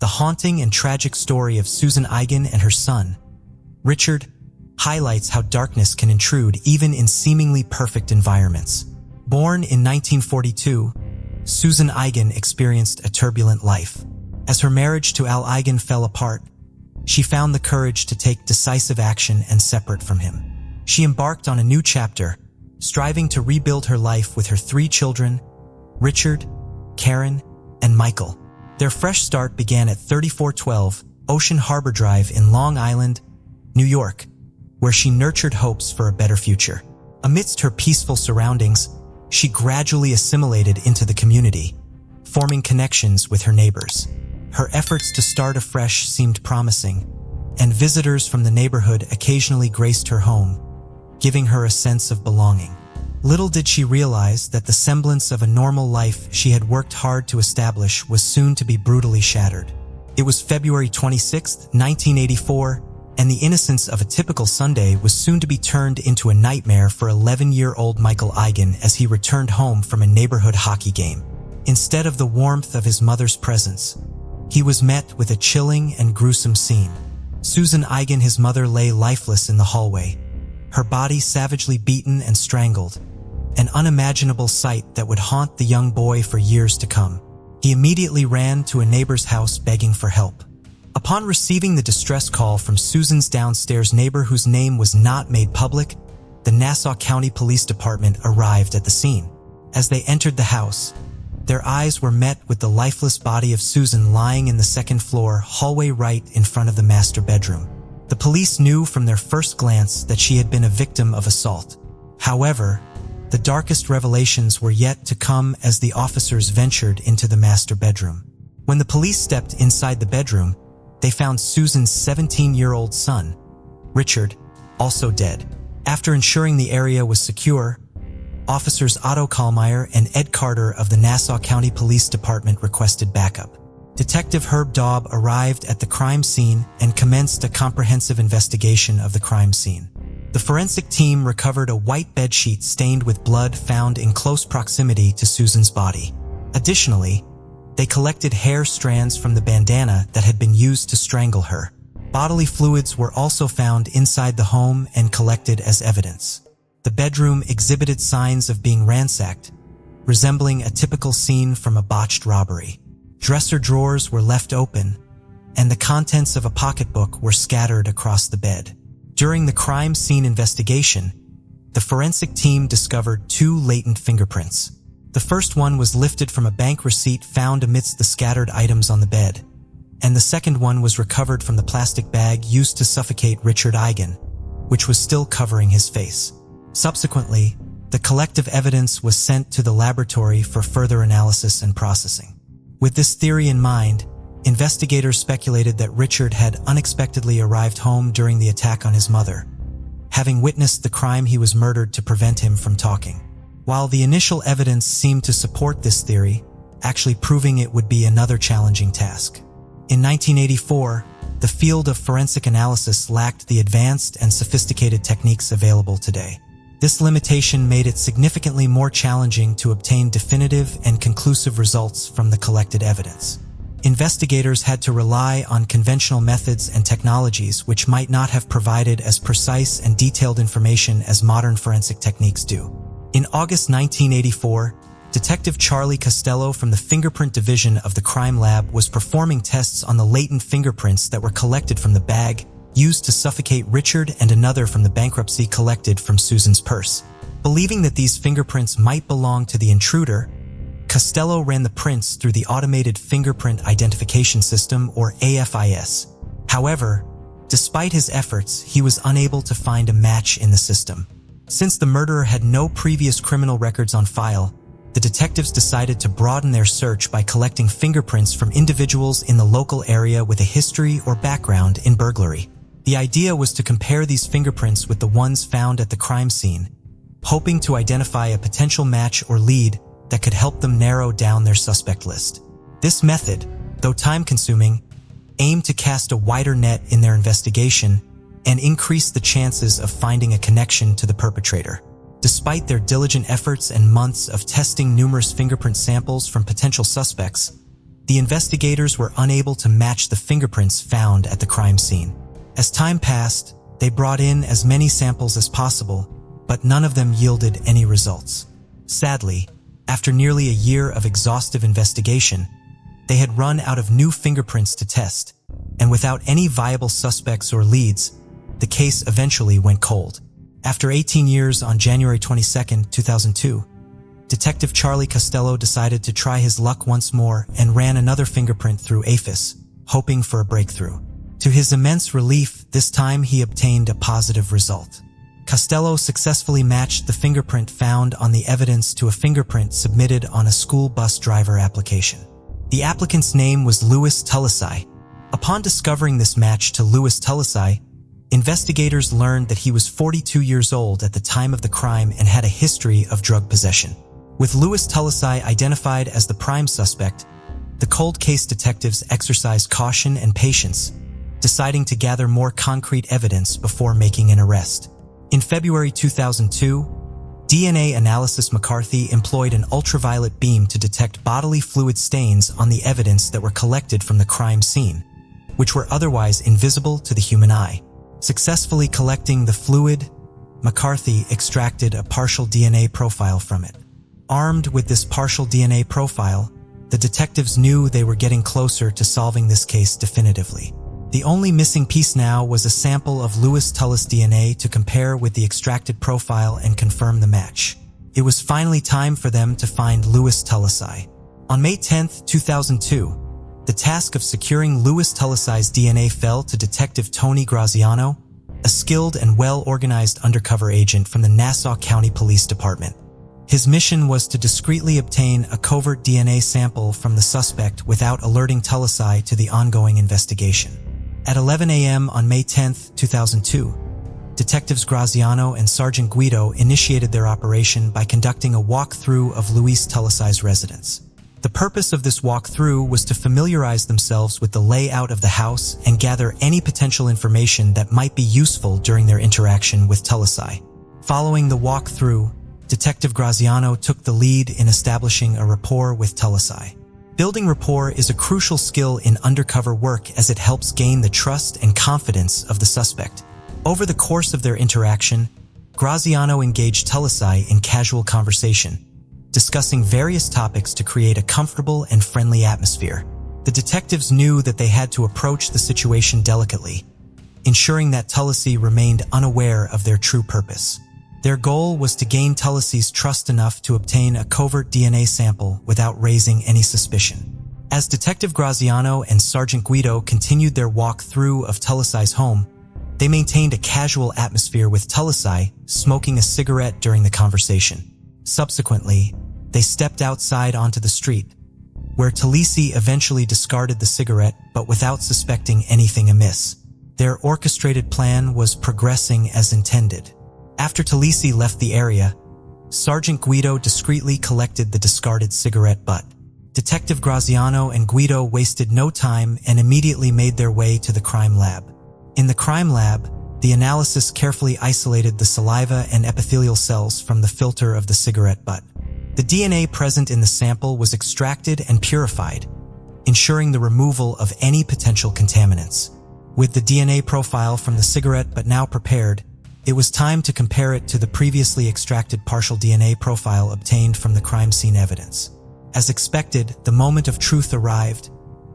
The haunting and tragic story of Susan Eigen and her son, Richard, highlights how darkness can intrude even in seemingly perfect environments. Born in 1942, Susan Eigen experienced a turbulent life. As her marriage to Al Eigen fell apart, she found the courage to take decisive action and separate from him. She embarked on a new chapter, striving to rebuild her life with her 3 children, Richard, Karen, and Michael. Their fresh start began at 3412 Ocean Harbor Drive in Long Island, New York, where she nurtured hopes for a better future. Amidst her peaceful surroundings, she gradually assimilated into the community, forming connections with her neighbors. Her efforts to start afresh seemed promising, and visitors from the neighborhood occasionally graced her home, giving her a sense of belonging. Little did she realize that the semblance of a normal life she had worked hard to establish was soon to be brutally shattered. It was February 26, 1984, and the innocence of a typical Sunday was soon to be turned into a nightmare for 11-year-old Michael Eigen as he returned home from a neighborhood hockey game. Instead of the warmth of his mother's presence, he was met with a chilling and gruesome scene. Susan Eigen, his mother, lay lifeless in the hallway, her body savagely beaten and strangled, an unimaginable sight that would haunt the young boy for years to come. He immediately ran to a neighbor's house begging for help. Upon receiving the distress call from Susan's downstairs neighbor, whose name was not made public, the Nassau County Police Department arrived at the scene. As they entered the house, their eyes were met with the lifeless body of Susan lying in the second-floor hallway right in front of the master bedroom. The police knew from their first glance that she had been a victim of assault. However, the darkest revelations were yet to come as the officers ventured into the master bedroom. When the police stepped inside the bedroom, they found Susan's 17-year-old son, Richard, also dead. After ensuring the area was secure, Officers Otto Kallmeyer and Ed Carter of the Nassau County Police Department requested backup. Detective Herb Daub arrived at the crime scene and commenced a comprehensive investigation of the crime scene. The forensic team recovered a white bedsheet stained with blood found in close proximity to Susan's body. Additionally, they collected hair strands from the bandana that had been used to strangle her. Bodily fluids were also found inside the home and collected as evidence. The bedroom exhibited signs of being ransacked, resembling a typical scene from a botched robbery. Dresser drawers were left open, and the contents of a pocketbook were scattered across the bed. During the crime scene investigation, the forensic team discovered 2 latent fingerprints. The first one was lifted from a bank receipt found amidst the scattered items on the bed, and the second one was recovered from the plastic bag used to suffocate Richard Eigen, which was still covering his face. Subsequently, the collective evidence was sent to the laboratory for further analysis and processing. With this theory in mind, investigators speculated that Richard had unexpectedly arrived home during the attack on his mother. Having witnessed the crime, he was murdered to prevent him from talking. While the initial evidence seemed to support this theory, actually proving it would be another challenging task. In 1984, the field of forensic analysis lacked the advanced and sophisticated techniques available today. This limitation made it significantly more challenging to obtain definitive and conclusive results from the collected evidence. Investigators had to rely on conventional methods and technologies which might not have provided as precise and detailed information as modern forensic techniques do. In August 1984, Detective Charlie Costello from the Fingerprint Division of the Crime Lab was performing tests on the latent fingerprints that were collected from the bag used to suffocate Richard and another from the bankruptcy collected from Susan's purse. Believing that these fingerprints might belong to the intruder, Costello ran the prints through the Automated Fingerprint Identification System, or AFIS. However, despite his efforts, he was unable to find a match in the system. Since the murderer had no previous criminal records on file, the detectives decided to broaden their search by collecting fingerprints from individuals in the local area with a history or background in burglary. The idea was to compare these fingerprints with the ones found at the crime scene, hoping to identify a potential match or lead that could help them narrow down their suspect list. This method, though time-consuming, aimed to cast a wider net in their investigation and increase the chances of finding a connection to the perpetrator. Despite their diligent efforts and months of testing numerous fingerprint samples from potential suspects, the investigators were unable to match the fingerprints found at the crime scene. As time passed, they brought in as many samples as possible, but none of them yielded any results. Sadly, after nearly a year of exhaustive investigation, they had run out of new fingerprints to test, and without any viable suspects or leads, the case eventually went cold. After 18 years, on January 22, 2002, Detective Charlie Costello decided to try his luck once more and ran another fingerprint through AFIS, hoping for a breakthrough. To his immense relief, this time he obtained a positive result. Costello successfully matched the fingerprint found on the evidence to a fingerprint submitted on a school bus driver application. The applicant's name was Louis Tulisai. Upon discovering this match to Louis Tulisai, investigators learned that he was 42 years old at the time of the crime and had a history of drug possession. With Louis Tulisai identified as the prime suspect, the cold case detectives exercised caution and patience, deciding to gather more concrete evidence before making an arrest. In February 2002, DNA analysis McCarthy employed an ultraviolet beam to detect bodily fluid stains on the evidence that were collected from the crime scene, which were otherwise invisible to the human eye. Successfully collecting the fluid, McCarthy extracted a partial DNA profile from it. Armed with this partial DNA profile, the detectives knew they were getting closer to solving this case definitively. The only missing piece now was a sample of Louis Tullis' DNA to compare with the extracted profile and confirm the match. It was finally time for them to find Louis Tulisai. On May 10, 2002, the task of securing Louis Tulisai's DNA fell to Detective Tony Graziano, a skilled and well-organized undercover agent from the Nassau County Police Department. His mission was to discreetly obtain a covert DNA sample from the suspect without alerting Tulisai to the ongoing investigation. At 11 a.m. on May 10, 2002, Detectives Graziano and Sergeant Guido initiated their operation by conducting a walkthrough of Louis Tulisai's residence. The purpose of this walkthrough was to familiarize themselves with the layout of the house and gather any potential information that might be useful during their interaction with Tulisai. Following the walkthrough, Detective Graziano took the lead in establishing a rapport with Tulisai. Building rapport is a crucial skill in undercover work as it helps gain the trust and confidence of the suspect. Over the course of their interaction, Graziano engaged Tulisai in casual conversation, discussing various topics to create a comfortable and friendly atmosphere. The detectives knew that they had to approach the situation delicately, ensuring that Tulisai remained unaware of their true purpose. Their goal was to gain Tulisai's trust enough to obtain a covert DNA sample without raising any suspicion. As Detective Graziano and Sergeant Guido continued their walk through of Tulisai's home, they maintained a casual atmosphere with Tulisai smoking a cigarette during the conversation. Subsequently, they stepped outside onto the street, where Tulisai eventually discarded the cigarette but without suspecting anything amiss. Their orchestrated plan was progressing as intended. After Tulisai left the area, Sergeant Guido discreetly collected the discarded cigarette butt. Detective Graziano and Guido wasted no time and immediately made their way to the crime lab. In the crime lab, the analysis carefully isolated the saliva and epithelial cells from the filter of the cigarette butt. The DNA present in the sample was extracted and purified, ensuring the removal of any potential contaminants. With the DNA profile from the cigarette butt now prepared, it was time to compare it to the previously extracted partial DNA profile obtained from the crime scene evidence. As expected, the moment of truth arrived,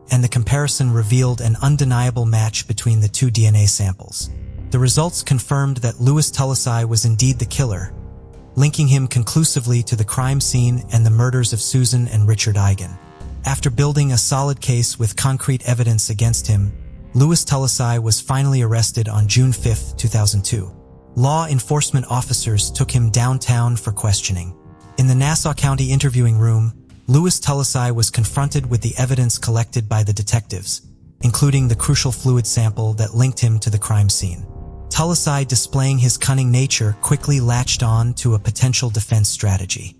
and the comparison revealed an undeniable match between the two DNA samples. The results confirmed that Louis Tulisai was indeed the killer, linking him conclusively to the crime scene and the murders of Susan and Richard Eigen. After building a solid case with concrete evidence against him, Louis Tulisai was finally arrested on June 5, 2002. Law enforcement officers took him downtown for questioning. In the Nassau County interviewing room, Louis Tulisai was confronted with the evidence collected by the detectives, including the crucial fluid sample that linked him to the crime scene. Tulisai, displaying his cunning nature, quickly latched on to a potential defense strategy.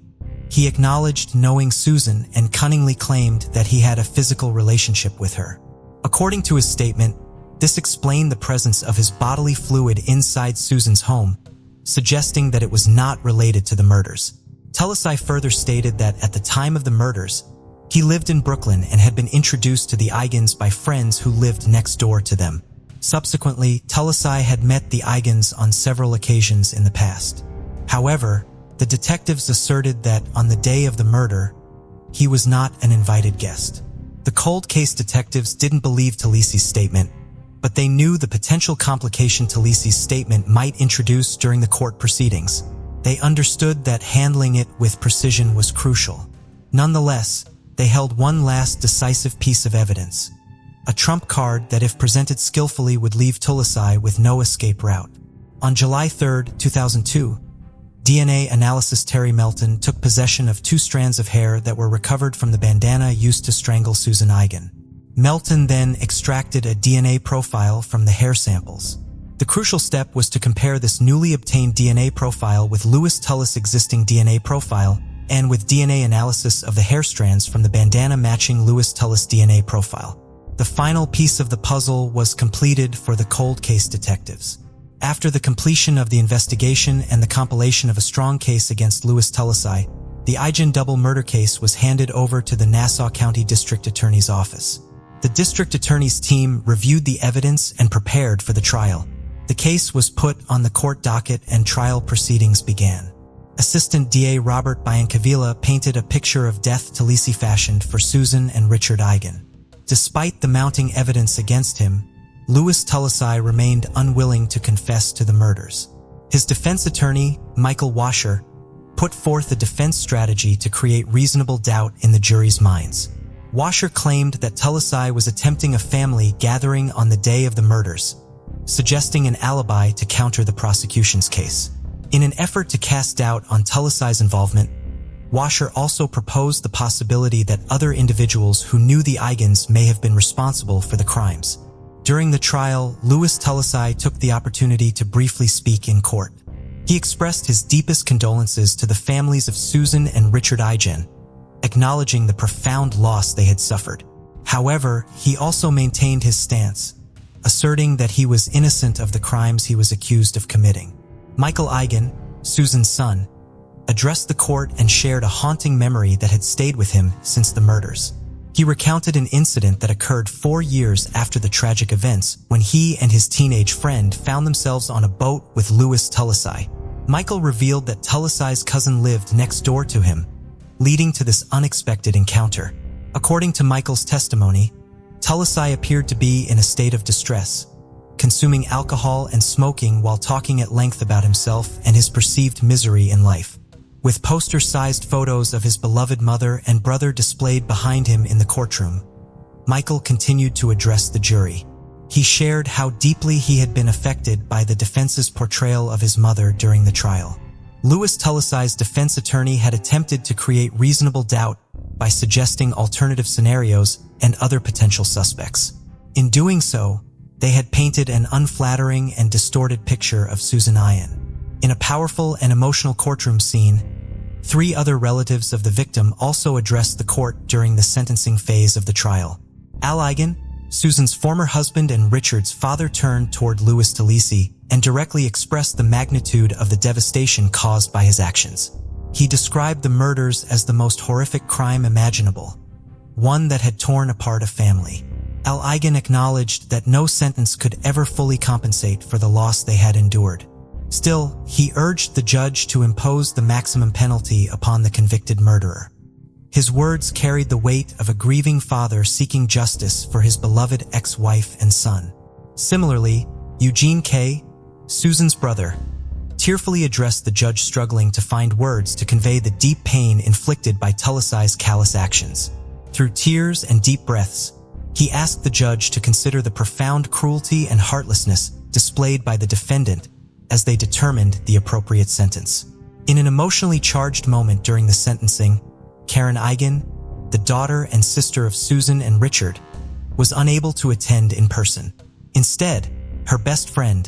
He acknowledged knowing Susan and cunningly claimed that he had a physical relationship with her. According to his statement, this explained the presence of his bodily fluid inside Susan's home, suggesting that it was not related to the murders. Tulisai further stated that at the time of the murders, He lived in Brooklyn and had been introduced to the Eigans by friends who lived next door to them. Subsequently, Tulasai had met the Eigans on several occasions in the past. However, the detectives asserted that on the day of the murder, he was not an invited guest. The cold case detectives didn't believe Talisi's statement, but they knew the potential complication Talisi's statement might introduce during the court proceedings. They understood that handling it with precision was crucial. Nonetheless, they held one last decisive piece of evidence, a trump card that if presented skillfully would leave Tulasai with no escape route. On July 3, 2002, DNA analyst Terry Melton took possession of 2 strands of hair that were recovered from the bandana used to strangle Susan Eigen. Melton then extracted a DNA profile from the hair samples. The crucial step was to compare this newly obtained DNA profile with Louis Tullis' existing DNA profile and with DNA analysis of the hair strands from the bandana matching Louis Tullis' DNA profile. The final piece of the puzzle was completed for the cold case detectives. After the completion of the investigation and the compilation of a strong case against Louis Tulasai, the Eigen double murder case was handed over to the Nassau County District Attorney's Office. The District Attorney's team reviewed the evidence and prepared for the trial. The case was put on the court docket and trial proceedings began. Assistant DA Robert Biancavilla painted a picture of death Talisi fashioned for Susan and Richard Eigen. Despite the mounting evidence against him, Louis Tulasai remained unwilling to confess to the murders. His defense attorney, Michael Washer, put forth a defense strategy to create reasonable doubt in the jury's minds. Washer claimed that Tulasai was attempting a family gathering on the day of the murders, suggesting an alibi to counter the prosecution's case. In an effort to cast doubt on Tulasai's involvement, Washer also proposed the possibility that other individuals who knew the Eigens may have been responsible for the crimes. During the trial, Louis Tulasai took the opportunity to briefly speak in court. He expressed his deepest condolences to the families of Susan and Richard Eigen, acknowledging the profound loss they had suffered. However, he also maintained his stance, asserting that he was innocent of the crimes he was accused of committing. Michael Eigen, Susan's son, addressed the court and shared a haunting memory that had stayed with him since the murders. He recounted an incident that occurred 4 years after the tragic events when he and his teenage friend found themselves on a boat with Louis Tulasai. Michael revealed that Tulasai's cousin lived next door to him, leading to this unexpected encounter. According to Michael's testimony, Tulasai appeared to be in a state of distress, consuming alcohol and smoking while talking at length about himself and his perceived misery in life. With poster-sized photos of his beloved mother and brother displayed behind him in the courtroom, Michael continued to address the jury. He shared how deeply he had been affected by the defense's portrayal of his mother during the trial. Louis Tulasai's defense attorney had attempted to create reasonable doubt by suggesting alternative scenarios and other potential suspects. In doing so, they had painted an unflattering and distorted picture of Susan Eigen. In a powerful and emotional courtroom scene, 3 other relatives of the victim also addressed the court during the sentencing phase of the trial. Al Eigen, Susan's former husband and Richard's father, turned toward Louis Talisi and directly expressed the magnitude of the devastation caused by his actions. He described the murders as the most horrific crime imaginable, one that had torn apart a family. Al Eigen acknowledged that no sentence could ever fully compensate for the loss they had endured. Still, he urged the judge to impose the maximum penalty upon the convicted murderer. His words carried the weight of a grieving father seeking justice for his beloved ex-wife and son. Similarly, Eugene K., Susan's brother, tearfully addressed the judge, struggling to find words to convey the deep pain inflicted by Tulasai's callous actions. Through tears and deep breaths, he asked the judge to consider the profound cruelty and heartlessness displayed by the defendant as they determined the appropriate sentence. In an emotionally charged moment during the sentencing, Karen Eigen, the daughter and sister of Susan and Richard, was unable to attend in person. Instead, her best friend,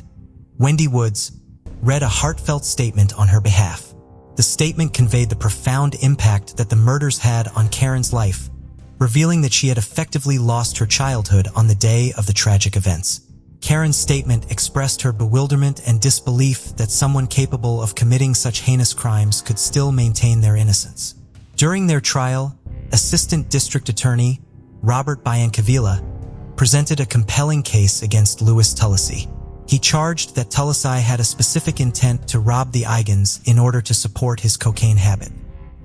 Wendy Woods, read a heartfelt statement on her behalf. The statement conveyed the profound impact that the murders had on Karen's life, revealing that she had effectively lost her childhood on the day of the tragic events. Karen's statement expressed her bewilderment and disbelief that someone capable of committing such heinous crimes could still maintain their innocence. During their trial, Assistant District Attorney Robert Biancavilla presented a compelling case against Louis Tulisi. He charged that Tulisi had a specific intent to rob the Eigans in order to support his cocaine habit.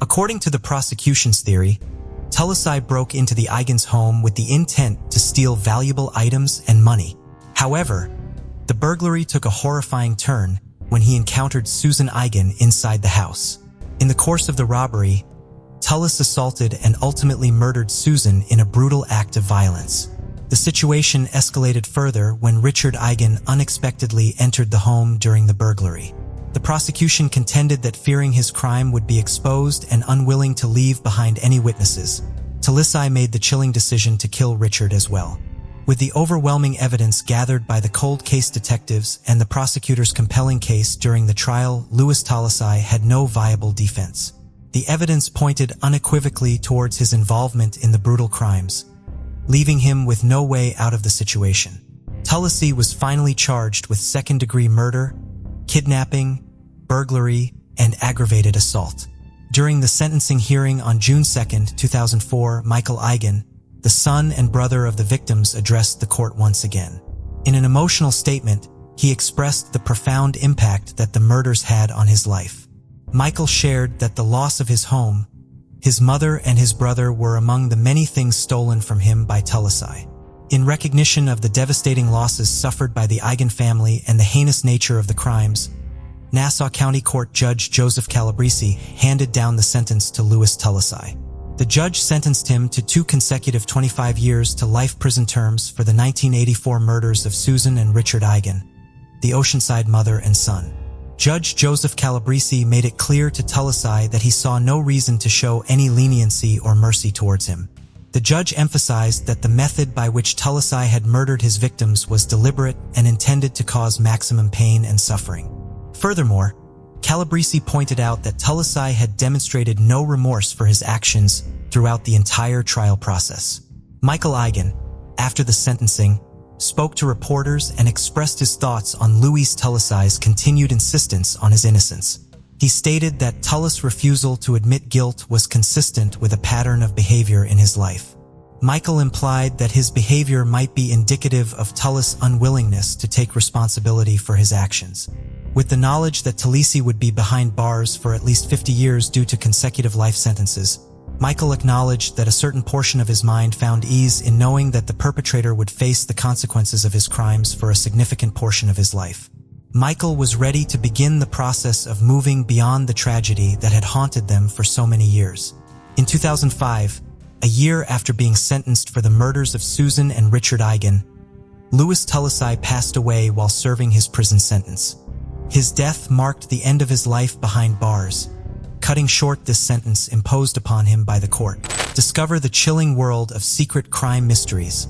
According to the prosecution's theory, Tulisi broke into the Eigans' home with the intent to steal valuable items and money. However, the burglary took a horrifying turn when he encountered Susan Eigan inside the house. In the course of the robbery, Tullis assaulted and ultimately murdered Susan in a brutal act of violence. The situation escalated further when Richard Eigan unexpectedly entered the home during the burglary. The prosecution contended that fearing his crime would be exposed and unwilling to leave behind any witnesses, Tulisi made the chilling decision to kill Richard as well. With the overwhelming evidence gathered by the cold case detectives and the prosecutor's compelling case during the trial, Louis Tulisi had no viable defense. The evidence pointed unequivocally towards his involvement in the brutal crimes, leaving him with no way out of the situation. Tulisi was finally charged with second-degree murder, kidnapping, burglary, and aggravated assault. During the sentencing hearing on June 2, 2004, Michael Eigan, the son and brother of the victims, addressed the court once again. In an emotional statement, he expressed the profound impact that the murders had on his life. Michael shared that the loss of his home, his mother and his brother were among the many things stolen from him by Tulisi. In recognition of the devastating losses suffered by the Eigan family and the heinous nature of the crimes, Nassau County Court Judge Joseph Calabrese handed down the sentence to Louis Tulisi. The judge sentenced him to 2 consecutive 25 years to life prison terms for the 1984 murders of Susan and Richard Eigan, the Oceanside mother and son. Judge Joseph Calabrese made it clear to Tulisi that he saw no reason to show any leniency or mercy towards him. The judge emphasized that the method by which Tulisi had murdered his victims was deliberate and intended to cause maximum pain and suffering. Furthermore, Calabrese pointed out that Tulisi had demonstrated no remorse for his actions throughout the entire trial process. Michael Eigan, after the sentencing, spoke to reporters and expressed his thoughts on Louis Tulisi's continued insistence on his innocence. He stated that Tullis' refusal to admit guilt was consistent with a pattern of behavior in his life. Michael implied that his behavior might be indicative of Tullis' unwillingness to take responsibility for his actions. With the knowledge that Tulisi would be behind bars for at least 50 years due to consecutive life sentences, Michael acknowledged that a certain portion of his mind found ease in knowing that the perpetrator would face the consequences of his crimes for a significant portion of his life. Michael was ready to begin the process of moving beyond the tragedy that had haunted them for so many years. In 2005, a year after being sentenced for the murders of Susan and Richard Eigan, Louis Tulisi passed away while serving his prison sentence. His death marked the end of his life behind bars, cutting short this sentence imposed upon him by the court. Discover the chilling world of secret crime mysteries,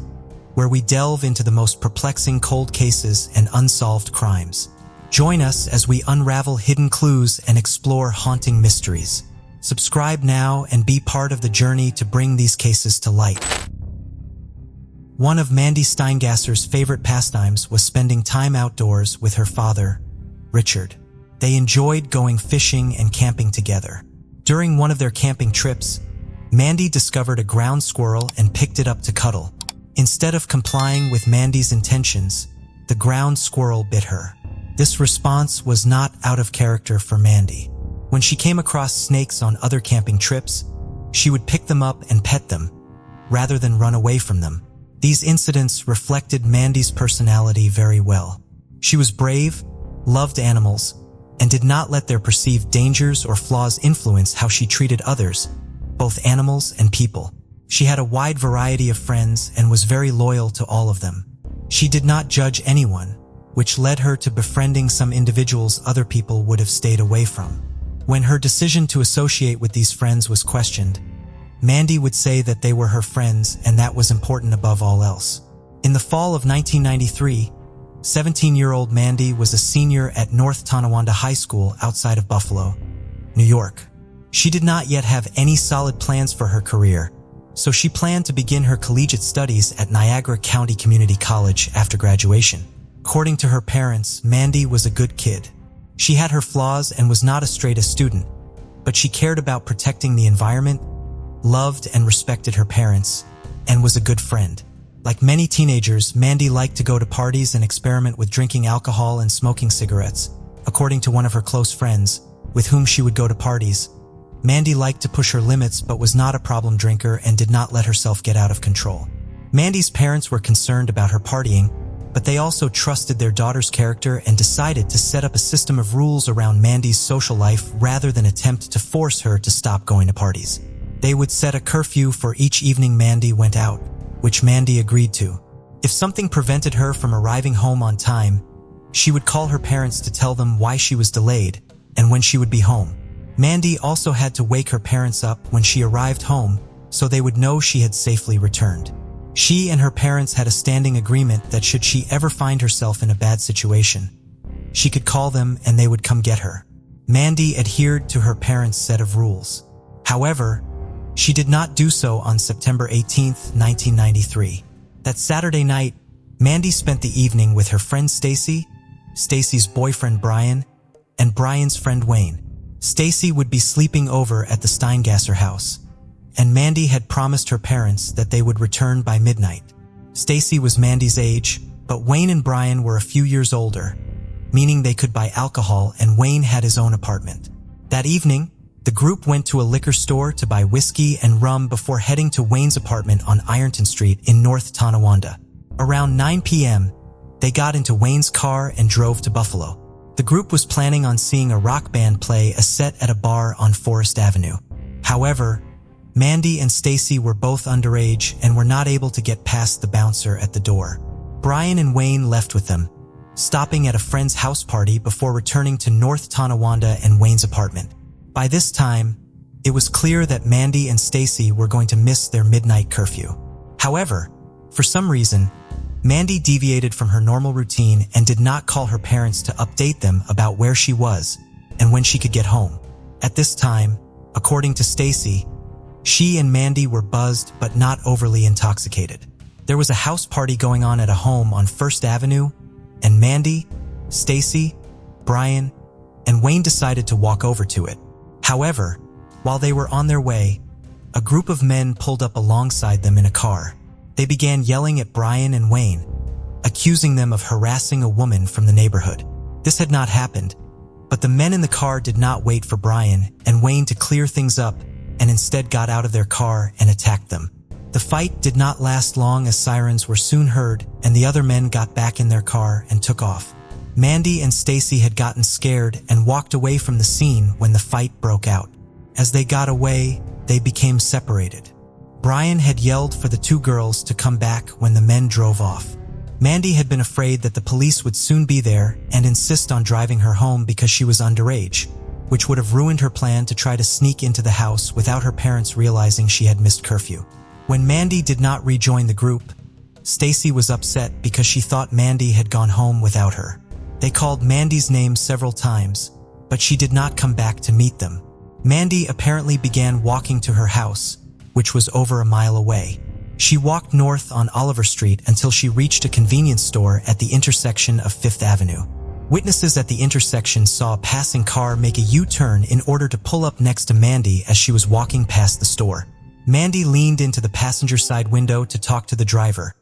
where we delve into the most perplexing cold cases and unsolved crimes. Join us as we unravel hidden clues and explore haunting mysteries. Subscribe now and be part of the journey to bring these cases to light. One of Mandy Steingasser's favorite pastimes was spending time outdoors with her father, Richard. They enjoyed going fishing and camping together. During one of their camping trips, Mandy discovered a ground squirrel and picked it up to cuddle. Instead of complying with Mandy's intentions, the ground squirrel bit her. This response was not out of character for Mandy. When she came across snakes on other camping trips, she would pick them up and pet them, rather than run away from them. These incidents reflected Mandy's personality very well. She was brave, loved animals, and did not let their perceived dangers or flaws influence how she treated others, both animals and people. She had a wide variety of friends and was very loyal to all of them. She did not judge anyone, which led her to befriending some individuals other people would have stayed away from. When her decision to associate with these friends was questioned, Mandy would say that they were her friends and that was important above all else. In the fall of 1993, 17-year-old Mandy was a senior at North Tonawanda High School outside of Buffalo, New York. She did not yet have any solid plans for her career, so she planned to begin her collegiate studies at Niagara County Community College after graduation. According to her parents, Mandy was a good kid. She had her flaws and was not a straight-A student, but she cared about protecting the environment, loved and respected her parents, and was a good friend. Like many teenagers, Mandy liked to go to parties and experiment with drinking alcohol and smoking cigarettes. According to one of her close friends, with whom she would go to parties, Mandy liked to push her limits but was not a problem drinker and did not let herself get out of control. Mandy's parents were concerned about her partying, but they also trusted their daughter's character and decided to set up a system of rules around Mandy's social life rather than attempt to force her to stop going to parties. They would set a curfew for each evening Mandy went out, which Mandy agreed to. If something prevented her from arriving home on time, she would call her parents to tell them why she was delayed and when she would be home. Mandy also had to wake her parents up when she arrived home so they would know she had safely returned. She and her parents had a standing agreement that should she ever find herself in a bad situation, she could call them and they would come get her. Mandy adhered to her parents' set of rules. However, she did not do so on September 18, 1993. That Saturday night, Mandy spent the evening with her friend Stacy, Stacy's boyfriend Brian, and Brian's friend Wayne. Stacy would be sleeping over at the Steingasser house, and Mandy had promised her parents that they would return by midnight. Stacy was Mandy's age, but Wayne and Brian were a few years older, meaning they could buy alcohol and Wayne had his own apartment. That evening, the group went to a liquor store to buy whiskey and rum before heading to Wayne's apartment on Ironton Street in North Tonawanda. Around 9 p.m., they got into Wayne's car and drove to Buffalo. The group was planning on seeing a rock band play a set at a bar on Forest Avenue. However, Mandy and Stacy were both underage and were not able to get past the bouncer at the door. Brian and Wayne left with them, stopping at a friend's house party before returning to North Tonawanda and Wayne's apartment. By this time, it was clear that Mandy and Stacy were going to miss their midnight curfew. However, for some reason, Mandy deviated from her normal routine and did not call her parents to update them about where she was and when she could get home. At this time, according to Stacy, she and Mandy were buzzed but not overly intoxicated. There was a house party going on at a home on First Avenue, and Mandy, Stacy, Brian, and Wayne decided to walk over to it. However, while they were on their way, a group of men pulled up alongside them in a car. They began yelling at Brian and Wayne, accusing them of harassing a woman from the neighborhood. This had not happened, but the men in the car did not wait for Brian and Wayne to clear things up and instead got out of their car and attacked them. The fight did not last long as sirens were soon heard and the other men got back in their car and took off. Mandy and Stacy had gotten scared and walked away from the scene when the fight broke out. As they got away, they became separated. Brian had yelled for the two girls to come back when the men drove off. Mandy had been afraid that the police would soon be there and insist on driving her home because she was underage, which would have ruined her plan to try to sneak into the house without her parents realizing she had missed curfew. When Mandy did not rejoin the group, Stacy was upset because she thought Mandy had gone home without her. They called Mandy's name several times, but she did not come back to meet them. Mandy apparently began walking to her house, which was over a mile away. She walked north on Oliver Street until she reached a convenience store at the intersection of Fifth Avenue. Witnesses at the intersection saw a passing car make a U-turn in order to pull up next to Mandy as she was walking past the store. Mandy leaned into the passenger side window to talk to the driver,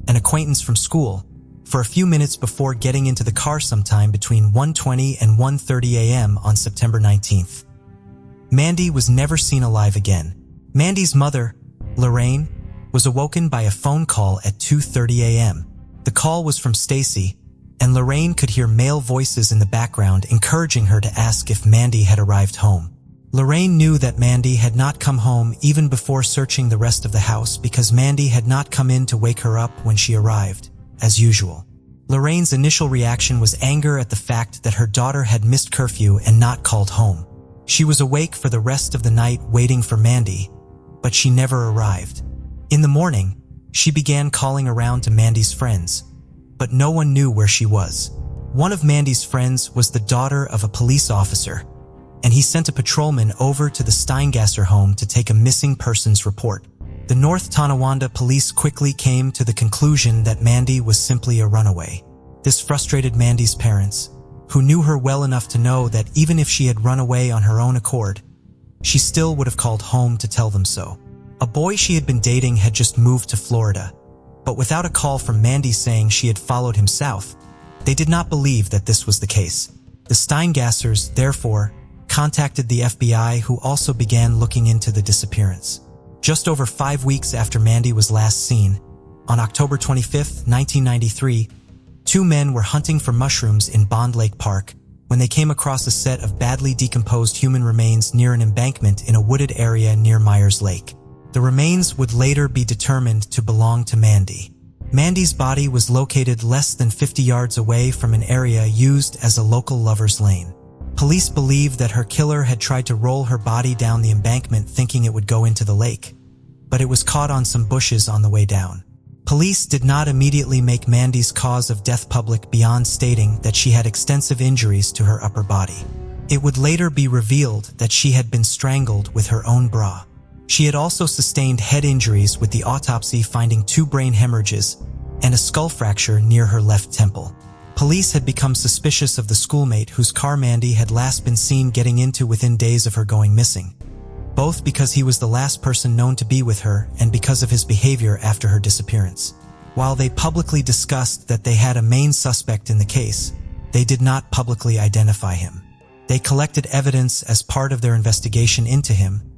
an acquaintance from school, for a few minutes before getting into the car sometime between 1:20 and 1:30 a.m. on September 19th. Mandy was never seen alive again. Mandy's mother, Lorraine, was awoken by a phone call at 2:30 a.m. The call was from Stacy, and Lorraine could hear male voices in the background encouraging her to ask if Mandy had arrived home. Lorraine knew that Mandy had not come home even before searching the rest of the house because Mandy had not come in to wake her up when she arrived, as usual. Lorraine's initial reaction was anger at the fact that her daughter had missed curfew and not called home. She was awake for the rest of the night waiting for Mandy, but she never arrived. In the morning, she began calling around to Mandy's friends, but no one knew where she was. One of Mandy's friends was the daughter of a police officer, and he sent a patrolman over to the Steingasser home to take a missing persons report. The North Tonawanda police quickly came to the conclusion that Mandy was simply a runaway. This frustrated Mandy's parents, who knew her well enough to know that even if she had run away on her own accord, she still would have called home to tell them so. A boy she had been dating had just moved to Florida, but without a call from Mandy saying she had followed him south, they did not believe that this was the case. The Steingassers, therefore, contacted the FBI, who also began looking into the disappearance. Just over 5 weeks after Mandy was last seen, on October 25, 1993, 2 men were hunting for mushrooms in Bond Lake Park when they came across a set of badly decomposed human remains near an embankment in a wooded area near Myers Lake. The remains would later be determined to belong to Mandy. Mandy's body was located less than 50 yards away from an area used as a local lover's lane. Police believe that her killer had tried to roll her body down the embankment thinking it would go into the lake, but it was caught on some bushes on the way down. Police did not immediately make Mandy's cause of death public beyond stating that she had extensive injuries to her upper body. It would later be revealed that she had been strangled with her own bra. She had also sustained head injuries, with the autopsy finding 2 brain hemorrhages and a skull fracture near her left temple. Police had become suspicious of the schoolmate whose car Mandy had last been seen getting into within days of her going missing, both because he was the last person known to be with her and because of his behavior after her disappearance. While they publicly discussed that they had a main suspect in the case, they did not publicly identify him. They collected evidence as part of their investigation into him,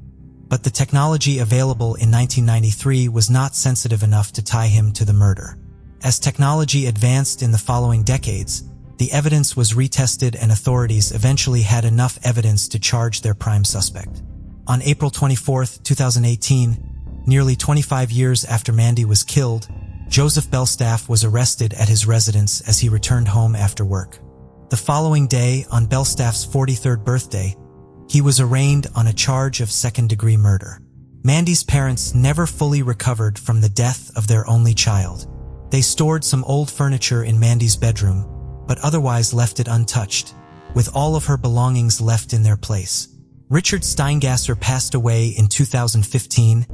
but the technology available in 1993 was not sensitive enough to tie him to the murder. As technology advanced in the following decades, the evidence was retested and authorities eventually had enough evidence to charge their prime suspect. On April 24, 2018, nearly 25 years after Mandy was killed, Joseph Belstaff was arrested at his residence as he returned home after work. The following day, on Belstaff's 43rd birthday, he was arraigned on a charge of second-degree murder. Mandy's parents never fully recovered from the death of their only child. They stored some old furniture in Mandy's bedroom, but otherwise left it untouched, with all of her belongings left in their place. Richard Steingasser passed away in 2015,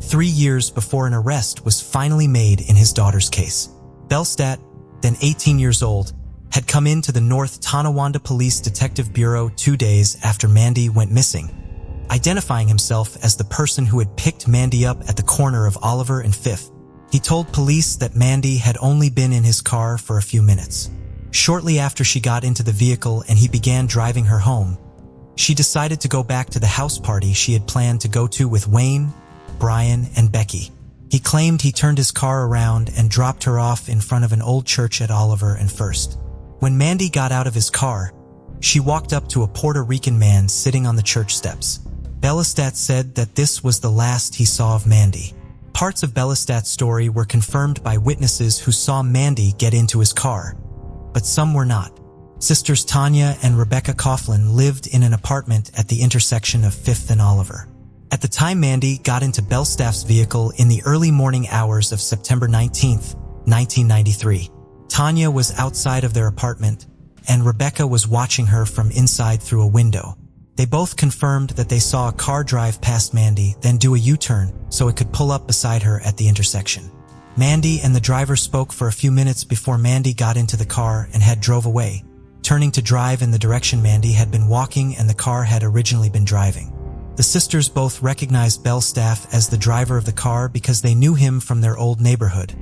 3 years before an arrest was finally made in his daughter's case. Belstaff, then 18 years old, had come into the North Tonawanda Police Detective Bureau 2 days after Mandy went missing, identifying himself as the person who had picked Mandy up at the corner of Oliver and 5th. He told police that Mandy had only been in his car for a few minutes. Shortly after she got into the vehicle and he began driving her home, she decided to go back to the house party she had planned to go to with Wayne, Brian, and Becky. He claimed he turned his car around and dropped her off in front of an old church at Oliver and 1st. When Mandy got out of his car, she walked up to a Puerto Rican man sitting on the church steps. Belstaff said that this was the last he saw of Mandy. Parts of Belstaff's story were confirmed by witnesses who saw Mandy get into his car, but some were not. Sisters Tanya and Rebecca Coughlin lived in an apartment at the intersection of 5th and Oliver. At the time Mandy got into Belstaff's vehicle in the early morning hours of September 19, 1993. Tanya was outside of their apartment, and Rebecca was watching her from inside through a window. They both confirmed that they saw a car drive past Mandy, then do a U-turn so it could pull up beside her at the intersection. Mandy and the driver spoke for a few minutes before Mandy got into the car and had drove away, turning to drive in the direction Mandy had been walking and the car had originally been driving. The sisters both recognized Belstaff as the driver of the car because they knew him from their old neighborhood,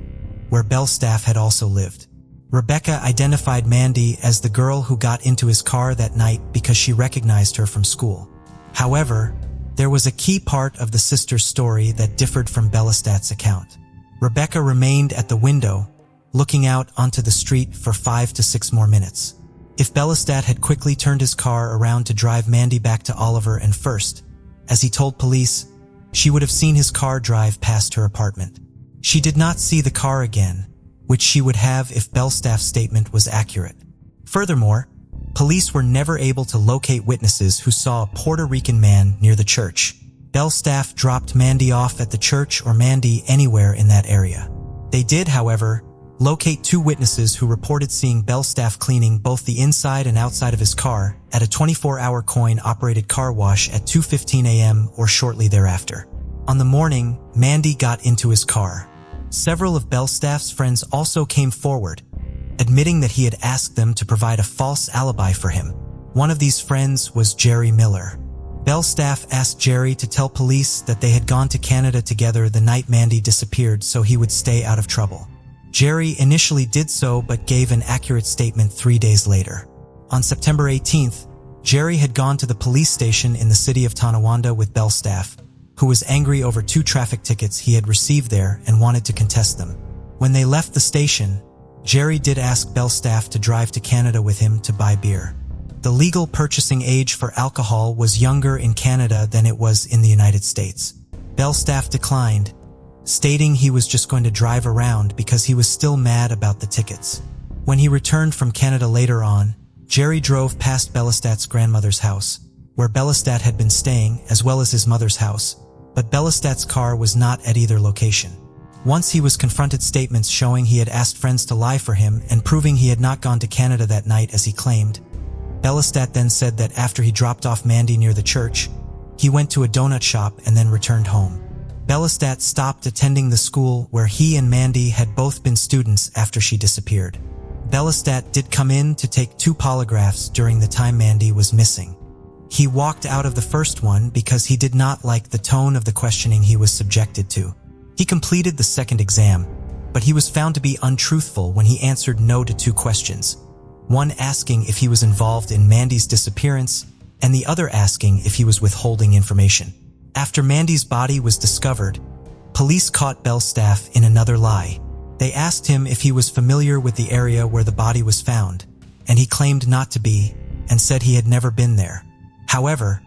where Belstaff had also lived. Rebecca identified Mandy as the girl who got into his car that night because she recognized her from school. However, there was a key part of the sisters' story that differed from Belstaff's account. Rebecca remained at the window, looking out onto the street for 5 to 6 more minutes. If Belstaff had quickly turned his car around to drive Mandy back to Oliver and 1st, as he told police, she would have seen his car drive past her apartment. She did not see the car again, which she would have if Belstaff's statement was accurate. Furthermore, police were never able to locate witnesses who saw a Puerto Rican man near the church. Belstaff dropped Mandy off at the church or Mandy anywhere in that area. They did, however, locate 2 witnesses who reported seeing Belstaff cleaning both the inside and outside of his car at a 24-hour coin-operated car wash at 2:15 a.m. or shortly thereafter. On the morning Mandy got into his car, several of Belstaff's friends also came forward, admitting that he had asked them to provide a false alibi for him. One of these friends was Jerry Miller. Belstaff asked Jerry to tell police that they had gone to Canada together the night Mandy disappeared so he would stay out of trouble. Jerry initially did so but gave an accurate statement 3 days later. On September 18th, Jerry had gone to the police station in the city of Tonawanda with Belstaff, who was angry over 2 traffic tickets he had received there and wanted to contest them. When they left the station, Jerry did ask Belstaff to drive to Canada with him to buy beer. The legal purchasing age for alcohol was younger in Canada than it was in the United States. Belstaff declined, stating he was just going to drive around because he was still mad about the tickets. When he returned from Canada later on, Jerry drove past Bellestat's grandmother's house, where Bellestat had been staying, as well as his mother's house, but Bellestat's car was not at either location. Once he was confronted statements showing he had asked friends to lie for him and proving he had not gone to Canada that night as he claimed. Bellestat then said that after he dropped off Mandy near the church, he went to a donut shop and then returned home. Bellestat stopped attending the school where he and Mandy had both been students after she disappeared. Bellestat did come in to take 2 polygraphs during the time Mandy was missing. He walked out of the first one because he did not like the tone of the questioning he was subjected to. He completed the second exam, but he was found to be untruthful when he answered no to 2 questions. One asking if he was involved in Mandy's disappearance, and the other asking if he was withholding information. After Mandy's body was discovered, police caught Belstaff in another lie. They asked him if he was familiar with the area where the body was found, and he claimed not to be, and said he had never been there. However,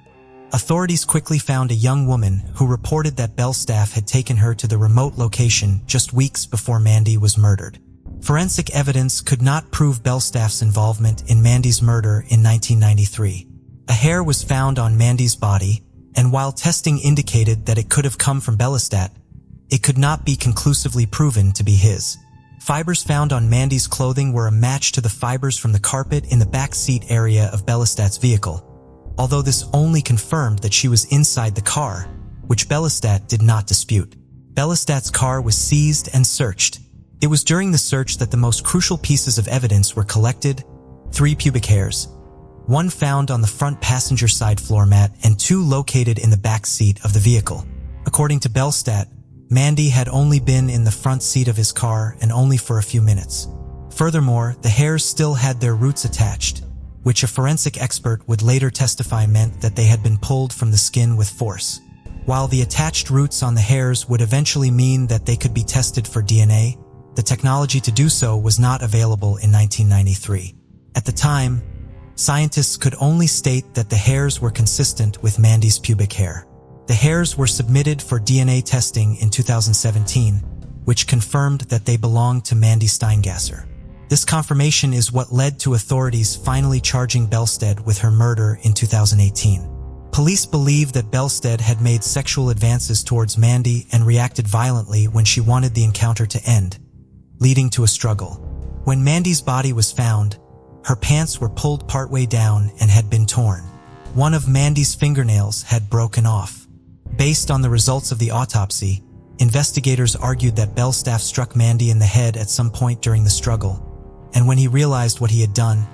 authorities quickly found a young woman who reported that Belstaff had taken her to the remote location just weeks before Mandy was murdered. Forensic evidence could not prove Belstaff's involvement in Mandy's murder in 1993. A hair was found on Mandy's body, and while testing indicated that it could have come from Bellestat, it could not be conclusively proven to be his. Fibers found on Mandy's clothing were a match to the fibers from the carpet in the back seat area of Bellestat's vehicle, although this only confirmed that she was inside the car, which Bellestat did not dispute. Bellestat's car was seized and searched. It was during the search that the most crucial pieces of evidence were collected: 3 pubic hairs, 1 found on the front passenger side floor mat and 2 located in the back seat of the vehicle. According to Bellestat, Mandy had only been in the front seat of his car and only for a few minutes. Furthermore, the hairs still had their roots attached, which a forensic expert would later testify meant that they had been pulled from the skin with force. While the attached roots on the hairs would eventually mean that they could be tested for DNA, the technology to do so was not available in 1993. At the time, scientists could only state that the hairs were consistent with Mandy's pubic hair. The hairs were submitted for DNA testing in 2017, which confirmed that they belonged to Mandy Steingasser. This confirmation is what led to authorities finally charging Belstead with her murder in 2018. Police believe that Belstead had made sexual advances towards Mandy and reacted violently when she wanted the encounter to end, leading to a struggle. When Mandy's body was found, her pants were pulled partway down and had been torn. One of Mandy's fingernails had broken off. Based on the results of the autopsy, investigators argued that Belstaff struck Mandy in the head at some point during the struggle, and when he realized what he had done,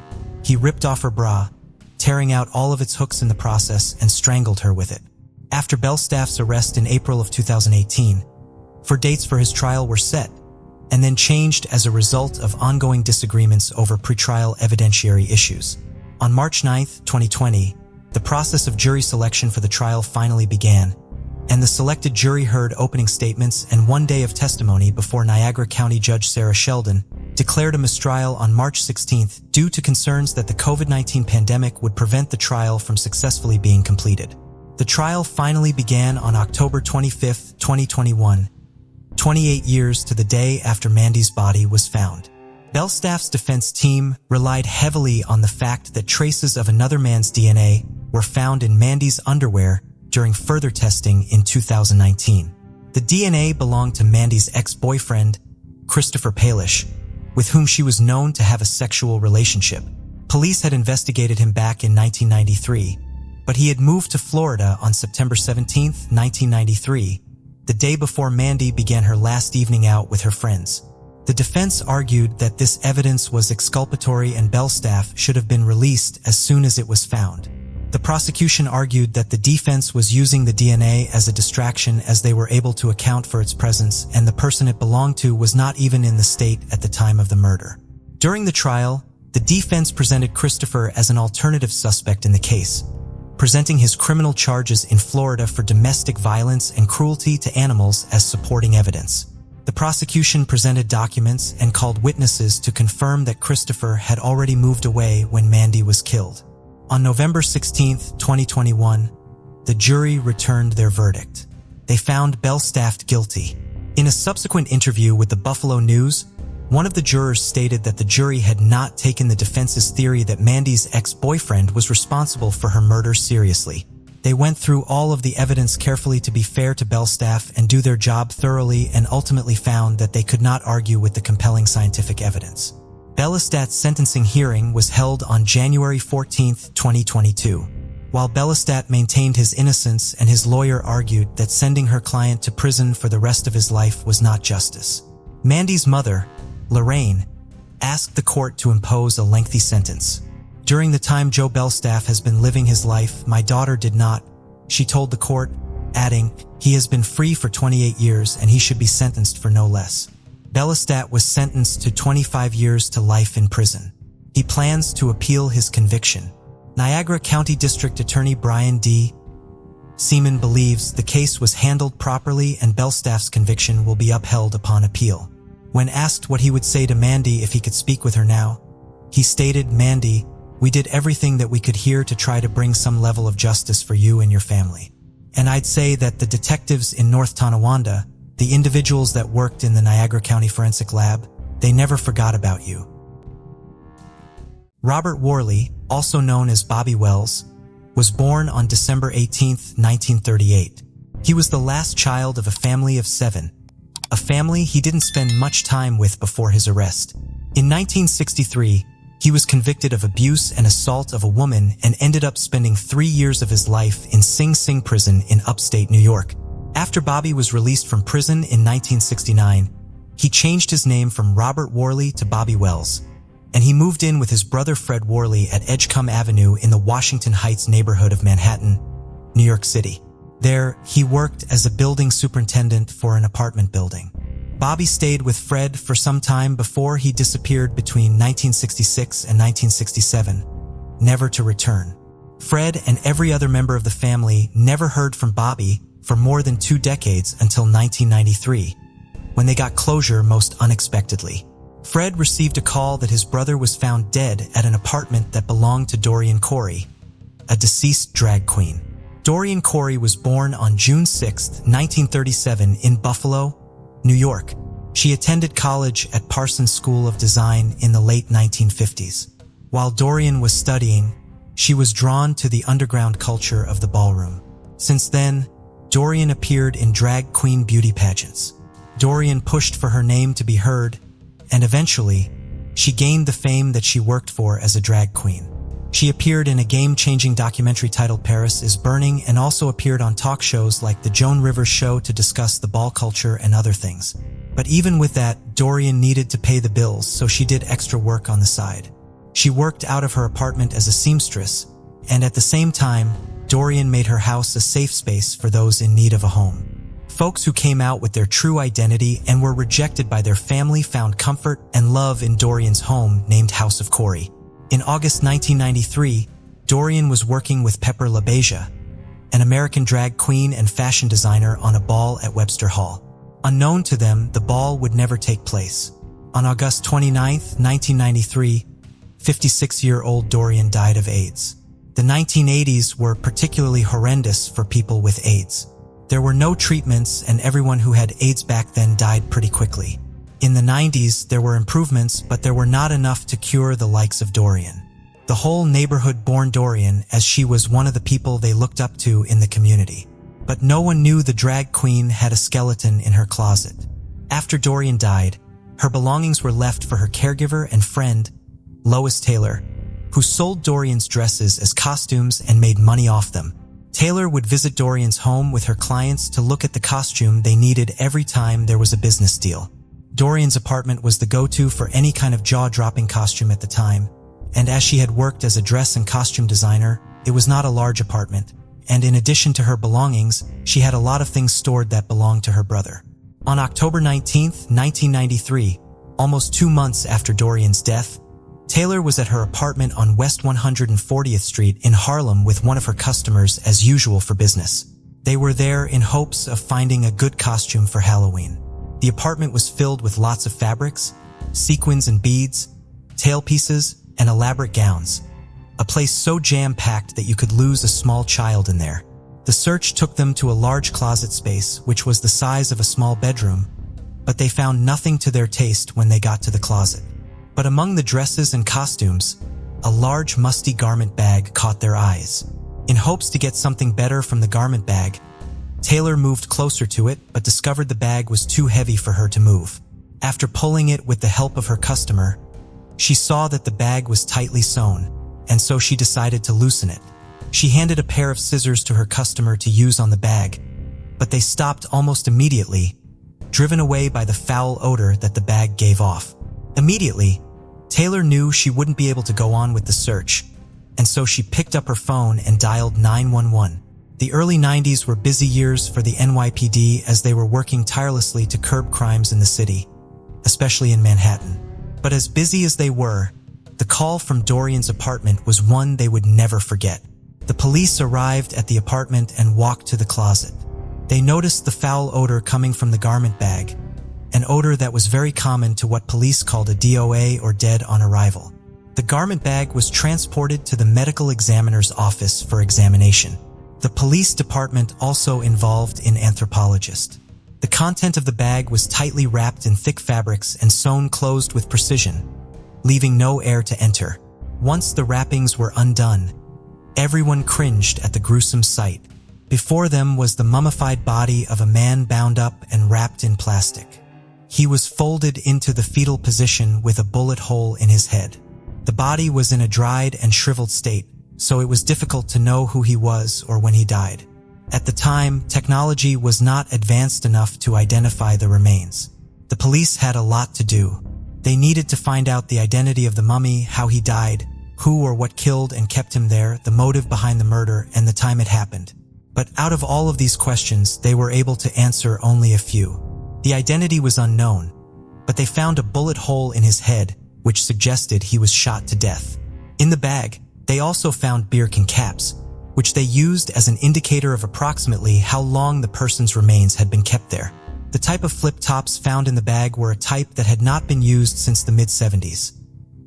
he ripped off her bra, tearing out all of its hooks in the process, and strangled her with it. After Belstaff's arrest in April of 2018, dates for his trial were set, and then changed as a result of ongoing disagreements over pretrial evidentiary issues. On March 9, 2020, the process of jury selection for the trial finally began, and the selected jury heard opening statements and 1 day of testimony before Niagara County Judge Sarah Sheldon declared a mistrial on March 16th due to concerns that the COVID-19 pandemic would prevent the trial from successfully being completed. The trial finally began on October 25, 2021, 28 years to the day after Mandy's body was found. Belstaff's defense team relied heavily on the fact that traces of another man's DNA were found in Mandy's underwear during further testing in 2019. The DNA belonged to Mandy's ex-boyfriend, Christopher Palish, with whom she was known to have a sexual relationship. Police had investigated him back in 1993, but he had moved to Florida on September 17, 1993, the day before Mandy began her last evening out with her friends. The defense argued that this evidence was exculpatory and Belstaff should have been released as soon as it was found. The prosecution argued that the defense was using the DNA as a distraction as they were able to account for its presence, and the person it belonged to was not even in the state at the time of the murder. During the trial, the defense presented Christopher as an alternative suspect in the case, presenting his criminal charges in Florida for domestic violence and cruelty to animals as supporting evidence. The prosecution presented documents and called witnesses to confirm that Christopher had already moved away when Mandy was killed. On November 16, 2021, the jury returned their verdict. They found Belstaff guilty. In a subsequent interview with the Buffalo News, one of the jurors stated that the jury had not taken the defense's theory that Mandy's ex-boyfriend was responsible for her murder seriously. They went through all of the evidence carefully to be fair to Belstaff and do their job thoroughly, and ultimately found that they could not argue with the compelling scientific evidence. Bellestat's sentencing hearing was held on January 14, 2022. While Bellastat maintained his innocence and his lawyer argued that sending her client to prison for the rest of his life was not justice. Mandy's mother, Lorraine, asked the court to impose a lengthy sentence. "During the time Joe Belstaff has been living his life, my daughter did not," she told the court, adding, "He has been free for 28 years and he should be sentenced for no less." Bellastat was sentenced to 25 years to life in prison. He plans to appeal his conviction. Niagara County District Attorney Brian D. Seaman believes the case was handled properly and Belstaff's conviction will be upheld upon appeal. When asked what he would say to Mandy if he could speak with her now, he stated, "Mandy, we did everything that we could here to try to bring some level of justice for you and your family. And I'd say that the detectives in North Tonawanda, the individuals that worked in the Niagara County Forensic Lab, they never forgot about you." Robert Worley, also known as Bobby Wells, was born on December 18, 1938. He was the last child of a family of 7, a family he didn't spend much time with before his arrest. In 1963, he was convicted of abuse and assault of a woman and ended up spending 3 years of his life in Sing Sing prison in upstate New York. After Bobby was released from prison in 1969, he changed his name from Robert Worley to Bobby Wells, and he moved in with his brother Fred Worley at Edgecombe Avenue in the Washington Heights neighborhood of Manhattan, New York City. There, he worked as a building superintendent for an apartment building. Bobby stayed with Fred for some time before he disappeared between 1966 and 1967, never to return. Fred and every other member of the family never heard from Bobby for more than 2 decades until 1993, when they got closure most unexpectedly. Fred received a call that his brother was found dead at an apartment that belonged to Dorian Corey, a deceased drag queen. Dorian Corey was born on June 6, 1937 in Buffalo, New York. She attended college at Parsons School of Design in the late 1950s. While Dorian was studying, she was drawn to the underground culture of the ballroom. Since then, Dorian appeared in drag queen beauty pageants. Dorian pushed for her name to be heard, and eventually, she gained the fame that she worked for as a drag queen. She appeared in a game-changing documentary titled Paris is Burning and also appeared on talk shows like The Joan Rivers Show to discuss the ball culture and other things. But even with that, Dorian needed to pay the bills, so she did extra work on the side. She worked out of her apartment as a seamstress, and at the same time, Dorian made her house a safe space for those in need of a home. Folks who came out with their true identity and were rejected by their family found comfort and love in Dorian's home named House of Corey. In August 1993, Dorian was working with Pepper LaBeija, an American drag queen and fashion designer, on a ball at Webster Hall. Unknown to them, the ball would never take place. On August 29, 1993, 56-year-old Dorian died of AIDS. The 1980s were particularly horrendous for people with AIDS. There were no treatments, and everyone who had AIDS back then died pretty quickly. In the 90s, there were improvements, but there were not enough to cure the likes of Dorian. The whole neighborhood mourned Dorian, as she was one of the people they looked up to in the community. But no one knew the drag queen had a skeleton in her closet. After Dorian died, her belongings were left for her caregiver and friend, Lois Taylor, who sold Dorian's dresses as costumes and made money off them. Taylor would visit Dorian's home with her clients to look at the costume they needed every time there was a business deal. Dorian's apartment was the go-to for any kind of jaw-dropping costume at the time, and as she had worked as a dress and costume designer, It was not a large apartment, and in addition to her belongings, she had a lot of things stored that belonged to her brother. On October 19, 1993, almost 2 months after Dorian's death, Taylor was at her apartment on West 140th Street in Harlem with one of her customers as usual for business. They were there in hopes of finding a good costume for Halloween. The apartment was filled with lots of fabrics, sequins and beads, tailpieces, and elaborate gowns. A place so jam-packed that you could lose a small child in there. The search took them to a large closet space, which was the size of a small bedroom, but they found nothing to their taste when they got to the closet. But among the dresses and costumes, a large musty garment bag caught their eyes. In hopes to get something better from the garment bag, Taylor moved closer to it but discovered the bag was too heavy for her to move. After pulling it with the help of her customer, she saw that the bag was tightly sewn, and so she decided to loosen it. She handed a pair of scissors to her customer to use on the bag, but they stopped almost immediately, driven away by the foul odor that the bag gave off. Immediately, Taylor knew she wouldn't be able to go on with the search, and so she picked up her phone and dialed 911. The early 90s were busy years for the NYPD as they were working tirelessly to curb crimes in the city, especially in Manhattan. But as busy as they were, the call from Dorian's apartment was one they would never forget. The police arrived at the apartment and walked to the closet. They noticed the foul odor coming from the garment bag, an odor that was very common to what police called a DOA or dead on arrival. The garment bag was transported to the medical examiner's office for examination. The police department also involved an anthropologist. The content of the bag was tightly wrapped in thick fabrics and sewn closed with precision, leaving no air to enter. Once the wrappings were undone, everyone cringed at the gruesome sight. Before them was the mummified body of a man bound up and wrapped in plastic. He was folded into the fetal position with a bullet hole in his head. The body was in a dried and shriveled state, so it was difficult to know who he was or when he died. At the time, technology was not advanced enough to identify the remains. The police had a lot to do. They needed to find out the identity of the mummy, how he died, who or what killed and kept him there, the motive behind the murder, and the time it happened. But out of all of these questions, they were able to answer only a few. The identity was unknown, but they found a bullet hole in his head, which suggested he was shot to death. In the bag, they also found beer can caps, which they used as an indicator of approximately how long the person's remains had been kept there. The type of flip tops found in the bag were a type that had not been used since the mid-70s,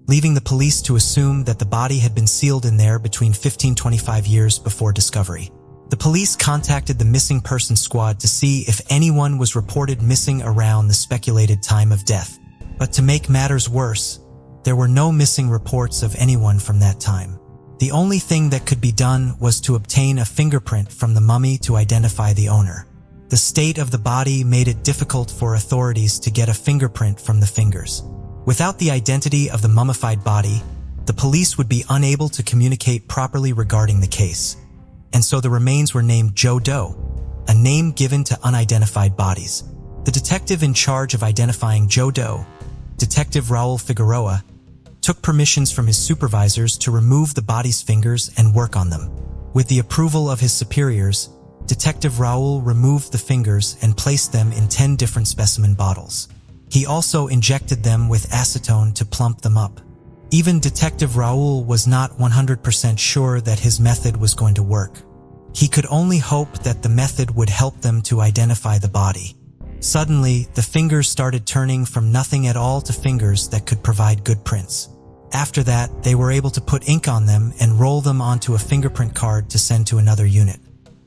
leaving the police to assume that the body had been sealed in there between 15-25 years before discovery. The police contacted the missing person squad to see if anyone was reported missing around the speculated time of death. But to make matters worse, there were no missing reports of anyone from that time. The only thing that could be done was to obtain a fingerprint from the mummy to identify the owner. The state of the body made it difficult for authorities to get a fingerprint from the fingers. Without the identity of the mummified body, the police would be unable to communicate properly regarding the case. And so the remains were named Joe Doe, a name given to unidentified bodies. The detective in charge of identifying Joe Doe, Detective Raul Figueroa, took permissions from his supervisors to remove the body's fingers and work on them. With the approval of his superiors, Detective Raul removed the fingers and placed them in 10 different specimen bottles. He also injected them with acetone to plump them up. Even Detective Raul was not 100% sure that his method was going to work. He could only hope that the method would help them to identify the body. Suddenly, the fingers started turning from nothing at all to fingers that could provide good prints. After that, they were able to put ink on them and roll them onto a fingerprint card to send to another unit.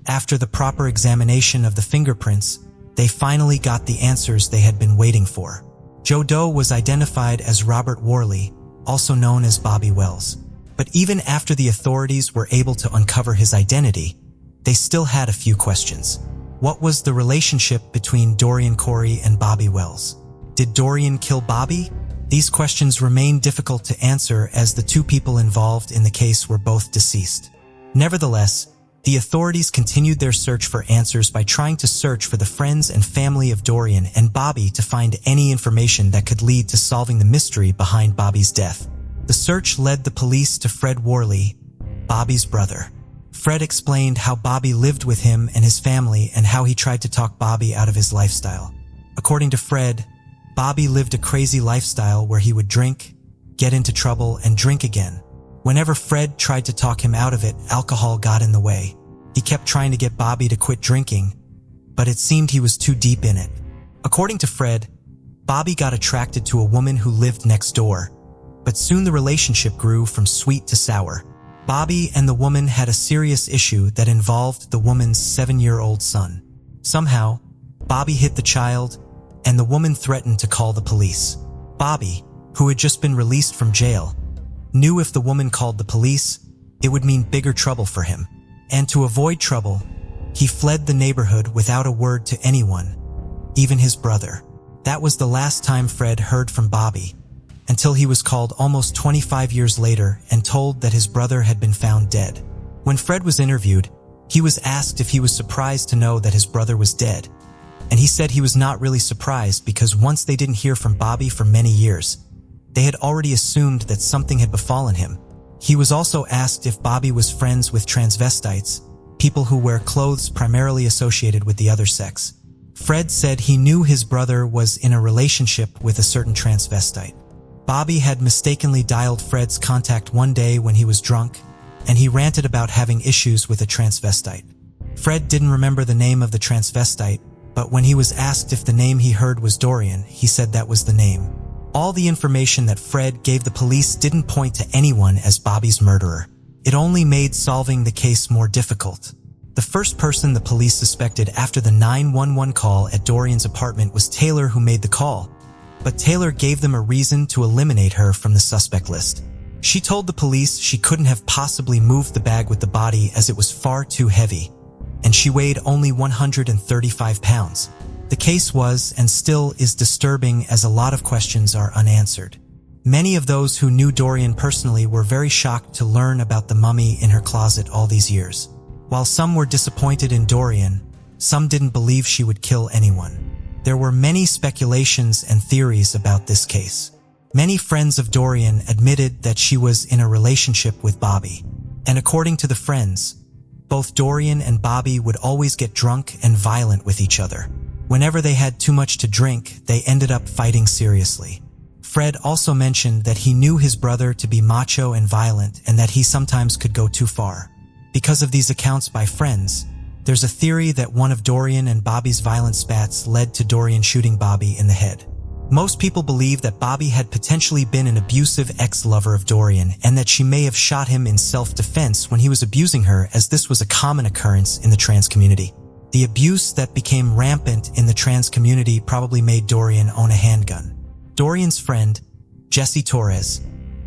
After the proper examination of the fingerprints, they finally got the answers they had been waiting for. Joe Doe was identified as Robert Worley, also known as Bobby Wells. But even after the authorities were able to uncover his identity, they still had a few questions. What was the relationship between Dorian Corey and Bobby Wells? Did Dorian kill Bobby? These questions remain difficult to answer as the two people involved in the case were both deceased. Nevertheless, the authorities continued their search for answers by trying to search for the friends and family of Dorian and Bobby to find any information that could lead to solving the mystery behind Bobby's death. The search led the police to Fred Worley, Bobby's brother. Fred explained how Bobby lived with him and his family and how he tried to talk Bobby out of his lifestyle. According to Fred, Bobby lived a crazy lifestyle where he would drink, get into trouble, and drink again. Whenever Fred tried to talk him out of it, alcohol got in the way. He kept trying to get Bobby to quit drinking, but it seemed he was too deep in it. According to Fred, Bobby got attracted to a woman who lived next door, but soon the relationship grew from sweet to sour. Bobby and the woman had a serious issue that involved the woman's 7-year-old son. Somehow, Bobby hit the child, and the woman threatened to call the police. Bobby, who had just been released from jail, knew if the woman called the police, it would mean bigger trouble for him. And to avoid trouble, he fled the neighborhood without a word to anyone, even his brother. That was the last time Fred heard from Bobby, until he was called almost 25 years later and told that his brother had been found dead. When Fred was interviewed, he was asked if he was surprised to know that his brother was dead, and he said he was not really surprised because once they didn't hear from Bobby for many years, they had already assumed that something had befallen him. He was also asked if Bobby was friends with transvestites, people who wear clothes primarily associated with the other sex. Fred said he knew his brother was in a relationship with a certain transvestite. Bobby had mistakenly dialed Fred's contact one day when he was drunk, and he ranted about having issues with a transvestite. Fred didn't remember the name of the transvestite, but when he was asked if the name he heard was Dorian, he said that was the name. All the information that Fred gave the police didn't point to anyone as Bobby's murderer. It only made solving the case more difficult. The first person the police suspected after the 911 call at Dorian's apartment was Taylor, who made the call, but Taylor gave them a reason to eliminate her from the suspect list. She told the police she couldn't have possibly moved the bag with the body as it was far too heavy, and she weighed only 135 pounds. The case was, and still is, disturbing as a lot of questions are unanswered. Many of those who knew Dorian personally were very shocked to learn about the mummy in her closet all these years. While some were disappointed in Dorian, some didn't believe she would kill anyone. There were many speculations and theories about this case. Many friends of Dorian admitted that she was in a relationship with Bobby, and according to the friends, both Dorian and Bobby would always get drunk and violent with each other. Whenever they had too much to drink, they ended up fighting seriously. Fred also mentioned that he knew his brother to be macho and violent and that he sometimes could go too far. Because of these accounts by friends, there's a theory that one of Dorian and Bobby's violent spats led to Dorian shooting Bobby in the head. Most people believe that Bobby had potentially been an abusive ex-lover of Dorian and that she may have shot him in self-defense when he was abusing her, as this was a common occurrence in the trans community. The abuse that became rampant in the trans community probably made Dorian own a handgun. Dorian's friend, Jessie Torres,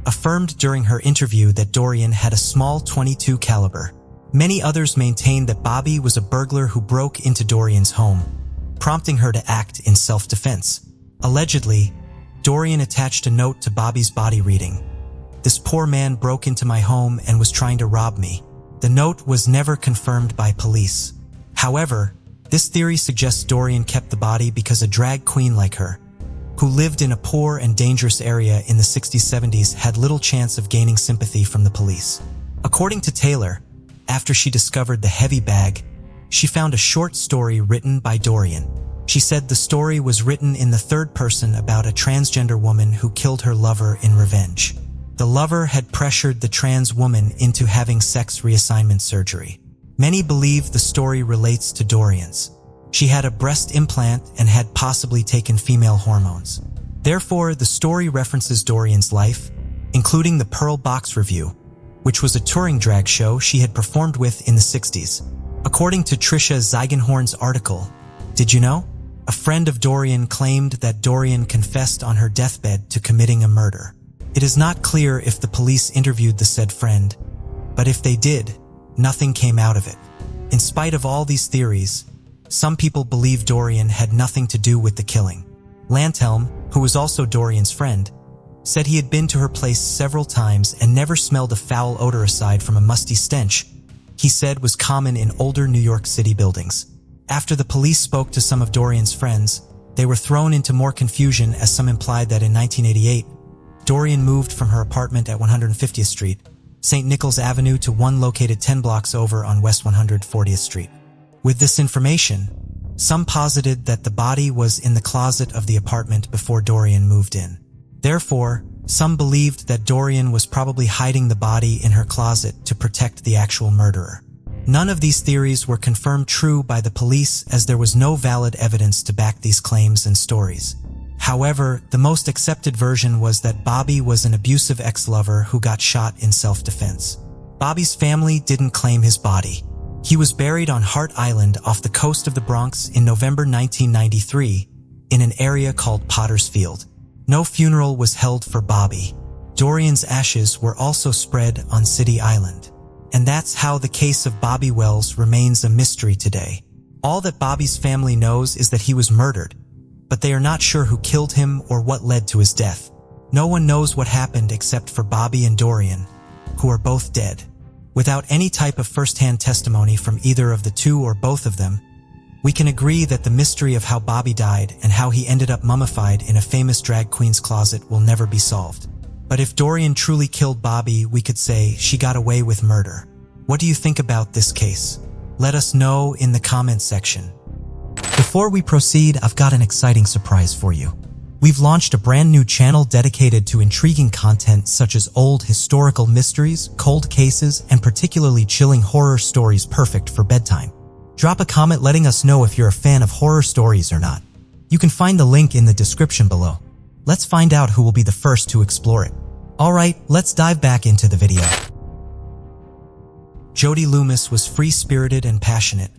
affirmed during her interview that Dorian had a small .22 caliber. Many others maintained that Bobby was a burglar who broke into Dorian's home, prompting her to act in self-defense. Allegedly, Dorian attached a note to Bobby's body reading, "This poor man broke into my home and was trying to rob me." The note was never confirmed by police. However, this theory suggests Dorian kept the body because a drag queen like her, who lived in a poor and dangerous area in the 60s-70s, had little chance of gaining sympathy from the police. According to Taylor, after she discovered the heavy bag, she found a short story written by Dorian. She said the story was written in the third person about a transgender woman who killed her lover in revenge. The lover had pressured the trans woman into having sex reassignment surgery. Many believe the story relates to Dorian's. She had a breast implant and had possibly taken female hormones. Therefore, the story references Dorian's life, including the Pearl Box Review, which was a touring drag show she had performed with in the 60s. According to Trisha Zeigenhorn's article, Did You Know?, a friend of Dorian claimed that Dorian confessed on her deathbed to committing a murder. It is not clear if the police interviewed the said friend, but if they did, nothing came out of it. In spite of all these theories, some people believe Dorian had nothing to do with the killing. Lanthelm, who was also Dorian's friend, said he had been to her place several times and never smelled a foul odor aside from a musty stench he said was common in older New York City buildings. After the police spoke to some of Dorian's friends, they were thrown into more confusion as some implied that in 1988, Dorian moved from her apartment at 150th Street, St. Nichols Avenue to one located 10 blocks over on West 140th Street. With this information, some posited that the body was in the closet of the apartment before Dorian moved in. Therefore, some believed that Dorian was probably hiding the body in her closet to protect the actual murderer. None of these theories were confirmed true by the police, as there was no valid evidence to back these claims and stories. However, the most accepted version was that Bobby was an abusive ex-lover who got shot in self-defense. Bobby's family didn't claim his body. He was buried on Hart Island off the coast of the Bronx in November 1993 in an area called Potter's Field. No funeral was held for Bobby. Dorian's ashes were also spread on City Island. And that's how the case of Bobby Wells remains a mystery today. All that Bobby's family knows is that he was murdered, but they are not sure who killed him or what led to his death. No one knows what happened except for Bobby and Dorian, who are both dead. Without any type of first-hand testimony from either of the two or both of them, we can agree that the mystery of how Bobby died and how he ended up mummified in a famous drag queen's closet will never be solved. But if Dorian truly killed Bobby, we could say she got away with murder. What do you think about this case? Let us know in the comments section. Before we proceed, I've got an exciting surprise for you. We've launched a brand new channel dedicated to intriguing content such as old historical mysteries, cold cases, and particularly chilling horror stories perfect for bedtime. Drop a comment letting us know if you're a fan of horror stories or not. You can find the link in the description below. Let's find out who will be the first to explore it. Alright, let's dive back into the video. Jody Loomis was free-spirited and passionate,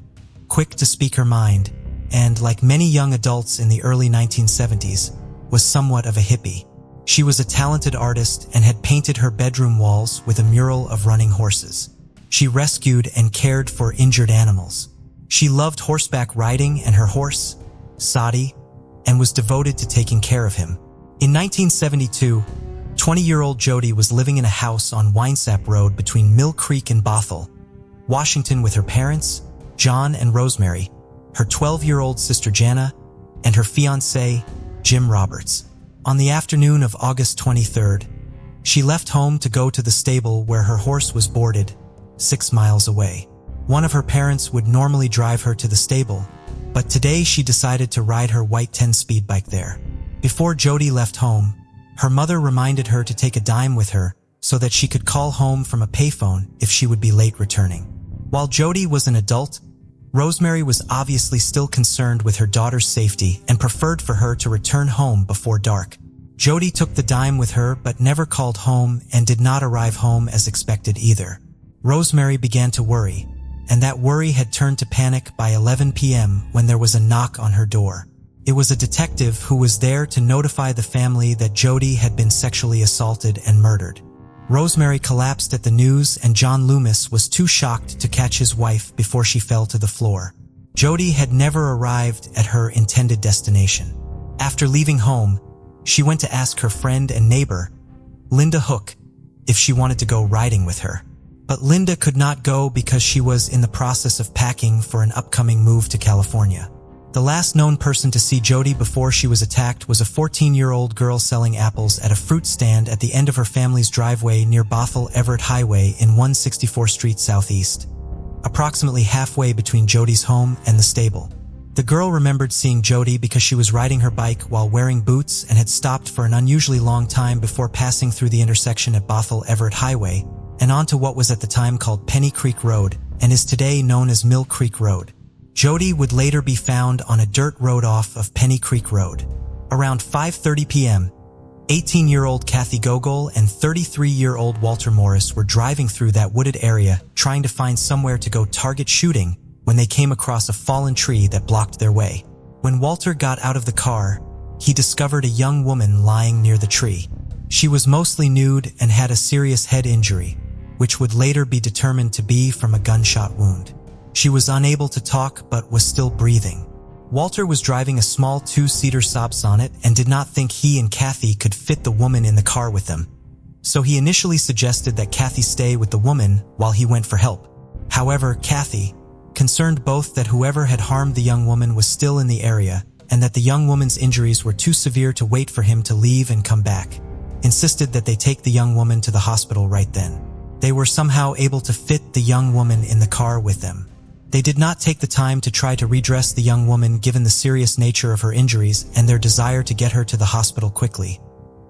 quick to speak her mind, and, like many young adults in the early 1970s, was somewhat of a hippie. She was a talented artist and had painted her bedroom walls with a mural of running horses. She rescued and cared for injured animals. She loved horseback riding and her horse, Sadi, and was devoted to taking care of him. In 1972, 20-year-old Jody was living in a house on Winesap Road between Mill Creek and Bothell, Washington, with her parents, John and Rosemary, her 12-year-old sister Jana, and her fiancé, Jim Roberts. On the afternoon of August 23rd, she left home to go to the stable where her horse was boarded, 6 miles away. One of her parents would normally drive her to the stable, but today she decided to ride her white 10-speed bike there. Before Jody left home, her mother reminded her to take a dime with her so that she could call home from a payphone if she would be late returning. While Jody was an adult, Rosemary was obviously still concerned with her daughter's safety and preferred for her to return home before dark. Jody took the dime with her but never called home and did not arrive home as expected either. Rosemary began to worry, and that worry had turned to panic by 11 p.m. when there was a knock on her door. It was a detective who was there to notify the family that Jody had been sexually assaulted and murdered. Rosemary collapsed at the news, and John Loomis was too shocked to catch his wife before she fell to the floor. Jody had never arrived at her intended destination. After leaving home, she went to ask her friend and neighbor, Linda Hook, if she wanted to go riding with her. But Linda could not go because she was in the process of packing for an upcoming move to California. The last known person to see Jody before she was attacked was a 14-year-old girl selling apples at a fruit stand at the end of her family's driveway near Bothell Everett Highway in 164th Street Southeast, approximately halfway between Jody's home and the stable. The girl remembered seeing Jody because she was riding her bike while wearing boots and had stopped for an unusually long time before passing through the intersection at Bothell Everett Highway and onto what was at the time called Penny Creek Road and is today known as Mill Creek Road. Jody would later be found on a dirt road off of Penny Creek Road. Around 5:30 p.m., 18-year-old Kathy Gogol and 33-year-old Walter Morris were driving through that wooded area trying to find somewhere to go target shooting when they came across a fallen tree that blocked their way. When Walter got out of the car, he discovered a young woman lying near the tree. She was mostly nude and had a serious head injury, which would later be determined to be from a gunshot wound. She was unable to talk but was still breathing. Walter was driving a small 2-seater Saab Sonnet and did not think he and Kathy could fit the woman in the car with them. So he initially suggested that Kathy stay with the woman while he went for help. However, Kathy, concerned both that whoever had harmed the young woman was still in the area and that the young woman's injuries were too severe to wait for him to leave and come back, insisted that they take the young woman to the hospital right then. they were somehow able to fit the young woman in the car with them. They did not take the time to try to redress the young woman given the serious nature of her injuries and their desire to get her to the hospital quickly.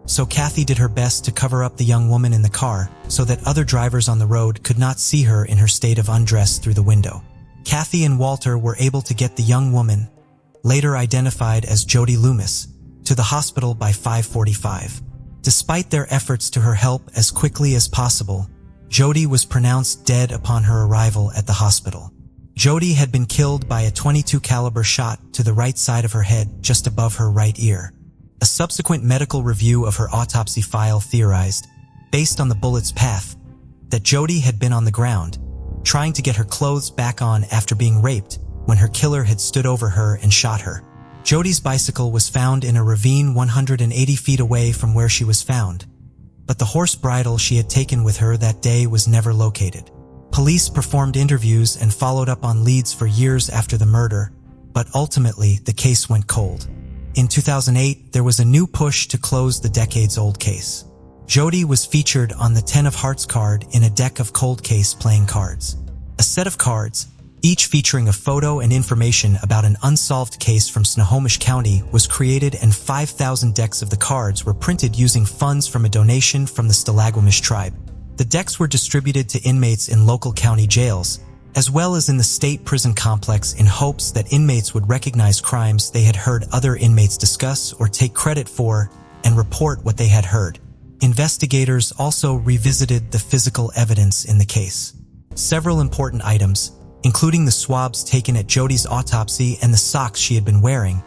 So Kathy did her best to cover up the young woman in the car so that other drivers on the road could not see her in her state of undress through the window. Kathy and Walter were able to get the young woman, later identified as Jody Loomis, to the hospital by 5:45. Despite their efforts to her help as quickly as possible, Jody was pronounced dead upon her arrival at the hospital. Jody had been killed by a .22 caliber shot to the right side of her head just above her right ear. A subsequent medical review of her autopsy file theorized, based on the bullet's path, that Jody had been on the ground, trying to get her clothes back on after being raped when her killer had stood over her and shot her. Jody's bicycle was found in a ravine 180 feet away from where she was found, but the horse bridle she had taken with her that day was never located. Police performed interviews and followed up on leads for years after the murder, but ultimately the case went cold. In 2008, there was a new push to close the decades-old case. Jody was featured on the 10 of Hearts card in a deck of cold case playing cards. A set of cards, each featuring a photo and information about an unsolved case from Snohomish County, was created, and 5,000 decks of the cards were printed using funds from a donation from the Stagnation tribe. The decks were distributed to inmates in local county jails, as well as in the state prison complex, in hopes that inmates would recognize crimes they had heard other inmates discuss or take credit for and report what they had heard. Investigators also revisited the physical evidence in the case. Several important items, including the swabs taken at Jody's autopsy and the socks she had been wearing,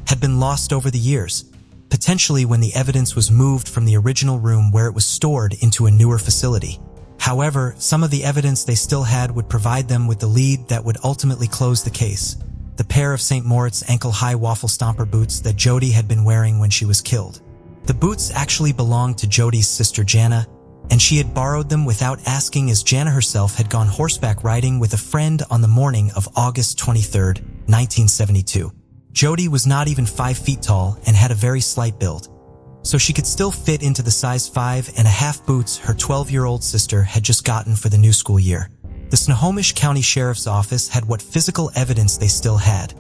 had been lost over the years, potentially when the evidence was moved from the original room where it was stored into a newer facility. However, some of the evidence they still had would provide them with the lead that would ultimately close the case: the pair of St. Moritz ankle-high waffle stomper boots that Jody had been wearing when she was killed. The boots actually belonged to Jody's sister Jana, and she had borrowed them without asking, as Jana herself had gone horseback riding with a friend on the morning of August 23, 1972. Jody was not even 5 feet tall and had a very slight build, so she could still fit into the size 5.5 boots her 12-year-old sister had just gotten for the new school year. The Snohomish County Sheriff's Office had what physical evidence they still had,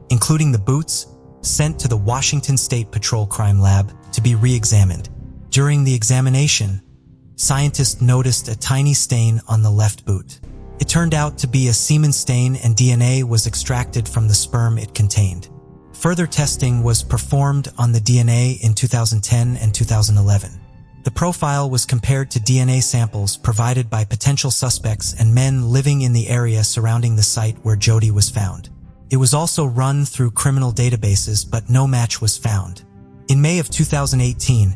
including the boots, sent to the Washington State Patrol Crime Lab to be re-examined. During the examination, scientists noticed a tiny stain on the left boot. It turned out to be a semen stain, and DNA was extracted from the sperm it contained. Further testing was performed on the DNA in 2010 and 2011. The profile was compared to DNA samples provided by potential suspects and men living in the area surrounding the site where Jody was found. It was also run through criminal databases, but no match was found. In May of 2018,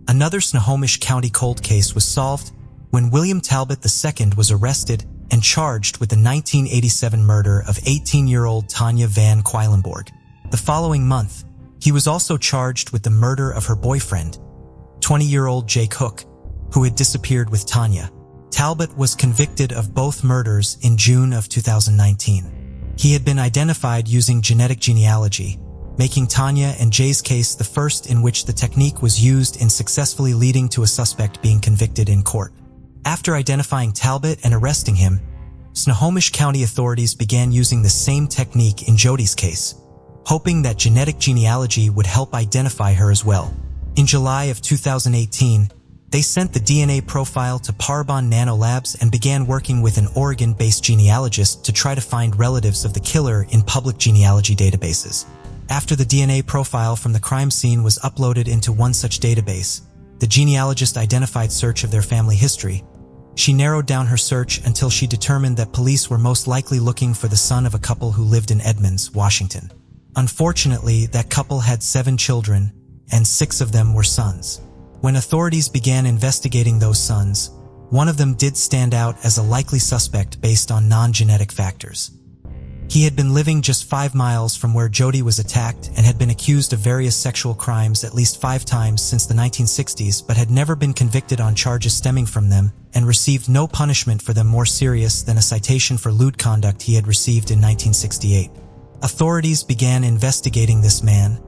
another Snohomish County cold case was solved when William Talbot II was arrested and charged with the 1987 murder of 18-year-old Tanya Van Queilenborg. The following month, he was also charged with the murder of her boyfriend, 20-year-old Jake Hook, who had disappeared with Tanya. Talbot was convicted of both murders in June of 2019. He had been identified using genetic genealogy, making Tanya and Jay's case the first in which the technique was used in successfully leading to a suspect being convicted in court. After identifying Talbot and arresting him, Snohomish County authorities began using the same technique in Jody's case, hoping that genetic genealogy would help identify her as well. In July of 2018, they sent the DNA profile to Parabon Nanolabs and began working with an Oregon-based genealogist to try to find relatives of the killer in public genealogy databases. After the DNA profile from the crime scene was uploaded into one such database, the genealogist identified search of their family history. She narrowed down her search until she determined that police were most likely looking for the son of a couple who lived in Edmonds, Washington. Unfortunately, that couple had 7 children, and 6 of them were sons. When authorities began investigating those sons, one of them did stand out as a likely suspect based on non-genetic factors. He had been living just 5 miles from where Jody was attacked and had been accused of various sexual crimes at least 5 times since the 1960s, but had never been convicted on charges stemming from them and received no punishment for them more serious than a citation for lewd conduct he had received in 1968. Authorities began investigating this man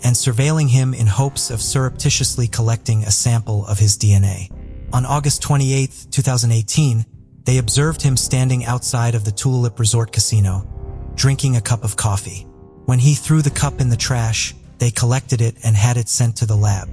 and surveilling him in hopes of surreptitiously collecting a sample of his DNA. On August 28, 2018, they observed him standing outside of the Tulip Resort Casino, drinking a cup of coffee. When he threw the cup in the trash, they collected it and had it sent to the lab.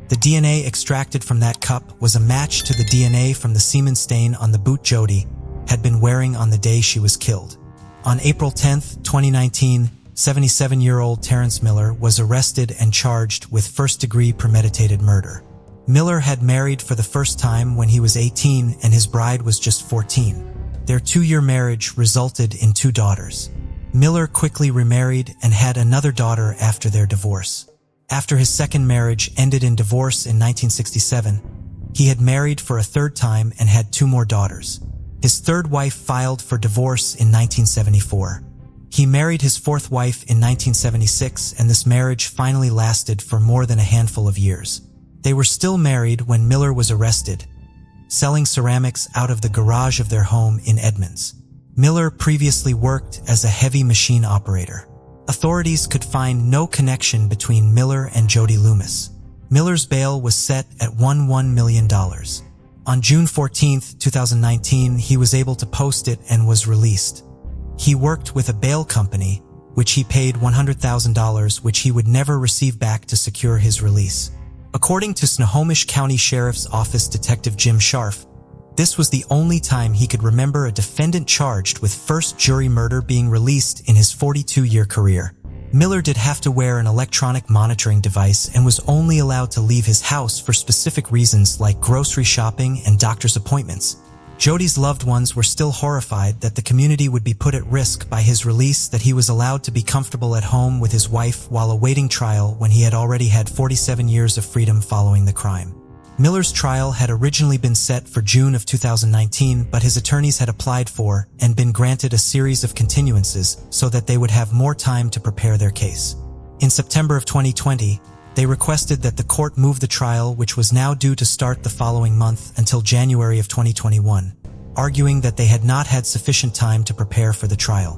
The DNA extracted from that cup was a match to the DNA from the semen stain on the boot Jodi had been wearing on the day she was killed. On April 10, 2019, 77-year-old Terrence Miller was arrested and charged with first-degree premeditated murder. Miller had married for the first time when he was 18 and his bride was just 14. Their 2-year marriage resulted in 2 daughters. Miller quickly remarried and had another daughter after their divorce. After his second marriage ended in divorce in 1967, he had married for a third time and had 2 more daughters. His third wife filed for divorce in 1974. He married his fourth wife in 1976, and this marriage finally lasted for more than a handful of years. They were still married when Miller was arrested, selling ceramics out of the garage of their home in Edmonds. Miller previously worked as a heavy machine operator. Authorities could find no connection between Miller and Jodi Loomis. Miller's bail was set at $1 million. On June 14, 2019, he was able to post it and was released. He worked with a bail company, which he paid $100,000, which he would never receive back to secure his release. According to Snohomish County Sheriff's Office Detective Jim Scharf, this was the only time he could remember a defendant charged with first-degree murder being released in his 42-year career. Miller did have to wear an electronic monitoring device and was only allowed to leave his house for specific reasons like grocery shopping and doctor's appointments. Jodi's loved ones were still horrified that the community would be put at risk by his release, that he was allowed to be comfortable at home with his wife while awaiting trial when he had already had 47 years of freedom following the crime. Miller's trial had originally been set for June of 2019, but his attorneys had applied for and been granted a series of continuances so that they would have more time to prepare their case. In September of 2020, they requested that the court move the trial, which was now due to start the following month, until January of 2021, arguing that they had not had sufficient time to prepare for the trial.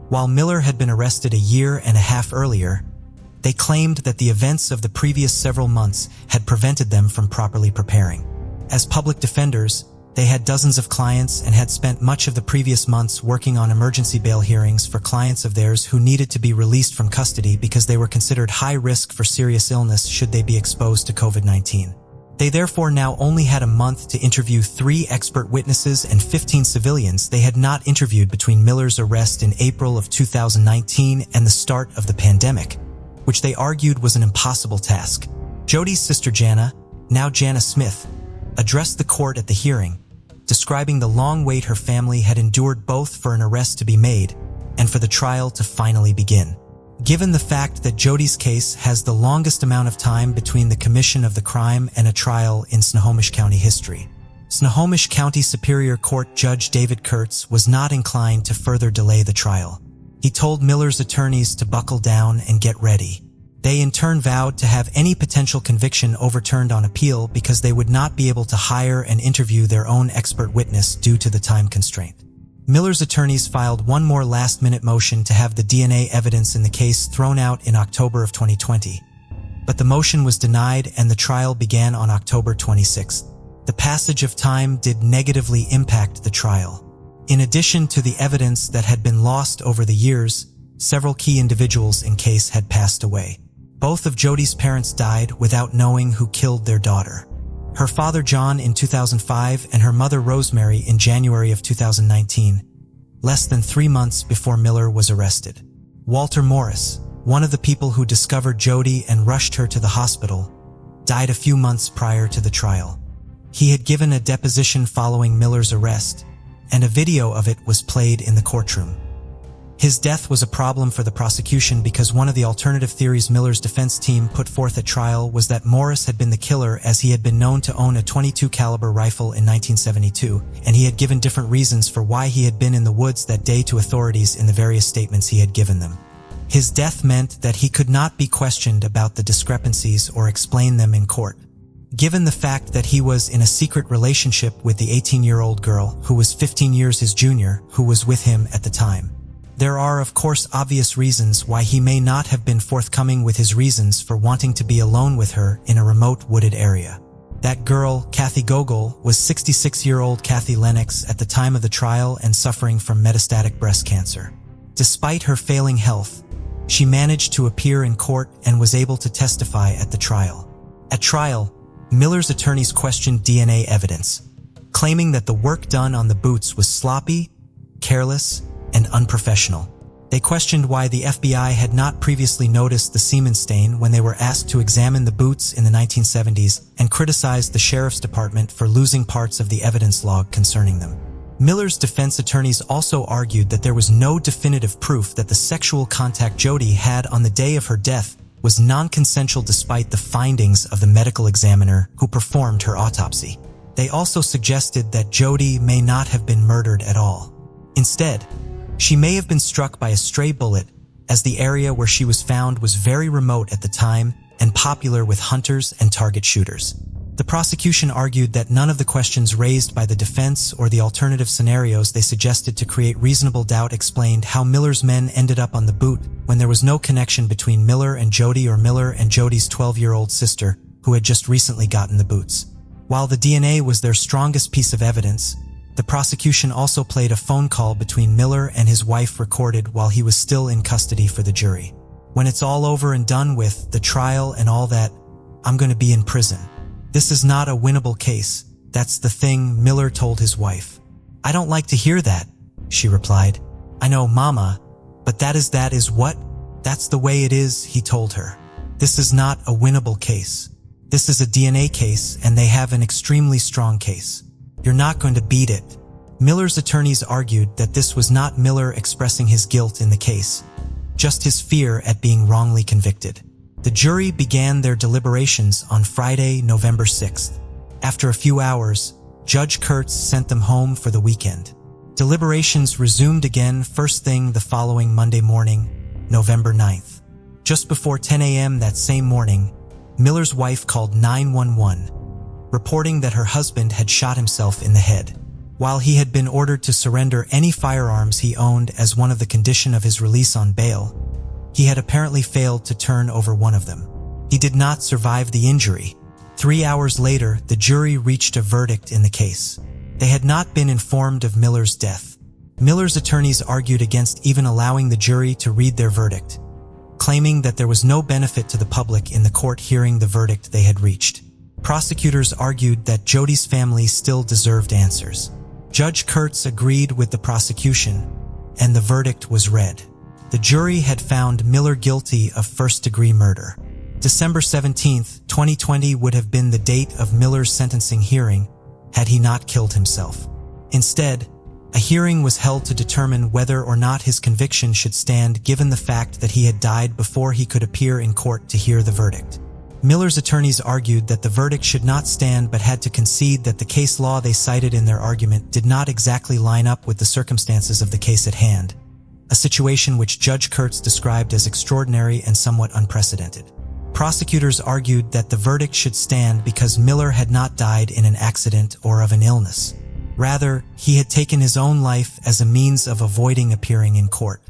While Miller had been arrested a year and a half earlier, they claimed that the events of the previous several months had prevented them from properly preparing. As public defenders, they had dozens of clients and had spent much of the previous months working on emergency bail hearings for clients of theirs who needed to be released from custody because they were considered high risk for serious illness should they be exposed to COVID-19. They therefore now only had a month to interview 3 expert witnesses and 15 civilians they had not interviewed between Miller's arrest in April of 2019 and the start of the pandemic, which they argued was an impossible task. Jodi's sister Jana, now Jana Smith, addressed the court at the hearing, describing the long wait her family had endured both for an arrest to be made and for the trial to finally begin. Given the fact that Jodi's case has the longest amount of time between the commission of the crime and a trial in Snohomish County history, Snohomish County Superior Court Judge David Kurtz was not inclined to further delay the trial. He told Miller's attorneys to buckle down and get ready. They in turn vowed to have any potential conviction overturned on appeal because they would not be able to hire and interview their own expert witness due to the time constraint. Miller's attorneys filed one more last-minute motion to have the DNA evidence in the case thrown out in October of 2020. But the motion was denied and the trial began on October 26th. The passage of time did negatively impact the trial. In addition to the evidence that had been lost over the years, several key individuals in case had passed away. Both of Jodi's parents died without knowing who killed their daughter. Her father John in 2005 and her mother Rosemary in January of 2019, less than 3 months before Miller was arrested. Walter Morris, one of the people who discovered Jodi and rushed her to the hospital, died a few months prior to the trial. He had given a deposition following Miller's arrest, and a video of it was played in the courtroom. His death was a problem for the prosecution because one of the alternative theories Miller's defense team put forth at trial was that Morris had been the killer, as he had been known to own a .22 caliber rifle in 1972, and he had given different reasons for why he had been in the woods that day to authorities in the various statements he had given them. His death meant that he could not be questioned about the discrepancies or explain them in court. Given the fact that he was in a secret relationship with the 18-year-old girl, who was 15 years his junior, who was with him at the time, there are of course obvious reasons why he may not have been forthcoming with his reasons for wanting to be alone with her in a remote wooded area. That girl, Kathy Gogol, was 66-year-old Kathy Lennox at the time of the trial and suffering from metastatic breast cancer. Despite her failing health, she managed to appear in court and was able to testify at the trial. At trial, Miller's attorneys questioned DNA evidence, claiming that the work done on the boots was sloppy, careless, and unprofessional. They questioned why the FBI had not previously noticed the semen stain when they were asked to examine the boots in the 1970s, and criticized the sheriff's department for losing parts of the evidence log concerning them. Miller's defense attorneys also argued that there was no definitive proof that the sexual contact Jodi had on the day of her death was non-consensual despite the findings of the medical examiner who performed her autopsy. They also suggested that Jodi may not have been murdered at all. Instead, she may have been struck by a stray bullet, as the area where she was found was very remote at the time and popular with hunters and target shooters. The prosecution argued that none of the questions raised by the defense or the alternative scenarios they suggested to create reasonable doubt explained how Miller's men ended up on the boot when there was no connection between Miller and Jodi or Miller and Jodi's 12-year-old sister, who had just recently gotten the boots. While the DNA was their strongest piece of evidence, the prosecution also played a phone call between Miller and his wife recorded while he was still in custody for the jury. "When it's all over and done with, the trial and all that, I'm going to be in prison. This is not a winnable case. That's the thing," Miller told his wife. "I don't like to hear that," she replied. "I know, Mama, but that is what? That's the way it is," he told her. "This is not a winnable case. This is a DNA case, and they have an extremely strong case. You're not going to beat it." Miller's attorneys argued that this was not Miller expressing his guilt in the case, just his fear at being wrongly convicted. The jury began their deliberations on Friday, November 6th. After a few hours, Judge Kurtz sent them home for the weekend. Deliberations resumed again first thing the following Monday morning, November 9th. Just before 10 a.m. that same morning, Miller's wife called 911, reporting that her husband had shot himself in the head. While he had been ordered to surrender any firearms he owned as one of the conditions of his release on bail, he had apparently failed to turn over one of them. He did not survive the injury. 3 hours later, the jury reached a verdict in the case. They had not been informed of Miller's death. Miller's attorneys argued against even allowing the jury to read their verdict, claiming that there was no benefit to the public in the court hearing the verdict they had reached. Prosecutors argued that Jodi's family still deserved answers. Judge Kurtz agreed with the prosecution, and the verdict was read. The jury had found Miller guilty of first-degree murder. December 17, 2020 would have been the date of Miller's sentencing hearing had he not killed himself. Instead, a hearing was held to determine whether or not his conviction should stand given the fact that he had died before he could appear in court to hear the verdict. Miller's attorneys argued that the verdict should not stand but had to concede that the case law they cited in their argument did not exactly line up with the circumstances of the case at hand, a situation which Judge Kurtz described as extraordinary and somewhat unprecedented. Prosecutors argued that the verdict should stand because Miller had not died in an accident or of an illness. Rather, he had taken his own life as a means of avoiding appearing in court.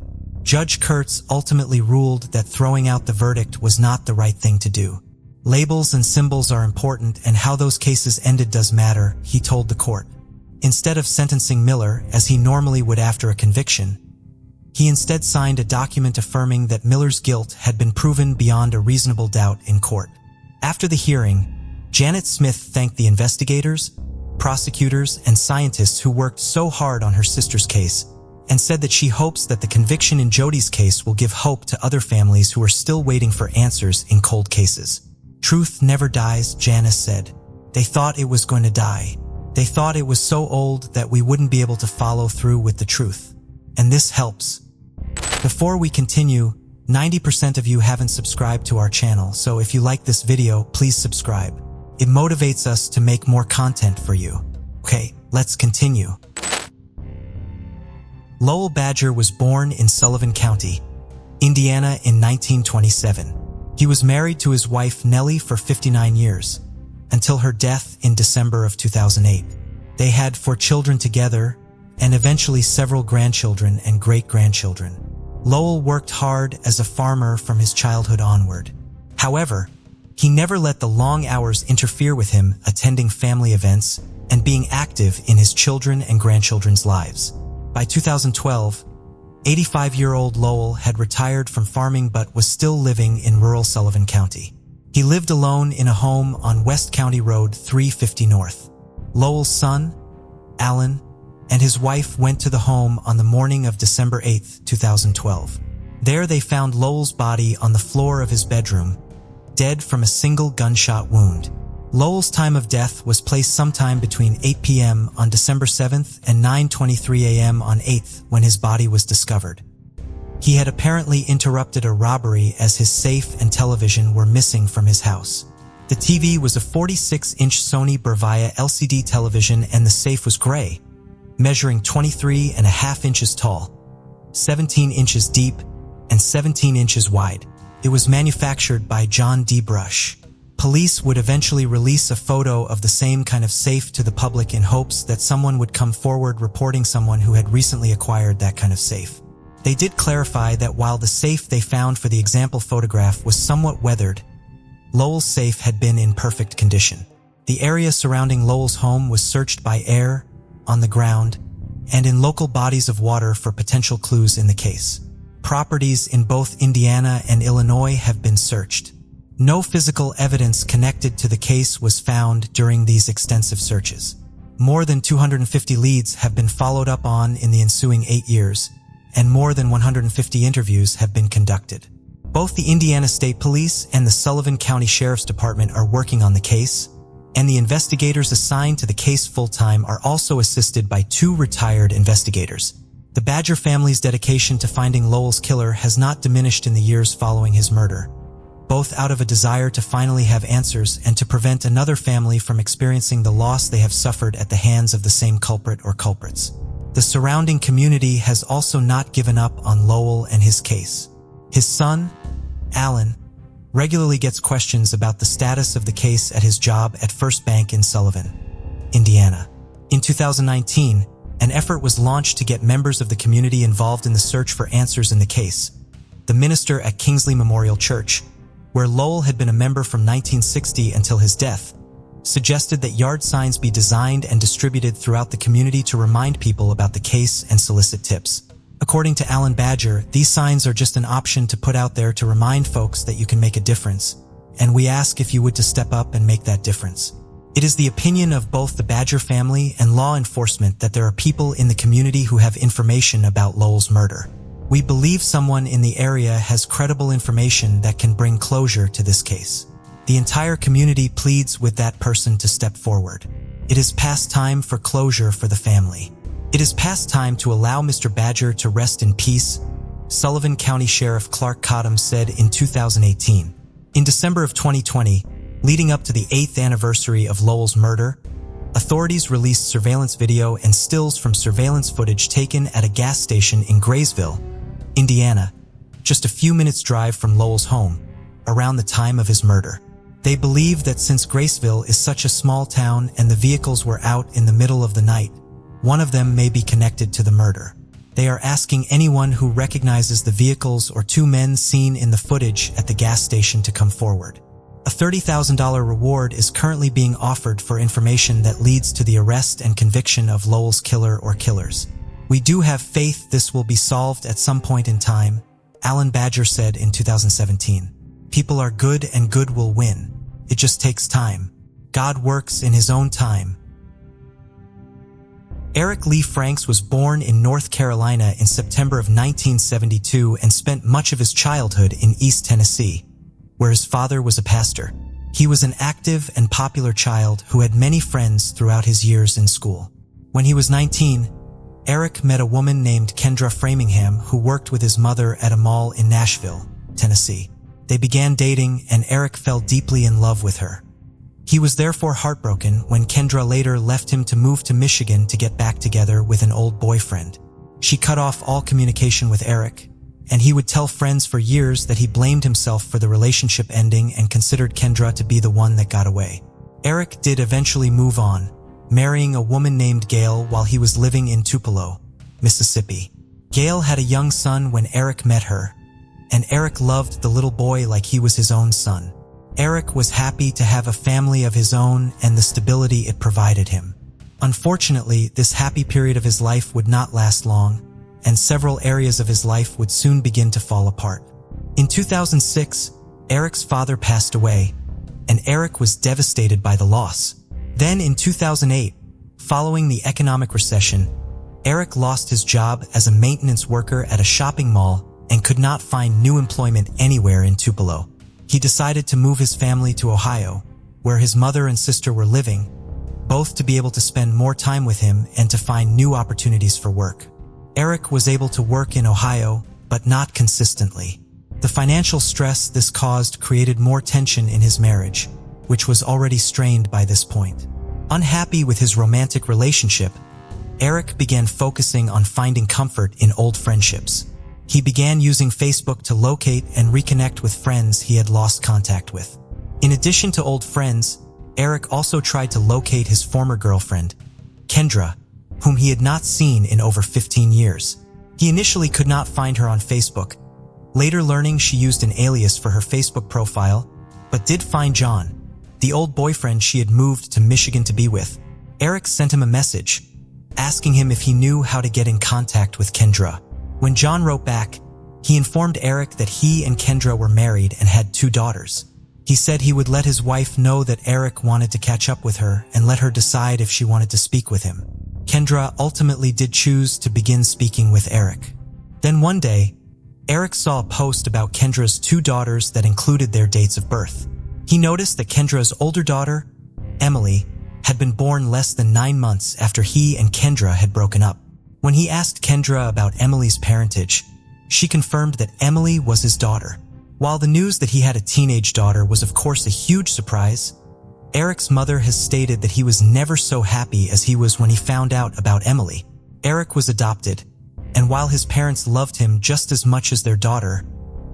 Judge Kurtz ultimately ruled that throwing out the verdict was not the right thing to do. "Labels and symbols are important, and how those cases ended does matter," he told the court. Instead of sentencing Miller, as he normally would after a conviction, he instead signed a document affirming that Miller's guilt had been proven beyond a reasonable doubt in court. After the hearing, Janet Smith thanked the investigators, prosecutors, and scientists who worked so hard on her sister's case, and said that she hopes that the conviction in Jodi's case will give hope to other families who are still waiting for answers in cold cases. "Truth never dies," Janice said. "They thought it was going to die. They thought it was so old that we wouldn't be able to follow through with the truth. And this helps." Before we continue, 90% of you haven't subscribed to our channel, so if you like this video, please subscribe. It motivates us to make more content for you. Okay, let's continue. Lowell Badger was born in Sullivan County, Indiana in 1927. He was married to his wife Nellie for 59 years, until her death in December of 2008. They had 4 children together, and eventually several grandchildren and great-grandchildren. Lowell worked hard as a farmer from his childhood onward. However, He never let the long hours interfere with him attending family events and being active in his children and grandchildren's lives. By 2012, 85-year-old Lowell had retired from farming but was still living in rural Sullivan County. He lived alone in a home on West County Road 350 North. Lowell's son, Alan, and his wife went to the home on the morning of December 8, 2012. There they found Lowell's body on the floor of his bedroom, dead from a single gunshot wound. Lowell's time of death was placed sometime between 8 p.m. on December 7th and 9:23 a.m. on 8th when his body was discovered. He had apparently interrupted a robbery as his safe and television were missing from his house. The TV was a 46-inch Sony Bravia LCD television and the safe was gray, measuring 23.5 inches tall, 17 inches deep, and 17 inches wide. It was manufactured by John D. Brush. Police would eventually release a photo of the same kind of safe to the public in hopes that someone would come forward reporting someone who had recently acquired that kind of safe. They did clarify that while the safe they found for the example photograph was somewhat weathered, Lowell's safe had been in perfect condition. The area surrounding Lowell's home was searched by air, on the ground, and in local bodies of water for potential clues in the case. Properties in both Indiana and Illinois have been searched. No physical evidence connected to the case was found during these extensive searches. More than 250 leads have been followed up on in the ensuing 8 years, and more than 150 interviews have been conducted. Both the Indiana State Police and the Sullivan County Sheriff's Department are working on the case, and the investigators assigned to the case full-time are also assisted by 2 retired investigators. The Badger family's dedication to finding Lowell's killer has not diminished in the years following his murder, both out of a desire to finally have answers and to prevent another family from experiencing the loss they have suffered at the hands of the same culprit or culprits. The surrounding community has also not given up on Lowell and his case. His son, Alan, regularly gets questions about the status of the case at his job at First Bank in Sullivan, Indiana. In 2019, an effort was launched to get members of the community involved in the search for answers in the case. The minister at Kingsley Memorial Church, where Lowell had been a member from 1960 until his death, suggested that yard signs be designed and distributed throughout the community to remind people about the case and solicit tips. According to Alan Badger, these signs are just an option to put out there to remind folks that you can make a difference, and we ask if you would to step up and make that difference. It is the opinion of both the Badger family and law enforcement that there are people in the community who have information about Lowell's murder. We believe someone in the area has credible information that can bring closure to this case. The entire community pleads with that person to step forward. It is past time for closure for the family. It is past time to allow Mr. Badger to rest in peace, Sullivan County Sheriff Clark Cottom said in 2018. In December of 2020, leading up to the 8th anniversary of Lowell's murder, authorities released surveillance video and stills from surveillance footage taken at a gas station in Graysville, Indiana, just a few minutes' drive from Lowell's home, around the time of his murder. They believe that since Graysville is such a small town and the vehicles were out in the middle of the night, one of them may be connected to the murder. They are asking anyone who recognizes the vehicles or 2 men seen in the footage at the gas station to come forward. A $30,000 reward is currently being offered for information that leads to the arrest and conviction of Lowell's killer or killers. We do have faith this will be solved at some point in time, Alan Badger said in 2017. People are good and good will win. It just takes time. God works in his own time. Eric Lee Franks was born in North Carolina in September of 1972 and spent much of his childhood in East Tennessee, where his father was a pastor. He was an active and popular child who had many friends throughout his years in school. When he was 19, Eric met a woman named Kendra Framingham who worked with his mother at a mall in Nashville, Tennessee. They began dating and Eric fell deeply in love with her. He was therefore heartbroken when Kendra later left him to move to Michigan to get back together with an old boyfriend. She cut off all communication with Eric, and he would tell friends for years that he blamed himself for the relationship ending and considered Kendra to be the one that got away. Eric did eventually move on, marrying a woman named Gail while he was living in Tupelo, Mississippi. Gail had a young son when Eric met her, and Eric loved the little boy like he was his own son. Eric was happy to have a family of his own and the stability it provided him. Unfortunately, this happy period of his life would not last long, and several areas of his life would soon begin to fall apart. In 2006, Eric's father passed away, and Eric was devastated by the loss. Then in 2008, following the economic recession, Eric lost his job as a maintenance worker at a shopping mall and could not find new employment anywhere in Tupelo. He decided to move his family to Ohio, where his mother and sister were living, both to be able to spend more time with him and to find new opportunities for work. Eric was able to work in Ohio, but not consistently. The financial stress this caused created more tension in his marriage, which was already strained by this point. Unhappy with his romantic relationship, Eric began focusing on finding comfort in old friendships. He began using Facebook to locate and reconnect with friends he had lost contact with. In addition to old friends, Eric also tried to locate his former girlfriend, Kendra, whom he had not seen in over 15 years. He initially could not find her on Facebook, later learning she used an alias for her Facebook profile, but did find John, the old boyfriend she had moved to Michigan to be with. Eric sent him a message, asking him if he knew how to get in contact with Kendra. When John wrote back, he informed Eric that he and Kendra were married and had 2 daughters. He said he would let his wife know that Eric wanted to catch up with her and let her decide if she wanted to speak with him. Kendra ultimately did choose to begin speaking with Eric. Then one day, Eric saw a post about Kendra's 2 daughters that included their dates of birth. He noticed that Kendra's older daughter, Emily, had been born less than 9 months after he and Kendra had broken up. When he asked Kendra about Emily's parentage, she confirmed that Emily was his daughter. While the news that he had a teenage daughter was of course a huge surprise, Eric's mother has stated that he was never so happy as he was when he found out about Emily. Eric was adopted, and while his parents loved him just as much as their daughter,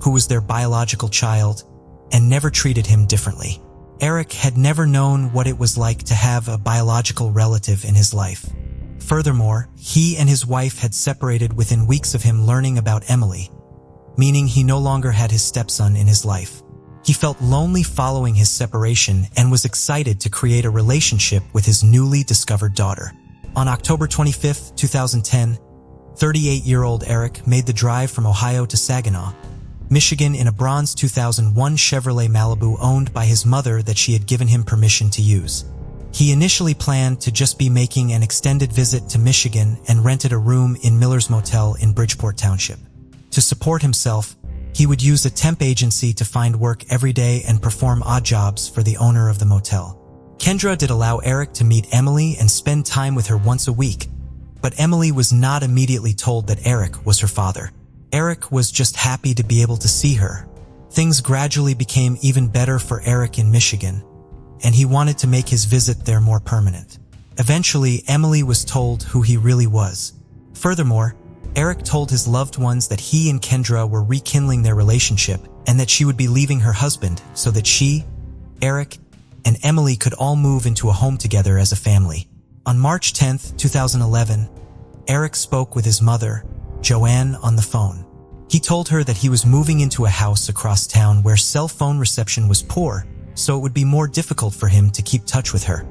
who was their biological child, and never treated him differently, Eric had never known what it was like to have a biological relative in his life. Furthermore, he and his wife had separated within weeks of him learning about Emily, meaning he no longer had his stepson in his life. He felt lonely following his separation and was excited to create a relationship with his newly discovered daughter. On October 25, 2010, 38-year-old Eric made the drive from Ohio to Saginaw, Michigan in a bronze 2001 Chevrolet Malibu owned by his mother that she had given him permission to use. He initially planned to just be making an extended visit to Michigan and rented a room in Miller's Motel in Bridgeport Township. To support himself, he would use a temp agency to find work every day and perform odd jobs for the owner of the motel. Kendra did allow Eric to meet Emily and spend time with her once a week, but Emily was not immediately told that Eric was her father. Eric was just happy to be able to see her. Things gradually became even better for Eric in Michigan, and he wanted to make his visit there more permanent. Eventually, Emily was told who he really was. Furthermore, Eric told his loved ones that he and Kendra were rekindling their relationship and that she would be leaving her husband so that she, Eric, and Emily could all move into a home together as a family. On March 10, 2011, Eric spoke with his mother, Joanne, on the phone. He told her that he was moving into a house across town where cell phone reception was poor, so it would be more difficult for him to keep touch with her.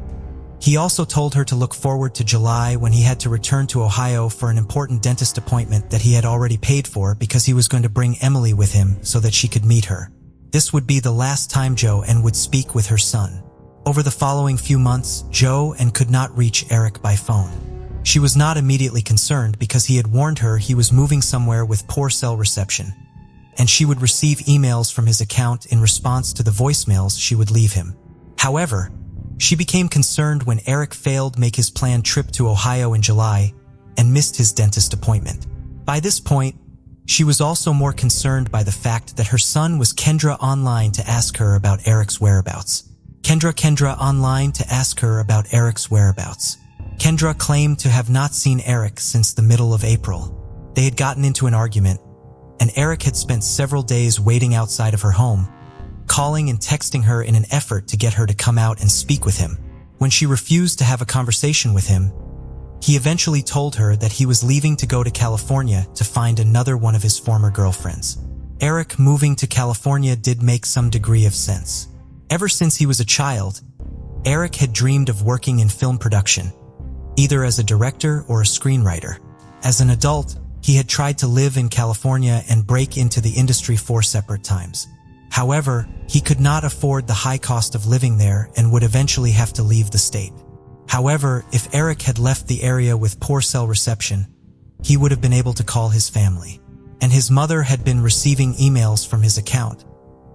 He also told her to look forward to July when he had to return to Ohio for an important dentist appointment that he had already paid for because he was going to bring Emily with him so that she could meet her. This would be the last time Joanne would speak with her son. Over the following few months, Joanne could not reach Eric by phone. She was not immediately concerned because he had warned her he was moving somewhere with poor cell reception, and she would receive emails from his account in response to the voicemails she would leave him. However, she became concerned when Eric failed to make his planned trip to Ohio in July and missed his dentist appointment. By this point, she was also more concerned by the fact that her son was Kendra online to ask her about Eric's whereabouts. Kendra online to ask her about Eric's whereabouts. Kendra claimed to have not seen Eric since the middle of April. They had gotten into an argument, and Eric had spent several days waiting outside of her home, calling and texting her in an effort to get her to come out and speak with him. When she refused to have a conversation with him, he eventually told her that he was leaving to go to California to find another one of his former girlfriends. Eric moving to California did make some degree of sense. Ever since he was a child, Eric had dreamed of working in film production, either as a director or a screenwriter. As an adult, he had tried to live in California and break into the industry 4 separate times. However, he could not afford the high cost of living there and would eventually have to leave the state. However, if Eric had left the area with poor cell reception, he would have been able to call his family. And his mother had been receiving emails from his account,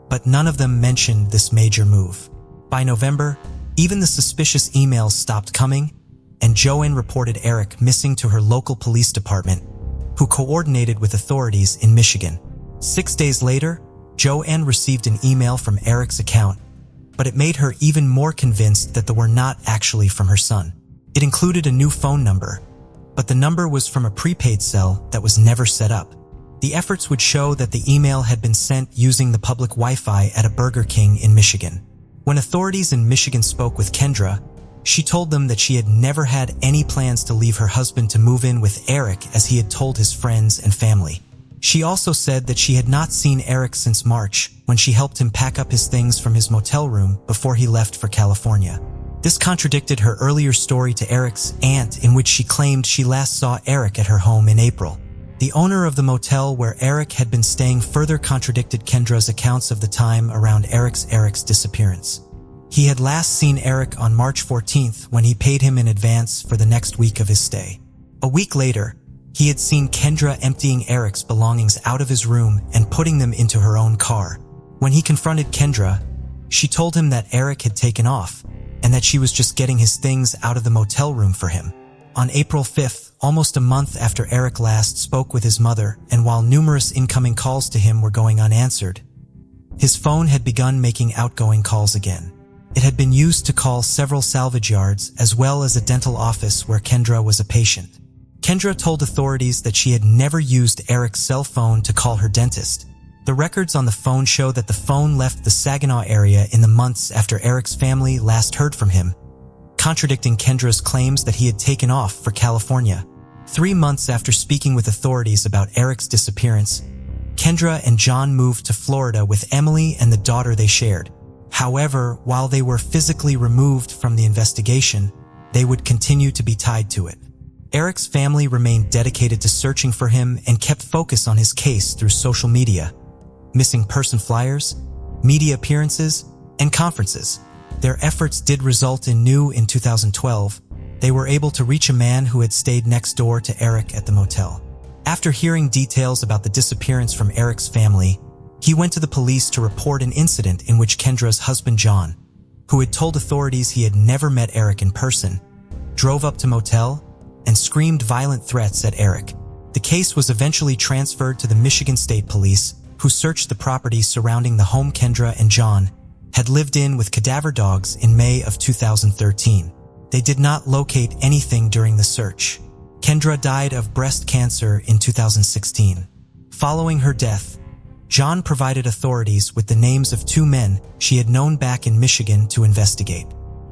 but none of them mentioned this major move. By November, even the suspicious emails stopped coming, and Joanne reported Eric missing to her local police department, who coordinated with authorities in Michigan. 6 days later, Joanne received an email from Eric's account, but it made her even more convinced that they were not actually from her son. It included a new phone number, but the number was from a prepaid cell that was never set up. The efforts would show that the email had been sent using the public Wi-Fi at a Burger King in Michigan. When authorities in Michigan spoke with Kendra, she told them that she had never had any plans to leave her husband to move in with Eric as he had told his friends and family. She also said that she had not seen Eric since March, when she helped him pack up his things from his motel room before he left for California. This contradicted her earlier story to Eric's aunt, in which she claimed she last saw Eric at her home in April. The owner of the motel where Eric had been staying further contradicted Kendra's accounts of the time around Eric's disappearance. He had last seen Eric on March 14th when he paid him in advance for the next week of his stay. A week later, he had seen Kendra emptying Eric's belongings out of his room and putting them into her own car. When he confronted Kendra, she told him that Eric had taken off and that she was just getting his things out of the motel room for him. On April 5th, almost a month after Eric last spoke with his mother, and while numerous incoming calls to him were going unanswered, his phone had begun making outgoing calls again. It had been used to call several salvage yards as well as a dental office where Kendra was a patient. Kendra told authorities that she had never used Eric's cell phone to call her dentist. The records on the phone show that the phone left the Saginaw area in the months after Eric's family last heard from him, contradicting Kendra's claims that he had taken off for California. 3 months after speaking with authorities about Eric's disappearance, Kendra and John moved to Florida with Emily and the daughter they shared. However, while they were physically removed from the investigation, they would continue to be tied to it. Eric's family remained dedicated to searching for him and kept focus on his case through social media, missing person flyers, media appearances, and conferences. Their efforts did result in in 2012, they were able to reach a man who had stayed next door to Eric at the motel. After hearing details about the disappearance from Eric's family, he went to the police to report an incident in which Kendra's husband John, who had told authorities he had never met Eric in person, drove up to motel and screamed violent threats at Eric. The case was eventually transferred to the Michigan State Police, who searched the property surrounding the home Kendra and John had lived in with cadaver dogs in May of 2013. They did not locate anything during the search. Kendra died of breast cancer in 2016. Following her death, John provided authorities with the names of 2 men she had known back in Michigan to investigate.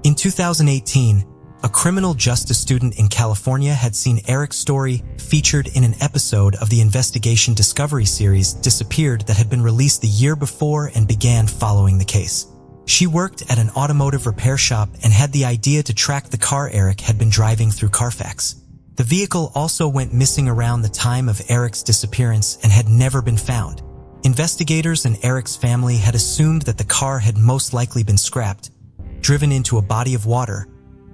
In 2018, a criminal justice student in California had seen Eric's story featured in an episode of the investigation Discovery series Disappeared that had been released the year before and began following the case. She worked at an automotive repair shop and had the idea to track the car Eric had been driving through Carfax. The vehicle also went missing around the time of Eric's disappearance and had never been found. Investigators and Eric's family had assumed that the car had most likely been scrapped, driven into a body of water,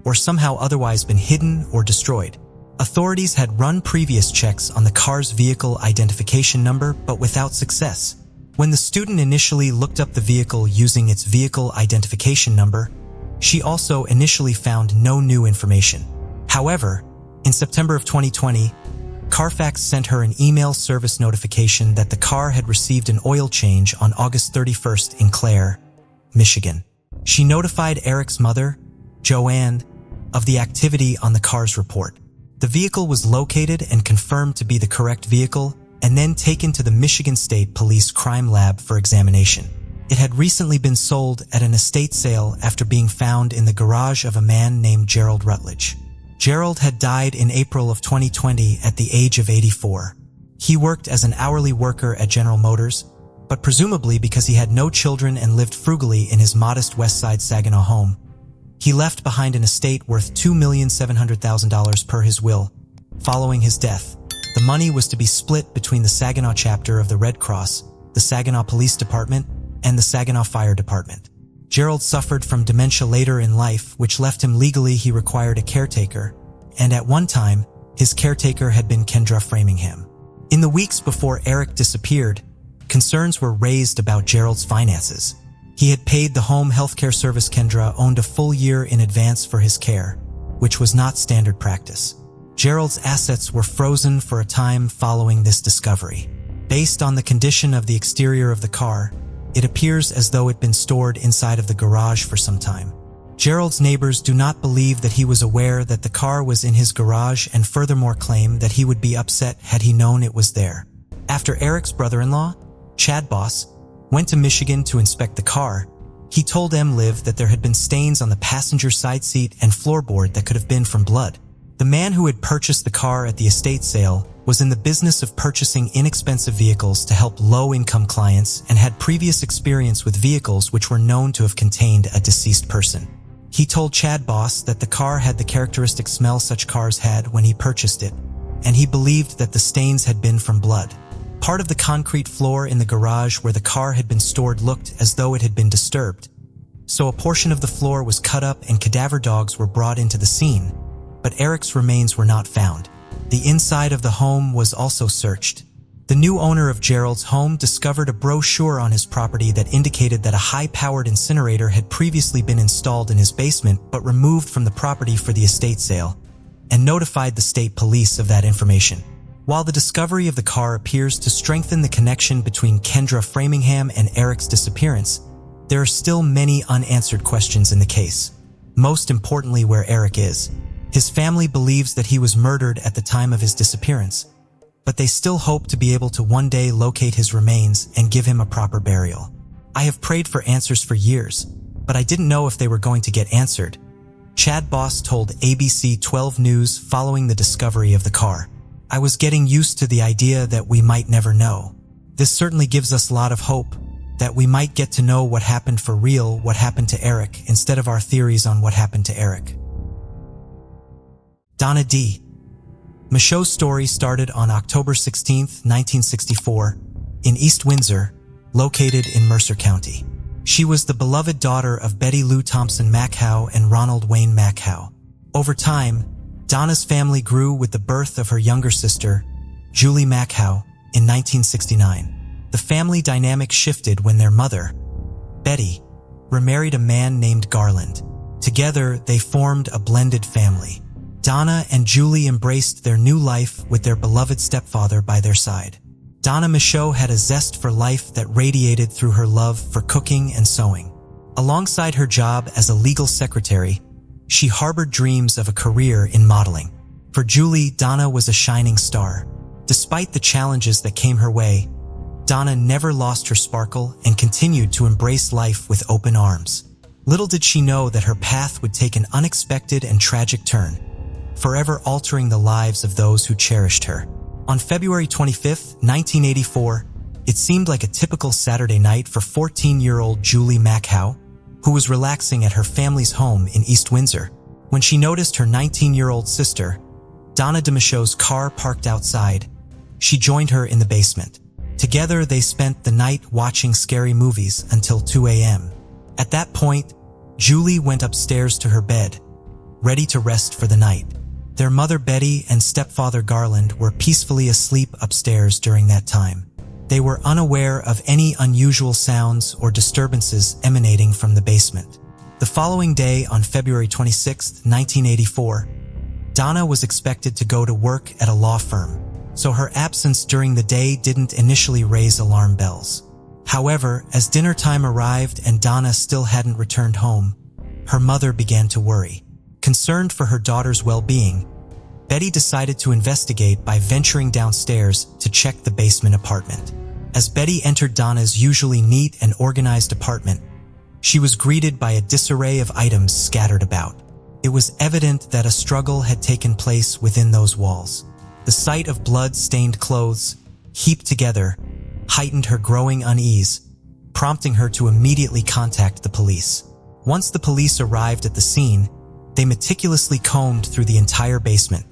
or somehow otherwise been hidden or destroyed. Authorities had run previous checks on the car's vehicle identification number, but without success. When the student initially looked up the vehicle using its vehicle identification number, she also initially found no new information. However, in September of 2020, Carfax sent her an email service notification that the car had received an oil change on August 31st in Clare, Michigan. She notified Eric's mother, Joanne, of the activity on the car's report. The vehicle was located and confirmed to be the correct vehicle and then taken to the Michigan State Police Crime Lab for examination. It had recently been sold at an estate sale after being found in the garage of a man named Gerald Rutledge. Gerald had died in April of 2020 at the age of 84. He worked as an hourly worker at General Motors, but presumably because he had no children and lived frugally in his modest West Side Saginaw home. He left behind an estate worth $2,700,000 per his will. Following his death, the money was to be split between the Saginaw chapter of the Red Cross, the Saginaw Police Department, and the Saginaw Fire Department. Gerald suffered from dementia later in life, which left him legally he required a caretaker, and at one time, his caretaker had been Kendra Framingham. In the weeks before Eric disappeared, concerns were raised about Gerald's finances. He had paid the home healthcare service Kendra owned a full year in advance for his care, which was not standard practice. Gerald's assets were frozen for a time following this discovery. Based on the condition of the exterior of the car, it appears as though it had been stored inside of the garage for some time. Gerald's neighbors do not believe that he was aware that the car was in his garage and furthermore claim that he would be upset had he known it was there. After Eric's brother-in-law, Chad Boss, went to Michigan to inspect the car, he told MLiv that there had been stains on the passenger side seat and floorboard that could have been from blood. The man who had purchased the car at the estate sale was in the business of purchasing inexpensive vehicles to help low-income clients and had previous experience with vehicles which were known to have contained a deceased person. He told Chad Boss that the car had the characteristic smell such cars had when he purchased it, and he believed that the stains had been from blood. Part of the concrete floor in the garage where the car had been stored looked as though it had been disturbed, so a portion of the floor was cut up and cadaver dogs were brought into the scene, but Eric's remains were not found. The inside of the home was also searched. The new owner of Gerald's home discovered a brochure on his property that indicated that a high-powered incinerator had previously been installed in his basement but removed from the property for the estate sale, and notified the state police of that information. While the discovery of the car appears to strengthen the connection between Kendra Framingham and Eric's disappearance, there are still many unanswered questions in the case. Most importantly, where Eric is. His family believes that he was murdered at the time of his disappearance, but they still hope to be able to one day locate his remains and give him a proper burial. I have prayed for answers for years, but I didn't know if they were going to get answered. Chad Boss told ABC 12 News following the discovery of the car. I was getting used to the idea that we might never know. This certainly gives us a lot of hope that we might get to know what happened for real, what happened to Eric, instead of our theories on what happened to Eric. Donna D. Michaud's story started on October 16, 1964, in East Windsor, located in Mercer County. She was the beloved daughter of Betty Lou Thompson Mackhow and Ronald Wayne Mackhow. Over time, Donna's family grew with the birth of her younger sister, Julie Mackhow, in 1969. The family dynamic shifted when their mother, Betty, remarried a man named Garland. Together, they formed a blended family. Donna and Julie embraced their new life with their beloved stepfather by their side. Donna Michaud had a zest for life that radiated through her love for cooking and sewing. Alongside her job as a legal secretary, she harbored dreams of a career in modeling. For Julie, Donna was a shining star. Despite the challenges that came her way, Donna never lost her sparkle and continued to embrace life with open arms. Little did she know that her path would take an unexpected and tragic turn, forever altering the lives of those who cherished her. On February 25, 1984, it seemed like a typical Saturday night for 14-year-old Julie Mackhow, who was relaxing at her family's home in East Windsor, when she noticed her 19-year-old sister, Donna de Michaud's car parked outside. She joined her in the basement. Together, they spent the night watching scary movies until 2 a.m. At that point, Julie went upstairs to her bed, ready to rest for the night. Their mother Betty and stepfather Garland were peacefully asleep upstairs during that time. They were unaware of any unusual sounds or disturbances emanating from the basement. The following day, on February 26, 1984, Donna was expected to go to work at a law firm, so her absence during the day didn't initially raise alarm bells. However, as dinner time arrived and Donna still hadn't returned home, her mother began to worry. Concerned for her daughter's well-being, Betty decided to investigate by venturing downstairs to check the basement apartment. As Betty entered Donna's usually neat and organized apartment, she was greeted by a disarray of items scattered about. It was evident that a struggle had taken place within those walls. The sight of blood-stained clothes, heaped together, heightened her growing unease, prompting her to immediately contact the police. Once the police arrived at the scene, they meticulously combed through the entire basement,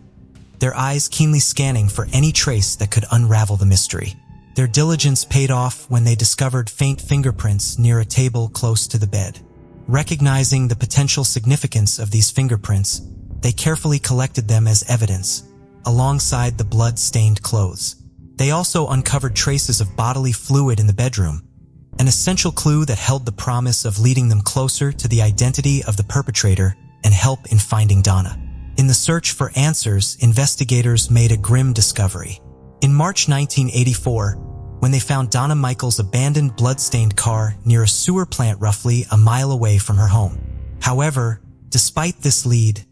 their eyes keenly scanning for any trace that could unravel the mystery. Their diligence paid off when they discovered faint fingerprints near a table close to the bed. Recognizing the potential significance of these fingerprints, they carefully collected them as evidence, alongside the blood-stained clothes. They also uncovered traces of bodily fluid in the bedroom, an essential clue that held the promise of leading them closer to the identity of the perpetrator and help in finding Donna. In the search for answers, investigators made a grim discovery. In March 1984, when they found Donna Michael's abandoned blood-stained car near a sewer plant roughly a mile away from her home. However, despite this lead,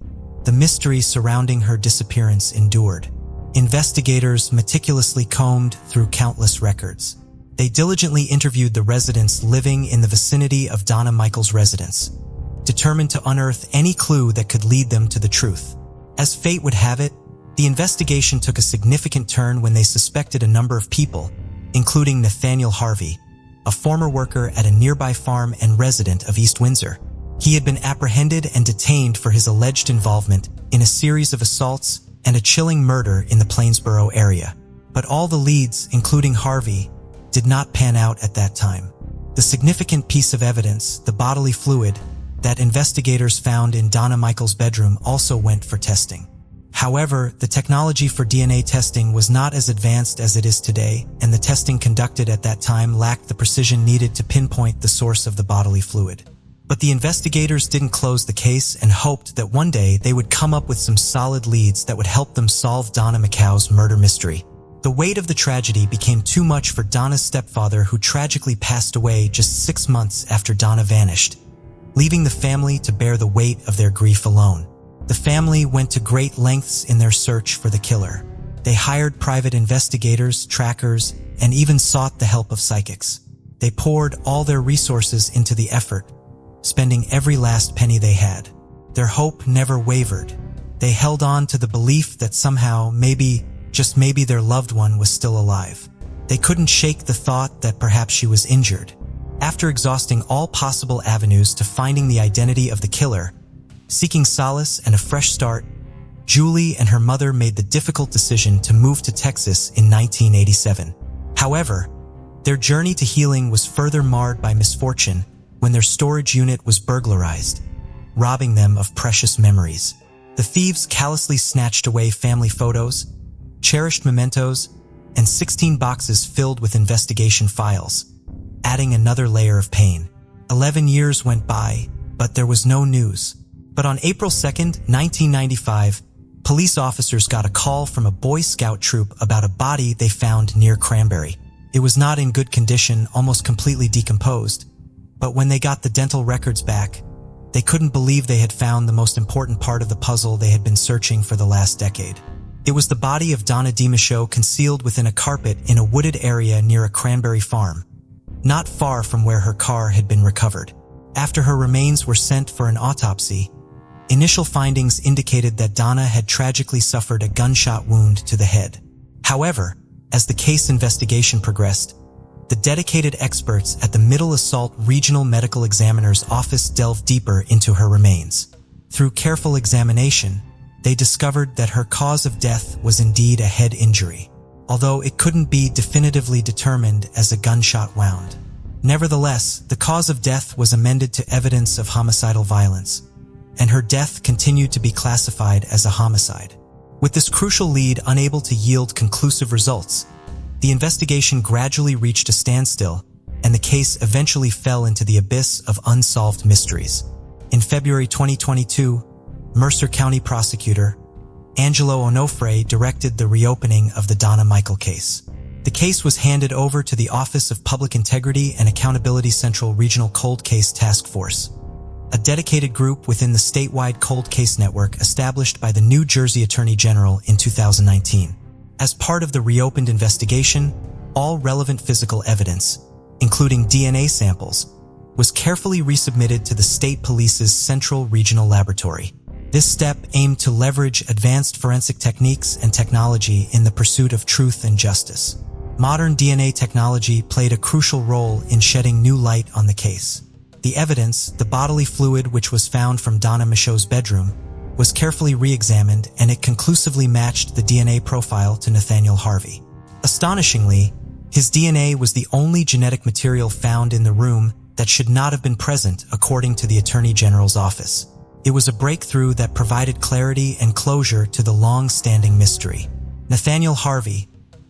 the mystery surrounding her disappearance endured. Investigators meticulously combed through countless records. They diligently interviewed the residents living in the vicinity of Donna Michael's residence, determined to unearth any clue that could lead them to the truth. As fate would have it, the investigation took a significant turn when they suspected a number of people, including Nathaniel Harvey, a former worker at a nearby farm and resident of East Windsor. He had been apprehended and detained for his alleged involvement in a series of assaults and a chilling murder in the Plainsboro area. But all the leads, including Harvey, did not pan out at that time. The significant piece of evidence, the bodily fluid, that investigators found in Donna Michael's bedroom also went for testing. However, the technology for DNA testing was not as advanced as it is today, and the testing conducted at that time lacked the precision needed to pinpoint the source of the bodily fluid. But the investigators didn't close the case and hoped that one day they would come up with some solid leads that would help them solve Donna McCow's murder mystery. The weight of the tragedy became too much for Donna's stepfather, who tragically passed away just 6 months after Donna vanished, leaving the family to bear the weight of their grief alone. The family went to great lengths in their search for the killer. They hired private investigators, trackers, and even sought the help of psychics. They poured all their resources into the effort, spending every last penny they had. Their hope never wavered. They held on to the belief that somehow, maybe, just maybe, their loved one was still alive. They couldn't shake the thought that perhaps she was injured. After exhausting all possible avenues to finding the identity of the killer, seeking solace and a fresh start, Julie and her mother made the difficult decision to move to Texas in 1987. However, their journey to healing was further marred by misfortune when their storage unit was burglarized, robbing them of precious memories. The thieves callously snatched away family photos, cherished mementos, and 16 boxes filled with investigation files, adding another layer of pain. 11 years went by, but there was no news. But on April 2nd, 1995, police officers got a call from a Boy Scout troop about a body they found near Cranberry. It was not in good condition, almost completely decomposed. But when they got the dental records back, they couldn't believe they had found the most important part of the puzzle they had been searching for the last decade. It was the body of Donna DiMichaud concealed within a carpet in a wooded area near a cranberry farm, not far from where her car had been recovered. After her remains were sent for an autopsy, initial findings indicated that Donna had tragically suffered a gunshot wound to the head. However, as the case investigation progressed, the dedicated experts at the Middle Assault Regional Medical Examiner's Office delved deeper into her remains. Through careful examination, they discovered that her cause of death was indeed a head injury, although it couldn't be definitively determined as a gunshot wound. Nevertheless, the cause of death was amended to evidence of homicidal violence, and her death continued to be classified as a homicide. With this crucial lead unable to yield conclusive results, the investigation gradually reached a standstill, and the case eventually fell into the abyss of unsolved mysteries. In February 2022, Mercer County prosecutor Angelo Onofre directed the reopening of the Donna Michael case. The case was handed over to the Office of Public Integrity and Accountability Central Regional Cold Case Task Force, a dedicated group within the statewide cold case network established by the New Jersey Attorney General in 2019. As part of the reopened investigation, all relevant physical evidence, including DNA samples, was carefully resubmitted to the state police's Central Regional Laboratory. This step aimed to leverage advanced forensic techniques and technology in the pursuit of truth and justice. Modern DNA technology played a crucial role in shedding new light on the case. The evidence, the bodily fluid which was found from Donna Michaud's bedroom, was carefully re-examined and it conclusively matched the DNA profile to Nathaniel Harvey. Astonishingly, his DNA was the only genetic material found in the room that should not have been present, according to the Attorney General's office. It was a breakthrough that provided clarity and closure to the long-standing mystery. Nathaniel Harvey,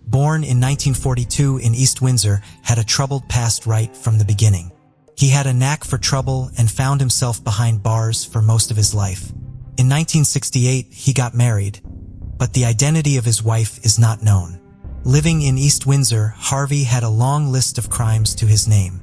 born in 1942 in East Windsor, had a troubled past right from the beginning. He had a knack for trouble and found himself behind bars for most of his life. In 1968, he got married, but the identity of his wife is not known. Living in East Windsor, Harvey had a long list of crimes to his name.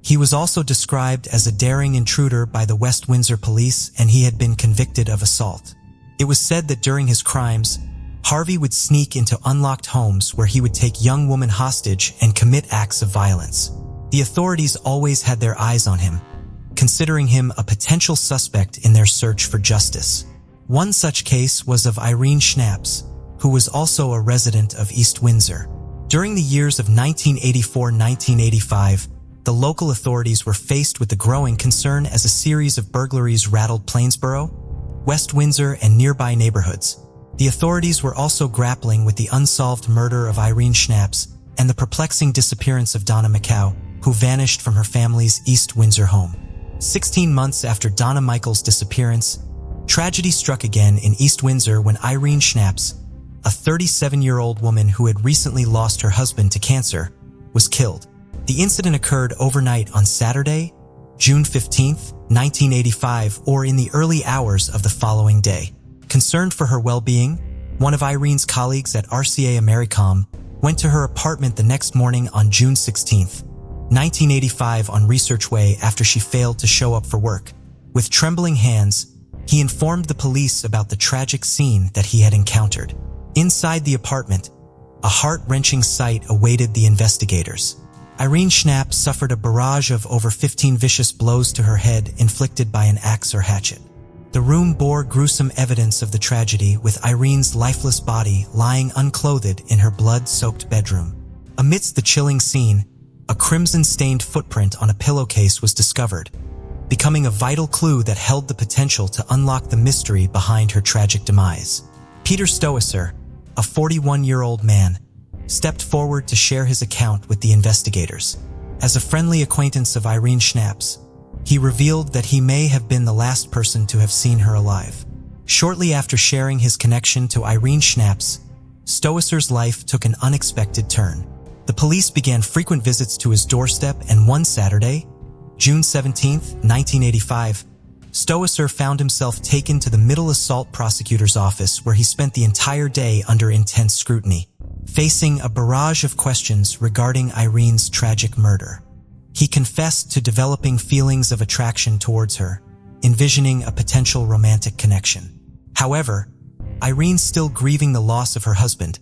He was also described as a daring intruder by the West Windsor police, and he had been convicted of assault. It was said that during his crimes, Harvey would sneak into unlocked homes where he would take young women hostage and commit acts of violence. The authorities always had their eyes on him, considering him a potential suspect in their search for justice. One such case was of Irene Schnaps, who was also a resident of East Windsor. During the years of 1984-1985, the local authorities were faced with the growing concern as a series of burglaries rattled Plainsboro, West Windsor, and nearby neighborhoods. The authorities were also grappling with the unsolved murder of Irene Schnaps and the perplexing disappearance of Donna Michaud, who vanished from her family's East Windsor home. 16 months after Donna Michael's disappearance, tragedy struck again in East Windsor when Irene Schnaps, a 37-year-old woman who had recently lost her husband to cancer, was killed. The incident occurred overnight on Saturday, June 15, 1985, or in the early hours of the following day. Concerned for her well-being, one of Irene's colleagues at RCA Americom went to her apartment the next morning on June 16, 1985 on Research Way after she failed to show up for work. With trembling hands, he informed the police about the tragic scene that he had encountered. Inside the apartment, a heart-wrenching sight awaited the investigators. Irene Schnapp suffered a barrage of over 15 vicious blows to her head inflicted by an axe or hatchet. The room bore gruesome evidence of the tragedy, with Irene's lifeless body lying unclothed in her blood-soaked bedroom. Amidst the chilling scene, a crimson-stained footprint on a pillowcase was discovered, becoming a vital clue that held the potential to unlock the mystery behind her tragic demise. Peter Stowesser, a 41-year-old man, stepped forward to share his account with the investigators. As a friendly acquaintance of Irene Schnapp's, he revealed that he may have been the last person to have seen her alive. Shortly after sharing his connection to Irene Schnapp's, Stowesser's life took an unexpected turn. The police began frequent visits to his doorstep, and one Saturday, June 17, 1985, Stowesser found himself taken to the Middle Assault Prosecutor's office, where he spent the entire day under intense scrutiny, facing a barrage of questions regarding Irene's tragic murder. He confessed to developing feelings of attraction towards her, envisioning a potential romantic connection. However, Irene, still grieving the loss of her husband,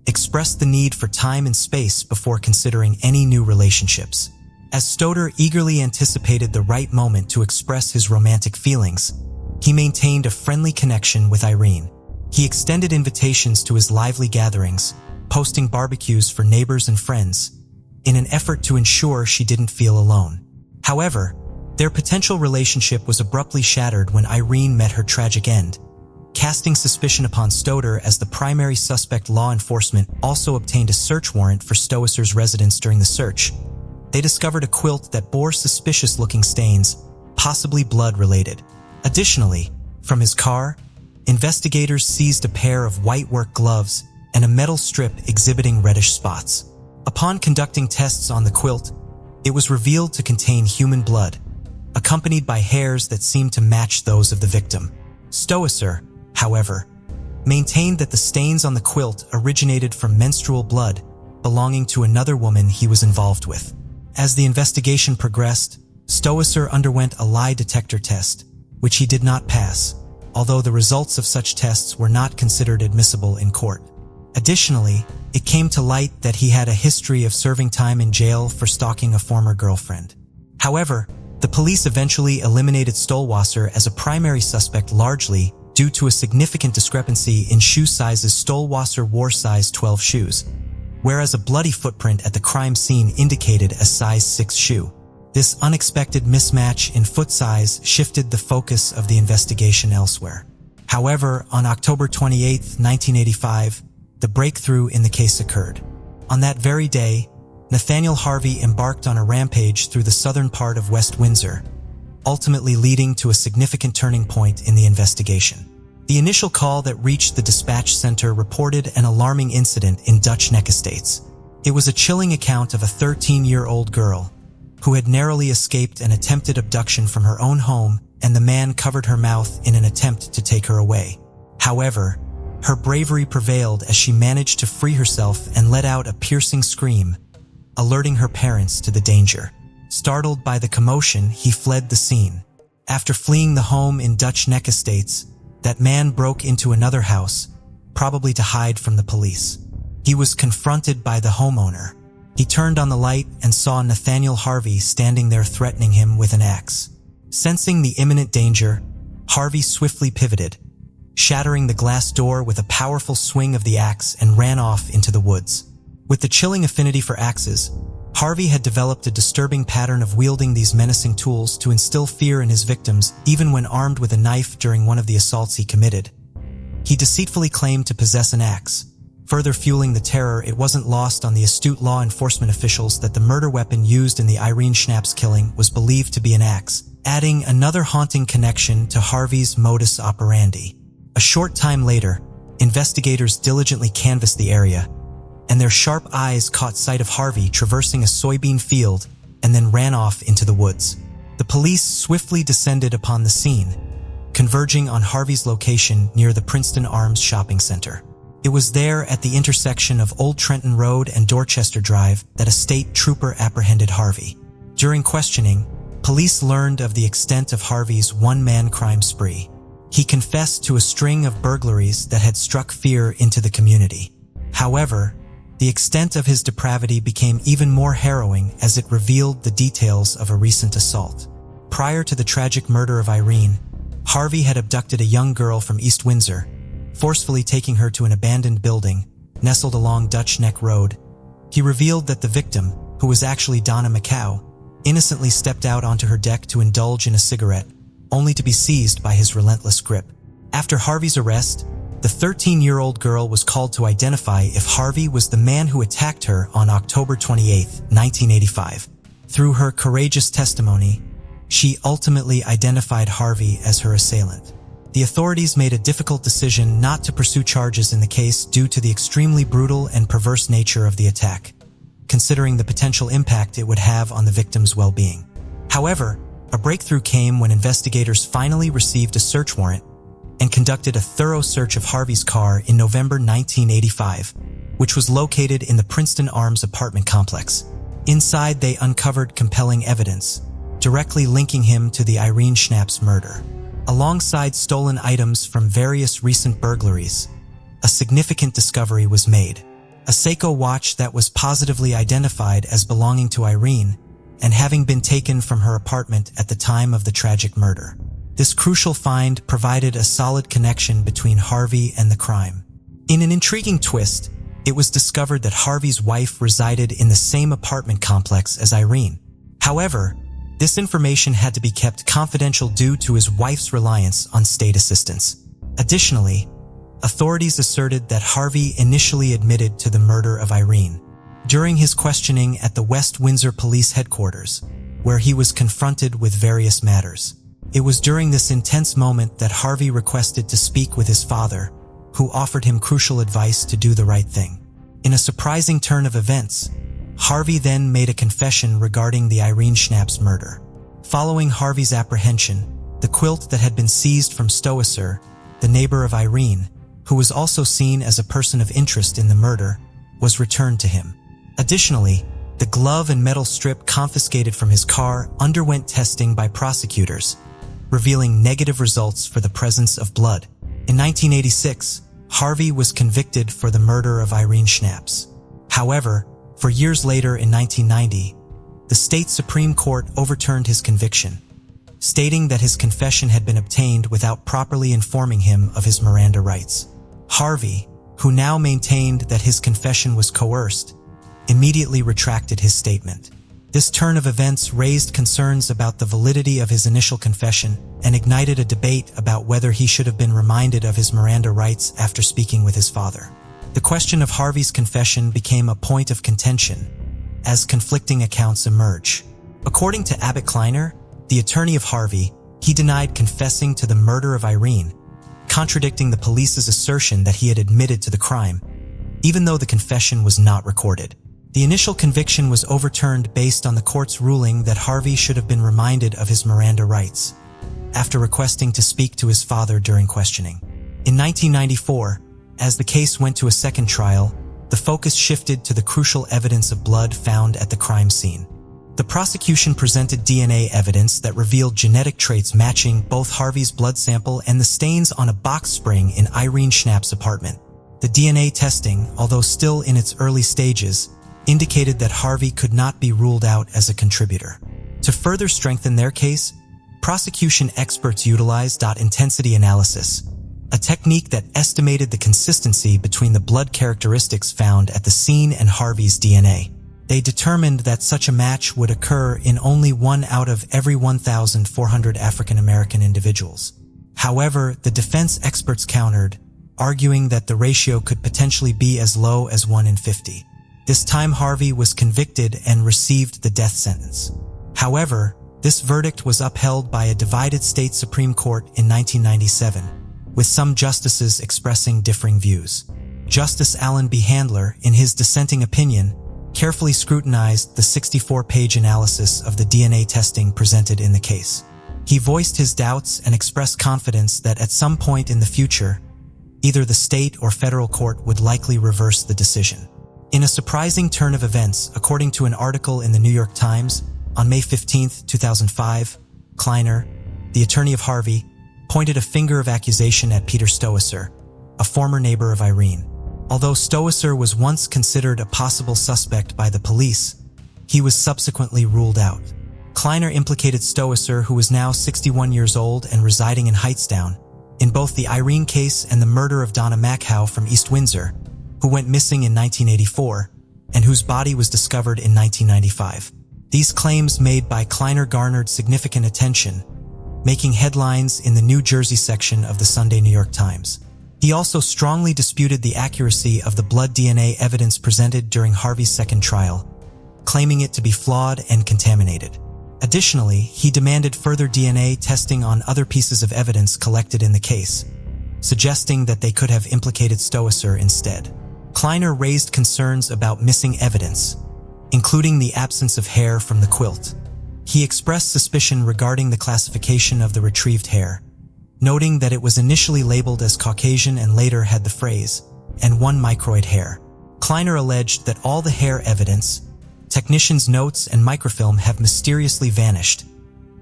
expressed the need for time and space before considering any new relationships. As Stoddard eagerly anticipated the right moment to express his romantic feelings, he maintained a friendly connection with Irene. He extended invitations to his lively gatherings, posting barbecues for neighbors and friends, in an effort to ensure she didn't feel alone. However, their potential relationship was abruptly shattered when Irene met her tragic end. Casting suspicion upon Stoddard as the primary suspect, law enforcement also obtained a search warrant for Stowesser's residence. During the search, they discovered a quilt that bore suspicious-looking stains, possibly blood-related. Additionally, from his car, investigators seized a pair of white work gloves and a metal strip exhibiting reddish spots. Upon conducting tests on the quilt, it was revealed to contain human blood, accompanied by hairs that seemed to match those of the victim. Stowesser, however, maintained that the stains on the quilt originated from menstrual blood belonging to another woman he was involved with. As the investigation progressed, Stowesser underwent a lie detector test, which he did not pass, although the results of such tests were not considered admissible in court. Additionally, it came to light that he had a history of serving time in jail for stalking a former girlfriend. However, the police eventually eliminated Stowesser as a primary suspect, largely due to a significant discrepancy in shoe sizes. Stowesser wore size 12 shoes, whereas a bloody footprint at the crime scene indicated a size 6 shoe. This unexpected mismatch in foot size shifted the focus of the investigation elsewhere. However, on October 28, 1985, the breakthrough in the case occurred. On that very day, Nathaniel Harvey embarked on a rampage through the southern part of West Windsor, ultimately leading to a significant turning point in the investigation. The initial call that reached the dispatch center reported an alarming incident in Dutch Neck Estates. It was a chilling account of a 13-year-old girl who had narrowly escaped an attempted abduction from her own home, and the man covered her mouth in an attempt to take her away. However, her bravery prevailed as she managed to free herself and let out a piercing scream, alerting her parents to the danger. Startled by the commotion, he fled the scene. After fleeing the home in Dutch Neck Estates, that man broke into another house, probably to hide from the police. He was confronted by the homeowner. He turned on the light and saw Nathaniel Harvey standing there threatening him with an axe. Sensing the imminent danger, Harvey swiftly pivoted, shattering the glass door with a powerful swing of the axe, and ran off into the woods. With the chilling affinity for axes, Harvey had developed a disturbing pattern of wielding these menacing tools to instill fear in his victims, even when armed with a knife during one of the assaults he committed. He deceitfully claimed to possess an axe. Further fueling the terror, it wasn't lost on the astute law enforcement officials that the murder weapon used in the Irene Schnapp's killing was believed to be an axe, adding another haunting connection to Harvey's modus operandi. A short time later, investigators diligently canvassed the area, and their sharp eyes caught sight of Harvey traversing a soybean field and then ran off into the woods. The police swiftly descended upon the scene, converging on Harvey's location near the Princeton Arms shopping center. It was there at the intersection of Old Trenton Road and Dorchester Drive that a state trooper apprehended Harvey. During questioning, police learned of the extent of Harvey's one-man crime spree. He confessed to a string of burglaries that had struck fear into the community. However, the extent of his depravity became even more harrowing as it revealed the details of a recent assault. Prior to the tragic murder of Irene, Harvey had abducted a young girl from East Windsor, forcefully taking her to an abandoned building nestled along Dutch Neck Road. He revealed that the victim, who was actually Donna McCow, innocently stepped out onto her deck to indulge in a cigarette, only to be seized by his relentless grip. After Harvey's arrest, the 13-year-old girl was called to identify if Harvey was the man who attacked her on October 28, 1985. Through her courageous testimony, she ultimately identified Harvey as her assailant. The authorities made a difficult decision not to pursue charges in the case due to the extremely brutal and perverse nature of the attack, considering the potential impact it would have on the victim's well-being. However, a breakthrough came when investigators finally received a search warrant and conducted a thorough search of Harvey's car in November 1985, which was located in the Princeton Arms apartment complex. Inside, they uncovered compelling evidence, directly linking him to the Irene Schnapp's murder. Alongside stolen items from various recent burglaries, a significant discovery was made. A Seiko watch that was positively identified as belonging to Irene and having been taken from her apartment at the time of the tragic murder. This crucial find provided a solid connection between Harvey and the crime. In an intriguing twist, it was discovered that Harvey's wife resided in the same apartment complex as Irene. However, this information had to be kept confidential due to his wife's reliance on state assistance. Additionally, authorities asserted that Harvey initially admitted to the murder of Irene. During his questioning at the West Windsor Police Headquarters, where he was confronted with various matters. It was during this intense moment that Harvey requested to speak with his father, who offered him crucial advice to do the right thing. In a surprising turn of events, Harvey then made a confession regarding the Irene Schnapp's murder. Following Harvey's apprehension, the quilt that had been seized from Stoesser, the neighbor of Irene, who was also seen as a person of interest in the murder, was returned to him. Additionally, the glove and metal strip confiscated from his car underwent testing by prosecutors, revealing negative results for the presence of blood. In 1986, Harvey was convicted for the murder of Irene Schnapp's. However, for years later in 1990, the state Supreme Court overturned his conviction, stating that his confession had been obtained without properly informing him of his Miranda rights. Harvey, who now maintained that his confession was coerced, immediately retracted his statement. This turn of events raised concerns about the validity of his initial confession and ignited a debate about whether he should have been reminded of his Miranda rights after speaking with his father. The question of Harvey's confession became a point of contention as conflicting accounts emerge. According to Abbott Kleiner, the attorney of Harvey, he denied confessing to the murder of Irene, contradicting the police's assertion that he had admitted to the crime, even though the confession was not recorded. The initial conviction was overturned based on the court's ruling that Harvey should have been reminded of his Miranda rights, after requesting to speak to his father during questioning. In 1994, as the case went to a second trial, the focus shifted to the crucial evidence of blood found at the crime scene. The prosecution presented DNA evidence that revealed genetic traits matching both Harvey's blood sample and the stains on a box spring in Irene Schnapp's apartment. The DNA testing, although still in its early stages, indicated that Harvey could not be ruled out as a contributor. To further strengthen their case, prosecution experts utilized intensity analysis, a technique that estimated the consistency between the blood characteristics found at the scene and Harvey's DNA. They determined that such a match would occur in only 1 out of every 1,400 African American individuals. However, the defense experts countered, arguing that the ratio could potentially be as low as 1 in 50. This time Harvey was convicted and received the death sentence. However, this verdict was upheld by a divided state Supreme Court in 1997, with some justices expressing differing views. Justice Allen B. Handler, in his dissenting opinion, carefully scrutinized the 64-page analysis of the DNA testing presented in the case. He voiced his doubts and expressed confidence that at some point in the future, either the state or federal court would likely reverse the decision. In a surprising turn of events, according to an article in the New York Times, on May 15, 2005, Kleiner, the attorney of Harvey, pointed a finger of accusation at Peter Stoesser, a former neighbor of Irene. Although Stoesser was once considered a possible suspect by the police, he was subsequently ruled out. Kleiner implicated Stoesser, who was now 61 years old and residing in Hightstown, in both the Irene case and the murder of Donna Mackhow from East Windsor, who went missing in 1984 and whose body was discovered in 1995. These claims made by Kleiner garnered significant attention, making headlines in the New Jersey section of the Sunday New York Times. He also strongly disputed the accuracy of the blood DNA evidence presented during Harvey's second trial, claiming it to be flawed and contaminated. Additionally, he demanded further DNA testing on other pieces of evidence collected in the case, suggesting that they could have implicated Stoesser instead. Kleiner raised concerns about missing evidence, including the absence of hair from the quilt. He expressed suspicion regarding the classification of the retrieved hair, noting that it was initially labeled as Caucasian and later had the phrase, "and 1 microid hair." Kleiner alleged that all the hair evidence, technicians' notes, and microfilm have mysteriously vanished,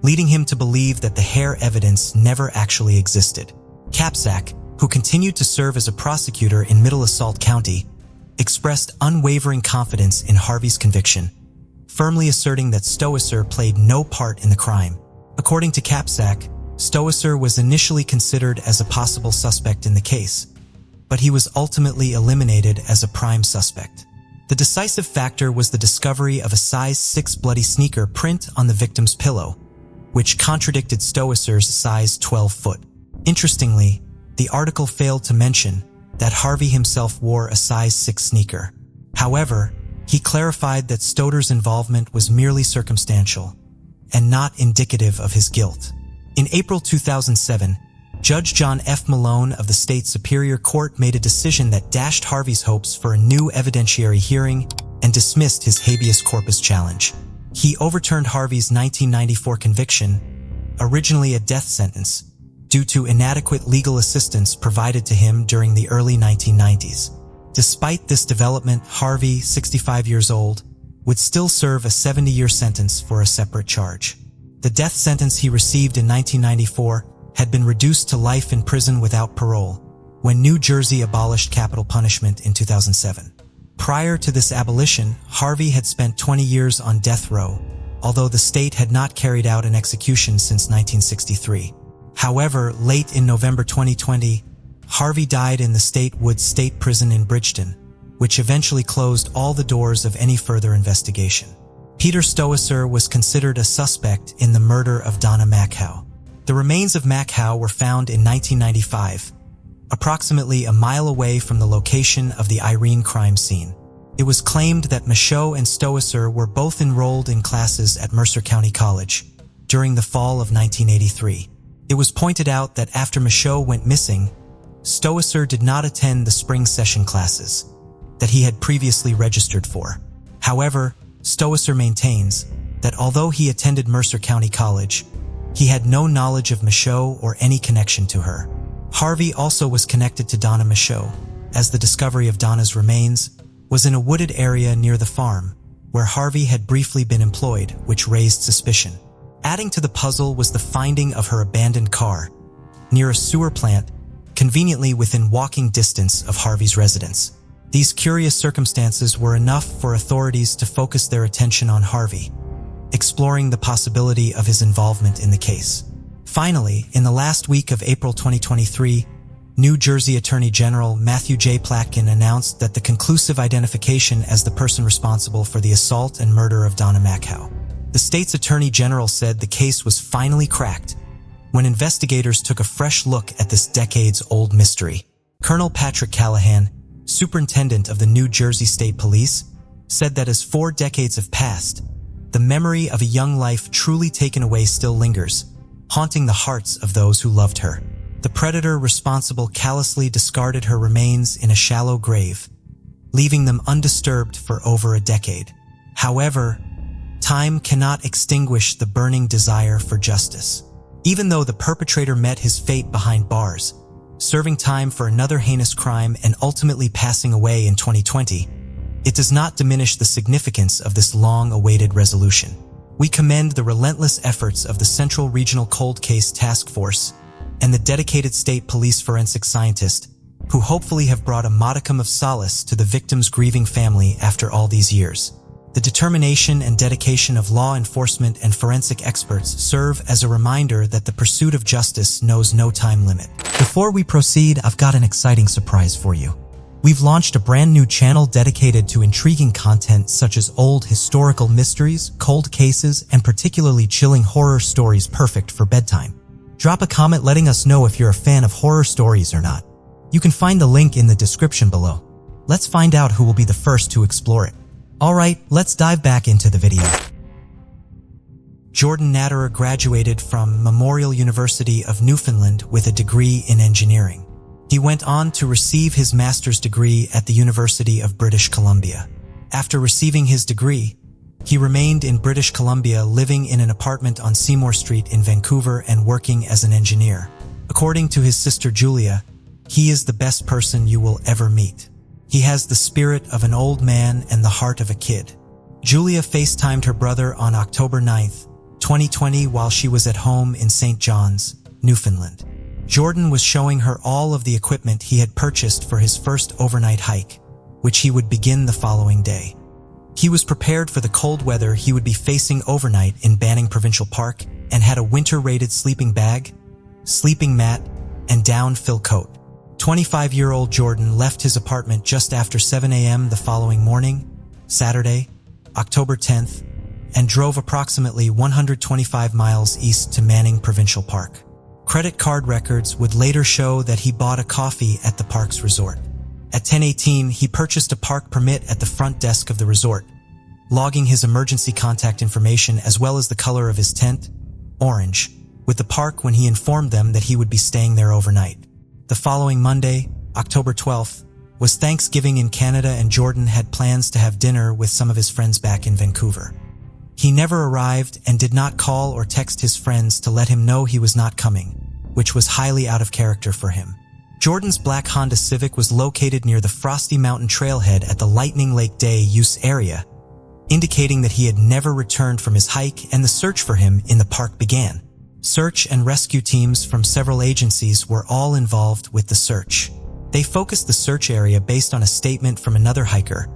leading him to believe that the hair evidence never actually existed. Capsack, who continued to serve as a prosecutor in Middle Assault County, expressed unwavering confidence in Harvey's conviction, firmly asserting that Stoesser played no part in the crime. According to Capsack, Stoesser was initially considered as a possible suspect in the case, but he was ultimately eliminated as a prime suspect. The decisive factor was the discovery of a size 6 bloody sneaker print on the victim's pillow, which contradicted Stoesser's size 12 foot. Interestingly, the article failed to mention that Harvey himself wore a size 6 sneaker. However, he clarified that Stoddard's involvement was merely circumstantial and not indicative of his guilt. In April 2007, Judge John F. Malone of the State Superior Court made a decision that dashed Harvey's hopes for a new evidentiary hearing and dismissed his habeas corpus challenge. He overturned Harvey's 1994 conviction, originally a death sentence, due to inadequate legal assistance provided to him during the early 1990s. Despite this development, Harvey, 65 years old, would still serve a 70-year sentence for a separate charge. The death sentence he received in 1994 had been reduced to life in prison without parole when New Jersey abolished capital punishment in 2007. Prior to this abolition, Harvey had spent 20 years on death row, although the state had not carried out an execution since 1963. However, late in November 2020, Harvey died in the State Woods State Prison in Bridgeton, which eventually closed all the doors of any further investigation. Peter Stowesser was considered a suspect in the murder of Donna Mackhow. The remains of Mackhow were found in 1995, approximately a mile away from the location of the Irene crime scene. It was claimed that Michaud and Stowesser were both enrolled in classes at Mercer County College during the fall of 1983. It was pointed out that after Michaud went missing, Stowesser did not attend the spring session classes that he had previously registered for. However, Stowesser maintains that although he attended Mercer County College, he had no knowledge of Michaud or any connection to her. Harvey also was connected to Donna Michaud, as the discovery of Donna's remains was in a wooded area near the farm, where Harvey had briefly been employed, which raised suspicion. Adding to the puzzle was the finding of her abandoned car near a sewer plant, conveniently within walking distance of Harvey's residence. These curious circumstances were enough for authorities to focus their attention on Harvey, exploring the possibility of his involvement in the case. Finally, in the last week of April 2023, New Jersey Attorney General Matthew J. Platkin announced that the conclusive identification as the person responsible for the assault and murder of Donna Mackhow. The state's Attorney General said the case was finally cracked when investigators took a fresh look at this decades-old mystery. Colonel Patrick Callahan, superintendent of the New Jersey State Police, said that as 4 decades have passed, the memory of a young life truly taken away still lingers, haunting the hearts of those who loved her. The predator responsible callously discarded her remains in a shallow grave, leaving them undisturbed for over a decade. However, time cannot extinguish the burning desire for justice. Even though the perpetrator met his fate behind bars, serving time for another heinous crime and ultimately passing away in 2020, it does not diminish the significance of this long-awaited resolution. We commend the relentless efforts of the Central Regional Cold Case Task Force and the dedicated state police forensic scientists who hopefully have brought a modicum of solace to the victim's grieving family after all these years. The determination and dedication of law enforcement and forensic experts serve as a reminder that the pursuit of justice knows no time limit. Before we proceed, I've got an exciting surprise for you. We've launched a brand new channel dedicated to intriguing content such as old historical mysteries, cold cases, and particularly chilling horror stories perfect for bedtime. Drop a comment letting us know if you're a fan of horror stories or not. You can find the link in the description below. Let's find out who will be the first to explore it. Alright, let's dive back into the video. Jordan Natterer graduated from Memorial University of Newfoundland with a degree in engineering. He went on to receive his master's degree at the University of British Columbia. After receiving his degree, he remained in British Columbia, living in an apartment on Seymour Street in Vancouver and working as an engineer. According to his sister Julia, he is the best person you will ever meet. He has the spirit of an old man and the heart of a kid. Julia FaceTimed her brother on October 9th, 2020 while she was at home in St. John's, Newfoundland. Jordan was showing her all of the equipment he had purchased for his first overnight hike, which he would begin the following day. He was prepared for the cold weather he would be facing overnight in Banning Provincial Park and had a winter-rated sleeping bag, sleeping mat, and down-fill coat. 25-year-old Jordan left his apartment just after 7 a.m. the following morning, Saturday, October 10th, and drove approximately 125 miles east to Banning Provincial Park. Credit card records would later show that he bought a coffee at the park's resort. At 10:18, he purchased a park permit at the front desk of the resort, logging his emergency contact information as well as the color of his tent, orange, with the park when he informed them that he would be staying there overnight. The following Monday, October 12th, was Thanksgiving in Canada, and Jordan had plans to have dinner with some of his friends back in Vancouver. He never arrived and did not call or text his friends to let him know he was not coming, which was highly out of character for him. Jordan's black Honda Civic was located near the Frosty Mountain trailhead at the Lightning Lake Day use area, indicating that he had never returned from his hike, and the search for him in the park began. Search and rescue teams from several agencies were all involved with the search. They focused the search area based on a statement from another hiker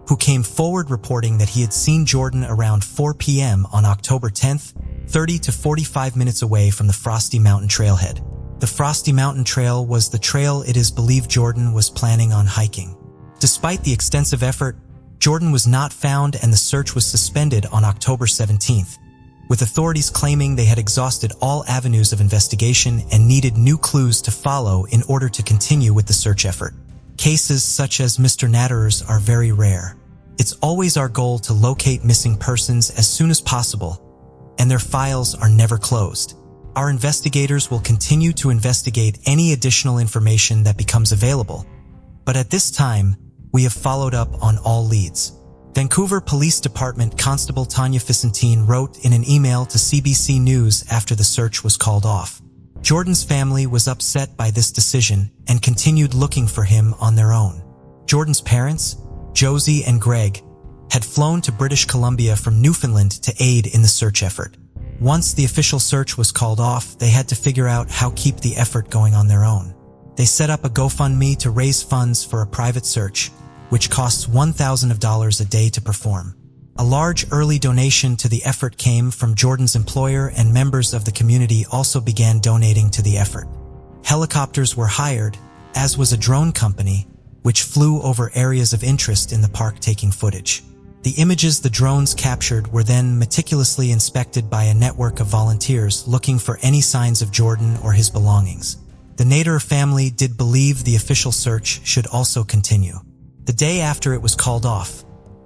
who came forward reporting that he had seen Jordan around 4 p.m. on October 10th, 30 to 45 minutes away from the Frosty Mountain trailhead. The The Frosty Mountain Trail was the trail it is believed Jordan was planning on hiking. Despite the extensive effort, Jordan was not found and the search was suspended on October 17th, with authorities claiming they had exhausted all avenues of investigation and needed new clues to follow in order to continue with the search effort. Cases such as Mr. Natterer's are very rare. It's always our goal to locate missing persons as soon as possible, and their files are never closed. Our investigators will continue to investigate any additional information that becomes available, but at this time, we have followed up on all leads. Vancouver Police Department Constable Tanya Vicentine wrote in an email to CBC News after the search was called off. Jordan's family was upset by this decision and continued looking for him on their own. Jordan's parents, Josie and Greg, had flown to British Columbia from Newfoundland to aid in the search effort. Once the official search was called off, they had to figure out how to keep the effort going on their own. They set up a GoFundMe to raise funds for a private search, which costs $1,000 a day to perform. A large early donation to the effort came from Jordan's employer, and members of the community also began donating to the effort. Helicopters were hired, as was a drone company, which flew over areas of interest in the park taking footage. The images the drones captured were then meticulously inspected by a network of volunteers looking for any signs of Jordan or his belongings. The Nader family did believe the official search should also continue. The day after it was called off,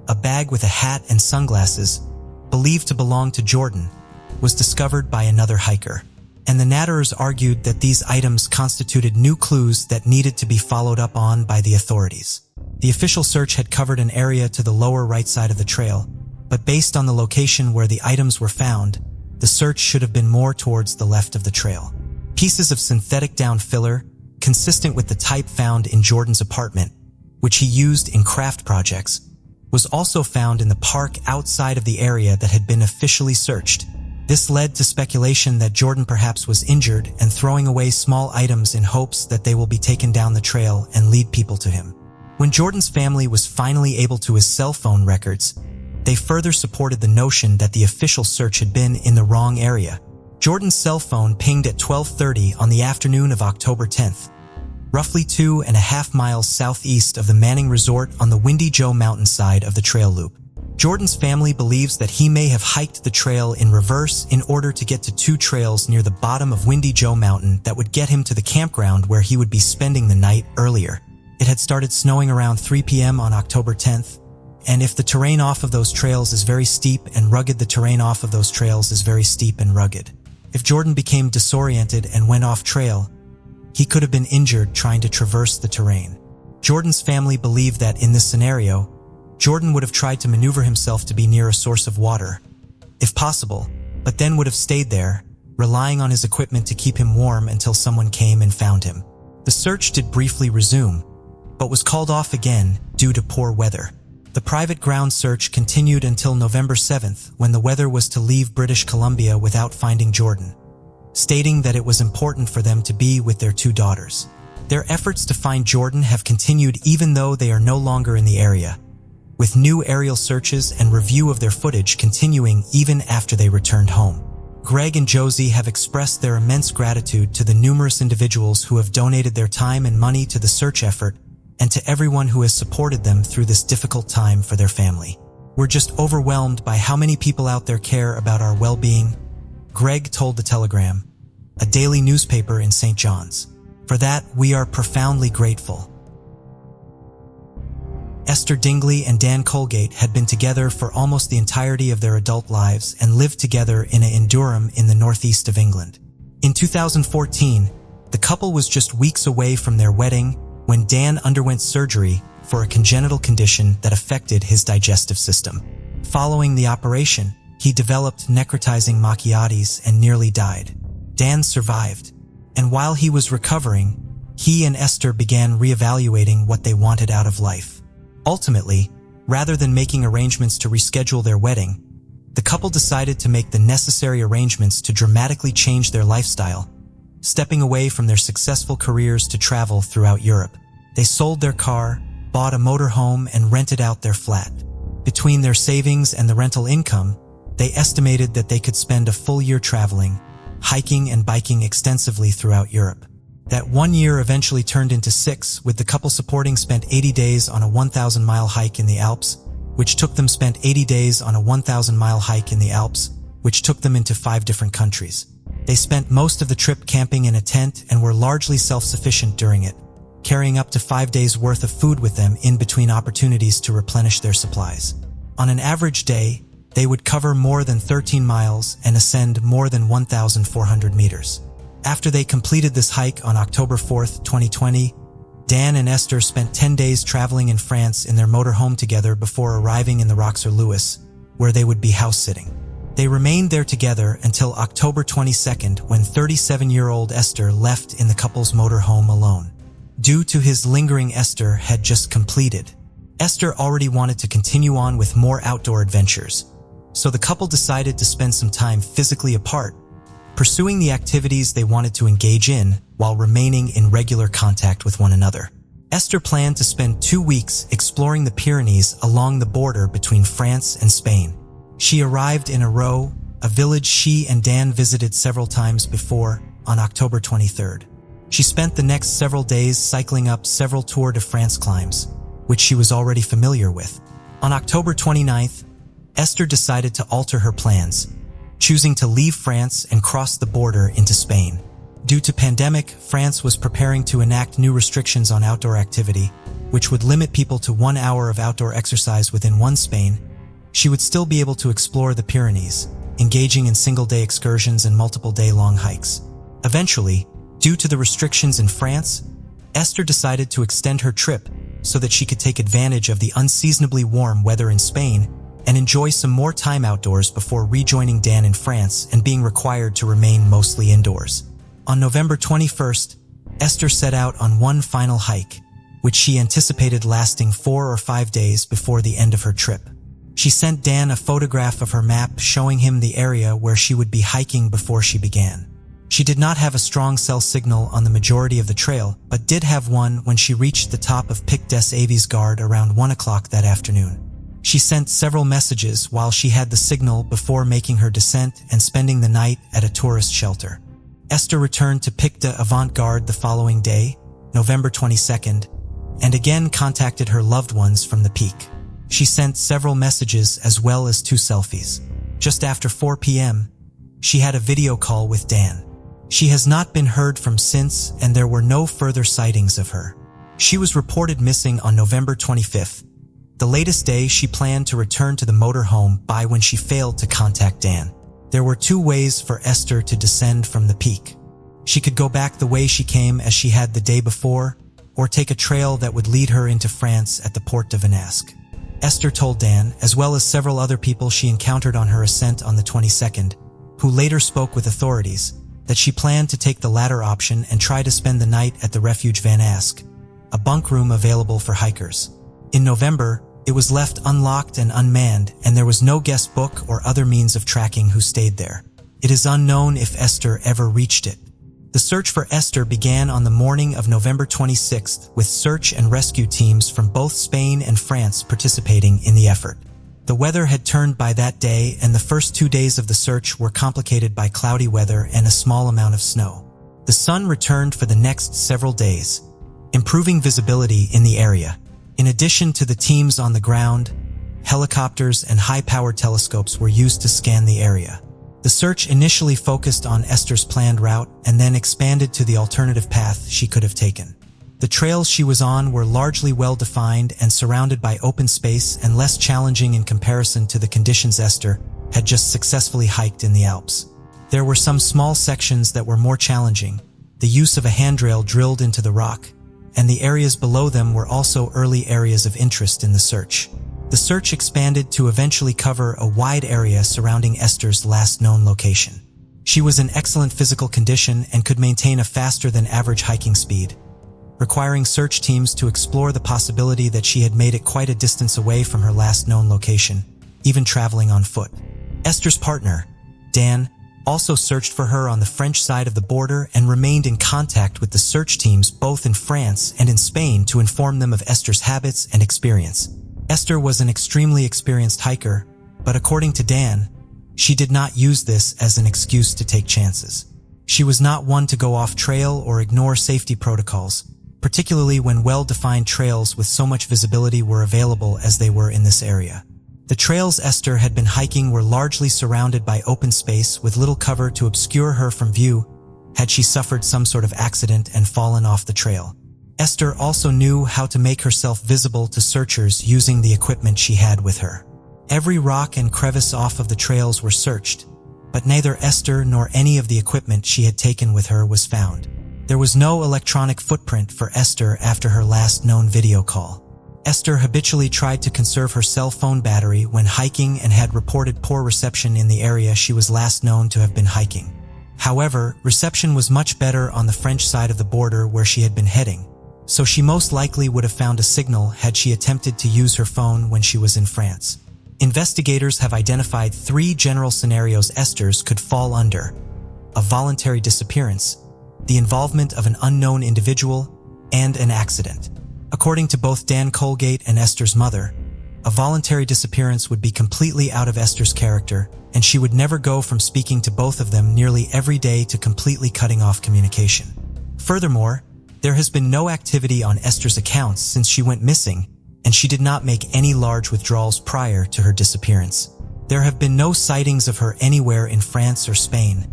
a bag with a hat and sunglasses, believed to belong to Jordan, was discovered by another hiker, and the Natterers argued that these items constituted new clues that needed to be followed up on by the authorities. The official search had covered an area to the lower right side of the trail, but based on the location where the items were found, the search should have been more towards the left of the trail. Pieces of synthetic down filler, consistent with the type found in Jordan's apartment, which he used in craft projects, was also found in the park outside of the area that had been officially searched. This led to speculation that Jordan perhaps was injured and throwing away small items in hopes that they will be taken down the trail and lead people to him. When Jordan's family was finally able to his cell phone records, they further supported the notion that the official search had been in the wrong area. Jordan's cell phone pinged at 12:30 on the afternoon of October 10th, roughly 2.5 miles southeast of the Manning Resort on the Windy Joe mountainside of the trail loop. Jordan's family believes that he may have hiked the trail in reverse in order to get to two trails near the bottom of Windy Joe Mountain that would get him to the campground where he would be spending the night earlier. It had started snowing around 3 p.m. on October 10th, and if the terrain off of those trails is very steep and rugged, the terrain off of those trails is very steep and rugged. If Jordan became disoriented and went off trail, he could have been injured trying to traverse the terrain. Jordan's family believed that in this scenario, Jordan would have tried to maneuver himself to be near a source of water, if possible, but then would have stayed there, relying on his equipment to keep him warm until someone came and found him. The search did briefly resume, but was called off again due to poor weather. The private ground search continued until November 7th, when the weather was to leave British Columbia without finding Jordan, stating that it was important for them to be with their two daughters. Their efforts to find Jordan have continued even though they are no longer in the area, with new aerial searches and review of their footage continuing even after they returned home. Greg and Josie have expressed their immense gratitude to the numerous individuals who have donated their time and money to the search effort, and to everyone who has supported them through this difficult time for their family. We're just overwhelmed by how many people out there care about our well-being, Greg told The Telegram, a daily newspaper in St. John's. For that, we are profoundly grateful. Esther Dingley and Dan Colgate had been together for almost the entirety of their adult lives and lived together in Durham in the northeast of England. In 2014, the couple was just weeks away from their wedding when Dan underwent surgery for a congenital condition that affected his digestive system. Following the operation, he developed necrotizing macchiatis and nearly died. Dan survived, and while he was recovering, he and Esther began reevaluating what they wanted out of life. Ultimately, rather than making arrangements to reschedule their wedding, the couple decided to make the necessary arrangements to dramatically change their lifestyle, stepping away from their successful careers to travel throughout Europe. They sold their car, bought a motorhome, and rented out their flat. Between their savings and the rental income, they estimated that they could spend a full year traveling, hiking and biking extensively throughout Europe. That 1 year eventually turned into 6, with the couple spent 80 days on a 1,000-mile hike in the Alps, which took them spent 80 days on a 1,000-mile hike in the Alps, which took them into 5 different countries. They spent most of the trip camping in a tent and were largely self-sufficient during it, carrying up to 5 days' worth of food with them in between opportunities to replenish their supplies. On an average day, they would cover more than 13 miles and ascend more than 1,400 meters. After they completed this hike on October 4, 2020, Dan and Esther spent 10 days traveling in France in their motorhome together before arriving in the Roxer-Lewis, where they would be house-sitting. They remained there together until October 22nd, when 37-year-old Esther left in the couple's motorhome alone. Due to his lingering, Esther had just completed. Esther already wanted to continue on with more outdoor adventures, so the couple decided to spend some time physically apart, pursuing the activities they wanted to engage in while remaining in regular contact with one another. Esther planned to spend 2 weeks exploring the Pyrenees along the border between France and Spain. She arrived in Arro, a village she and Dan visited several times before, on October 23rd. She spent the next several days cycling up several Tour de France climbs, which she was already familiar with. On October 29th, Esther decided to alter her plans, choosing to leave France and cross the border into Spain. Due to pandemic, France was preparing to enact new restrictions on outdoor activity, which would limit people to 1 hour of outdoor exercise within one Spain. She would still be able to explore the Pyrenees, engaging in single-day excursions and multiple day-long hikes. Eventually, due to the restrictions in France, Esther decided to extend her trip so that she could take advantage of the unseasonably warm weather in Spain and enjoy some more time outdoors before rejoining Dan in France and being required to remain mostly indoors. On November 21st, Esther set out on one final hike, which she anticipated lasting 4 or 5 days before the end of her trip. She sent Dan a photograph of her map showing him the area where she would be hiking before she began. She did not have a strong cell signal on the majority of the trail, but did have one when she reached the top of Pic des Avis Garde around 1 o'clock that afternoon. She sent several messages while she had the signal before making her descent and spending the night at a tourist shelter. Esther returned to Pic de Avant-Garde the following day, November 22nd, and again contacted her loved ones from the peak. She sent several messages as well as 2 selfies. Just after 4 p.m., she had a video call with Dan. She has not been heard from since, and there were no further sightings of her. She was reported missing on November 25th, the latest day she planned to return to the motorhome by when she failed to contact Dan. There were 2 ways for Esther to descend from the peak. She could go back the way she came as she had the day before, or take a trail that would lead her into France at the Porte de Venasque. Esther told Dan, as well as several other people she encountered on her ascent on the 22nd, who later spoke with authorities, that she planned to take the latter option and try to spend the night at the Refuge Van Ask, a bunk room available for hikers. In November, it was left unlocked and unmanned, and there was no guest book or other means of tracking who stayed there. It is unknown if Esther ever reached it. The search for Esther began on the morning of November 26th, with search and rescue teams from both Spain and France participating in the effort. The weather had turned by that day, and the first 2 days of the search were complicated by cloudy weather and a small amount of snow. The sun returned for the next several days, improving visibility in the area. In addition to the teams on the ground, helicopters and high-powered telescopes were used to scan the area. The search initially focused on Esther's planned route and then expanded to the alternative path she could have taken. The trails she was on were largely well-defined and surrounded by open space and less challenging in comparison to the conditions Esther had just successfully hiked in the Alps. There were some small sections that were more challenging, the use of a handrail drilled into the rock, and the areas below them were also early areas of interest in the search. The search expanded to eventually cover a wide area surrounding Esther's last known location. She was in excellent physical condition and could maintain a faster-than-average hiking speed, requiring search teams to explore the possibility that she had made it quite a distance away from her last known location, even traveling on foot. Esther's partner, Dan, also searched for her on the French side of the border and remained in contact with the search teams both in France and in Spain to inform them of Esther's habits and experience. Esther was an extremely experienced hiker, but according to Dan, she did not use this as an excuse to take chances. She was not one to go off trail or ignore safety protocols, particularly when well-defined trails with so much visibility were available as they were in this area. The trails Esther had been hiking were largely surrounded by open space with little cover to obscure her from view had she suffered some sort of accident and fallen off the trail. Esther also knew how to make herself visible to searchers using the equipment she had with her. Every rock and crevice off of the trails were searched, but neither Esther nor any of the equipment she had taken with her was found. There was no electronic footprint for Esther after her last known video call. Esther habitually tried to conserve her cell phone battery when hiking and had reported poor reception in the area she was last known to have been hiking. However, reception was much better on the French side of the border where she had been heading, so she most likely would have found a signal had she attempted to use her phone when she was in France. Investigators have identified 3 general scenarios Esther's could fall under: a voluntary disappearance, the involvement of an unknown individual, and an accident. According to both Dan Colgate and Esther's mother, a voluntary disappearance would be completely out of Esther's character, and she would never go from speaking to both of them nearly every day to completely cutting off communication. Furthermore, there has been no activity on Esther's accounts since she went missing, and she did not make any large withdrawals prior to her disappearance. There have been no sightings of her anywhere in France or Spain,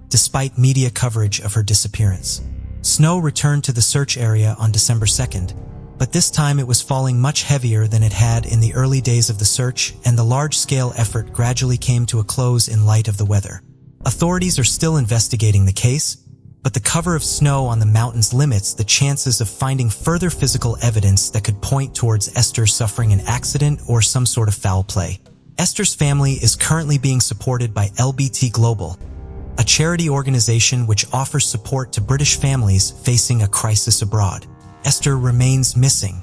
despite media coverage of her disappearance. Snow returned to the search area on December 2nd, but this time it was falling much heavier than it had in the early days of the search, and the large-scale effort gradually came to a close in light of the weather. Authorities are still investigating the case, but the cover of snow on the mountains limits the chances of finding further physical evidence that could point towards Esther suffering an accident or some sort of foul play. Esther's family is currently being supported by LBT Global, a charity organization which offers support to British families facing a crisis abroad. Esther remains missing.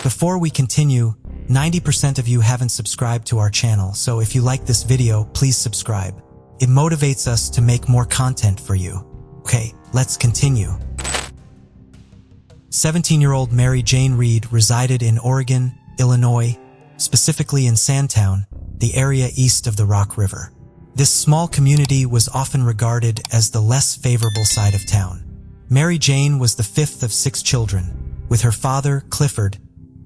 Before we continue, 90% of you haven't subscribed to our channel, so if you like this video, please subscribe. It motivates us to make more content for you. Okay, let's continue. 17-year-old Mary Jane Reed resided in Oregon, Illinois, specifically in Sandtown, the area east of the Rock River. This small community was often regarded as the less favorable side of town. Mary Jane was the 5th of 6 children, with her father, Clifford,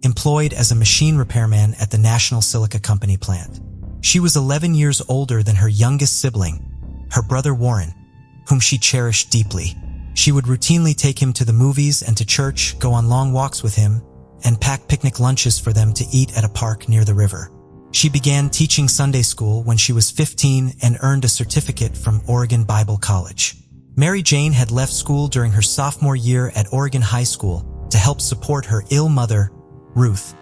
employed as a machine repairman at the National Silica Company plant. She was 11 years older than her youngest sibling, her brother Warren, whom she cherished deeply. She would routinely take him to the movies and to church, go on long walks with him, and pack picnic lunches for them to eat at a park near the river. She began teaching Sunday school when she was 15 and earned a certificate from Oregon Bible College. Mary Jane had left school during her sophomore year at Oregon High School to help support her ill mother, Ruth,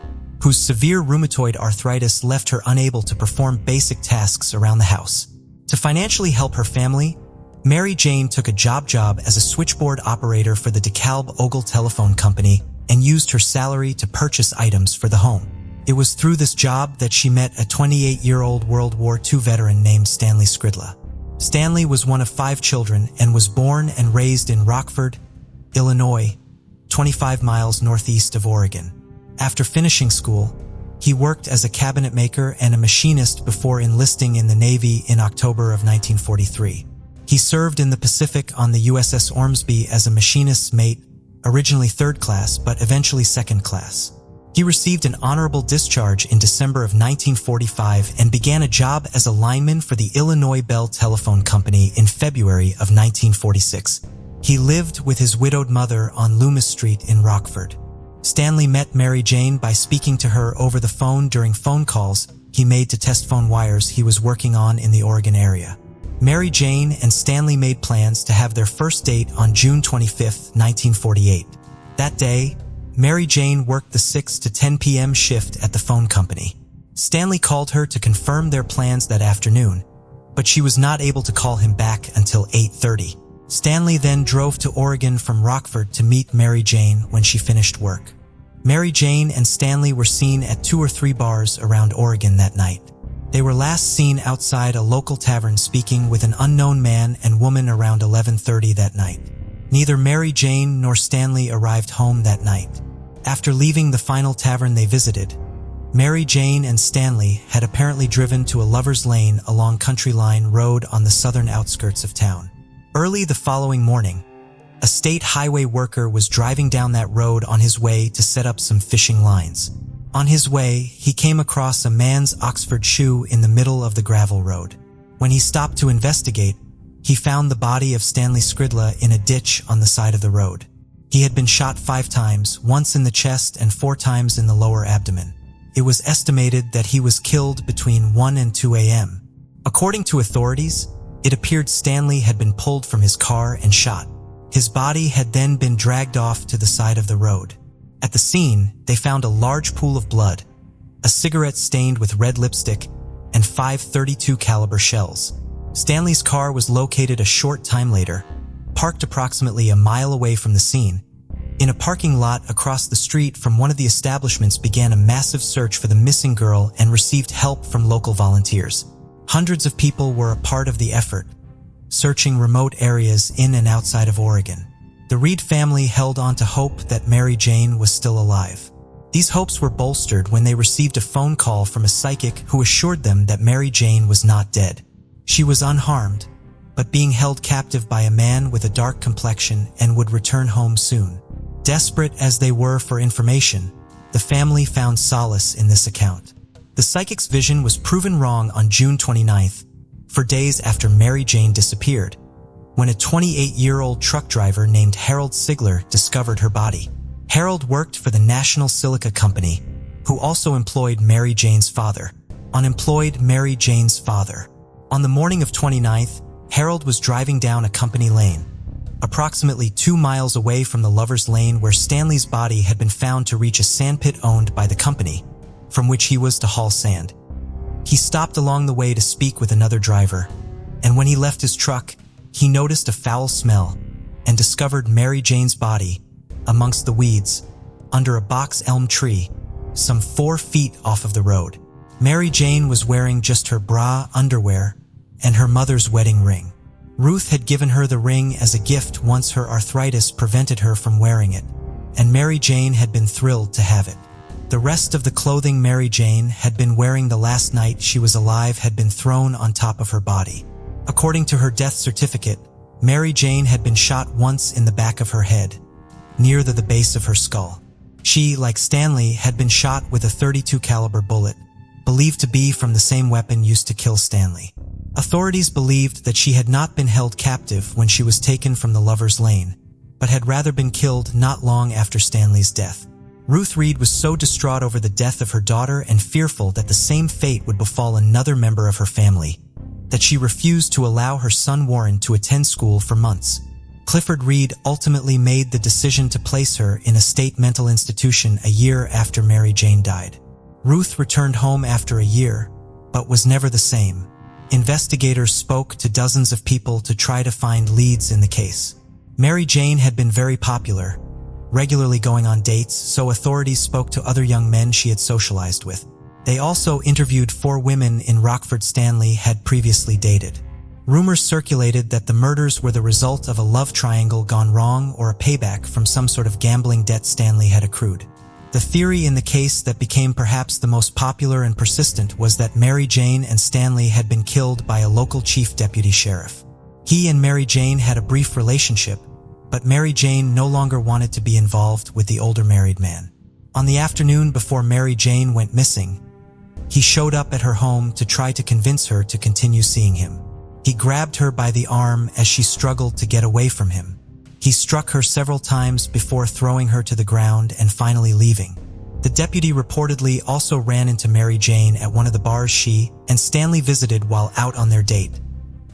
whose severe rheumatoid arthritis left her unable to perform basic tasks around the house. To financially help her family, Mary Jane took a job as a switchboard operator for the DeKalb Ogle Telephone Company and used her salary to purchase items for the home. It was through this job that she met a 28-year-old World War II veteran named Stanley Skridla. Stanley was one of 5 children and was born and raised in Rockford, Illinois, 25 miles northeast of Oregon. After finishing school, he worked as a cabinet maker and a machinist before enlisting in the Navy in October of 1943. He served in the Pacific on the USS Ormsby as a machinist's mate, originally 3rd class but eventually 2nd class. He received an honorable discharge in December of 1945 and began a job as a lineman for the Illinois Bell Telephone Company in February of 1946. He lived with his widowed mother on Loomis Street in Rockford. Stanley met Mary Jane by speaking to her over the phone during phone calls he made to test phone wires he was working on in the Oregon area. Mary Jane and Stanley made plans to have their first date on June 25, 1948. That day, Mary Jane worked the 6 to 10 p.m. shift at the phone company. Stanley called her to confirm their plans that afternoon, but she was not able to call him back until 8:30. Stanley then drove to Oregon from Rockford to meet Mary Jane when she finished work. Mary Jane and Stanley were seen at 2 or 3 bars around Oregon that night. They were last seen outside a local tavern speaking with an unknown man and woman around 11:30 that night. Neither Mary Jane nor Stanley arrived home that night. After leaving the final tavern they visited, Mary Jane and Stanley had apparently driven to a lover's lane along Country Line Road on the southern outskirts of town. Early the following morning, a state highway worker was driving down that road on his way to set up some fishing lines. On his way, he came across a man's Oxford shoe in the middle of the gravel road. When he stopped to investigate, he found the body of Stanley Skrzydla in a ditch on the side of the road. He had been shot 5 times, once in the chest and 4 times in the lower abdomen. It was estimated that he was killed between 1 and 2 a.m. According to authorities, it appeared Stanley had been pulled from his car and shot. His body had then been dragged off to the side of the road. At the scene, they found a large pool of blood, a cigarette stained with red lipstick, and 5 .32 caliber shells. Stanley's car was located a short time later, parked approximately a mile away from the scene. In a parking lot across the street from one of the establishments began a massive search for the missing girl and received help from local volunteers. Hundreds of people were a part of the effort, searching remote areas in and outside of Oregon. The Reed family held on to hope that Mary Jane was still alive. These hopes were bolstered when they received a phone call from a psychic who assured them that Mary Jane was not dead. She was unharmed, but being held captive by a man with a dark complexion and would return home soon. Desperate as they were for information, the family found solace in this account. The psychic's vision was proven wrong on June 29th, 4 days after Mary Jane disappeared, when a 28-year-old truck driver named Harold Sigler discovered her body. Harold worked for the National Silica Company, who also employed Mary Jane's father. Unemployed Mary Jane's father. On the morning of 29th, Harold was driving down a company lane, approximately 2 miles away from the Lover's Lane where Stanley's body had been found to reach a sandpit owned by the company, from which he was to haul sand. He stopped along the way to speak with another driver, and when he left his truck, he noticed a foul smell and discovered Mary Jane's body amongst the weeds under a box elm tree, some 4 feet off of the road. Mary Jane was wearing just her bra, underwear, and her mother's wedding ring. Ruth had given her the ring as a gift once her arthritis prevented her from wearing it, and Mary Jane had been thrilled to have it. The rest of the clothing Mary Jane had been wearing the last night she was alive had been thrown on top of her body. According to her death certificate, Mary Jane had been shot once in the back of her head, near the base of her skull. She, like Stanley, had been shot with a .32 caliber bullet, believed to be from the same weapon used to kill Stanley. Authorities believed that she had not been held captive when she was taken from the Lover's Lane, but had rather been killed not long after Stanley's death. Ruth Reed was so distraught over the death of her daughter and fearful that the same fate would befall another member of her family, that she refused to allow her son Warren to attend school for months. Clifford Reed ultimately made the decision to place her in a state mental institution a year after Mary Jane died. Ruth returned home after a year, but was never the same. Investigators spoke to dozens of people to try to find leads in the case. Mary Jane had been very popular, regularly going on dates, so authorities spoke to other young men she had socialized with. They also interviewed 4 women in Rockford Stanley had previously dated. Rumors circulated that the murders were the result of a love triangle gone wrong or a payback from some sort of gambling debt Stanley had accrued. The theory in the case that became perhaps the most popular and persistent was that Mary Jane and Stanley had been killed by a local chief deputy sheriff. He and Mary Jane had a brief relationship, but Mary Jane no longer wanted to be involved with the older married man. On the afternoon before Mary Jane went missing, he showed up at her home to try to convince her to continue seeing him. He grabbed her by the arm as she struggled to get away from him. He struck her several times before throwing her to the ground and finally leaving. The deputy reportedly also ran into Mary Jane at one of the bars she and Stanley visited while out on their date,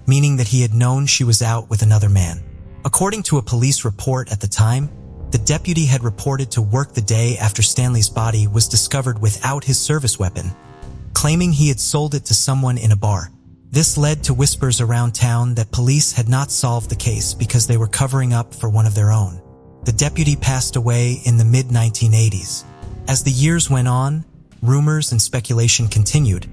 meaning that he had known she was out with another man. According to a police report at the time, the deputy had reported to work the day after Stanley's body was discovered without his service weapon, claiming he had sold it to someone in a bar. This led to whispers around town that police had not solved the case because they were covering up for one of their own. The deputy passed away in the mid-1980s. As the years went on, rumors and speculation continued,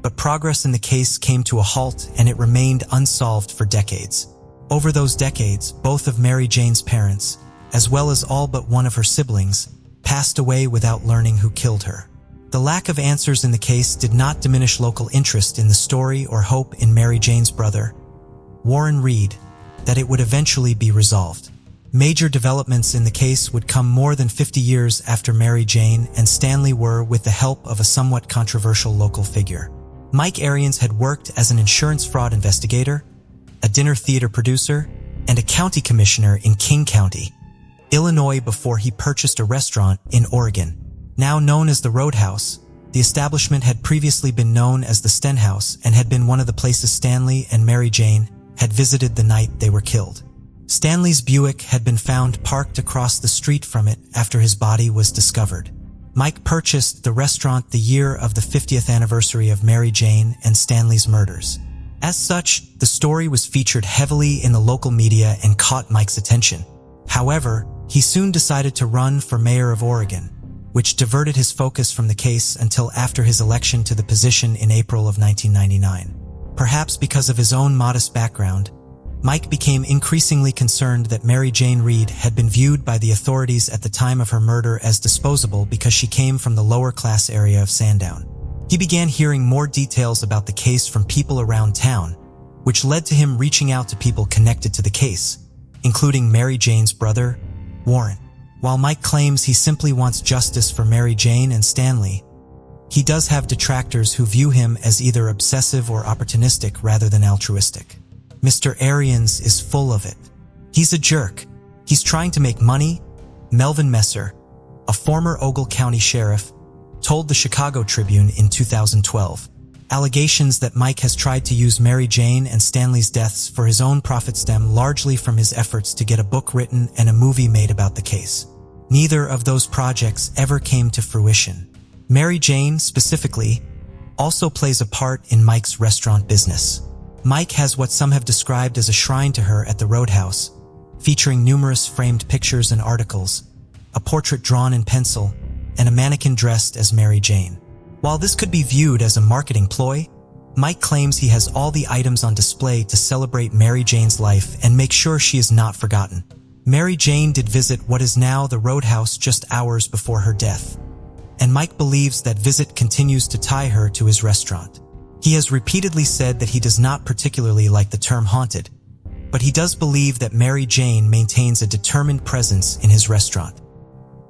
but progress in the case came to a halt and it remained unsolved for decades. Over those decades, both of Mary Jane's parents, as well as all but one of her siblings, passed away without learning who killed her. The lack of answers in the case did not diminish local interest in the story or hope in Mary Jane's brother, Warren Reed, that it would eventually be resolved. Major developments in the case would come more than 50 years after Mary Jane and Stanley were with the help of a somewhat controversial local figure. Mike Arians had worked as an insurance fraud investigator, a dinner theater producer, and a county commissioner in King County, Illinois before he purchased a restaurant in Oregon. Now known as the Roadhouse, the establishment had previously been known as the Stenhouse and had been one of the places Stanley and Mary Jane had visited the night they were killed. Stanley's Buick had been found parked across the street from it after his body was discovered. Mike purchased the restaurant the year of the 50th anniversary of Mary Jane and Stanley's murders. As such, the story was featured heavily in the local media and caught Mike's attention. However, he soon decided to run for mayor of Oregon, which diverted his focus from the case until after his election to the position in April of 1999. Perhaps because of his own modest background, Mike became increasingly concerned that Mary Jane Reed had been viewed by the authorities at the time of her murder as disposable because she came from the lower-class area of Sandown. He began hearing more details about the case from people around town, which led to him reaching out to people connected to the case, including Mary Jane's brother, Warren. While Mike claims he simply wants justice for Mary Jane and Stanley, he does have detractors who view him as either obsessive or opportunistic rather than altruistic. Mr. Arians is full of it. He's a jerk. He's trying to make money. Melvin Messer, a former Ogle County sheriff, told the Chicago Tribune in 2012. Allegations that Mike has tried to use Mary Jane and Stanley's deaths for his own profit stem largely from his efforts to get a book written and a movie made about the case. Neither of those projects ever came to fruition. Mary Jane, specifically, also plays a part in Mike's restaurant business. Mike has what some have described as a shrine to her at the Roadhouse, featuring numerous framed pictures and articles, a portrait drawn in pencil, and a mannequin dressed as Mary Jane. While this could be viewed as a marketing ploy, Mike claims he has all the items on display to celebrate Mary Jane's life and make sure she is not forgotten. Mary Jane did visit what is now the Roadhouse just hours before her death, and Mike believes that visit continues to tie her to his restaurant. He has repeatedly said that he does not particularly like the term haunted, but he does believe that Mary Jane maintains a determined presence in his restaurant.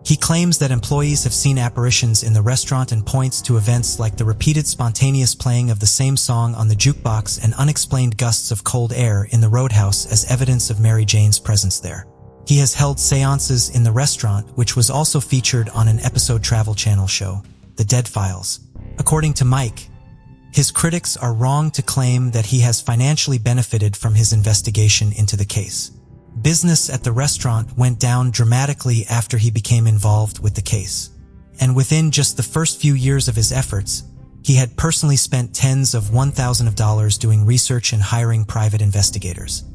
He claims that employees have seen apparitions in the restaurant and points to events like the repeated spontaneous playing of the same song on the jukebox and unexplained gusts of cold air in the Roadhouse as evidence of Mary Jane's presence there. He has held seances in the restaurant, which was also featured on an episode Travel Channel show, The Dead Files. According to Mike, his critics are wrong to claim that he has financially benefited from his investigation into the case. Business at the restaurant went down dramatically after he became involved with the case. And within just the first few years of his efforts, he had personally spent tens of thousands of dollars doing research and hiring private investigators.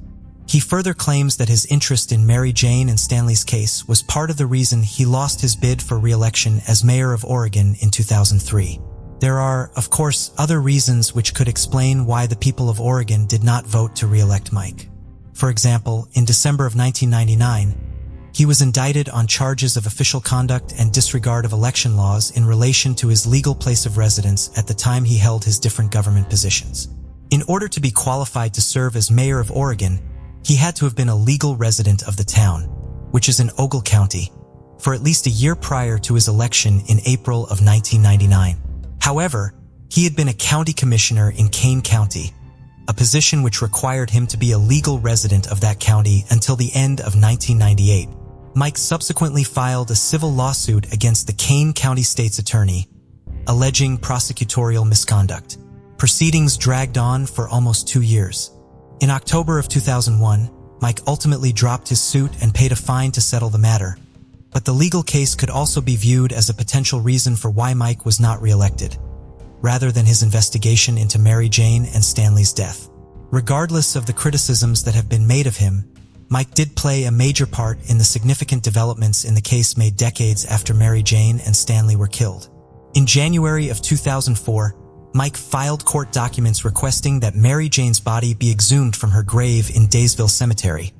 He further claims that his interest in Mary Jane and Stanley's case was part of the reason he lost his bid for re-election as mayor of Oregon in 2003. There are, of course, other reasons which could explain why the people of Oregon did not vote to re-elect Mike. For example, in December of 1999, he was indicted on charges of official conduct and disregard of election laws in relation to his legal place of residence at the time he held his different government positions. In order to be qualified to serve as mayor of Oregon, he had to have been a legal resident of the town, which is in Ogle County, for at least a year prior to his election in April of 1999. However, he had been a county commissioner in Kane County, a position which required him to be a legal resident of that county until the end of 1998. Mike subsequently filed a civil lawsuit against the Kane County State's attorney, alleging prosecutorial misconduct. Proceedings dragged on for almost 2 years. In October of 2001, Mike ultimately dropped his suit and paid a fine to settle the matter. But the legal case could also be viewed as a potential reason for why Mike was not re-elected, rather than his investigation into Mary Jane and Stanley's death. Regardless of the criticisms that have been made of him, Mike did play a major part in the significant developments in the case made decades after Mary Jane and Stanley were killed. In January of 2004, Mike filed court documents requesting that Mary Jane's body be exhumed from her grave in Daysville Cemetery,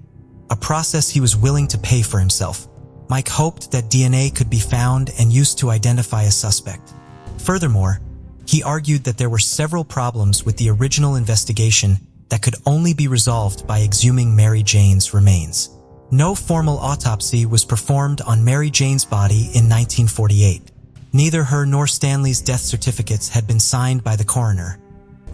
a process he was willing to pay for himself. Mike hoped that DNA could be found and used to identify a suspect. Furthermore, he argued that there were several problems with the original investigation that could only be resolved by exhuming Mary Jane's remains. No formal autopsy was performed on Mary Jane's body in 1948. Neither her nor Stanley's death certificates had been signed by the coroner,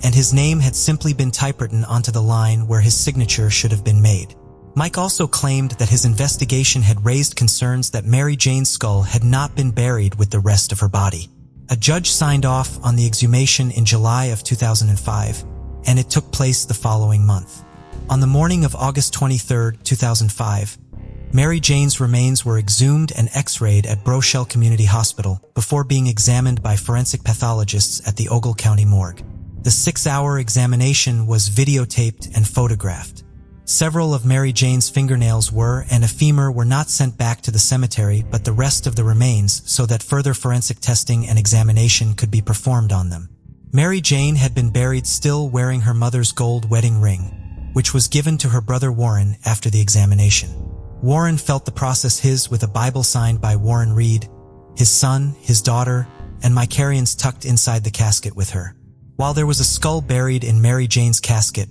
and his name had simply been typewritten onto the line where his signature should have been made. Mike also claimed that his investigation had raised concerns that Mary Jane's skull had not been buried with the rest of her body. A judge signed off on the exhumation in July of 2005, and it took place the following month. On the morning of August 23, 2005, Mary Jane's remains were exhumed and x-rayed at Brochelle Community Hospital before being examined by forensic pathologists at the Ogle County Morgue. The 6-hour examination was videotaped and photographed. Several of Mary Jane's fingernails and a femur were not sent back to the cemetery, but the rest of the remains, so that further forensic testing and examination could be performed on them. Mary Jane had been buried still wearing her mother's gold wedding ring, which was given to her brother Warren after the examination. Warren felt the process his with a Bible signed by Warren Reed, his son, his daughter, and Mike Arians tucked inside the casket with her. While there was a skull buried in Mary Jane's casket,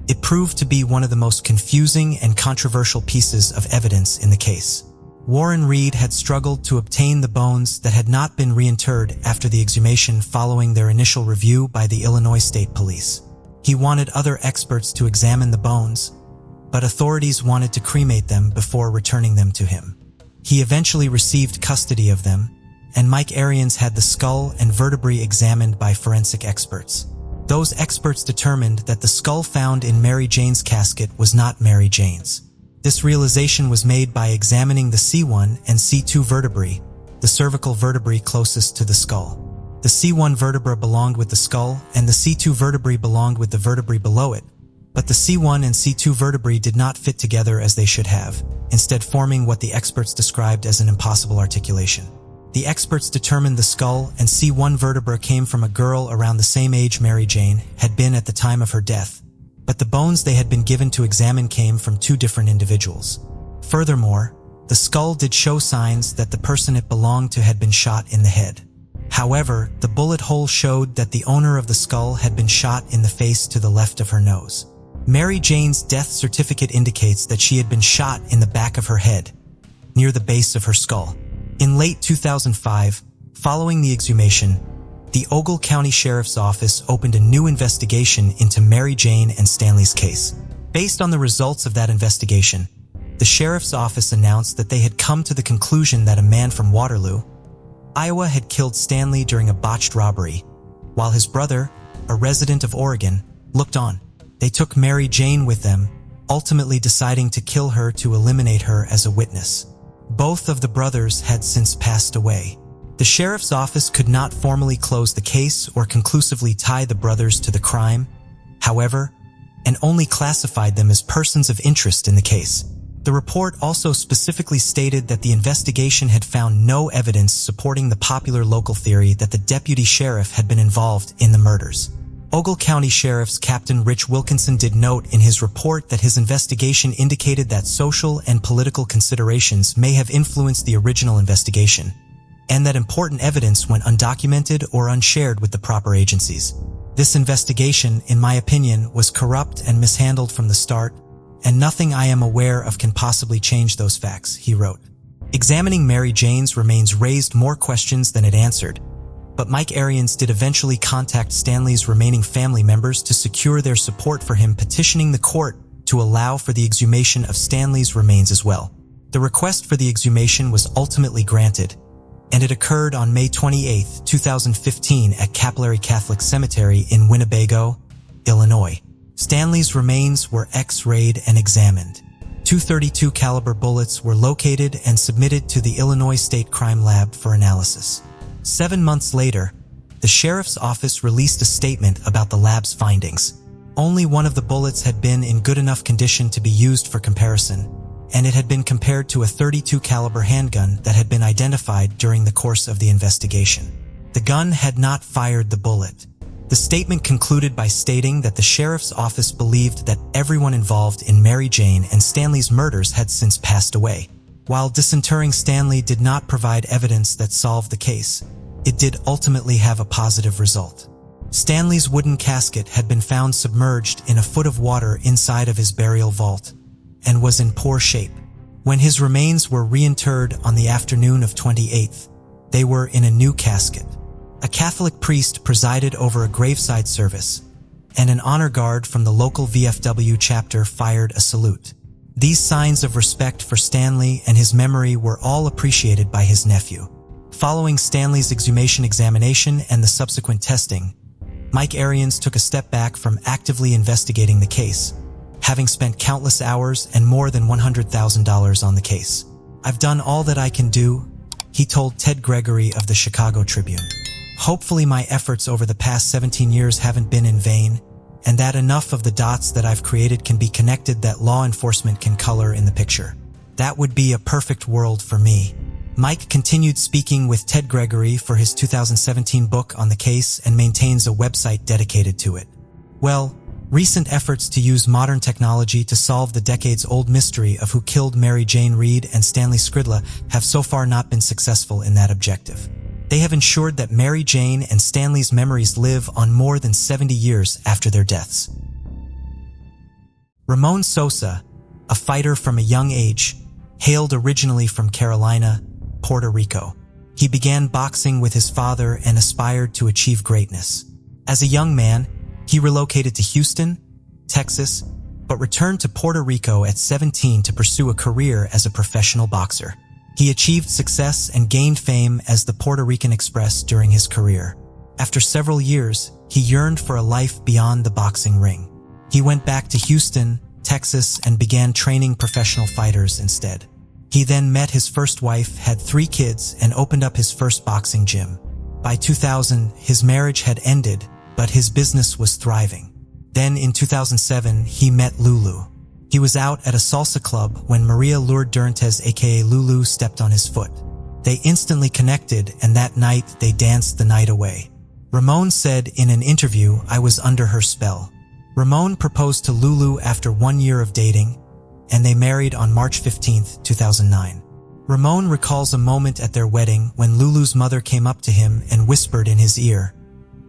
it proved to be one of the most confusing and controversial pieces of evidence in the case. Warren Reed had struggled to obtain the bones that had not been reinterred after the exhumation following their initial review by the Illinois State Police. He wanted other experts to examine the bones, but authorities wanted to cremate them before returning them to him. He eventually received custody of them, and Mike Arians had the skull and vertebrae examined by forensic experts. Those experts determined that the skull found in Mary Jane's casket was not Mary Jane's. This realization was made by examining the C1 and C2 vertebrae, the cervical vertebrae closest to the skull. The C1 vertebra belonged with the skull, and the C2 vertebrae belonged with the vertebrae below it, but the C1 and C2 vertebrae did not fit together as they should have, instead forming what the experts described as an impossible articulation. The experts determined the skull and C1 vertebra came from a girl around the same age Mary Jane had been at the time of her death, but the bones they had been given to examine came from 2 different individuals. Furthermore, the skull did show signs that the person it belonged to had been shot in the head. However, the bullet hole showed that the owner of the skull had been shot in the face to the left of her nose. Mary Jane's death certificate indicates that she had been shot in the back of her head, near the base of her skull. In late 2005, following the exhumation, the Ogle County Sheriff's Office opened a new investigation into Mary Jane and Stanley's case. Based on the results of that investigation, the Sheriff's Office announced that they had come to the conclusion that a man from Waterloo, Iowa had killed Stanley during a botched robbery, while his brother, a resident of Oregon, looked on. They took Mary Jane with them, ultimately deciding to kill her to eliminate her as a witness. Both of the brothers had since passed away. The sheriff's office could not formally close the case or conclusively tie the brothers to the crime, however, and only classified them as persons of interest in the case. The report also specifically stated that the investigation had found no evidence supporting the popular local theory that the deputy sheriff had been involved in the murders. Ogle County Sheriff's Captain Rich Wilkinson did note in his report that his investigation indicated that social and political considerations may have influenced the original investigation, and that important evidence went undocumented or unshared with the proper agencies. This investigation, in my opinion, was corrupt and mishandled from the start, and nothing I am aware of can possibly change those facts, he wrote. Examining Mary Jane's remains raised more questions than it answered, but Mike Arians did eventually contact Stanley's remaining family members to secure their support for him petitioning the court to allow for the exhumation of Stanley's remains as well. The request for the exhumation was ultimately granted, and it occurred on May 28, 2015 at Capillary Catholic Cemetery in Winnebago, Illinois. Stanley's remains were x-rayed and examined. 232 caliber bullets were located and submitted to the Illinois State Crime Lab for analysis. 7 months later, the sheriff's office released a statement about the lab's findings. Only one of the bullets had been in good enough condition to be used for comparison, and it had been compared to a .32 caliber handgun that had been identified during the course of the investigation. The gun had not fired the bullet. The statement concluded by stating that the sheriff's office believed that everyone involved in Mary Jane and Stanley's murders had since passed away. While disinterring Stanley did not provide evidence that solved the case, it did ultimately have a positive result. Stanley's wooden casket had been found submerged in a foot of water inside of his burial vault and was in poor shape. When his remains were reinterred on the afternoon of 28th, they were in a new casket. A Catholic priest presided over a graveside service, and an honor guard from the local VFW chapter fired a salute. These signs of respect for Stanley and his memory were all appreciated by his nephew. Following Stanley's exhumation examination and the subsequent testing, Mike Arians took a step back from actively investigating the case, having spent countless hours and more than $100,000 on the case. "I've done all that I can do," he told Ted Gregory of the Chicago Tribune. "Hopefully my efforts over the past 17 years haven't been in vain, and that enough of the dots that I've created can be connected that law enforcement can color in the picture. That would be a perfect world for me." Mike continued speaking with Ted Gregory for his 2017 book on the case and maintains a website dedicated to it. Well, recent efforts to use modern technology to solve the decades-old mystery of who killed Mary Jane Reed and Stanley Skrzydla have so far not been successful in that objective. They have ensured that Mary Jane and Stanley's memories live on more than 70 years after their deaths. Ramon Sosa, a fighter from a young age, hailed originally from Carolina, Puerto Rico. He began boxing with his father and aspired to achieve greatness. As a young man, he relocated to Houston, Texas, but returned to Puerto Rico at 17 to pursue a career as a professional boxer. He achieved success and gained fame as the Puerto Rican Express during his career. After several years, he yearned for a life beyond the boxing ring. He went back to Houston, Texas, and began training professional fighters instead. He then met his first wife, had 3 kids, and opened up his first boxing gym. By 2000, his marriage had ended, but his business was thriving. Then in 2007, he met Lulu. He was out at a salsa club when Maria Lourdes aka Lulu stepped on his foot. They instantly connected, and that night they danced the night away. Ramon said in an interview, "I was under her spell." Ramon proposed to Lulu after 1 year of dating, and they married on March 15, 2009. Ramon recalls a moment at their wedding when Lulu's mother came up to him and whispered in his ear,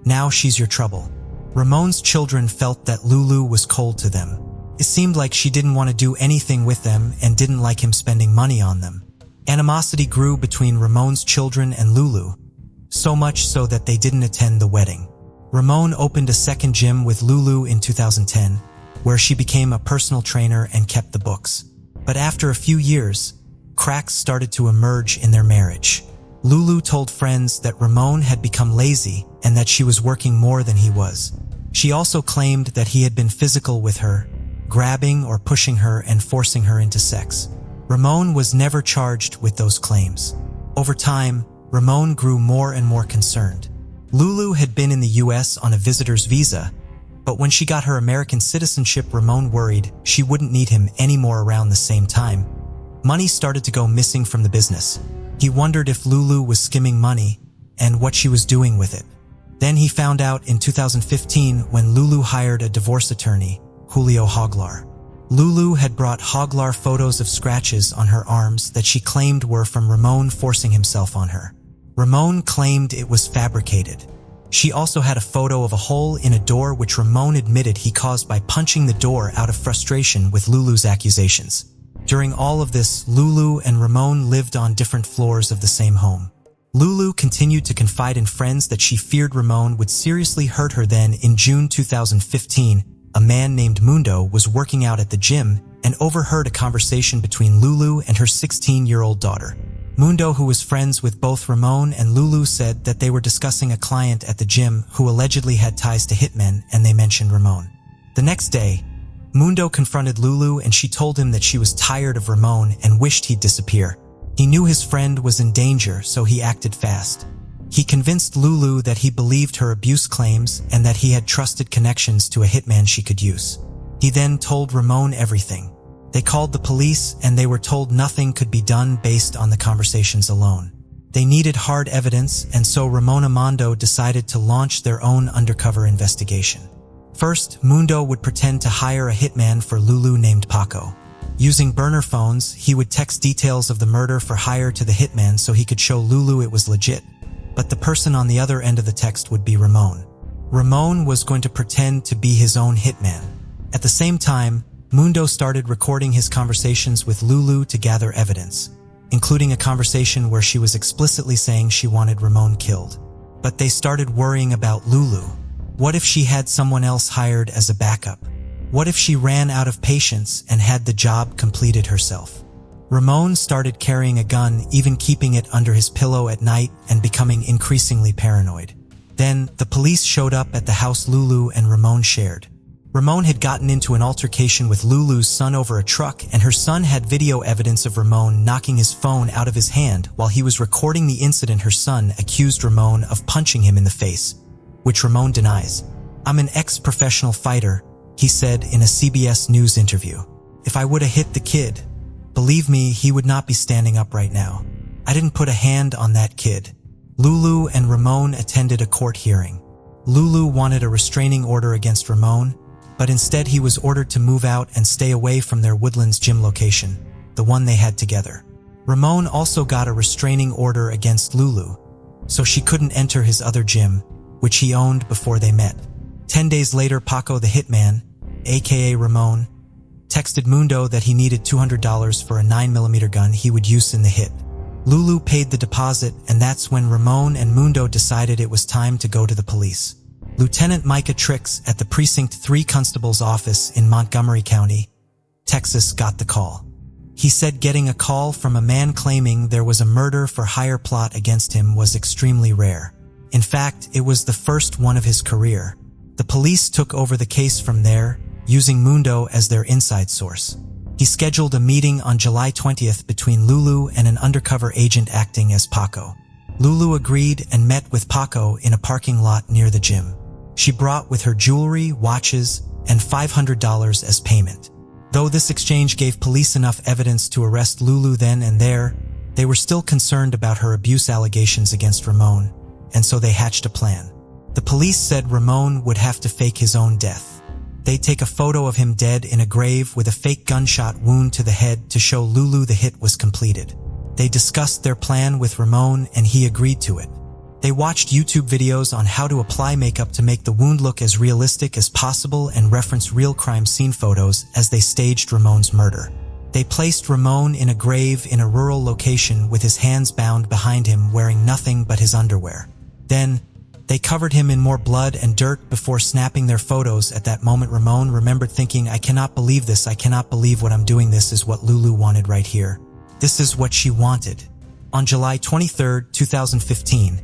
"Now she's your trouble." Ramon's children felt that Lulu was cold to them. It seemed like she didn't want to do anything with them and didn't like him spending money on them. Animosity grew between Ramon's children and Lulu, so much so that they didn't attend the wedding. Ramon opened a second gym with Lulu in 2010, where she became a personal trainer and kept the books. But after a few years, cracks started to emerge in their marriage. Lulu told friends that Ramon had become lazy and that she was working more than he was. She also claimed that he had been physical with her, grabbing or pushing her and forcing her into sex. Ramon was never charged with those claims. Over time, Ramon grew more and more concerned. Lulu had been in the US on a visitor's visa, but when she got her American citizenship, Ramon worried she wouldn't need him anymore around the same time. Money started to go missing from the business. He wondered if Lulu was skimming money and what she was doing with it. Then he found out in 2015 when Lulu hired a divorce attorney, Julio Hoglar. Lulu had brought Hoglar photos of scratches on her arms that she claimed were from Ramon forcing himself on her. Ramon claimed it was fabricated. She also had a photo of a hole in a door which Ramon admitted he caused by punching the door out of frustration with Lulu's accusations. During all of this, Lulu and Ramon lived on different floors of the same home. Lulu continued to confide in friends that she feared Ramon would seriously hurt her. Then, in June 2015, a man named Mundo was working out at the gym and overheard a conversation between Lulu and her 16-year-old daughter. Mundo, who was friends with both Ramon and Lulu, said that they were discussing a client at the gym who allegedly had ties to hitmen, and they mentioned Ramon. The next day, Mundo confronted Lulu and she told him that she was tired of Ramon and wished he'd disappear. He knew his friend was in danger, so he acted fast. He convinced Lulu that he believed her abuse claims and that he had trusted connections to a hitman she could use. He then told Ramon everything. They called the police and they were told nothing could be done based on the conversations alone. They needed hard evidence, and so Ramon and Mundo decided to launch their own undercover investigation. First, Mundo would pretend to hire a hitman for Lulu named Paco. Using burner phones, he would text details of the murder for hire to the hitman so he could show Lulu it was legit. But the person on the other end of the text would be Ramon. Ramon was going to pretend to be his own hitman. At the same time, Mundo started recording his conversations with Lulu to gather evidence, including a conversation where she was explicitly saying she wanted Ramon killed. But they started worrying about Lulu. What if she had someone else hired as a backup? What if she ran out of patience and had the job completed herself? Ramon started carrying a gun, even keeping it under his pillow at night, and becoming increasingly paranoid. Then, the police showed up at the house Lulu and Ramon shared. Ramon had gotten into an altercation with Lulu's son over a truck, and her son had video evidence of Ramon knocking his phone out of his hand while he was recording the incident. Her son accused Ramon of punching him in the face, which Ramon denies. "I'm an ex-professional fighter," he said in a CBS News interview. "If I would have hit the kid, believe me, he would not be standing up right now. I didn't put a hand on that kid." Lulu and Ramon attended a court hearing. Lulu wanted a restraining order against Ramon, but instead he was ordered to move out and stay away from their Woodlands gym location, the one they had together. Ramon also got a restraining order against Lulu, so she couldn't enter his other gym, which he owned before they met. 10 days later, Paco the hitman, aka Ramon, texted Mundo that he needed $200 for a 9mm gun he would use in the hit. Lulu paid the deposit, and that's when Ramon and Mundo decided it was time to go to the police. Lieutenant Micah Trix at the Precinct 3 Constable's office in Montgomery County, Texas, got the call. He said getting a call from a man claiming there was a murder-for-hire plot against him was extremely rare. In fact, it was the first one of his career. The police took over the case from there, using Mundo as their inside source. He scheduled a meeting on July 20th between Lulu and an undercover agent acting as Paco. Lulu agreed and met with Paco in a parking lot near the gym. She brought with her jewelry, watches, and $500 as payment. Though this exchange gave police enough evidence to arrest Lulu then and there, they were still concerned about her abuse allegations against Ramon, and so they hatched a plan. The police said Ramon would have to fake his own death. They'd take a photo of him dead in a grave with a fake gunshot wound to the head to show Lulu the hit was completed. They discussed their plan with Ramon and he agreed to it. They watched YouTube videos on how to apply makeup to make the wound look as realistic as possible and reference real crime scene photos as they staged Ramon's murder. They placed Ramon in a grave in a rural location with his hands bound behind him, wearing nothing but his underwear. Then, they covered him in more blood and dirt before snapping their photos. At that moment, Ramon remembered thinking, "I cannot believe this, I cannot believe what I'm doing. This is what Lulu wanted right here. This is what she wanted." On July 23, 2015,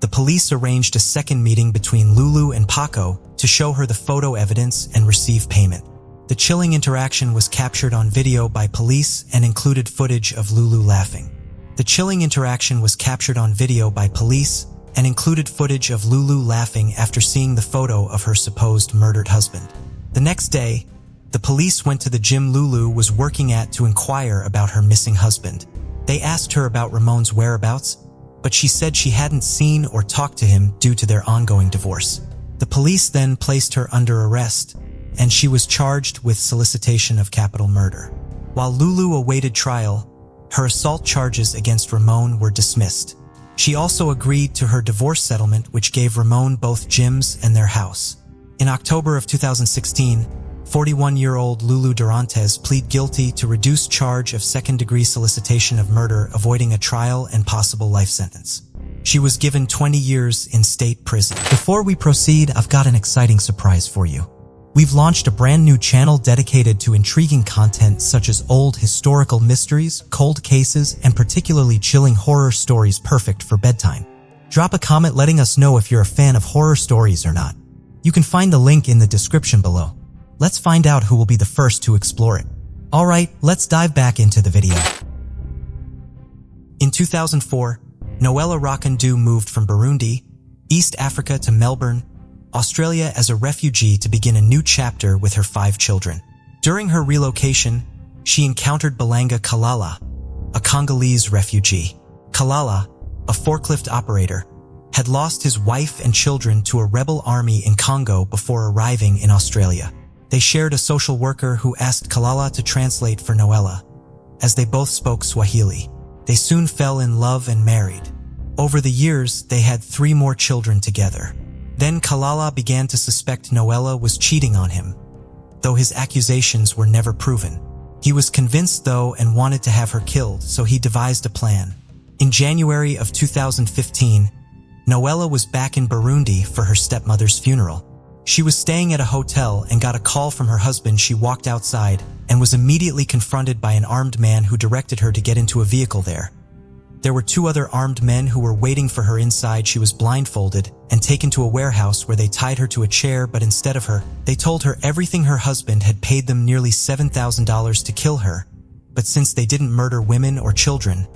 the police arranged a second meeting between Lulu and Paco to show her the photo evidence and receive payment. The chilling interaction was captured on video by police and included footage of Lulu laughing. The chilling interaction was captured on video by police and included footage of Lulu laughing after seeing the photo of her supposed murdered husband. The next day, the police went to the gym Lulu was working at to inquire about her missing husband. They asked her about Ramon's whereabouts, but she said she hadn't seen or talked to him due to their ongoing divorce. The police then placed her under arrest, and she was charged with solicitation of capital murder. While Lulu awaited trial, her assault charges against Ramon were dismissed. She also agreed to her divorce settlement, which gave Ramon both gyms and their house. In October of 2016, 41-year-old Lulu Durantes pleaded guilty to reduced charge of second-degree solicitation of murder, avoiding a trial and possible life sentence. She was given 20 years in state prison. Before we proceed, I've got an exciting surprise for you. We've launched a brand new channel dedicated to intriguing content such as old historical mysteries, cold cases, and particularly chilling horror stories perfect for bedtime. Drop a comment letting us know if you're a fan of horror stories or not. You can find the link in the description below. Let's find out who will be the first to explore it. Alright, let's dive back into the video. In 2004, Noella Rakandu moved from Burundi, East Africa to Melbourne, Australia as a refugee to begin a new chapter with her 5 children. During her relocation, she encountered Balanga Kalala, a Congolese refugee. Kalala, a forklift operator, had lost his wife and children to a rebel army in Congo before arriving in Australia. They shared a social worker who asked Kalala to translate for Noella, as they both spoke Swahili. They soon fell in love and married. Over the years, they had 3 more children together. Then Kalala began to suspect Noella was cheating on him, though his accusations were never proven. He was convinced, though, and wanted to have her killed, so he devised a plan. In January of 2015, Noella was back in Burundi for her stepmother's funeral. She was staying at a hotel and got a call from her husband. She walked outside and was immediately confronted by an armed man who directed her to get into a vehicle there. There were two other armed men who were waiting for her inside. She was blindfolded and taken to a warehouse where they tied her to a chair, but instead of her, they told her everything. Her husband had paid them nearly $7,000 to kill her, but since they didn't murder women or children,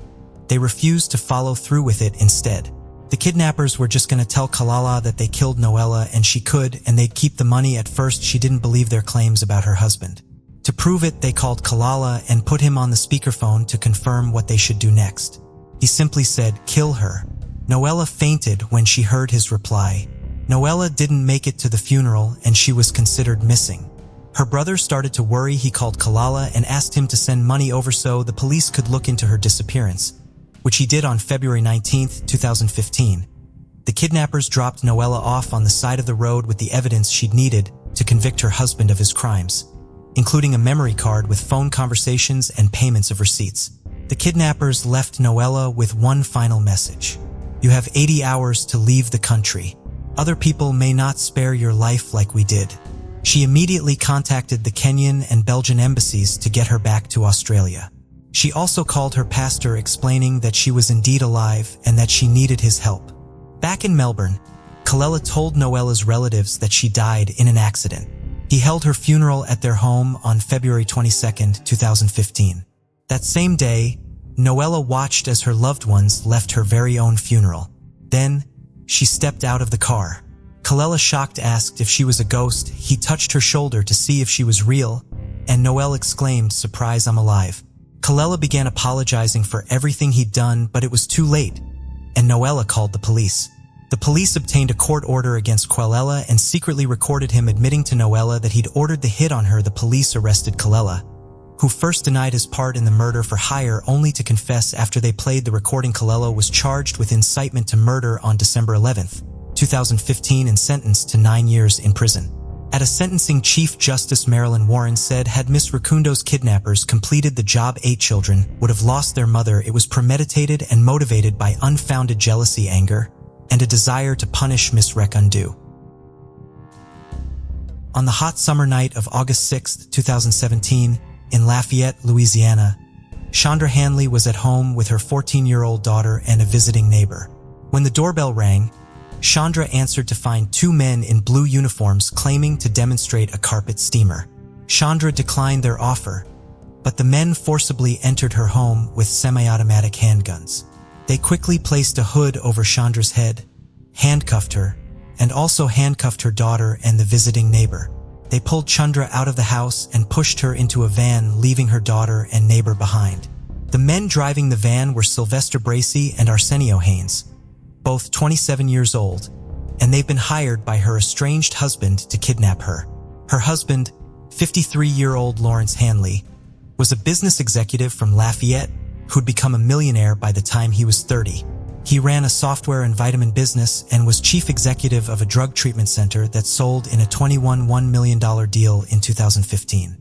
they refused to follow through with it instead. The kidnappers were just going to tell Kalala that they killed Noella and she could, and they'd keep the money. At first, she didn't believe their claims about her husband. To prove it, they called Kalala and put him on the speakerphone to confirm what they should do next. He simply said, "Kill her." Noella fainted when she heard his reply. Noella didn't make it to the funeral and she was considered missing. Her brother started to worry. He called Kalala and asked him to send money over so the police could look into her disappearance, which he did on February 19, 2015. The kidnappers dropped Noella off on the side of the road with the evidence she'd needed to convict her husband of his crimes, including a memory card with phone conversations and payments of receipts. The kidnappers left Noella with one final message: "You have 80 hours to leave the country. Other people may not spare your life like we did." She immediately contacted the Kenyan and Belgian embassies to get her back to Australia. She also called her pastor, explaining that she was indeed alive and that she needed his help. Back in Melbourne, Kalala told Noella's relatives that she died in an accident. He held her funeral at their home on February 22, 2015. That same day, Noella watched as her loved ones left her very own funeral. Then, she stepped out of the car. Kalala, shocked, asked if she was a ghost. He touched her shoulder to see if she was real, and Noella exclaimed, "Surprise, I'm alive." Kalala began apologizing for everything he'd done, but it was too late, and Noella called the police. The police obtained a court order against Kalala and secretly recorded him admitting to Noella that he'd ordered the hit on her. The police arrested Kalala, who first denied his part in the murder for hire, only to confess after they played the recording. Kalala was charged with incitement to murder on December 11, 2015 and sentenced to 9 years in prison. At a sentencing, Chief Justice Marilyn Warren said had Miss Rukundo's kidnappers completed the job, 8 children would have lost their mother. It was premeditated and motivated by unfounded jealousy, anger, and a desire to punish Miss Rukundo. On the hot summer night of August 6, 2017, in Lafayette, Louisiana, Chandra Hanley was at home with her 14-year-old daughter and a visiting neighbor. When the doorbell rang, Chandra answered to find 2 men in blue uniforms claiming to demonstrate a carpet steamer. Chandra declined their offer, but the men forcibly entered her home with semi-automatic handguns. They quickly placed a hood over Chandra's head, handcuffed her, and also handcuffed her daughter and the visiting neighbor. They pulled Chandra out of the house and pushed her into a van, leaving her daughter and neighbor behind. The men driving the van were Sylvester Bracey and Arsenio Haynes, both 27 years old, and they've been hired by her estranged husband to kidnap her. Her husband, 53-year-old Lawrence Hanley, was a business executive from Lafayette who'd become a millionaire by the time he was 30. He ran a software and vitamin business and was chief executive of a drug treatment center that sold in a $21 million deal in 2015.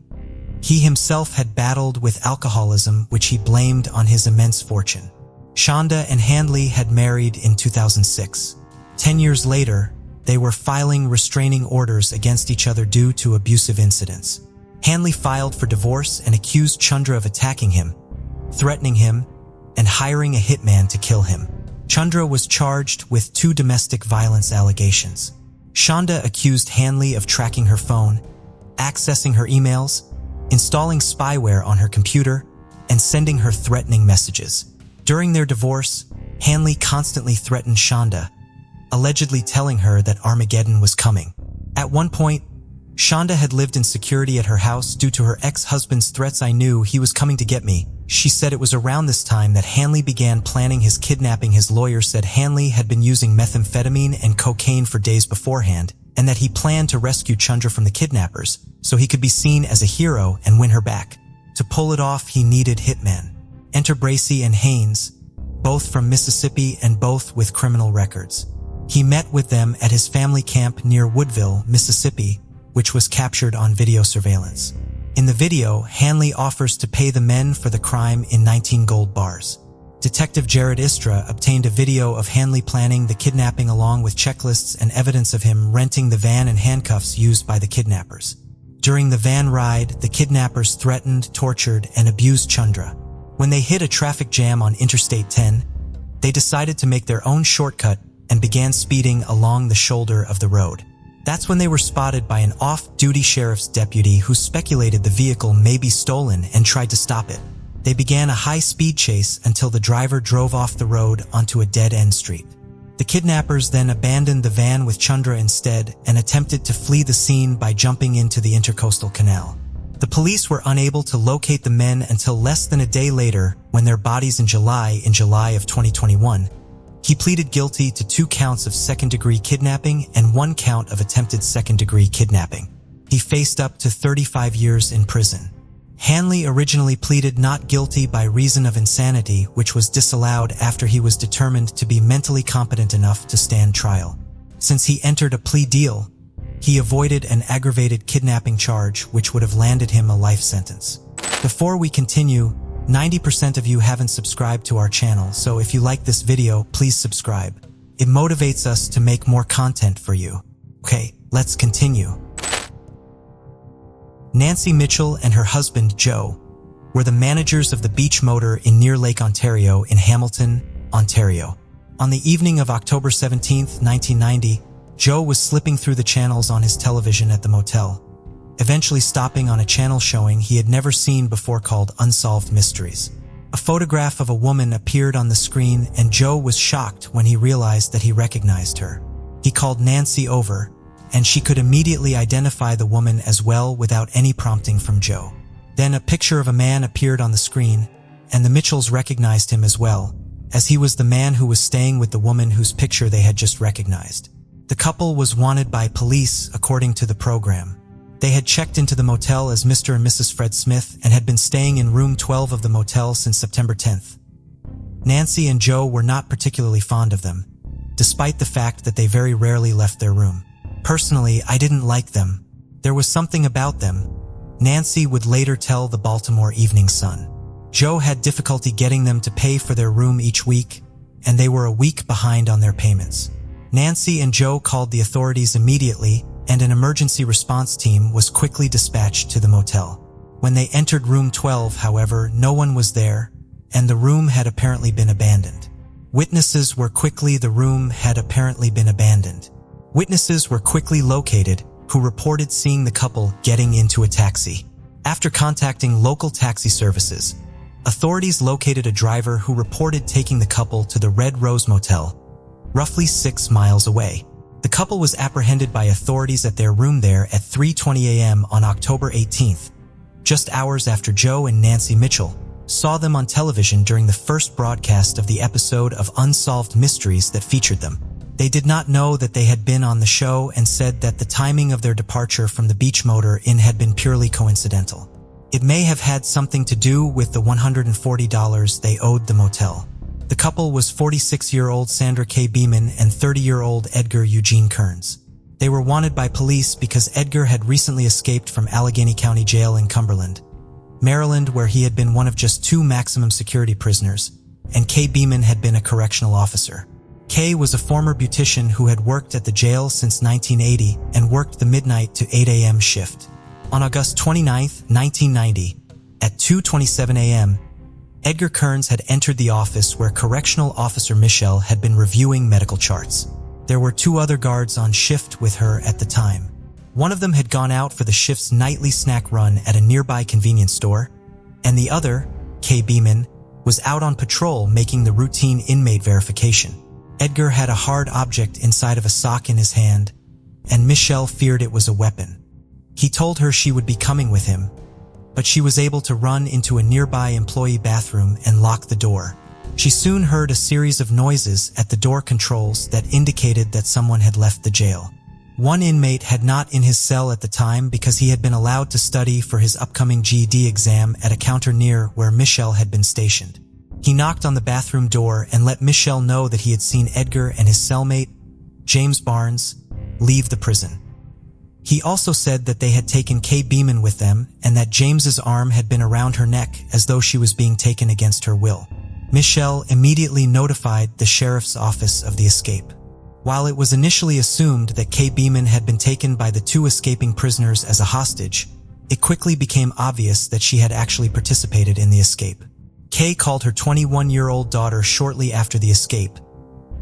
He himself had battled with alcoholism, which he blamed on his immense fortune. Shonda and Hanley had married in 2006. 10 years later, they were filing restraining orders against each other due to abusive incidents. Hanley filed for divorce and accused Chandra of attacking him, threatening him, and hiring a hitman to kill him. Chandra was charged with 2 domestic violence allegations. Shonda accused Hanley of tracking her phone, accessing her emails, installing spyware on her computer, and sending her threatening messages. During their divorce, Hanley constantly threatened Shonda, allegedly telling her that Armageddon was coming. At one point, Shonda had lived in security at her house due to her ex-husband's threats. "I knew he was coming to get me." She said it was around this time that Hanley began planning his kidnapping. His lawyer said Hanley had been using methamphetamine and cocaine for days beforehand, and that he planned to rescue Chandra from the kidnappers so he could be seen as a hero and win her back. To pull it off, he needed hitmen. Enter Bracey and Haynes, both from Mississippi and both with criminal records. He met with them at his family camp near Woodville, Mississippi, which was captured on video surveillance. In the video, Hanley offers to pay the men for the crime in 19 gold bars. Detective Jared Istra obtained a video of Hanley planning the kidnapping along with checklists and evidence of him renting the van and handcuffs used by the kidnappers. During the van ride, the kidnappers threatened, tortured, and abused Chandra. When they hit a traffic jam on Interstate 10, they decided to make their own shortcut and began speeding along the shoulder of the road. That's when they were spotted by an off-duty sheriff's deputy who speculated the vehicle may be stolen and tried to stop it. They began a high-speed chase until the driver drove off the road onto a dead-end street. The kidnappers then abandoned the van with Chandra instead and attempted to flee the scene by jumping into the Intercoastal Canal. The police were unable to locate the men until less than a day later, when their bodies in July of 2021. He pleaded guilty to 2 counts of second-degree kidnapping and 1 count of attempted second-degree kidnapping. He faced up to 35 years in prison. Hanley originally pleaded not guilty by reason of insanity, which was disallowed after he was determined to be mentally competent enough to stand trial. Since he entered a plea deal, he avoided an aggravated kidnapping charge, which would have landed him a life sentence. Before we continue, 90% of you haven't subscribed to our channel, so if you like this video, please subscribe. It motivates us to make more content for you. Okay, let's continue. Nancy Mitchell and her husband, Joe, were the managers of the Beach Motor in near Lake Ontario in Hamilton, Ontario. On the evening of October 17, 1990, Joe was slipping through the channels on his television at the motel, eventually stopping on a channel showing he had never seen before called Unsolved Mysteries. A photograph of a woman appeared on the screen, and Joe was shocked when he realized that he recognized her. He called Nancy over, and she could immediately identify the woman as well without any prompting from Joe. Then a picture of a man appeared on the screen, and the Mitchells recognized him as well, as he was the man who was staying with the woman whose picture they had just recognized. The couple was wanted by police according to the program. They had checked into the motel as Mr. and Mrs. Fred Smith and had been staying in room 12 of the motel since September 10th. Nancy and Joe were not particularly fond of them, despite the fact that they very rarely left their room. Personally, I didn't like them. There was something about them, Nancy would later tell the Baltimore Evening Sun. Joe had difficulty getting them to pay for their room each week, and they were a week behind on their payments. Nancy and Joe called the authorities immediately, and an emergency response team was quickly dispatched to the motel. When they entered room 12, however, no one was there, and the room had apparently been abandoned. Witnesses were quickly located, who reported seeing the couple getting into a taxi. After contacting local taxi services, authorities located a driver who reported taking the couple to the Red Rose Motel, roughly 6 miles away. The couple was apprehended by authorities at their room there at 3:20 a.m. on October 18th, just hours after Joe and Nancy Mitchell saw them on television during the first broadcast of the episode of Unsolved Mysteries that featured them. They did not know that they had been on the show and said that the timing of their departure from the Beach Motor Inn had been purely coincidental. It may have had something to do with the $140 they owed the motel. The couple was 46-year-old Sandra K. Beeman and 30-year-old Edgar Eugene Kearns. They were wanted by police because Edgar had recently escaped from Allegheny County Jail in Cumberland, Maryland, where he had been one of just 2 maximum security prisoners, and K. Beeman had been a correctional officer. Kay was a former beautician who had worked at the jail since 1980 and worked the midnight to 8 a.m. shift. On August 29, 1990, at 2:27 a.m., Edgar Kearns had entered the office where Correctional Officer Michelle had been reviewing medical charts. There were 2 other guards on shift with her at the time. One of them had gone out for the shift's nightly snack run at a nearby convenience store, and the other, Kay Beeman, was out on patrol making the routine inmate verification. Edgar had a hard object inside of a sock in his hand, and Michelle feared it was a weapon. He told her she would be coming with him, but she was able to run into a nearby employee bathroom and lock the door. She soon heard a series of noises at the door controls that indicated that someone had left the jail. One inmate had not in his cell at the time because he had been allowed to study for his upcoming GED exam at a counter near where Michelle had been stationed. He knocked on the bathroom door and let Michelle know that he had seen Edgar and his cellmate, James Barnes, leave the prison. He also said that they had taken Kay Beeman with them and that James's arm had been around her neck as though she was being taken against her will. Michelle immediately notified the sheriff's office of the escape. While it was initially assumed that Kay Beeman had been taken by the two escaping prisoners as a hostage, it quickly became obvious that she had actually participated in the escape. Kay called her 21-year-old daughter shortly after the escape,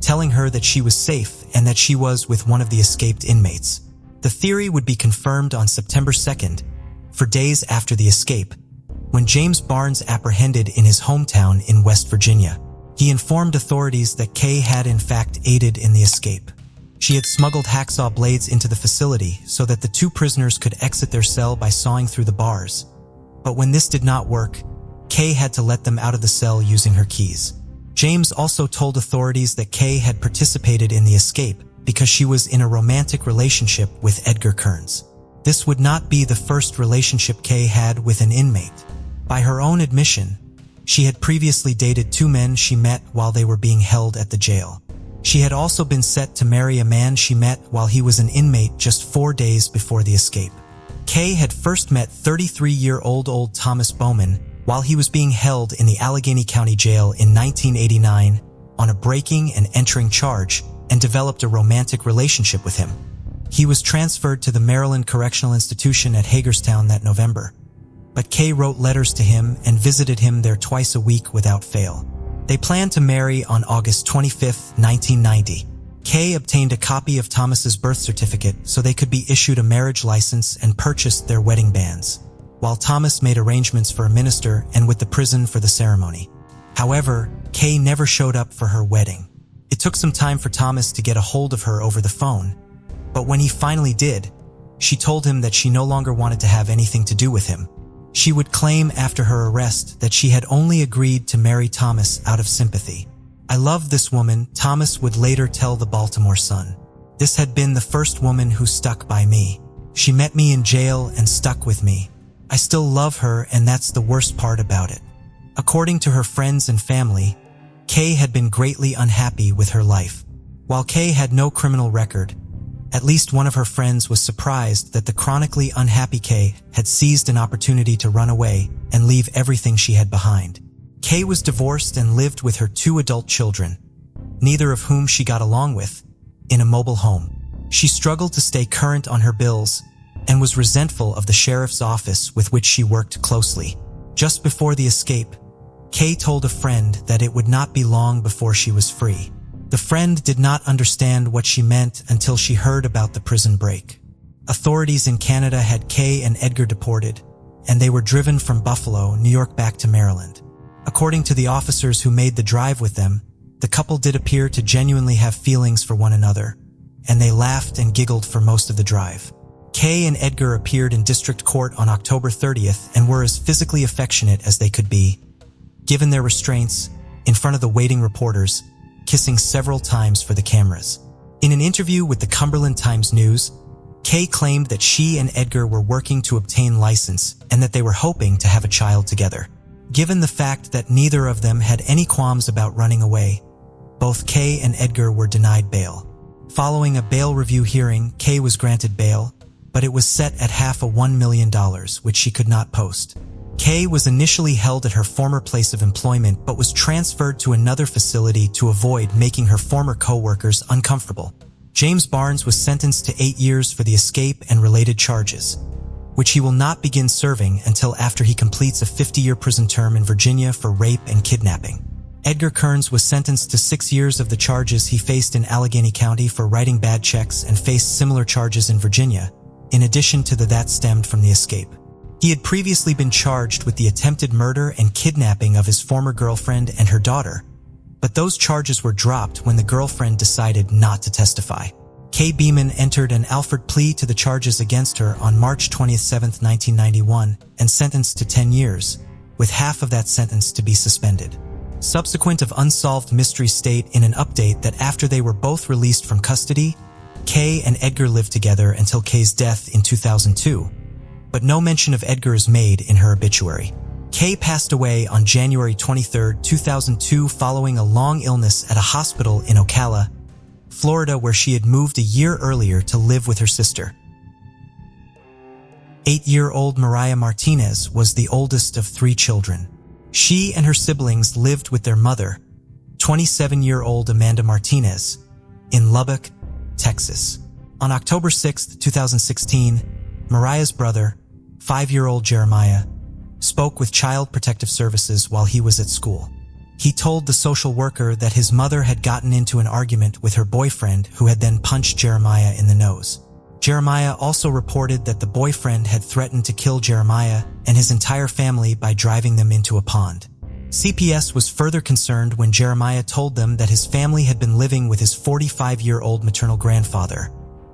telling her that she was safe and that she was with one of the escaped inmates. The theory would be confirmed on September 2nd, for days after the escape, when James Barnes apprehended in his hometown in West Virginia. He informed authorities that Kay had in fact aided in the escape. She had smuggled hacksaw blades into the facility so that the two prisoners could exit their cell by sawing through the bars. But when this did not work, Kay had to let them out of the cell using her keys. James also told authorities that Kay had participated in the escape because she was in a romantic relationship with Edgar Kearns. This would not be the first relationship Kay had with an inmate. By her own admission, she had previously dated two men she met while they were being held at the jail. She had also been set to marry a man she met while he was an inmate just 4 days before the escape. Kay had first met 33-year-old Thomas Bowman while he was being held in the Allegheny County Jail in 1989 on a breaking and entering charge and developed a romantic relationship with him. He was transferred to the Maryland Correctional Institution at Hagerstown that November, but Kay wrote letters to him and visited him there twice a week without fail. They planned to marry on August 25, 1990. Kay obtained a copy of Thomas's birth certificate so they could be issued a marriage license and purchased their wedding bands, while Thomas made arrangements for a minister and with the prison for the ceremony. However, Kay never showed up for her wedding. It took some time for Thomas to get a hold of her over the phone, but when he finally did, she told him that she no longer wanted to have anything to do with him. She would claim after her arrest that she had only agreed to marry Thomas out of sympathy. "I love this woman," Thomas would later tell the Baltimore Sun. "This had been the first woman who stuck by me. She met me in jail and stuck with me. I still love her, and that's the worst part about it." According to her friends and family, Kay had been greatly unhappy with her life. While Kay had no criminal record, at least one of her friends was surprised that the chronically unhappy Kay had seized an opportunity to run away and leave everything she had behind. Kay was divorced and lived with her 2 adult children, neither of whom she got along with, in a mobile home. She struggled to stay current on her bills and was resentful of the sheriff's office with which she worked closely. Just before the escape, Kay told a friend that it would not be long before she was free. The friend did not understand what she meant until she heard about the prison break. Authorities in Canada had Kay and Edgar deported, and they were driven from Buffalo, New York back to Maryland. According to the officers who made the drive with them, the couple did appear to genuinely have feelings for one another, and they laughed and giggled for most of the drive. Kay and Edgar appeared in district court on October 30th and were as physically affectionate as they could be, given their restraints, in front of the waiting reporters, kissing several times for the cameras. In an interview with the Cumberland Times-News, Kay claimed that she and Edgar were working to obtain license and that they were hoping to have a child together. Given the fact that neither of them had any qualms about running away, both Kay and Edgar were denied bail. Following a bail review hearing, Kay was granted bail, but it was set at half a $1 million, which she could not post. Kay was initially held at her former place of employment but was transferred to another facility to avoid making her former co-workers uncomfortable. James Barnes was sentenced to 8 years for the escape and related charges, which he will not begin serving until after he completes a 50-year prison term in Virginia for rape and kidnapping. Edgar Kearns was sentenced to 6 years of the charges he faced in Allegheny County for writing bad checks and faced similar charges in Virginia, in addition to that stemmed from the escape. He had previously been charged with the attempted murder and kidnapping of his former girlfriend and her daughter, but those charges were dropped when the girlfriend decided not to testify. Kay Beeman entered an Alford plea to the charges against her on March 27, 1991, and sentenced to 10 years, with half of that sentence to be suspended. Subsequent of Unsolved Mysteries state in an update that after they were both released from custody, Kay and Edgar lived together until Kay's death in 2002, but no mention of Edgar is made in her obituary. Kay passed away on January 23, 2002 following a long illness at a hospital in Ocala, Florida, where she had moved a year earlier to live with her sister. 8-year-old Mariah Martinez was the oldest of 3 children. She and her siblings lived with their mother, 27-year-old Amanda Martinez, in Lubbock, Texas. On October 6, 2016, Mariah's brother, 5-year-old Jeremiah, spoke with Child Protective Services while he was at school. He told the social worker that his mother had gotten into an argument with her boyfriend, who had then punched Jeremiah in the nose. Jeremiah also reported that the boyfriend had threatened to kill Jeremiah and his entire family by driving them into a pond. CPS was further concerned when Jeremiah told them that his family had been living with his 45-year-old maternal grandfather,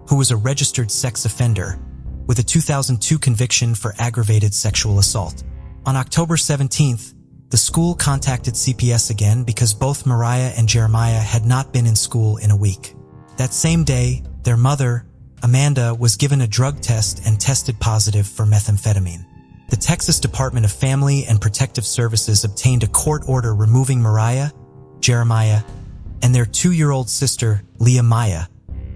who was a registered sex offender, with a 2002 conviction for aggravated sexual assault. On October 17th, the school contacted CPS again because both Mariah and Jeremiah had not been in school in a week. That same day, their mother, Amanda, was given a drug test and tested positive for methamphetamine. The Texas Department of Family and Protective Services obtained a court order removing Mariah, Jeremiah, and their 2-year-old sister, Leah Maya,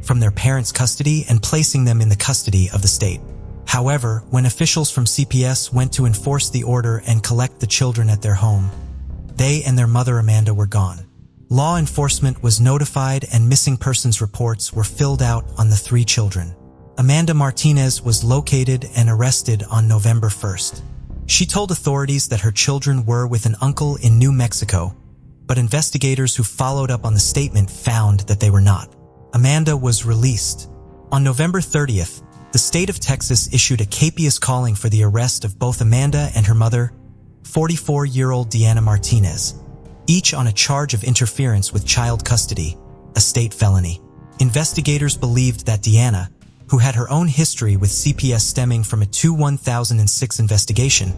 from their parents' custody and placing them in the custody of the state. However, when officials from CPS went to enforce the order and collect the children at their home, they and their mother Amanda were gone. Law enforcement was notified and missing persons reports were filled out on the 3 children. Amanda Martinez was located and arrested on November 1st. She told authorities that her children were with an uncle in New Mexico, but investigators who followed up on the statement found that they were not. Amanda was released. On November 30th, the state of Texas issued a capious calling for the arrest of both Amanda and her mother, 44-year-old Deanna Martinez, each on a charge of interference with child custody, a state felony. Investigators believed that Deanna, who had her own history with CPS stemming from a 2006 investigation,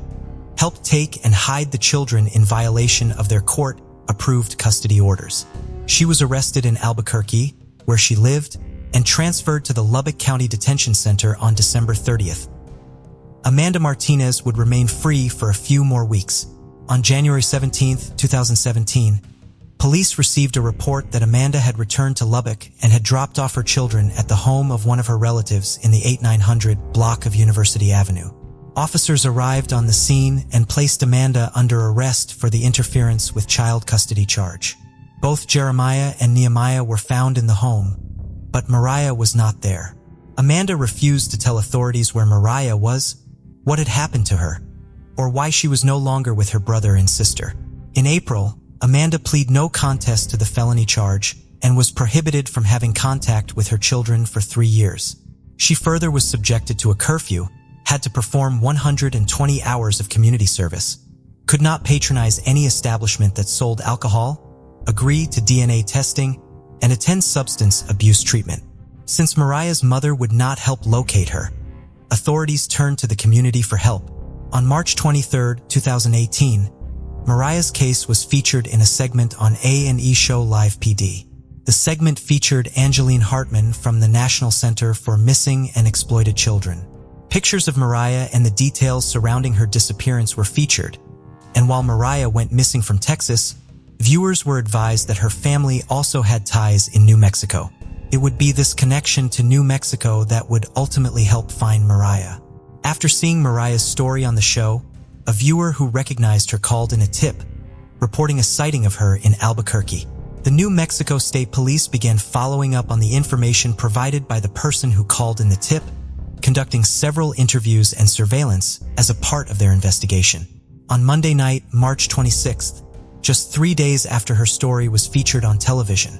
helped take and hide the children in violation of their court-approved custody orders. She was arrested in Albuquerque, where she lived, and transferred to the Lubbock County Detention Center on December 30th. Amanda Martinez would remain free for a few more weeks. On January 17, 2017, police received a report that Amanda had returned to Lubbock and had dropped off her children at the home of one of her relatives in the 8900 block of University Avenue. Officers arrived on the scene and placed Amanda under arrest for the interference with child custody charge. Both Jeremiah and Nehemiah were found in the home, but Mariah was not there. Amanda refused to tell authorities where Mariah was, what had happened to her, or why she was no longer with her brother and sister. In April, Amanda pleaded no contest to the felony charge and was prohibited from having contact with her children for 3 years. She further was subjected to a curfew, had to perform 120 hours of community service, could not patronize any establishment that sold alcohol, agree to DNA testing, and attend substance abuse treatment. Since Mariah's mother would not help locate her, authorities turned to the community for help. On March 23, 2018, Mariah's case was featured in a segment on A&E show Live PD. The segment featured Angeline Hartman from the National Center for Missing and Exploited Children. Pictures of Mariah and the details surrounding her disappearance were featured, and while Mariah went missing from Texas, viewers were advised that her family also had ties in New Mexico. It would be this connection to New Mexico that would ultimately help find Mariah. After seeing Mariah's story on the show, a viewer who recognized her called in a tip, reporting a sighting of her in Albuquerque. The New Mexico State Police began following up on the information provided by the person who called in the tip, conducting several interviews and surveillance as a part of their investigation. On Monday night, March 26th, just 3 days after her story was featured on television,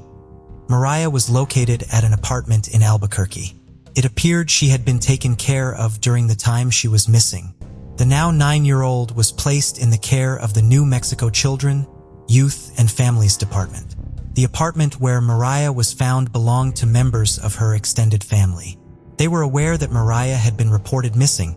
Mariah was located at an apartment in Albuquerque. It appeared she had been taken care of during the time she was missing. The now 9-year-old was placed in the care of the New Mexico Children, Youth, and Families Department. The apartment where Mariah was found belonged to members of her extended family. They were aware that Mariah had been reported missing,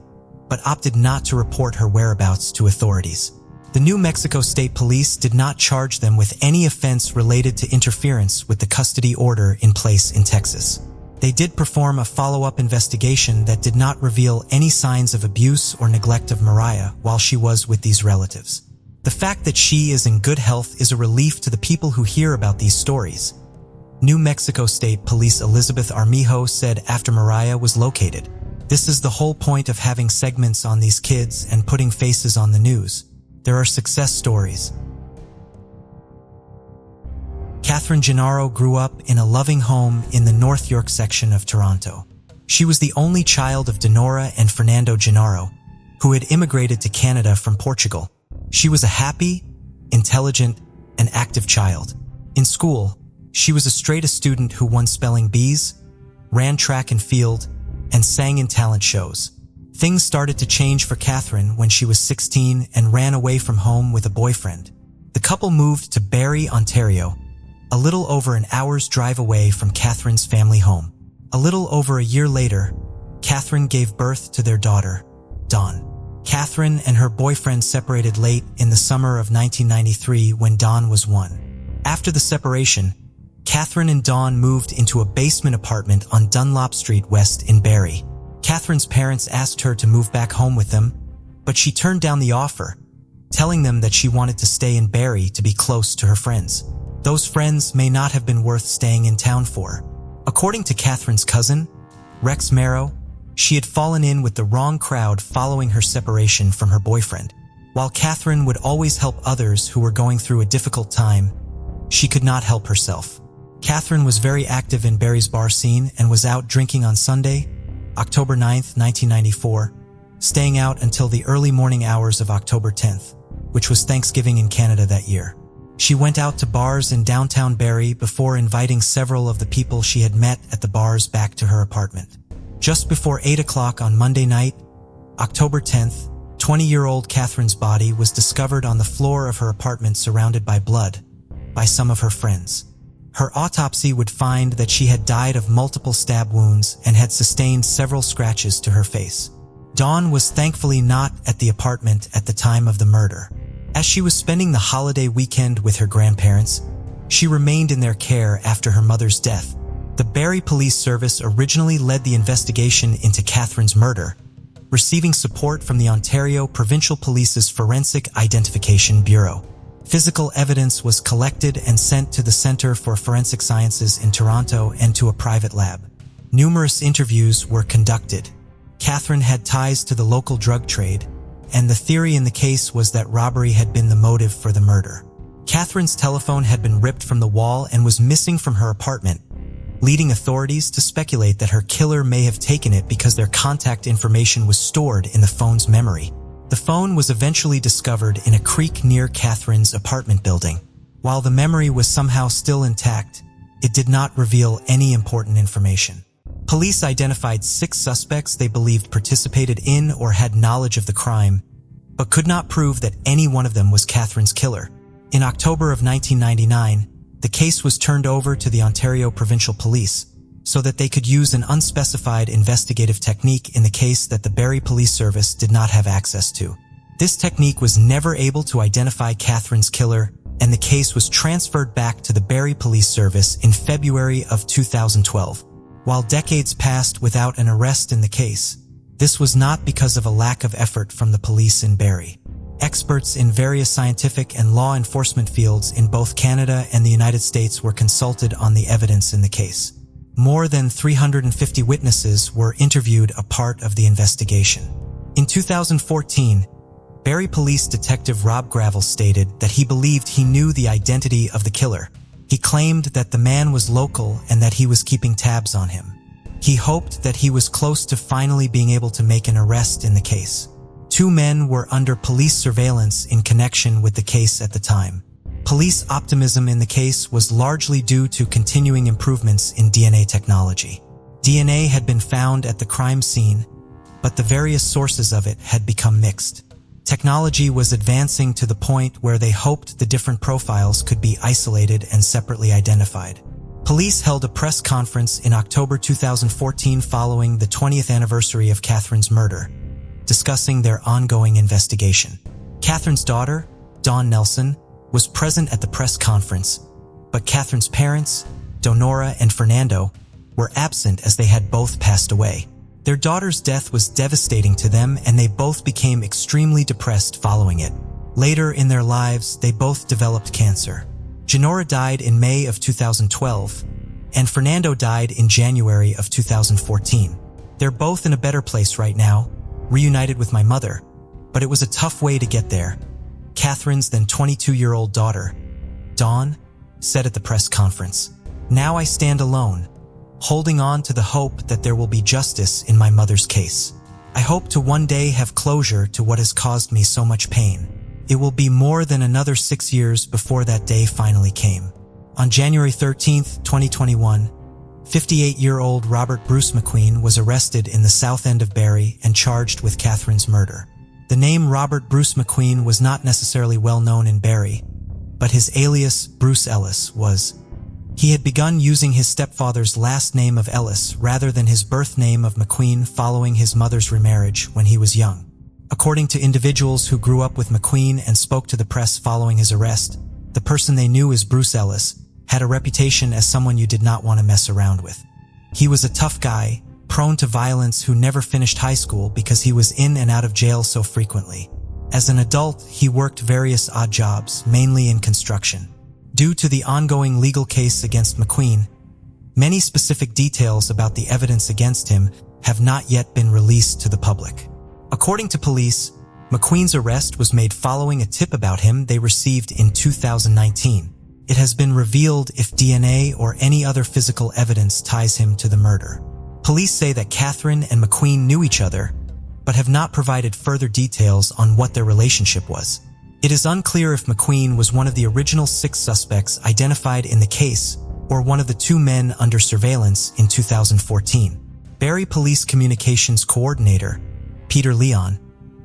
but opted not to report her whereabouts to authorities. The New Mexico State Police did not charge them with any offense related to interference with the custody order in place in Texas. They did perform a follow-up investigation that did not reveal any signs of abuse or neglect of Mariah while she was with these relatives. The fact that she is in good health is a relief to the people who hear about these stories, New Mexico State Police Elizabeth Armijo said after Mariah was located, "This is the whole point of having segments on these kids and putting faces on the news. There are success stories." Catherine Gennaro grew up in a loving home in the North York section of Toronto. She was the only child of Denora and Fernando Gennaro, who had immigrated to Canada from Portugal. She was a happy, intelligent, and active child. In school, she was a straight-A student who won spelling bees, ran track and field, and sang in talent shows. Things started to change for Catherine when she was 16 and ran away from home with a boyfriend. The couple moved to Barrie, Ontario, a little over an hour's drive away from Catherine's family home. A little over a year later, Catherine gave birth to their daughter, Dawn. Catherine and her boyfriend separated late in the summer of 1993 when Dawn was 1. After the separation, Catherine and Dawn moved into a basement apartment on Dunlop Street West in Barrie. Catherine's parents asked her to move back home with them, but she turned down the offer, telling them that she wanted to stay in Barrie to be close to her friends. Those friends may not have been worth staying in town for. According to Catherine's cousin, Rex Marrow, she had fallen in with the wrong crowd following her separation from her boyfriend. While Catherine would always help others who were going through a difficult time, she could not help herself. Catherine was very active in Barrie's bar scene and was out drinking on Sunday, October 9th, 1994, staying out until the early morning hours of October 10th, which was Thanksgiving in Canada that year. She went out to bars in downtown Barrie before inviting several of the people she had met at the bars back to her apartment. Just before 8 o'clock on Monday night, October 10th, 20-year-old Catherine's body was discovered on the floor of her apartment surrounded by blood by some of her friends. Her autopsy would find that she had died of multiple stab wounds and had sustained several scratches to her face. Dawn was thankfully not at the apartment at the time of the murder. As she was spending the holiday weekend with her grandparents, she remained in their care after her mother's death. The Barrie Police Service originally led the investigation into Catherine's murder, receiving support from the Ontario Provincial Police's Forensic Identification Bureau. Physical evidence was collected and sent to the Centre for Forensic Sciences in Toronto and to a private lab. Numerous interviews were conducted. Catherine had ties to the local drug trade, and the theory in the case was that robbery had been the motive for the murder. Catherine's telephone had been ripped from the wall and was missing from her apartment, leading authorities to speculate that her killer may have taken it because their contact information was stored in the phone's memory. The phone was eventually discovered in a creek near Catherine's apartment building. While the memory was somehow still intact, it did not reveal any important information. Police identified 6 suspects they believed participated in or had knowledge of the crime, but could not prove that any one of them was Catherine's killer. In October of 1999, the case was turned over to the Ontario Provincial Police so that they could use an unspecified investigative technique in the case that the Barrie Police Service did not have access to. This technique was never able to identify Catherine's killer, and the case was transferred back to the Barrie Police Service in February of 2012. While decades passed without an arrest in the case, this was not because of a lack of effort from the police in Barrie. Experts in various scientific and law enforcement fields in both Canada and the United States were consulted on the evidence in the case. More than 350 witnesses were interviewed as part of the investigation. In 2014, Barrie Police Detective Rob Gravel stated that he believed he knew the identity of the killer. He claimed that the man was local and that he was keeping tabs on him. He hoped that he was close to finally being able to make an arrest in the case. 2 men were under police surveillance in connection with the case at the time. Police optimism in the case was largely due to continuing improvements in DNA technology. DNA had been found at the crime scene, but the various sources of it had become mixed. Technology was advancing to the point where they hoped the different profiles could be isolated and separately identified. Police held a press conference in October 2014 following the 20th anniversary of Catherine's murder, discussing their ongoing investigation. Catherine's daughter, Dawn Nelson, was present at the press conference, but Catherine's parents, Donora and Fernando, were absent as they had both passed away. Their daughter's death was devastating to them, and they both became extremely depressed following it. Later in their lives, they both developed cancer. Genora died in May of 2012, and Fernando died in January of 2014. They're both in a better place right now, reunited with my mother, but it was a tough way to get there. Catherine's then 22-year-old daughter, Dawn, said at the press conference, "Now I stand alone, holding on to the hope that there will be justice in my mother's case. I hope to one day have closure to what has caused me so much pain. It will be more than another 6 years before that day finally came." On January 13th, 2021, 58-year-old Robert Bruce McQueen was arrested in the south end of Barrie and charged with Catherine's murder. The name Robert Bruce McQueen was not necessarily well known in Barrie, but his alias, Bruce Ellis, was. He had begun using his stepfather's last name of Ellis rather than his birth name of McQueen following his mother's remarriage when he was young. According to individuals who grew up with McQueen and spoke to the press following his arrest, the person they knew as Bruce Ellis had a reputation as someone you did not want to mess around with. He was a tough guy, prone to violence, who never finished high school because he was in and out of jail so frequently. As an adult, he worked various odd jobs, mainly in construction. Due to the ongoing legal case against McQueen, many specific details about the evidence against him have not yet been released to the public. According to police, McQueen's arrest was made following a tip about him they received in 2019. It has been revealed if DNA or any other physical evidence ties him to the murder. Police say that Catherine and McQueen knew each other, but have not provided further details on what their relationship was. It is unclear if McQueen was one of the original 6 suspects identified in the case or one of the 2 men under surveillance in 2014. Barrie Police Communications Coordinator, Peter Leon,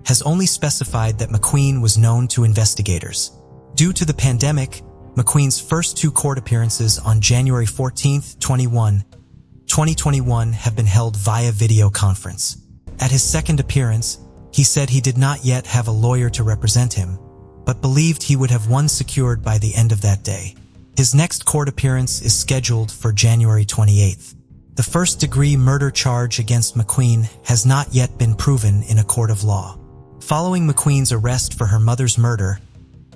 has only specified that McQueen was known to investigators. Due to the pandemic, McQueen's first 2 court appearances on January 14, 2021 have been held via video conference. At his second appearance, he said he did not yet have a lawyer to represent him, but believed he would have one secured by the end of that day. His next court appearance is scheduled for January 28th. The first-degree murder charge against McQueen has not yet been proven in a court of law. Following McQueen's arrest for her mother's murder,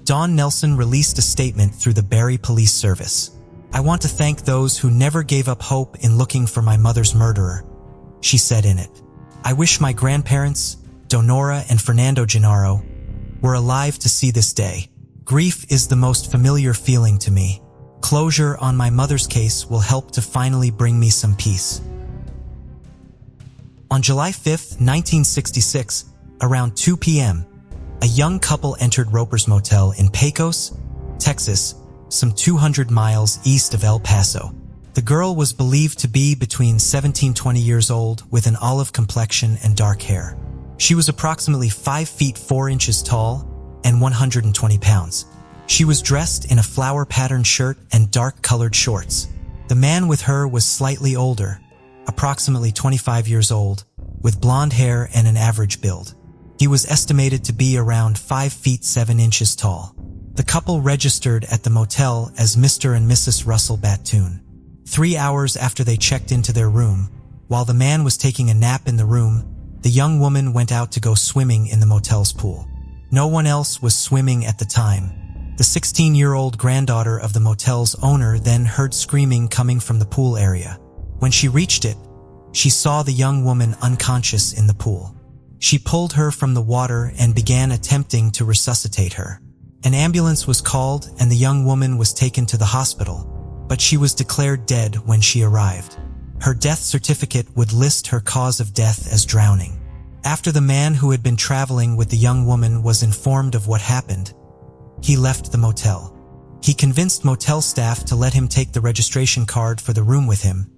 Dawn Nelson released a statement through the Barrie Police Service. "I want to thank those who never gave up hope in looking for my mother's murderer," she said in it. "I wish my grandparents, Donora and Fernando Gennaro, were alive to see this day. Grief is the most familiar feeling to me. Closure on my mother's case will help to finally bring me some peace." On July 5, 1966, around 2 p.m., a young couple entered Roper's Motel in Pecos, Texas, some 200 miles east of El Paso. The girl was believed to be between 17 and 20 years old with an olive complexion and dark hair. She was approximately 5 feet 4 inches tall and 120 pounds. She was dressed in a flower-patterned shirt and dark-colored shorts. The man with her was slightly older, approximately 25 years old, with blonde hair and an average build. He was estimated to be around 5 feet 7 inches tall. The couple registered at the motel as Mr. and Mrs. Russell Battoon. 3 hours after they checked into their room, while the man was taking a nap in the room, the young woman went out to go swimming in the motel's pool. No one else was swimming at the time. The 16-year-old granddaughter of the motel's owner then heard screaming coming from the pool area. When she reached it, she saw the young woman unconscious in the pool. She pulled her from the water and began attempting to resuscitate her. An ambulance was called and the young woman was taken to the hospital, but she was declared dead when she arrived. Her death certificate would list her cause of death as drowning. After the man who had been traveling with the young woman was informed of what happened, he left the motel. He convinced motel staff to let him take the registration card for the room with him,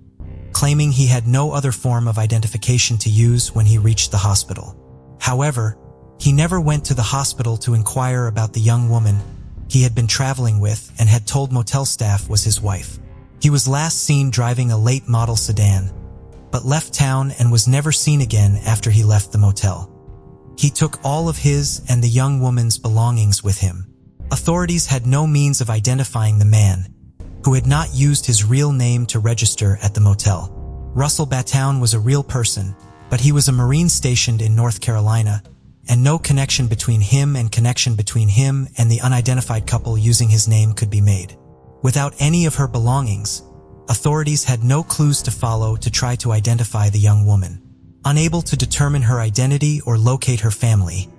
claiming he had no other form of identification to use when he reached the hospital. However, he never went to the hospital to inquire about the young woman he had been traveling with and had told motel staff was his wife. He was last seen driving a late model sedan, but left town and was never seen again after he left the motel. He took all of his and the young woman's belongings with him. Authorities had no means of identifying the man, who had not used his real name to register at the motel. Russell Battoon was a real person, but he was a Marine stationed in North Carolina, and no connection between him and the unidentified couple using his name could be made. Without any of her belongings, Authorities had no clues to follow to try to identify the young woman. Unable to determine her identity or locate her family,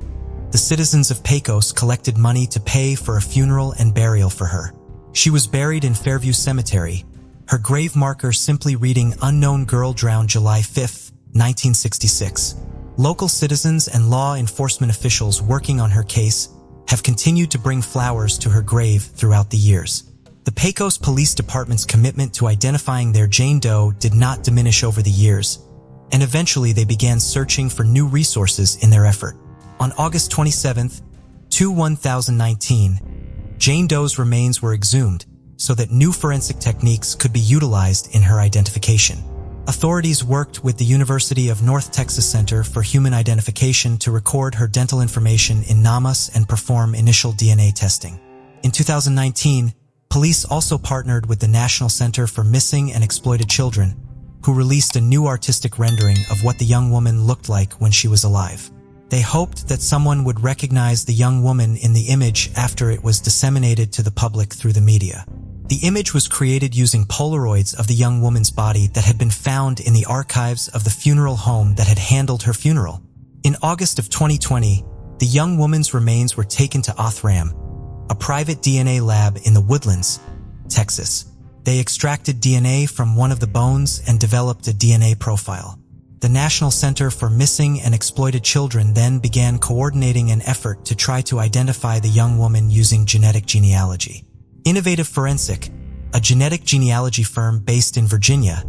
the citizens of Pecos collected money to pay for a funeral and burial for her. She was buried in Fairview Cemetery, her grave marker simply reading "Unknown girl drowned July 5, 1966. Local citizens and law enforcement officials working on her case have continued to bring flowers to her grave throughout the years. The Pecos Police Department's commitment to identifying their Jane Doe did not diminish over the years, and eventually they began searching for new resources in their effort. On August 27, 2019, Jane Doe's remains were exhumed so that new forensic techniques could be utilized in her identification. Authorities worked with the University of North Texas Center for Human Identification to record her dental information in NAMUS and perform initial DNA testing. In 2019, police also partnered with the National Center for Missing and Exploited Children, who released a new artistic rendering of what the young woman looked like when she was alive. They hoped that someone would recognize the young woman in the image after it was disseminated to the public through the media. The image was created using Polaroids of the young woman's body that had been found in the archives of the funeral home that had handled her funeral. In August of 2020, the young woman's remains were taken to Othram, a private DNA lab in the Woodlands, Texas. They extracted DNA from one of the bones and developed a DNA profile. The National Center for Missing and Exploited Children then began coordinating an effort to try to identify the young woman using genetic genealogy. Innovative Forensic, a genetic genealogy firm based in Virginia,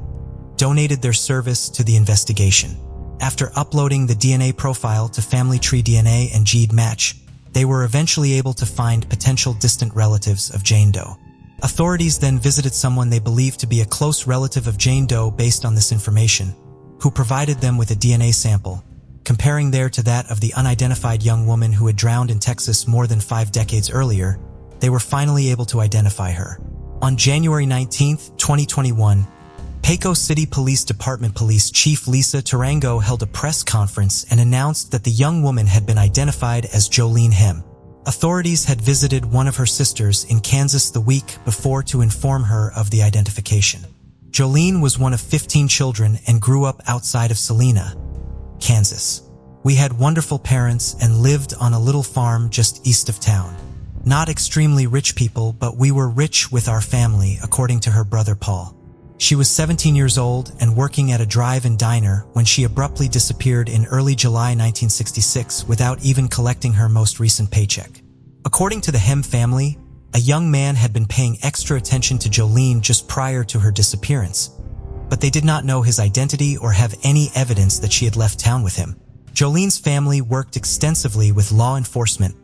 donated their service to the investigation. After uploading the DNA profile to Family Tree DNA and GEDmatch, they were eventually able to find potential distant relatives of Jane Doe. Authorities then visited someone they believed to be a close relative of Jane Doe based on this information, who provided them with a DNA sample, comparing their to that of the unidentified young woman who had drowned in Texas more than 5 decades earlier. They were finally able to identify her. On January 19, 2021, Pecos City Police Department Police Chief Lisa Tarango held a press conference and announced that the young woman had been identified as Jolene Hem. Authorities had visited one of her sisters in Kansas the week before to inform her of the identification. Jolene was one of 15 children and grew up outside of Salina, Kansas. "We had wonderful parents and lived on a little farm just east of town. Not extremely rich people, but we were rich with our family," according to her brother Paul. She was 17 years old and working at a drive-in diner when she abruptly disappeared in early July 1966 without even collecting her most recent paycheck. According to the Hem family, a young man had been paying extra attention to Jolene just prior to her disappearance, but they did not know his identity or have any evidence that she had left town with him. Jolene's family worked extensively with law enforcement,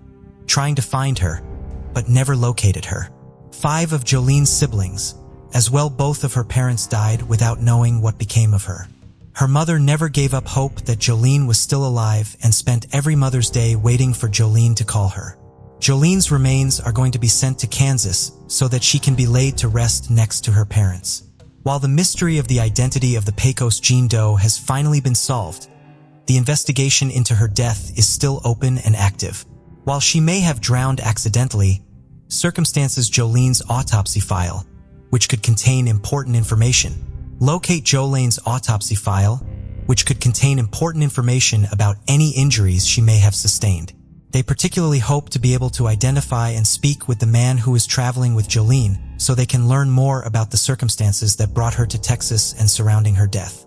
trying to find her, but never located her. 5 of Jolene's siblings, as well both of her parents, died without knowing what became of her. Her mother never gave up hope that Jolene was still alive and spent every Mother's Day waiting for Jolene to call her. Jolene's remains are going to be sent to Kansas so that she can be laid to rest next to her parents. While the mystery of the identity of the Pecos Jane Doe has finally been solved, the investigation into her death is still open and active. While she may have drowned accidentally, circumstances Jolene's autopsy file, which could contain important information. Locate Jolene's autopsy file, which could contain important information about any injuries she may have sustained. They particularly hope to be able to identify and speak with the man who was traveling with Jolene so they can learn more about the circumstances that brought her to Texas and surrounding her death.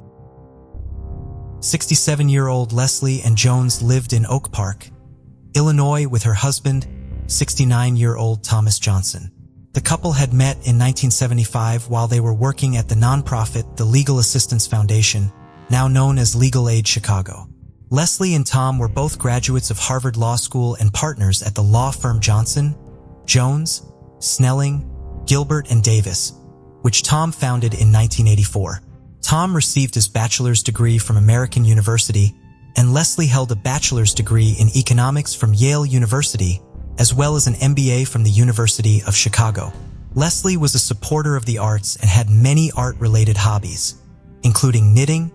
67-year-old Leslie Ann Jones lived in Oak Park, Illinois with her husband, 69-year-old Thomas Johnson. The couple had met in 1975 while they were working at the nonprofit the Legal Assistance Foundation, now known as Legal Aid Chicago. Leslie and Tom were both graduates of Harvard Law School and partners at the law firm Johnson, Jones, Snelling, Gilbert and Davis, which Tom founded in 1984. Tom received his bachelor's degree from American University, and Leslie held a bachelor's degree in economics from Yale University, as well as an MBA from the University of Chicago. Leslie was a supporter of the arts and had many art-related hobbies, including knitting,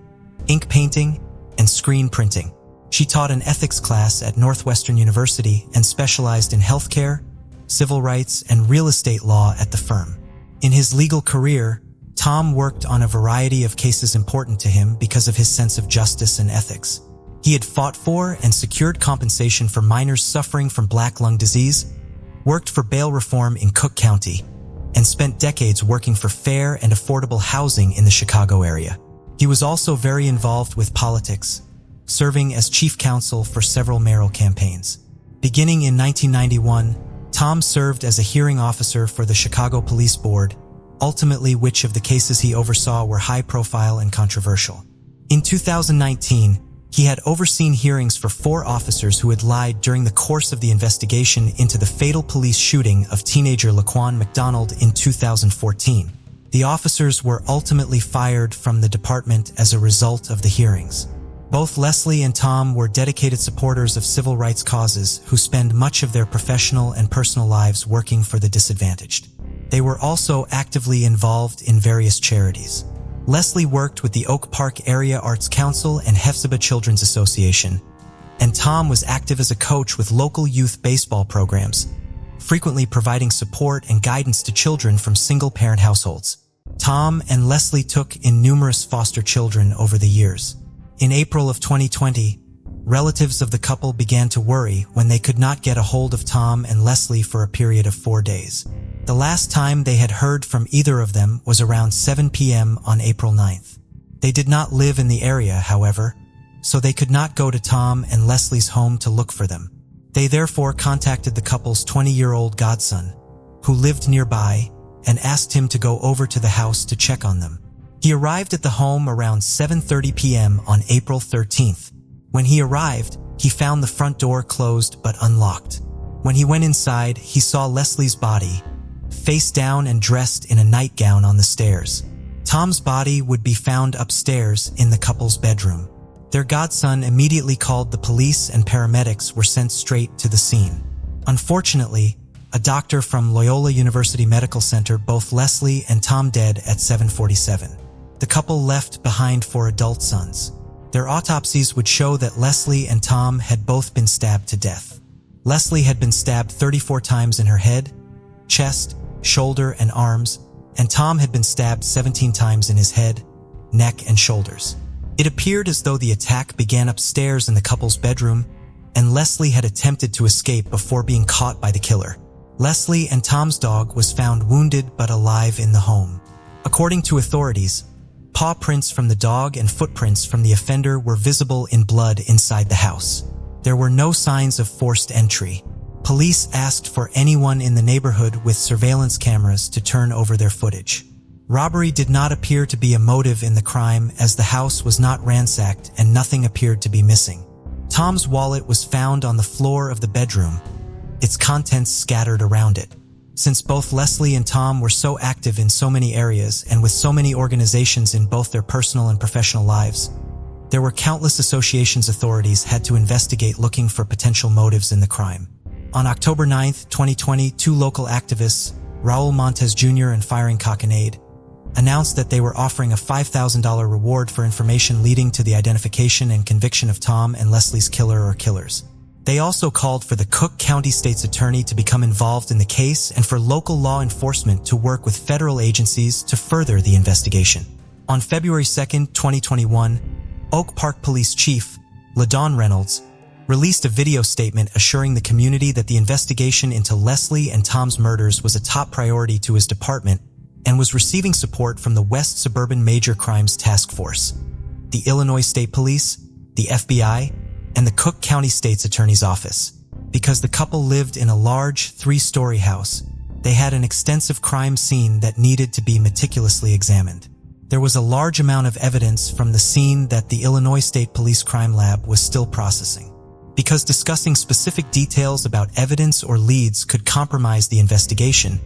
ink painting, and screen printing. She taught an ethics class at Northwestern University and specialized in healthcare, civil rights, and real estate law at the firm. In his legal career, Tom worked on a variety of cases important to him because of his sense of justice and ethics. He had fought for and secured compensation for minors suffering from black lung disease, worked for bail reform in Cook County, and spent decades working for fair and affordable housing in the Chicago area. He was also very involved with politics, serving as chief counsel for several mayoral campaigns. Beginning in 1991, Tom served as a hearing officer for the Chicago Police Board, ultimately which of the cases he oversaw were high-profile and controversial. In 2019, he had overseen hearings for 4 officers who had lied during the course of the investigation into the fatal police shooting of teenager Laquan McDonald in 2014. The officers were ultimately fired from the department as a result of the hearings. Both Leslie and Tom were dedicated supporters of civil rights causes who spend much of their professional and personal lives working for the disadvantaged. They were also actively involved in various charities. Leslie worked with the Oak Park Area Arts Council and Hephzibah Children's Association, and Tom was active as a coach with local youth baseball programs, frequently providing support and guidance to children from single-parent households. Tom and Leslie took in numerous foster children over the years. In April of 2020, relatives of the couple began to worry when they could not get a hold of Tom and Leslie for a period of 4 days. The last time they had heard from either of them was around 7 p.m. on April 9th. They did not live in the area, however, so they could not go to Tom and Leslie's home to look for them. They therefore contacted the couple's 20-year-old godson, who lived nearby, and asked him to go over to the house to check on them. He arrived at the home around 7:30 p.m. on April 13th. When he arrived, he found the front door closed but unlocked. When he went inside, he saw Leslie's body, face down and dressed in a nightgown on the stairs. Tom's body would be found upstairs in the couple's bedroom. Their godson immediately called the police and paramedics were sent straight to the scene. Unfortunately, a doctor from Loyola University Medical Center both Leslie and Tom dead at 7:47. The couple left behind 4 adult sons. Their autopsies would show that Leslie and Tom had both been stabbed to death. Leslie had been stabbed 34 times in her head, chest, shoulder, and arms, and Tom had been stabbed 17 times in his head, neck, and shoulders. It appeared as though the attack began upstairs in the couple's bedroom, and Leslie had attempted to escape before being caught by the killer. Leslie and Tom's dog was found wounded but alive in the home. According to authorities, paw prints from the dog and footprints from the offender were visible in blood inside the house. There were no signs of forced entry. Police asked for anyone in the neighborhood with surveillance cameras to turn over their footage. Robbery did not appear to be a motive in the crime as the house was not ransacked and nothing appeared to be missing. Tom's wallet was found on the floor of the bedroom, its contents scattered around it. Since both Leslie and Tom were so active in so many areas and with so many organizations in both their personal and professional lives, there were countless associations authorities had to investigate looking for potential motives in the crime. On October 9, 2020, 2 local activists, Raul Montes Jr. and Firing Cocknade, announced that they were offering a $5,000 reward for information leading to the identification and conviction of Tom and Leslie's killer or killers. They also called for the Cook County State's Attorney to become involved in the case and for local law enforcement to work with federal agencies to further the investigation. On February 2, 2021, Oak Park Police Chief, LaDawn Reynolds, released a video statement assuring the community that the investigation into Leslie and Tom's murders was a top priority to his department and was receiving support from the West Suburban Major Crimes Task Force, the Illinois State Police, the FBI, and the Cook County State's Attorney's Office. Because the couple lived in a large 3-story house, they had an extensive crime scene that needed to be meticulously examined. There was a large amount of evidence from the scene that the Illinois State Police Crime Lab was still processing. Because discussing specific details about evidence or leads could compromise the investigation,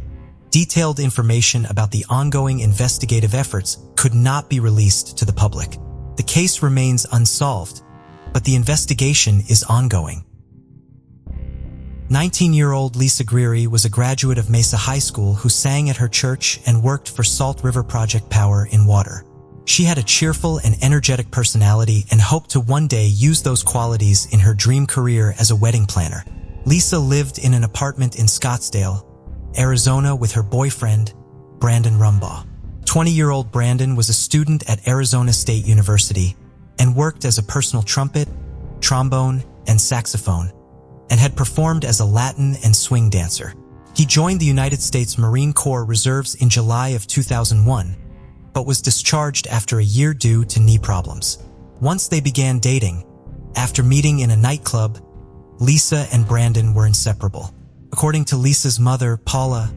detailed information about the ongoing investigative efforts could not be released to the public. The case remains unsolved, but the investigation is ongoing. 19-year-old Lisa Greery was a graduate of Mesa High School who sang at her church and worked for Salt River Project Power in Water. She had a cheerful and energetic personality and hoped to one day use those qualities in her dream career as a wedding planner. Lisa lived in an apartment in Scottsdale, Arizona with her boyfriend, Brandon Rumbaugh. 20-year-old Brandon was a student at Arizona State University and worked as a personal trumpet, trombone, and saxophone, and had performed as a Latin and swing dancer. He joined the United States Marine Corps Reserves in July of 2001, but was discharged after a year due to knee problems. Once they began dating, after meeting in a nightclub, Lisa and Brandon were inseparable. According to Lisa's mother, Paula,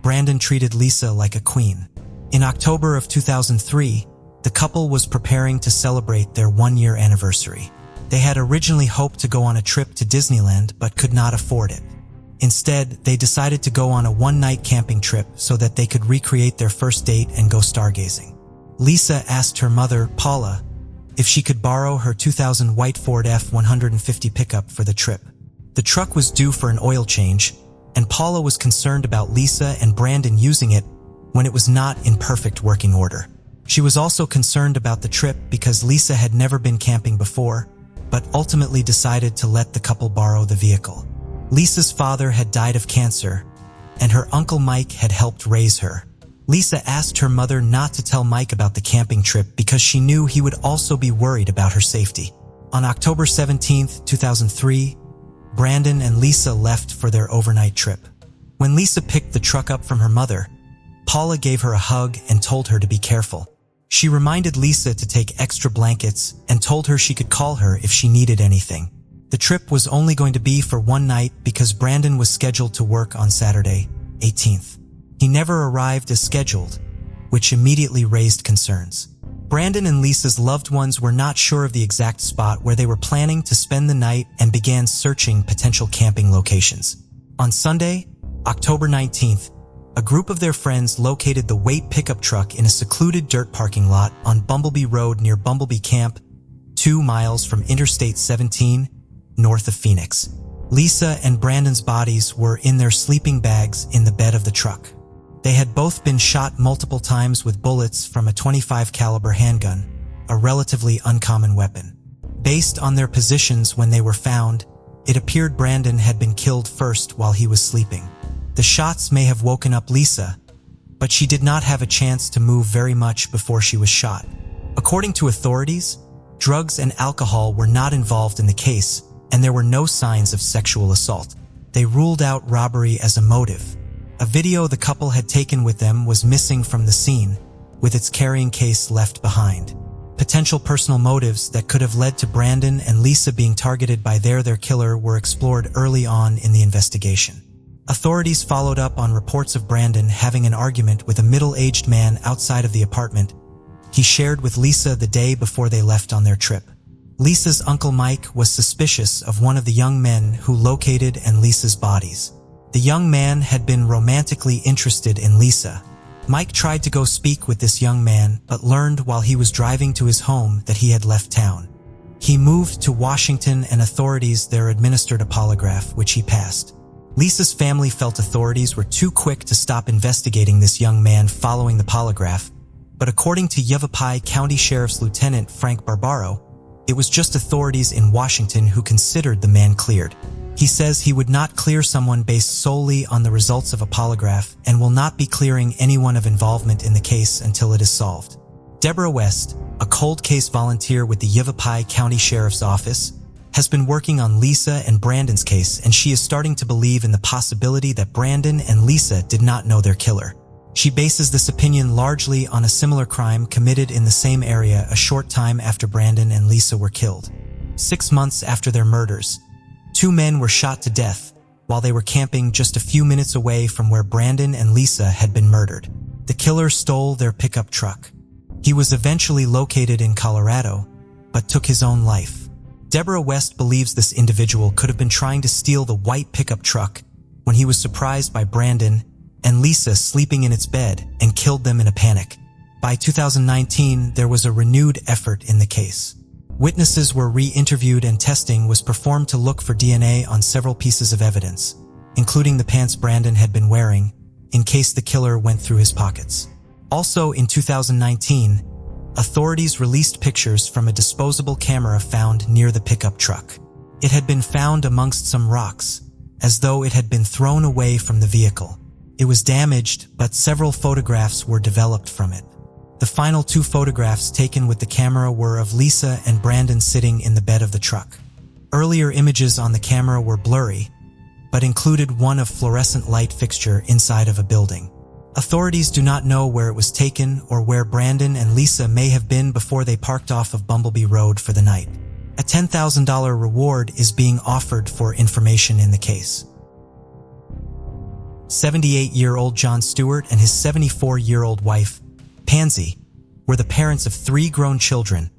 Brandon treated Lisa like a queen. In October of 2003, the couple was preparing to celebrate their one-year anniversary. They had originally hoped to go on a trip to Disneyland but could not afford it. Instead, they decided to go on a one-night camping trip so that they could recreate their first date and go stargazing. Lisa asked her mother, Paula, if she could borrow her 2000 white Ford F-150 pickup for the trip. The truck was due for an oil change, and Paula was concerned about Lisa and Brandon using it when it was not in perfect working order. She was also concerned about the trip because Lisa had never been camping before, but ultimately decided to let the couple borrow the vehicle. Lisa's father had died of cancer, and her uncle Mike had helped raise her. Lisa asked her mother not to tell Mike about the camping trip because she knew he would also be worried about her safety. On October 17, 2003, Brandon and Lisa left for their overnight trip. When Lisa picked the truck up from her mother, Paula gave her a hug and told her to be careful. She reminded Lisa to take extra blankets and told her she could call her if she needed anything. The trip was only going to be for one night because Brandon was scheduled to work on Saturday, 18th. He never arrived as scheduled, which immediately raised concerns. Brandon and Lisa's loved ones were not sure of the exact spot where they were planning to spend the night and began searching potential camping locations. On Sunday, October 19th, a group of their friends located the Waite pickup truck in a secluded dirt parking lot on Bumblebee Road near Bumblebee Camp, 2 miles from Interstate 17, north of Phoenix. Lisa and Brandon's bodies were in their sleeping bags in the bed of the truck. They had both been shot multiple times with bullets from a .25 caliber handgun, a relatively uncommon weapon. Based on their positions when they were found, it appeared Brandon had been killed first while he was sleeping. The shots may have woken up Lisa, but she did not have a chance to move very much before she was shot. According to authorities, drugs and alcohol were not involved in the case, and there were no signs of sexual assault. They ruled out robbery as a motive. A video the couple had taken with them was missing from the scene, with its carrying case left behind. Potential personal motives that could have led to Brandon and Lisa being targeted by their killer were explored early on in the investigation. Authorities followed up on reports of Brandon having an argument with a middle-aged man outside of the apartment he shared with Lisa the day before they left on their trip. Lisa's uncle Mike was suspicious of one of the young men who located Lisa's bodies. The young man had been romantically interested in Lisa. Mike tried to go speak with this young man, but learned while he was driving to his home that he had left town. He moved to Washington and authorities there administered a polygraph, which he passed. Lisa's family felt authorities were too quick to stop investigating this young man following the polygraph, but according to Yavapai County Sheriff's Lieutenant Frank Barbaro, it was just authorities in Washington who considered the man cleared. He says he would not clear someone based solely on the results of a polygraph and will not be clearing anyone of involvement in the case until it is solved. Deborah West, a cold case volunteer with the Yavapai County Sheriff's Office, has been working on Lisa and Brandon's case, and she is starting to believe in the possibility that Brandon and Lisa did not know their killer. She bases this opinion largely on a similar crime committed in the same area a short time after Brandon and Lisa were killed. 6 months after their murders, 2 men were shot to death while they were camping just a few minutes away from where Brandon and Lisa had been murdered. The killer stole their pickup truck. He was eventually located in Colorado, but took his own life. Deborah West believes this individual could have been trying to steal the white pickup truck when he was surprised by Brandon and Lisa sleeping in its bed and killed them in a panic. By 2019, there was a renewed effort in the case. Witnesses were re-interviewed and testing was performed to look for DNA on several pieces of evidence, including the pants Brandon had been wearing, in case the killer went through his pockets. Also in 2019, authorities released pictures from a disposable camera found near the pickup truck. It had been found amongst some rocks, as though it had been thrown away from the vehicle. It was damaged, but several photographs were developed from it. The final 2 photographs taken with the camera were of Lisa and Brandon sitting in the bed of the truck. Earlier images on the camera were blurry, but included one of fluorescent light fixture inside of a building. Authorities do not know where it was taken or where Brandon and Lisa may have been before they parked off of Bumblebee Road for the night. A $10,000 reward is being offered for information in the case. 78-year-old Jon Stewart and his 74-year-old wife, Pansy, were the parents of 3 grown children,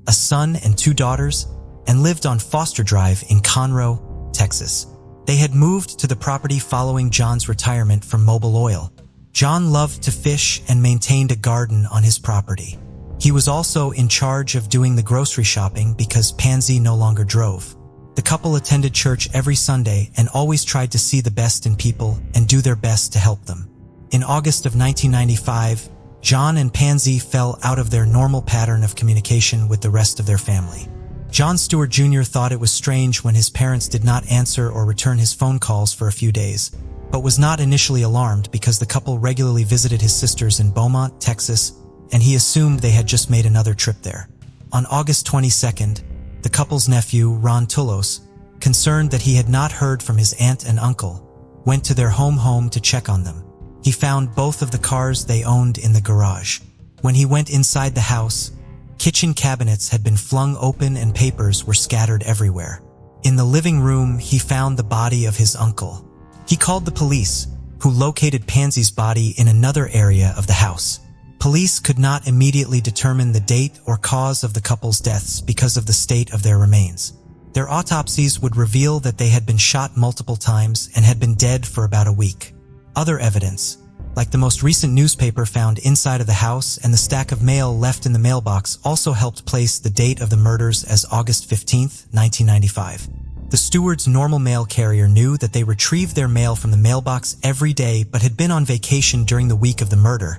a son and 2 daughters, and lived on Foster Drive in Conroe, Texas. They had moved to the property following Jon's retirement from Mobil Oil. Jon loved to fish and maintained a garden on his property. He was also in charge of doing the grocery shopping because Pansy no longer drove. The couple attended church every Sunday and always tried to see the best in people and do their best to help them. In August of 1995, Jon and Pansy fell out of their normal pattern of communication with the rest of their family. Jon Stewart Jr. thought it was strange when his parents did not answer or return his phone calls for a few days, but was not initially alarmed because the couple regularly visited his sisters in Beaumont, Texas, and he assumed they had just made another trip there. On August 22nd, the couple's nephew, Ron Tullos, concerned that he had not heard from his aunt and uncle, went to their home to check on them. He found both of the cars they owned in the garage. When he went inside the house, kitchen cabinets had been flung open and papers were scattered everywhere. In the living room, he found the body of his uncle. He called the police, who located Pansy's body in another area of the house. Police could not immediately determine the date or cause of the couple's deaths because of the state of their remains. Their autopsies would reveal that they had been shot multiple times and had been dead for about a week. Other evidence, like the most recent newspaper found inside of the house and the stack of mail left in the mailbox, also helped place the date of the murders as August 15, 1995. The Stewarts' normal mail carrier knew that they retrieved their mail from the mailbox every day but had been on vacation during the week of the murder,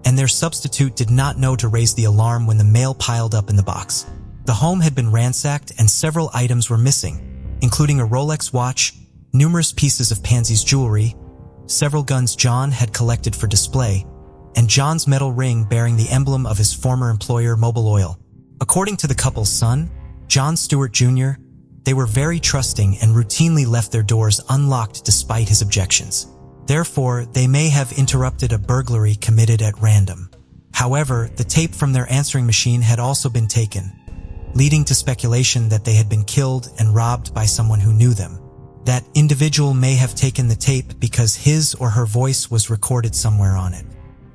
and their substitute did not know to raise the alarm when the mail piled up in the box. The home had been ransacked and several items were missing, including a Rolex watch, numerous pieces of Pansy's jewelry, several guns Jon had collected for display, and Jon's metal ring bearing the emblem of his former employer, Mobil Oil. According to the couple's son, Jon Stewart Jr., they were very trusting and routinely left their doors unlocked despite his objections. Therefore, they may have interrupted a burglary committed at random. However, the tape from their answering machine had also been taken, leading to speculation that they had been killed and robbed by someone who knew them. That individual may have taken the tape because his or her voice was recorded somewhere on it.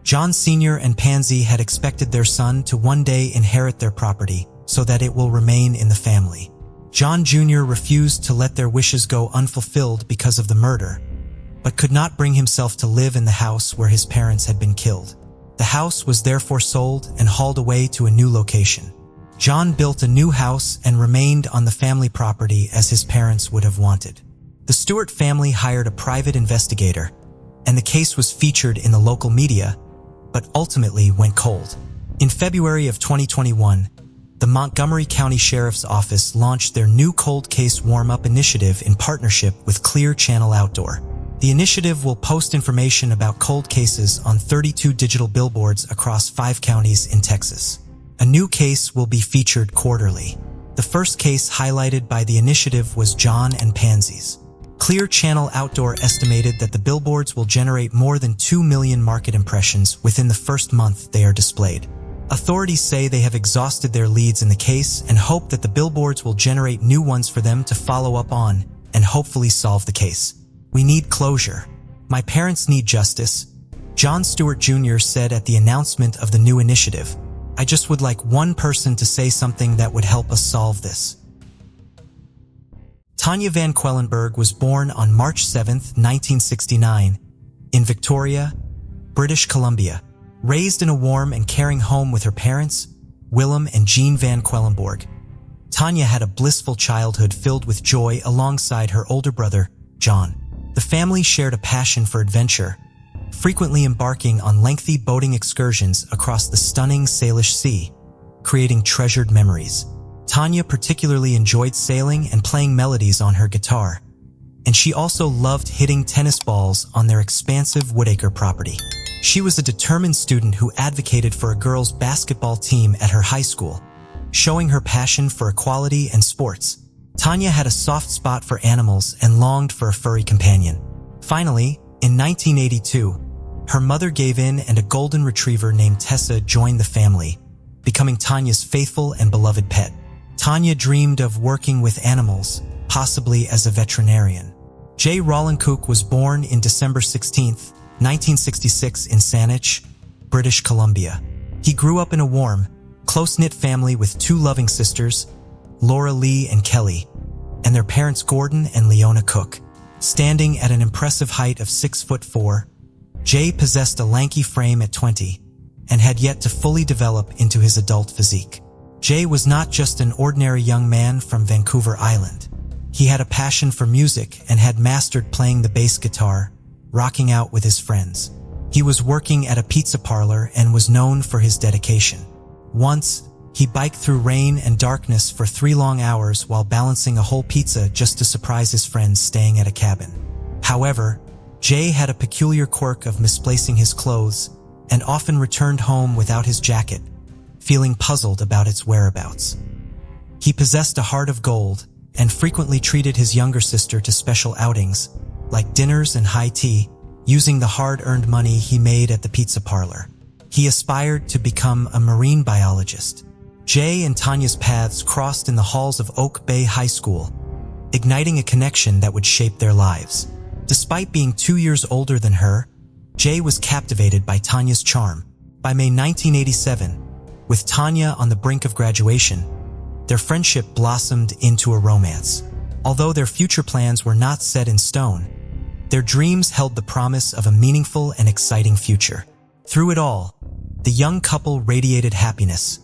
Jon Sr. and Pansy had expected their son to one day inherit their property so that it will remain in the family. Jon Jr. refused to let their wishes go unfulfilled because of the murder, but could not bring himself to live in the house where his parents had been killed. The house was therefore sold and hauled away to a new location. Jon built a new house and remained on the family property as his parents would have wanted. The Stewart family hired a private investigator, and the case was featured in the local media, but ultimately went cold. In February of 2021, the Montgomery County Sheriff's Office launched their new cold case warm-up initiative in partnership with Clear Channel Outdoor. The initiative will post information about cold cases on 32 digital billboards across 5 counties in Texas. A new case will be featured quarterly. The first case highlighted by the initiative was Jon and Pansy's. Clear Channel Outdoor estimated that the billboards will generate more than 2 million market impressions within the first month they are displayed. Authorities say they have exhausted their leads in the case and hope that the billboards will generate new ones for them to follow up on and hopefully solve the case. "We need closure. My parents need justice," Jon Stewart Jr. said at the announcement of the new initiative. "I just would like one person to say something that would help us solve this." Tanya Van Quellenberg was born on March 7, 1969, in Victoria, British Columbia. Raised in a warm and caring home with her parents, Willem and Jean Van Quellenborg, Tanya had a blissful childhood filled with joy alongside her older brother, John. The family shared a passion for adventure, frequently embarking on lengthy boating excursions across the stunning Salish Sea, creating treasured memories. Tanya particularly enjoyed sailing and playing melodies on her guitar, and she also loved hitting tennis balls on their expansive Woodacre property. She was a determined student who advocated for a girls' basketball team at her high school, showing her passion for equality and sports. Tanya had a soft spot for animals and longed for a furry companion. Finally, in 1982, her mother gave in and a golden retriever named Tessa joined the family, becoming Tanya's faithful and beloved pet. Tanya dreamed of working with animals, possibly as a veterinarian. J. Rollincook was born in December 16, 1966 in Saanich, British Columbia. He grew up in a warm, close-knit family with two loving sisters, Laura Lee and Kelly, and their parents Gordon and Leona Cook. Standing at an impressive height of 6'4", Jay possessed a lanky frame at 20 and had yet to fully develop into his adult physique. Jay was not just an ordinary young man from Vancouver Island. He had a passion for music and had mastered playing the bass guitar, rocking out with his friends. He was working at a pizza parlor and was known for his dedication. Once, he biked through rain and darkness for 3 long hours while balancing a whole pizza just to surprise his friends staying at a cabin. However, Jay had a peculiar quirk of misplacing his clothes and often returned home without his jacket, feeling puzzled about its whereabouts. He possessed a heart of gold and frequently treated his younger sister to special outings, like dinners and high tea, using the hard-earned money he made at the pizza parlor. He aspired to become a marine biologist. Jay and Tanya's paths crossed in the halls of Oak Bay High School, igniting a connection that would shape their lives. Despite being 2 years older than her, Jay was captivated by Tanya's charm. By May 1987, with Tanya on the brink of graduation, their friendship blossomed into a romance. Although their future plans were not set in stone, their dreams held the promise of a meaningful and exciting future. Through it all, the young couple radiated happiness,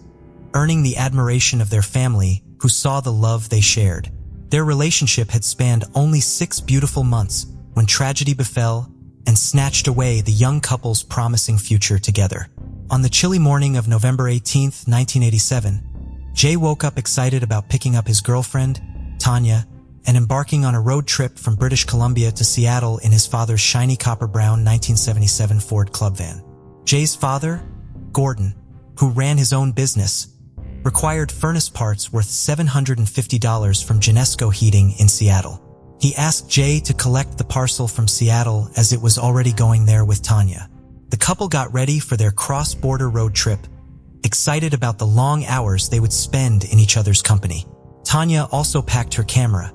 earning the admiration of their family who saw the love they shared. Their relationship had spanned only 6 beautiful months when tragedy befell and snatched away the young couple's promising future together. On the chilly morning of November 18, 1987, Jay woke up excited about picking up his girlfriend, Tanya, and embarking on a road trip from British Columbia to Seattle in his father's shiny copper-brown 1977 Ford Club van. Jay's father, Gordon, who ran his own business, required furnace parts worth $750 from Genesco Heating in Seattle. He asked Jay to collect the parcel from Seattle as it was already going there with Tanya. The couple got ready for their cross-border road trip, excited about the long hours they would spend in each other's company. Tanya also packed her camera,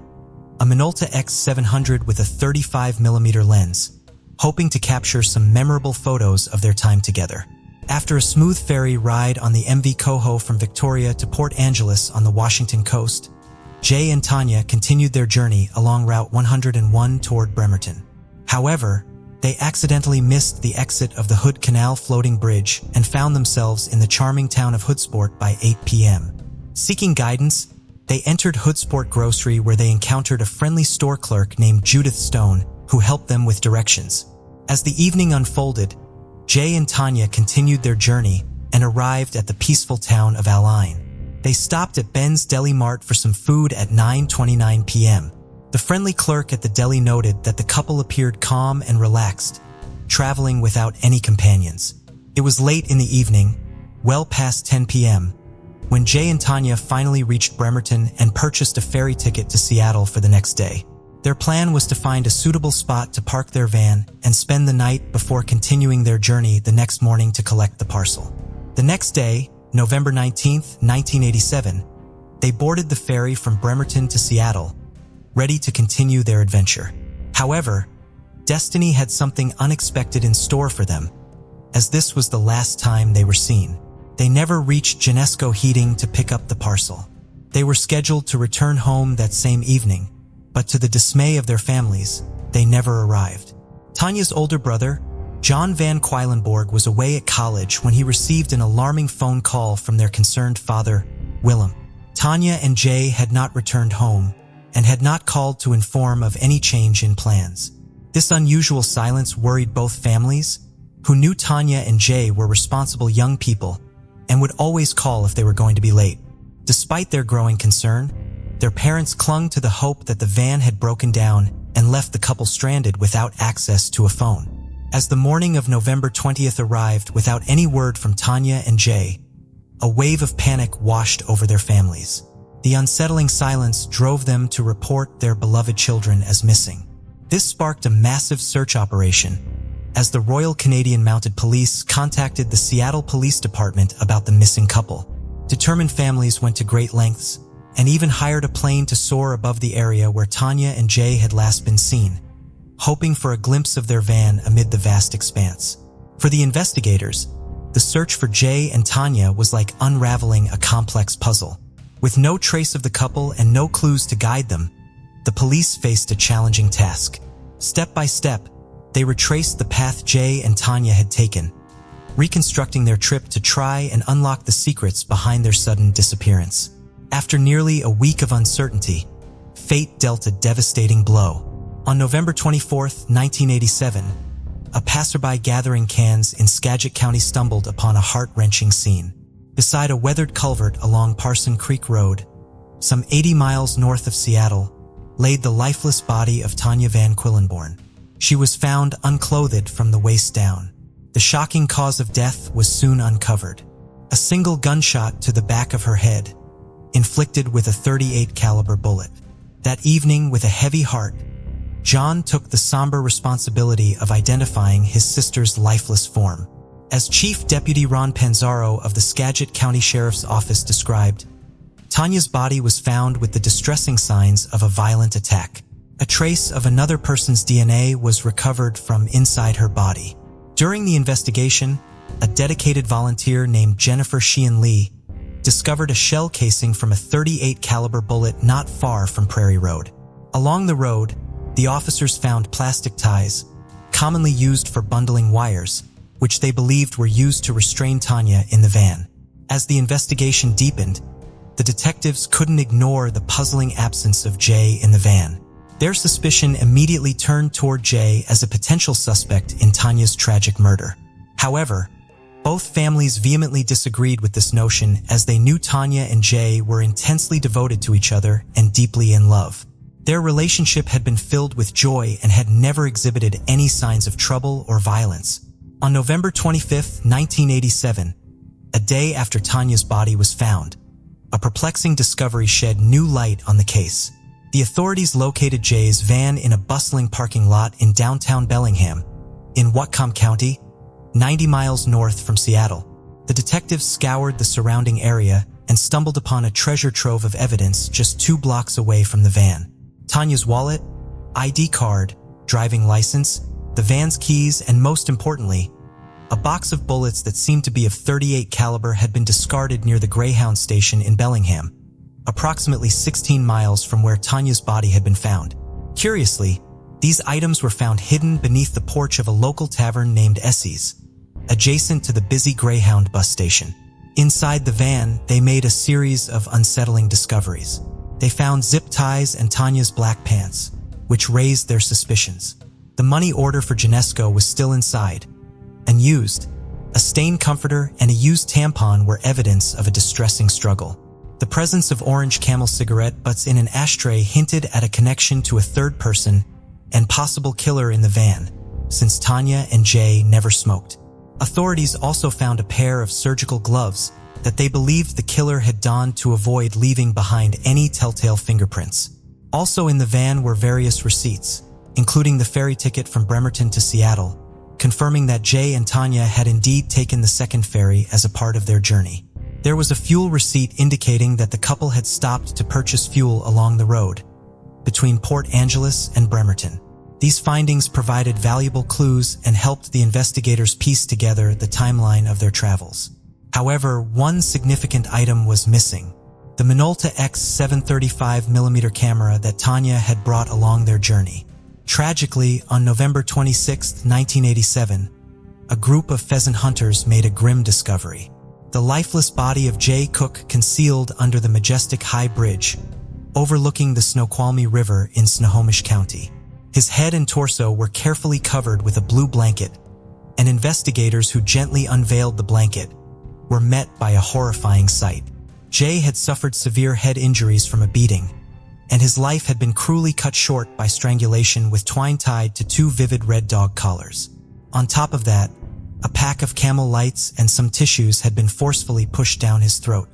a Minolta X700 with a 35mm lens, hoping to capture some memorable photos of their time together. After a smooth ferry ride on the MV Coho from Victoria to Port Angeles on the Washington coast, Jay and Tanya continued their journey along Route 101 toward Bremerton. However, they accidentally missed the exit of the Hood Canal floating bridge and found themselves in the charming town of Hoodsport by 8 p.m. Seeking guidance, they entered Hoodsport Grocery where they encountered a friendly store clerk named Judith Stone who helped them with directions. As the evening unfolded, Jay and Tanya continued their journey and arrived at the peaceful town of Align. They stopped at Ben's Deli Mart for some food at 9:29 p.m. The friendly clerk at the deli noted that the couple appeared calm and relaxed, traveling without any companions. It was late in the evening, well past 10 p.m., when Jay and Tanya finally reached Bremerton and purchased a ferry ticket to Seattle for the next day. Their plan was to find a suitable spot to park their van and spend the night before continuing their journey the next morning to collect the parcel. The next day, November 19, 1987, they boarded the ferry from Bremerton to Seattle, ready to continue their adventure. However, destiny had something unexpected in store for them, as this was the last time they were seen. They never reached Genesco Heating to pick up the parcel. They were scheduled to return home that same evening, but to the dismay of their families, they never arrived. Tanya's older brother, John Van Queilenborg, was away at college when he received an alarming phone call from their concerned father, Willem. Tanya and Jay had not returned home and had not called to inform of any change in plans. This unusual silence worried both families, who knew Tanya and Jay were responsible young people and would always call if they were going to be late. Despite their growing concern, their parents clung to the hope that the van had broken down and left the couple stranded without access to a phone. As the morning of November 20th arrived without any word from Tanya and Jay, a wave of panic washed over their families. The unsettling silence drove them to report their beloved children as missing. This sparked a massive search operation, as the Royal Canadian Mounted Police contacted the Seattle Police Department about the missing couple. Determined families went to great lengths and even hired a plane to soar above the area where Tanya and Jay had last been seen, hoping for a glimpse of their van amid the vast expanse. For the investigators, the search for Jay and Tanya was like unraveling a complex puzzle. With no trace of the couple and no clues to guide them, the police faced a challenging task. Step by step, they retraced the path Jay and Tanya had taken, reconstructing their trip to try and unlock the secrets behind their sudden disappearance. After nearly a week of uncertainty, fate dealt a devastating blow. On November 24, 1987, a passerby gathering cans in Skagit County stumbled upon a heart-wrenching scene. Beside a weathered culvert along Parson Creek Road, some 80 miles north of Seattle, laid the lifeless body of Tanya Van Quillenborn. She was found unclothed from the waist down. The shocking cause of death was soon uncovered. A single gunshot to the back of her head, inflicted with a .38 caliber bullet. That evening, with a heavy heart, John took the somber responsibility of identifying his sister's lifeless form. As Chief Deputy Ron Panzaro of the Skagit County Sheriff's Office described, Tanya's body was found with the distressing signs of a violent attack. A trace of another person's DNA was recovered from inside her body. During the investigation, a dedicated volunteer named Jennifer Sheehan Lee discovered a shell casing from a .38 caliber bullet not far from Prairie Road. Along the road, the officers found plastic ties, commonly used for bundling wires, which they believed were used to restrain Tanya in the van. As the investigation deepened, the detectives couldn't ignore the puzzling absence of Jay in the van. Their suspicion immediately turned toward Jay as a potential suspect in Tanya's tragic murder. However, both families vehemently disagreed with this notion, as they knew Tanya and Jay were intensely devoted to each other and deeply in love. Their relationship had been filled with joy and had never exhibited any signs of trouble or violence. On November 25, 1987, a day after Tanya's body was found, a perplexing discovery shed new light on the case. The authorities located Jay's van in a bustling parking lot in downtown Bellingham, in Whatcom County, 90 miles north from Seattle. The detectives scoured the surrounding area and stumbled upon a treasure trove of evidence just 2 blocks away from the van. Tanya's wallet, ID card, driving license, the van's keys, and most importantly, a box of bullets that seemed to be of .38 caliber had been discarded near the Greyhound station in Bellingham, approximately 16 miles from where Tanya's body had been found. Curiously, these items were found hidden beneath the porch of a local tavern named Essie's, adjacent to the busy Greyhound bus station. Inside the van, they made a series of unsettling discoveries. They found zip ties and Tanya's black pants, which raised their suspicions. The money order for Genesco was still inside, unused. A stained comforter and a used tampon were evidence of a distressing struggle. The presence of orange Camel cigarette butts in an ashtray hinted at a connection to a third person and possible killer in the van, since Tanya and Jay never smoked. Authorities also found a pair of surgical gloves that they believed the killer had donned to avoid leaving behind any telltale fingerprints. Also in the van were various receipts, including the ferry ticket from Bremerton to Seattle, confirming that Jay and Tanya had indeed taken the second ferry as a part of their journey. There was a fuel receipt indicating that the couple had stopped to purchase fuel along the road between Port Angeles and Bremerton. These findings provided valuable clues and helped the investigators piece together the timeline of their travels. However, one significant item was missing: the Minolta X 735mm camera that Tanya had brought along their journey. Tragically, on November 26, 1987, a group of pheasant hunters made a grim discovery. The lifeless body of Jay Cook concealed under the majestic high bridge, overlooking the Snoqualmie River in Snohomish County. His head and torso were carefully covered with a blue blanket, and investigators who gently unveiled the blanket were met by a horrifying sight. Jay had suffered severe head injuries from a beating, and his life had been cruelly cut short by strangulation with twine tied to 2 vivid red dog collars. On top of that, a pack of Camel lights and some tissues had been forcefully pushed down his throat.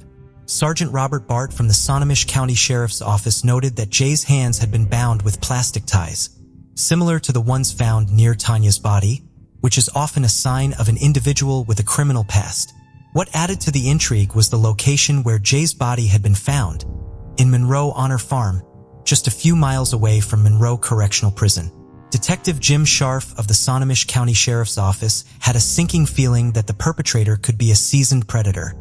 Sergeant Robert Bart from the Sammamish County Sheriff's Office noted that Jay's hands had been bound with plastic ties, similar to the ones found near Tanya's body, which is often a sign of an individual with a criminal past. What added to the intrigue was the location where Jay's body had been found, in Monroe Honor Farm, just a few miles away from Monroe Correctional Prison. Detective Jim Scharf of the Sammamish County Sheriff's Office had a sinking feeling that the perpetrator could be a seasoned predator,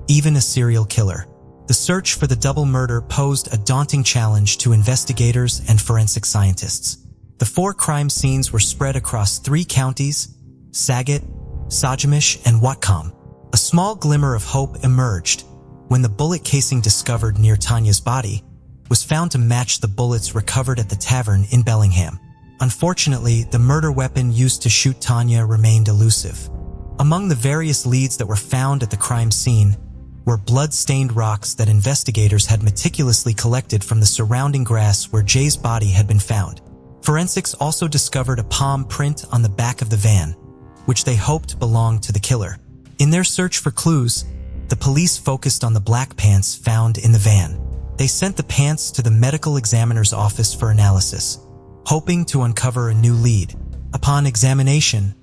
even a serial killer. The search for the double murder posed a daunting challenge to investigators and forensic scientists. The 4 crime scenes were spread across 3 counties: Saget, Sammamish, and Whatcom. A small glimmer of hope emerged when the bullet casing discovered near Tanya's body was found to match the bullets recovered at the tavern in Bellingham. Unfortunately, the murder weapon used to shoot Tanya remained elusive. Among the various leads that were found at the crime scene were blood-stained rocks that investigators had meticulously collected from the surrounding grass where Jay's body had been found. Forensics also discovered a palm print on the back of the van, which they hoped belonged to the killer. In their search for clues, the police focused on the black pants found in the van. They sent the pants to the medical examiner's office for analysis, hoping to uncover a new lead. Upon examination,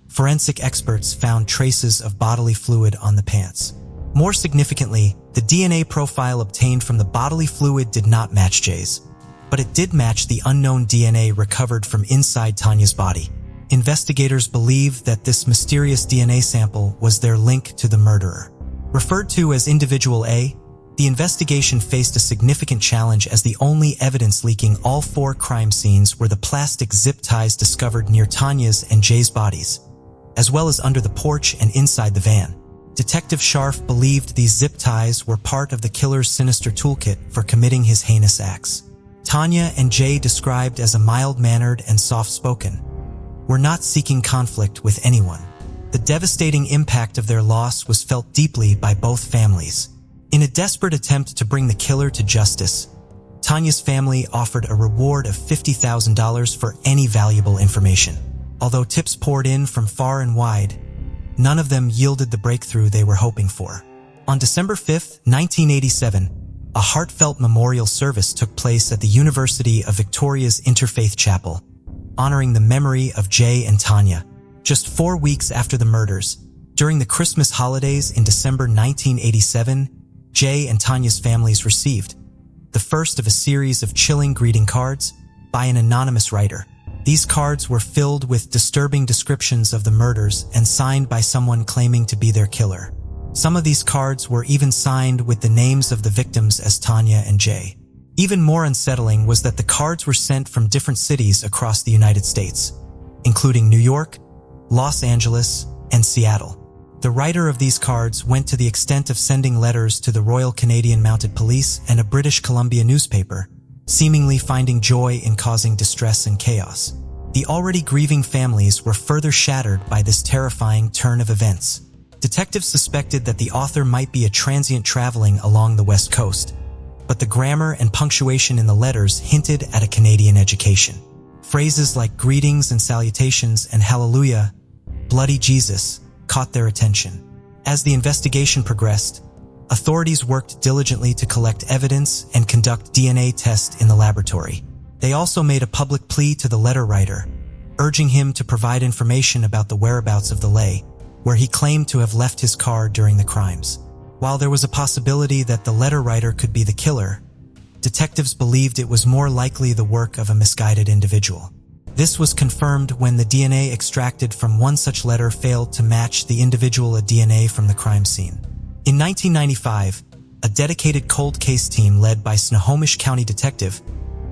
forensic experts found traces of bodily fluid on the pants. More significantly, the DNA profile obtained from the bodily fluid did not match Jay's, but it did match the unknown DNA recovered from inside Tanya's body. Investigators believe that this mysterious DNA sample was their link to the murderer. Referred to as Individual A, the investigation faced a significant challenge as the only evidence leaking all 4 crime scenes were the plastic zip ties discovered near Tanya's and Jay's bodies, as well as under the porch and inside the van. Detective Scharf believed these zip ties were part of the killer's sinister toolkit for committing his heinous acts. Tanya and Jay, described as a mild-mannered and soft-spoken, were not seeking conflict with anyone. The devastating impact of their loss was felt deeply by both families. In a desperate attempt to bring the killer to justice, Tanya's family offered a reward of $50,000 for any valuable information. Although tips poured in from far and wide, none of them yielded the breakthrough they were hoping for. On December 5, 1987, a heartfelt memorial service took place at the University of Victoria's Interfaith Chapel, honoring the memory of Jay and Tanya. Just 4 weeks after the murders, during the Christmas holidays in December 1987, Jay and Tanya's families received the first of a series of chilling greeting cards by an anonymous writer. These cards were filled with disturbing descriptions of the murders and signed by someone claiming to be their killer. Some of these cards were even signed with the names of the victims as Tanya and Jay. Even more unsettling was that the cards were sent from different cities across the United States, including New York, Los Angeles, and Seattle. The writer of these cards went to the extent of sending letters to the Royal Canadian Mounted Police and a British Columbia newspaper, seemingly finding joy in causing distress and chaos. The already grieving families were further shattered by this terrifying turn of events. Detectives suspected that the author might be a transient traveling along the West Coast, but the grammar and punctuation in the letters hinted at a Canadian education. Phrases like greetings and salutations and hallelujah, bloody Jesus, caught their attention. As the investigation progressed, authorities worked diligently to collect evidence and conduct DNA tests in the laboratory. They also made a public plea to the letter writer, urging him to provide information about the whereabouts of the Lay, where he claimed to have left his car during the crimes. While there was a possibility that the letter writer could be the killer, detectives believed it was more likely the work of a misguided individual. This was confirmed when the DNA extracted from one such letter failed to match the individual DNA from the crime scene. In 1995, a dedicated cold case team led by Snohomish County Detective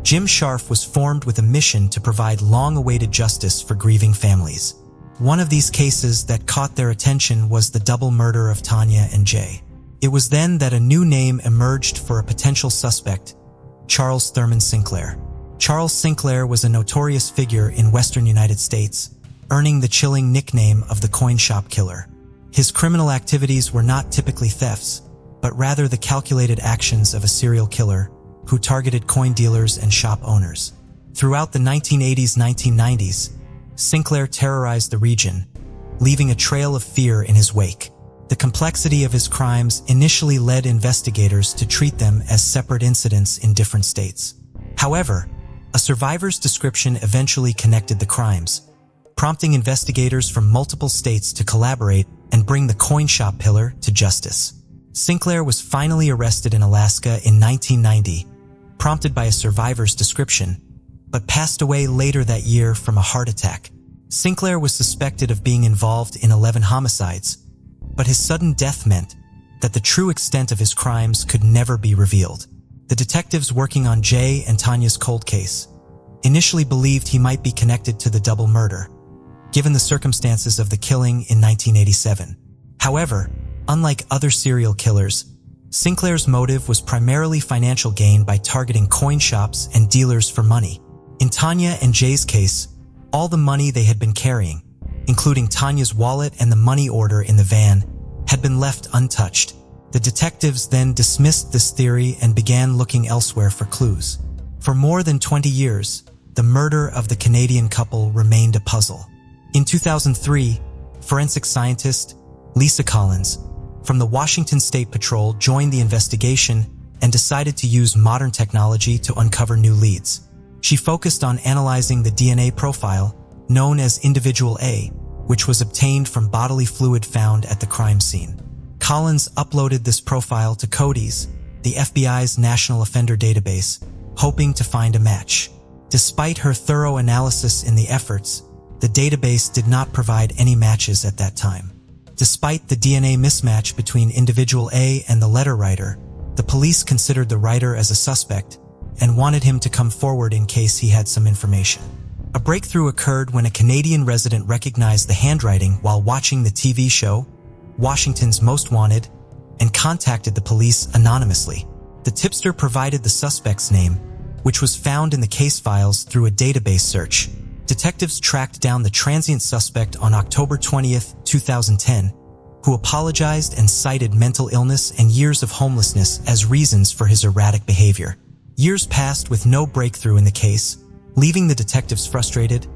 Jim Scharf was formed with a mission to provide long-awaited justice for grieving families. One of these cases that caught their attention was the double murder of Tanya and Jay. It was then that a new name emerged for a potential suspect, Charles Thurman Sinclair. Charles Sinclair was a notorious figure in western United States, earning the chilling nickname of the coin shop killer. His criminal activities were not typically thefts, but rather the calculated actions of a serial killer, who targeted coin dealers and shop owners. Throughout the 1980s-1990s, Sinclair terrorized the region, leaving a trail of fear in his wake. The complexity of his crimes initially led investigators to treat them as separate incidents in different states. However, a survivor's description eventually connected the crimes, prompting investigators from multiple states to collaborate and bring the coin shop killer to justice. Sinclair was finally arrested in Alaska in 1990, prompted by a survivor's description, but passed away later that year from a heart attack. Sinclair was suspected of being involved in 11 homicides, but his sudden death meant that the true extent of his crimes could never be revealed. The detectives working on Jay and Tanya's cold case initially believed he might be connected to the double murder, given the circumstances of the killing in 1987. However, unlike other serial killers, Sinclair's motive was primarily financial gain by targeting coin shops and dealers for money. In Tanya and Jay's case, all the money they had been carrying, including Tanya's wallet and the money order in the van, had been left untouched. The detectives then dismissed this theory and began looking elsewhere for clues. For more than 20 years, the murder of the Canadian couple remained a puzzle. In 2003, forensic scientist Lisa Collins from the Washington State Patrol joined the investigation and decided to use modern technology to uncover new leads. She focused on analyzing the DNA profile known as Individual A, which was obtained from bodily fluid found at the crime scene. Collins uploaded this profile to CODIS, the FBI's National Offender Database, hoping to find a match. Despite her thorough analysis in the efforts, the database did not provide any matches at that time. Despite the DNA mismatch between Individual A and the letter writer, the police considered the writer as a suspect and wanted him to come forward in case he had some information. A breakthrough occurred when a Canadian resident recognized the handwriting while watching the TV show Washington's Most Wanted and contacted the police anonymously. The tipster provided the suspect's name, which was found in the case files through a database search. Detectives tracked down the transient suspect on October 20th, 2010, who apologized and cited mental illness and years of homelessness as reasons for his erratic behavior. Years passed with no breakthrough in the case, leaving the detectives frustrated.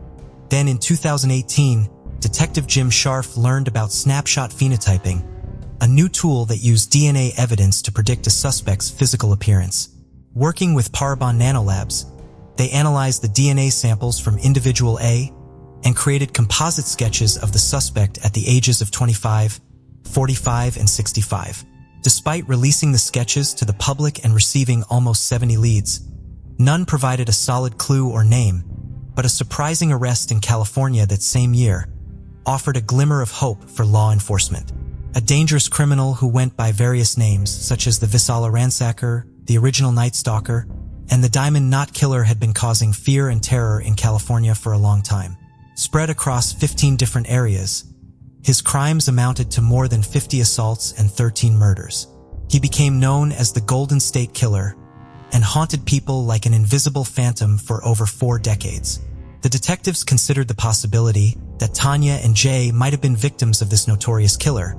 Then in 2018, Detective Jim Scharf learned about snapshot phenotyping, a new tool that used DNA evidence to predict a suspect's physical appearance. Working with Parabon Nanolabs, they analyzed the DNA samples from Individual A and created composite sketches of the suspect at the ages of 25, 45, and 65. Despite releasing the sketches to the public and receiving almost 70 leads, none provided a solid clue or name, but a surprising arrest in California that same year offered a glimmer of hope for law enforcement. A dangerous criminal who went by various names, such as the Visala Ransacker, the original Night Stalker, and the Diamond Knot Killer, had been causing fear and terror in California for a long time. Spread across 15 different areas, his crimes amounted to more than 50 assaults and 13 murders. He became known as the Golden State Killer and haunted people like an invisible phantom for over 4 decades. The detectives considered the possibility that Tanya and Jay might have been victims of this notorious killer,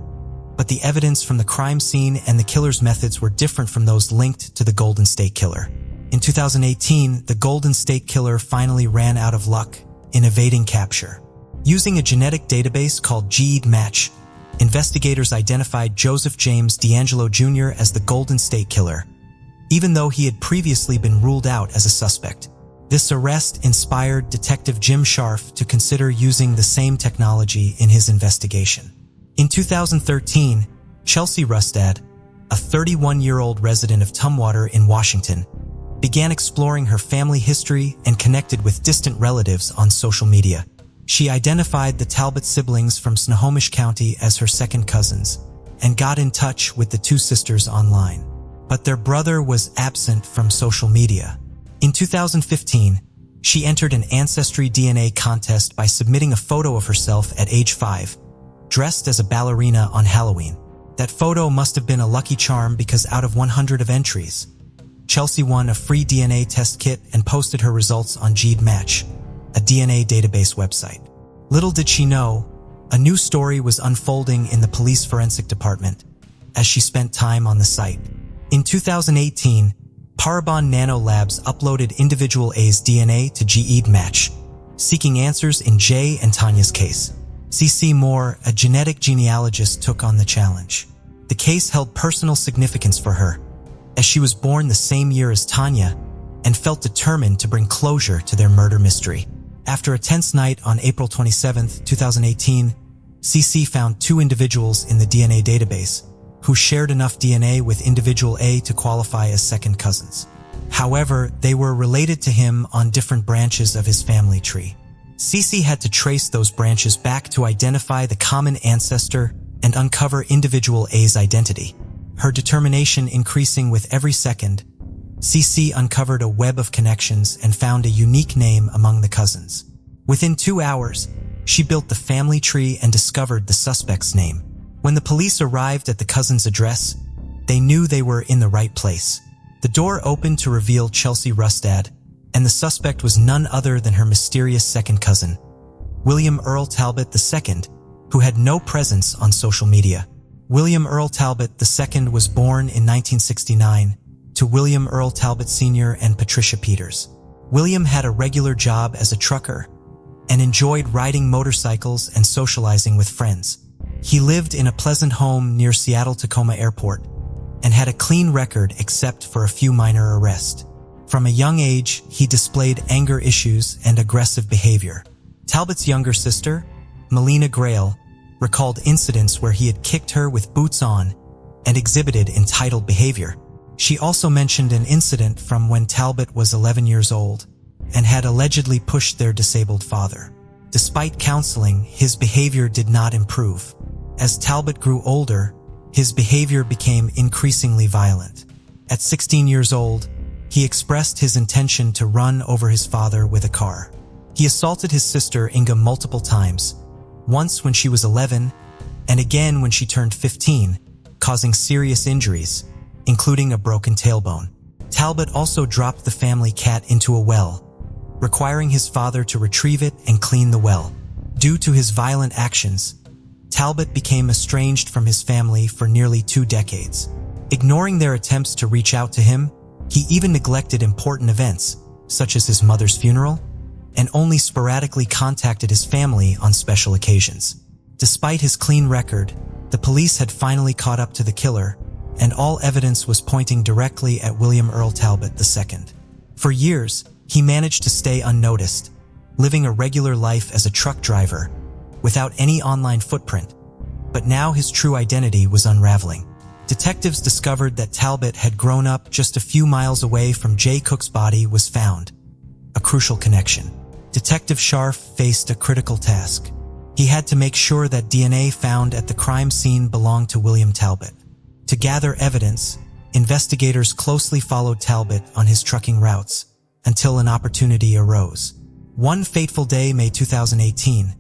but the evidence from the crime scene and the killer's methods were different from those linked to the Golden State Killer. In 2018, the Golden State Killer finally ran out of luck in evading capture. Using a genetic database called GED-Match, investigators identified Joseph James D'Angelo Jr. as the Golden State Killer, even though he had previously been ruled out as a suspect. This arrest inspired Detective Jim Scharf to consider using the same technology in his investigation. In 2013, Chelsea Rustad, a 31-year-old resident of Tumwater in Washington, began exploring her family history and connected with distant relatives on social media. She identified the Talbot siblings from Snohomish County as her second cousins and got in touch with the 2 sisters online. But their brother was absent from social media. In 2015, she entered an Ancestry DNA contest by submitting a photo of herself at age 5, dressed as a ballerina on Halloween. That photo must have been a lucky charm because out of 100 of entries, Chelsea won a free DNA test kit and posted her results on GED-Match, a DNA database website. Little did she know, a new story was unfolding in the police forensic department as she spent time on the site. In 2018, Parabon Nano Labs uploaded individual A's DNA to GED match, seeking answers in Jay and Tanya's case. C.C. Moore, a genetic genealogist, took on the challenge. The case held personal significance for her, as she was born the same year as Tanya and felt determined to bring closure to their murder mystery. After a tense night on April 27, 2018, C.C. found two individuals in the DNA database who shared enough DNA with individual A to qualify as second cousins. However, they were related to him on different branches of his family tree. C.C. had to trace those branches back to identify the common ancestor and uncover individual A's identity. Her determination increasing with every second, C.C. uncovered a web of connections and found a unique name among the cousins. Within 2 hours, she built the family tree and discovered the suspect's name. When the police arrived at the cousin's address, they knew they were in the right place. The door opened to reveal Chelsea Rustad, and the suspect was none other than her mysterious second cousin, William Earl Talbot II, who had no presence on social media. William Earl Talbot II was born in 1969 to William Earl Talbot Sr. and Patricia Peters. William had a regular job as a trucker and enjoyed riding motorcycles and socializing with friends. He lived in a pleasant home near Seattle-Tacoma Airport and had a clean record except for a few minor arrests. From a young age, he displayed anger issues and aggressive behavior. Talbot's younger sister, Melina Grail, recalled incidents where he had kicked her with boots on and exhibited entitled behavior. She also mentioned an incident from when Talbot was 11 years old and had allegedly pushed their disabled father. Despite counseling, his behavior did not improve. As Talbot grew older, his behavior became increasingly violent. At 16 years old, he expressed his intention to run over his father with a car. He assaulted his sister Inga multiple times, once when she was 11 and again when she turned 15, causing serious injuries, including a broken tailbone. Talbot also dropped the family cat into a well, requiring his father to retrieve it and clean the well. Due to his violent actions, Talbot became estranged from his family for nearly 2 decades. Ignoring their attempts to reach out to him, he even neglected important events, such as his mother's funeral, and only sporadically contacted his family on special occasions. Despite his clean record, the police had finally caught up to the killer, and all evidence was pointing directly at William Earl Talbot II. For years, he managed to stay unnoticed, living a regular life as a truck driver, without any online footprint, but now his true identity was unraveling. Detectives discovered that Talbot had grown up just a few miles away from Jay Cook's body was found, a crucial connection. Detective Scharf faced a critical task. He had to make sure that DNA found at the crime scene belonged to William Talbot. To gather evidence, investigators closely followed Talbot on his trucking routes until an opportunity arose. One fateful day, May 2018,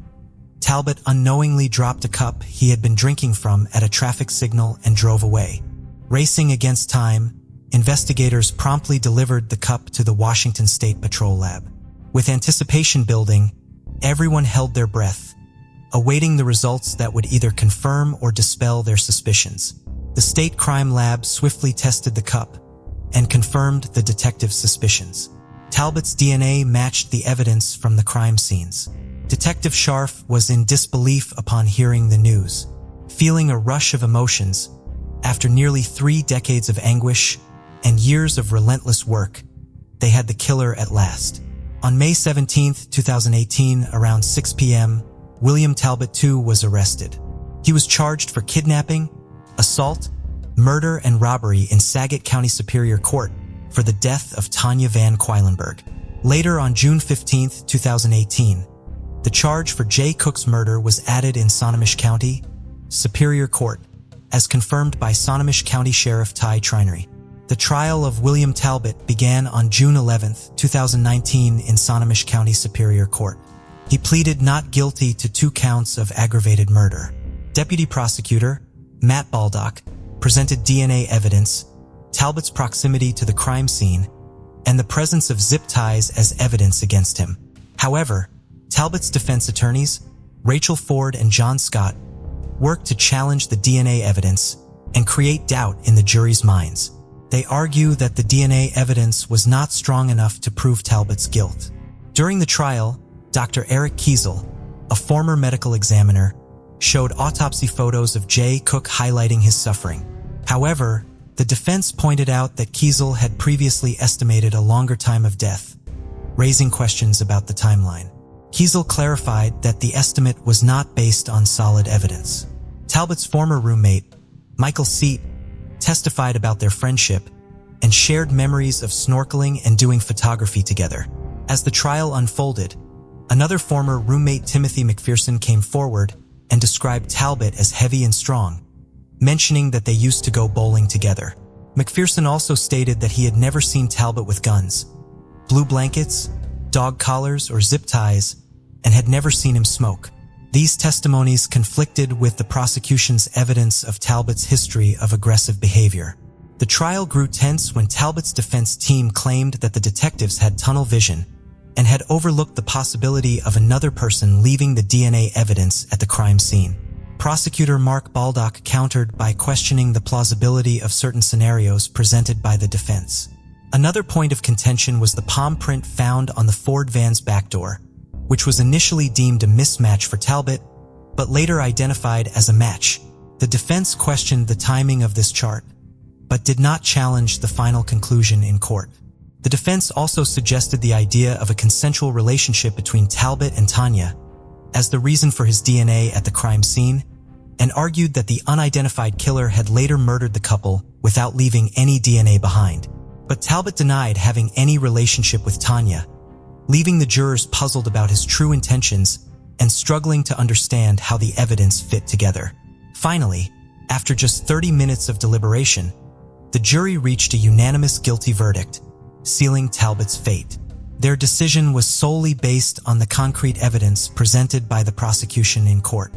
Talbot unknowingly dropped a cup he had been drinking from at a traffic signal and drove away. Racing against time, investigators promptly delivered the cup to the Washington State Patrol Lab. With anticipation building, everyone held their breath, awaiting the results that would either confirm or dispel their suspicions. The State Crime Lab swiftly tested the cup and confirmed the detectives' suspicions. Talbot's DNA matched the evidence from the crime scenes. Detective Scharf was in disbelief upon hearing the news, feeling a rush of emotions. After nearly 3 decades of anguish and years of relentless work, they had the killer at last. On May 17, 2018, around 6 p.m., William Talbot II was arrested. He was charged for kidnapping, assault, murder, and robbery in Saget County Superior Court for the death of Tanya Van Queilenberg. Later, on June 15, 2018, the charge for Jay Cook's murder was added in Sonamish County Superior Court, as confirmed by Sonamish County Sheriff Ty Trinery. The trial of William Talbot began on June 11, 2019 in Sonamish County Superior Court. He pleaded not guilty to 2 counts of aggravated murder. Deputy Prosecutor Matt Baldock presented DNA evidence, Talbot's proximity to the crime scene, and the presence of zip ties as evidence against him. However, Talbot's defense attorneys, Rachel Ford and John Scott, worked to challenge the DNA evidence and create doubt in the jury's minds. They argue that the DNA evidence was not strong enough to prove Talbot's guilt. During the trial, Dr. Eric Kiesel, a former medical examiner, showed autopsy photos of Jay Cook highlighting his suffering. However, the defense pointed out that Kiesel had previously estimated a longer time of death, raising questions about the timeline. Kiesel clarified that the estimate was not based on solid evidence. Talbot's former roommate, Michael Seat, testified about their friendship and shared memories of snorkeling and doing photography together. As the trial unfolded, another former roommate, Timothy McPherson, came forward and described Talbot as heavy and strong, mentioning that they used to go bowling together. McPherson also stated that he had never seen Talbot with guns, blue blankets, dog collars, or zip ties, and had never seen him smoke. These testimonies conflicted with the prosecution's evidence of Talbot's history of aggressive behavior. The trial grew tense when Talbot's defense team claimed that the detectives had tunnel vision and had overlooked the possibility of another person leaving the DNA evidence at the crime scene. Prosecutor Mark Baldock countered by questioning the plausibility of certain scenarios presented by the defense. Another point of contention was the palm print found on the Ford van's back door, which was initially deemed a mismatch for Talbot, but later identified as a match. The defense questioned the timing of this chart, but did not challenge the final conclusion in court. The defense also suggested the idea of a consensual relationship between Talbot and Tanya as the reason for his DNA at the crime scene, and argued that the unidentified killer had later murdered the couple without leaving any DNA behind. But Talbot denied having any relationship with Tanya, leaving the jurors puzzled about his true intentions and struggling to understand how the evidence fit together. Finally, after just 30 minutes of deliberation, the jury reached a unanimous guilty verdict, sealing Talbot's fate. Their decision was solely based on the concrete evidence presented by the prosecution in court.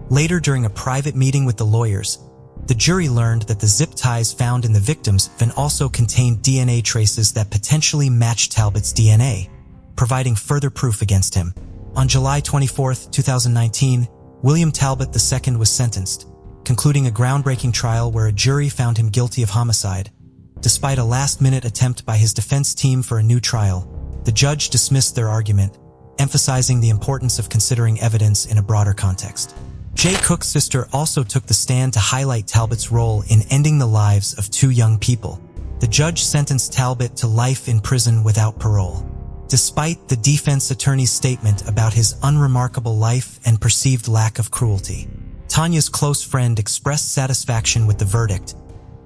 Later, during a private meeting with the lawyers, the jury learned that the zip ties found in the victim's van also contained DNA traces that potentially matched Talbot's DNA, providing further proof against him. On July 24, 2019, William Talbot II was sentenced, concluding a groundbreaking trial where a jury found him guilty of homicide. Despite a last-minute attempt by his defense team for a new trial, the judge dismissed their argument, emphasizing the importance of considering evidence in a broader context. Jay Cook's sister also took the stand to highlight Talbot's role in ending the lives of two young people. The judge sentenced Talbot to life in prison without parole. Despite the defense attorney's statement about his unremarkable life and perceived lack of cruelty, Tanya's close friend expressed satisfaction with the verdict,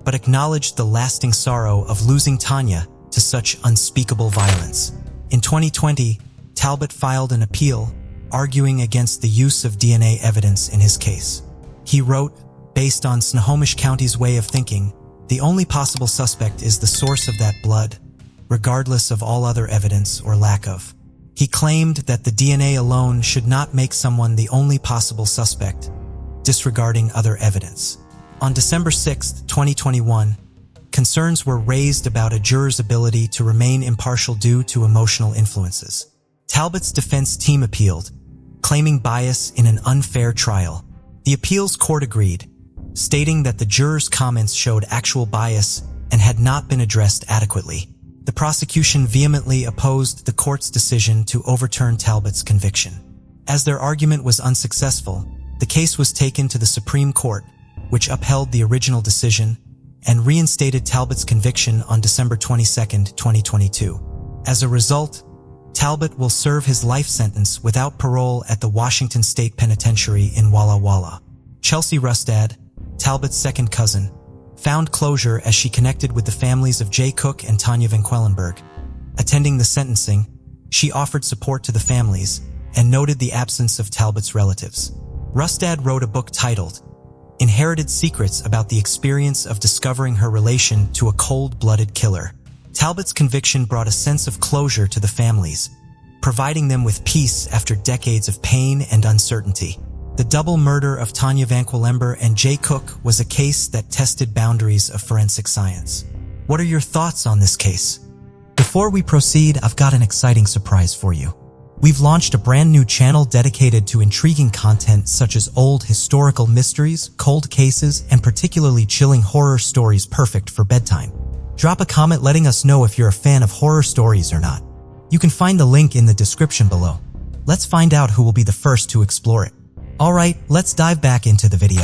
but acknowledged the lasting sorrow of losing Tanya to such unspeakable violence. In 2020, Talbot filed an appeal, arguing against the use of DNA evidence in his case. He wrote, "Based on Snohomish County's way of thinking, the only possible suspect is the source of that blood, regardless of all other evidence or lack of." He claimed that the DNA alone should not make someone the only possible suspect, disregarding other evidence. On December 6, 2021, concerns were raised about a juror's ability to remain impartial due to emotional influences. Talbot's defense team appealed, claiming bias in an unfair trial. The appeals court agreed, stating that the jurors' comments showed actual bias and had not been addressed adequately. The prosecution vehemently opposed the court's decision to overturn Talbot's conviction. As their argument was unsuccessful, the case was taken to the Supreme Court, which upheld the original decision and reinstated Talbot's conviction on December 22, 2022. As a result, Talbot will serve his life sentence without parole at the Washington State Penitentiary in Walla Walla. Chelsea Rustad, Talbot's second cousin, found closure as she connected with the families of Jay Cook and Tanya Van Quellenberg. Attending the sentencing, she offered support to the families and noted the absence of Talbot's relatives. Rustad wrote a book titled Inherited Secrets about the experience of discovering her relation to a cold-blooded killer. Talbot's conviction brought a sense of closure to the families, providing them with peace after decades of pain and uncertainty. The double murder of Tanya Van Quellenberg and Jay Cook was a case that tested boundaries of forensic science. What are your thoughts on this case? Before we proceed, I've got an exciting surprise for you. We've launched a brand new channel dedicated to intriguing content such as old historical mysteries, cold cases, and particularly chilling horror stories perfect for bedtime. Drop a comment letting us know if you're a fan of horror stories or not. You can find the link in the description below. Let's find out who will be the first to explore it. Alright, let's dive back into the video.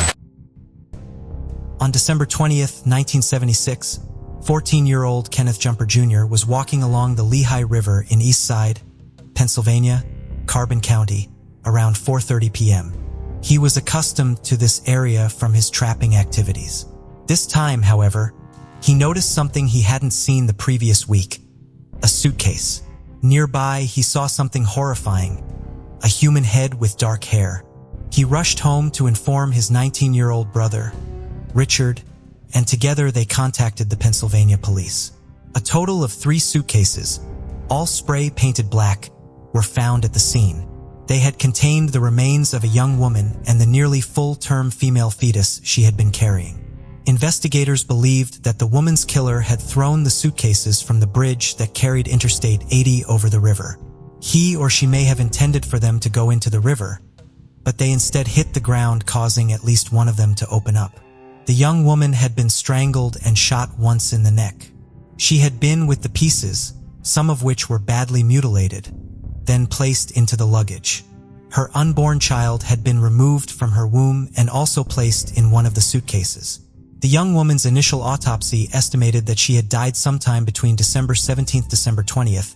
On December 20th, 1976, 14-year-old Kenneth Jumper Jr. was walking along the Lehigh River in East Side, Pennsylvania, Carbon County, around 4:30 p.m. He was accustomed to this area from his trapping activities. This time, however, he noticed something he hadn't seen the previous week: a suitcase. Nearby, he saw something horrifying: a human head with dark hair. He rushed home to inform his 19-year-old brother, Richard, and together they contacted the Pennsylvania police. A total of 3 suitcases, all spray-painted black, were found at the scene. They had contained the remains of a young woman and the nearly full-term female fetus she had been carrying. Investigators believed that the woman's killer had thrown the suitcases from the bridge that carried Interstate 80 over the river. He or she may have intended for them to go into the river, but they instead hit the ground, causing at least one of them to open up. The young woman had been strangled and shot once in the neck. She had been with the pieces, some of which were badly mutilated, then placed into the luggage. Her unborn child had been removed from her womb and also placed in one of the suitcases. The young woman's initial autopsy estimated that she had died sometime between December 17th to December 20th,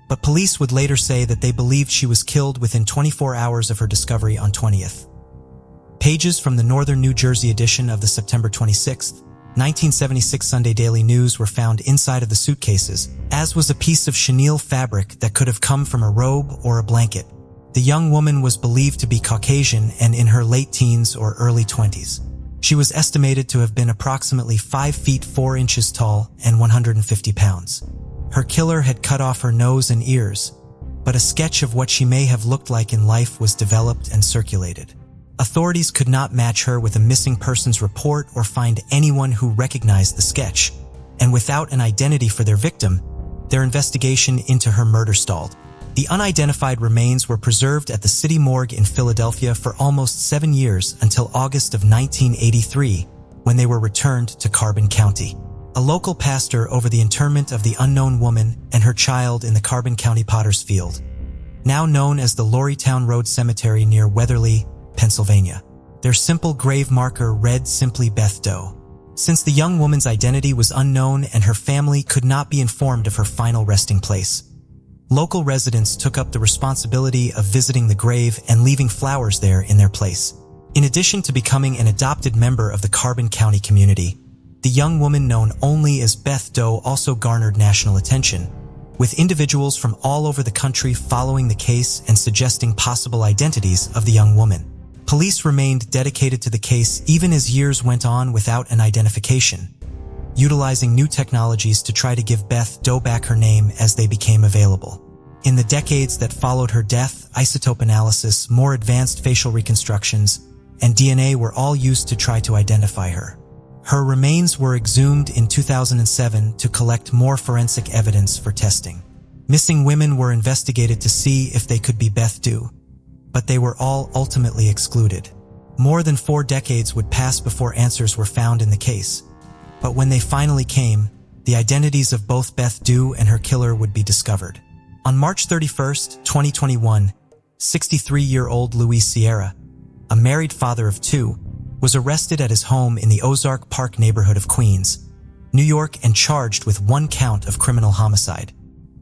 but police would later say that they believed she was killed within 24 hours of her discovery on 20th. Pages from the Northern New Jersey edition of the September 26, 1976 Sunday Daily News were found inside of the suitcases, as was a piece of chenille fabric that could have come from a robe or a blanket. The young woman was believed to be Caucasian and in her late teens or early 20s. She was estimated to have been approximately 5 feet 4 inches tall and 150 pounds. Her killer had cut off her nose and ears, but a sketch of what she may have looked like in life was developed and circulated. Authorities could not match her with a missing persons report or find anyone who recognized the sketch, and without an identity for their victim, their investigation into her murder stalled. The unidentified remains were preserved at the city morgue in Philadelphia for almost 7 years until August of 1983, when they were returned to Carbon County. A local pastor over the interment of the unknown woman and her child in the Carbon County Potter's Field, now known as the Lorrytown Road Cemetery near Weatherly, Pennsylvania. Their simple grave marker read simply Beth Doe. Since the young woman's identity was unknown and her family could not be informed of her final resting place, local residents took up the responsibility of visiting the grave and leaving flowers there in their place. In addition to becoming an adopted member of the Carbon County community, the young woman known only as Beth Doe also garnered national attention, with individuals from all over the country following the case and suggesting possible identities of the young woman. Police remained dedicated to the case even as years went on without an identification, utilizing new technologies to try to give Beth Doe back her name as they became available. In the decades that followed her death, isotope analysis, more advanced facial reconstructions, and DNA were all used to try to identify her. Her remains were exhumed in 2007 to collect more forensic evidence for testing. Missing women were investigated to see if they could be Beth Doe, but they were all ultimately excluded. More than 4 decades would pass before answers were found in the case, but when they finally came, the identities of both Beth Doe and her killer would be discovered. On March 31st, 2021, 63-year-old Luis Sierra, a married father of 2, was arrested at his home in the Ozark Park neighborhood of Queens, New York, and charged with 1 count of criminal homicide.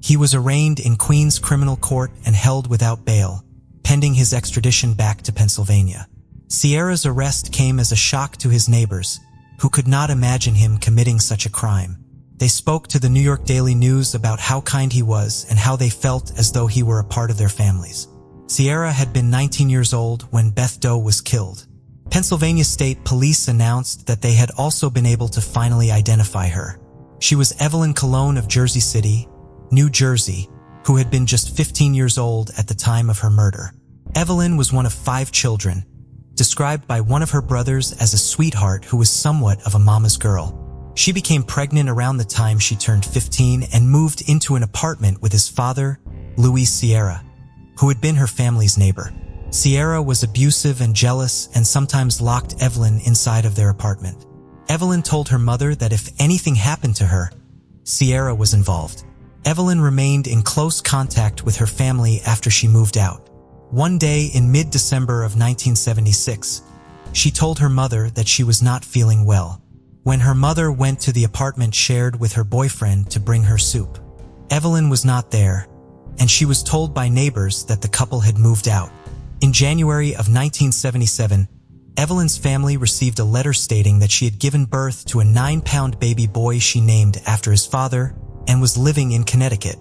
He was arraigned in Queens Criminal Court and held without bail, pending his extradition back to Pennsylvania. Sierra's arrest came as a shock to his neighbors, who could not imagine him committing such a crime. They spoke to the New York Daily News about how kind he was and how they felt as though he were a part of their families. Sierra had been 19 years old when Beth Doe was killed. Pennsylvania State Police announced that they had also been able to finally identify her. She was Evelyn Cologne of Jersey City, New Jersey, who had been just 15 years old at the time of her murder. Evelyn was one of 5 children, described by one of her brothers as a sweetheart who was somewhat of a mama's girl. She became pregnant around the time she turned 15 and moved into an apartment with his father, Luis Sierra, who had been her family's neighbor. Sierra was abusive and jealous and sometimes locked Evelyn inside of their apartment. Evelyn told her mother that if anything happened to her, Sierra was involved. Evelyn remained in close contact with her family after she moved out. One day in mid-December of 1976, she told her mother that she was not feeling well. When her mother went to the apartment shared with her boyfriend to bring her soup, Evelyn was not there, and she was told by neighbors that the couple had moved out. In January of 1977, Evelyn's family received a letter stating that she had given birth to a 9-pound baby boy she named after his father and was living in Connecticut,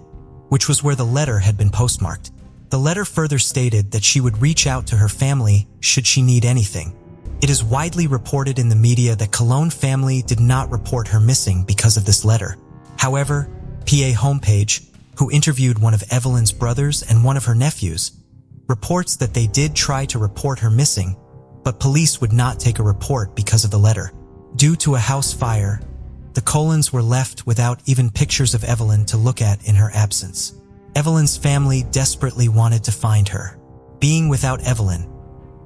which was where the letter had been postmarked. The letter further stated that she would reach out to her family should she need anything. It is widely reported in the media that Cologne family did not report her missing because of this letter. However, PA Homepage, who interviewed one of Evelyn's brothers and one of her nephews, reports that they did try to report her missing, but police would not take a report because of the letter. Due to a house fire, the Colons were left without even pictures of Evelyn to look at in her absence. Evelyn's family desperately wanted to find her. Being without Evelyn,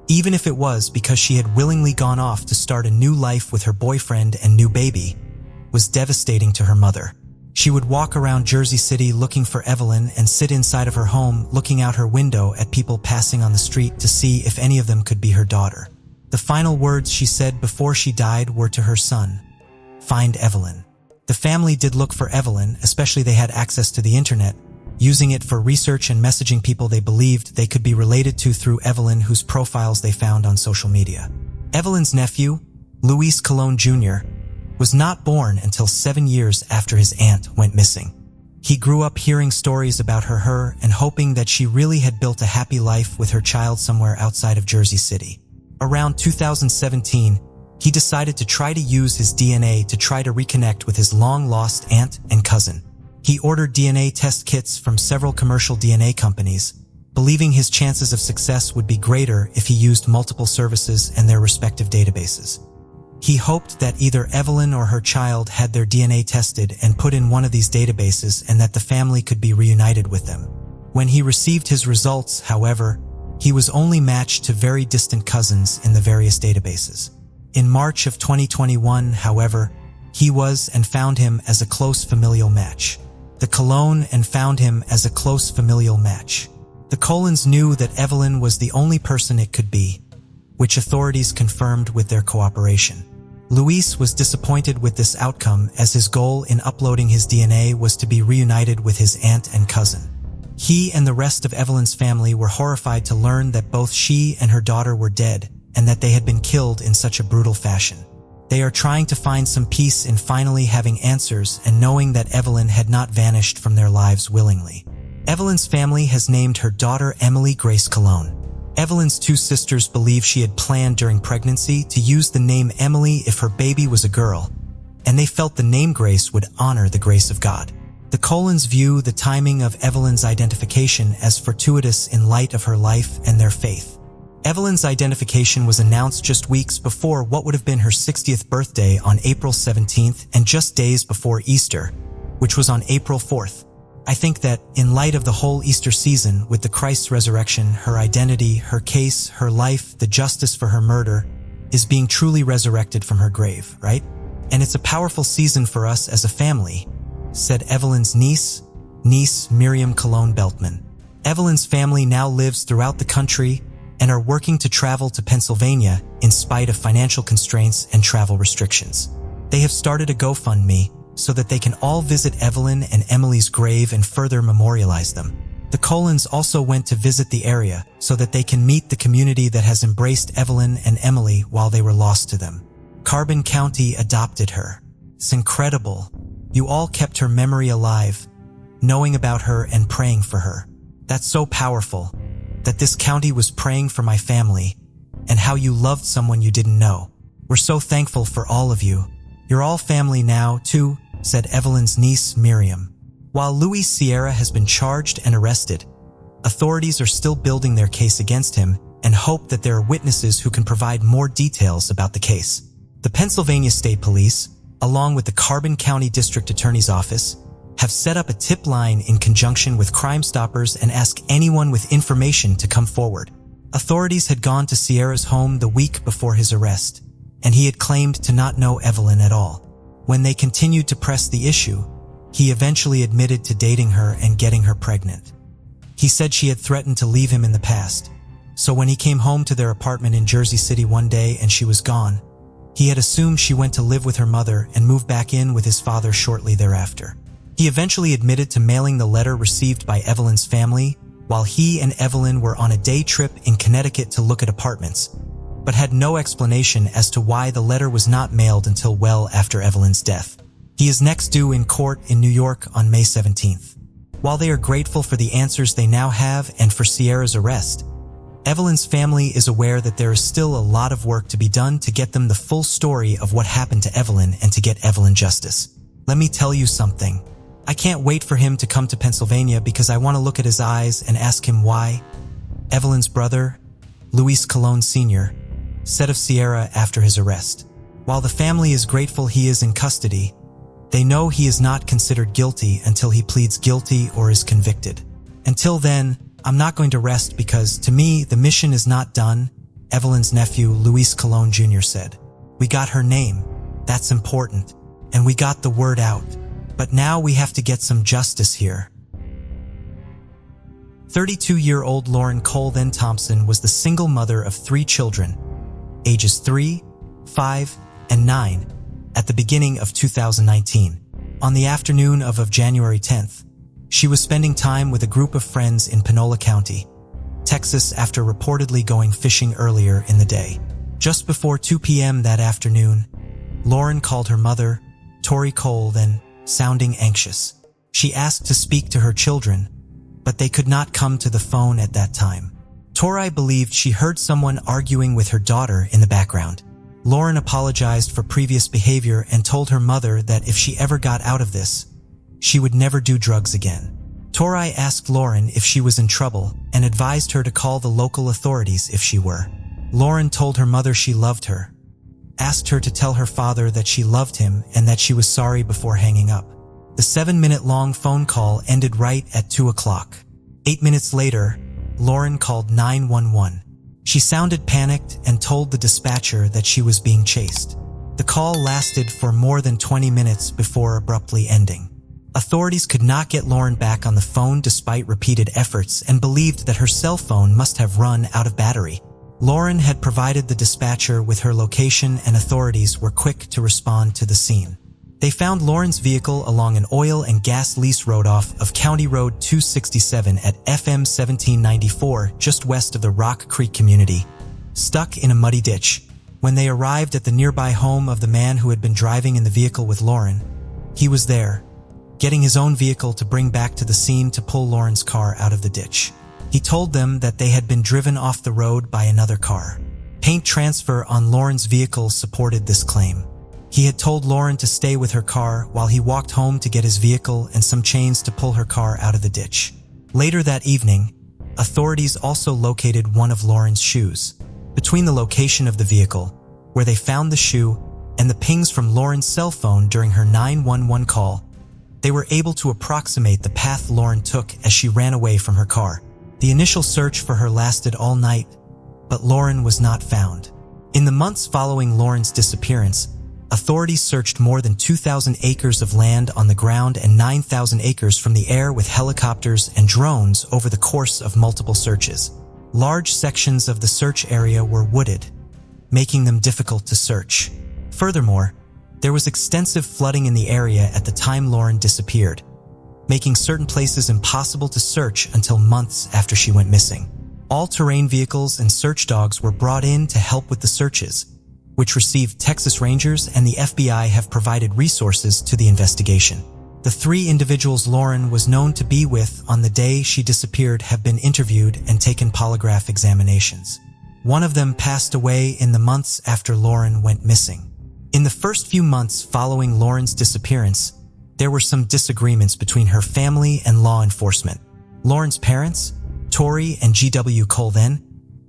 even if it was because she had willingly gone off to start a new life with her boyfriend and new baby, was devastating to her mother. She would walk around Jersey City looking for Evelyn and sit inside of her home looking out her window at people passing on the street to see if any of them could be her daughter. The final words she said before she died were to her son, "Find Evelyn." The family did look for Evelyn, especially they had access to the internet, using it for research and messaging people they believed they could be related to through Evelyn, whose profiles they found on social media. Evelyn's nephew, Luis Cologne Jr., was not born until 7 years after his aunt went missing. He grew up hearing stories about her and hoping that she really had built a happy life with her child somewhere outside of Jersey City. Around 2017, he decided to try to use his DNA to try to reconnect with his long-lost aunt and cousin. He ordered DNA test kits from several commercial DNA companies, believing his chances of success would be greater if he used multiple services and their respective databases. He hoped that either Evelyn or her child had their DNA tested and put in one of these databases and that the family could be reunited with them. When he received his results, however, he was only matched to very distant cousins in the various databases. In March of 2021, however, he was and found him as a close familial match. The Cologne and found him as a close familial match. The Colons knew that Evelyn was the only person it could be, which authorities confirmed with their cooperation. Luis was disappointed with this outcome as his goal in uploading his DNA was to be reunited with his aunt and cousin. He and the rest of Evelyn's family were horrified to learn that both she and her daughter were dead and that they had been killed in such a brutal fashion. They are trying to find some peace in finally having answers and knowing that Evelyn had not vanished from their lives willingly. Evelyn's family has named her daughter Emily Grace Cologne. Evelyn's two sisters believe she had planned during pregnancy to use the name Emily if her baby was a girl, and they felt the name Grace would honor the grace of God. The Colons view the timing of Evelyn's identification as fortuitous in light of her life and their faith. Evelyn's identification was announced just weeks before what would have been her 60th birthday on April 17th and just days before Easter, which was on April 4th. I think that, in light of the whole Easter season with the Christ's resurrection, her identity, her case, her life, the justice for her murder, is being truly resurrected from her grave, right? And it's a powerful season for us as a family, said Evelyn's niece Miriam Cologne Beltman. Evelyn's family now lives throughout the country and are working to travel to Pennsylvania in spite of financial constraints and travel restrictions. They have started a GoFundMe so that they can all visit Evelyn and Emily's grave and further memorialize them. The Colons also went to visit the area so that they can meet the community that has embraced Evelyn and Emily while they were lost to them. Carbon County adopted her. It's incredible. You all kept her memory alive, knowing about her and praying for her. That's so powerful, that this county was praying for my family and how you loved someone you didn't know. We're so thankful for all of you. You're all family now, too, said Evelyn's niece, Miriam. While Luis Sierra has been charged and arrested, authorities are still building their case against him and hope that there are witnesses who can provide more details about the case. The Pennsylvania State Police, along with the Carbon County District Attorney's Office, have set up a tip line in conjunction with Crime Stoppers and ask anyone with information to come forward. Authorities had gone to Sierra's home the week before his arrest, and he had claimed to not know Evelyn at all. When they continued to press the issue, He eventually admitted to dating her and getting her pregnant. He said she had threatened to leave him in the past, so when he came home to their apartment in Jersey City one day and she was gone, he had assumed she went to live with her mother and moved back in with his father shortly thereafter. He eventually admitted to mailing the letter received by Evelyn's family while he and Evelyn were on a day trip in Connecticut to look at apartments, but had no explanation as to why the letter was not mailed until well after Evelyn's death. He is next due in court in New York on May 17th. While they are grateful for the answers they now have and for Sierra's arrest, Evelyn's family is aware that there is still a lot of work to be done to get them the full story of what happened to Evelyn and to get Evelyn justice. Let me tell you something. I can't wait for him to come to Pennsylvania because I want to look at his eyes and ask him why. Evelyn's brother, Luis Colon Sr., said of Sierra after his arrest. While the family is grateful he is in custody, they know he is not considered guilty until he pleads guilty or is convicted. Until then, I'm not going to rest because, to me, the mission is not done, Evelyn's nephew, Luis Colon Jr. said. We got her name. That's important. And we got the word out. But now we have to get some justice here. 32-year-old Lauren Colvin Thompson was the single mother of 3 children, ages 3, 5, and 9, at the beginning of 2019. On the afternoon of January 10th, she was spending time with a group of friends in Panola County, Texas, after reportedly going fishing earlier in the day. Just before 2 p.m. that afternoon, Lauren called her mother, Tori Colvin, sounding anxious. She asked to speak to her children, but they could not come to the phone at that time. Tori believed she heard someone arguing with her daughter in the background. Lauren apologized for previous behavior and told her mother that if she ever got out of this, she would never do drugs again. Tori asked Lauren if she was in trouble and advised her to call the local authorities if she were. Lauren told her mother she loved her, asked her to tell her father that she loved him and that she was sorry before hanging up. The 7-minute-long phone call ended right at 2 o'clock. 8 minutes later, Lauren called 911. She sounded panicked and told the dispatcher that she was being chased. The call lasted for more than 20 minutes before abruptly ending. Authorities could not get Lauren back on the phone despite repeated efforts and believed that her cell phone must have run out of battery. Lauren had provided the dispatcher with her location and authorities were quick to respond to the scene. They found Lauren's vehicle along an oil and gas lease road off of County Road 267 at FM 1794, just west of the Rock Creek community, stuck in a muddy ditch. When they arrived at the nearby home of the man who had been driving in the vehicle with Lauren, he was there, getting his own vehicle to bring back to the scene to pull Lauren's car out of the ditch. He told them that they had been driven off the road by another car. Paint transfer on Lauren's vehicle supported this claim. He had told Lauren to stay with her car while he walked home to get his vehicle and some chains to pull her car out of the ditch. Later that evening, authorities also located one of Lauren's shoes. Between the location of the vehicle, where they found the shoe, and the pings from Lauren's cell phone during her 911 call, they were able to approximate the path Lauren took as she ran away from her car. The initial search for her lasted all night, but Lauren was not found. In the months following Lauren's disappearance, authorities searched more than 2,000 acres of land on the ground and 9,000 acres from the air with helicopters and drones over the course of multiple searches. Large sections of the search area were wooded, making them difficult to search. Furthermore, there was extensive flooding in the area at the time Lauren disappeared, making certain places impossible to search until months after she went missing. All-terrain vehicles and search dogs were brought in to help with the searches, which received Texas Rangers and the FBI have provided resources to the investigation. The 3 individuals Lauren was known to be with on the day she disappeared have been interviewed and taken polygraph examinations. One of them passed away in the months after Lauren went missing. In the first few months following Lauren's disappearance, there were some disagreements between her family and law enforcement. Lauren's parents, Tori and G.W. Colvin,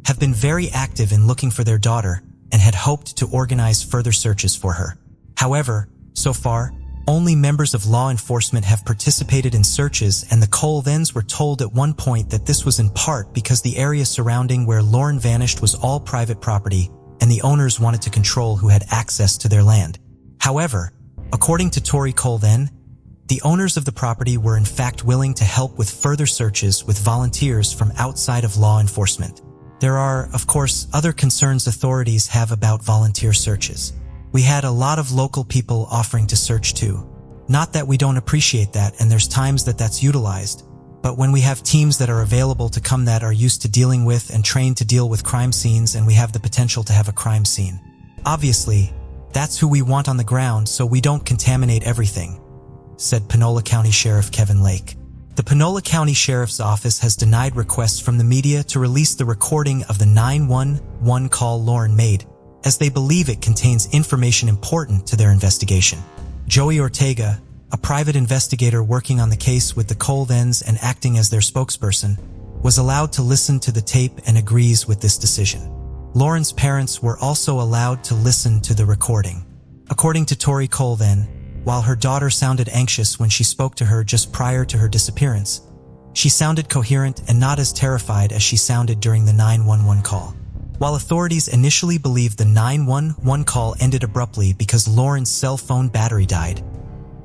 have been very active in looking for their daughter and had hoped to organize further searches for her. However, so far, only members of law enforcement have participated in searches, and the Colvins were told at one point that this was in part because the area surrounding where Lauren vanished was all private property and the owners wanted to control who had access to their land. However, according to Tori Colvin, The owners of the property were in fact willing to help with further searches with volunteers from outside of law enforcement. There are, of course, other concerns authorities have about volunteer searches. We had a lot of local people offering to search too. Not that we don't appreciate that, and there's times that that's utilized, but when we have teams that are available to come that are used to dealing with and trained to deal with crime scenes, and we have the potential to have a crime scene. Obviously, that's who we want on the ground so we don't contaminate everything, said Panola County Sheriff Kevin Lake. The Panola County Sheriff's Office has denied requests from the media to release the recording of the 911 call Lauren made, as they believe it contains information important to their investigation. Joey Ortega, a private investigator working on the case with the Colvins and acting as their spokesperson, was allowed to listen to the tape and agrees with this decision. Lauren's parents were also allowed to listen to the recording. According to Tori Colvin, while her daughter sounded anxious when she spoke to her just prior to her disappearance, she sounded coherent and not as terrified as she sounded during the 911 call. While authorities initially believed the 911 call ended abruptly because Lauren's cell phone battery died,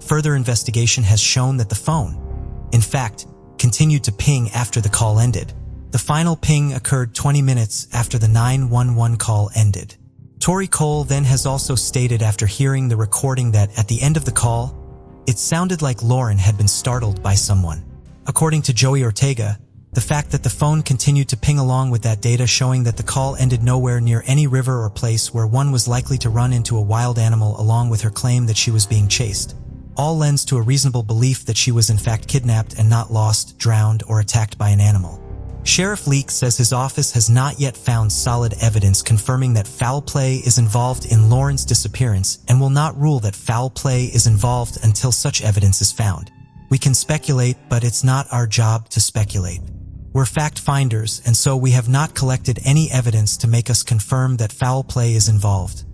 further investigation has shown that the phone, in fact, continued to ping after the call ended. The final ping occurred 20 minutes after the 911 call ended. Tori Cole then has also stated after hearing the recording that at the end of the call, it sounded like Lauren had been startled by someone. According to Joey Ortega, the fact that the phone continued to ping along with that data showing that the call ended nowhere near any river or place where one was likely to run into a wild animal, along with her claim that she was being chased, all lends to a reasonable belief that she was in fact kidnapped and not lost, drowned, or attacked by an animal. Sheriff Leake says his office has not yet found solid evidence confirming that foul play is involved in Lauren's disappearance and will not rule that foul play is involved until such evidence is found. We can speculate, but it's not our job to speculate. We're fact finders, and so we have not collected any evidence to make us confirm that foul play is involved,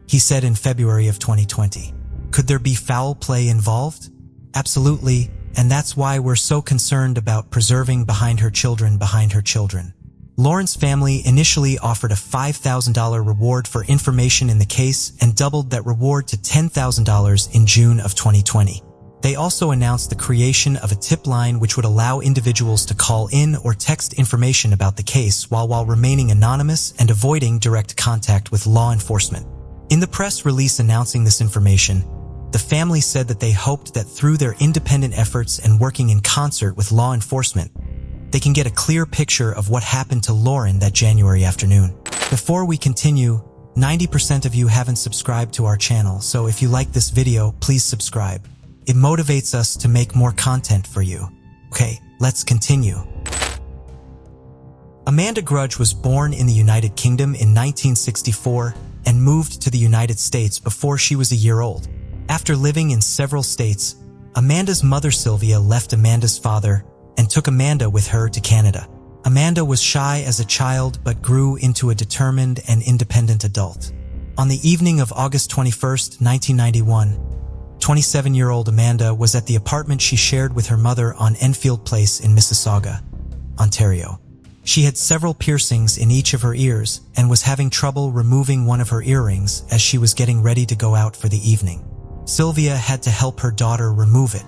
he said in February of 2020. Could there be foul play involved? Absolutely. And that's why we're so concerned about preserving behind her children. Lauren's family initially offered a $5,000 reward for information in the case and doubled that reward to $10,000 in June of 2020. They also announced the creation of a tip line which would allow individuals to call in or text information about the case while remaining anonymous and avoiding direct contact with law enforcement. In the press release announcing this information, the family said that they hoped that through their independent efforts and working in concert with law enforcement, they can get a clear picture of what happened to Lauren that January afternoon. Before we continue, 90% of you haven't subscribed to our channel, so if you like this video, please subscribe. It motivates us to make more content for you. Okay, let's continue. Amanda Grudge was born in the United Kingdom in 1964 and moved to the United States before she was a year old. After living in several states, Amanda's mother Sylvia left Amanda's father and took Amanda with her to Canada. Amanda was shy as a child but grew into a determined and independent adult. On the evening of August 21, 1991, 27-year-old Amanda was at the apartment she shared with her mother on Enfield Place in Mississauga, Ontario. She had several piercings in each of her ears and was having trouble removing one of her earrings as she was getting ready to go out for the evening. Sylvia had to help her daughter remove it.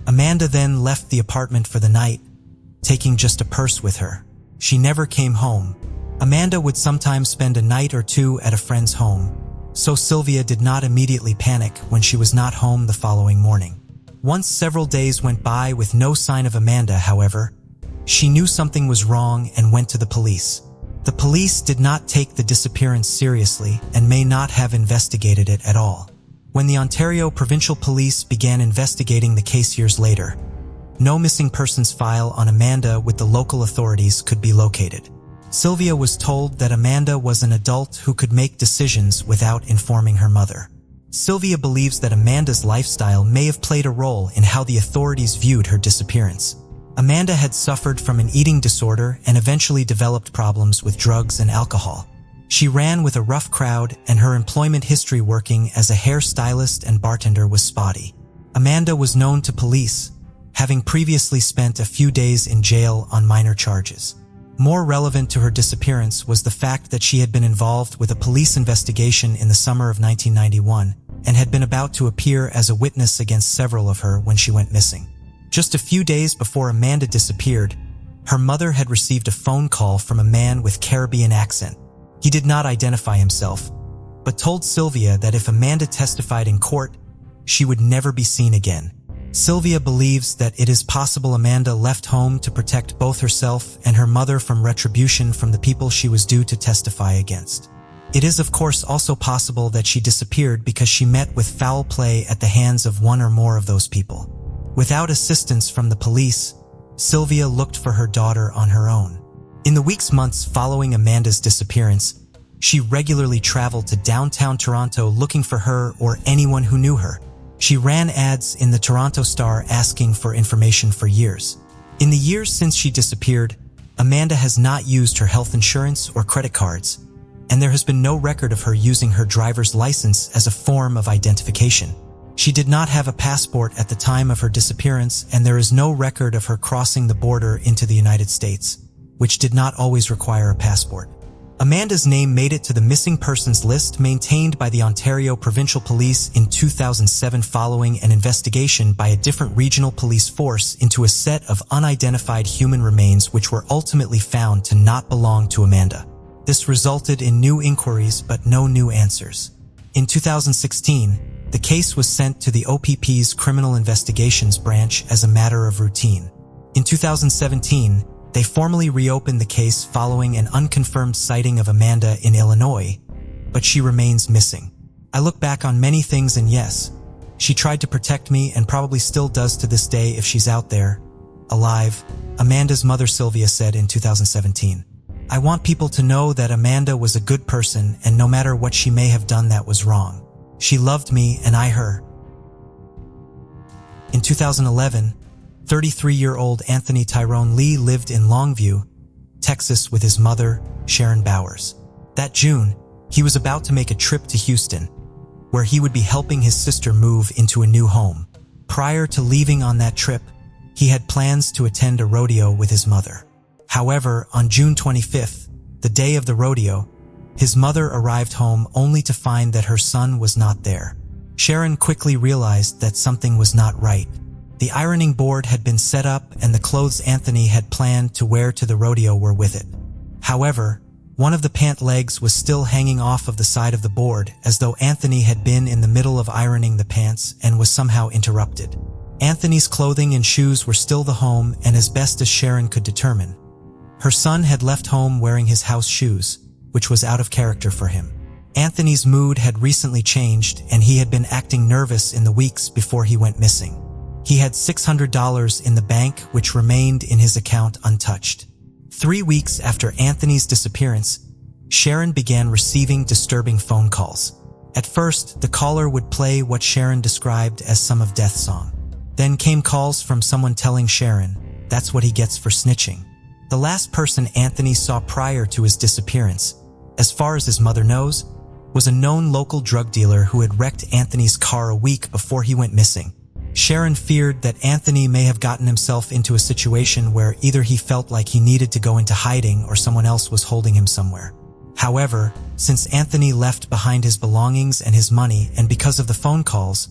Amanda then left the apartment for the night, taking just a purse with her. She never came home. Amanda would sometimes spend a night or two at a friend's home, so Sylvia did not immediately panic when she was not home the following morning. Once several days went by with no sign of Amanda, however, she knew something was wrong and went to the police. The police did not take the disappearance seriously and may not have investigated it at all. When the Ontario Provincial Police began investigating the case years later, no missing persons file on Amanda with the local authorities could be located. Sylvia was told that Amanda was an adult who could make decisions without informing her mother. Sylvia believes that Amanda's lifestyle may have played a role in how the authorities viewed her disappearance. Amanda had suffered from an eating disorder and eventually developed problems with drugs and alcohol. She ran with a rough crowd, and her employment history working as a hairstylist and bartender was spotty. Amanda was known to police, having previously spent a few days in jail on minor charges. More relevant to her disappearance was the fact that she had been involved with a police investigation in the summer of 1991 and had been about to appear as a witness against several of her when she went missing. Just a few days before Amanda disappeared, her mother had received a phone call from a man with Caribbean accent. He did not identify himself, but told Sylvia that if Amanda testified in court, she would never be seen again. Sylvia believes that it is possible Amanda left home to protect both herself and her mother from retribution from the people she was due to testify against. It is of course also possible that she disappeared because she met with foul play at the hands of one or more of those people. Without assistance from the police, Sylvia looked for her daughter on her own. In the months following Amanda's disappearance, she regularly traveled to downtown Toronto looking for her or anyone who knew her. She ran ads in the Toronto Star asking for information for years. In the years since she disappeared, Amanda has not used her health insurance or credit cards, and there has been no record of her using her driver's license as a form of identification. She did not have a passport at the time of her disappearance, and there is no record of her crossing the border into the United States, which did not always require a passport. Amanda's name made it to the missing persons list maintained by the Ontario Provincial Police in 2007 following an investigation by a different regional police force into a set of unidentified human remains which were ultimately found to not belong to Amanda. This resulted in new inquiries but no new answers. In 2016, the case was sent to the OPP's Criminal Investigations Branch as a matter of routine. In 2017, they formally reopened the case following an unconfirmed sighting of Amanda in Illinois, but she remains missing. I look back on many things and yes, she tried to protect me and probably still does to this day if she's out there, alive, Amanda's mother Sylvia said in 2017. I want people to know that Amanda was a good person and no matter what she may have done that was wrong. She loved me and I her. In 2011, 33-year-old Anthony Tyrone Lee lived in Longview, Texas with his mother, Sharon Bowers. That June, he was about to make a trip to Houston, where he would be helping his sister move into a new home. Prior to leaving on that trip, he had plans to attend a rodeo with his mother. However, on June 25th, the day of the rodeo, his mother arrived home only to find that her son was not there. Sharon quickly realized that something was not right. The ironing board had been set up and the clothes Anthony had planned to wear to the rodeo were with it. However, one of the pant legs was still hanging off of the side of the board as though Anthony had been in the middle of ironing the pants and was somehow interrupted. Anthony's clothing and shoes were still the home and as best as Sharon could determine. Her son had left home wearing his house shoes, which was out of character for him. Anthony's mood had recently changed and he had been acting nervous in the weeks before he went missing. He had $600 in the bank which remained in his account untouched. 3 weeks after Anthony's disappearance, Sharon began receiving disturbing phone calls. At first, the caller would play what Sharon described as some of Death's song. Then came calls from someone telling Sharon, that's what he gets for snitching. The last person Anthony saw prior to his disappearance, as far as his mother knows, was a known local drug dealer who had wrecked Anthony's car a week before he went missing. Sharon feared that Anthony may have gotten himself into a situation where either he felt like he needed to go into hiding or someone else was holding him somewhere. However, since Anthony left behind his belongings and his money and because of the phone calls,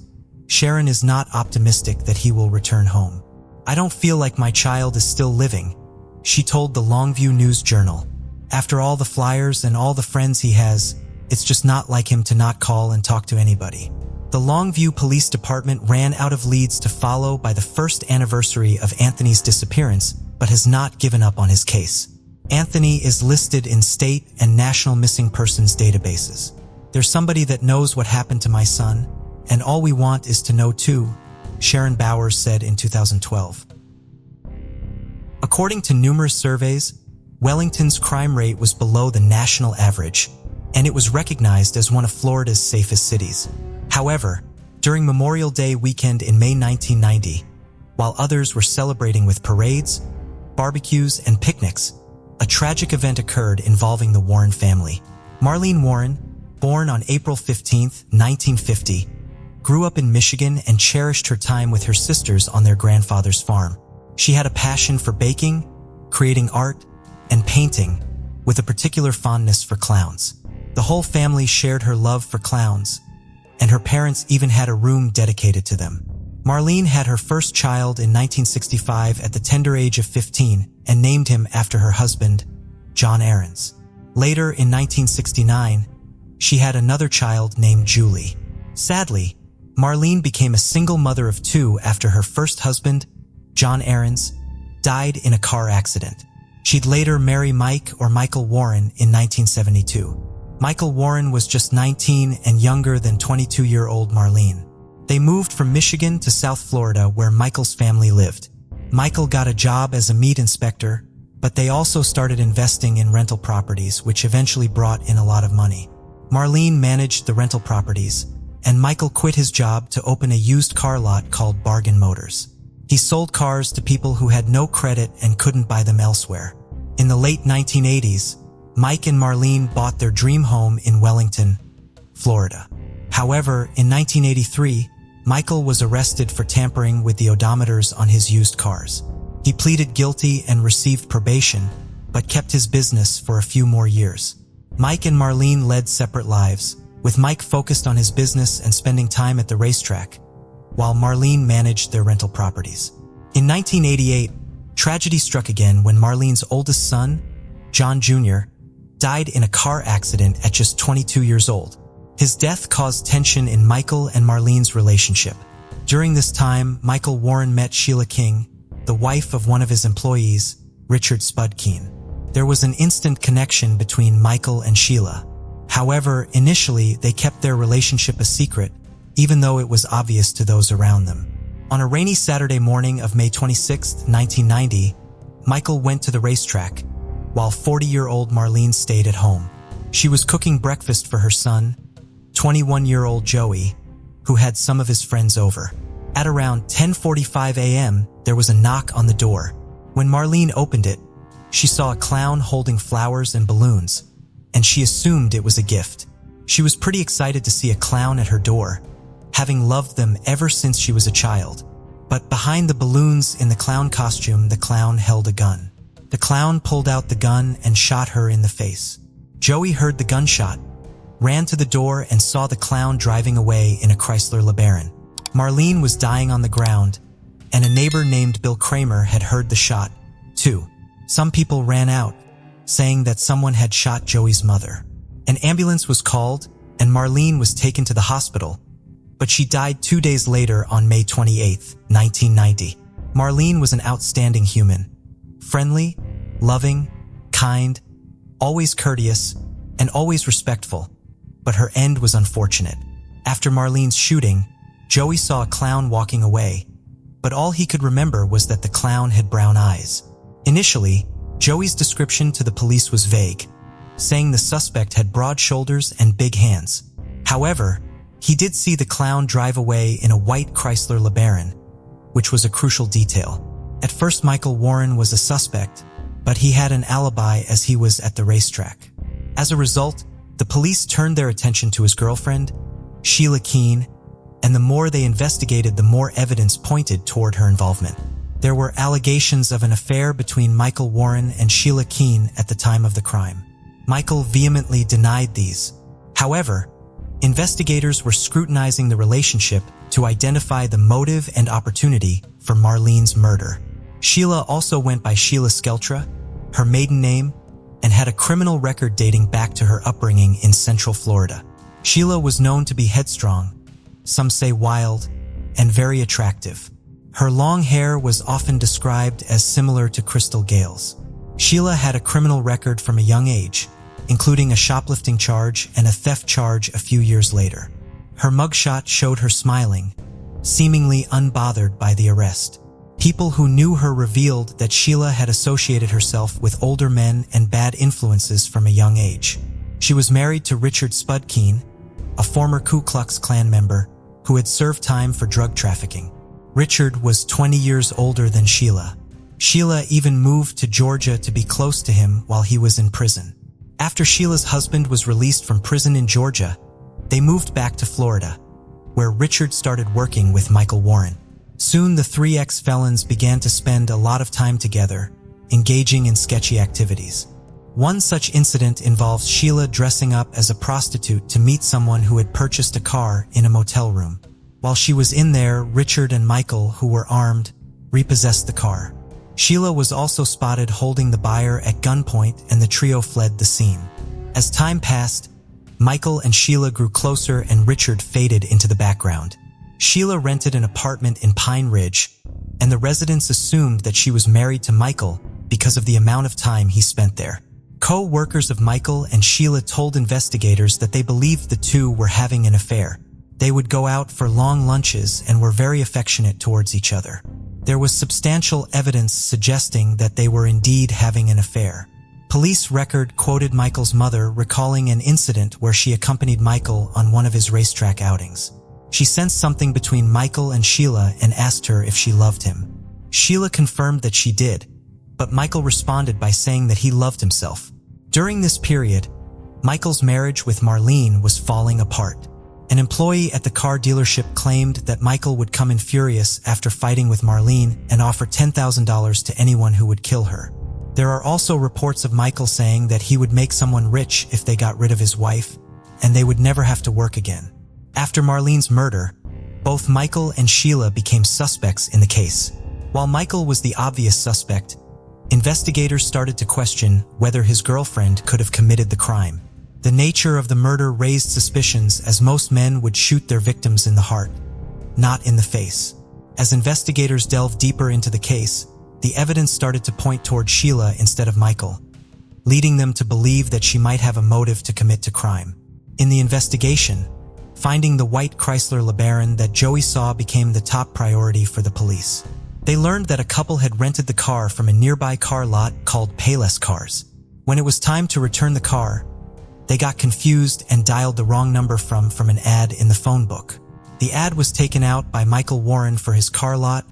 Sharon is not optimistic that he will return home. I don't feel like my child is still living, she told the Longview News Journal. After all the flyers and all the friends he has, it's just not like him to not call and talk to anybody. The Longview Police Department ran out of leads to follow by the first anniversary of Anthony's disappearance, but has not given up on his case. Anthony is listed in state and national missing persons databases. There's somebody that knows what happened to my son, and all we want is to know too, Sharon Bowers said in 2012. According to numerous surveys, Wellington's crime rate was below the national average, and it was recognized as one of Florida's safest cities. However, during Memorial Day weekend in May 1990, while others were celebrating with parades, barbecues, and picnics, a tragic event occurred involving the Warren family. Marlene Warren, born on April 15, 1950, grew up in Michigan and cherished her time with her sisters on their grandfather's farm. She had a passion for baking, creating art, and painting, with a particular fondness for clowns. The whole family shared her love for clowns, and her parents even had a room dedicated to them. Marlene had her first child in 1965 at the tender age of 15 and named him after her husband, John Aarons. Later, in 1969, she had another child named Julie. Sadly, Marlene became a single mother of two after her first husband, John Aarons, died in a car accident. She'd later marry Mike or Michael Warren in 1972. Michael Warren was just 19 and younger than 22-year-old Marlene. They moved from Michigan to South Florida where Michael's family lived. Michael got a job as a meat inspector, but they also started investing in rental properties, which eventually brought in a lot of money. Marlene managed the rental properties, and Michael quit his job to open a used car lot called Bargain Motors. He sold cars to people who had no credit and couldn't buy them elsewhere. In the late 1980s, Mike and Marlene bought their dream home in Wellington, Florida. However, in 1983, Michael was arrested for tampering with the odometers on his used cars. He pleaded guilty and received probation, but kept his business for a few more years. Mike and Marlene led separate lives, with Mike focused on his business and spending time at the racetrack, while Marlene managed their rental properties. In 1988, tragedy struck again when Marlene's oldest son, John Jr., died in a car accident at just 22 years old. His death caused tension in Michael and Marlene's relationship. During this time, Michael Warren met Sheila King, the wife of one of his employees, Richard Spudkeen. There was an instant connection between Michael and Sheila. However, initially, they kept their relationship a secret, even though it was obvious to those around them. On a rainy Saturday morning of May 26, 1990, Michael went to the racetrack, while 40-year-old Marlene stayed at home. She was cooking breakfast for her son, 21-year-old Joey, who had some of his friends over. At around 10:45 a.m., there was a knock on the door. When Marlene opened it, she saw a clown holding flowers and balloons, and she assumed it was a gift. She was pretty excited to see a clown at her door, having loved them ever since she was a child. But behind the balloons in the clown costume, the clown held a gun. The clown pulled out the gun and shot her in the face. Joey heard the gunshot, ran to the door and saw the clown driving away in a Chrysler LeBaron. Marlene was dying on the ground, and a neighbor named Bill Kramer had heard the shot, too. Some people ran out, saying that someone had shot Joey's mother. An ambulance was called, and Marlene was taken to the hospital, but she died 2 days later on May 28, 1990. Marlene was an outstanding human, friendly, loving, kind, always courteous, and always respectful, but her end was unfortunate. After Marlene's shooting, Joey saw a clown walking away, but all he could remember was that the clown had brown eyes. Initially, Joey's description to the police was vague, saying the suspect had broad shoulders and big hands. However, he did see the clown drive away in a white Chrysler LeBaron, which was a crucial detail. At first, Michael Warren was a suspect, but he had an alibi as he was at the racetrack. As a result, the police turned their attention to his girlfriend, Sheila King, and the more they investigated, the more evidence pointed toward her involvement. There were allegations of an affair between Michael Warren and Sheila King at the time of the crime. Michael vehemently denied these. However, investigators were scrutinizing the relationship to identify the motive and opportunity for Marlene's murder. Sheila also went by Sheila Skeltra, her maiden name, and had a criminal record dating back to her upbringing in Central Florida. Sheila was known to be headstrong, some say wild, and very attractive. Her long hair was often described as similar to Crystal Gale's. Sheila had a criminal record from a young age, including a shoplifting charge and a theft charge a few years later. Her mugshot showed her smiling, seemingly unbothered by the arrest. People who knew her revealed that Sheila had associated herself with older men and bad influences from a young age. She was married to Richard Spudkeen, a former Ku Klux Klan member who had served time for drug trafficking. Richard was 20 years older than Sheila. Sheila even moved to Georgia to be close to him while he was in prison. After Sheila's husband was released from prison in Georgia, they moved back to Florida, where Richard started working with Michael Warren. Soon the three ex-felons began to spend a lot of time together, engaging in sketchy activities. One such incident involves Sheila dressing up as a prostitute to meet someone who had purchased a car in a motel room. While she was in there, Richard and Michael, who were armed, repossessed the car. Sheila was also spotted holding the buyer at gunpoint, and the trio fled the scene. As time passed, Michael and Sheila grew closer and Richard faded into the background. Sheila rented an apartment in Pine Ridge, and the residents assumed that she was married to Michael because of the amount of time he spent there. Co-workers of Michael and Sheila told investigators that they believed the two were having an affair. They would go out for long lunches and were very affectionate towards each other. There was substantial evidence suggesting that they were indeed having an affair. Police record quoted Michael's mother recalling an incident where she accompanied Michael on one of his racetrack outings. She sensed something between Michael and Sheila and asked her if she loved him. Sheila confirmed that she did, but Michael responded by saying that he loved himself. During this period, Michael's marriage with Marlene was falling apart. An employee at the car dealership claimed that Michael would come in furious after fighting with Marlene and offer $10,000 to anyone who would kill her. There are also reports of Michael saying that he would make someone rich if they got rid of his wife, and they would never have to work again. After Marlene's murder, both Michael and Sheila became suspects in the case. While Michael was the obvious suspect, investigators started to question whether his girlfriend could have committed the crime. The nature of the murder raised suspicions, as most men would shoot their victims in the heart, not in the face. As investigators delved deeper into the case, the evidence started to point toward Sheila instead of Michael, leading them to believe that she might have a motive to commit the crime. In the investigation, finding the white Chrysler LeBaron that Joey saw became the top priority for the police. They learned that a couple had rented the car from a nearby car lot called Payless Cars. When it was time to return the car, they got confused and dialed the wrong number from an ad in the phone book. The ad was taken out by Michael Warren for his car lot,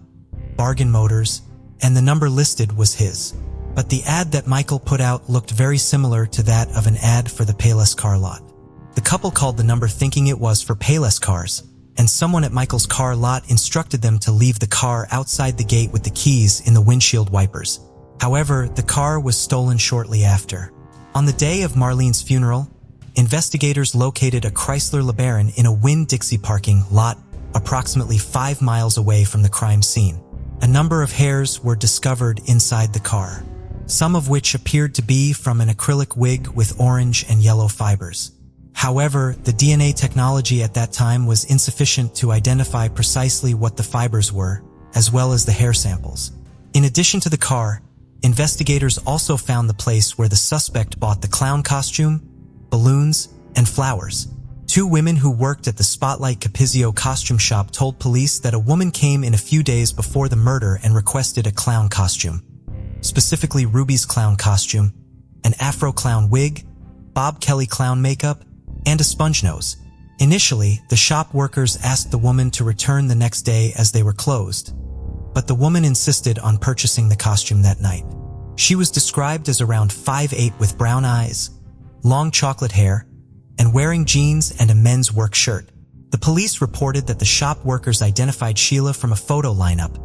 Bargain Motors, and the number listed was his. But the ad that Michael put out looked very similar to that of an ad for the Payless car lot. The couple called the number thinking it was for Payless Cars, and someone at Michael's car lot instructed them to leave the car outside the gate with the keys in the windshield wipers. However, the car was stolen shortly after. On the day of Marlene's funeral, investigators located a Chrysler LeBaron in a Winn-Dixie parking lot approximately 5 miles away from the crime scene. A number of hairs were discovered inside the car, some of which appeared to be from an acrylic wig with orange and yellow fibers. However, the DNA technology at that time was insufficient to identify precisely what the fibers were, as well as the hair samples. In addition to the car, investigators also found the place where the suspect bought the clown costume, balloons, and flowers. 2 women who worked at the Spotlight Capizio costume shop told police that a woman came in a few days before the murder and requested a clown costume, specifically Ruby's clown costume, an Afro clown wig, Bob Kelly clown makeup, and a sponge nose. Initially, the shop workers asked the woman to return the next day as they were closed, but the woman insisted on purchasing the costume that night. She was described as around 5'8" with brown eyes, long chocolate hair, and wearing jeans and a men's work shirt. The police reported that the shop workers identified Sheila from a photo lineup,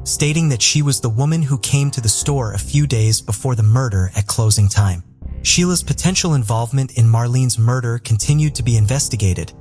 stating that she was the woman who came to the store a few days before the murder at closing time. Sheila's potential involvement in Marlene's murder continued to be investigated,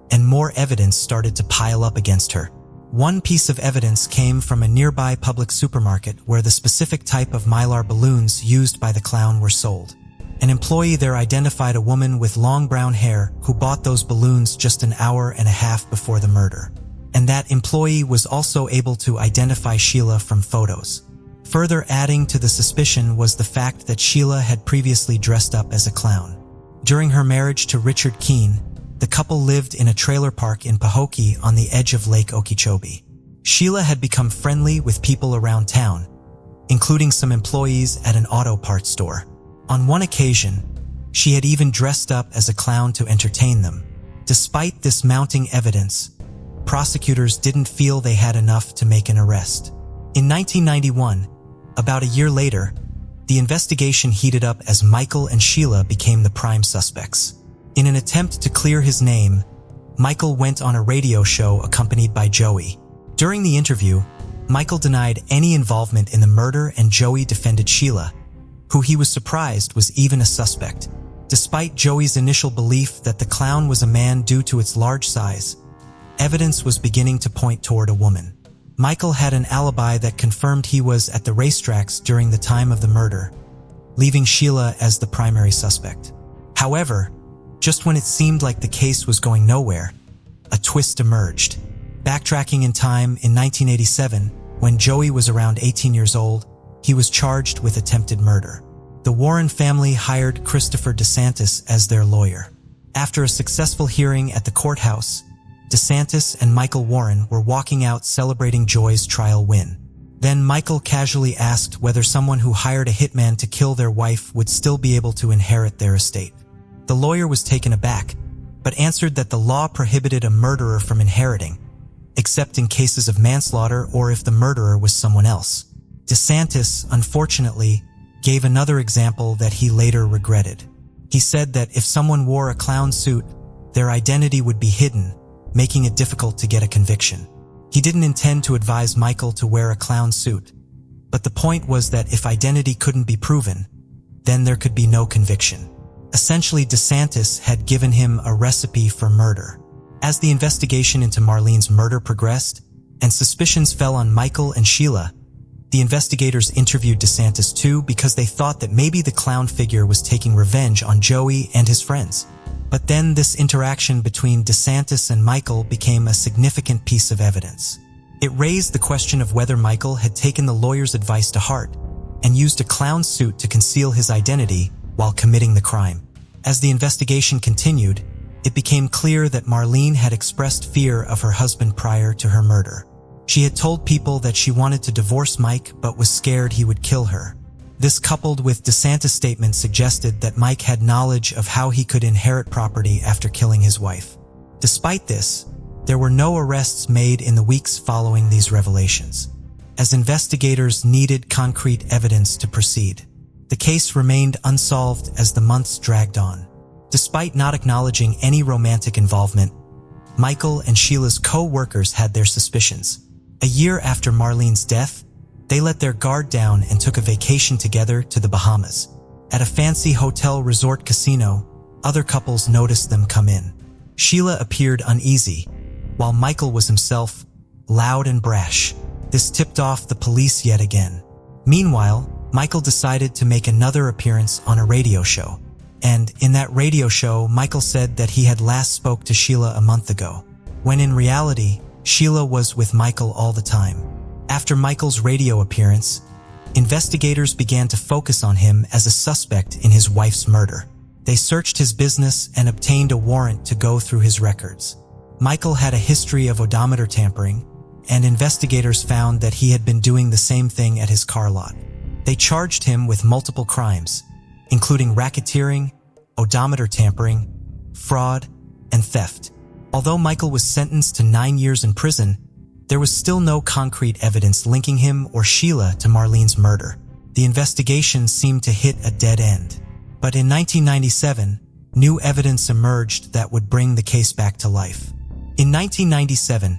and more evidence started to pile up against her. One piece of evidence came from a nearby public supermarket where the specific type of Mylar balloons used by the clown were sold. An employee there identified a woman with long brown hair who bought those balloons just an hour and a half before the murder. And that employee was also able to identify Sheila from photos. Further adding to the suspicion was the fact that Sheila had previously dressed up as a clown. During her marriage to Richard Keene, the couple lived in a trailer park in Pahokee on the edge of Lake Okeechobee. Sheila had become friendly with people around town, including some employees at an auto parts store. On one occasion, she had even dressed up as a clown to entertain them. Despite this mounting evidence, prosecutors didn't feel they had enough to make an arrest. In 1991, about a year later, the investigation heated up as Michael and Sheila became the prime suspects. In an attempt to clear his name, Michael went on a radio show accompanied by Joey. During the interview, Michael denied any involvement in the murder and Joey defended Sheila, who he was surprised was even a suspect. Despite Joey's initial belief that the clown was a man due to its large size, evidence was beginning to point toward a woman. Michael had an alibi that confirmed he was at the racetracks during the time of the murder, leaving Sheila as the primary suspect. However, just when it seemed like the case was going nowhere, a twist emerged. Backtracking in time, in 1987, when Joey was around 18 years old, he was charged with attempted murder. The Warren family hired Christopher DeSantis as their lawyer. After a successful hearing at the courthouse, DeSantis and Michael Warren were walking out celebrating Joey's trial win. Then Michael casually asked whether someone who hired a hitman to kill their wife would still be able to inherit their estate. The lawyer was taken aback, but answered that the law prohibited a murderer from inheriting, except in cases of manslaughter or if the murderer was someone else. DeSantis, unfortunately, gave another example that he later regretted. He said that if someone wore a clown suit, their identity would be hidden, making it difficult to get a conviction. He didn't intend to advise Michael to wear a clown suit, but the point was that if identity couldn't be proven, then there could be no conviction. Essentially, DeSantis had given him a recipe for murder. As the investigation into Marlene's murder progressed, and suspicions fell on Michael and Sheila, the investigators interviewed DeSantis too because they thought that maybe the clown figure was taking revenge on Joey and his friends. But then this interaction between DeSantis and Michael became a significant piece of evidence. It raised the question of whether Michael had taken the lawyer's advice to heart and used a clown suit to conceal his identity while committing the crime. As the investigation continued, it became clear that Marlene had expressed fear of her husband prior to her murder. She had told people that she wanted to divorce Mike but was scared he would kill her. This, coupled with DeSantis' statement, suggested that Mike had knowledge of how he could inherit property after killing his wife. Despite this, there were no arrests made in the weeks following these revelations, as investigators needed concrete evidence to proceed. The case remained unsolved as the months dragged on. Despite not acknowledging any romantic involvement, Michael and Sheila's co-workers had their suspicions. A year after Marlene's death, they let their guard down and took a vacation together to the Bahamas. At a fancy hotel resort casino, other couples noticed them come in. Sheila appeared uneasy, while Michael was himself loud and brash. This tipped off the police yet again. Meanwhile, Michael decided to make another appearance on a radio show. And in that radio show, Michael said that he had last spoke to Sheila a month ago, when in reality, Sheila was with Michael all the time. After Michael's radio appearance, investigators began to focus on him as a suspect in his wife's murder. They searched his business and obtained a warrant to go through his records. Michael had a history of odometer tampering, and investigators found that he had been doing the same thing at his car lot. They charged him with multiple crimes, including racketeering, odometer tampering, fraud, and theft. Although Michael was sentenced to 9 years in prison, there was still no concrete evidence linking him or Sheila to Marlene's murder. The investigation seemed to hit a dead end. But in 1997, new evidence emerged that would bring the case back to life. In 1997,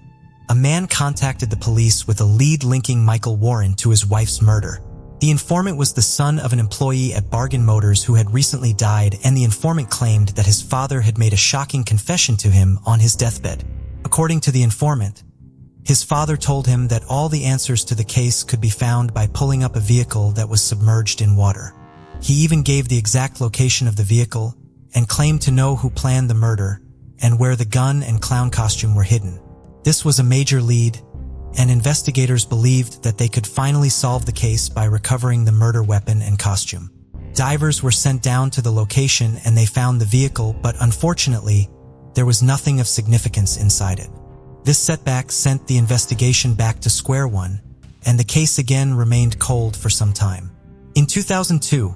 a man contacted the police with a lead linking Michael Warren to his wife's murder. The informant was the son of an employee at Bargain Motors who had recently died, and the informant claimed that his father had made a shocking confession to him on his deathbed. According to the informant, his father told him that all the answers to the case could be found by pulling up a vehicle that was submerged in water. He even gave the exact location of the vehicle and claimed to know who planned the murder and where the gun and clown costume were hidden. This was a major lead, and investigators believed that they could finally solve the case by recovering the murder weapon and costume. Divers were sent down to the location and they found the vehicle, but unfortunately, there was nothing of significance inside it. This setback sent the investigation back to square one, and the case again remained cold for some time. In 2002,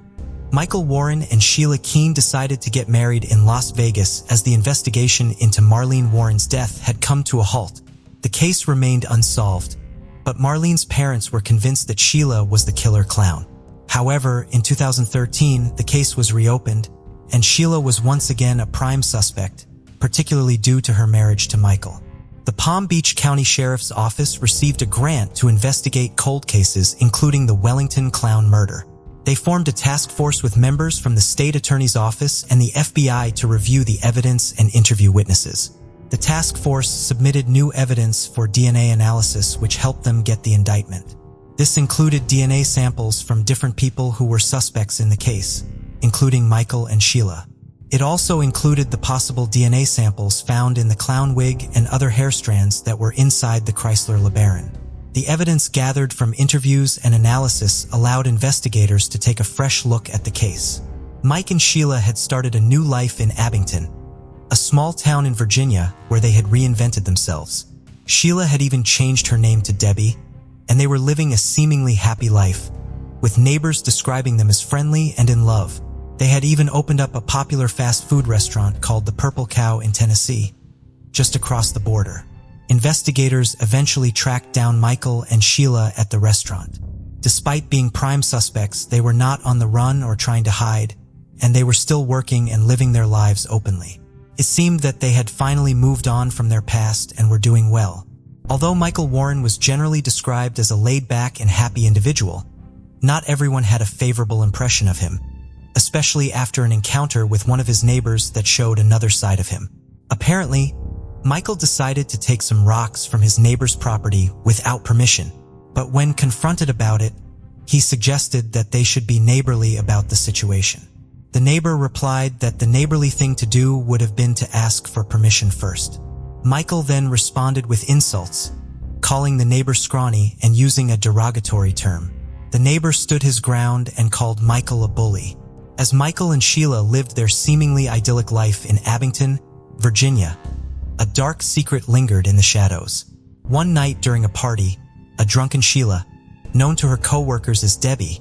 Michael Warren and Sheila Keene decided to get married in Las Vegas as the investigation into Marlene Warren's death had come to a halt. The case remained unsolved, but Marlene's parents were convinced that Sheila was the killer clown. However, in 2013, the case was reopened, and Sheila was once again a prime suspect, particularly due to her marriage to Michael. The Palm Beach County Sheriff's Office received a grant to investigate cold cases, including the Wellington clown murder. They formed a task force with members from the state attorney's office and the FBI to review the evidence and interview witnesses. The task force submitted new evidence for DNA analysis, which helped them get the indictment. This included DNA samples from different people who were suspects in the case, including Michael and Sheila. It also included the possible DNA samples found in the clown wig and other hair strands that were inside the Chrysler LeBaron. The evidence gathered from interviews and analysis allowed investigators to take a fresh look at the case. Mike and Sheila had started a new life in Abington, a small town in Virginia where they had reinvented themselves. Sheila had even changed her name to Debbie, and they were living a seemingly happy life, with neighbors describing them as friendly and in love. They had even opened up a popular fast food restaurant called the Purple Cow in Tennessee, just across the border. Investigators eventually tracked down Michael and Sheila at the restaurant. Despite being prime suspects, they were not on the run or trying to hide, and they were still working and living their lives openly. It seemed that they had finally moved on from their past and were doing well. Although Michael Warren was generally described as a laid-back and happy individual, not everyone had a favorable impression of him, especially after an encounter with one of his neighbors that showed another side of him. Apparently, Michael decided to take some rocks from his neighbor's property without permission, but when confronted about it, he suggested that they should be neighborly about the situation. The neighbor replied that the neighborly thing to do would have been to ask for permission first. Michael then responded with insults, calling the neighbor scrawny and using a derogatory term. The neighbor stood his ground and called Michael a bully. As Michael and Sheila lived their seemingly idyllic life in Abington, Virginia, a dark secret lingered in the shadows. One night during a party, a drunken Sheila, known to her co-workers as Debbie,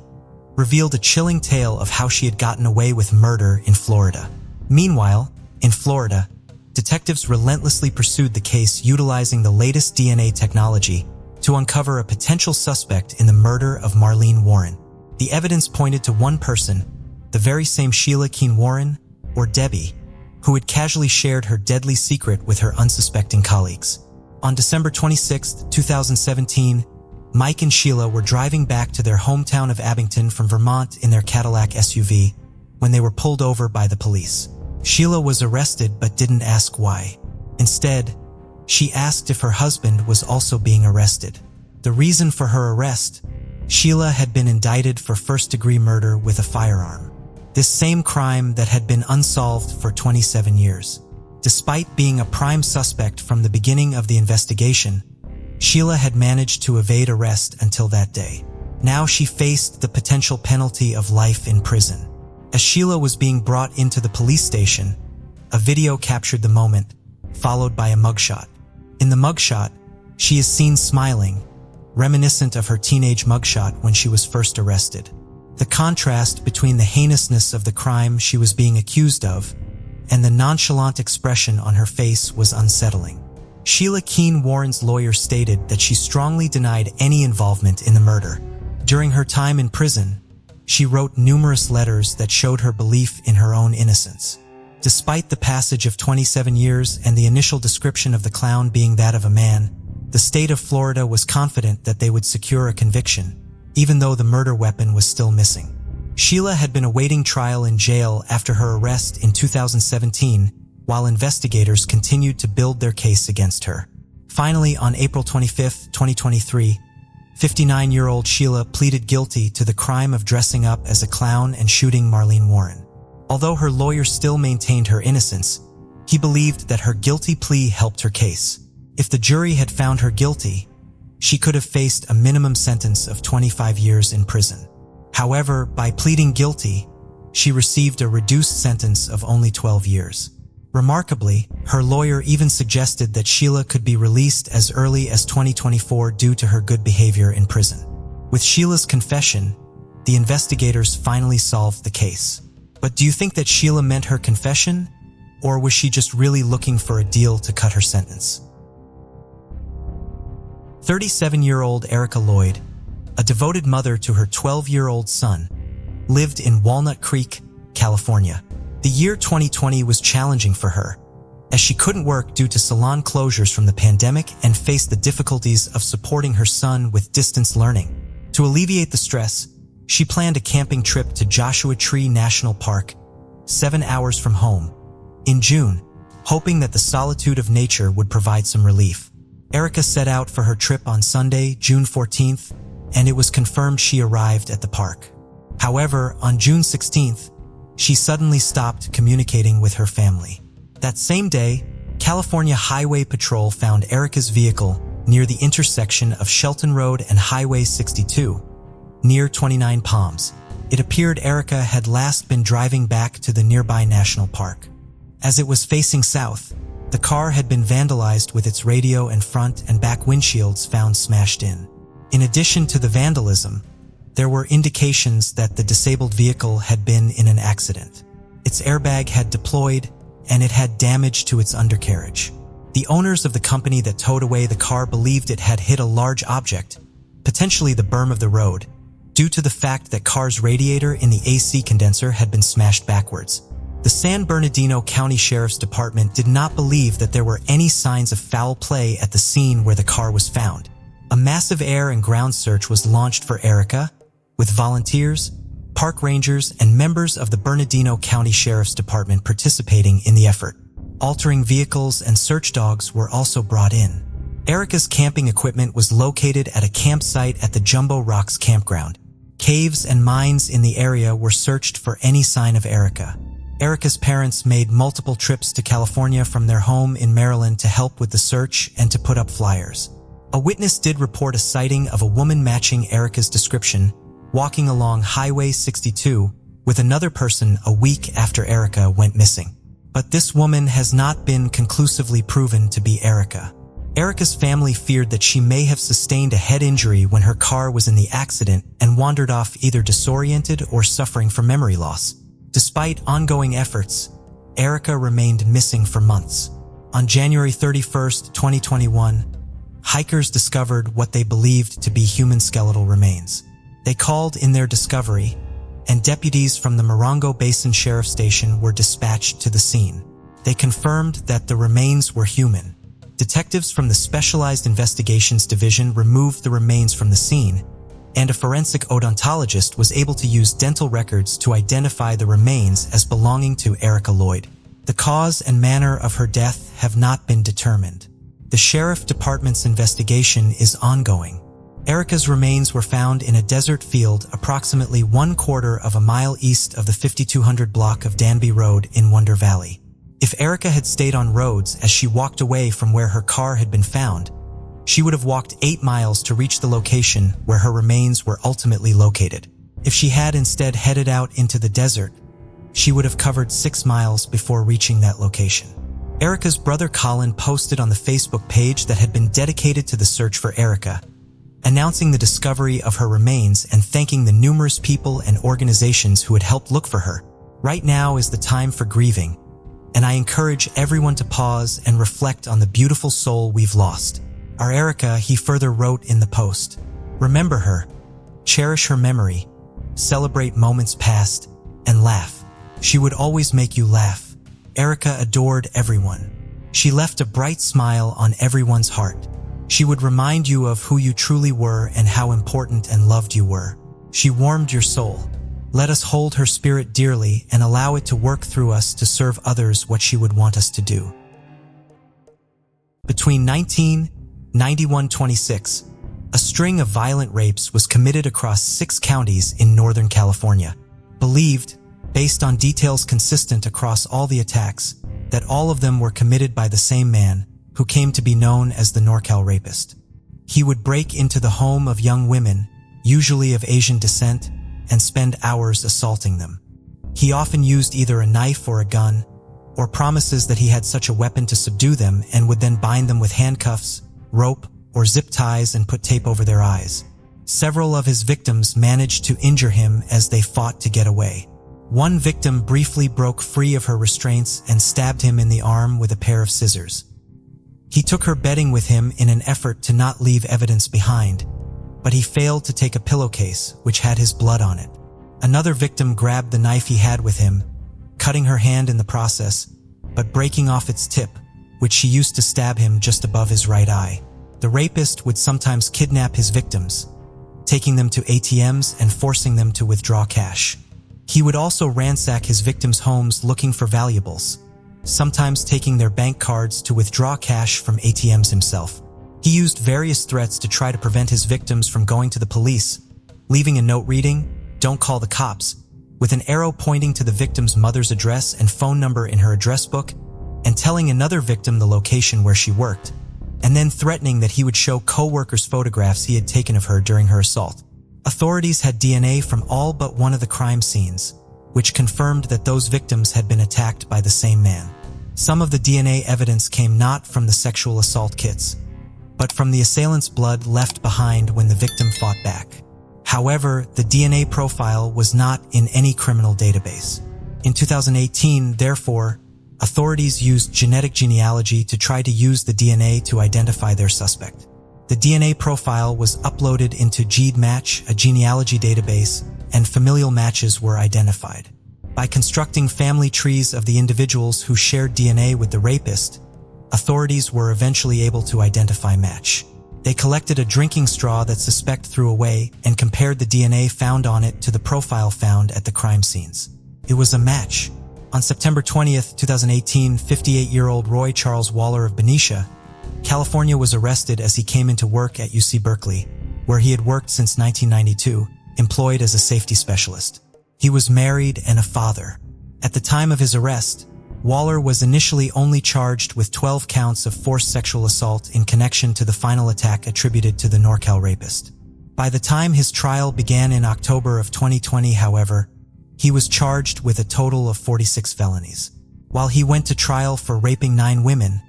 revealed a chilling tale of how she had gotten away with murder in Florida. Meanwhile, in Florida, detectives relentlessly pursued the case, utilizing the latest DNA technology to uncover a potential suspect in the murder of Marlene Warren. The evidence pointed to one person, the very same Sheila Keene Warren, or Debbie, who had casually shared her deadly secret with her unsuspecting colleagues. On December 26, 2017, Mike and Sheila were driving back to their hometown of Abington from Vermont in their Cadillac SUV when they were pulled over by the police. Sheila was arrested but didn't ask why. Instead, she asked if her husband was also being arrested. The reason for her arrest: Sheila had been indicted for first-degree murder with a firearm. This same crime that had been unsolved for 27 years. Despite being a prime suspect from the beginning of the investigation, Sheila had managed to evade arrest until that day. Now she faced the potential penalty of life in prison. As Sheila was being brought into the police station, a video captured the moment, followed by a mugshot. In the mugshot, she is seen smiling, reminiscent of her teenage mugshot when she was first arrested. The contrast between the heinousness of the crime she was being accused of and the nonchalant expression on her face was unsettling. Sheila Keene Warren's lawyer stated that she strongly denied any involvement in the murder. During her time in prison, she wrote numerous letters that showed her belief in her own innocence. Despite the passage of 27 years and the initial description of the clown being that of a man, the state of Florida was confident that they would secure a conviction, even though the murder weapon was still missing. Sheila had been awaiting trial in jail after her arrest in 2017, while investigators continued to build their case against her. Finally, on April 25, 2023, 59-year-old Sheila pleaded guilty to the crime of dressing up as a clown and shooting Marlene Warren. Although her lawyer still maintained her innocence, he believed that her guilty plea helped her case. If the jury had found her guilty, she could have faced a minimum sentence of 25 years in prison. However, by pleading guilty, she received a reduced sentence of only 12 years. Remarkably, her lawyer even suggested that Sheila could be released as early as 2024 due to her good behavior in prison. With Sheila's confession, the investigators finally solved the case. But do you think that Sheila meant her confession, or was she just really looking for a deal to cut her sentence? 37-year-old Erica Lloyd, a devoted mother to her 12-year-old son, lived in Walnut Creek, California. The year 2020 was challenging for her, as she couldn't work due to salon closures from the pandemic and faced the difficulties of supporting her son with distance learning. To alleviate the stress, She planned a camping trip to Joshua Tree National Park, 7 hours from home, in June, hoping that the solitude of nature would provide some relief. Erica set out for her trip on Sunday, June 14th, and it was confirmed she arrived at the park. However, on June 16th, she suddenly stopped communicating with her family. That same day, California Highway Patrol found Erica's vehicle near the intersection of Shelton Road and Highway 62, near 29 Palms. It appeared Erica had last been driving back to the nearby national park. As it was facing south, the car had been vandalized with its radio and front and back windshields found smashed in. In addition to the vandalism, there were indications that the disabled vehicle had been in an accident. Its airbag had deployed, and it had damage to its undercarriage. The owners of the company that towed away the car believed it had hit a large object, potentially the berm of the road, due to the fact that car's radiator in the AC condenser had been smashed backwards. The San Bernardino County Sheriff's Department did not believe that there were any signs of foul play at the scene where the car was found. A massive air and ground search was launched for Erica, with volunteers, park rangers, and members of the Bernardino County Sheriff's Department participating in the effort. Altering vehicles and search dogs were also brought in. Erica's camping equipment was located at a campsite at the Jumbo Rocks campground. Caves and mines in the area were searched for any sign of Erica. Erica's parents made multiple trips to California from their home in Maryland to help with the search and to put up flyers. A witness did report a sighting of a woman matching Erica's description, walking along Highway 62 with another person a week after Erica went missing. But this woman has not been conclusively proven to be Erica. Erica's family feared that she may have sustained a head injury when her car was in the accident and wandered off either disoriented or suffering from memory loss. Despite ongoing efforts, Erica remained missing for months. On January 31st, 2021, hikers discovered what they believed to be human skeletal remains. They called in their discovery, and deputies from the Morongo Basin Sheriff Station were dispatched to the scene. They confirmed that the remains were human. Detectives from the Specialized Investigations Division removed the remains from the scene, and a forensic odontologist was able to use dental records to identify the remains as belonging to Erica Lloyd. The cause and manner of her death have not been determined. The Sheriff Department's investigation is ongoing. Erica's remains were found in a desert field approximately 1/4 of a mile east of the 5200 block of Danby Road in Wonder Valley. If Erica had stayed on roads as she walked away from where her car had been found, she would have walked 8 miles to reach the location where her remains were ultimately located. If she had instead headed out into the desert, she would have covered 6 miles before reaching that location. Erica's brother Colin posted on the Facebook page that had been dedicated to the search for Erica, announcing the discovery of her remains and thanking the numerous people and organizations who had helped look for her. Right now is the time for grieving, and I encourage everyone to pause and reflect on the beautiful soul we've lost. Our Erica, he further wrote in the post. Remember her, cherish her memory, celebrate moments past, and laugh. She would always make you laugh. Erica adored everyone. She left a bright smile on everyone's heart. She would remind you of who you truly were and how important and loved you were. She warmed your soul. Let us hold her spirit dearly and allow it to work through us to serve others what she would want us to do. Between 1991-26, a string of violent rapes was committed across 6 counties in Northern California. Believed, based on details consistent across all the attacks, that all of them were committed by the same man, who came to be known as the NorCal Rapist. He would break into the home of young women, usually of Asian descent, and spend hours assaulting them. He often used either a knife or a gun, or promises that he had such a weapon to subdue them and would then bind them with handcuffs, rope, or zip ties and put tape over their eyes. Several of his victims managed to injure him as they fought to get away. One victim briefly broke free of her restraints and stabbed him in the arm with a pair of scissors. He took her bedding with him in an effort to not leave evidence behind, but he failed to take a pillowcase which had his blood on it. Another victim grabbed the knife he had with him, cutting her hand in the process, but breaking off its tip, which she used to stab him just above his right eye. The rapist would sometimes kidnap his victims, taking them to ATMs and forcing them to withdraw cash. He would also ransack his victims' homes looking for valuables, sometimes taking their bank cards to withdraw cash from ATMs himself. He used various threats to try to prevent his victims from going to the police, leaving a note reading, "Don't call the cops," with an arrow pointing to the victim's mother's address and phone number in her address book, and telling another victim the location where she worked, and then threatening that he would show co-workers photographs he had taken of her during her assault. Authorities had DNA from all but one of the crime scenes, which confirmed that those victims had been attacked by the same man. Some of the DNA evidence came not from the sexual assault kits, but from the assailant's blood left behind when the victim fought back. However, the DNA profile was not in any criminal database. In 2018, therefore, authorities used genetic genealogy to try to use the DNA to identify their suspect. The DNA profile was uploaded into GEDmatch, a genealogy database, and familial matches were identified. By constructing family trees of the individuals who shared DNA with the rapist, authorities were eventually able to identify match. They collected a drinking straw that suspect threw away and compared the DNA found on it to the profile found at the crime scenes. It was a match. On September 20th, 2018, 58-year-old Roy Charles Waller of Benicia, California was arrested as he came into work at UC Berkeley, where he had worked since 1992, employed as a safety specialist. He was married and a father. At the time of his arrest, Waller was initially only charged with 12 counts of forced sexual assault in connection to the final attack attributed to the NorCal rapist. By the time his trial began in October of 2020, however, he was charged with a total of 46 felonies. While he went to trial for raping 9 women,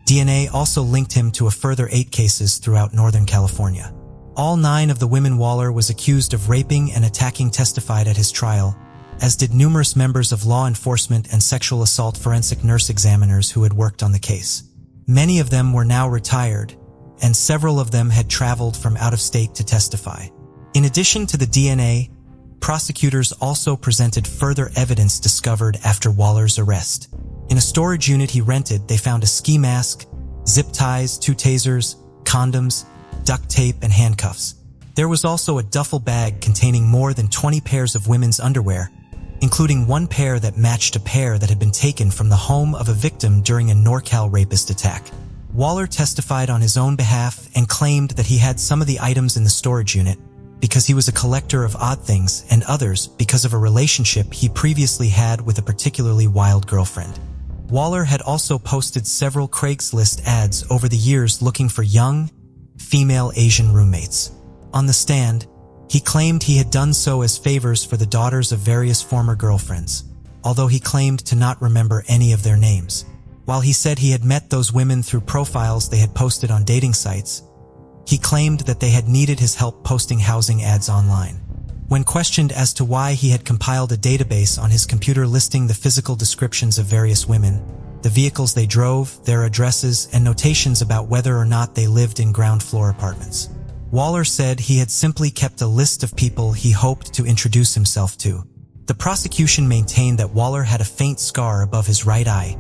DNA also linked him to a further 8 cases throughout Northern California. All 9 of the women Waller was accused of raping and attacking testified at his trial, as did numerous members of law enforcement and sexual assault forensic nurse examiners who had worked on the case. Many of them were now retired, and several of them had traveled from out of state to testify. In addition to the DNA, prosecutors also presented further evidence discovered after Waller's arrest. In a storage unit he rented, they found a ski mask, zip ties, 2 tasers, condoms, duct tape, and handcuffs. There was also a duffel bag containing more than 20 pairs of women's underwear, including 1 pair that matched a pair that had been taken from the home of a victim during a NorCal rapist attack. Waller testified on his own behalf and claimed that he had some of the items in the storage unit because he was a collector of odd things, and others because of a relationship he previously had with a particularly wild girlfriend. Waller had also posted several Craigslist ads over the years looking for young, female Asian roommates. On the stand, he claimed he had done so as favors for the daughters of various former girlfriends, although he claimed to not remember any of their names. While he said he had met those women through profiles they had posted on dating sites, he claimed that they had needed his help posting housing ads online. When questioned as to why he had compiled a database on his computer listing the physical descriptions of various women, the vehicles they drove, their addresses, and notations about whether or not they lived in ground floor apartments, Waller said he had simply kept a list of people he hoped to introduce himself to. The prosecution maintained that Waller had a faint scar above his right eye,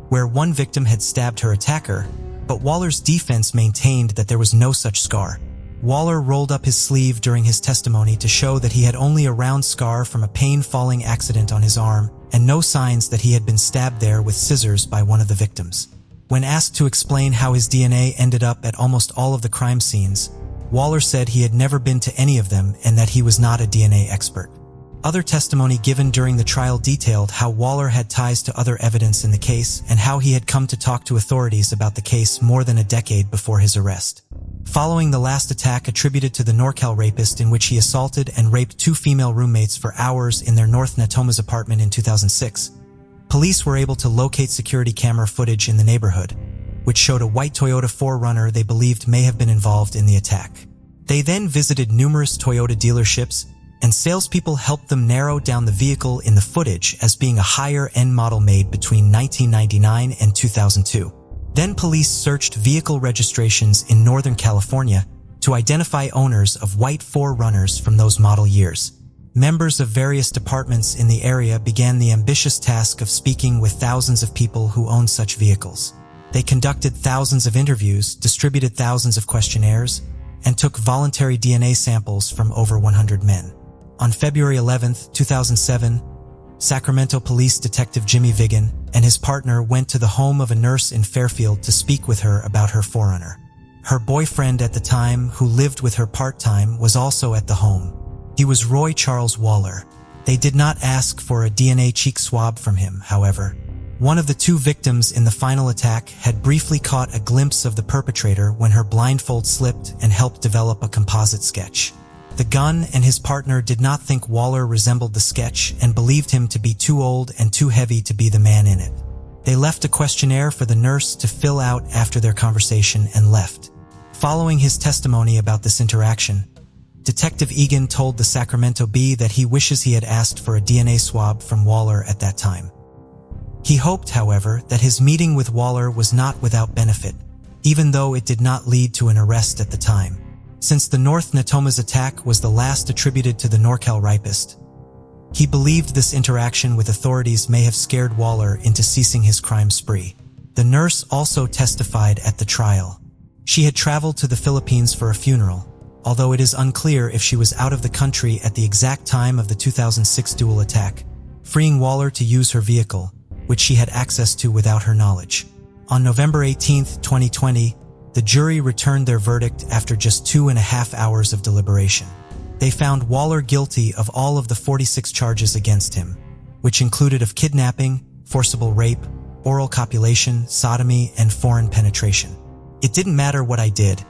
where one victim had stabbed her attacker, but Waller's defense maintained that there was no such scar. Waller rolled up his sleeve during his testimony to show that he had only a round scar from a pain-falling accident on his arm and no signs that he had been stabbed there with scissors by one of the victims. When asked to explain how his DNA ended up at almost all of the crime scenes, Waller said he had never been to any of them and that he was not a DNA expert. Other testimony given during the trial detailed how Waller had ties to other evidence in the case and how he had come to talk to authorities about the case more than a decade before his arrest. Following the last attack attributed to the NorCal rapist, in which he assaulted and raped 2 female roommates for hours in their North Natomas apartment in 2006, police were able to locate security camera footage in the neighborhood, which showed a white Toyota 4Runner they believed may have been involved in the attack. They then visited numerous Toyota dealerships, and salespeople helped them narrow down the vehicle in the footage as being a higher-end model made between 1999 and 2002. Then police searched vehicle registrations in Northern California to identify owners of white 4Runners from those model years. Members of various departments in the area began the ambitious task of speaking with thousands of people who owned such vehicles. They conducted thousands of interviews, distributed thousands of questionnaires, and took voluntary DNA samples from over 100 men. On February 11, 2007, Sacramento Police Detective Jimmy Vigan and his partner went to the home of a nurse in Fairfield to speak with her about her forerunner. Her boyfriend at the time, who lived with her part-time, was also at the home. He was Roy Charles Waller. They did not ask for a DNA cheek swab from him, however. One of the two victims in the final attack had briefly caught a glimpse of the perpetrator when her blindfold slipped and helped develop a composite sketch. The gun and his partner did not think Waller resembled the sketch and believed him to be too old and too heavy to be the man in it. They left a questionnaire for the nurse to fill out after their conversation and left. Following his testimony about this interaction, Detective Egan told the Sacramento Bee that he wishes he had asked for a DNA swab from Waller at that time. He hoped, however, that his meeting with Waller was not without benefit, even though it did not lead to an arrest at the time. Since the North Natomas attack was the last attributed to the NorCal rapist, he believed this interaction with authorities may have scared Waller into ceasing his crime spree. The nurse also testified at the trial. She had traveled to the Philippines for a funeral, although it is unclear if she was out of the country at the exact time of the 2006 dual attack, freeing Waller to use her vehicle, which she had access to without her knowledge. On November 18, 2020, the jury returned their verdict after just 2.5 hours of deliberation. They found Waller guilty of all of the 46 charges against him, which included of kidnapping, forcible rape, oral copulation, sodomy, and foreign penetration. "It didn't matter what I did,"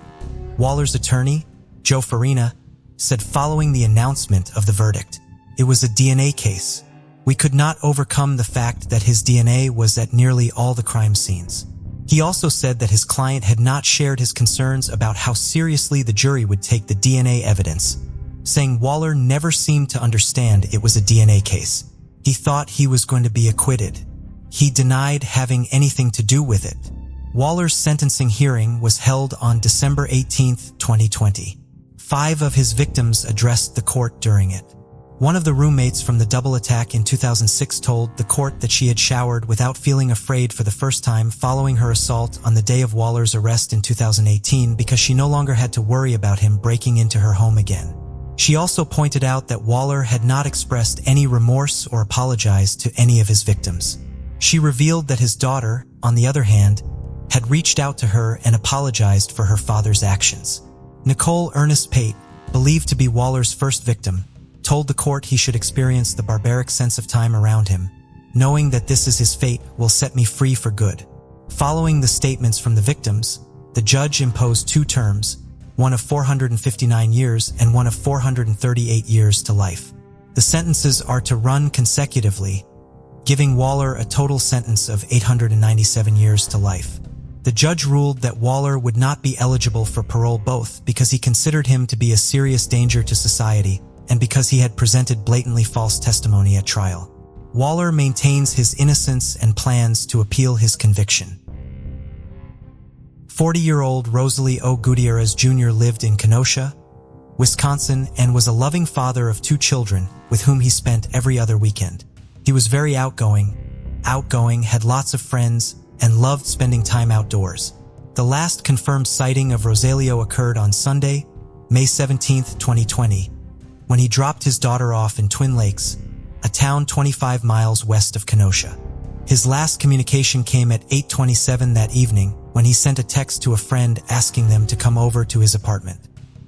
Waller's attorney, Joe Farina, said following the announcement of the verdict. "It was a DNA case. We could not overcome the fact that his DNA was at nearly all the crime scenes." He also said that his client had not shared his concerns about how seriously the jury would take the DNA evidence, saying Waller never seemed to understand it was a DNA case. He thought he was going to be acquitted. He denied having anything to do with it. Waller's sentencing hearing was held on December 18, 2020. 5 of his victims addressed the court during it. One of the roommates from the double attack in 2006 told the court that she had showered without feeling afraid for the first time following her assault on the day of Waller's arrest in 2018 because she no longer had to worry about him breaking into her home again. She also pointed out that Waller had not expressed any remorse or apologized to any of his victims. She revealed that his daughter, on the other hand, had reached out to her and apologized for her father's actions. Nicole Ernest Pate, believed to be Waller's first victim, told the court he should experience the barbaric sense of time around him, knowing that this is his fate will set me free for good. Following the statements from the victims, the judge imposed 2 terms, one of 459 years and one of 438 years to life. The sentences are to run consecutively, giving Waller a total sentence of 897 years to life. The judge ruled that Waller would not be eligible for parole both because he considered him to be a serious danger to society and because he had presented blatantly false testimony at trial. Waller maintains his innocence and plans to appeal his conviction. 40-year-old Rosalie O. Gutierrez Jr. lived in Kenosha, Wisconsin, and was a loving father of 2 children with whom he spent every other weekend. He was very outgoing, had lots of friends, and loved spending time outdoors. The last confirmed sighting of Rosalio occurred on Sunday, May 17, 2020, when he dropped his daughter off in Twin Lakes, a town 25 miles west of Kenosha. His last communication came at 8:27 that evening when he sent a text to a friend asking them to come over to his apartment.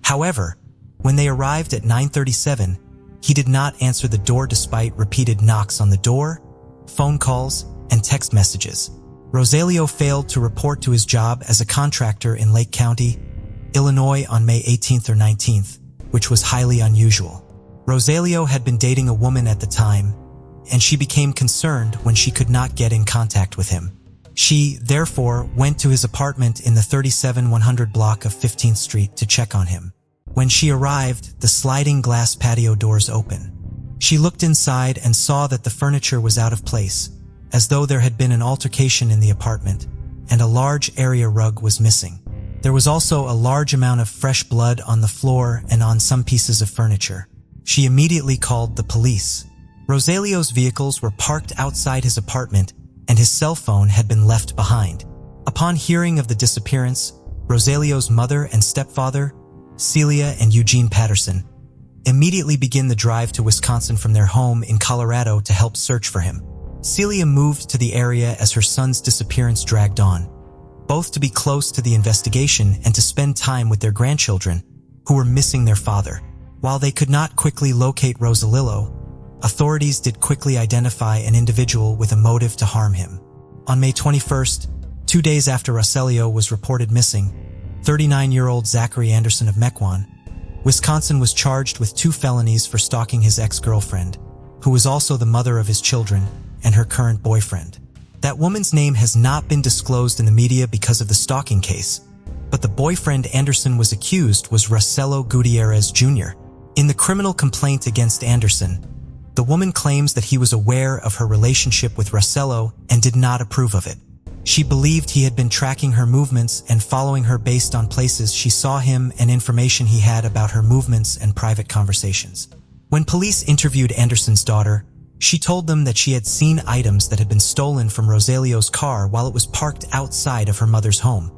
However, when they arrived at 9:37, he did not answer the door despite repeated knocks on the door, phone calls, and text messages. Rosalio failed to report to his job as a contractor in Lake County, Illinois on May 18th or 19th, which was highly unusual. Rosalio had been dating a woman at the time, and she became concerned when she could not get in contact with him. She, therefore, went to his apartment in the 37-100 block of 15th Street to check on him. When she arrived, the sliding glass patio doors open. She looked inside and saw that the furniture was out of place, as though there had been an altercation in the apartment, and a large area rug was missing. There was also a large amount of fresh blood on the floor and on some pieces of furniture. She immediately called the police. Rosalio's vehicles were parked outside his apartment, and his cell phone had been left behind. Upon hearing of the disappearance, Rosalio's mother and stepfather, Celia and Eugene Patterson, immediately begin the drive to Wisconsin from their home in Colorado to help search for him. Celia moved to the area as her son's disappearance dragged on, both to be close to the investigation and to spend time with their grandchildren, who were missing their father. While they could not quickly locate Rosalillo, authorities did quickly identify an individual with a motive to harm him. On May 21st, 2 days after Rosalillo was reported missing, 39-year-old Zachary Anderson of Mequon, Wisconsin was charged with 2 felonies for stalking his ex-girlfriend, who was also the mother of his children, and her current boyfriend. That woman's name has not been disclosed in the media because of the stalking case, but the boyfriend Anderson was accused was Rosello Gutierrez Jr. In the criminal complaint against Anderson, the woman claims that he was aware of her relationship with Rosello and did not approve of it. She believed he had been tracking her movements and following her based on places she saw him and information he had about her movements and private conversations. When police interviewed Anderson's daughter, she told them that she had seen items that had been stolen from Rosalillo's car while it was parked outside of her mother's home,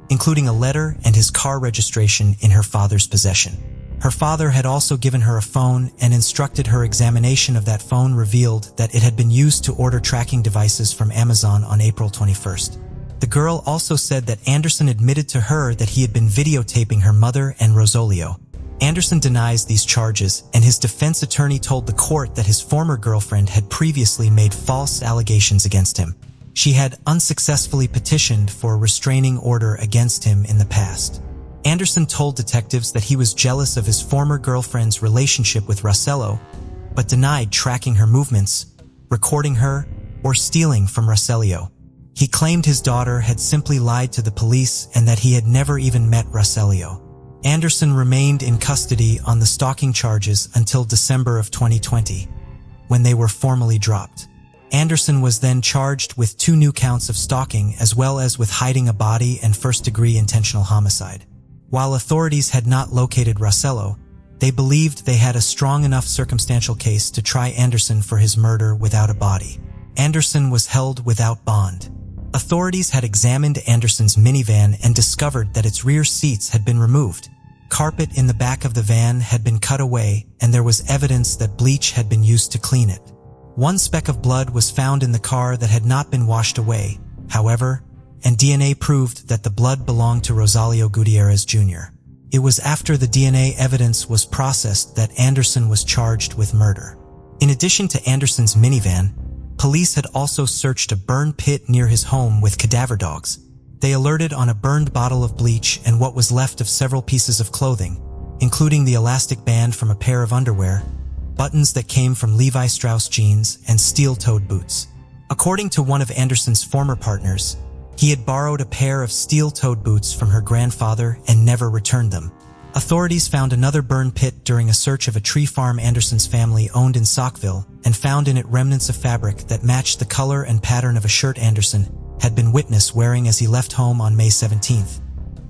including a letter and his car registration in her father's possession. Her father had also given her a phone and instructed her examination of that phone revealed that it had been used to order tracking devices from Amazon on April 21st. The girl also said that Anderson admitted to her that he had been videotaping her mother and Rosalillo. Anderson denies these charges, and his defense attorney told the court that his former girlfriend had previously made false allegations against him. She had unsuccessfully petitioned for a restraining order against him in the past. Anderson told detectives that he was jealous of his former girlfriend's relationship with Rosello, but denied tracking her movements, recording her, or stealing from Rosello. He claimed his daughter had simply lied to the police and that he had never even met Rosello. Anderson remained in custody on the stalking charges until December of 2020, when they were formally dropped. Anderson was then charged with 2 new counts of stalking as well as with hiding a body and first-degree intentional homicide. While authorities had not located Rosello, they believed they had a strong enough circumstantial case to try Anderson for his murder without a body. Anderson was held without bond. Authorities had examined Anderson's minivan and discovered that its rear seats had been removed. Carpet in the back of the van had been cut away, and there was evidence that bleach had been used to clean it. 1 speck of blood was found in the car that had not been washed away, however, and DNA proved that the blood belonged to Rosalillo Gutierrez Jr. It was after the DNA evidence was processed that Anderson was charged with murder. In addition to Anderson's minivan, police had also searched a burn pit near his home with cadaver dogs. They alerted on a burned bottle of bleach and what was left of several pieces of clothing, including the elastic band from a pair of underwear, buttons that came from Levi Strauss jeans, and steel-toed boots. According to one of Anderson's former partners, he had borrowed a pair of steel-toed boots from her grandfather and never returned them. Authorities found another burn pit during a search of a tree farm Anderson's family owned in Saukville and found in it remnants of fabric that matched the color and pattern of a shirt Anderson had been witnessed wearing as he left home on May 17th,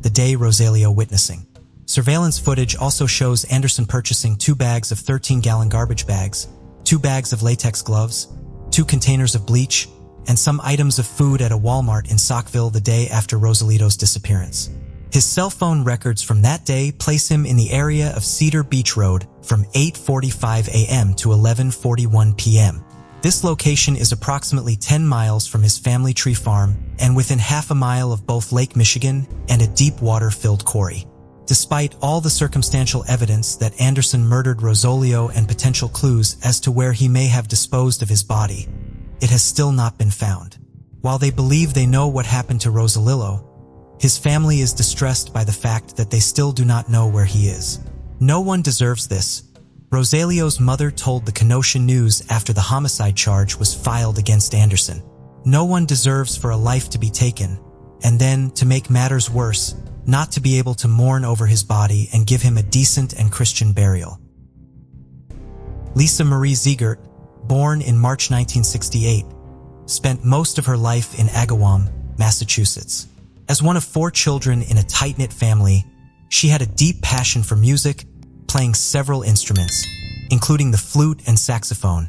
the day Rosalillo witnessing. Surveillance footage also shows Anderson purchasing 2 bags of 13-gallon garbage bags, 2 bags of latex gloves, 2 containers of bleach, and some items of food at a Walmart in Saukville the day after Rosalillo's disappearance. His cell phone records from that day place him in the area of Cedar Beach Road from 8:45 a.m. to 11:41 p.m. This location is approximately 10 miles from his family tree farm and within half a mile of both Lake Michigan and a deep water-filled quarry. Despite all the circumstantial evidence that Anderson murdered Rosalillo and potential clues as to where he may have disposed of his body, it has still not been found. While they believe they know what happened to Rosalillo, his family is distressed by the fact that they still do not know where he is. No one deserves this, Rosalillo's mother told the Kenosha News after the homicide charge was filed against Anderson. No one deserves for a life to be taken, and then, to make matters worse, not to be able to mourn over his body and give him a decent and Christian burial. Lisa Marie Ziegert, born in March 1968, spent most of her life in Agawam, Massachusetts. As one of 4 children in a tight-knit family, she had a deep passion for music, playing several instruments, including the flute and saxophone,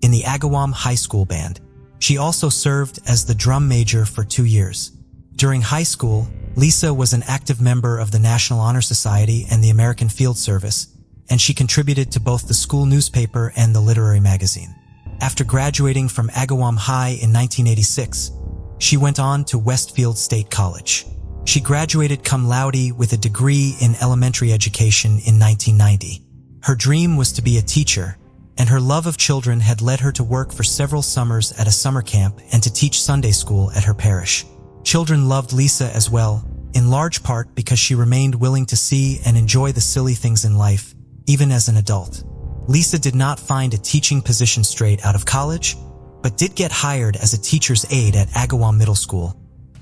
in the Agawam High School band. She also served as the drum major for 2 years. During high school, Lisa was an active member of the National Honor Society and the American Field Service, and she contributed to both the school newspaper and the literary magazine. After graduating from Agawam High in 1986, she went on to Westfield State College. She graduated cum laude with a degree in elementary education in 1990. Her dream was to be a teacher, and her love of children had led her to work for several summers at a summer camp and to teach Sunday school at her parish. Children loved Lisa as well, in large part because she remained willing to see and enjoy the silly things in life, even as an adult. Lisa did not find a teaching position straight out of college, but did get hired as a teacher's aide at Agawam Middle School,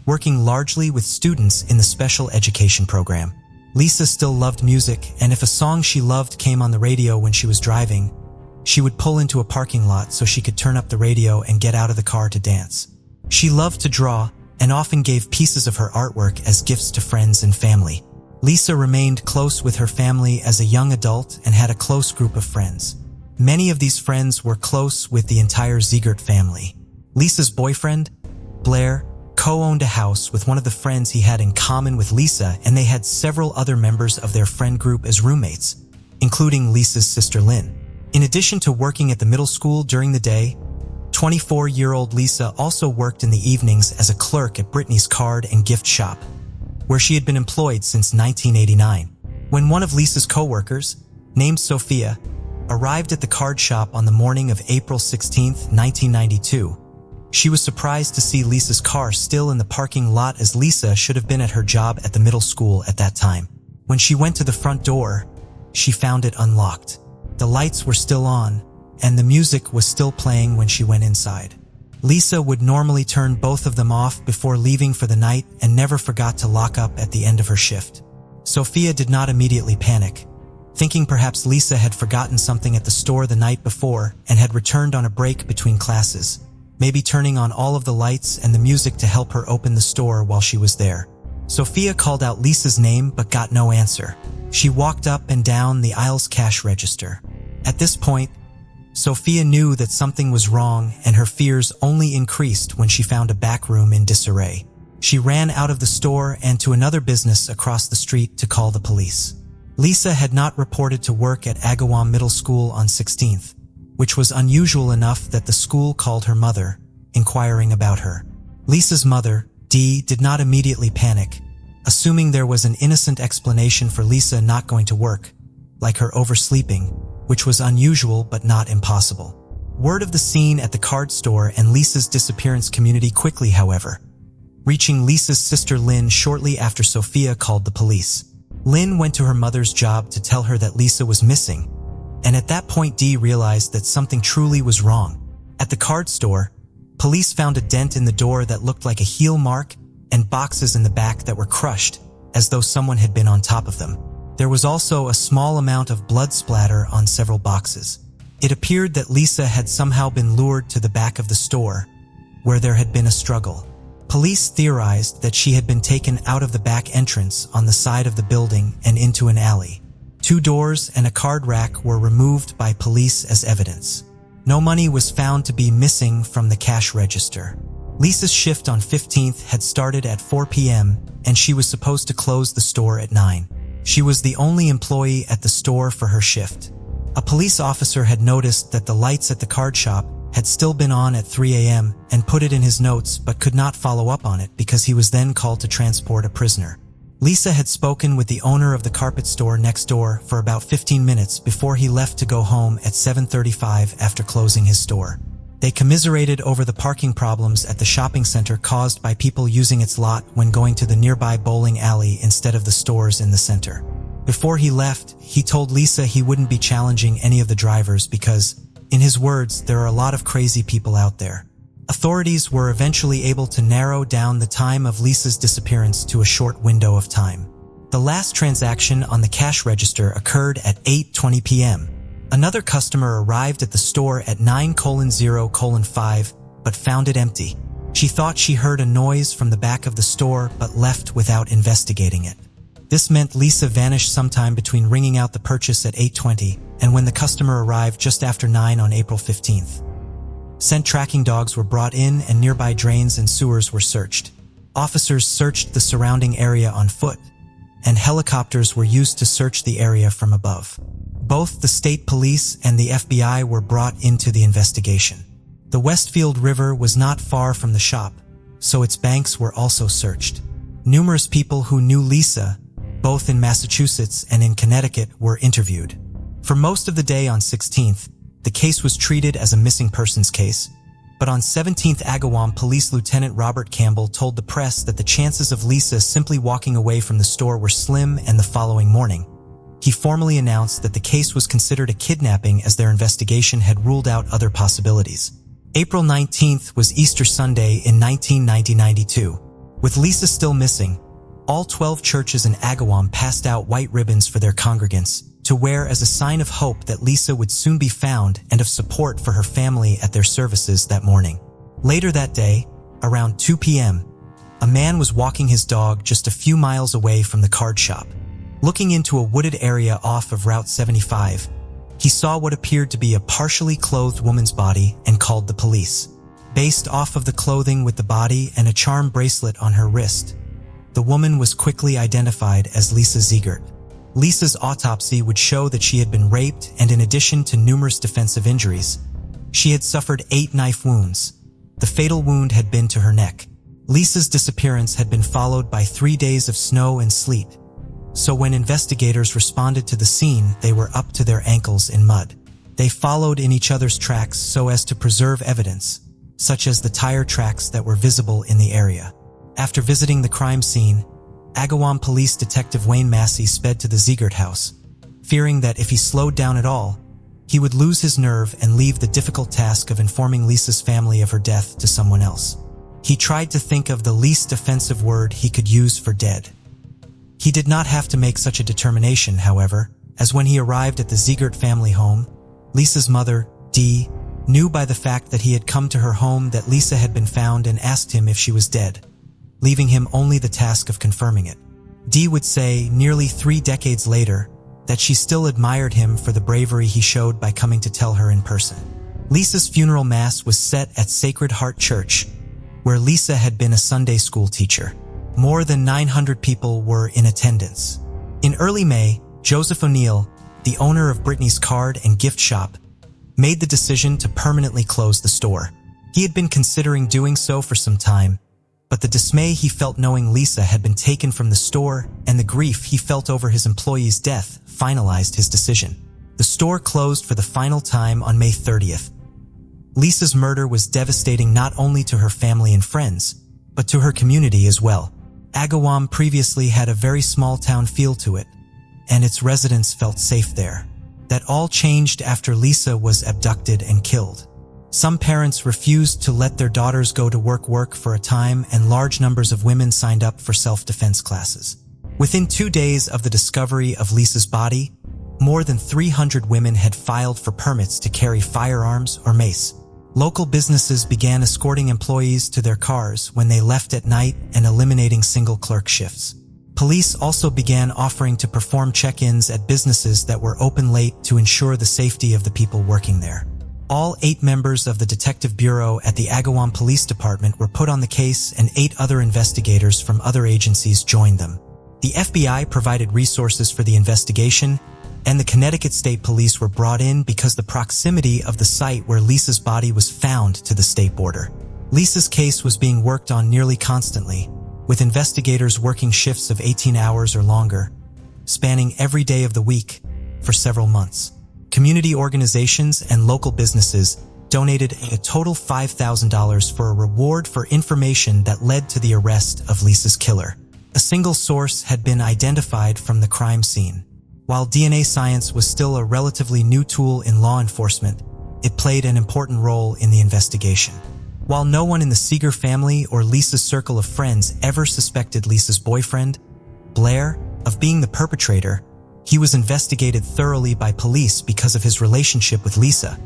working largely with students in the special education program. Lisa still loved music, and if a song she loved came on the radio when she was driving, she would pull into a parking lot so she could turn up the radio and get out of the car to dance. She loved to draw and often gave pieces of her artwork as gifts to friends and family. Lisa remained close with her family as a young adult and had a close group of friends. Many of these friends were close with the entire Ziegert family. Lisa's boyfriend, Blair, co-owned a house with one of the friends he had in common with Lisa, and they had several other members of their friend group as roommates, including Lisa's sister Lynn. In addition to working at the middle school during the day, 24-year-old Lisa also worked in the evenings as a clerk at Brittany's card and gift shop, where she had been employed since 1989. When one of Lisa's co-workers, named Sophia, arrived at the card shop on the morning of April 16, 1992, she was surprised to see Lisa's car still in the parking lot, as Lisa should have been at her job at the middle school at that time. When she went to the front door, she found it unlocked. The lights were still on, and the music was still playing when she went inside. Lisa would normally turn both of them off before leaving for the night and never forgot to lock up at the end of her shift. Sophia did not immediately panic, thinking perhaps Lisa had forgotten something at the store the night before and had returned on a break between classes, maybe turning on all of the lights and the music to help her open the store while she was there. Sophia called out Lisa's name but got no answer. She walked up and down the aisle's cash register. At this point, Sophia knew that something was wrong, and her fears only increased when she found a back room in disarray. She ran out of the store and to another business across the street to call the police. Lisa had not reported to work at Agawam Middle School on 16th, which was unusual enough that the school called her mother, inquiring about her. Lisa's mother, Dee, did not immediately panic, assuming there was an innocent explanation for Lisa not going to work, like her oversleeping, which was unusual but not impossible. Word of the scene at the card store and Lisa's disappearance community quickly, however, reaching Lisa's sister Lynn shortly after Sophia called the police. Lynn went to her mother's job to tell her that Lisa was missing, and at that point Dee realized that something truly was wrong. At the card store, police found a dent in the door that looked like a heel mark and boxes in the back that were crushed, as though someone had been on top of them. There was also a small amount of blood splatter on several boxes. It appeared that Lisa had somehow been lured to the back of the store, where there had been a struggle. Police theorized that she had been taken out of the back entrance on the side of the building and into an alley. 2 doors and a card rack were removed by police as evidence. No money was found to be missing from the cash register. Lisa's shift on 15th had started at 4 p.m. and she was supposed to close the store at 9. She was the only employee at the store for her shift. A police officer had noticed that the lights at the card shop had still been on at 3 a.m. and put it in his notes but could not follow up on it because he was then called to transport a prisoner. Lisa had spoken with the owner of the carpet store next door for about 15 minutes before he left to go home at 7:35 after closing his store. They commiserated over the parking problems at the shopping center caused by people using its lot when going to the nearby bowling alley instead of the stores in the center. Before he left, he told Lisa he wouldn't be challenging any of the drivers because, in his words, there are a lot of crazy people out there. Authorities were eventually able to narrow down the time of Lisa's disappearance to a short window of time. The last transaction on the cash register occurred at 8:20 p.m. Another customer arrived at the store at 9:0:5 but found it empty. She thought she heard a noise from the back of the store but left without investigating it. This meant Lisa vanished sometime between ringing out the purchase at 8:20 and when the customer arrived just after 9 on April 15th. Scent tracking dogs were brought in and nearby drains and sewers were searched. Officers searched the surrounding area on foot, and helicopters were used to search the area from above. Both the state police and the FBI were brought into the investigation. The Westfield River was not far from the shop, so its banks were also searched. Numerous people who knew Lisa, both in Massachusetts and in Connecticut, were interviewed. For most of the day on 16th, the case was treated as a missing persons case, but on 17th Agawam Police Lieutenant Robert Campbell told the press that the chances of Lisa simply walking away from the store were slim, and the following morning, he formally announced that the case was considered a kidnapping as their investigation had ruled out other possibilities. April 19th was Easter Sunday in 1992. With Lisa still missing, all 12 churches in Agawam passed out white ribbons for their congregants to wear as a sign of hope that Lisa would soon be found and of support for her family at their services that morning. Later that day, around 2 p.m., a man was walking his dog just a few miles away from the card shop. Looking into a wooded area off of Route 75, he saw what appeared to be a partially clothed woman's body and called the police. Based off of the clothing with the body and a charm bracelet on her wrist, the woman was quickly identified as Lisa Ziegert. Lisa's autopsy would show that she had been raped, and in addition to numerous defensive injuries, she had suffered 8 knife wounds. The fatal wound had been to her neck. Lisa's disappearance had been followed by 3 days of snow and sleet, so when investigators responded to the scene, they were up to their ankles in mud. They followed in each other's tracks so as to preserve evidence, such as the tire tracks that were visible in the area. After visiting the crime scene, Agawam Police Detective Wayne Massey sped to the Ziegert house, fearing that if he slowed down at all, he would lose his nerve and leave the difficult task of informing Lisa's family of her death to someone else. He tried to think of the least offensive word he could use for dead. He did not have to make such a determination, however, as when he arrived at the Ziegert family home, Lisa's mother, Dee, knew by the fact that he had come to her home that Lisa had been found and asked him if she was dead, leaving him only the task of confirming it. Dee would say, nearly 3 decades later, that she still admired him for the bravery he showed by coming to tell her in person. Lisa's funeral mass was set at Sacred Heart Church, where Lisa had been a Sunday school teacher. More than 900 people were in attendance. In early May, Joseph O'Neill, the owner of Brittany's card and gift shop, made the decision to permanently close the store. He had been considering doing so for some time, but the dismay he felt knowing Lisa had been taken from the store and the grief he felt over his employee's death finalized his decision. The store closed for the final time on May 30th. Lisa's murder was devastating not only to her family and friends, but to her community as well. Agawam previously had a very small town feel to it, and its residents felt safe there. That all changed after Lisa was abducted and killed. Some parents refused to let their daughters go to work for a time, and large numbers of women signed up for self-defense classes. Within 2 days of the discovery of Lisa's body, more than 300 women had filed for permits to carry firearms or mace. Local businesses began escorting employees to their cars when they left at night and eliminating single clerk shifts. Police also began offering to perform check-ins at businesses that were open late to ensure the safety of the people working there. All 8 members of the Detective Bureau at the Agawam Police Department were put on the case, and 8 other investigators from other agencies joined them. The FBI provided resources for the investigation, and the Connecticut State Police were brought in because the proximity of the site where Lisa's body was found to the state border. Lisa's case was being worked on nearly constantly, with investigators working shifts of 18 hours or longer, spanning every day of the week for several months. Community organizations and local businesses donated a total $5,000 for a reward for information that led to the arrest of Lisa's killer. A single source had been identified from the crime scene. While DNA science was still a relatively new tool in law enforcement, it played an important role in the investigation. While no one in the Seeger family or Lisa's circle of friends ever suspected Lisa's boyfriend, Blair, of being the perpetrator, he was investigated thoroughly by police because of his relationship with Lisa.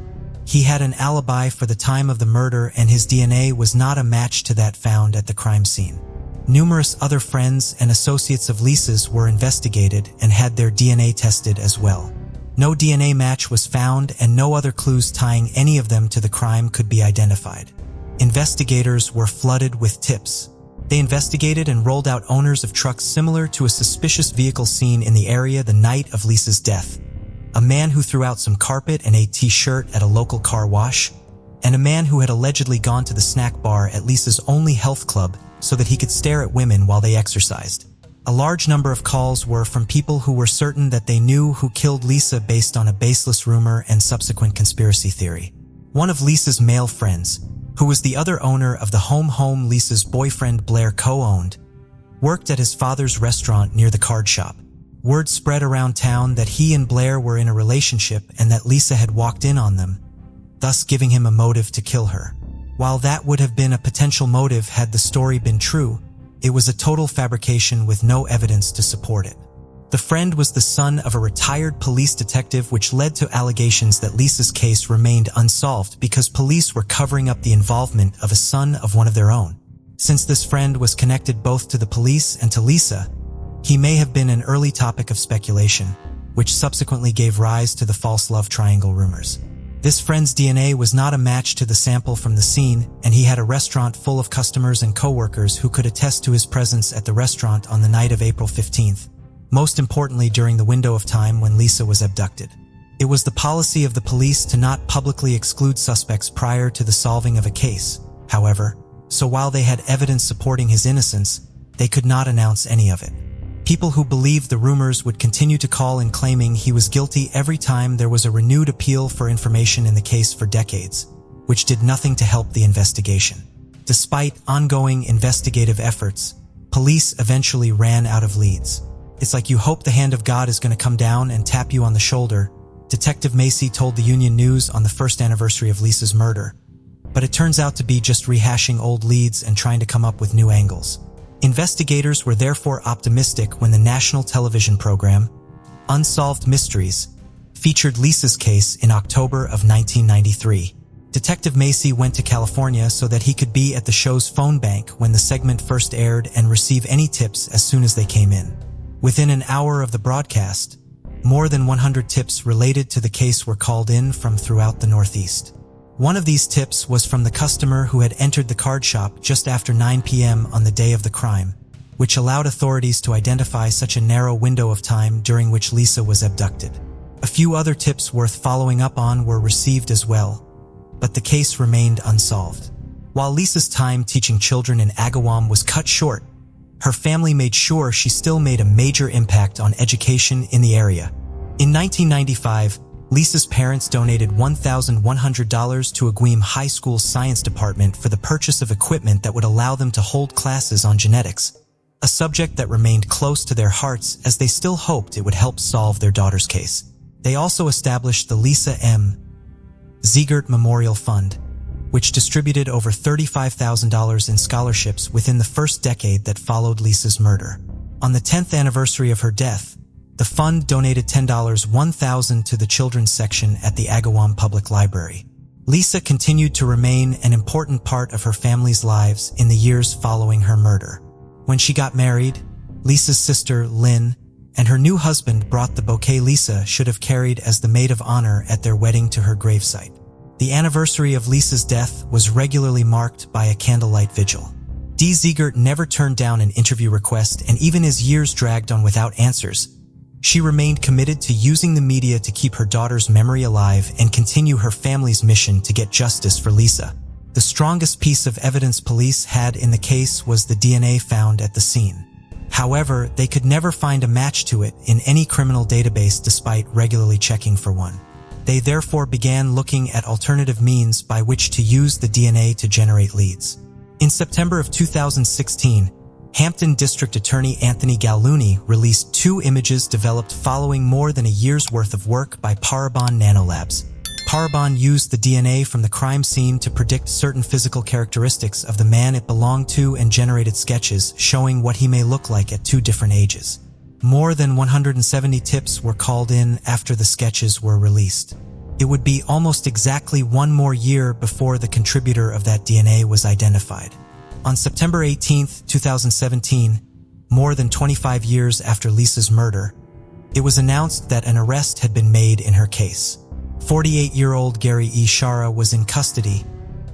He had an alibi for the time of the murder, and his DNA was not a match to that found at the crime scene. Numerous other friends and associates of Lisa's were investigated and had their DNA tested as well. No DNA match was found, and no other clues tying any of them to the crime could be identified. Investigators were flooded with tips. They investigated and rolled out owners of trucks similar to a suspicious vehicle seen in the area the night of Lisa's death. A man who threw out some carpet and a t-shirt at a local car wash, and a man who had allegedly gone to the snack bar at Lisa's only health club so that he could stare at women while they exercised. A large number of calls were from people who were certain that they knew who killed Lisa based on a baseless rumor and subsequent conspiracy theory. One of Lisa's male friends, who was the other owner of the home Lisa's boyfriend Blair co-owned, worked at his father's restaurant near the card shop. Word spread around town that he and Blair were in a relationship and that Lisa had walked in on them, thus giving him a motive to kill her. While that would have been a potential motive had the story been true, it was a total fabrication with no evidence to support it. The friend was the son of a retired police detective, which led to allegations that Lisa's case remained unsolved because police were covering up the involvement of a son of one of their own. Since this friend was connected both to the police and to Lisa, he may have been an early topic of speculation, which subsequently gave rise to the false love triangle rumors. This friend's DNA was not a match to the sample from the scene, and he had a restaurant full of customers and co-workers who could attest to his presence at the restaurant on the night of April 15th, most importantly during the window of time when Lisa was abducted. It was the policy of the police to not publicly exclude suspects prior to the solving of a case, however, so while they had evidence supporting his innocence, they could not announce any of it. People who believed the rumors would continue to call in claiming he was guilty every time there was a renewed appeal for information in the case for decades, which did nothing to help the investigation. Despite ongoing investigative efforts, police eventually ran out of leads. It's like you hope the hand of God is going to come down and tap you on the shoulder, Detective Macy told the Union News on the first anniversary of Lisa's murder. But it turns out to be just rehashing old leads and trying to come up with new angles. Investigators were therefore optimistic when the national television program, Unsolved Mysteries, featured Lisa's case in October of 1993. Detective Macy went to California so that he could be at the show's phone bank when the segment first aired and receive any tips as soon as they came in. Within an hour of the broadcast, more than 100 tips related to the case were called in from throughout the Northeast. One of these tips was from the customer who had entered the card shop just after 9 p.m. on the day of the crime, which allowed authorities to identify such a narrow window of time during which Lisa was abducted. A few other tips worth following up on were received as well, but the case remained unsolved. While Lisa's time teaching children in Agawam was cut short, her family made sure she still made a major impact on education in the area. In 1995, Lisa's parents donated $1,100 to Agawam High School's science department for the purchase of equipment that would allow them to hold classes on genetics, a subject that remained close to their hearts as they still hoped it would help solve their daughter's case. They also established the Lisa M. Ziegert Memorial Fund, which distributed over $35,000 in scholarships within the first decade that followed Lisa's murder. On the 10th anniversary of her death, the fund donated $1,000 to the children's section at the Agawam Public Library. Lisa continued to remain an important part of her family's lives in the years following her murder. When she got married, Lisa's sister, Lynn, and her new husband brought the bouquet Lisa should have carried as the maid of honor at their wedding to her gravesite. The anniversary of Lisa's death was regularly marked by a candlelight vigil. Dee Ziegert never turned down an interview request, and even as years dragged on without answers, she remained committed to using the media to keep her daughter's memory alive and continue her family's mission to get justice for Lisa. The strongest piece of evidence police had in the case was the DNA found at the scene. However, they could never find a match to it in any criminal database despite regularly checking for one. They therefore began looking at alternative means by which to use the DNA to generate leads. In September of 2016, Hampton District Attorney Anthony Gallooni released 2 images developed following more than a year's worth of work by Parabon Nanolabs. Parabon used the DNA from the crime scene to predict certain physical characteristics of the man it belonged to and generated sketches showing what he may look like at 2 different ages. More than 170 tips were called in after the sketches were released. It would be almost exactly 1 more year before the contributor of that DNA was identified. On September 18, 2017, more than 25 years after Lisa's murder, it was announced that an arrest had been made in her case. 48-year-old Gary E. Shara was in custody,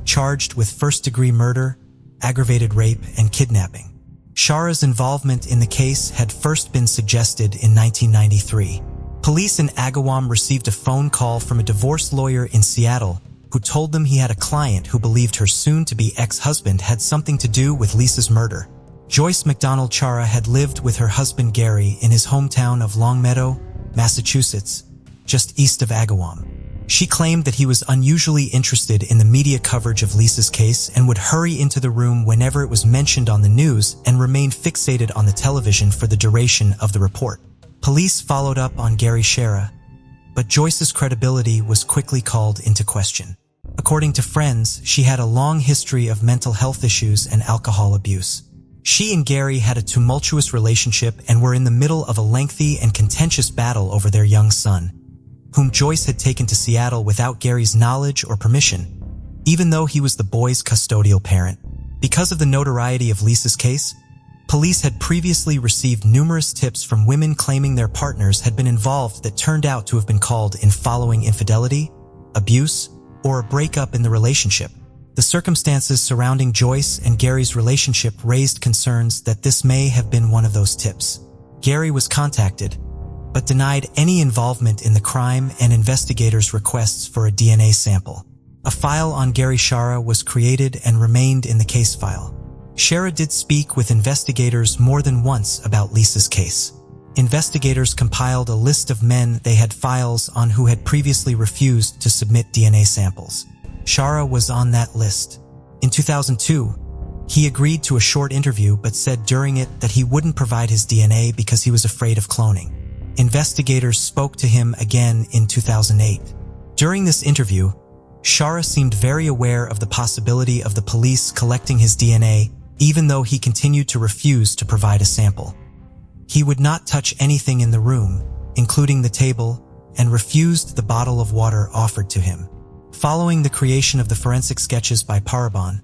charged with first-degree murder aggravated rape, and kidnapping. Shara's involvement in the case had first been suggested in 1993. Police in Agawam received a phone call from a divorce lawyer in Seattle who told them he had a client who believed her soon-to-be ex-husband had something to do with Lisa's murder. Joyce McDonald Chara had lived with her husband Gary in his hometown of Longmeadow, Massachusetts, just east of Agawam. She claimed that he was unusually interested in the media coverage of Lisa's case and would hurry into the room whenever it was mentioned on the news and remain fixated on the television for the duration of the report. Police followed up on Gary Shara, but Joyce's credibility was quickly called into question. According to friends, she had a long history of mental health issues and alcohol abuse. She and Gary had a tumultuous relationship and were in the middle of a lengthy and contentious battle over their young son, whom Joyce had taken to Seattle without Gary's knowledge or permission, even though he was the boy's custodial parent. Because of the notoriety of Lisa's case, police had previously received numerous tips from women claiming their partners had been involved that turned out to have been called in following infidelity, abuse, or a breakup in the relationship. The circumstances surrounding Joyce and Gary's relationship raised concerns that this may have been one of those tips. Gary was contacted, but denied any involvement in the crime and investigators' requests for a DNA sample. A file on Gary Shara was created and remained in the case file. Shara did speak with investigators more than once about Lisa's case. Investigators compiled a list of men they had files on who had previously refused to submit DNA samples. Shara was on that list. In 2002, he agreed to a short interview but said during it that he wouldn't provide his DNA because he was afraid of cloning. Investigators spoke to him again in 2008. During this interview, Shara seemed very aware of the possibility of the police collecting his DNA even though he continued to refuse to provide a sample. He would not touch anything in the room, including the table, and refused the bottle of water offered to him. Following the creation of the forensic sketches by Parabon,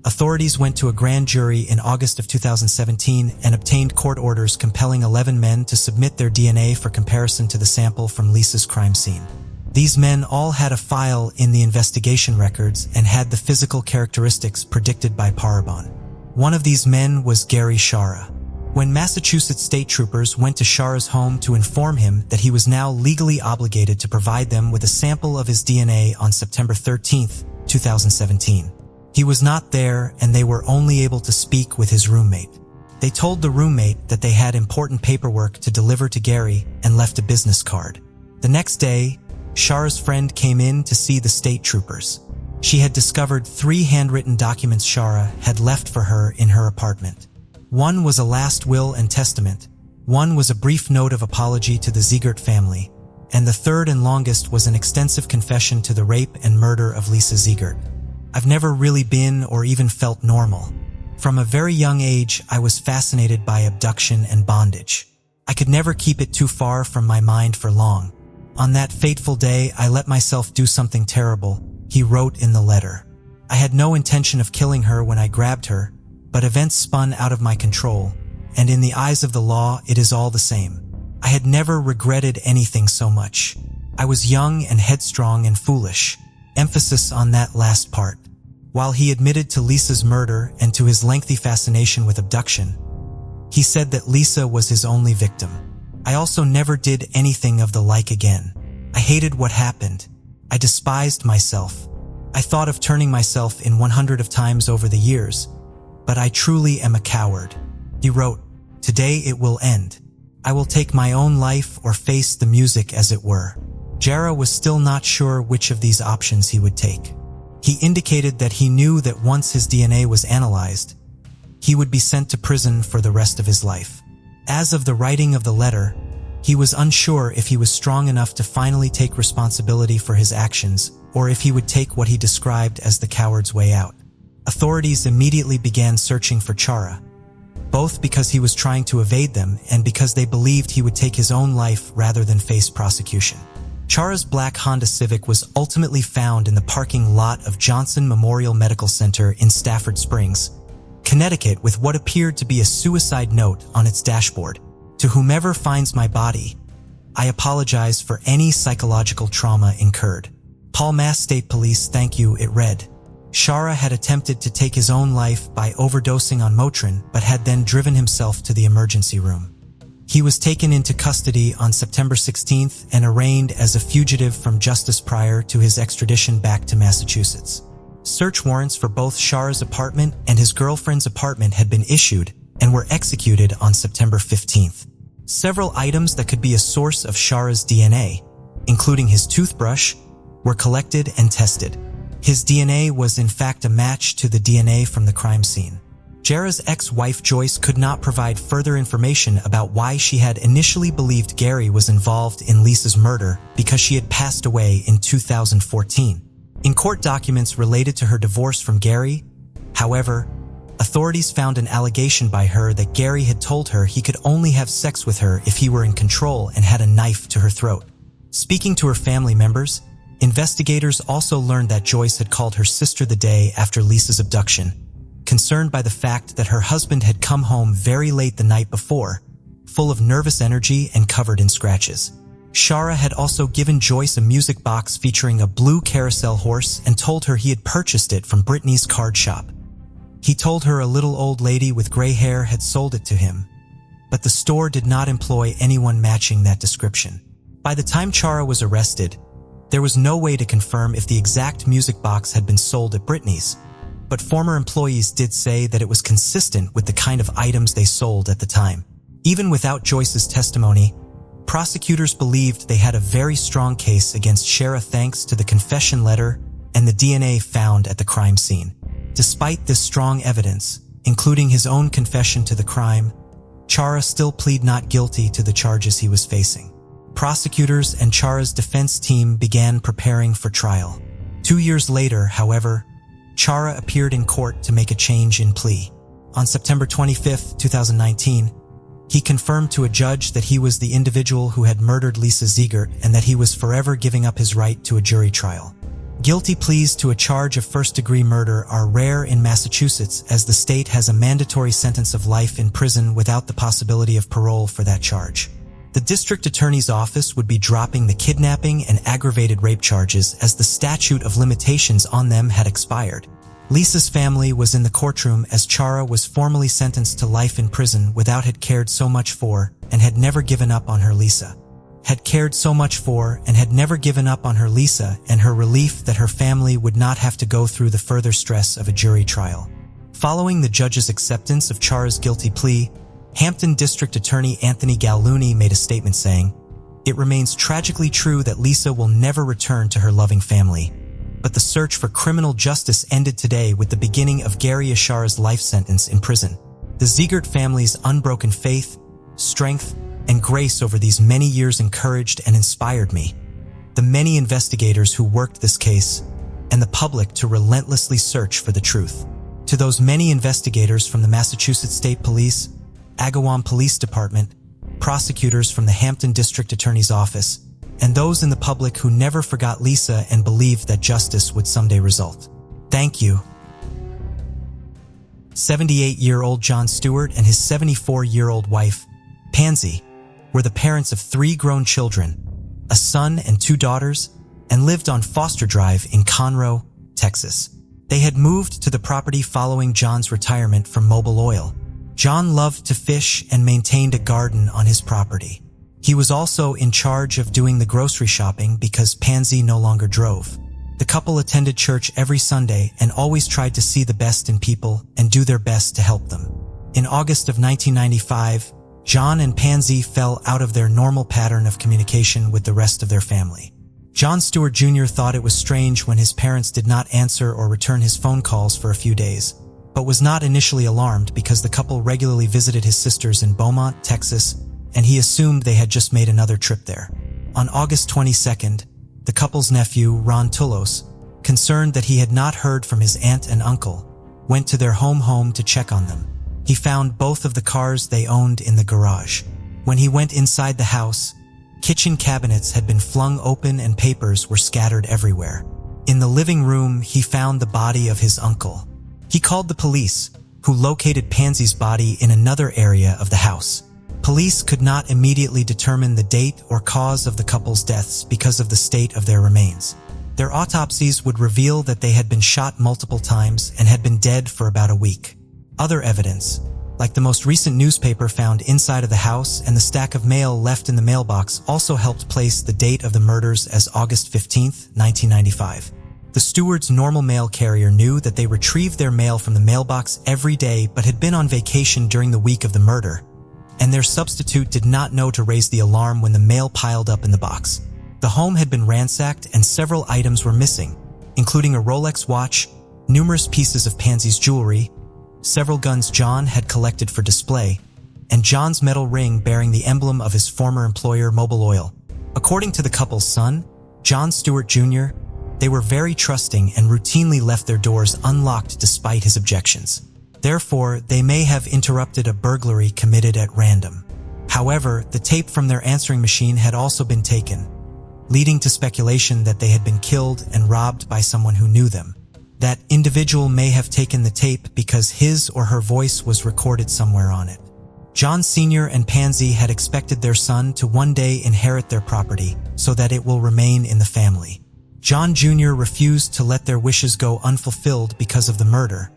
authorities went to a grand jury in August of 2017 and obtained court orders compelling 11 men to submit their DNA for comparison to the sample from Lisa's crime scene. These men all had a file in the investigation records and had the physical characteristics predicted by Parabon. One of these men was Gary Shara. When Massachusetts state troopers went to Shara's home to inform him that he was now legally obligated to provide them with a sample of his DNA on September 13, 2017. He was not there and they were only able to speak with his roommate. They told the roommate that they had important paperwork to deliver to Gary and left a business card. The next day, Shara's friend came in to see the state troopers. She had discovered 3 handwritten documents Shara had left for her in her apartment. One was a last will and testament, one was a brief note of apology to the Ziegert family, and the third and longest was an extensive confession to the rape and murder of Lisa Ziegert. I've never really been or even felt normal. From a very young age, I was fascinated by abduction and bondage. I could never keep it too far from my mind for long. On that fateful day, I let myself do something terrible, he wrote in the letter. I had no intention of killing her when I grabbed her, but events spun out of my control, and in the eyes of the law, it is all the same. I had never regretted anything so much. I was young and headstrong and foolish. Emphasis on that last part. While he admitted to Lisa's murder and to his lengthy fascination with abduction, he said that Lisa was his only victim. I also never did anything of the like again. I hated what happened. I despised myself. I thought of turning myself in 100 of times over the years, but I truly am a coward. He wrote, "Today it will end. I will take my own life or face the music as it were." Jara was still not sure which of these options he would take. He indicated that he knew that once his DNA was analyzed, he would be sent to prison for the rest of his life. As of the writing of the letter, he was unsure if he was strong enough to finally take responsibility for his actions or if he would take what he described as the coward's way out. Authorities immediately began searching for Chara, both because he was trying to evade them and because they believed he would take his own life rather than face prosecution. Chara's black Honda Civic was ultimately found in the parking lot of Johnson Memorial Medical Center in Stafford Springs, Connecticut, with what appeared to be a suicide note on its dashboard. "To whomever finds my body, I apologize for any psychological trauma incurred. Paul Mass State Police, thank you," it read. Shara had attempted to take his own life by overdosing on Motrin, but had then driven himself to the emergency room. He was taken into custody on September 16th and arraigned as a fugitive from justice prior to his extradition back to Massachusetts. Search warrants for both Shara's apartment and his girlfriend's apartment had been issued and were executed on September 15th. Several items that could be a source of Shara's DNA, including his toothbrush, were collected and tested. His DNA was in fact a match to the DNA from the crime scene. Jara's ex-wife Joyce could not provide further information about why she had initially believed Gary was involved in Lisa's murder because she had passed away in 2014. In court documents related to her divorce from Gary, however, authorities found an allegation by her that Gary had told her he could only have sex with her if he were in control and had a knife to her throat. Speaking to her family members, investigators also learned that Joyce had called her sister the day after Lisa's abduction, concerned by the fact that her husband had come home very late the night before, full of nervous energy and covered in scratches. Shara had also given Joyce a music box featuring a blue carousel horse and told her he had purchased it from Brittany's card shop. He told her a little old lady with gray hair had sold it to him, but the store did not employ anyone matching that description. By the time Chara was arrested, there was no way to confirm if the exact music box had been sold at Brittany's, but former employees did say that it was consistent with the kind of items they sold at the time. Even without Joyce's testimony, prosecutors believed they had a very strong case against Shara thanks to the confession letter and the DNA found at the crime scene. Despite this strong evidence, including his own confession to the crime, Chara still pleaded not guilty to the charges he was facing. Prosecutors and Chara's defense team began preparing for trial. 2 years later, however, Chara appeared in court to make a change in plea. On September 25, 2019, he confirmed to a judge that he was the individual who had murdered Lisa Ziegert and that he was forever giving up his right to a jury trial. Guilty pleas to a charge of first-degree murder are rare in Massachusetts as the state has a mandatory sentence of life in prison without the possibility of parole for that charge. The district attorney's office would be dropping the kidnapping and aggravated rape charges as the statute of limitations on them had expired. Lisa's family was in the courtroom as Chara was formally sentenced to life in prison without had cared so much for and had never given up on her Lisa. Had cared so much for and had never given up on her Lisa and her relief that her family would not have to go through the further stress of a jury trial. Following the judge's acceptance of Chara's guilty plea, Hampton District Attorney Anthony Gallooni made a statement saying, "It remains tragically true that Lisa will never return to her loving family, but the search for criminal justice ended today with the beginning of Gary Ashara's life sentence in prison. The Ziegert family's unbroken faith, strength, and grace over these many years encouraged and inspired me, the many investigators who worked this case, and the public to relentlessly search for the truth. To those many investigators from the Massachusetts State Police, Agawam Police Department, prosecutors from the Hampton District Attorney's Office, and those in the public who never forgot Lisa and believed that justice would someday result. Thank you." 78-year-old John Stewart and his 74-year-old wife, Pansy, were the parents of 3 grown children, a son and 2 daughters, and lived on Foster Drive in Conroe, Texas. They had moved to the property following John's retirement from Mobil Oil. John loved to fish and maintained a garden on his property. He was also in charge of doing the grocery shopping because Pansy no longer drove. The couple attended church every Sunday and always tried to see the best in people and do their best to help them. In August of 1995, John and Pansy fell out of their normal pattern of communication with the rest of their family. John Stewart Jr. thought it was strange when his parents did not answer or return his phone calls for a few days, but was not initially alarmed because the couple regularly visited his sisters in Beaumont, Texas, and he assumed they had just made another trip there. On August 22nd, the couple's nephew, Ron Tullos, concerned that he had not heard from his aunt and uncle, went to their home to check on them. He found both of the cars they owned in the garage. When he went inside the house, kitchen cabinets had been flung open and papers were scattered everywhere. In the living room, he found the body of his uncle. He called the police, who located Pansy's body in another area of the house. Police could not immediately determine the date or cause of the couple's deaths because of the state of their remains. Their autopsies would reveal that they had been shot multiple times and had been dead for about a week. Other evidence, like the most recent newspaper found inside of the house and the stack of mail left in the mailbox, also helped place the date of the murders as August 15, 1995. The steward's normal mail carrier knew that they retrieved their mail from the mailbox every day but had been on vacation during the week of the murder, and their substitute did not know to raise the alarm when the mail piled up in the box. The home had been ransacked and several items were missing, including a Rolex watch, numerous pieces of Pansy's jewelry, several guns John had collected for display, and John's metal ring bearing the emblem of his former employer, Mobil Oil. According to the couple's son, John Stewart Jr., they were very trusting and routinely left their doors unlocked despite his objections. Therefore, they may have interrupted a burglary committed at random. However, the tape from their answering machine had also been taken, leading to speculation that they had been killed and robbed by someone who knew them. That individual may have taken the tape because his or her voice was recorded somewhere on it. John Sr. and Pansy had expected their son to one day inherit their property so that it will remain in the family. John Jr. refused to let their wishes go unfulfilled because of the murder,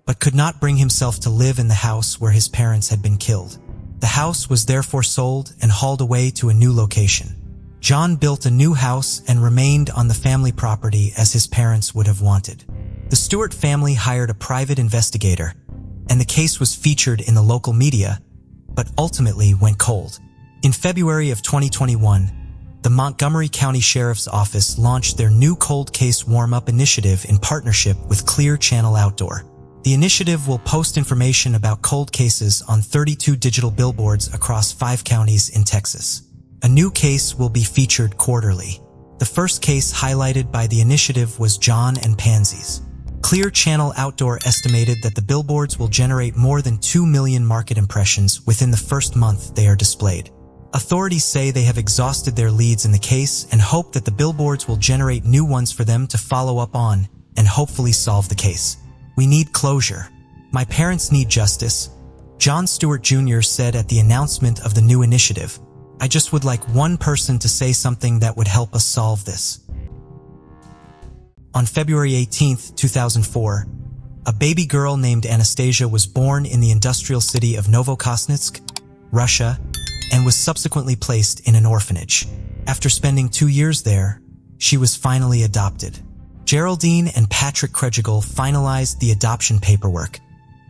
but could not bring himself to live in the house where his parents had been killed. The house was therefore sold and hauled away to a new location. John built a new house and remained on the family property as his parents would have wanted. The Stewart family hired a private investigator, and the case was featured in the local media, but ultimately went cold. In February of 2021, the Montgomery County Sheriff's Office launched their new cold case warm-up initiative in partnership with Clear Channel Outdoor. The initiative will post information about cold cases on 32 digital billboards across 5 counties in Texas. A new case will be featured quarterly. The first case highlighted by the initiative was John and Pansy's. Clear Channel Outdoor estimated that the billboards will generate more than 2 million market impressions within the first month they are displayed. Authorities say they have exhausted their leads in the case and hope that the billboards will generate new ones for them to follow up on and hopefully solve the case. "We need closure. My parents need justice," John Stewart Jr. said at the announcement of the new initiative. "I just would like one person to say something that would help us solve this." On February 18, 2004, a baby girl named Anastasia was born in the industrial city of Novokosnetsk, Russia, and was subsequently placed in an orphanage. After spending 2 years there, she was finally adopted. Geraldine and Patrick Kregigal finalized the adoption paperwork,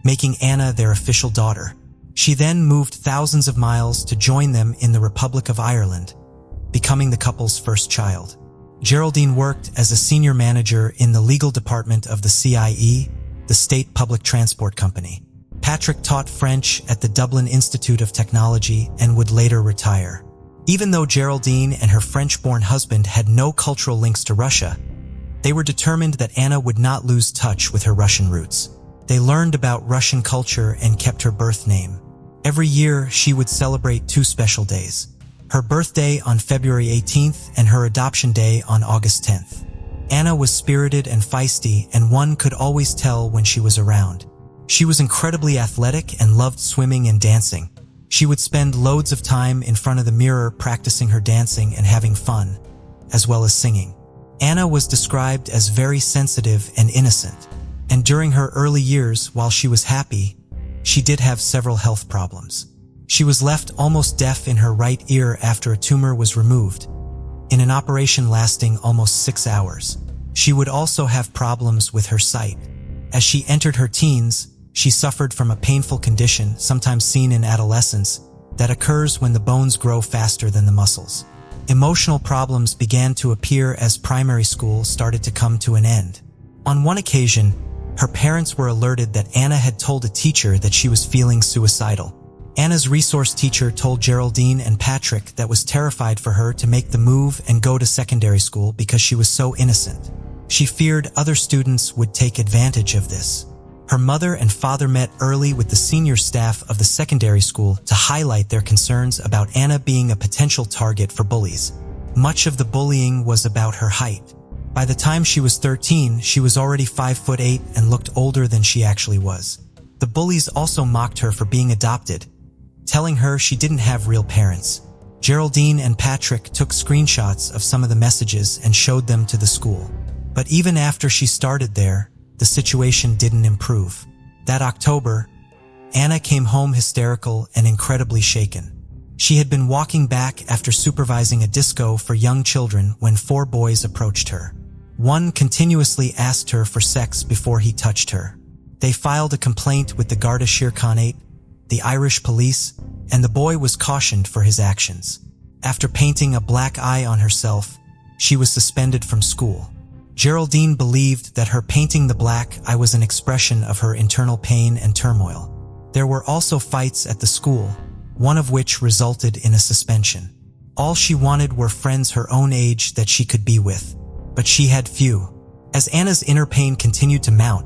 making Anna their official daughter. She then moved thousands of miles to join them in the Republic of Ireland, becoming the couple's first child. Geraldine worked as a senior manager in the legal department of the CIE, the state public transport company. Patrick taught French at the Dublin Institute of Technology and would later retire. Even though Geraldine and her French-born husband had no cultural links to Russia, they were determined that Anna would not lose touch with her Russian roots. They learned about Russian culture and kept her birth name. Every year, she would celebrate 2 special days: her birthday on February 18th and her adoption day on August 10th. Anna was spirited and feisty, and one could always tell when she was around. She was incredibly athletic and loved swimming and dancing. She would spend loads of time in front of the mirror practicing her dancing and having fun, as well as singing. Anna was described as very sensitive and innocent, and during her early years, while she was happy, she did have several health problems. She was left almost deaf in her right ear after a tumor was removed, in an operation lasting almost 6 hours. She would also have problems with her sight. As she entered her teens, she suffered from a painful condition, sometimes seen in adolescence, that occurs when the bones grow faster than the muscles. Emotional problems began to appear as primary school started to come to an end. On one occasion, her parents were alerted that Anna had told a teacher that she was feeling suicidal. Anna's resource teacher told Geraldine and Patrick that was terrified for her to make the move and go to secondary school because she was so innocent. She feared other students would take advantage of this. Her mother and father met early with the senior staff of the secondary school to highlight their concerns about Anna being a potential target for bullies. Much of the bullying was about her height. By the time she was 13, she was already 5'8" and looked older than she actually was. The bullies also mocked her for being adopted, telling her she didn't have real parents. Geraldine and Patrick took screenshots of some of the messages and showed them to the school. But even after she started there, the situation didn't improve. That October, Anna came home hysterical and incredibly shaken. She had been walking back after supervising a disco for young children when 4 boys approached her. One continuously asked her for sex before he touched her. They filed a complaint with the Garda Síochána, the Irish police, and the boy was cautioned for his actions. After painting a black eye on herself, she was suspended from school. Geraldine believed that her painting the black eye was an expression of her internal pain and turmoil. There were also fights at the school, one of which resulted in a suspension. All she wanted were friends her own age that she could be with, but she had few. As Anna's inner pain continued to mount,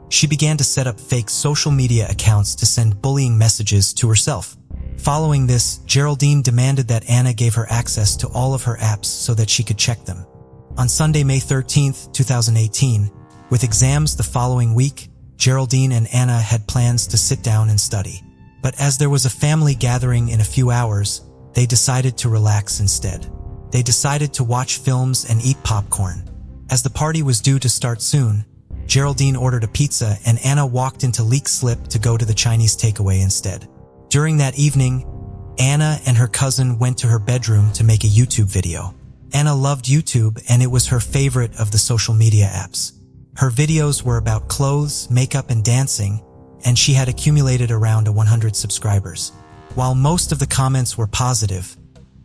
she began to set up fake social media accounts to send bullying messages to herself. Following this, Geraldine demanded that Anna gave her access to all of her apps so that she could check them. On Sunday, May 13, 2018, with exams the following week, Geraldine and Anna had plans to sit down and study. But as there was a family gathering in a few hours, they decided to relax instead. They decided to watch films and eat popcorn. As the party was due to start soon, Geraldine ordered a pizza and Anna walked into Leak Slip to go to the Chinese takeaway instead. During that evening, Anna and her cousin went to her bedroom to make a YouTube video. Anna loved YouTube and it was her favorite of the social media apps. Her videos were about clothes, makeup, and dancing, and she had accumulated around 100 subscribers. While most of the comments were positive,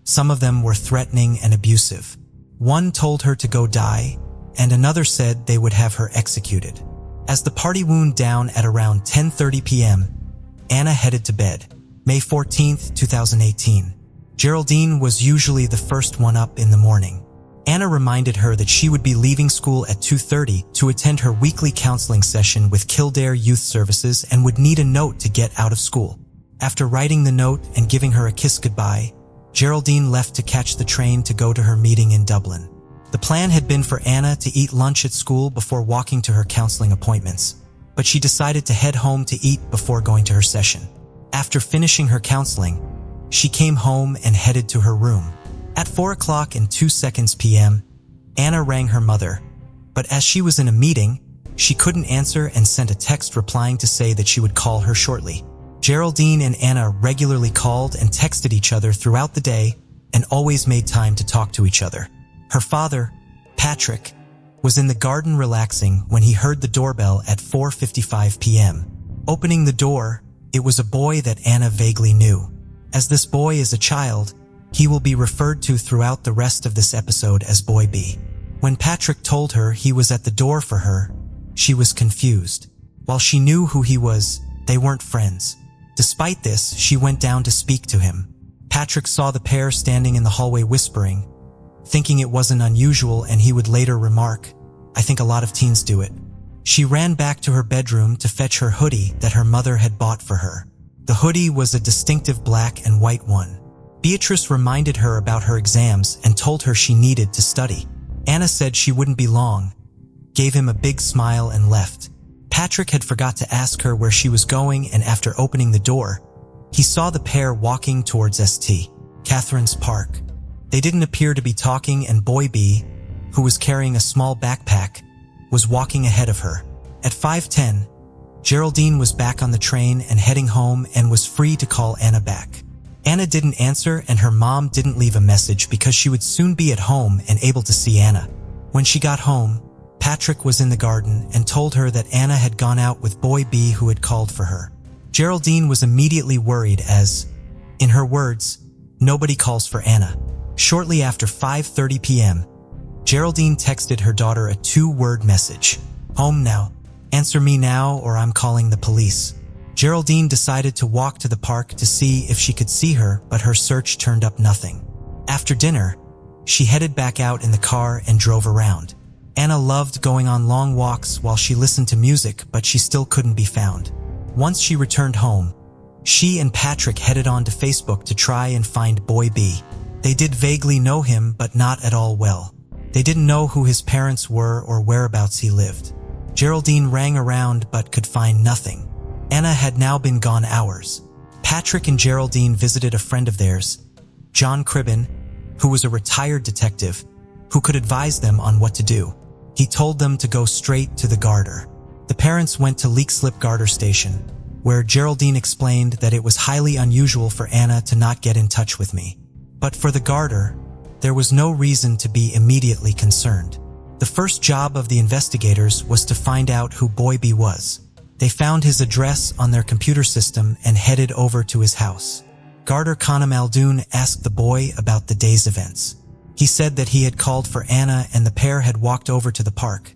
some of them were threatening and abusive. One told her to go die, and another said they would have her executed. As the party wound down at around 10:30 p.m., Anna headed to bed. May 14, 2018. Geraldine was usually the first one up in the morning. Anna reminded her that she would be leaving school at 2:30 to attend her weekly counseling session with Kildare Youth Services and would need a note to get out of school. After writing the note and giving her a kiss goodbye, Geraldine left to catch the train to go to her meeting in Dublin. The plan had been for Anna to eat lunch at school before walking to her counseling appointments, but she decided to head home to eat before going to her session. After finishing her counseling, she came home and headed to her room. At 4:02 p.m., Anna rang her mother, but as she was in a meeting, she couldn't answer and sent a text replying to say that she would call her shortly. Geraldine and Anna regularly called and texted each other throughout the day and always made time to talk to each other. Her father, Patrick, was in the garden relaxing when he heard the doorbell at 4:55 p.m. Opening the door, it was a boy that Anna vaguely knew. As this boy is a child, he will be referred to throughout the rest of this episode as Boy B. When Patrick told her he was at the door for her, she was confused. While she knew who he was, they weren't friends. Despite this, she went down to speak to him. Patrick saw the pair standing in the hallway whispering, thinking it wasn't unusual, and he would later remark, "I think a lot of teens do it." She ran back to her bedroom to fetch her hoodie that her mother had bought for her. The hoodie was a distinctive black and white one. Beatrice reminded her about her exams and told her she needed to study. Anna said she wouldn't be long, gave him a big smile and left. Patrick had forgot to ask her where she was going, and after opening the door, he saw the pair walking towards St. Catherine's Park. They didn't appear to be talking, and Boy B, who was carrying a small backpack, was walking ahead of her. At 5:10, Geraldine was back on the train and heading home and was free to call Anna back. Anna didn't answer, and her mom didn't leave a message because she would soon be at home and able to see Anna. When she got home, Patrick was in the garden and told her that Anna had gone out with Boy B, who had called for her. Geraldine was immediately worried as, in her words, nobody calls for Anna. Shortly after 5:30 p.m., Geraldine texted her daughter a 2-word message. "Home now. Answer me now or I'm calling the police." Geraldine decided to walk to the park to see if she could see her, but her search turned up nothing. After dinner, she headed back out in the car and drove around. Anna loved going on long walks while she listened to music, but she still couldn't be found. Once she returned home, she and Patrick headed on to Facebook to try and find Boy B. They did vaguely know him, but not at all well. They didn't know who his parents were or whereabouts he lived. Geraldine rang around but could find nothing. Anna had now been gone hours. Patrick and Geraldine visited a friend of theirs, John Cribben, who was a retired detective who could advise them on what to do. He told them to go straight to the Garter. The parents went to Leixlip Garter Station, where Geraldine explained that it was highly unusual for Anna to not get in touch with me. But for the Garter, there was no reason to be immediately concerned. The first job of the investigators was to find out who Boy B was. They found his address on their computer system and headed over to his house. Garter Khanum Aldoon asked the boy about the day's events. He said that he had called for Anna and the pair had walked over to the park,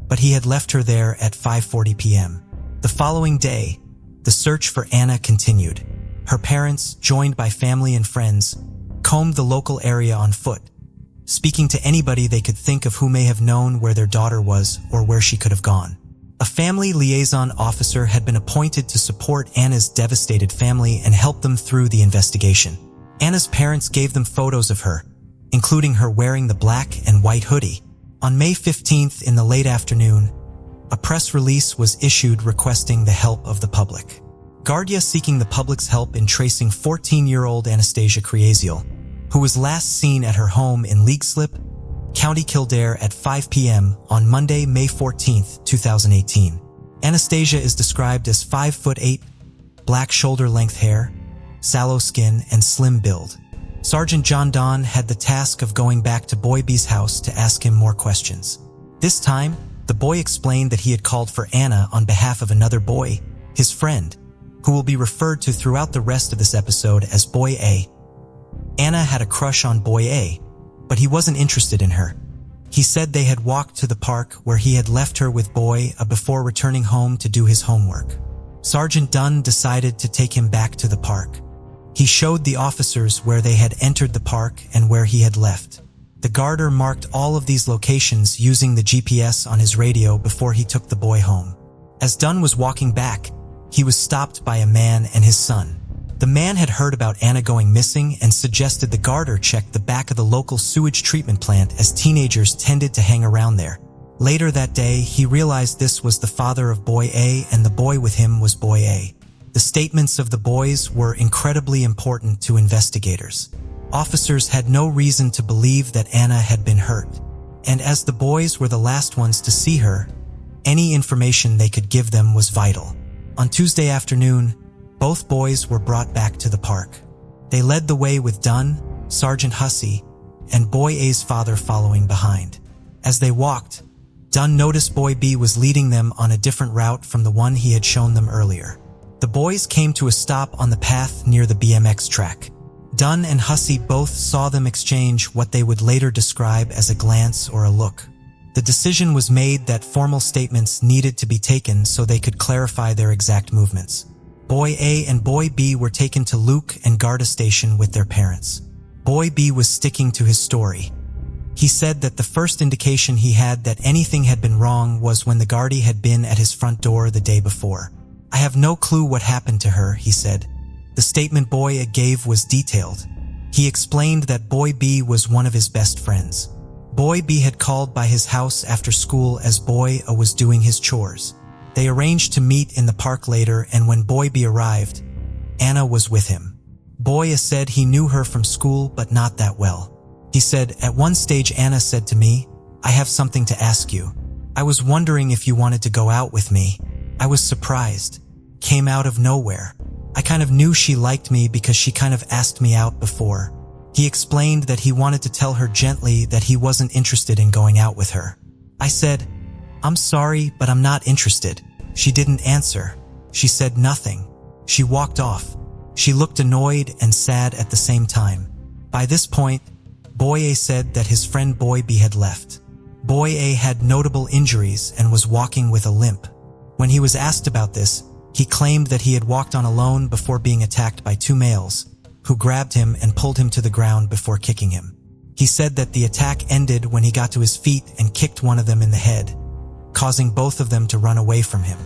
but he had left her there at 5:40 p.m. The following day, the search for Anna continued. Her parents, joined by family and friends, combed the local area on foot, speaking to anybody they could think of who may have known where their daughter was or where she could have gone. A family liaison officer had been appointed to support Anna's devastated family and help them through the investigation. Anna's parents gave them photos of her, including her wearing the black and white hoodie. On May 15th in the late afternoon, a press release was issued requesting the help of the public. Guardia seeking the public's help in tracing 14-year-old Anastasia Kriasiel, who was last seen at her home in Leixlip, County Kildare at 5 p.m. on Monday, May 14, 2018. Anastasia is described as 5'8", black shoulder-length hair, sallow skin, and slim build. Sergeant John Donne had the task of going back to Boy B's house to ask him more questions. This time, the boy explained that he had called for Anna on behalf of another boy, his friend, who will be referred to throughout the rest of this episode as Boy A. Anna had a crush on Boy A, but he wasn't interested in her. He said they had walked to the park where he had left her with Boy A before returning home to do his homework. Sergeant Dunn decided to take him back to the park. He showed the officers where they had entered the park and where he had left. The Garter marked all of these locations using the GPS on his radio before he took the boy home. As Dunn was walking back, he was stopped by a man and his son. The man had heard about Anna going missing and suggested the Garter check the back of the local sewage treatment plant as teenagers tended to hang around there. Later that day, he realized this was the father of Boy A and the boy with him was Boy A. The statements of the boys were incredibly important to investigators. Officers had no reason to believe that Anna had been hurt, and as the boys were the last ones to see her, any information they could give them was vital. On Tuesday afternoon, both boys were brought back to the park. They led the way with Dunn, Sergeant Hussey, and Boy A's father following behind. As they walked, Dunn noticed Boy B was leading them on a different route from the one he had shown them earlier. The boys came to a stop on the path near the BMX track. Dunn and Hussey both saw them exchange what they would later describe as a glance or a look. The decision was made that formal statements needed to be taken so they could clarify their exact movements. Boy A and Boy B were taken to Luke and Garda Station with their parents. Boy B was sticking to his story. He said that the first indication he had that anything had been wrong was when the Gardaí had been at his front door the day before. "I have no clue what happened to her," he said. The statement Boy A gave was detailed. He explained that Boy B was one of his best friends. Boy B had called by his house after school as Boy A was doing his chores. They arranged to meet in the park later, and when Boy B arrived, Anna was with him. Boy A said he knew her from school, but not that well. He said, "At one stage Anna said to me, 'I have something to ask you. I was wondering if you wanted to go out with me.' I was surprised. Came out of nowhere. I kind of knew she liked me because she kind of asked me out before." He explained that he wanted to tell her gently that he wasn't interested in going out with her. I said, "I'm sorry, but I'm not interested." She didn't answer. She said nothing. She walked off. She looked annoyed and sad at the same time. By this point, Boy A said that his friend Boy B had left. Boy A had notable injuries and was walking with a limp. When he was asked about this, he claimed that he had walked on alone before being attacked by two males, who grabbed him and pulled him to the ground before kicking him. He said that the attack ended when he got to his feet and kicked one of them in the head, causing both of them to run away from him.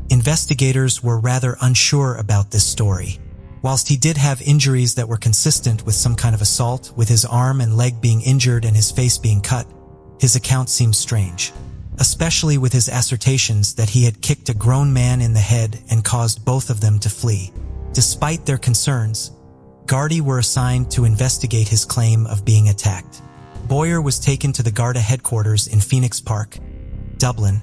Investigators were rather unsure about this story. Whilst he did have injuries that were consistent with some kind of assault, with his arm and leg being injured and his face being cut, his account seemed strange, especially with his assertions that he had kicked a grown man in the head and caused both of them to flee. Despite their concerns, Gardaí were assigned to investigate his claim of being attacked. Boyer was taken to the Garda headquarters in Phoenix Park, Dublin,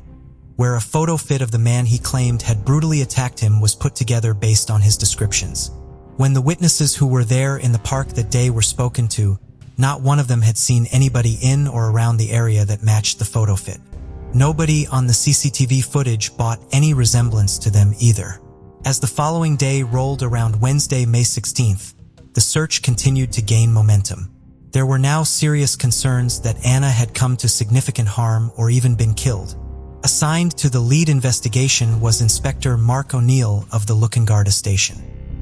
where a photo fit of the man he claimed had brutally attacked him was put together based on his descriptions. When the witnesses who were there in the park that day were spoken to, not one of them had seen anybody in or around the area that matched the photo fit. Nobody on the CCTV footage bore any resemblance to them either. As the following day rolled around Wednesday, May 16th, the search continued to gain momentum. There were now serious concerns that Anna had come to significant harm or even been killed. Assigned to the lead investigation was Inspector Mark O'Neill of the Garda station.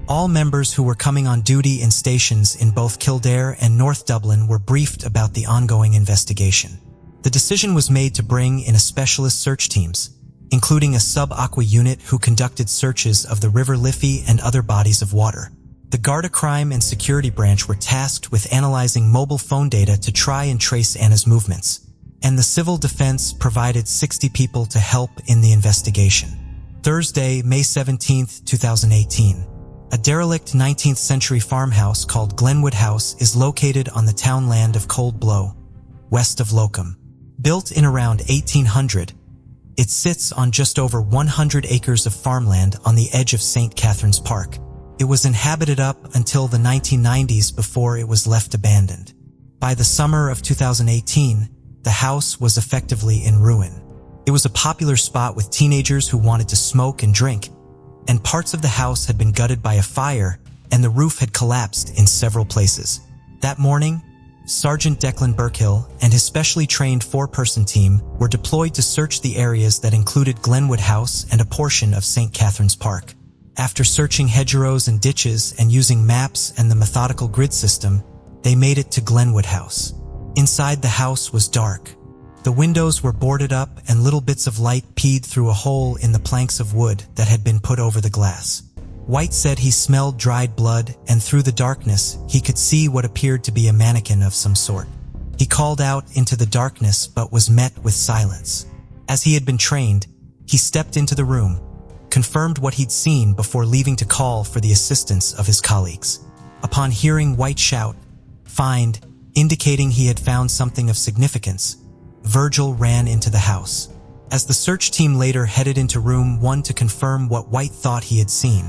All members who were coming on duty in stations in both Kildare and North Dublin were briefed about the ongoing investigation. The decision was made to bring in specialist search teams, including a sub-aqua unit who conducted searches of the River Liffey and other bodies of water. The Garda Crime and Security Branch were tasked with analyzing mobile phone data to try and trace Anna's movements, and the Civil Defense provided 60 people to help in the investigation. Thursday, May 17, 2018. A derelict 19th-century farmhouse called Glenwood House is located on the town land of Cold Blow, west of Locum. Built in around 1800, it sits on just over 100 acres of farmland on the edge of St. Catherine's Park. It was inhabited up until the 1990s before it was left abandoned. By the summer of 2018, the house was effectively in ruin. It was a popular spot with teenagers who wanted to smoke and drink, and parts of the house had been gutted by a fire and the roof had collapsed in several places. That morning, Sergeant Declan Burkhill and his specially trained 4-person team were deployed to search the areas that included Glenwood House and a portion of St. Catherine's Park. After searching hedgerows and ditches and using maps and the methodical grid system, they made it to Glenwood House. Inside the house was dark. The windows were boarded up and little bits of light peed through a hole in the planks of wood that had been put over the glass. White said he smelled dried blood, and through the darkness, he could see what appeared to be a mannequin of some sort. He called out into the darkness but was met with silence. As he had been trained, he stepped into the room, confirmed what he'd seen before leaving to call for the assistance of his colleagues. Upon hearing White shout, "Find," indicating he had found something of significance, Virgil ran into the house. As the search team later headed into room 1 to confirm what White thought he had seen,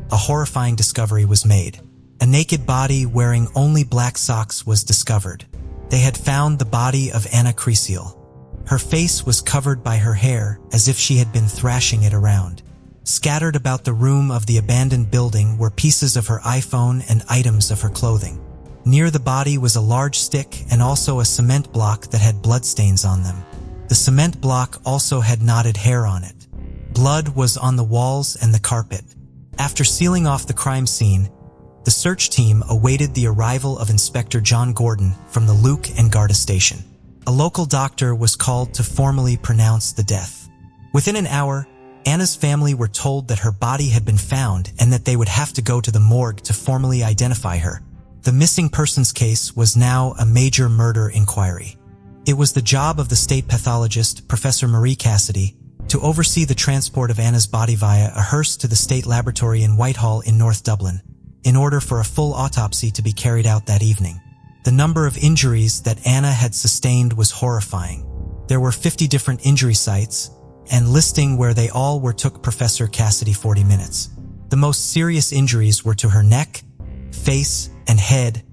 a horrifying discovery was made. A naked body wearing only black socks was discovered. They had found the body of Anna Creasel. Her face was covered by her hair as if she had been thrashing it around. Scattered about the room of the abandoned building were pieces of her iPhone and items of her clothing. Near the body was a large stick and also a cement block that had bloodstains on them. The cement block also had knotted hair on it. Blood was on the walls and the carpet. After sealing off the crime scene, the search team awaited the arrival of Inspector John Gordon from the Luke and Garda station. A local doctor was called to formally pronounce the death. Within an hour, Anna's family were told that her body had been found and that they would have to go to the morgue to formally identify her. The missing persons case was now a major murder inquiry. It was the job of the state pathologist, Professor Marie Cassidy, to oversee the transport of Anna's body via a hearse to the state laboratory in Whitehall in North Dublin, in order for a full autopsy to be carried out that evening. The number of injuries that Anna had sustained was horrifying. There were 50 different injury sites, and listing where they all were took Professor Cassidy 40 minutes. The most serious injuries were to her neck, face, and head,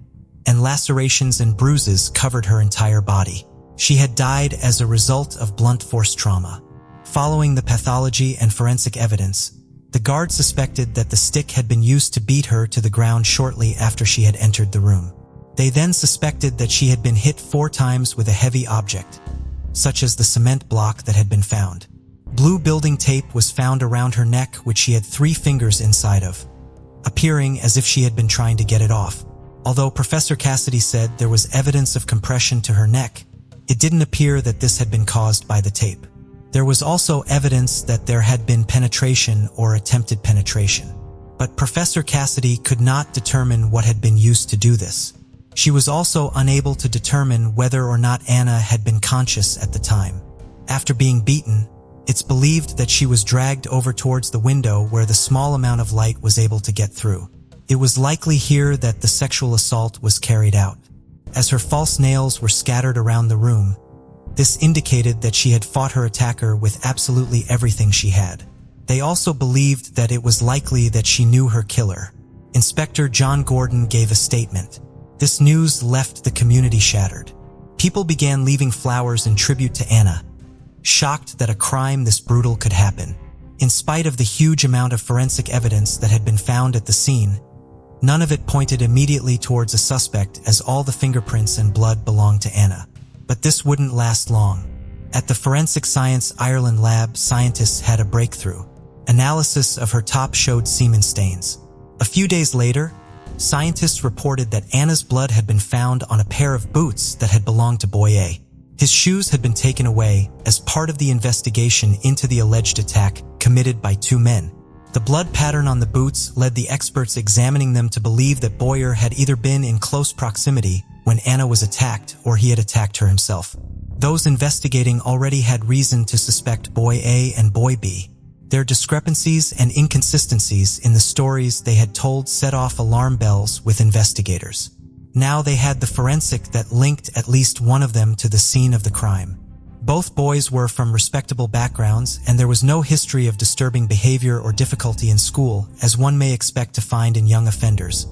and lacerations and bruises covered her entire body. She had died as a result of blunt force trauma. Following the pathology and forensic evidence, the guard suspected that the stick had been used to beat her to the ground shortly after she had entered the room. They then suspected that she had been hit 4 times with a heavy object, such as the cement block that had been found. Blue building tape was found around her neck, which she had 3 fingers inside of, appearing as if she had been trying to get it off. Although Professor Cassidy said there was evidence of compression to her neck, it didn't appear that this had been caused by the tape. There was also evidence that there had been penetration or attempted penetration, but Professor Cassidy could not determine what had been used to do this. She was also unable to determine whether or not Anna had been conscious at the time. After being beaten, it's believed that she was dragged over towards the window where the small amount of light was able to get through. It was likely here that the sexual assault was carried out. As her false nails were scattered around the room, this indicated that she had fought her attacker with absolutely everything she had. They also believed that it was likely that she knew her killer. Inspector John Gordon gave a statement. This news left the community shattered. People began leaving flowers in tribute to Anna, shocked that a crime this brutal could happen. In spite of the huge amount of forensic evidence that had been found at the scene, none of it pointed immediately towards a suspect, as all the fingerprints and blood belonged to Anna. But this wouldn't last long. At the Forensic Science Ireland lab, scientists had a breakthrough. Analysis of her top showed semen stains. A few days later, scientists reported that Anna's blood had been found on a pair of boots that had belonged to Boy A. His shoes had been taken away as part of the investigation into the alleged attack committed by two men. The blood pattern on the boots led the experts examining them to believe that Boyer had either been in close proximity when Anna was attacked or he had attacked her himself. Those investigating already had reason to suspect Boy A and Boy B. Their discrepancies and inconsistencies in the stories they had told set off alarm bells with investigators. Now they had the forensic that linked at least one of them to the scene of the crime. Both boys were from respectable backgrounds, and there was no history of disturbing behavior or difficulty in school, as one may expect to find in young offenders,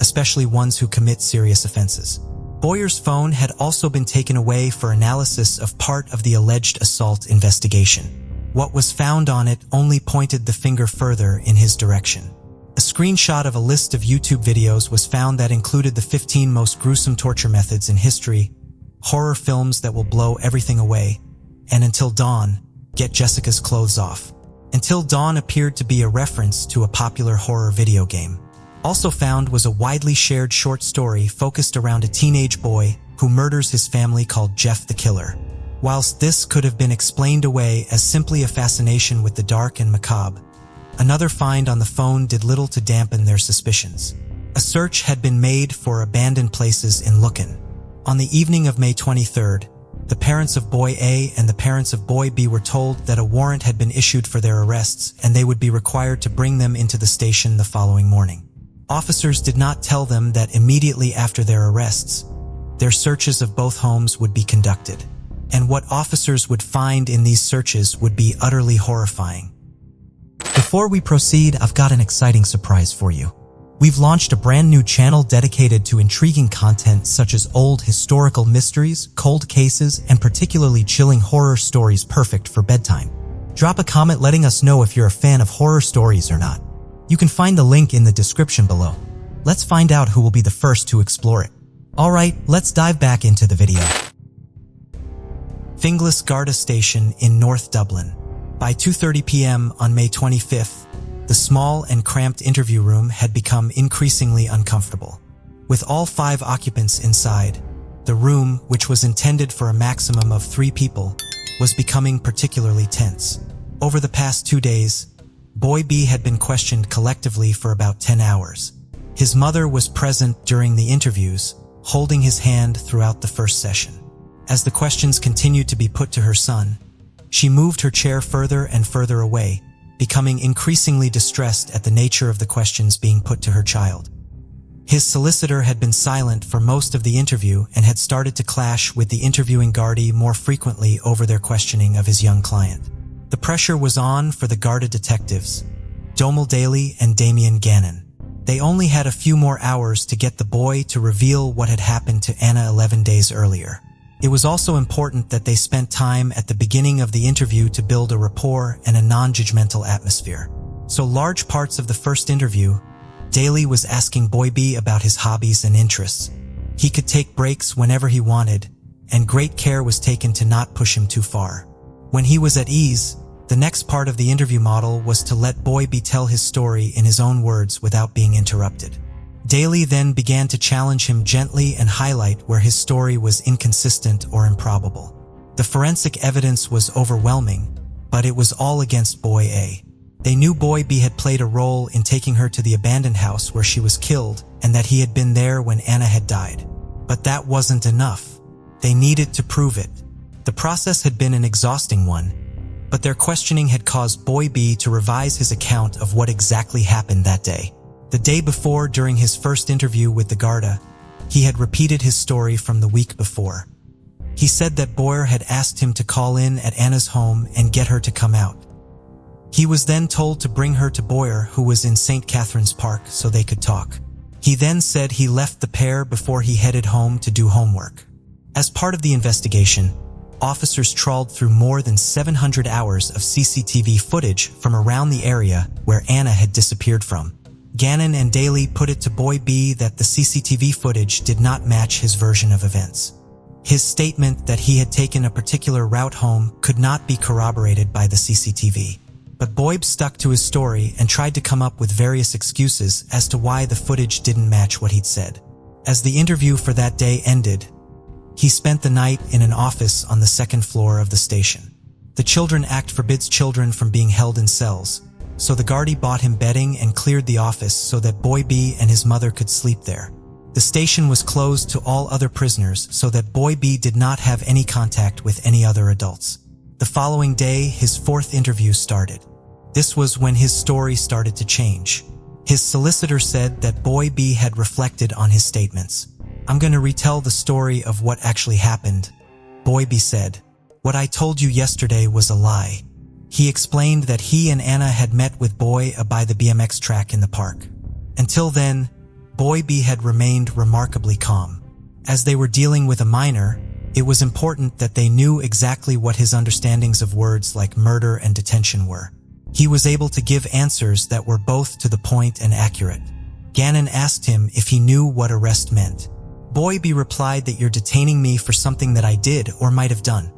especially ones who commit serious offenses. Boyer's phone had also been taken away for analysis of part of the alleged assault investigation. What was found on it only pointed the finger further in his direction. A screenshot of a list of YouTube videos was found that included the 15 most gruesome torture methods in history, horror films that will blow everything away, and Until Dawn, Get Jessica's Clothes Off. Until Dawn appeared to be a reference to a popular horror video game. Also found was a widely shared short story focused around a teenage boy who murders his family called Jeff the Killer. Whilst this could have been explained away as simply a fascination with the dark and macabre, another find on the phone did little to dampen their suspicions. A search had been made for abandoned places in Lucan. On the evening of May 23rd, the parents of Boy A and the parents of Boy B were told that a warrant had been issued for their arrests and they would be required to bring them into the station the following morning. Officers did not tell them that immediately after their arrests, their searches of both homes would be conducted, and what officers would find in these searches would be utterly horrifying. Before we proceed, I've got an exciting surprise for you. We've launched a brand new channel dedicated to intriguing content such as old historical mysteries, cold cases, and particularly chilling horror stories perfect for bedtime. Drop a comment letting us know if you're a fan of horror stories or not. You can find the link in the description below. Let's find out who will be the first to explore it. Alright, let's dive back into the video. Finglas Garda Station in North Dublin. By 2:30 p.m. on May 25th, the small and cramped interview room had become increasingly uncomfortable. With all 5 occupants inside, the room, which was intended for a maximum of 3 people, was becoming particularly tense. Over the past 2 days, Boy B had been questioned collectively for about 10 hours. His mother was present during the interviews, holding his hand throughout the first session. As the questions continued to be put to her son, she moved her chair further and further away, becoming increasingly distressed at the nature of the questions being put to her child. His solicitor had been silent for most of the interview and had started to clash with the interviewing Gardaí more frequently over their questioning of his young client. The pressure was on for the Garda detectives, Domhnall Daly and Damien Gannon. They only had a few more hours to get the boy to reveal what had happened to Anna 11 days earlier. It was also important that they spent time at the beginning of the interview to build a rapport and a non-judgmental atmosphere. So large parts of the first interview, Daly was asking Boy B about his hobbies and interests. He could take breaks whenever he wanted, and great care was taken to not push him too far. When he was at ease, the next part of the interview model was to let Boy B tell his story in his own words without being interrupted. Daly then began to challenge him gently and highlight where his story was inconsistent or improbable. The forensic evidence was overwhelming, but it was all against Boy A. They knew Boy B had played a role in taking her to the abandoned house where she was killed and that he had been there when Anna had died. But that wasn't enough. They needed to prove it. The process had been an exhausting one, but their questioning had caused Boy B to revise his account of what exactly happened that day. The day before, during his first interview with the Garda, he had repeated his story from the week before. He said that Boyer had asked him to call in at Anna's home and get her to come out. He was then told to bring her to Boyer, who was in St. Catherine's Park, so they could talk. He then said he left the pair before he headed home to do homework. As part of the investigation, officers trawled through more than 700 hours of CCTV footage from around the area where Anna had disappeared from. Gannon and Daly put it to Boy B that the CCTV footage did not match his version of events. His statement that he had taken a particular route home could not be corroborated by the CCTV. But Boyd stuck to his story and tried to come up with various excuses as to why the footage didn't match what he'd said. As the interview for that day ended, he spent the night in an office on the second floor of the station. The Children Act forbids children from being held in cells, so the Gardaí bought him bedding and cleared the office so that Boy B and his mother could sleep there. The station was closed to all other prisoners so that Boy B did not have any contact with any other adults. The following day, his fourth interview started. This was when his story started to change. His solicitor said that Boy B had reflected on his statements. "I'm going to retell the story of what actually happened," Boy B said. "What I told you yesterday was a lie." He explained that he and Anna had met with Boy by the BMX track in the park. Until then, Boy B had remained remarkably calm. As they were dealing with a minor, it was important that they knew exactly what his understandings of words like murder and detention were. He was able to give answers that were both to the point and accurate. Gannon asked him if he knew what arrest meant. Boy B replied that "You're detaining me for something that I did or might have done."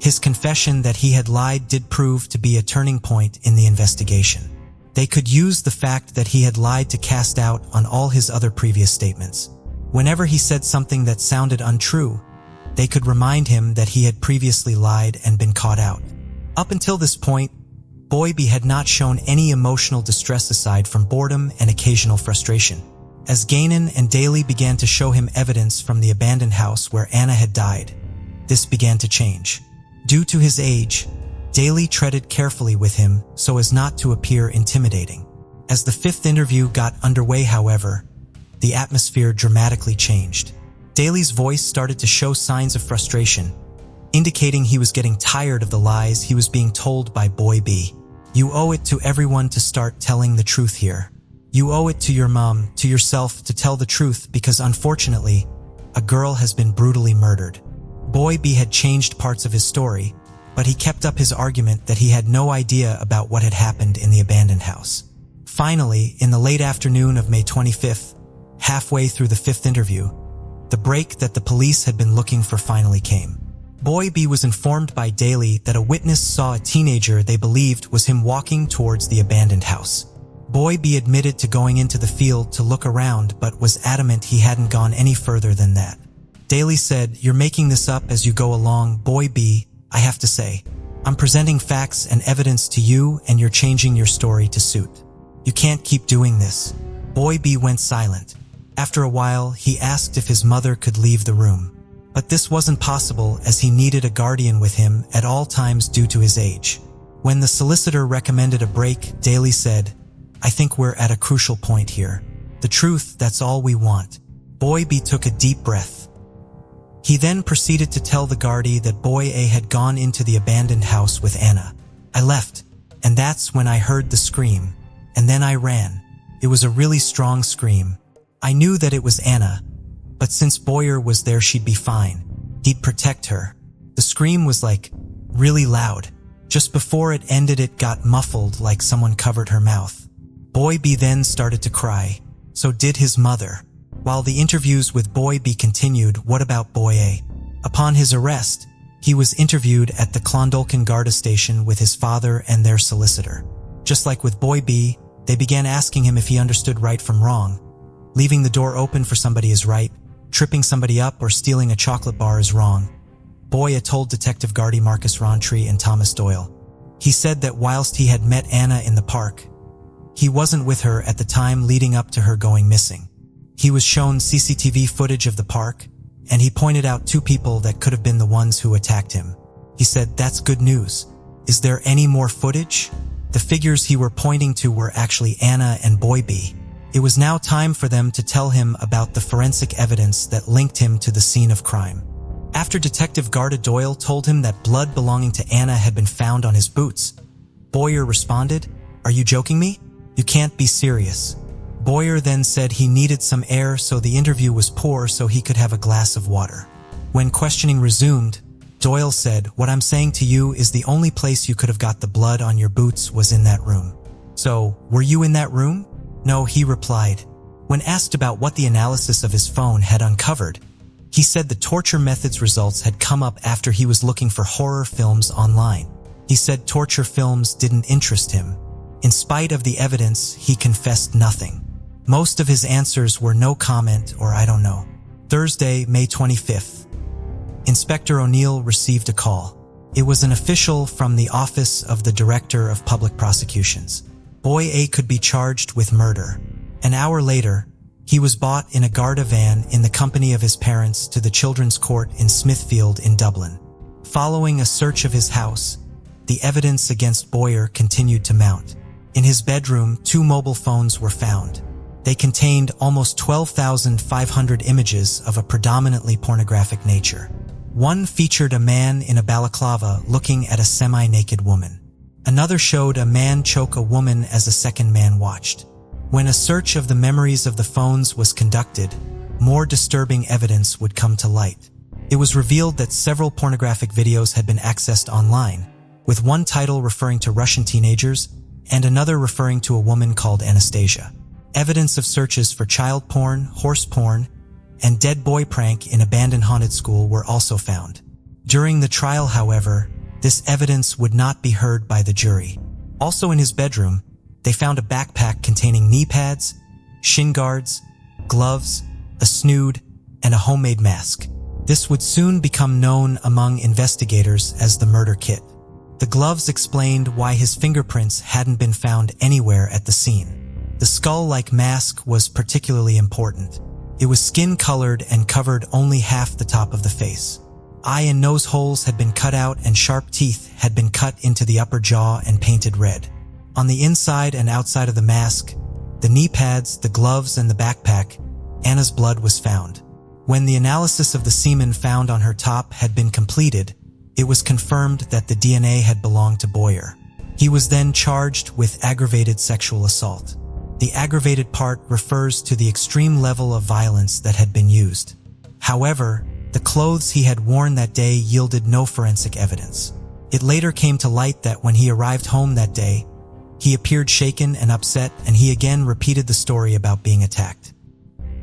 His confession that he had lied did prove to be a turning point in the investigation. They could use the fact that he had lied to cast doubt on all his other previous statements. Whenever he said something that sounded untrue, they could remind him that he had previously lied and been caught out. Up until this point, Boy B had not shown any emotional distress aside from boredom and occasional frustration. As Gannon and Daly began to show him evidence from the abandoned house where Anna had died, this began to change. Due to his age, Daly treaded carefully with him so as not to appear intimidating. As the fifth interview got underway, however, the atmosphere dramatically changed. Daly's voice started to show signs of frustration, indicating he was getting tired of the lies he was being told by Boy B. "You owe it to everyone to start telling the truth here. You owe it to your mom, to yourself, to tell the truth because unfortunately, a girl has been brutally murdered." Boy B had changed parts of his story, but he kept up his argument that he had no idea about what had happened in the abandoned house. Finally, in the late afternoon of May 25th, halfway through the fifth interview, the break that the police had been looking for finally came. Boy B was informed by Daly that a witness saw a teenager they believed was him walking towards the abandoned house. Boy B admitted to going into the field to look around but was adamant he hadn't gone any further than that. Daly said, "You're making this up as you go along, Boy B. I have to say, I'm presenting facts and evidence to you and you're changing your story to suit. You can't keep doing this." Boy B went silent. After a while, he asked if his mother could leave the room. But this wasn't possible as he needed a guardian with him at all times due to his age. When the solicitor recommended a break, Daly said, "I think we're at a crucial point here. The truth, that's all we want." Boy B took a deep breath. He then proceeded to tell the Gardaí that Boy A had gone into the abandoned house with Anna. "I left, and that's when I heard the scream, and then I ran. It was a really strong scream. I knew that it was Anna, but since Boyer was there she'd be fine. He'd protect her." The scream was like, really loud. Just before it ended it got muffled like someone covered her mouth. Boy B then started to cry. So did his mother. While the interviews with Boy B continued, what about Boy A? Upon his arrest, he was interviewed at the Clondalkin Garda station with his father and their solicitor. Just like with Boy B, they began asking him if he understood right from wrong. Leaving the door open for somebody is right. Tripping somebody up or stealing a chocolate bar is wrong. Boy A told Detective Gardaí Marcus Rowntree and Thomas Doyle. He said that whilst he had met Anna in the park, he wasn't with her at the time leading up to her going missing. He was shown CCTV footage of the park, and he pointed out two people that could have been the ones who attacked him. He said, "That's good news. Is there any more footage?" The figures he were pointing to were actually Anna and Boy B. It was now time for them to tell him about the forensic evidence that linked him to the scene of crime. After Detective Garda Doyle told him that blood belonging to Anna had been found on his boots, Boyer responded, "Are you joking me? You can't be serious." Boyer then said he needed some air, so the interview was poor so he could have a glass of water. When questioning resumed, Doyle said, "What I'm saying to you is the only place you could have got the blood on your boots was in that room. So, were you in that room?" "No," he replied. When asked about what the analysis of his phone had uncovered, he said the torture methods results had come up after he was looking for horror films online. He said torture films didn't interest him. In spite of the evidence, he confessed nothing. Most of his answers were no comment or "I don't know." Thursday, May 25th. Inspector O'Neill received a call. It was an official from the Office of the Director of Public Prosecutions. Boy A could be charged with murder. An hour later, he was brought in a Garda van in the company of his parents to the Children's Court in Smithfield in Dublin. Following a search of his house, the evidence against Boyer continued to mount. In his bedroom, 2 mobile phones were found. They contained almost 12,500 images of a predominantly pornographic nature. One featured a man in a balaclava looking at a semi-naked woman. Another showed a man choke a woman as a second man watched. When a search of the memories of the phones was conducted, more disturbing evidence would come to light. It was revealed that several pornographic videos had been accessed online, with one title referring to Russian teenagers and another referring to a woman called Anastasia. Evidence of searches for child porn, horse porn, and dead boy prank in abandoned haunted school were also found. During the trial, however, this evidence would not be heard by the jury. Also in his bedroom, they found a backpack containing knee pads, shin guards, gloves, a snood, and a homemade mask. This would soon become known among investigators as the murder kit. The gloves explained why his fingerprints hadn't been found anywhere at the scene. The skull-like mask was particularly important. It was skin-colored and covered only half the top of the face. Eye and nose holes had been cut out and sharp teeth had been cut into the upper jaw and painted red. On the inside and outside of the mask, the knee pads, the gloves, and the backpack, Anna's blood was found. When the analysis of the semen found on her top had been completed, it was confirmed that the DNA had belonged to Boyer. He was then charged with aggravated sexual assault. The aggravated part refers to the extreme level of violence that had been used. However, the clothes he had worn that day yielded no forensic evidence. It later came to light that when he arrived home that day, he appeared shaken and upset, and he again repeated the story about being attacked.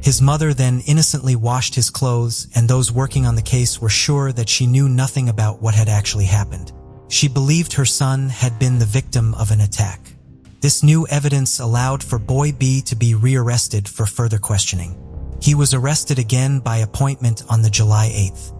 His mother then innocently washed his clothes, and those working on the case were sure that she knew nothing about what had actually happened. She believed her son had been the victim of an attack. This new evidence allowed for Boy B to be rearrested for further questioning. He was arrested again by appointment on the July 8th.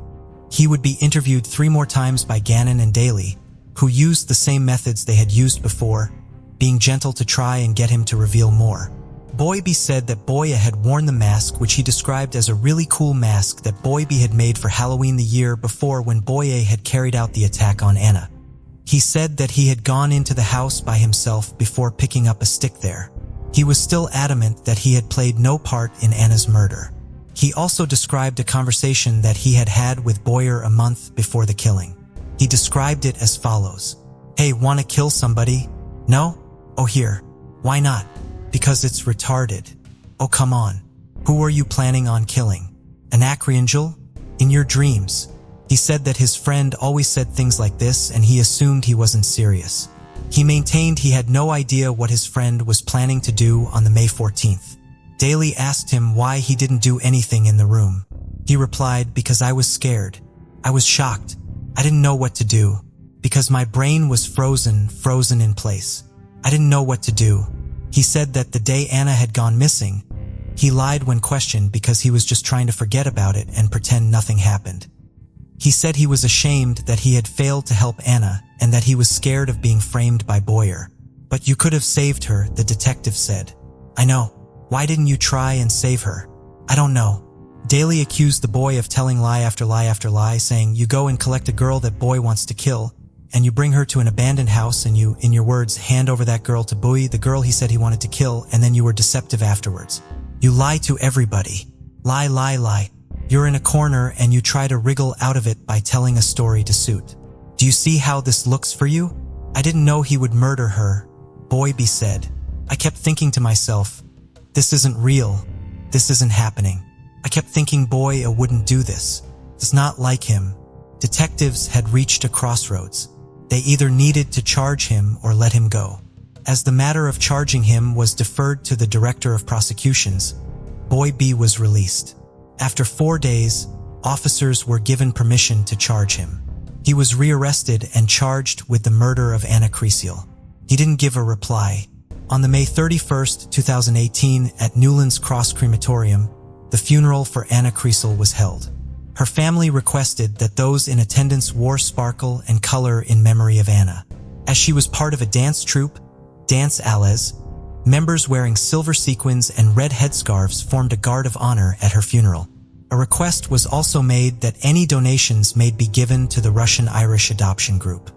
He would be interviewed 3 more times by Gannon and Daly, who used the same methods they had used before, being gentle to try and get him to reveal more. Boy B said that Boyer had worn the mask, which he described as a really cool mask that Boy B had made for Halloween the year before when Boyer had carried out the attack on Anna. He said that he had gone into the house by himself before picking up a stick there. He was still adamant that he had played no part in Anna's murder. He also described a conversation that he had had with Boyer a month before the killing. He described it as follows. "Hey, wanna kill somebody? No? Oh, here. Why not? Because it's retarded. Oh, come on. Who are you planning on killing? An archangel? In your dreams?" He said that his friend always said things like this and he assumed he wasn't serious. He maintained he had no idea what his friend was planning to do on the May 14th. Daly asked him why he didn't do anything in the room. He replied, "Because I was scared. I was shocked. I didn't know what to do. Because my brain was frozen in place. I didn't know what to do." He said that the day Anna had gone missing, he lied when questioned because he was just trying to forget about it and pretend nothing happened. He said he was ashamed that he had failed to help Anna and that he was scared of being framed by Boyer. "But you could have saved her," the detective said. "I know. Why didn't you try and save her?" "I don't know." Daly accused the boy of telling lie after lie after lie, saying, "You go and collect a girl that boy wants to kill. and you bring her to an abandoned house and you, in your words, hand over that girl to Boy, the girl he said he wanted to kill, and then you were deceptive afterwards. You lie to everybody. Lie, lie, lie. You're in a corner and you try to wriggle out of it by telling a story to suit. Do you see how this looks for you? I didn't know he would murder her, Boy B said. I kept thinking to myself, this isn't real. This isn't happening. I kept thinking Boy wouldn't do this. It's not like him. Detectives had reached a crossroads. They either needed to charge him or let him go. As the matter of charging him was deferred to the director of prosecutions, Boy B was released. After 4 days, officers were given permission to charge him. He was rearrested and charged with the murder of Anna Creasel. He didn't give a reply. On the May 31st, 2018, at Newlands Cross Crematorium, the funeral for Anna Creasel was held. Her family requested that those in attendance wore sparkle and color in memory of Anna. As she was part of a dance troupe, Dance Allez, members wearing silver sequins and red headscarves formed a guard of honor at her funeral. A request was also made that any donations may be given to the Russian-Irish adoption group.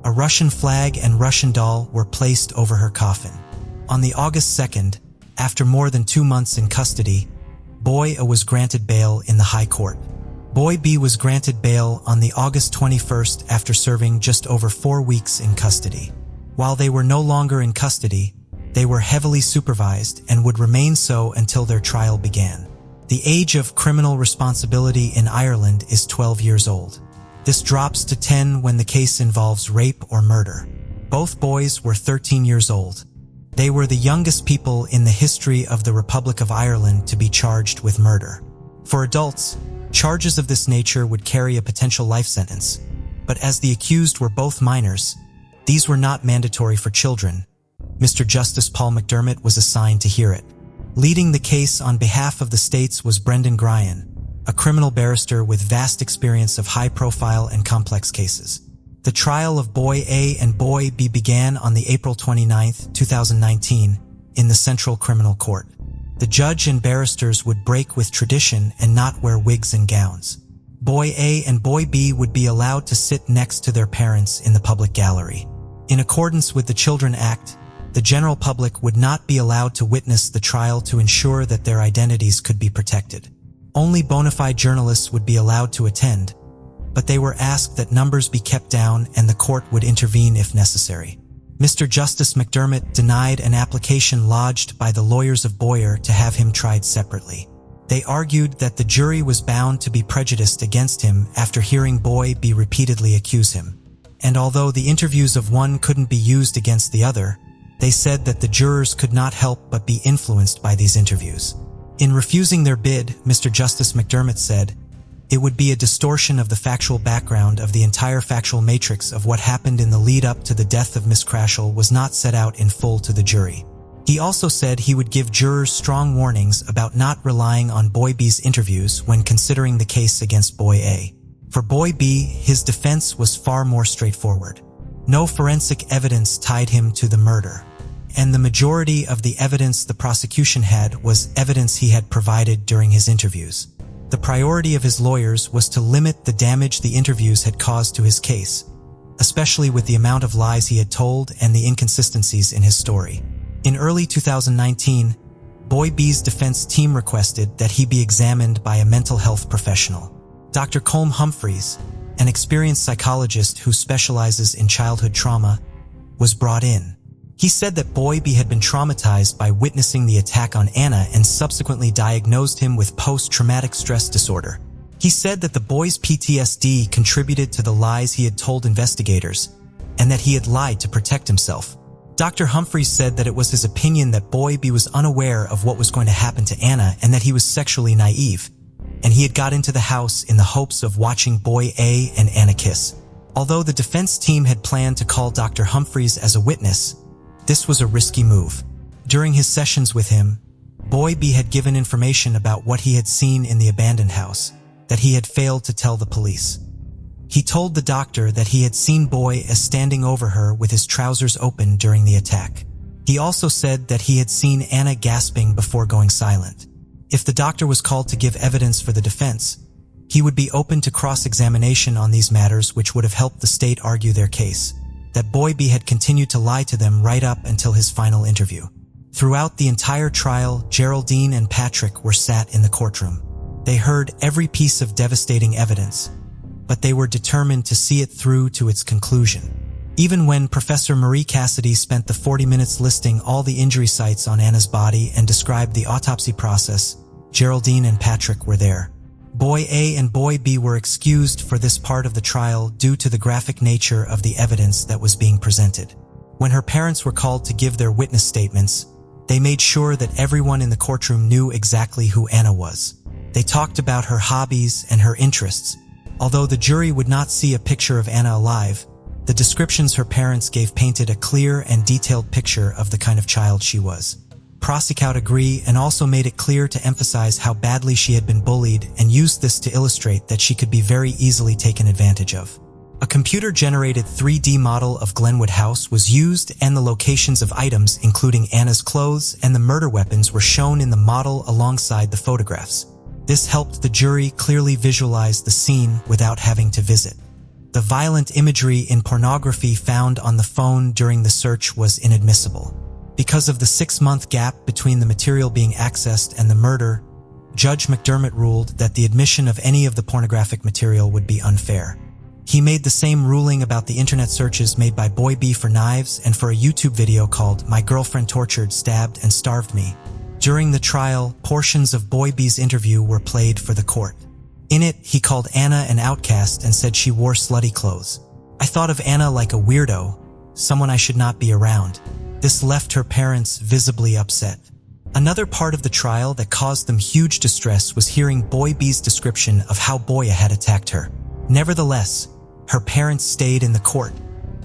A Russian flag and Russian doll were placed over her coffin. On the August 2nd, after more than 2 months in custody, Boy was granted bail in the High Court. Boy B was granted bail on the August 21st after serving just over 4 weeks in custody. While they were no longer in custody, they were heavily supervised and would remain so until their trial began. The age of criminal responsibility in Ireland is 12 years old. This drops to 10 when the case involves rape or murder. Both boys were 13 years old. They were the youngest people in the history of the Republic of Ireland to be charged with murder. For adults, charges of this nature would carry a potential life sentence, but as the accused were both minors, these were not mandatory for children. Mr. Justice Paul McDermott was assigned to hear it. Leading the case on behalf of the states was Brendan Gryan, a criminal barrister with vast experience of high-profile and complex cases. The trial of Boy A and Boy B began on the April 29, 2019, in the Central Criminal Court. The judge and barristers would break with tradition and not wear wigs and gowns. Boy A and Boy B would be allowed to sit next to their parents in the public gallery. In accordance with the Children Act, the general public would not be allowed to witness the trial to ensure that their identities could be protected. Only bona fide journalists would be allowed to attend, but they were asked that numbers be kept down and the court would intervene if necessary. Mr. Justice McDermott denied an application lodged by the lawyers of Boyer to have him tried separately. They argued that the jury was bound to be prejudiced against him after hearing Boy B repeatedly accuse him. And although the interviews of one couldn't be used against the other, they said that the jurors could not help but be influenced by these interviews. In refusing their bid, Mr. Justice McDermott said, "It would be a distortion of the factual background of the entire factual matrix of what happened in the lead-up to the death of Miss Crashall was not set out in full to the jury." He also said he would give jurors strong warnings about not relying on Boy B's interviews when considering the case against Boy A. For Boy B, his defense was far more straightforward. No forensic evidence tied him to the murder, and the majority of the evidence the prosecution had was evidence he had provided during his interviews. The priority of his lawyers was to limit the damage the interviews had caused to his case, especially with the amount of lies he had told and the inconsistencies in his story. In early 2019, Boy B's defense team requested that he be examined by a mental health professional. Dr. Colm Humphreys, an experienced psychologist who specializes in childhood trauma, was brought in. He said that Boy B had been traumatized by witnessing the attack on Anna and subsequently diagnosed him with post-traumatic stress disorder. He said that the boy's PTSD contributed to the lies he had told investigators, and that he had lied to protect himself. Dr. Humphreys said that it was his opinion that Boy B was unaware of what was going to happen to Anna and that he was sexually naive, and he had got into the house in the hopes of watching Boy A and Anna kiss. Although the defense team had planned to call Dr. Humphreys as a witness, this was a risky move. During his sessions with him, Boy B had given information about what he had seen in the abandoned house that he had failed to tell the police. He told the doctor that he had seen Boy as standing over her with his trousers open during the attack. He also said that he had seen Anna gasping before going silent. If the doctor was called to give evidence for the defense, He would be open to cross-examination on these matters, which would have helped the state argue their case, that Boy B had continued to lie to them right up until his final interview. Throughout the entire trial, Geraldine and Patrick were sat in the courtroom. They heard every piece of devastating evidence, but they were determined to see it through to its conclusion. Even when Professor Marie Cassidy spent the 40 minutes listing all the injury sites on Anna's body and described the autopsy process, Geraldine and Patrick were there. Boy A and Boy B were excused for this part of the trial due to the graphic nature of the evidence that was being presented. When her parents were called to give their witness statements, they made sure that everyone in the courtroom knew exactly who Anna was. They talked about her hobbies and her interests. Although the jury would not see a picture of Anna alive, the descriptions her parents gave painted a clear and detailed picture of the kind of child she was. Prosecutor agreed and also made it clear to emphasize how badly she had been bullied and used this to illustrate that she could be very easily taken advantage of. A computer-generated 3D model of Glenwood House was used, and the locations of items, including Anna's clothes and the murder weapons, were shown in the model alongside the photographs. This helped the jury clearly visualize the scene without having to visit. The violent imagery in pornography found on the phone during the search was inadmissible. Because of the 6-month gap between the material being accessed and the murder, Judge McDermott ruled that the admission of any of the pornographic material would be unfair. He made the same ruling about the internet searches made by Boy B for knives and for a YouTube video called "My Girlfriend Tortured, Stabbed, and Starved Me." During the trial, portions of Boy B's interview were played for the court. In it, he called Anna an outcast and said she wore slutty clothes. "I thought of Anna like a weirdo, someone I should not be around." This left her parents visibly upset. Another part of the trial that caused them huge distress was hearing Boy B's description of how Boya had attacked her. Nevertheless, her parents stayed in the court,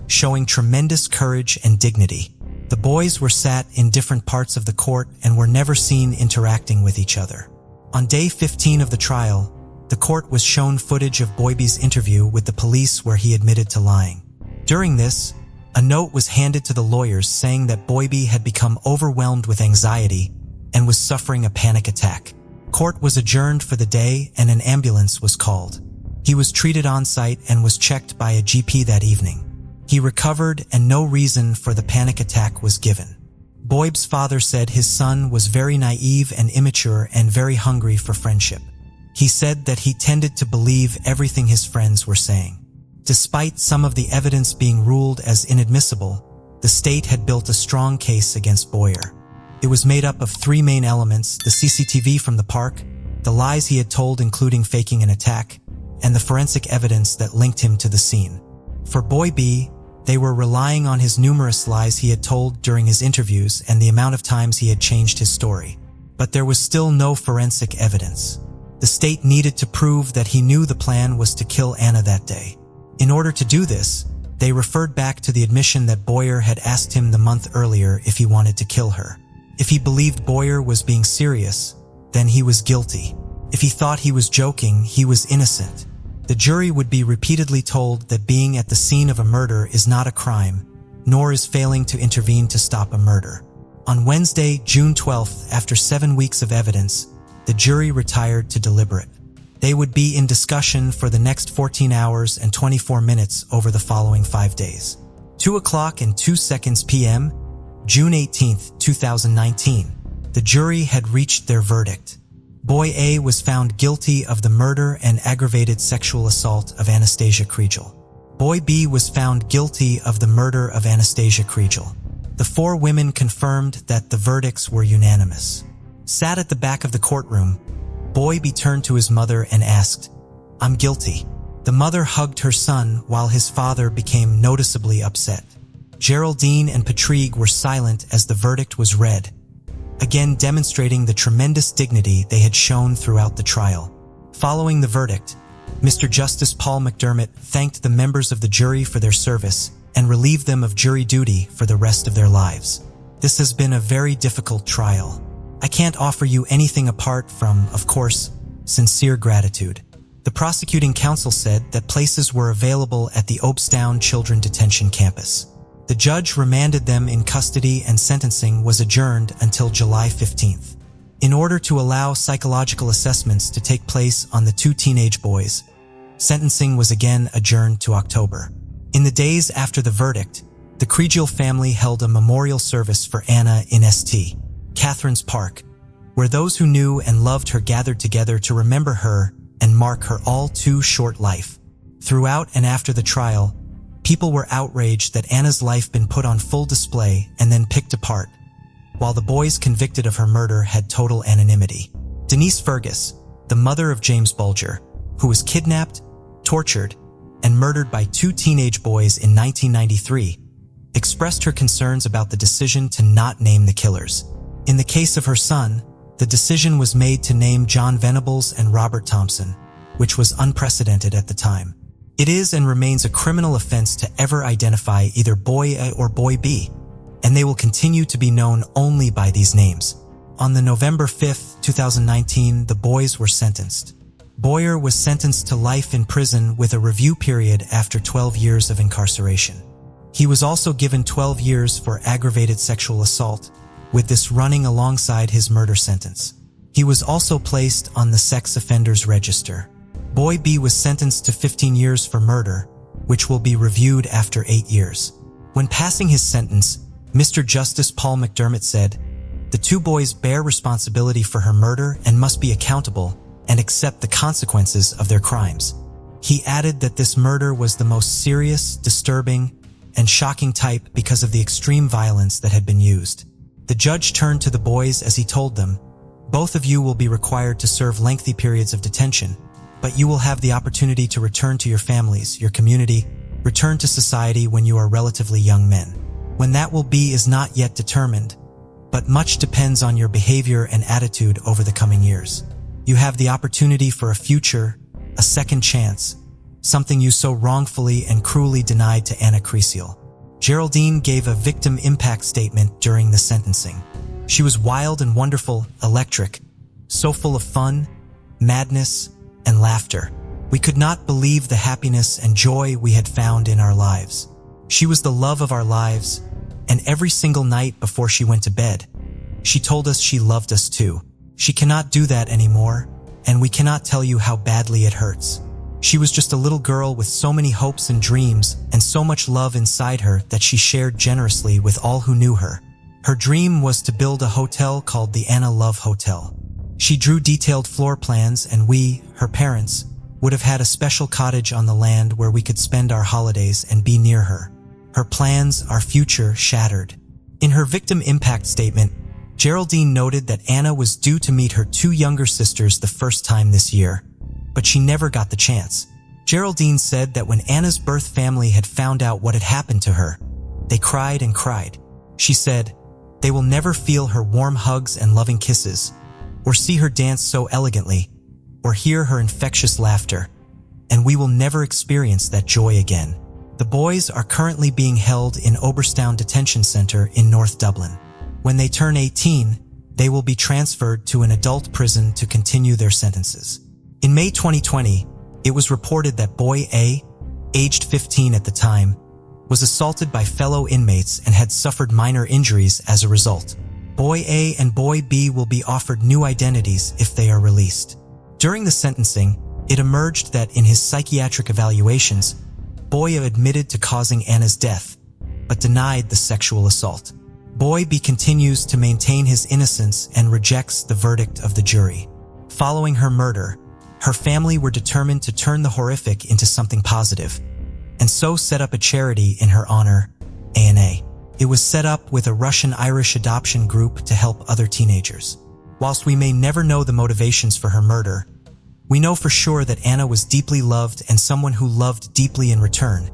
showing tremendous courage and dignity. The boys were sat in different parts of the court and were never seen interacting with each other. On day 15 of the trial, the court was shown footage of Boy B's interview with the police where he admitted to lying. During this, a note was handed to the lawyers saying that Boy B had become overwhelmed with anxiety and was suffering a panic attack. Court was adjourned for the day and an ambulance was called. He was treated on-site and was checked by a GP that evening. He recovered and no reason for the panic attack was given. Boyb's father said his son was very naive and immature and very hungry for friendship. He said that he tended to believe everything his friends were saying. Despite some of the evidence being ruled as inadmissible, the state had built a strong case against Boyer. It was made up of 3 main elements: the CCTV from the park, the lies he had told including faking an attack, and the forensic evidence that linked him to the scene. For Boy B, they were relying on his numerous lies he had told during his interviews and the amount of times he had changed his story. But there was still no forensic evidence. The state needed to prove that he knew the plan was to kill Anna that day. In order to do this, they referred back to the admission that Boyer had asked him the month earlier if he wanted to kill her. If he believed Boyer was being serious, then he was guilty. If he thought he was joking, he was innocent. The jury would be repeatedly told that being at the scene of a murder is not a crime, nor is failing to intervene to stop a murder. On Wednesday, June 12th, after 7 weeks of evidence, the jury retired to deliberate. They would be in discussion for the next 14 hours and 24 minutes over the following 5 days. 2:02 p.m., June 18, 2019, the jury had reached their verdict. Boy A was found guilty of the murder and aggravated sexual assault of Anastasia Kriegel. Boy B was found guilty of the murder of Anastasia Kriegel. The 4 women confirmed that the verdicts were unanimous. Sat at the back of the courtroom, Boy B turned to his mother and asked, "I'm guilty." The mother hugged her son while his father became noticeably upset. Geraldine and Patrick were silent as the verdict was read, again demonstrating the tremendous dignity they had shown throughout the trial. Following the verdict, Mr. Justice Paul McDermott thanked the members of the jury for their service and relieved them of jury duty for the rest of their lives. "This has been a very difficult trial. I can't offer you anything apart from, of course, sincere gratitude." The prosecuting counsel said that places were available at the Obestown Children Detention Campus. The judge remanded them in custody and sentencing was adjourned until July 15th. in order to allow psychological assessments to take place on the two teenage boys. Sentencing was again adjourned to October. In the days after the verdict, the Kriegel family held a memorial service for Anna in St. Catherine's Park, where those who knew and loved her gathered together to remember her and mark her all too short life. Throughout and after the trial, people were outraged that Anna's life been put on full display and then picked apart, while the boys convicted of her murder had total anonymity. Denise Fergus, the mother of James Bulger, who was kidnapped, tortured, and murdered by two teenage boys in 1993, expressed her concerns about the decision to not name the killers. In the case of her son, the decision was made to name John Venables and Robert Thompson, which was unprecedented at the time. It is and remains a criminal offense to ever identify either Boy A or Boy B, and they will continue to be known only by these names. On the November 5, 2019, the boys were sentenced. Boyer was sentenced to life in prison with a review period after 12 years of incarceration. He was also given 12 years for aggravated sexual assault, with this running alongside his murder sentence. He was also placed on the sex offenders register. Boy B was sentenced to 15 years for murder, which will be reviewed after 8 years. When passing his sentence, Mr. Justice Paul McDermott said, "The two boys bear responsibility for her murder and must be accountable and accept the consequences of their crimes." He added that this murder was the most serious, disturbing, and shocking type because of the extreme violence that had been used. The judge turned to the boys as he told them, "Both of you will be required to serve lengthy periods of detention, but you will have the opportunity to return to your families, your community, return to society when you are relatively young men. When that will be is not yet determined, but much depends on your behavior and attitude over the coming years. You have the opportunity for a future, a second chance, something you so wrongfully and cruelly denied to Anna Kriegel." Geraldine gave a victim impact statement during the sentencing. She was wild and wonderful, electric, so full of fun, madness, and laughter. We could not believe the happiness and joy we had found in our lives. She was the love of our lives, and every single night before she went to bed, she told us she loved us too. She cannot do that anymore, and we cannot tell you how badly it hurts. She was just a little girl with so many hopes and dreams and so much love inside her that she shared generously with all who knew her. Her dream was to build a hotel called the Anna Love Hotel. She drew detailed floor plans, and we, her parents, would have had a special cottage on the land where we could spend our holidays and be near her. Her plans, our future, shattered. In her victim impact statement, Geraldine noted that Anna was due to meet her two younger sisters the first time this year, but she never got the chance. Geraldine said that when Anna's birth family had found out what had happened to her, they cried and cried. She said, "They will never feel her warm hugs and loving kisses, or see her dance so elegantly, or hear her infectious laughter, and we will never experience that joy again." The boys are currently being held in Oberstown Detention Center in North Dublin. When they turn 18, they will be transferred to an adult prison to continue their sentences. In May 2020, it was reported that Boy A, aged 15 at the time, was assaulted by fellow inmates and had suffered minor injuries as a result. Boy A and Boy B will be offered new identities if they are released. During the sentencing, it emerged that in his psychiatric evaluations, Boy A admitted to causing Anna's death, but denied the sexual assault. Boy B continues to maintain his innocence and rejects the verdict of the jury. Following her murder, her family were determined to turn the horrific into something positive, and so set up a charity in her honor, ANA. It was set up with a Russian-Irish adoption group to help other teenagers. Whilst we may never know the motivations for her murder, we know for sure that Anna was deeply loved and someone who loved deeply in return,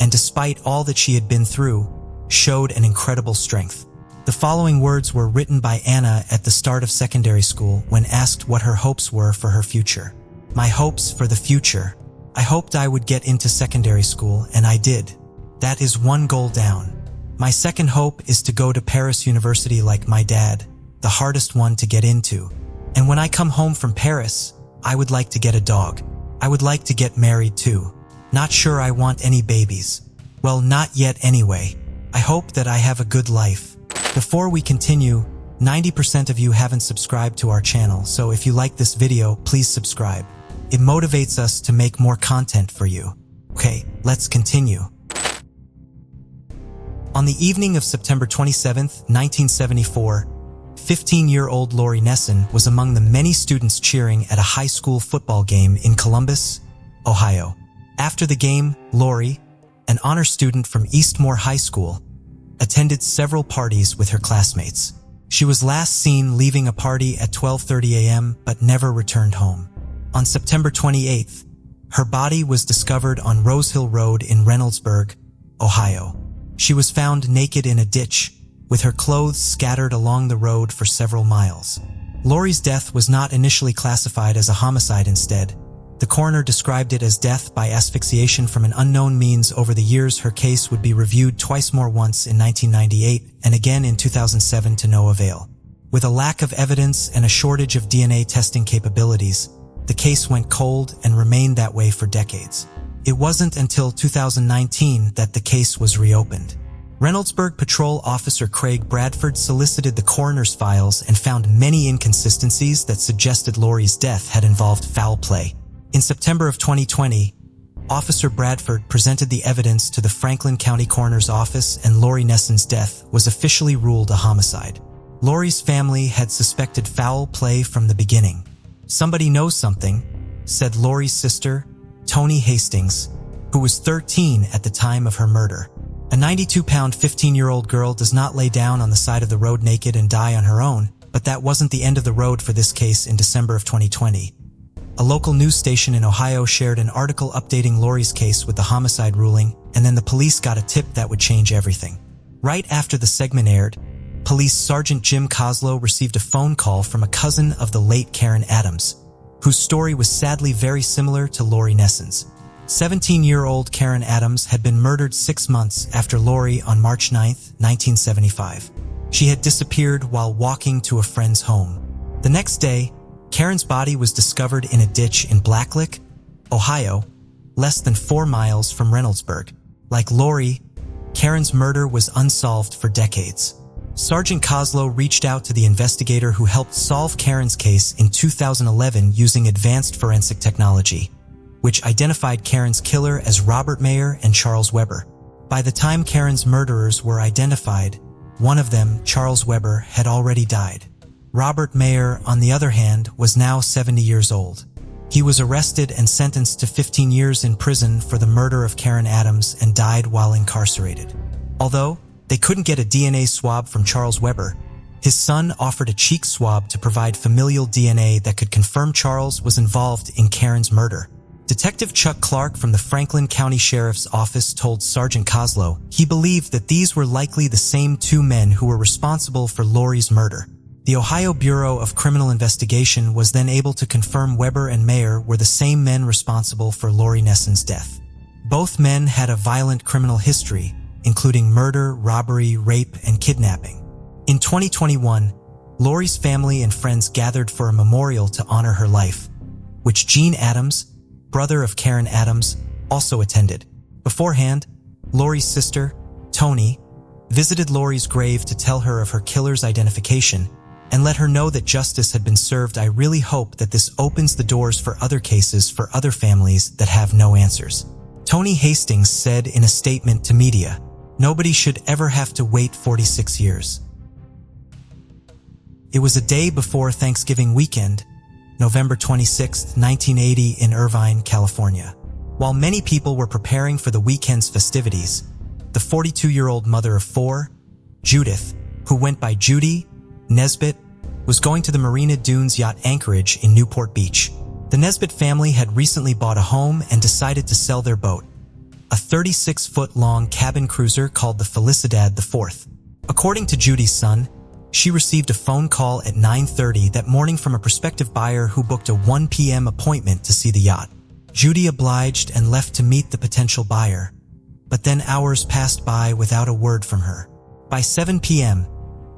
and despite all that she had been through, showed an incredible strength. The following words were written by Anna at the start of secondary school when asked what her hopes were for her future. "My hopes for the future. I hoped I would get into secondary school, and I did. That is one goal down. My second hope is to go to Paris University like my dad, the hardest one to get into. And when I come home from Paris, I would like to get a dog. I would like to get married too. Not sure I want any babies. Well, not yet anyway. I hope that I have a good life." Before we continue, 90% of you haven't subscribed to our channel, so if you like this video, please subscribe. It motivates us to make more content for you. Okay, let's continue. On the evening of September 27, 1974, 15-year-old Lori Nesson was among the many students cheering at a high school football game in Columbus, Ohio. After the game, Lori, an honor student from Eastmore High School, attended several parties with her classmates. She was last seen leaving a party at 12:30 a.m. but never returned home. On September 28th, her body was discovered on Rose Hill Road in Reynoldsburg, Ohio. She was found naked in a ditch, with her clothes scattered along the road for several miles. Lori's death was not initially classified as a homicide. Instead, the coroner described it as death by asphyxiation from an unknown means. Over the years, her case would be reviewed twice more, once in 1998 and again in 2007, to no avail. With a lack of evidence and a shortage of DNA testing capabilities, the case went cold and remained that way for decades. It wasn't until 2019 that the case was reopened. Reynoldsburg Patrol Officer Craig Bradford solicited the coroner's files and found many inconsistencies that suggested Lori's death had involved foul play. In September of 2020, Officer Bradford presented the evidence to the Franklin County Coroner's Office, and Lori Nesson's death was officially ruled a homicide. Lori's family had suspected foul play from the beginning. "Somebody knows something," said Lori's sister, Toni Hastings, who was 13 at the time of her murder. A 92-pound 15-year-old girl does not lay down on the side of the road naked and die on her own, but that wasn't the end of the road for this case. In December of 2020, a local news station in Ohio shared an article updating Lori's case with the homicide ruling, and then the police got a tip that would change everything. Right after the segment aired, Police Sergeant Jim Coslow received a phone call from a cousin of the late Karen Adams, whose story was sadly very similar to Lori Nesson's. 17-year-old Karen Adams had been murdered 6 months after Lori on March 9, 1975. She had disappeared while walking to a friend's home. The next day, Karen's body was discovered in a ditch in Blacklick, Ohio, less than 4 miles from Reynoldsburg. Like Lori, Karen's murder was unsolved for decades. Sergeant Coslow reached out to the investigator who helped solve Karen's case in 2011 using advanced forensic technology, which identified Karen's killer as Robert Mayer and Charles Weber. By the time Karen's murderers were identified, one of them, Charles Weber, had already died. Robert Mayer, on the other hand, was now 70 years old. He was arrested and sentenced to 15 years in prison for the murder of Karen Adams and died while incarcerated. Although they couldn't get a DNA swab from Charles Weber, his son offered a cheek swab to provide familial DNA that could confirm Charles was involved in Karen's murder. Detective Chuck Clark from the Franklin County Sheriff's Office told Sergeant Coslow he believed that these were likely the same 2 men who were responsible for Lori's murder. The Ohio Bureau of Criminal Investigation was then able to confirm Weber and Mayer were the same men responsible for Lori Nesson's death. Both men had a violent criminal history, including murder, robbery, rape, and kidnapping. In 2021, Lori's family and friends gathered for a memorial to honor her life, which Gene Adams, brother of Karen Adams, also attended. Beforehand, Lori's sister, Toni, visited Lori's grave to tell her of her killer's identification and let her know that justice had been served. "I really hope that this opens the doors for other cases for other families that have no answers," Toni Hastings said in a statement to media. "Nobody should ever have to wait 46 years. It was a day before Thanksgiving weekend, November 26, 1980, in Irvine, California. While many people were preparing for the weekend's festivities, the 42-year-old mother of 4, Judith, who went by Judy Nesbitt, was going to the Marina Dunes Yacht Anchorage in Newport Beach. The Nesbitt family had recently bought a home and decided to sell their boat, a 36-foot-long cabin cruiser called the Felicidad IV. According to Judy's son, she received a phone call at 9:30 that morning from a prospective buyer who booked a 1 p.m. appointment to see the yacht. Judy obliged and left to meet the potential buyer, but then hours passed by without a word from her. By 7 p.m.,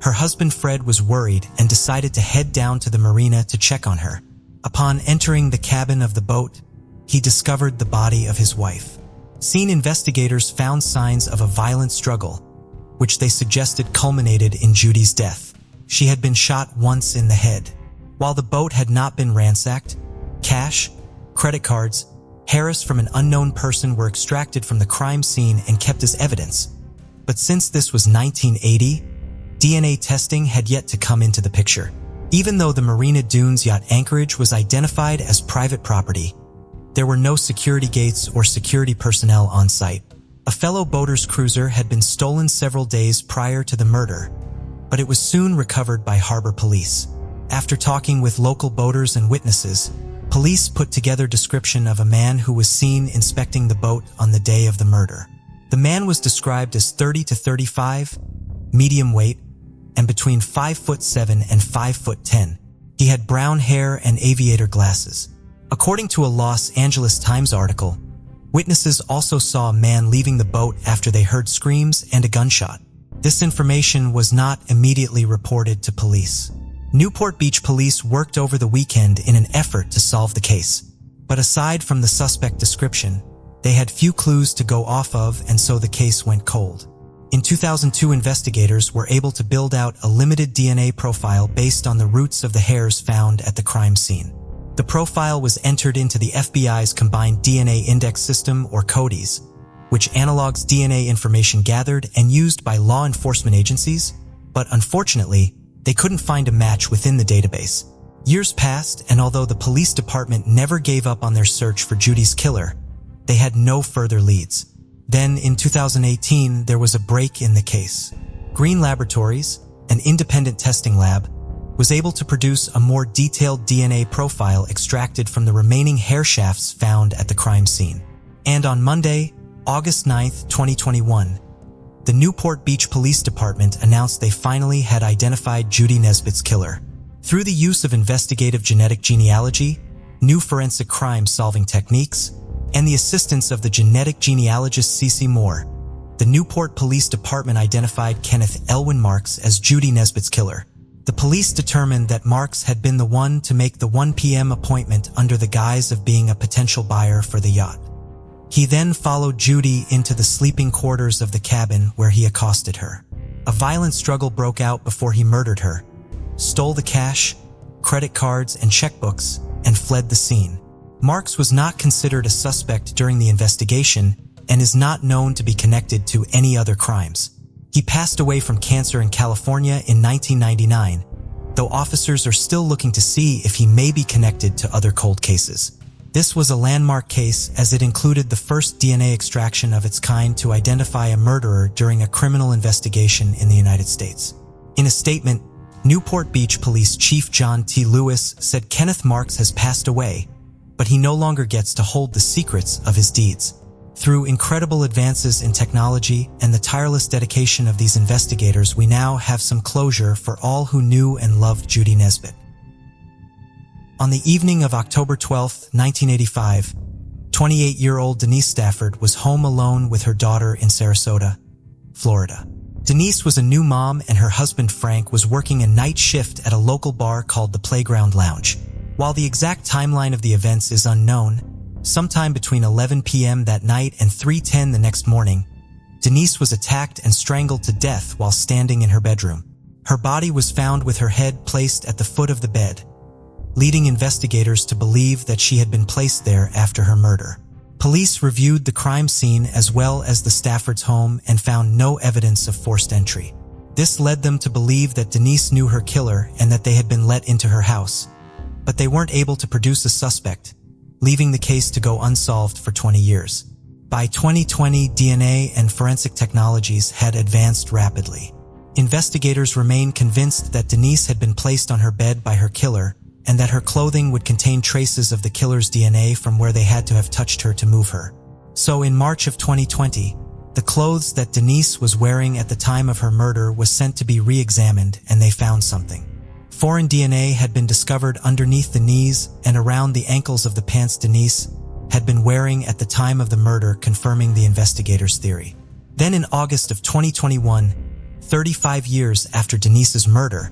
her husband Fred was worried and decided to head down to the marina to check on her. Upon entering the cabin of the boat, he discovered the body of his wife. Scene investigators found signs of a violent struggle, which they suggested culminated in Judy's death. she had been shot once in the head. While the boat had not been ransacked, cash, credit cards, hairs from an unknown person were extracted from the crime scene and kept as evidence. But since this was 1980, DNA testing had yet to come into the picture. Even though the Marina Dunes yacht anchorage was identified as private property, there were no security gates or security personnel on site. A fellow boater's cruiser had been stolen several days prior to the murder, but it was soon recovered by harbor police. After talking with local boaters and witnesses, police put together a description of a man who was seen inspecting the boat on the day of the murder. The man was described as 30 to 35, medium weight, and between 5'7" and 5'10". He had brown hair and aviator glasses. According to a Los Angeles Times article, witnesses also saw a man leaving the boat after they heard screams and a gunshot. This information was not immediately reported to police. Newport Beach police worked over the weekend in an effort to solve the case. But aside from the suspect description, they had few clues to go off of, and so the case went cold. In 2002, investigators were able to build out a limited DNA profile based on the roots of the hairs found at the crime scene. The profile was entered into the FBI's Combined DNA Index System, or CODIS, which analogs DNA information gathered and used by law enforcement agencies, but unfortunately, they couldn't find a match within the database. Years passed, and although the police department never gave up on their search for Judy's killer, they had no further leads. Then, in 2018, there was a break in the case. Green Laboratories, an independent testing lab, was able to produce a more detailed DNA profile extracted from the remaining hair shafts found at the crime scene. And on Monday, August 9, 2021, the Newport Beach Police Department announced they finally had identified Judy Nesbitt's killer. Through the use of investigative genetic genealogy, new forensic crime-solving techniques, and the assistance of the genetic genealogist C.C. Moore, the Newport Police Department identified Kenneth Elwin Marks as Judy Nesbitt's killer. The police determined that Marks had been the one to make the 1 p.m. appointment under the guise of being a potential buyer for the yacht. He then followed Judy into the sleeping quarters of the cabin where he accosted her. A violent struggle broke out before he murdered her, stole the cash, credit cards, and checkbooks, and fled the scene. Marks was not considered a suspect during the investigation and is not known to be connected to any other crimes. He passed away from cancer in California in 1999, though officers are still looking to see if he may be connected to other cold cases. This was a landmark case as it included the first DNA extraction of its kind to identify a murderer during a criminal investigation in the United States. In a statement, Newport Beach Police Chief John T. Lewis said Kenneth Marks has passed away, but he no longer gets to hold the secrets of his deeds. Through incredible advances in technology and the tireless dedication of these investigators, we now have some closure for all who knew and loved Judy Nesbitt. On the evening of October 12, 1985, 28-year-old Denise Stafford was home alone with her daughter in Sarasota, Florida. Denise was a new mom, and her husband Frank was working a night shift at a local bar called the Playground Lounge. While the exact timeline of the events is unknown, sometime between 11 p.m. that night and 3:10 the next morning, Denise was attacked and strangled to death while standing in her bedroom. Her body was found with her head placed at the foot of the bed, leading investigators to believe that she had been placed there after her murder. Police reviewed the crime scene as well as the Stafford's home and found no evidence of forced entry. This led them to believe that Denise knew her killer and that they had been let into her house, but they weren't able to produce a suspect, leaving the case to go unsolved for 20 years. By 2020, DNA and forensic technologies had advanced rapidly. Investigators remained convinced that Denise had been placed on her bed by her killer and that her clothing would contain traces of the killer's DNA from where they had to have touched her to move her. So in March of 2020, the clothes that Denise was wearing at the time of her murder was sent to be re-examined, and they found something. Foreign DNA had been discovered underneath the knees and around the ankles of the pants Denise had been wearing at the time of the murder, confirming the investigators' theory. Then in August of 2021, 35 years after Denise's murder,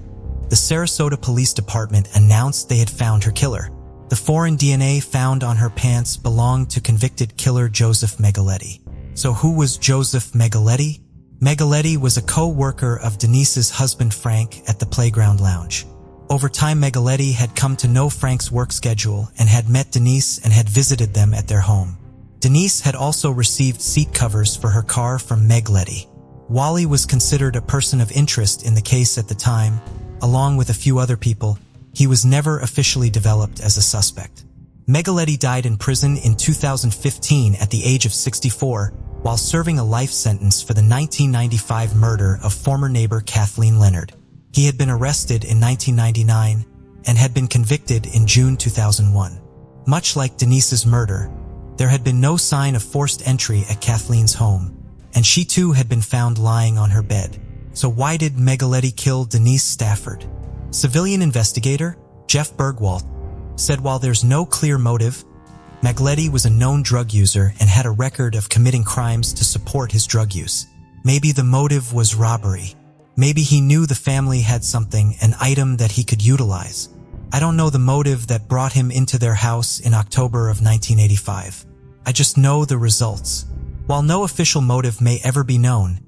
the Sarasota Police Department announced they had found her killer. The foreign DNA found on her pants belonged to convicted killer Joseph Megaletti. So who was Joseph Megaletti? Megaletti was a co-worker of Denise's husband Frank at the playground lounge. Over time, Megaletti had come to know Frank's work schedule and had met Denise and had visited them at their home. Denise had also received seat covers for her car from Megaletti. Wally was considered a person of interest in the case at the time. Along with a few other people, he was never officially developed as a suspect. Megaletti died in prison in 2015 at the age of 64 while serving a life sentence for the 1995 murder of former neighbor Kathleen Leonard. He had been arrested in 1999 and had been convicted in June 2001. Much like Denise's murder, there had been no sign of forced entry at Kathleen's home, and she too had been found lying on her bed. So why did Megaletti kill Denise Stafford? Civilian investigator Jeff Bergwalt said while there's no clear motive, Megaletti was a known drug user and had a record of committing crimes to support his drug use. Maybe the motive was robbery. Maybe he knew the family had something, an item that he could utilize. I don't know the motive that brought him into their house in October of 1985. I just know the results. While no official motive may ever be known,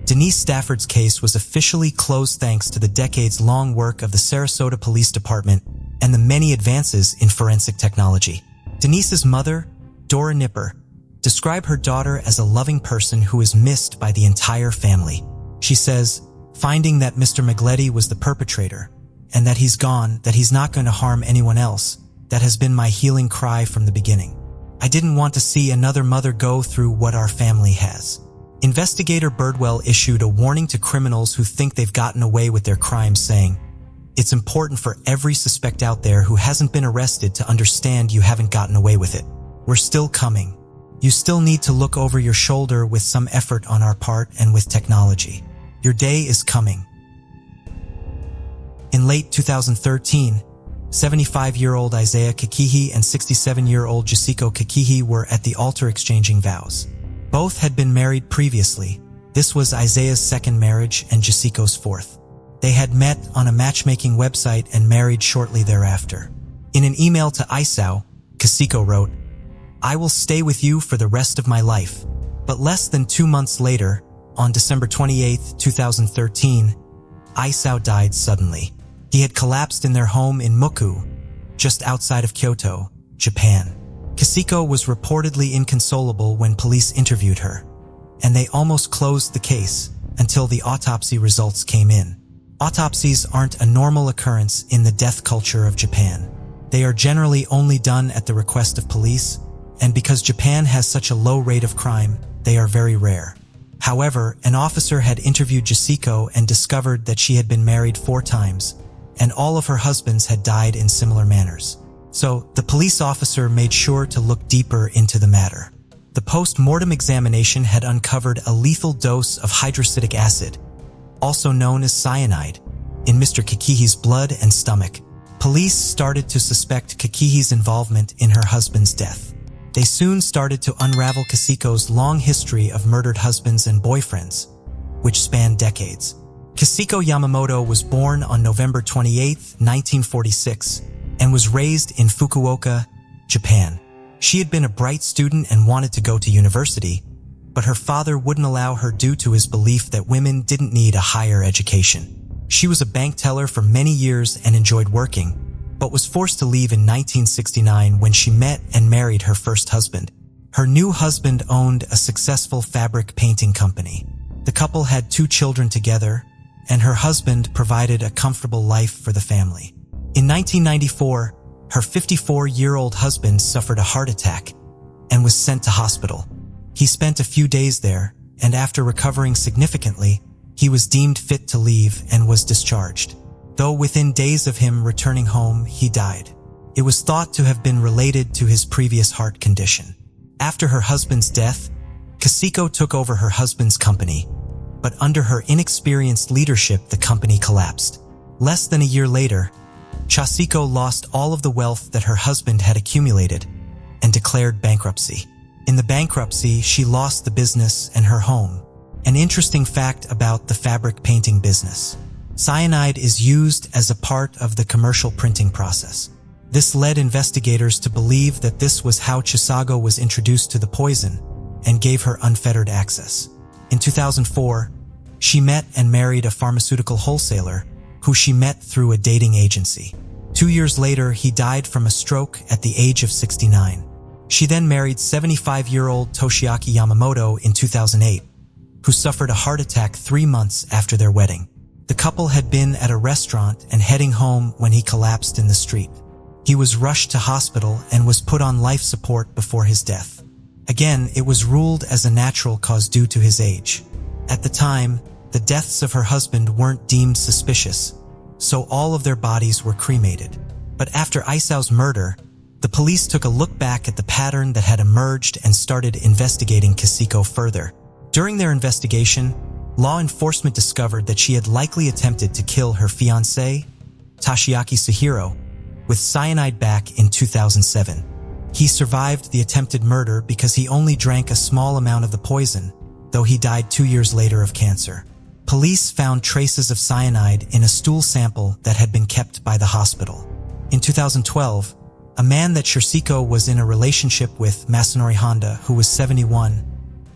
Denise Stafford's case was officially closed thanks to the decades-long work of the Sarasota Police Department and the many advances in forensic technology. Denise's mother, Dora Nipper, described her daughter as a loving person who is missed by the entire family. She says, finding that Mr. Megaletti was the perpetrator and that he's gone, that he's not going to harm anyone else, that has been my healing cry from the beginning. I didn't want to see another mother go through what our family has. Investigator Birdwell issued a warning to criminals who think they've gotten away with their crimes, saying, "It's important for every suspect out there who hasn't been arrested to understand you haven't gotten away with it. We're still coming. You still need to look over your shoulder with some effort on our part and with technology. Your day is coming." In late 2013, 75-year-old Isaiah Kakihi and 67-year-old Jessico Kakihi were at the altar exchanging vows. Both had been married previously. This was Isaiah's second marriage and Jessico's fourth. They had met on a matchmaking website and married shortly thereafter. In an email to Isao, Jessico wrote, "I will stay with you for the rest of my life." But less than 2 months later, on December 28, 2013, Isao died suddenly. He had collapsed in their home in Muku, just outside of Kyoto, Japan. Jessico was reportedly inconsolable when police interviewed her, and they almost closed the case until the autopsy results came in. Autopsies aren't a normal occurrence in the death culture of Japan. They are generally only done at the request of police, and because Japan has such a low rate of crime, they are very rare. However, an officer had interviewed Jessico and discovered that she had been married 4 times, and all of her husbands had died in similar manners. So, the police officer made sure to look deeper into the matter. The post-mortem examination had uncovered a lethal dose of hydrochloric acid, also known as cyanide, in Mr. Kakihi's blood and stomach. Police started to suspect Kakihi's involvement in her husband's death. They soon started to unravel Jessico's long history of murdered husbands and boyfriends, which spanned decades. Jessico Yamamoto was born on November 28, 1946, and was raised in Fukuoka, Japan. She had been a bright student and wanted to go to university, but her father wouldn't allow her due to his belief that women didn't need a higher education. She was a bank teller for many years and enjoyed working, but was forced to leave in 1969 when she met and married her first husband. Her new husband owned a successful fabric painting company. The couple had 2 children together, and her husband provided a comfortable life for the family. In 1994, her 54-year-old husband suffered a heart attack and was sent to hospital. He spent a few days there, and after recovering significantly, he was deemed fit to leave and was discharged. Though within days of him returning home, he died. It was thought to have been related to his previous heart condition. After her husband's death, Jessico took over her husband's company, but under her inexperienced leadership, the company collapsed. Less than a year later, Jessico lost all of the wealth that her husband had accumulated and declared bankruptcy. In the bankruptcy, she lost the business and her home. An interesting fact about the fabric painting business: cyanide is used as a part of the commercial printing process. This led investigators to believe that this was how Chisago was introduced to the poison and gave her unfettered access. In 2004, She met and married a pharmaceutical wholesaler who she met through a dating agency. 2 years later, he died from a stroke at the age of 69. She then married 75-year-old Toshiaki Yamamoto in 2008, who suffered a heart attack 3 months after their wedding. The couple had been at a restaurant and heading home when he collapsed in the street. He was rushed to hospital and was put on life support before his death. Again, it was ruled as a natural cause due to his age. At the time, the deaths of her husband weren't deemed suspicious, so all of their bodies were cremated. But after Isao's murder, the police took a look back at the pattern that had emerged and started investigating Kisiko further. During their investigation, law enforcement discovered that she had likely attempted to kill her fiancé, Toshiaki Suhiro, with cyanide back in 2007. He survived the attempted murder because he only drank a small amount of the poison, though he died 2 years later of cancer. Police found traces of cyanide in a stool sample that had been kept by the hospital. In 2012, a man that Shirshiko was in a relationship with, Masanori Honda, who was 71,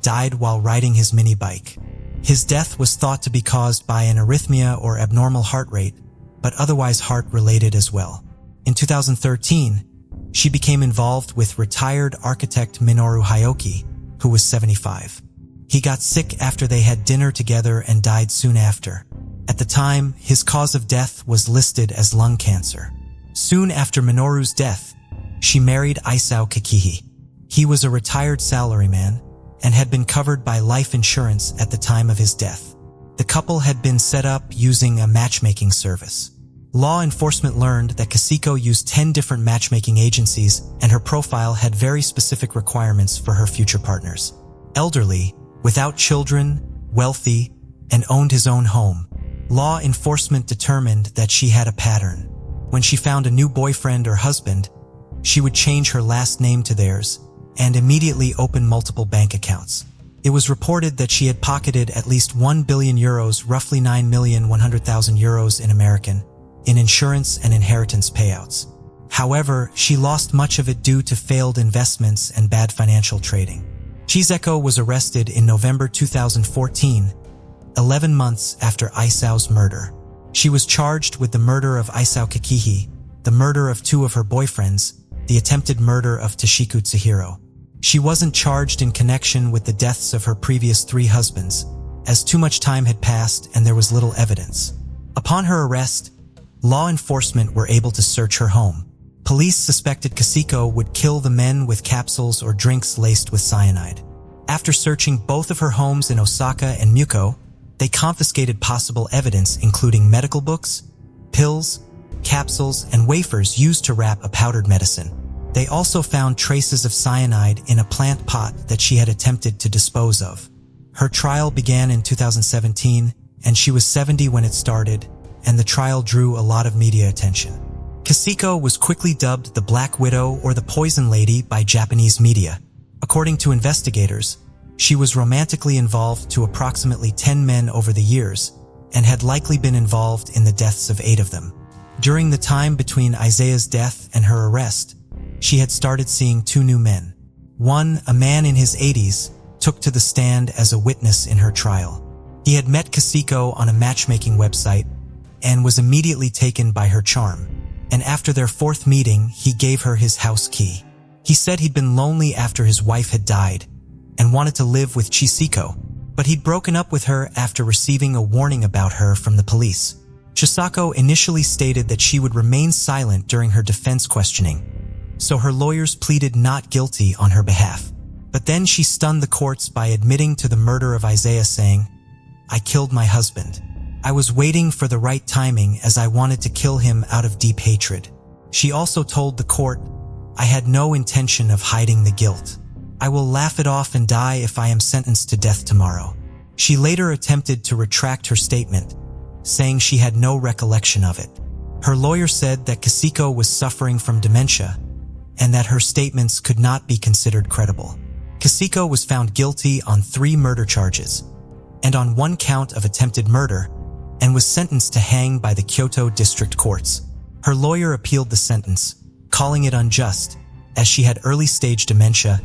died while riding his mini bike. His death was thought to be caused by an arrhythmia or abnormal heart rate, but otherwise heart-related as well. In 2013, she became involved with retired architect Minoru Hayoki, who was 75. He got sick after they had dinner together and died soon after. At the time, his cause of death was listed as lung cancer. Soon after Minoru's death, she married Isao Kikihi. He was a retired salaryman and had been covered by life insurance at the time of his death. The couple had been set up using a matchmaking service. Law enforcement learned that Kisiko used 10 different matchmaking agencies, and her profile had very specific requirements for her future partners. Elderly, without children, wealthy, and owned his own home. Law enforcement determined that she had a pattern. When she found a new boyfriend or husband, she would change her last name to theirs and immediately open multiple bank accounts. It was reported that she had pocketed at least 1 billion euros, roughly 9,100,000 euros in American, in insurance and inheritance payouts. However, she lost much of it due to failed investments and bad financial trading. Chizeko was arrested in November 2014, 11 months after Isao's murder. She was charged with the murder of Isao Kikihi, the murder of 2 of her boyfriends, the attempted murder of Toshiku Tsuhiro. She wasn't charged in connection with the deaths of her previous 3 husbands, as too much time had passed and there was little evidence. Upon her arrest, law enforcement were able to search her home. Police suspected Kisiko would kill the men with capsules or drinks laced with cyanide. After searching both of her homes in Osaka and Muko, they confiscated possible evidence including medical books, pills, capsules, and wafers used to wrap a powdered medicine. They also found traces of cyanide in a plant pot that she had attempted to dispose of. Her trial began in 2017, and she was 70 when it started, and the trial drew a lot of media attention. Kisiko was quickly dubbed the Black Widow or the Poison Lady by Japanese media. According to investigators, she was romantically involved to approximately 10 men over the years and had likely been involved in the deaths of 8 of them. During the time between Isaiah's death and her arrest, she had started seeing 2 new men. One, a man in his 80s, took to the stand as a witness in her trial. He had met Kisiko on a matchmaking website and was immediately taken by her charm. And after their 4th meeting, he gave her his house key. He said he'd been lonely after his wife had died and wanted to live with Chisako, but he'd broken up with her after receiving a warning about her from the police. Chisako initially stated that she would remain silent during her defense questioning, so her lawyers pleaded not guilty on her behalf. But then she stunned the courts by admitting to the murder of Isaiah, saying, "I killed my husband. I was waiting for the right timing as I wanted to kill him out of deep hatred." She also told the court, "I had no intention of hiding the guilt. I will laugh it off and die if I am sentenced to death tomorrow." She later attempted to retract her statement, saying she had no recollection of it. Her lawyer said that Kisiko was suffering from dementia and that her statements could not be considered credible. Kisiko was found guilty on 3 murder charges and on 1 count of attempted murder, and was sentenced to hang by the Kyoto district courts. Her lawyer appealed the sentence, calling it unjust, as she had early-stage dementia,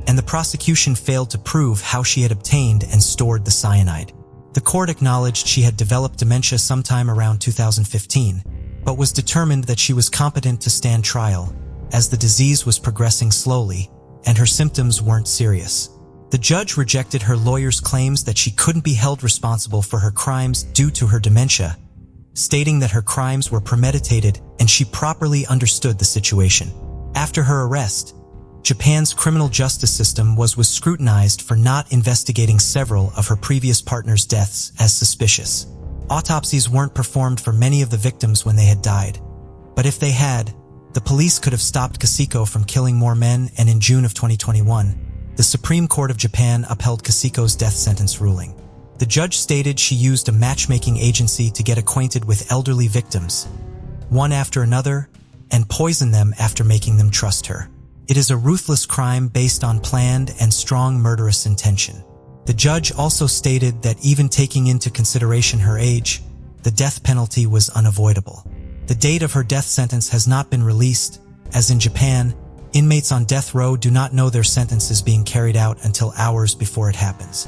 and the prosecution failed to prove how she had obtained and stored the cyanide. The court acknowledged she had developed dementia sometime around 2015, but was determined that she was competent to stand trial, as the disease was progressing slowly and her symptoms weren't serious. The judge rejected her lawyer's claims that she couldn't be held responsible for her crimes due to her dementia, stating that her crimes were premeditated and she properly understood the situation. After her arrest, Japan's criminal justice system was scrutinized for not investigating several of her previous partner's deaths as suspicious. Autopsies weren't performed for many of the victims when they had died, but if they had, the police could have stopped Kaseko from killing more men, and in June of 2021, the Supreme Court of Japan upheld Kaseko's death sentence ruling. The judge stated she used a matchmaking agency to get acquainted with elderly victims, one after another, and poison them after making them trust her. It is a ruthless crime based on planned and strong murderous intention. The judge also stated that even taking into consideration her age, the death penalty was unavoidable. The date of her death sentence has not been released, as in Japan, inmates on death row do not know their sentence is being carried out until hours before it happens.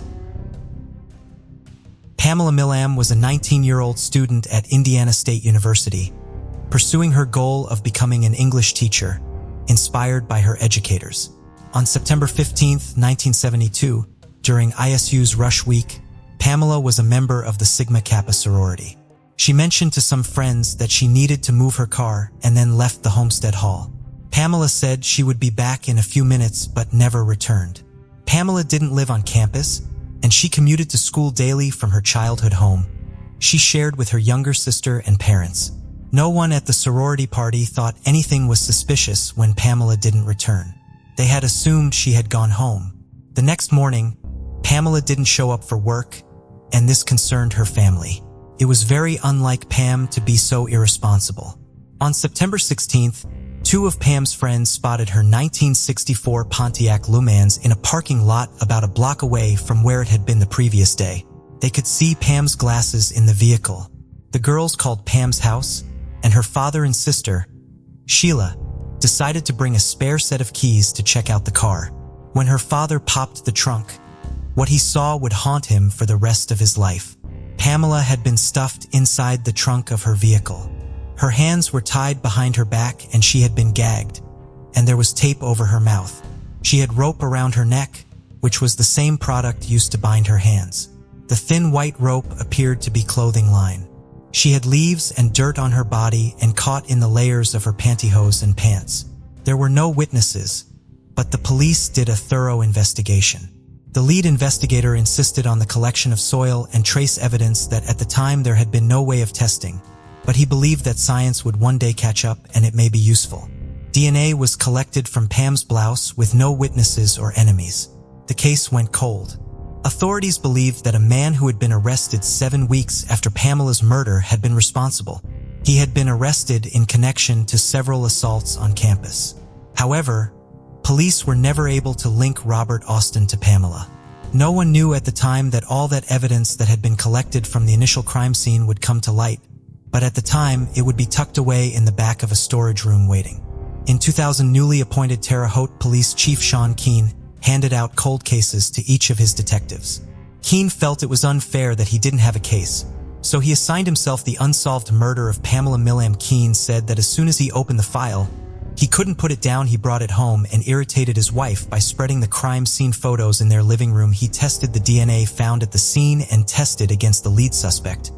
Pamela Millam was a 19-year-old student at Indiana State University, pursuing her goal of becoming an English teacher, inspired by her educators. On September 15, 1972, during ISU's Rush Week, Pamela was a member of the Sigma Kappa sorority. She mentioned to some friends that she needed to move her car and then left the Homestead Hall. Pamela said she would be back in a few minutes but never returned. Pamela didn't live on campus, and she commuted to school daily from her childhood home. She shared with her younger sister and parents. No one at the sorority party thought anything was suspicious when Pamela didn't return. They had assumed she had gone home. The next morning, Pamela didn't show up for work, and this concerned her family. It was very unlike Pam to be so irresponsible. On September 16th, two of Pam's friends spotted her 1964 Pontiac Lumans in a parking lot about a block away from where it had been the previous day. They could see Pam's glasses in the vehicle. The girls called Pam's house, and her father and sister, Sheila, decided to bring a spare set of keys to check out the car. When her father popped the trunk, what he saw would haunt him for the rest of his life. Pamela had been stuffed inside the trunk of her vehicle. Her hands were tied behind her back and she had been gagged, and there was tape over her mouth. She had rope around her neck, which was the same product used to bind her hands. The thin white rope appeared to be clothing line. She had leaves and dirt on her body and caught in the layers of her pantyhose and pants. There were no witnesses, but the police did a thorough investigation. The lead investigator insisted on the collection of soil and trace evidence that at the time there had been no way of testing, but he believed that science would one day catch up and it may be useful. DNA was collected from Pam's blouse with no witnesses or enemies. The case went cold. Authorities believed that a man who had been arrested 7 weeks after Pamela's murder had been responsible. He had been arrested in connection to several assaults on campus. However, police were never able to link Robert Austin to Pamela. No one knew at the time that all that evidence that had been collected from the initial crime scene would come to light, but at the time it would be tucked away in the back of a storage room waiting. In 2000, newly appointed Terre Haute Police Chief Sean Keane handed out cold cases to each of his detectives. Keane felt it was unfair that he didn't have a case, so he assigned himself the unsolved murder of Pamela Millam. Keane said that as soon as he opened the file, he couldn't put it down. He brought it home and irritated his wife by spreading the crime scene photos in their living room. He tested the DNA found at the scene and tested against the lead suspect,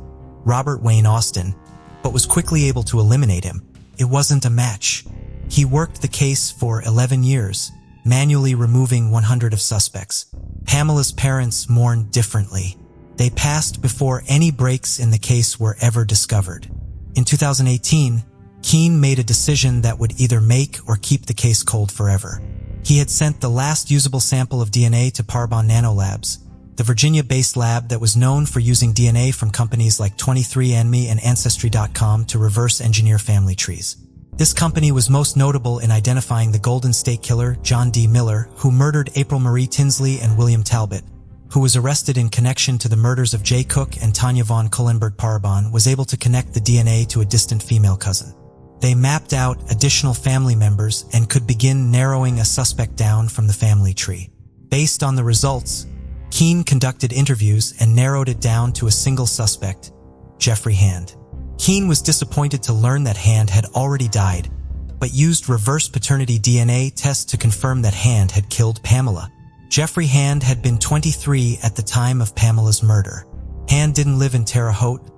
Robert Wayne Austin, but was quickly able to eliminate him. It wasn't a match. He worked the case for 11 years, manually removing 100 of suspects. Pamela's parents mourned differently. They passed before any breaks in the case were ever discovered. In 2018, Keane made a decision that would either make or keep the case cold forever. He had sent the last usable sample of DNA to Parbon Nanolabs, the Virginia-based lab that was known for using DNA from companies like 23andMe and Ancestry.com to reverse engineer family trees. This company was most notable in identifying the Golden State Killer, John D. Miller, who murdered April Marie Tinsley, and William Talbot, who was arrested in connection to the murders of Jay Cook and Tanya Von Kullenberg. Parbon was able to connect the DNA to a distant female cousin. They mapped out additional family members and could begin narrowing a suspect down from the family tree. Based on the results, Keene conducted interviews and narrowed it down to a single suspect, Jeffrey Hand. Keene was disappointed to learn that Hand had already died, but used reverse paternity DNA tests to confirm that Hand had killed Pamela. Jeffrey Hand had been 23 at the time of Pamela's murder. Hand didn't live in Terre Haute,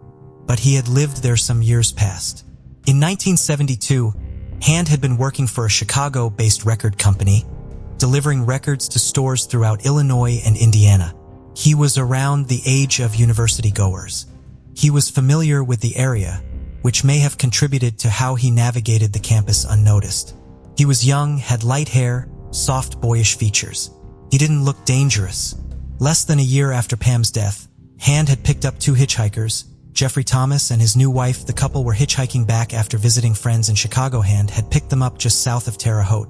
but he had lived there some years past. In 1972, Hand had been working for a Chicago-based record company, delivering records to stores throughout Illinois and Indiana. He was around the age of university goers. He was familiar with the area, which may have contributed to how he navigated the campus unnoticed. He was young, had light hair, soft boyish features. He didn't look dangerous. Less than a year after Pam's death, Hand had picked up two hitchhikers, Jeffrey Thomas and his new wife. The couple were hitchhiking back after visiting friends in Chicago. Hand had picked them up just south of Terre Haute,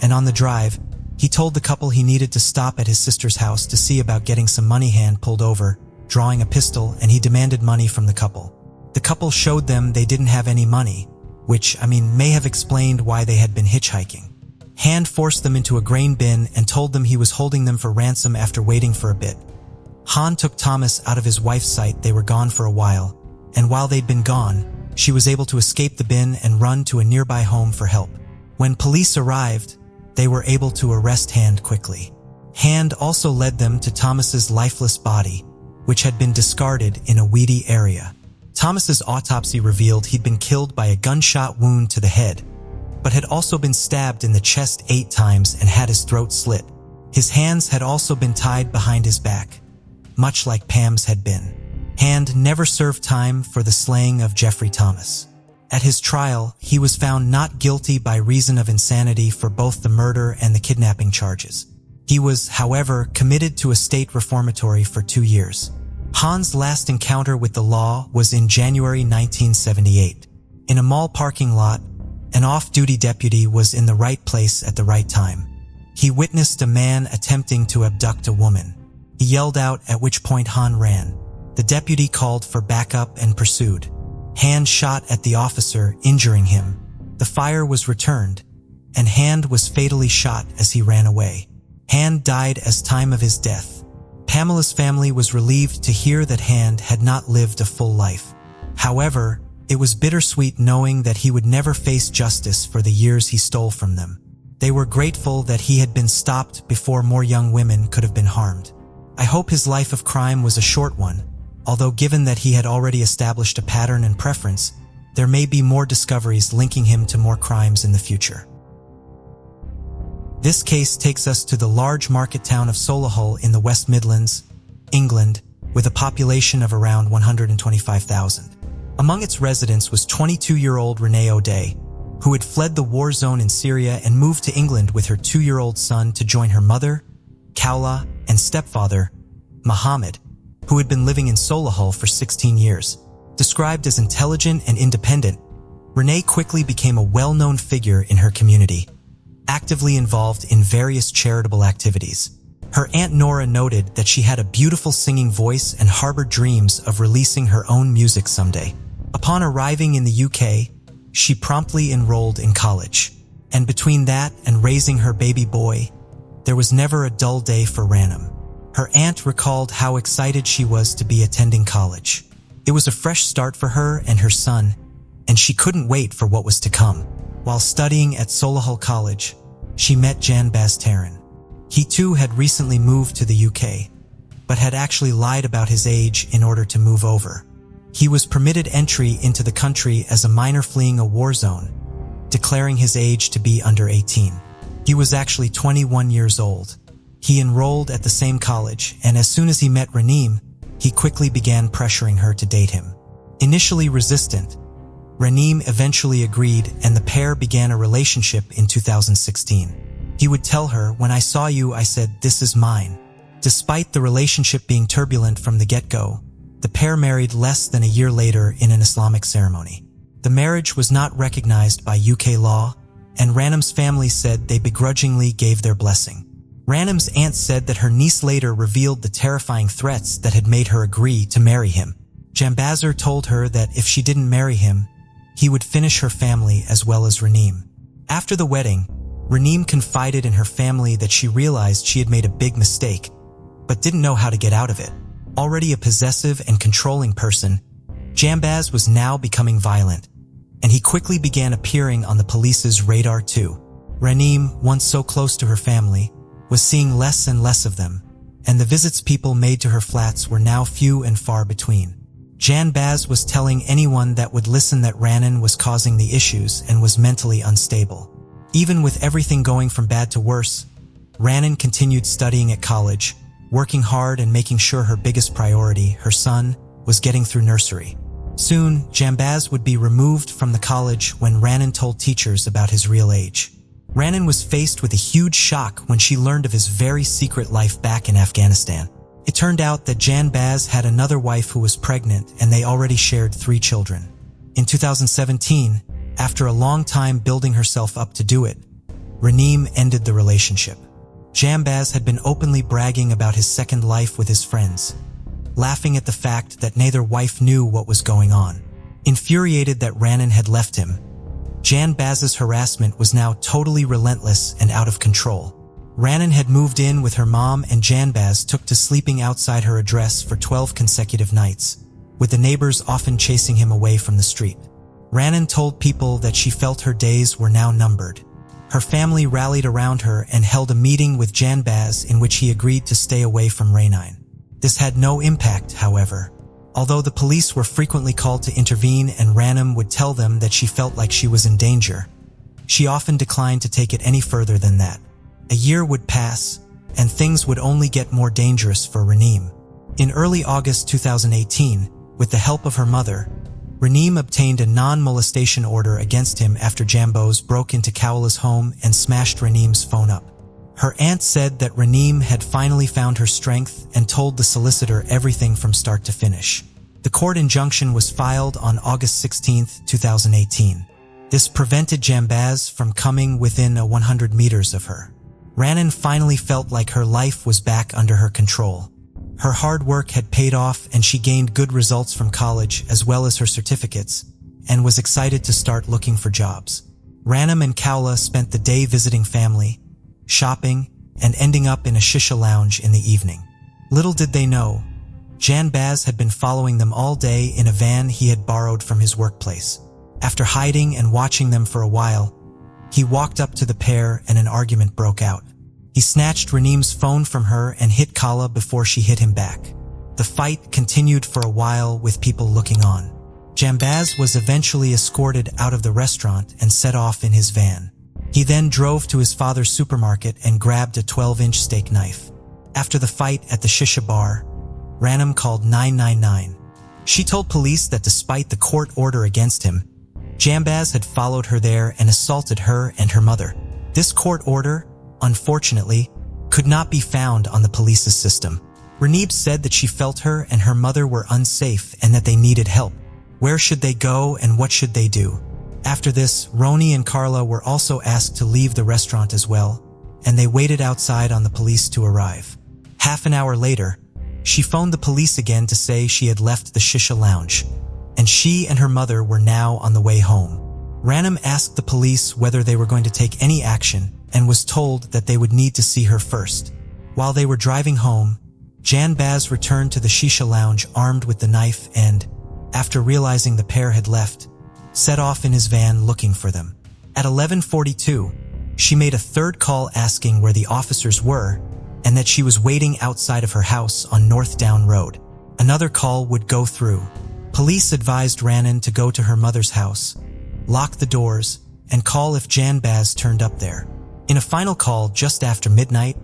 and on the drive, he told the couple he needed to stop at his sister's house to see about getting some money. Hand pulled over, drawing a pistol, and he demanded money from the couple. The couple showed them they didn't have any money, which, may have explained why they had been hitchhiking. Hand forced them into a grain bin and told them he was holding them for ransom. After waiting for a bit, Han took Thomas out of his wife's sight. They were gone for a while, and while they'd been gone, she was able to escape the bin and run to a nearby home for help. When police arrived, they were able to arrest Hand quickly. Hand also led them to Thomas's lifeless body, which had been discarded in a weedy area. Thomas's autopsy revealed he'd been killed by a gunshot wound to the head, but had also been stabbed in the chest 8 times and had his throat slit. His hands had also been tied behind his back, much like Pam's had been. Hand never served time for the slaying of Jeffrey Thomas. At his trial, he was found not guilty by reason of insanity for both the murder and the kidnapping charges. He was, however, committed to a state reformatory for 2 years. Han's last encounter with the law was in January 1978. In a mall parking lot, an off-duty deputy was in the right place at the right time. He witnessed a man attempting to abduct a woman. He yelled out, at which point Han ran. The deputy called for backup and pursued. Hand shot at the officer, injuring him. The fire was returned, and Hand was fatally shot as he ran away. Hand died as time of his death. Pamela's family was relieved to hear that Hand had not lived a full life. However, it was bittersweet knowing that he would never face justice for the years he stole from them. They were grateful that he had been stopped before more young women could have been harmed. I hope his life of crime was a short one, although given that he had already established a pattern and preference, there may be more discoveries linking him to more crimes in the future. This case takes us to the large market town of Solihull in the West Midlands, England, with a population of around 125,000. Among its residents was 22-year-old Renee O'Day, who had fled the war zone in Syria and moved to England with her 2-year-old son to join her mother, Kaula, and stepfather, Mohammed, who had been living in Solihull for 16 years. Described as intelligent and independent, Renee quickly became a well-known figure in her community, actively involved in various charitable activities. Her Aunt Nora noted that she had a beautiful singing voice and harbored dreams of releasing her own music someday. Upon arriving in the UK, she promptly enrolled in college. And between that and raising her baby boy, there was never a dull day for Ranum. Her aunt recalled how excited she was to be attending college. It was a fresh start for her and her son, and she couldn't wait for what was to come. While studying at Solihull College, she met Jan Baztarin. He too had recently moved to the UK, but had actually lied about his age in order to move over. He was permitted entry into the country as a minor fleeing a war zone, declaring his age to be under 18. He was actually 21 years old. He enrolled at the same college, and as soon as he met Raneem, he quickly began pressuring her to date him. Initially resistant, Raneem eventually agreed, and the pair began a relationship in 2016. He would tell her, "When I saw you, I said, this is mine." Despite the relationship being turbulent from the get-go, the pair married less than a year later in an Islamic ceremony. The marriage was not recognized by UK law, and Ranum's family said they begrudgingly gave their blessing. Ranum's aunt said that her niece later revealed the terrifying threats that had made her agree to marry him. Jambazar told her that if she didn't marry him, he would finish her family as well as Raneem. After the wedding, Raneem confided in her family that she realized she had made a big mistake, but didn't know how to get out of it. Already a possessive and controlling person, Jambaz was now becoming violent, and he quickly began appearing on the police's radar too. Ranim, once so close to her family, was seeing less and less of them, and the visits people made to her flats were now few and far between. Jambaz was telling anyone that would listen that Ranan was causing the issues and was mentally unstable. Even with everything going from bad to worse, Ranan continued studying at college, working hard and making sure her biggest priority, her son, was getting through nursery. Soon, Jambaz would be removed from the college when Ranan told teachers about his real age. Ranan was faced with a huge shock when she learned of his very secret life back in Afghanistan. It turned out that Jambaz had another wife who was pregnant, and they already shared 3 children. In 2017, after a long time building herself up to do it, Ranim ended the relationship. Jambaz had been openly bragging about his second life with his friends, laughing at the fact that neither wife knew what was going on. Infuriated that Ranan had left him, Jambaz's harassment was now totally relentless and out of control. Ranan had moved in with her mom, and Jambaz took to sleeping outside her address for 12 consecutive nights, with the neighbors often chasing him away from the street. Ranan told people that she felt her days were now numbered. Her family rallied around her and held a meeting with Jambaz in which he agreed to stay away from Ranan. This had no impact, however. Although the police were frequently called to intervene and Ranan would tell them that she felt like she was in danger, she often declined to take it any further than that. A year would pass, and things would only get more dangerous for Ranim. In early August 2018, with the help of her mother, Ranim obtained a non-molestation order against him after Jambaz broke into Kawala's home and smashed Ranim's phone up. Her aunt said that Ranim had finally found her strength and told the solicitor everything from start to finish. The court injunction was filed on August 16, 2018. This prevented Jambaz from coming within 100 meters of her. Ranan finally felt like her life was back under her control. Her hard work had paid off and she gained good results from college as well as her certificates, and was excited to start looking for jobs. Ranan and Kawala spent the day visiting family, shopping, and ending up in a shisha lounge in the evening. Little did they know, Jambaz had been following them all day in a van he had borrowed from his workplace. After hiding and watching them for a while, he walked up to the pair and an argument broke out. He snatched Ranim's phone from her and hit Kawala before she hit him back. The fight continued for a while with people looking on. Jambaz was eventually escorted out of the restaurant and set off in his van. He then drove to his father's supermarket and grabbed a 12-inch steak knife. After the fight at the shisha bar, Ranan called 999. She told police that despite the court order against him, Jambaz had followed her there and assaulted her and her mother. This court order, unfortunately, could not be found on the police's system. Ranim said that she felt her and her mother were unsafe and that they needed help. Where should they go and what should they do? After this, Roni and Carla were also asked to leave the restaurant as well, and they waited outside on the police to arrive. Half an hour later, she phoned the police again to say she had left the shisha lounge, and she and her mother were now on the way home. Ranan asked the police whether they were going to take any action and was told that they would need to see her first. While they were driving home, Jambaz returned to the shisha lounge armed with the knife and, after realizing the pair had left, set off in his van looking for them. At 11:42, she made a third call asking where the officers were and that she was waiting outside of her house on North Down Road. Another call would go through. Police advised Ranan to go to her mother's house, lock the doors, and call if Jambaz turned up there. In a final call just after midnight,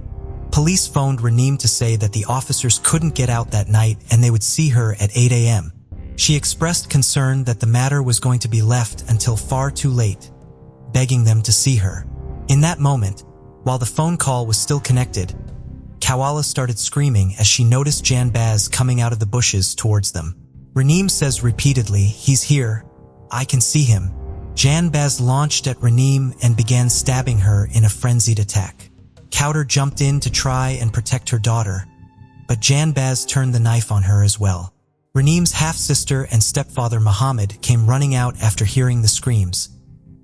police phoned Ranim to say that the officers couldn't get out that night and they would see her at 8 a.m. She expressed concern that the matter was going to be left until far too late, begging them to see her. In that moment, while the phone call was still connected, Kawala started screaming as she noticed Jambaz coming out of the bushes towards them. Ranim says repeatedly, "He's here. I can see him." Jambaz launched at Ranim and began stabbing her in a frenzied attack. Kauder jumped in to try and protect her daughter, but Jambaz turned the knife on her as well. Ranim's half-sister and stepfather Muhammad came running out after hearing the screams,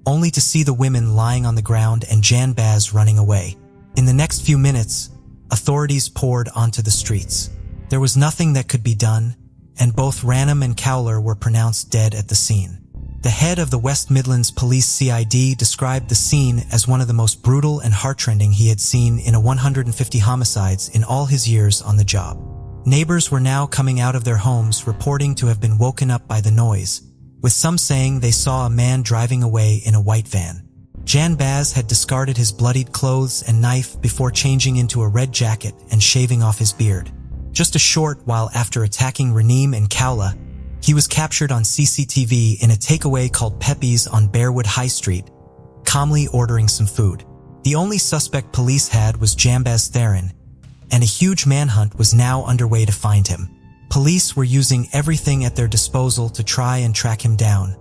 only to see the women lying on the ground and Jambaz running away. In the next few minutes, authorities poured onto the streets. There was nothing that could be done, and both Ranham and Cowler were pronounced dead at the scene. The head of the West Midlands Police CID described the scene as one of the most brutal and heartrending he had seen in 150 homicides in all his years on the job. Neighbors were now coming out of their homes reporting to have been woken up by the noise, with some saying they saw a man driving away in a white van. Jan Baz had discarded his bloodied clothes and knife before changing into a red jacket and shaving off his beard. Just a short while after attacking Ranham and Cowler, he was captured on CCTV in a takeaway called Pepe's on Bearwood High Street, calmly ordering some food. The only suspect police had was Jambaz Theron, and a huge manhunt was now underway to find him. Police were using everything at their disposal to try and track him down,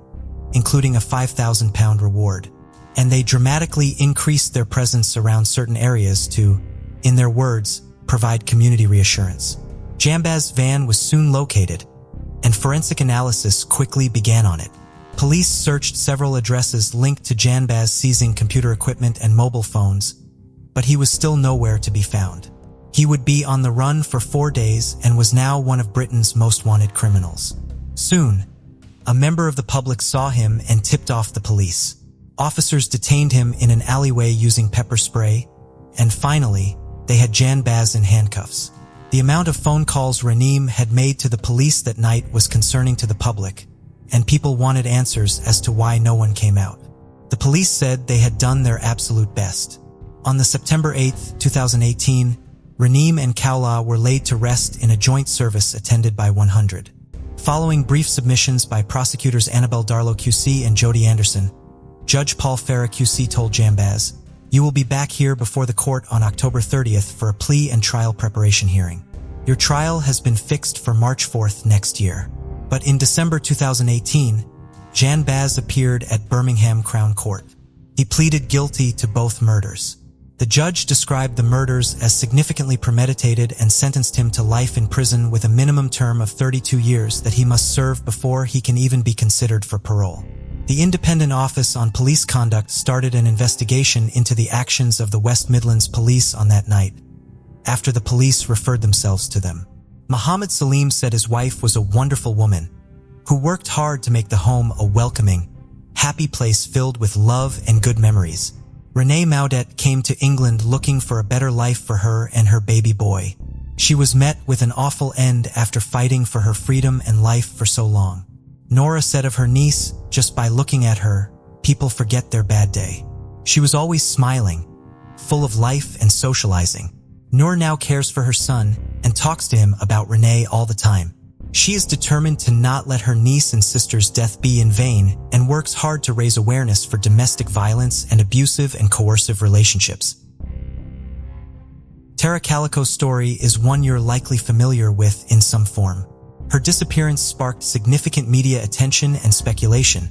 including a £5,000 reward, and they dramatically increased their presence around certain areas to, in their words, provide community reassurance. Jambaz's van was soon located, and forensic analysis quickly began on it. Police searched several addresses linked to Jambaz seizing computer equipment and mobile phones, but he was still nowhere to be found. He would be on the run for 4 days and was now one of Britain's most wanted criminals. Soon, a member of the public saw him and tipped off the police. Officers detained him in an alleyway using pepper spray, and finally, they had Jambaz in handcuffs. The amount of phone calls Ranham had made to the police that night was concerning to the public, and people wanted answers as to why no one came out. The police said they had done their absolute best. On the September 8, 2018, Ranham and Cowler were laid to rest in a joint service attended by 100. Following brief submissions by prosecutors Annabelle Darlow QC and Jody Anderson, Judge Paul Farah QC told Jambaz, "You will be back here before the court on October 30th for a plea and trial preparation hearing. Your trial has been fixed for March 4th next year." But in December 2018, Jambaz appeared at Birmingham Crown Court. He pleaded guilty to both murders. The judge described the murders as significantly premeditated and sentenced him to life in prison with a minimum term of 32 years that he must serve before he can even be considered for parole. The Independent Office on Police Conduct started an investigation into the actions of the West Midlands Police on that night, after the police referred themselves to them. Muhammad Salim said his wife was a wonderful woman, who worked hard to make the home a welcoming, happy place filled with love and good memories. Renee Maudet came to England looking for a better life for her and her baby boy. She was met with an awful end after fighting for her freedom and life for so long. Nora said of her niece, "Just by looking at her, people forget their bad day. She was always smiling, full of life and socializing." Noor now cares for her son and talks to him about Renee all the time. She is determined to not let her niece and sister's death be in vain and works hard to raise awareness for domestic violence and abusive and coercive relationships. Tara Calico's story is one you're likely familiar with in some form. Her disappearance sparked significant media attention and speculation,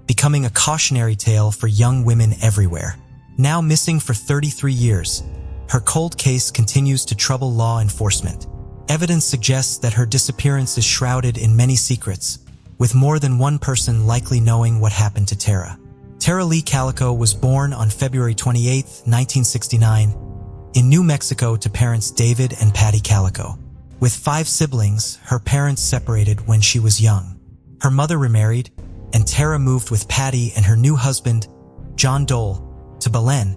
becoming a cautionary tale for young women everywhere. Now missing for 33 years, her cold case continues to trouble law enforcement. Evidence suggests that her disappearance is shrouded in many secrets, with more than one person likely knowing what happened to Tara. Tara Lee Calico was born on February 28, 1969, in New Mexico to parents David and Patty Calico. With 5 siblings, her parents separated when she was young. Her mother remarried, and Tara moved with Patty and her new husband, John Dole, to Belen,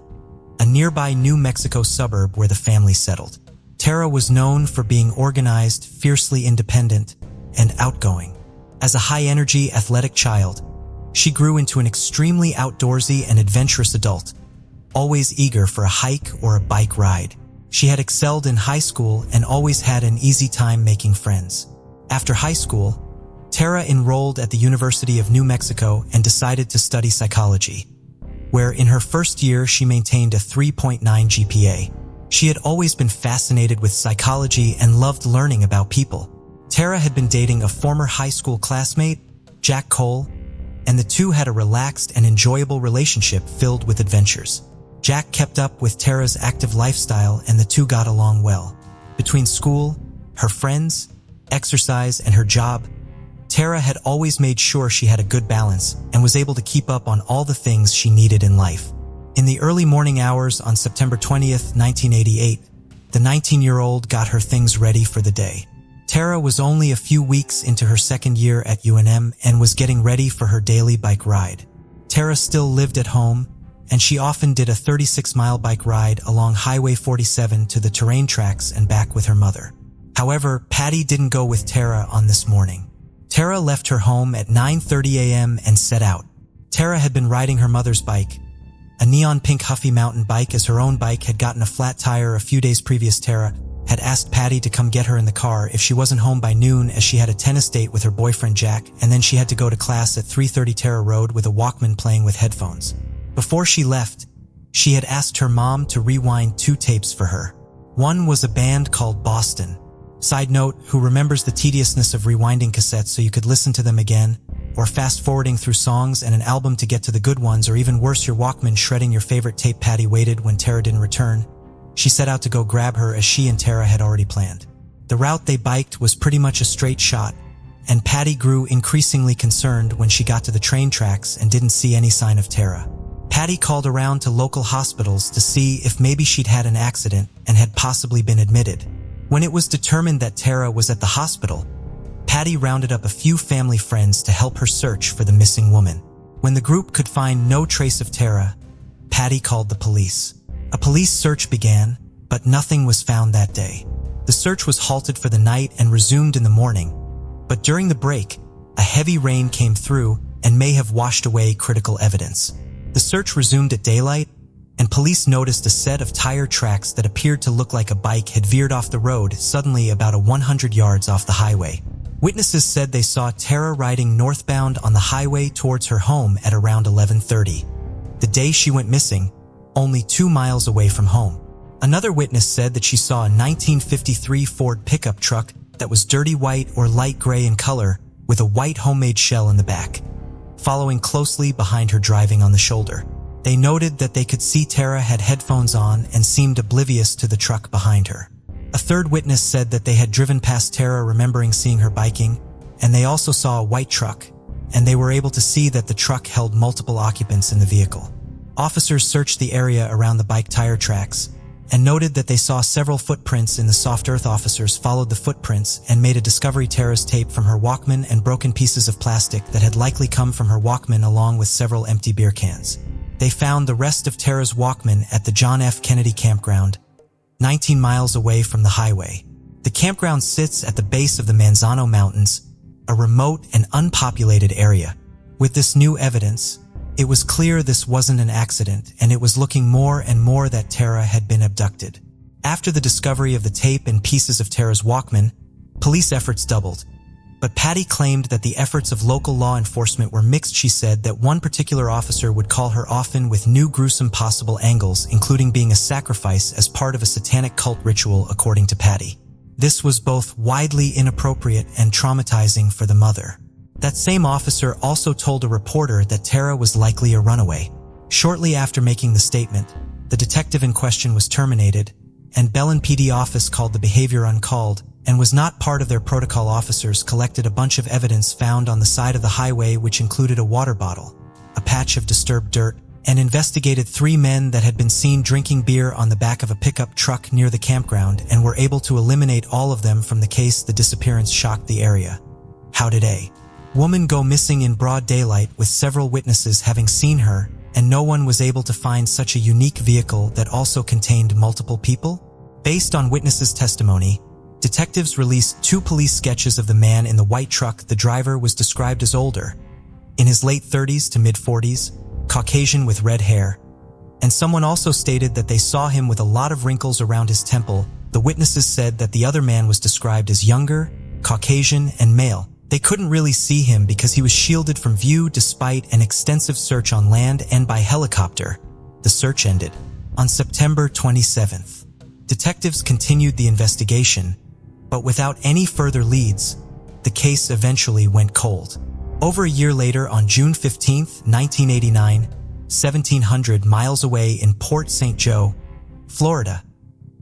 a nearby New Mexico suburb where the family settled. Tara was known for being organized, fiercely independent, and outgoing. As a high-energy, athletic child, she grew into an extremely outdoorsy and adventurous adult, always eager for a hike or a bike ride. She had excelled in high school and always had an easy time making friends. After high school, Tara enrolled at the University of New Mexico and decided to study psychology, where in her first year she maintained a 3.9 GPA. She had always been fascinated with psychology and loved learning about people. Tara had been dating a former high school classmate, Jack Cole, and the two had a relaxed and enjoyable relationship filled with adventures. Jack kept up with Tara's active lifestyle and the two got along well. Between school, her friends, exercise, and her job, Tara had always made sure she had a good balance and was able to keep up on all the things she needed in life. In the early morning hours on September 20th, 1988, the 19-year-old got her things ready for the day. Tara was only a few weeks into her second year at UNM and was getting ready for her daily bike ride. Tara still lived at home, and she often did a 36-mile bike ride along Highway 47 to the terrain tracks and back with her mother. However, Patty didn't go with Tara on this morning. Tara left her home at 9:30 a.m. and set out. Tara had been riding her mother's bike, a neon pink Huffy mountain bike, as her own bike had gotten a flat tire a few days previous. Tara had asked Patty to come get her in the car if she wasn't home by noon, as she had a tennis date with her boyfriend Jack, and then she had to go to class at 3:30. Tara rode with a Walkman playing with headphones. Before she left, she had asked her mom to rewind 2 tapes for her. One was a band called Boston. Side note, who remembers the tediousness of rewinding cassettes so you could listen to them again, or fast-forwarding through songs and an album to get to the good ones, or even worse, your Walkman shredding your favorite tape? Patty waited when Tara didn't return. She set out to go grab her, as she and Tara had already planned. The route they biked was pretty much a straight shot, and Patty grew increasingly concerned when she got to the train tracks and didn't see any sign of Tara. Patty called around to local hospitals to see if maybe she'd had an accident and had possibly been admitted. When it was determined that Tara was at the hospital, Patty rounded up a few family friends to help her search for the missing woman. When the group could find no trace of Tara, Patty called the police. A police search began, but nothing was found that day. The search was halted for the night and resumed in the morning, but during the break, a heavy rain came through and may have washed away critical evidence. The search resumed at daylight, and police noticed a set of tire tracks that appeared to look like a bike had veered off the road suddenly about 100 yards off the highway. Witnesses said they saw Tara riding northbound on the highway towards her home at around 11:30. The day she went missing, only 2 miles away from home. Another witness said that she saw a 1953 Ford pickup truck that was dirty white or light gray in color with a white homemade shell in the back, following closely behind her, driving on the shoulder. They noted that they could see Tara had headphones on and seemed oblivious to the truck behind her. A third witness said that they had driven past Tara, remembering seeing her biking, and they also saw a white truck, and they were able to see that the truck held multiple occupants in the vehicle. Officers searched the area around the bike tire tracks and noted that they saw several footprints in the soft earth. Officers followed the footprints and made a discovery: Tara's tape from her Walkman and broken pieces of plastic that had likely come from her Walkman, along with several empty beer cans. They found the rest of Tara's Walkman at the John F. Kennedy campground, 19 miles away from the highway. The campground sits at the base of the Manzano Mountains, a remote and unpopulated area. With this new evidence, it was clear this wasn't an accident, and it was looking more and more that Tara had been abducted. After the discovery of the tape and pieces of Tara's Walkman, police efforts doubled. But Patty claimed that the efforts of local law enforcement were mixed. She said that one particular officer would call her often with new gruesome possible angles, including being a sacrifice as part of a satanic cult ritual, according to Patty. This was both widely inappropriate and traumatizing for the mother. That same officer also told a reporter that Tara was likely a runaway. Shortly after making the statement, the detective in question was terminated, and Belen PD office called the behavior uncalled and was not part of their protocol. Officers collected a bunch of evidence found on the side of the highway, which included a water bottle, a patch of disturbed dirt, and investigated 3 men that had been seen drinking beer on the back of a pickup truck near the campground, and were able to eliminate all of them from the case. The disappearance shocked the area. How did a woman go missing in broad daylight, with several witnesses having seen her, and no one was able to find such a unique vehicle that also contained multiple people? Based on witnesses' testimony, detectives released 2 police sketches of the man in the white truck. The driver was described as older, in his late 30s to mid-40s, Caucasian with red hair, and someone also stated that they saw him with a lot of wrinkles around his temple. The witnesses said that the other man was described as younger, Caucasian, and male. They couldn't really see him because he was shielded from view despite an extensive search on land and by helicopter. The search ended on September 27th. Detectives continued the investigation, but without any further leads, the case eventually went cold. Over a year later, on June 15, 1989, 1,700 miles away in Port St. Joe, Florida,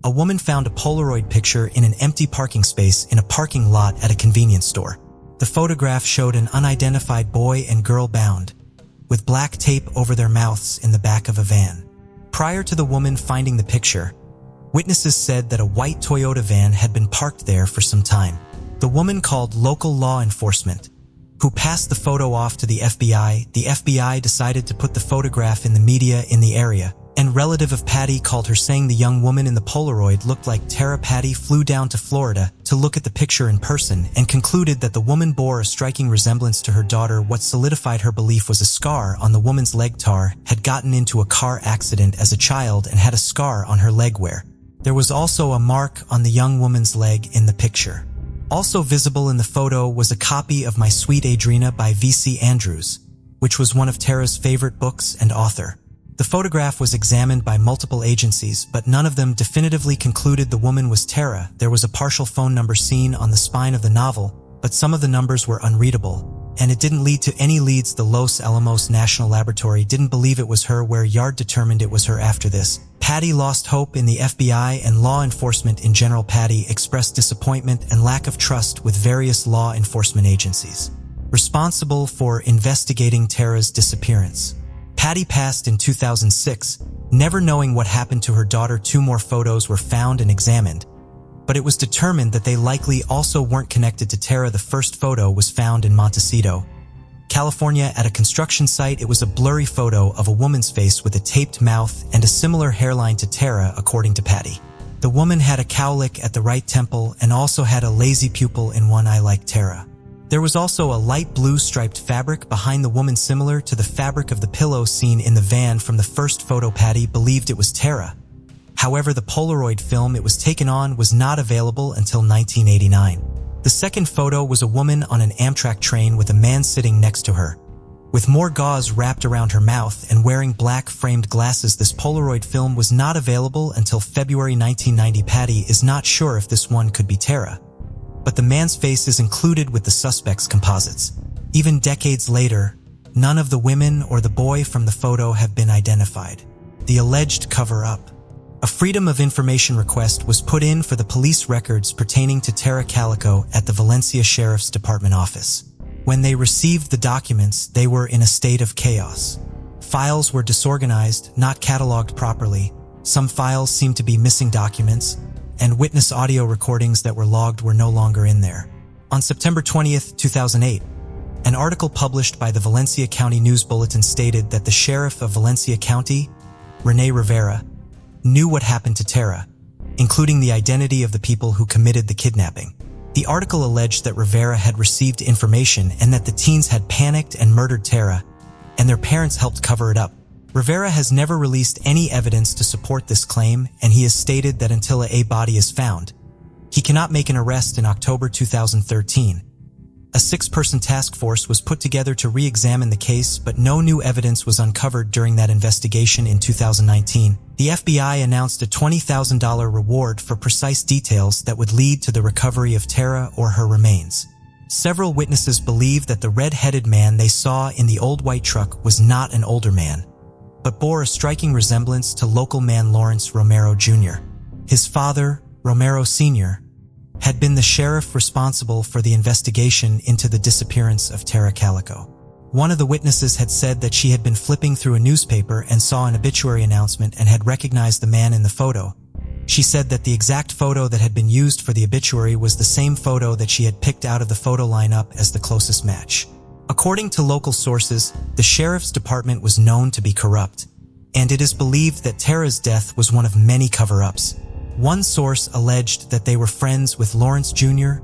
a woman found a Polaroid picture in an empty parking space in a parking lot at a convenience store. The photograph showed an unidentified boy and girl bound, with black tape over their mouths, in the back of a van. Prior to the woman finding the picture, Witnesses said that a white Toyota van had been parked there for some time. The woman called local law enforcement, who passed the photo off to the FBI. The FBI decided to put the photograph in the media in the area, and relative of Patty called her, saying the young woman in the Polaroid looked like Tara. Patty flew down to Florida to look at the picture in person and concluded that the woman bore a striking resemblance to her daughter. What solidified her belief was a scar on the woman's leg. Tara had gotten into a car accident as a child and had a scar on her leg where there was also a mark on the young woman's leg in the picture. Also visible in the photo was a copy of My Sweet Adriana by V.C. Andrews, which was one of Tara's favorite books and author. The photograph was examined by multiple agencies, but none of them definitively concluded the woman was Tara. There was a partial phone number seen on the spine of the novel, but some of the numbers were unreadable, and it didn't lead to any leads. The Los Alamos National Laboratory didn't believe it was her, where Yard determined it was her. After this, Patty lost hope in the FBI and law enforcement in general. Patty expressed disappointment and lack of trust with various law enforcement agencies responsible for investigating Tara's disappearance. Patty passed in 2006, never knowing what happened to her daughter. 2 more photos were found and examined, but it was determined that they likely also weren't connected to Tara. The first photo was found in Montecito, California, at a construction site. It was a blurry photo of a woman's face with a taped mouth and a similar hairline to Tara, according to Patty. The woman had a cowlick at the right temple and also had a lazy pupil in one eye like Tara. There was also a light blue striped fabric behind the woman similar to the fabric of the pillow seen in the van from the first photo. Patty believed it was Tara. However, the Polaroid film it was taken on was not available until 1989. The second photo was a woman on an Amtrak train with a man sitting next to her, with more gauze wrapped around her mouth and wearing black framed glasses. This Polaroid film was not available until February 1990. Patty is not sure if this one could be Tara, but the man's face is included with the suspect's composites. Even decades later, none of the women or the boy from the photo have been identified. The alleged cover-up. A Freedom of Information request was put in for the police records pertaining to Tara Calico at the Valencia Sheriff's Department office. When they received the documents, they were in a state of chaos. Files were disorganized, not cataloged properly. Some files seemed to be missing documents, and witness audio recordings that were logged were no longer in there. On September 20th, 2008, an article published by the Valencia County News Bulletin stated that the sheriff of Valencia County, Rene Rivera, knew what happened to Tara, including the identity of the people who committed the kidnapping. The article alleged that Rivera had received information and that the teens had panicked and murdered Tara, and their parents helped cover it up. Rivera has never released any evidence to support this claim, and he has stated that until a body is found, he cannot make an arrest. In October 2013, a 6-person task force was put together to re-examine the case, but no new evidence was uncovered during that investigation. In 2019, the FBI announced a $20,000 reward for precise details that would lead to the recovery of Tara or her remains. Several witnesses believe that the red-headed man they saw in the old white truck was not an older man, but bore a striking resemblance to local man Lawrence Romero Jr. His father, Romero Sr., had been the sheriff responsible for the investigation into the disappearance of Tara Calico. One of the witnesses had said that she had been flipping through a newspaper and saw an obituary announcement and had recognized the man in the photo. She said that the exact photo that had been used for the obituary was the same photo that she had picked out of the photo lineup as the closest match. According to local sources, the sheriff's department was known to be corrupt, and it is believed that Tara's death was one of many cover-ups. One source alleged that they were friends with Lawrence Jr.,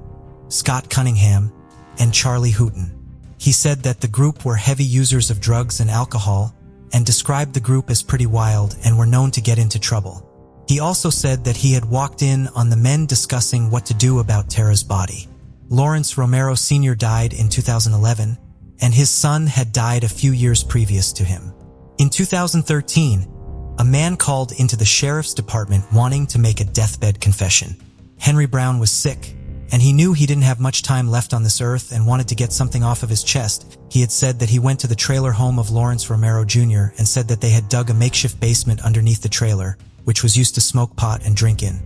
Scott Cunningham, and Charlie Hooton. He said that the group were heavy users of drugs and alcohol, and described the group as pretty wild and were known to get into trouble. He also said that he had walked in on the men discussing what to do about Tara's body. Lawrence Romero Sr. died in 2011, and his son had died a few years previous to him. In 2013, a man called into the sheriff's department wanting to make a deathbed confession. Henry Brown was sick, and he knew he didn't have much time left on this earth and wanted to get something off of his chest. He had said that he went to the trailer home of Lawrence Romero Jr. and said that they had dug a makeshift basement underneath the trailer, which was used to smoke pot and drink in.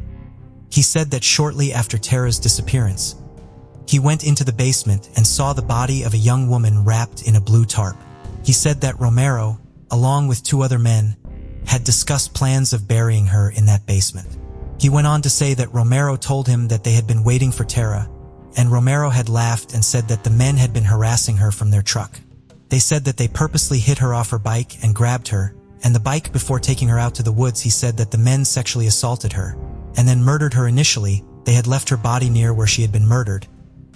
He said that shortly after Tara's disappearance, he went into the basement and saw the body of a young woman wrapped in a blue tarp. He said that Romero, along with 2 other men, had discussed plans of burying her in that basement. He went on to say that Romero told him that they had been waiting for Tara, and Romero had laughed and said that the men had been harassing her from their truck. They said that they purposely hit her off her bike and grabbed her, and the bike before taking her out to the woods. He said that the men sexually assaulted her, and then murdered her. Initially, they had left her body near where she had been murdered,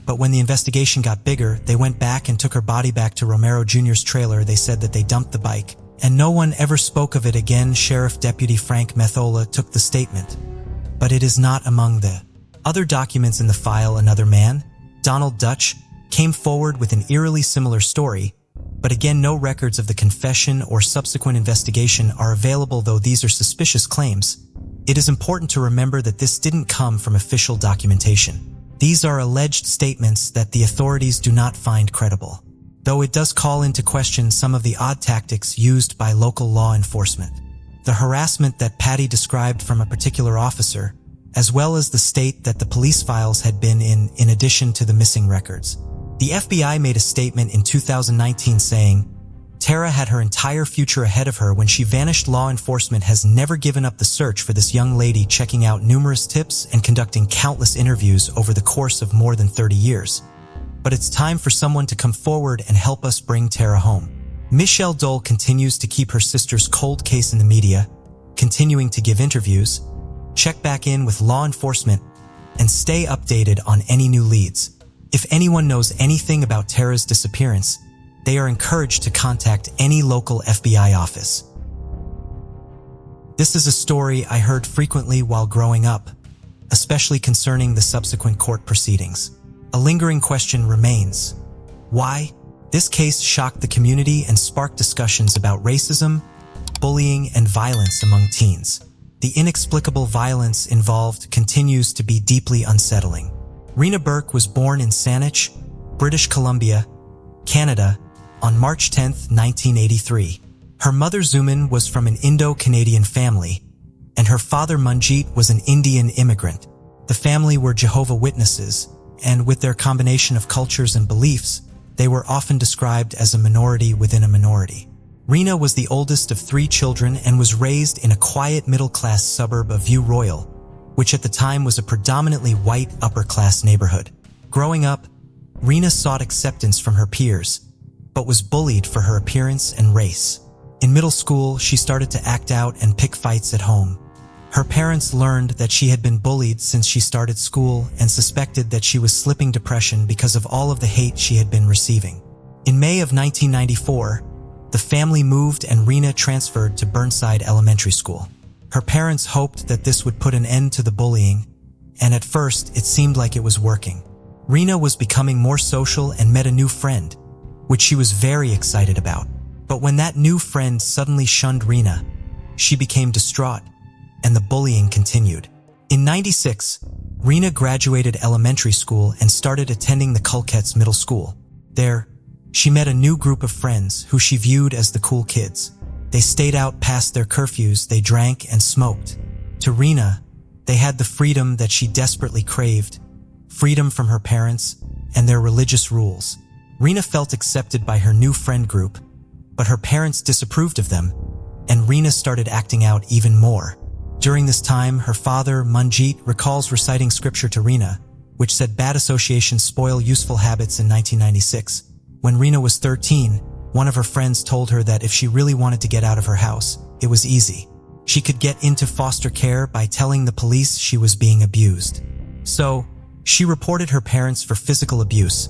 but when the investigation got bigger, they went back and took her body back to Romero Jr.'s trailer. They said that they dumped the bike, and no one ever spoke of it again. Sheriff Deputy Frank Methola took the statement. But it is not among the other documents in the file. Another man, Donald Dutch, came forward with an eerily similar story, but again no records of the confession or subsequent investigation are available. Though these are suspicious claims, it is important to remember that this didn't come from official documentation. These are alleged statements that the authorities do not find credible, though it does call into question some of the odd tactics used by local law enforcement. The harassment that Patty described from a particular officer, as well as the state that the police files had been in addition to the missing records. The FBI made a statement in 2019 saying, Tara had her entire future ahead of her when she vanished. Law enforcement has never given up the search for this young lady, checking out numerous tips and conducting countless interviews over the course of more than 30 years. But it's time for someone to come forward and help us bring Tara home. Michelle Dole continues to keep her sister's cold case in the media, continuing to give interviews, check back in with law enforcement, and stay updated on any new leads. If anyone knows anything about Tara's disappearance, they are encouraged to contact any local FBI office. This is a story I heard frequently while growing up, especially concerning the subsequent court proceedings. A lingering question remains: why? This case shocked the community and sparked discussions about racism, bullying, and violence among teens. The inexplicable violence involved continues to be deeply unsettling. Rena Burke was born in Saanich, British Columbia, Canada, on March 10, 1983. Her mother Zuman was from an Indo-Canadian family, and her father Manjeet was an Indian immigrant. The family were Jehovah's Witnesses, and with their combination of cultures and beliefs, they were often described as a minority within a minority. Rena was the oldest of 3 children and was raised in a quiet middle-class suburb of View Royal, which at the time was a predominantly white upper-class neighborhood. Growing up, Rena sought acceptance from her peers, but was bullied for her appearance and race. In middle school, she started to act out and pick fights at home. Her parents learned that she had been bullied since she started school and suspected that she was slipping depression because of all of the hate she had been receiving. In May of 1994, the family moved and Rena transferred to Burnside Elementary School. Her parents hoped that this would put an end to the bullying, and at first it seemed like it was working. Rena was becoming more social and met a new friend, which she was very excited about. But when that new friend suddenly shunned Rena, she became distraught, and the bullying continued. In '96, Rena graduated elementary school and started attending the Culquettes Middle School. There, she met a new group of friends who she viewed as the cool kids. They stayed out past their curfews, they drank and smoked. To Rena, they had the freedom that she desperately craved, freedom from her parents and their religious rules. Rena felt accepted by her new friend group, but her parents disapproved of them, and Rena started acting out even more. During this time, her father, Manjeet, recalls reciting scripture to Rena, which said bad associations spoil useful habits. In 1996. When Rena was 13, one of her friends told her that if she really wanted to get out of her house, it was easy. She could get into foster care by telling the police she was being abused. So, she reported her parents for physical abuse,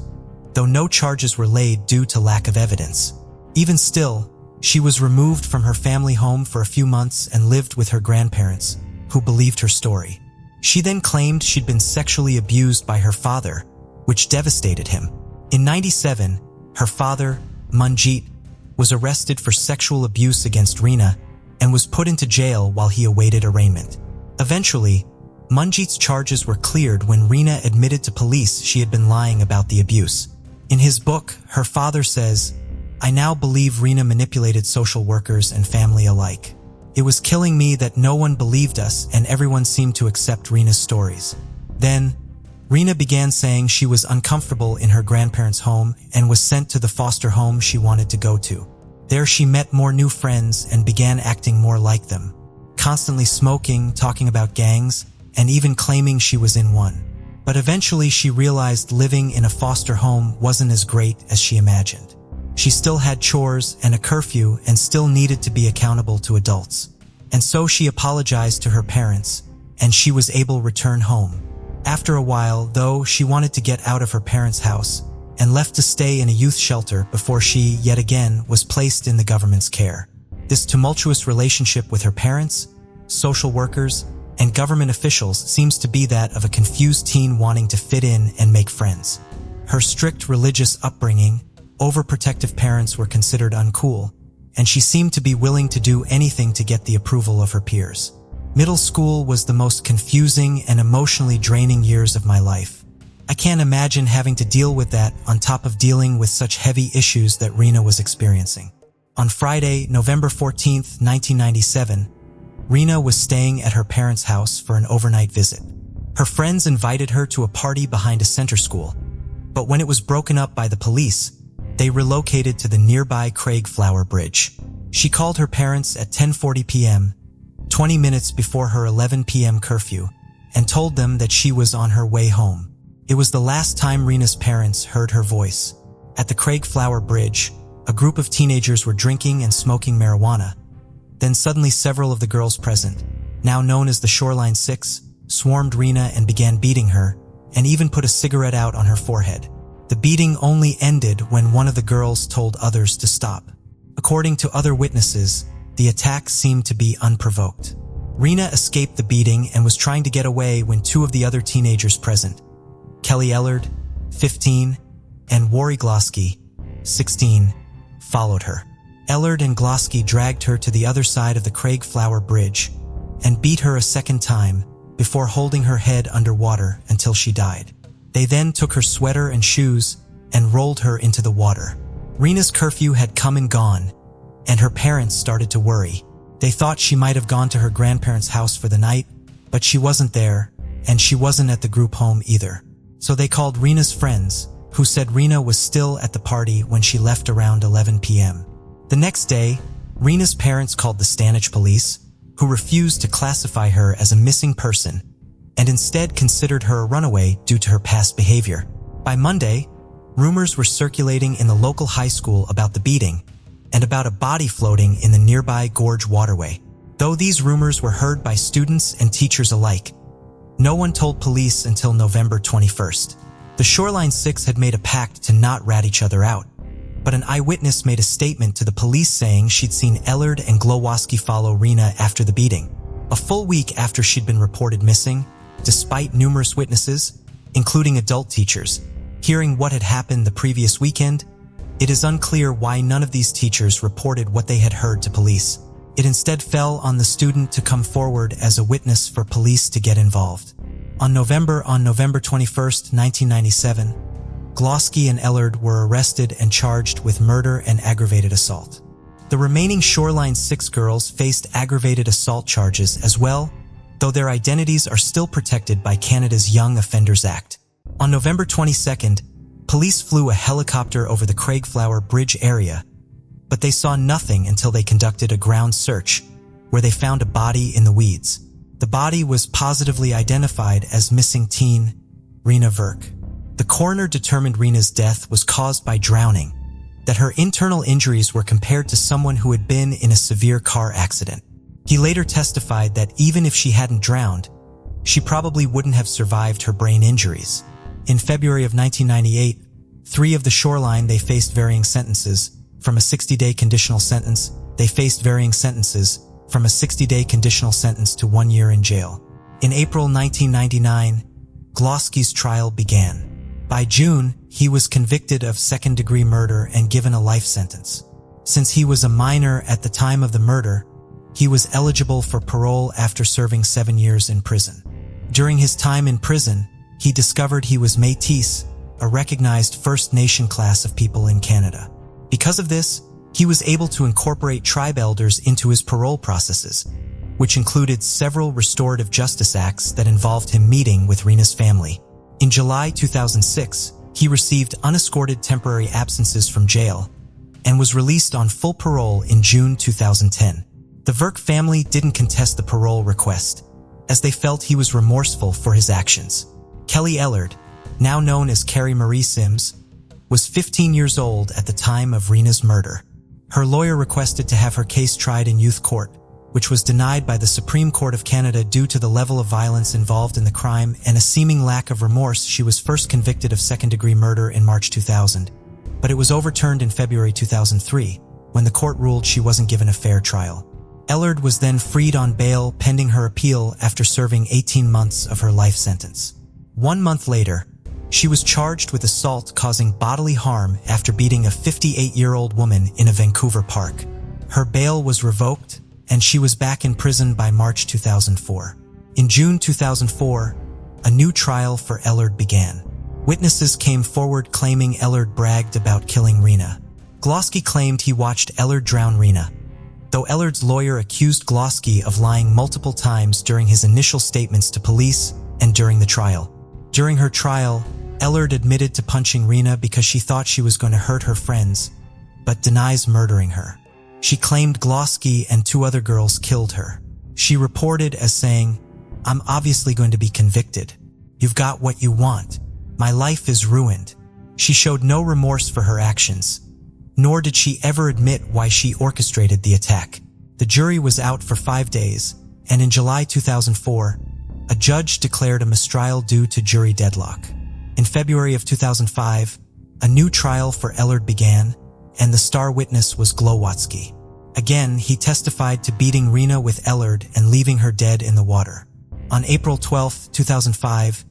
though no charges were laid due to lack of evidence. Even still, she was removed from her family home for a few months and lived with her grandparents, who believed her story. She then claimed she'd been sexually abused by her father, which devastated him. In '97, her father, Manjeet, was arrested for sexual abuse against Rena and was put into jail while he awaited arraignment. Eventually, Manjeet's charges were cleared when Rena admitted to police she had been lying about the abuse. In his book, her father says, "I now believe Rena manipulated social workers and family alike. It was killing me that no one believed us and everyone seemed to accept Rena's stories." Then, Rena began saying she was uncomfortable in her grandparents' home and was sent to the foster home she wanted to go to. There she met more new friends and began acting more like them, constantly smoking, talking about gangs, and even claiming she was in one. But eventually she realized living in a foster home wasn't as great as she imagined. She still had chores and a curfew and still needed to be accountable to adults. And so she apologized to her parents, and she was able to return home. After a while, though, she wanted to get out of her parents' house and left to stay in a youth shelter before she, yet again, was placed in the government's care. This tumultuous relationship with her parents, social workers, and government officials seems to be that of a confused teen wanting to fit in and make friends. Her strict religious upbringing, overprotective parents were considered uncool, and she seemed to be willing to do anything to get the approval of her peers. Middle school was the most confusing and emotionally draining years of my life. I can't imagine having to deal with that on top of dealing with such heavy issues that Rena was experiencing. On Friday, November 14th, 1997, Rena was staying at her parents' house for an overnight visit. Her friends invited her to a party behind a center school, but when it was broken up by the police, they relocated to the nearby Craigflower Bridge. She called her parents at 10:40 p.m., 20 minutes before her 11 p.m. curfew, and told them that she was on her way home. It was the last time Rena's parents heard her voice. At the Craigflower Bridge, a group of teenagers were drinking and smoking marijuana. Then suddenly several of the girls present, now known as the Shoreline Six, swarmed Rena and began beating her, and even put a cigarette out on her forehead. The beating only ended when one of the girls told others to stop. According to other witnesses, the attack seemed to be unprovoked. Rena escaped the beating and was trying to get away when two of the other teenagers present, Kelly Ellard, 15, and Wari Glosky, 16, followed her. Ellard and Glosky dragged her to the other side of the Craigflower Bridge and beat her a second time before holding her head underwater until she died. They then took her sweater and shoes and rolled her into the water. Rena's curfew had come and gone, and her parents started to worry. They thought she might have gone to her grandparents' house for the night, but she wasn't there, and she wasn't at the group home either. So they called Rena's friends, who said Rena was still at the party when she left around 11 p.m. The next day, Rena's parents called the Stagnation police, who refused to classify her as a missing person and instead considered her a runaway due to her past behavior. By Monday, rumors were circulating in the local high school about the beating and about a body floating in the nearby gorge waterway. Though these rumors were heard by students and teachers alike, no one told police until November 21st. The Shoreline Six had made a pact to not rat each other out, but an eyewitness made a statement to the police saying she'd seen Ellard and Glowowski follow Rena after the beating. A full week after she'd been reported missing, despite numerous witnesses, including adult teachers, hearing what had happened the previous weekend, it is unclear why none of these teachers reported what they had heard to police. It instead fell on the student to come forward as a witness for police to get involved. On November 21st, 1997, Glosky and Ellard were arrested and charged with murder and aggravated assault. The remaining Shoreline Six girls faced aggravated assault charges as well, though their identities are still protected by Canada's Young Offenders Act. On November 22nd, police flew a helicopter over the Craigflower Bridge area, but they saw nothing until they conducted a ground search, where they found a body in the weeds. The body was positively identified as missing teen Rena Verk. The coroner determined Rena's death was caused by drowning, that her internal injuries were compared to someone who had been in a severe car accident. He later testified that even if she hadn't drowned, she probably wouldn't have survived her brain injuries. In February of 1998, 3 of the Shoreline they faced varying sentences. From a 60-day conditional sentence, they faced varying sentences from a 60-day conditional sentence to 1 year in jail. In April 1999, Glosky's trial began. By June, he was convicted of second-degree murder and given a life sentence. Since he was a minor at the time of the murder, he was eligible for parole after serving 7 years in prison. During his time in prison, he discovered he was Métis, a recognized First Nation class of people in Canada. Because of this, he was able to incorporate tribe elders into his parole processes, which included several restorative justice acts that involved him meeting with Rena's family. In July 2006, he received unescorted temporary absences from jail and was released on full parole in June 2010. The Verk family didn't contest the parole request, as they felt he was remorseful for his actions. Kelly Ellard, now known as Carrie Marie Sims, was 15 years old at the time of Rena's murder. Her lawyer requested to have her case tried in youth court, which was denied by the Supreme Court of Canada due to the level of violence involved in the crime and a seeming lack of remorse. She was first convicted of second-degree murder in March 2000, but it was overturned in February 2003, when the court ruled she wasn't given a fair trial. Ellard was then freed on bail pending her appeal after serving 18 months of her life sentence. 1 month later, she was charged with assault causing bodily harm after beating a 58-year-old woman in a Vancouver park. Her bail was revoked, and she was back in prison by March 2004. In June 2004, a new trial for Ellard began. Witnesses came forward claiming Ellard bragged about killing Rena. Glosky claimed he watched Ellard drown Rena, though Ellard's lawyer accused Glosky of lying multiple times during his initial statements to police and during the trial. During her trial, Ellard admitted to punching Rena because she thought she was going to hurt her friends, but denies murdering her. She claimed Glosky and 2 other girls killed her. She reported as saying, "I'm obviously going to be convicted. You've got what you want. My life is ruined." She showed no remorse for her actions, nor did she ever admit why she orchestrated the attack. The jury was out for 5 days, and in July 2004, a judge declared a mistrial due to jury deadlock. In February of 2005, a new trial for Ellard began, and the star witness was Glowatsky. Again, he testified to beating Rena with Ellard and leaving her dead in the water. On April 12, 2005,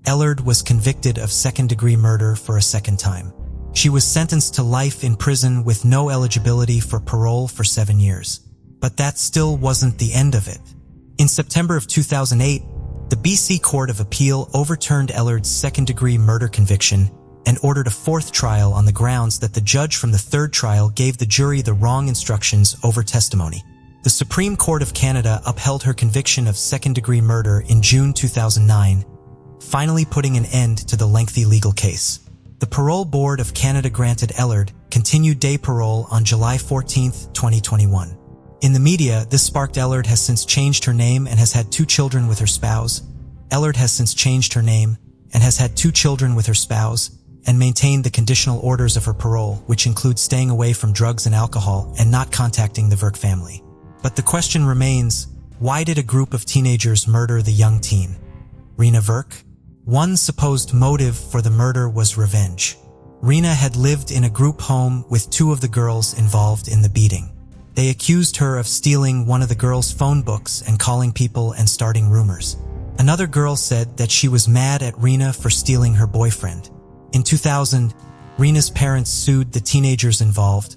Ellard was convicted of second-degree murder for a second time. She was sentenced to life in prison with no eligibility for parole for 7 years. But that still wasn't the end of it. In September of 2008, the BC Court of Appeal overturned Ellard's second-degree murder conviction and ordered a 4th trial on the grounds that the judge from the 3rd trial gave the jury the wrong instructions over testimony. The Supreme Court of Canada upheld her conviction of second-degree murder in June 2009, finally putting an end to the lengthy legal case. The Parole Board of Canada granted Ellard continued day parole on July 14, 2021. In the media, this sparked Ellard has since changed her name and has had 2 children with her spouse. Ellard has since changed her name and has had 2 children with her spouse and maintained the conditional orders of her parole, which include staying away from drugs and alcohol and not contacting the Verk family. But the question remains, why did a group of teenagers murder the young teen? Rena Verk? One supposed motive for the murder was revenge. Rena had lived in a group home with 2 of the girls involved in the beating. They accused her of stealing one of the girls' phone books and calling people and starting rumors. Another girl said that she was mad at Rena for stealing her boyfriend. In 2000, Rena's parents sued the teenagers involved,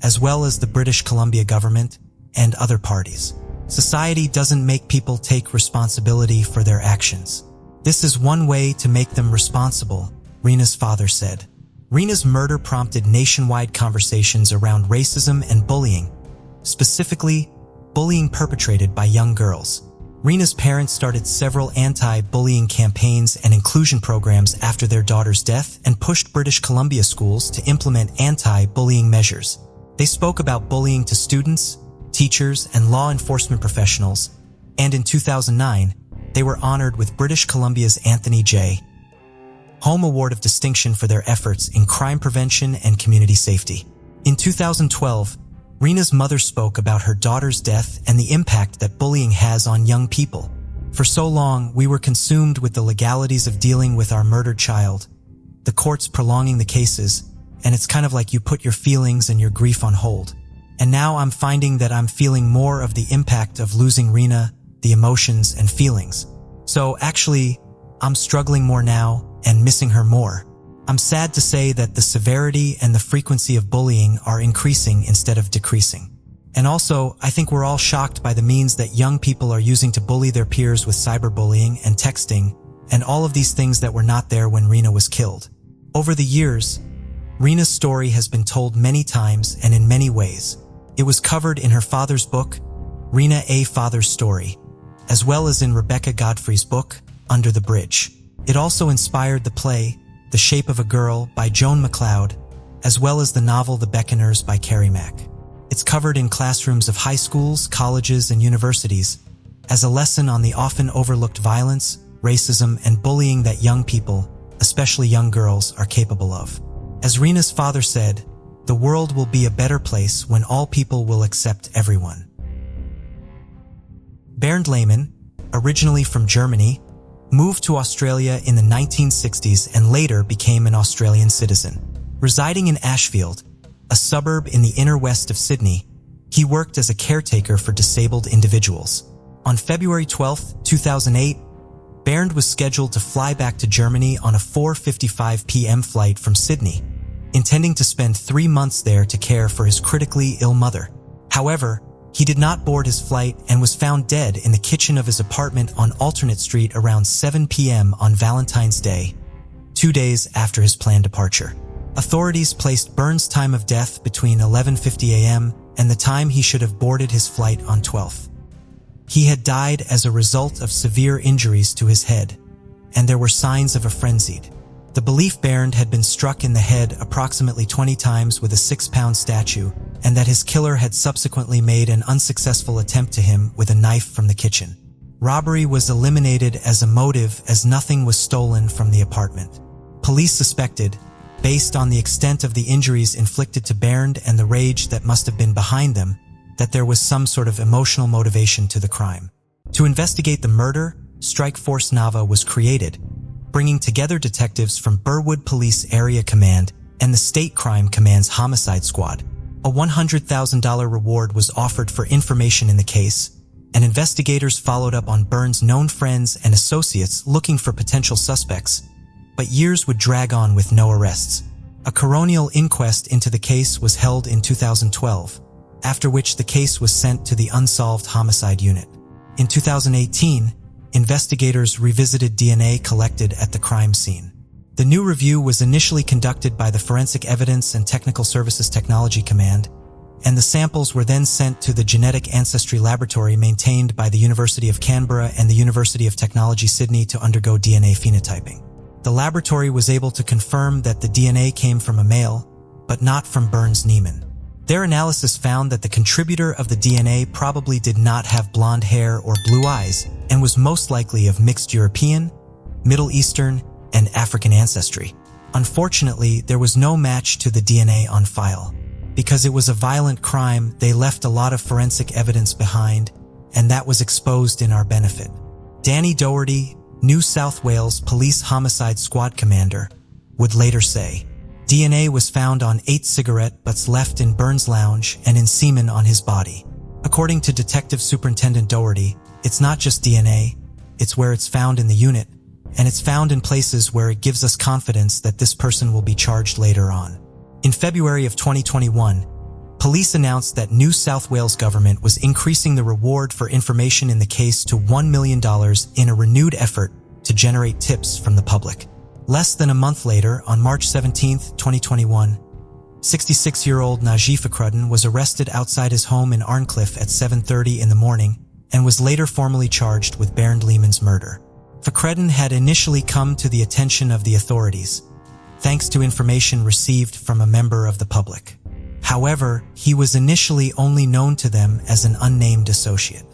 as well as the British Columbia government and other parties. Society doesn't make people take responsibility for their actions. This is one way to make them responsible, Rena's father said. Rena's murder prompted nationwide conversations around racism and bullying, specifically bullying perpetrated by young girls. Rena's parents started several anti-bullying campaigns and inclusion programs after their daughter's death and pushed British Columbia schools to implement anti-bullying measures. They spoke about bullying to students, teachers, and law enforcement professionals, and in 2009, they were honored with British Columbia's Anthony J. Home Award of Distinction for their efforts in crime prevention and community safety. In 2012, Rena's mother spoke about her daughter's death and the impact that bullying has on young people. For so long, we were consumed with the legalities of dealing with our murdered child, the courts prolonging the cases, and it's kind of like you put your feelings and your grief on hold. And now I'm finding that I'm feeling more of the impact of losing Rena, the emotions and feelings. So actually, I'm struggling more now and missing her more. I'm sad to say that the severity and the frequency of bullying are increasing instead of decreasing. And also, I think we're all shocked by the means that young people are using to bully their peers with cyberbullying and texting, and all of these things that were not there when Rena was killed. Over the years, Rena's story has been told many times and in many ways. It was covered in her father's book, Rena A. Father's Story, as well as in Rebecca Godfrey's book, Under the Bridge. It also inspired the play, The Shape of a Girl by Joan MacLeod, as well as the novel The Beckoners by Carrie Mack. It's covered in classrooms of high schools, colleges, and universities, as a lesson on the often overlooked violence, racism, and bullying that young people, especially young girls, are capable of. As Rena's father said, "The world will be a better place when all people will accept everyone." Bernd Lehmann, originally from Germany, moved to Australia in the 1960s and later became an Australian citizen. Residing in Ashfield, a suburb in the inner west of Sydney, he worked as a caretaker for disabled individuals. On February 12, 2008, Bernd was scheduled to fly back to Germany on a 4:55 p.m. flight from Sydney, intending to spend 3 months there to care for his critically ill mother. However, he did not board his flight and was found dead in the kitchen of his apartment on Alternate Street around 7 p.m. on Valentine's Day, 2 days after his planned departure. Authorities placed Bernd's time of death between 11:50 a.m. and the time he should have boarded his flight on 12th. He had died as a result of severe injuries to his head, and there were signs of a frenzied. The belief Bernd had been struck in the head approximately 20 times with a 6-pound statue, and that his killer had subsequently made an unsuccessful attempt to him with a knife from the kitchen. Robbery was eliminated as a motive as nothing was stolen from the apartment. Police suspected, based on the extent of the injuries inflicted to Bernd and the rage that must have been behind them, that there was some sort of emotional motivation to the crime. To investigate the murder, Strike Force Nava was created, bringing together detectives from Burwood Police Area Command and the State Crime Command's Homicide Squad. A $100,000 reward was offered for information in the case, and investigators followed up on Bernd's known friends and associates looking for potential suspects, but years would drag on with no arrests. A coronial inquest into the case was held in 2012, after which the case was sent to the Unsolved Homicide Unit. In 2018, investigators revisited DNA collected at the crime scene. The new review was initially conducted by the Forensic Evidence and Technical Services Technology Command, and the samples were then sent to the Genetic Ancestry Laboratory maintained by the University of Canberra and the University of Technology Sydney to undergo DNA phenotyping. The laboratory was able to confirm that the DNA came from a male, but not from Bernd's Niemann. Their analysis found that the contributor of the DNA probably did not have blonde hair or blue eyes and was most likely of mixed European, Middle Eastern, and African ancestry. Unfortunately, there was no match to the DNA on file. Because it was a violent crime, they left a lot of forensic evidence behind, and that was exposed in our benefit. Danny Doherty, New South Wales Police Homicide Squad Commander, would later say, "DNA was found on 8 cigarette butts left in Bernd's lounge and in semen on his body." According to Detective Superintendent Doherty, it's not just DNA, it's where it's found in the unit, and it's found in places where it gives us confidence that this person will be charged later on. In February of 2021, police announced that New South Wales government was increasing the reward for information in the case to $1 million in a renewed effort to generate tips from the public. Less than a month later, on March 17, 2021, 66-year-old Najee Fakruddin was arrested outside his home in Arncliffe at 7:30 in the morning and was later formally charged with Bernd Lehmann's murder. Fakruddin had initially come to the attention of the authorities, thanks to information received from a member of the public. However, he was initially only known to them as an unnamed associate.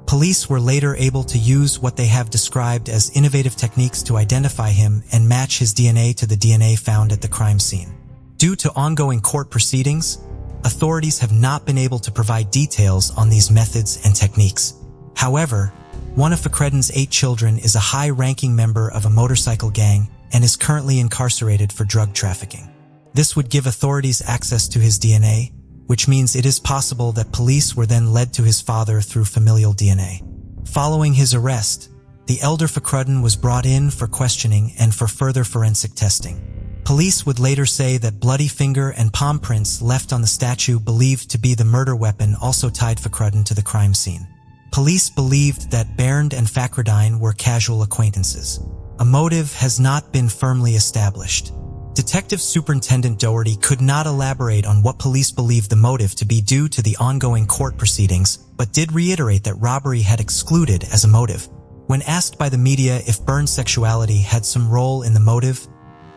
Police were later able to use what they have described as innovative techniques to identify him and match his DNA to the DNA found at the crime scene. Due to ongoing court proceedings, authorities have not been able to provide details on these methods and techniques. However, one of Fakruddin's 8 children is a high-ranking member of a motorcycle gang and is currently incarcerated for drug trafficking. This would give authorities access to his DNA, which means it is possible that police were then led to his father through familial DNA. Following his arrest, the elder Fakruddin was brought in for questioning and for further forensic testing. Police would later say that bloody finger and palm prints left on the statue believed to be the murder weapon also tied Fakruddin to the crime scene. Police believed that Bernd and Fakruddin were casual acquaintances. A motive has not been firmly established. Detective Superintendent Doherty could not elaborate on what police believed the motive to be due to the ongoing court proceedings, but did reiterate that robbery had excluded as a motive. When asked by the media if Bernd's sexuality had some role in the motive,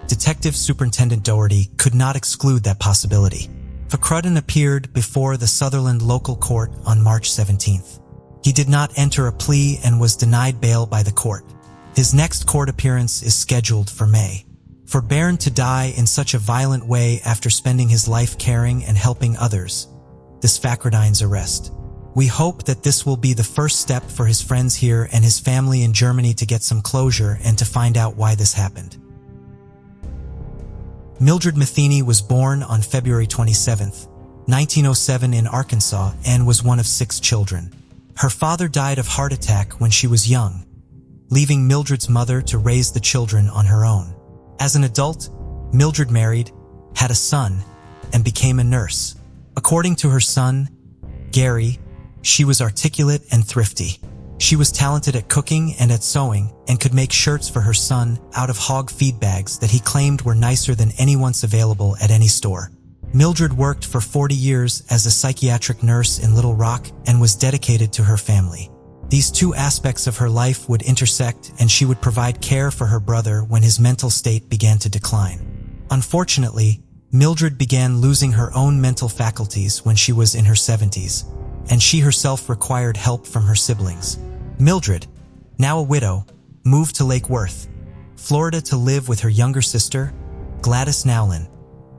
Detective Superintendent Doherty could not exclude that possibility. Fakruddin appeared before the Sutherland local court on March 17th. He did not enter a plea and was denied bail by the court. His next court appearance is scheduled for May. For Bairn to die in such a violent way after spending his life caring and helping others, this Fakradine's arrest. We hope that this will be the first step for his friends here and his family in Germany to get some closure and to find out why this happened. Mildred Matheny was born on February 27, 1907 in Arkansas and was one of 6 children. Her father died of heart attack when she was young, leaving Mildred's mother to raise the children on her own. As an adult, Mildred married, had a son, and became a nurse. According to her son, Gary, she was articulate and thrifty. She was talented at cooking and at sewing and could make shirts for her son out of hog feed bags that he claimed were nicer than any once available at any store. Mildred worked for 40 years as a psychiatric nurse in Little Rock and was dedicated to her family. These two aspects of her life would intersect, and she would provide care for her brother when his mental state began to decline. Unfortunately, Mildred began losing her own mental faculties when she was in her 70s, and she herself required help from her siblings. Mildred, now a widow, moved to Lake Worth, Florida to live with her younger sister, Gladys Nowlin,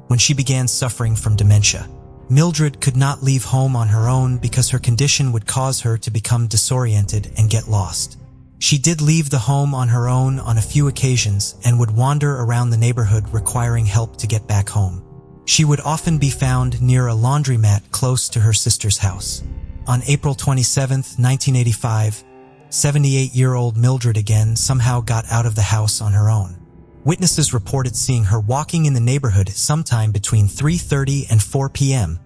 when she began suffering from dementia. Mildred could not leave home on her own because her condition would cause her to become disoriented and get lost. She did leave the home on her own on a few occasions and would wander around the neighborhood requiring help to get back home. She would often be found near a laundromat close to her sister's house. On April 27, 1985, 78-year-old Mildred again somehow got out of the house on her own. Witnesses reported seeing her walking in the neighborhood sometime between 3:30 and 4 p.m.,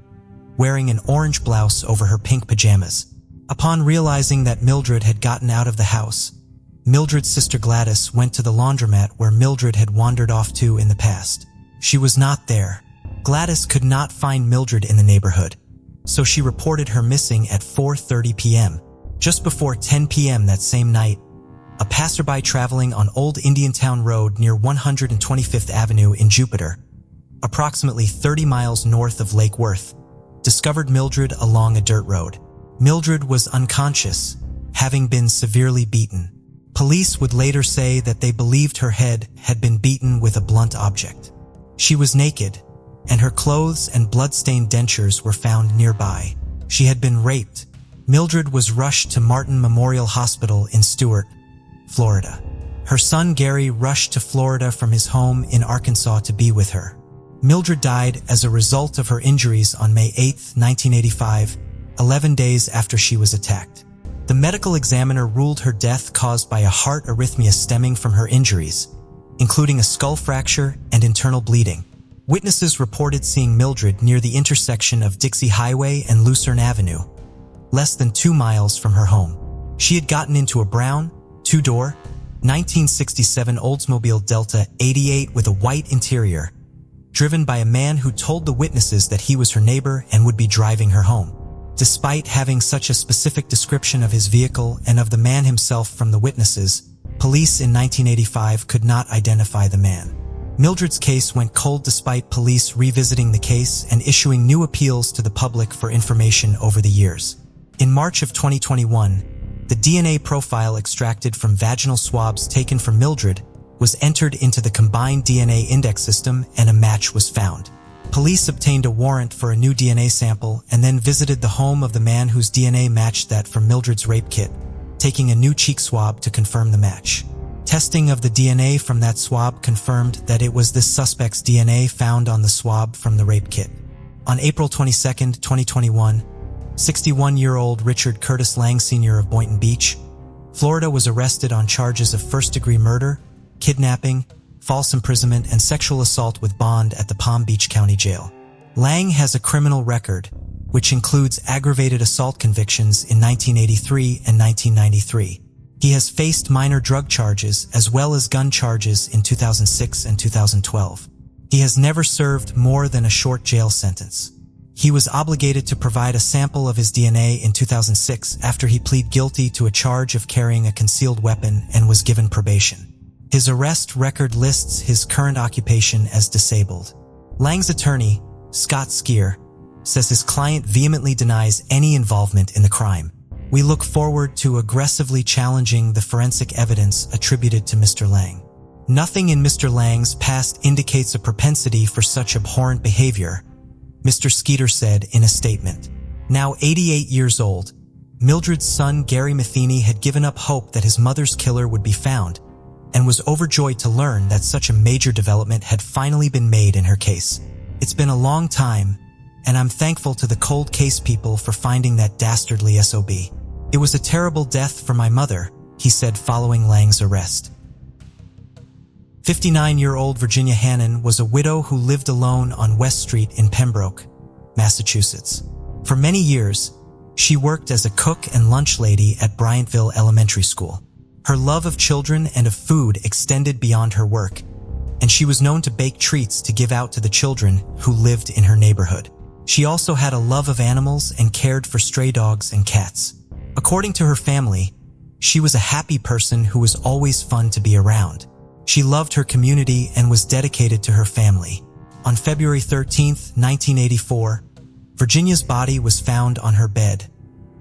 wearing an orange blouse over her pink pajamas. Upon realizing that Mildred had gotten out of the house, Mildred's sister Gladys went to the laundromat where Mildred had wandered off to in the past. She was not there. Gladys could not find Mildred in the neighborhood, so she reported her missing at 4:30 p.m. Just before 10 p.m. that same night, a passerby traveling on Old Indiantown Road near 125th Avenue in Jupiter, approximately 30 miles north of Lake Worth, discovered Mildred along a dirt road. Mildred was unconscious, having been severely beaten. Police would later say that they believed her head had been beaten with a blunt object. She was naked, and her clothes and blood-stained dentures were found nearby. She had been raped. Mildred was rushed to Martin Memorial Hospital in Stuart, Florida. Her son Gary rushed to Florida from his home in Arkansas to be with her. Mildred died as a result of her injuries on May 8, 1985, 11 days after she was attacked. The medical examiner ruled her death caused by a heart arrhythmia stemming from her injuries, including a skull fracture and internal bleeding. Witnesses reported seeing Mildred near the intersection of Dixie Highway and Lucerne Avenue, less than 2 miles from her home. She had gotten into a brown, 2-door, 1967 Oldsmobile Delta 88 with a white interior, driven by a man who told the witnesses that he was her neighbor and would be driving her home. Despite having such a specific description of his vehicle and of the man himself from the witnesses, police in 1985 could not identify the man. Mildred's case went cold despite police revisiting the case and issuing new appeals to the public for information over the years. In March of 2021, the DNA profile extracted from vaginal swabs taken from Mildred was entered into the combined DNA index system and a match was found. Police obtained a warrant for a new DNA sample and then visited the home of the man whose DNA matched that from Mildred's rape kit, taking a new cheek swab to confirm the match. Testing of the DNA from that swab confirmed that it was this suspect's DNA found on the swab from the rape kit. On April 22, 2021, 61-year-old Richard Curtis Lang Sr. of Boynton Beach, Florida was arrested on charges of first-degree murder, kidnapping, false imprisonment, and sexual assault with bond at the Palm Beach County Jail. Lang has a criminal record, which includes aggravated assault convictions in 1983 and 1993. He has faced minor drug charges as well as gun charges in 2006 and 2012. He has never served more than a short jail sentence. He was obligated to provide a sample of his DNA in 2006 after he pleaded guilty to a charge of carrying a concealed weapon and was given probation. His arrest record lists his current occupation as disabled. Lang's attorney, Scott Skier, says his client vehemently denies any involvement in the crime. We look forward to aggressively challenging the forensic evidence attributed to Mr. Lang. Nothing in Mr. Lang's past indicates a propensity for such abhorrent behavior, Mr. Skeeter said in a statement. Now 88 years old, Mildred's son Gary Matheny had given up hope that his mother's killer would be found and was overjoyed to learn that such a major development had finally been made in her case. It's been a long time, and I'm thankful to the cold case people for finding that dastardly SOB. It was a terrible death for my mother, he said following Lang's arrest. 59-year-old Virginia Hannon was a widow who lived alone on West Street in Pembroke, Massachusetts. For many years, she worked as a cook and lunch lady at Bryantville Elementary School. Her love of children and of food extended beyond her work, and she was known to bake treats to give out to the children who lived in her neighborhood. She also had a love of animals and cared for stray dogs and cats. According to her family, she was a happy person who was always fun to be around. She loved her community and was dedicated to her family. On February 13, 1984, Virginia's body was found on her bed,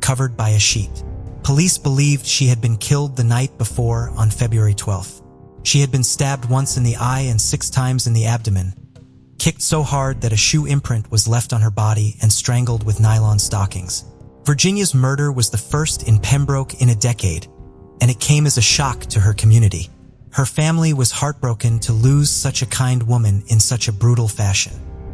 covered by a sheet. Police believed she had been killed the night before on February 12th. She had been stabbed once in the eye and 6 times in the abdomen, kicked so hard that a shoe imprint was left on her body, and strangled with nylon stockings. Virginia's murder was the first in Pembroke in a decade, and it came as a shock to her community. Her family was heartbroken to lose such a kind woman in such a brutal fashion.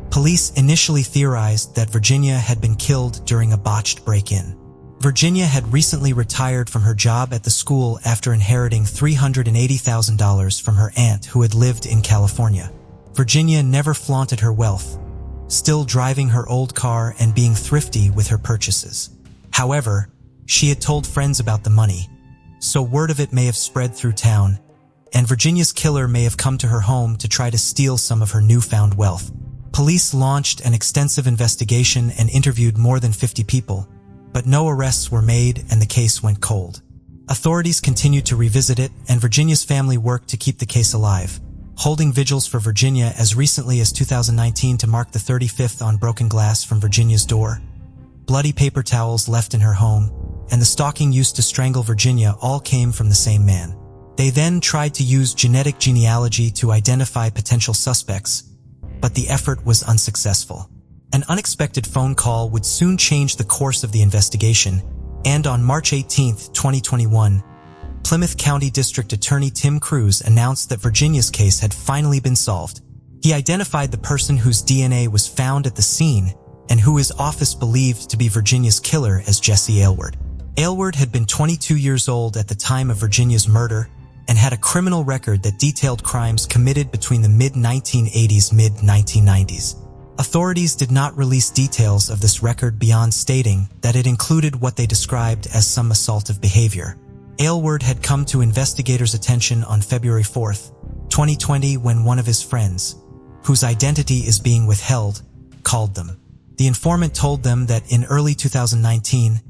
Police initially theorized that Virginia had been killed during a botched break-in. Virginia had recently retired from her job at the school after inheriting $380,000 from her aunt who had lived in California. Virginia never flaunted her wealth, still driving her old car and being thrifty with her purchases. However, she had told friends about the money, so word of it may have spread through town, and Virginia's killer may have come to her home to try to steal some of her newfound wealth. Police launched an extensive investigation and interviewed more than 50 people, but no arrests were made and the case went cold. Authorities continued to revisit it, and Virginia's family worked to keep the case alive, holding vigils for Virginia as recently as 2019 to mark the 35th on broken glass from Virginia's door, bloody paper towels left in her home, and the stalking used to strangle Virginia all came from the same man. They then tried to use genetic genealogy to identify potential suspects, but the effort was unsuccessful. An unexpected phone call would soon change the course of the investigation, and on March 18, 2021, Plymouth County District Attorney Tim Cruz announced that Virginia's case had finally been solved. He identified the person whose DNA was found at the scene and who his office believed to be Virginia's killer as Jesse Aylward. Aylward had been 22 years old at the time of Virginia's murder and had a criminal record that detailed crimes committed between the mid-1980s and mid-1990s. Authorities did not release details of this record beyond stating that it included what they described as some assaultive behavior. Aylward had come to investigators' attention on February 4, 2020 when one of his friends, whose identity is being withheld, called them. The informant told them that in early 2019,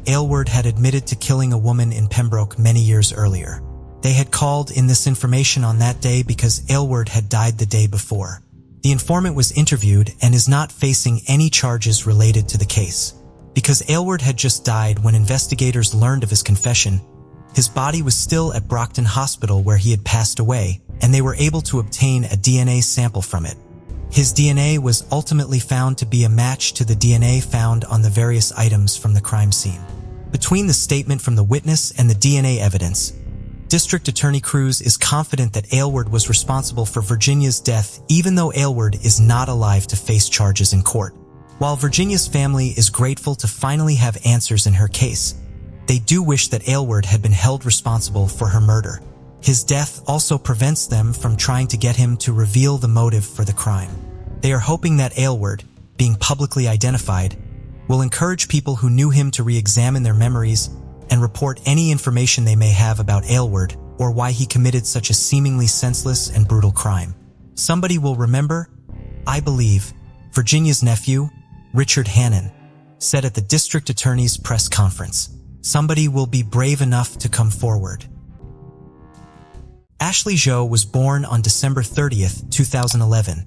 Aylward had admitted to killing a woman in Pembroke many years earlier. They had called in this information on that day because Aylward had died the day before. The informant was interviewed and is not facing any charges related to the case. Because Aylward had just died when investigators learned of his confession, his body was still at Brockton Hospital where he had passed away, and they were able to obtain a DNA sample from it. His DNA was ultimately found to be a match to the DNA found on the various items from the crime scene. Between the statement from the witness and the DNA evidence, District Attorney Cruz is confident that Aylward was responsible for Virginia's death even though Aylward is not alive to face charges in court. While Virginia's family is grateful to finally have answers in her case, they do wish that Aylward had been held responsible for her murder. His death also prevents them from trying to get him to reveal the motive for the crime. They are hoping that Aylward, being publicly identified, will encourage people who knew him to re-examine their memories and report any information they may have about Aylward or why he committed such a seemingly senseless and brutal crime. Somebody will remember, I believe, Virginia's nephew, Richard Hannon, said at the district attorney's press conference. Somebody will be brave enough to come forward. Ashley Jo was born on December 30th, 2011,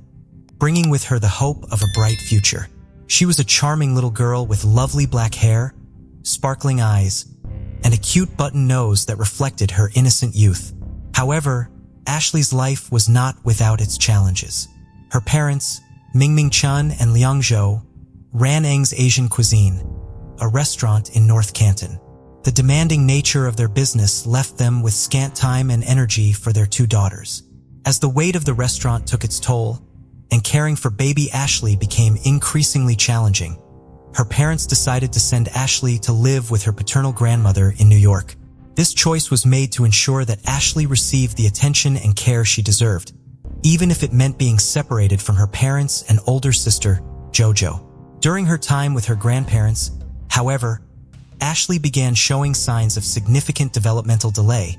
bringing with her the hope of a bright future. She was a charming little girl with lovely black hair, sparkling eyes, and a cute button nose that reflected her innocent youth. However, Ashley's life was not without its challenges. Her parents, Mingming Chun and Liang Zhou, ran Eng's Asian Cuisine, a restaurant in North Canton. The demanding nature of their business left them with scant time and energy for their two daughters. As the weight of the restaurant took its toll, and caring for baby Ashley became increasingly challenging, her parents decided to send Ashley to live with her paternal grandmother in New York. This choice was made to ensure that Ashley received the attention and care she deserved, even if it meant being separated from her parents and older sister, Jojo. During her time with her grandparents, however, Ashley began showing signs of significant developmental delay,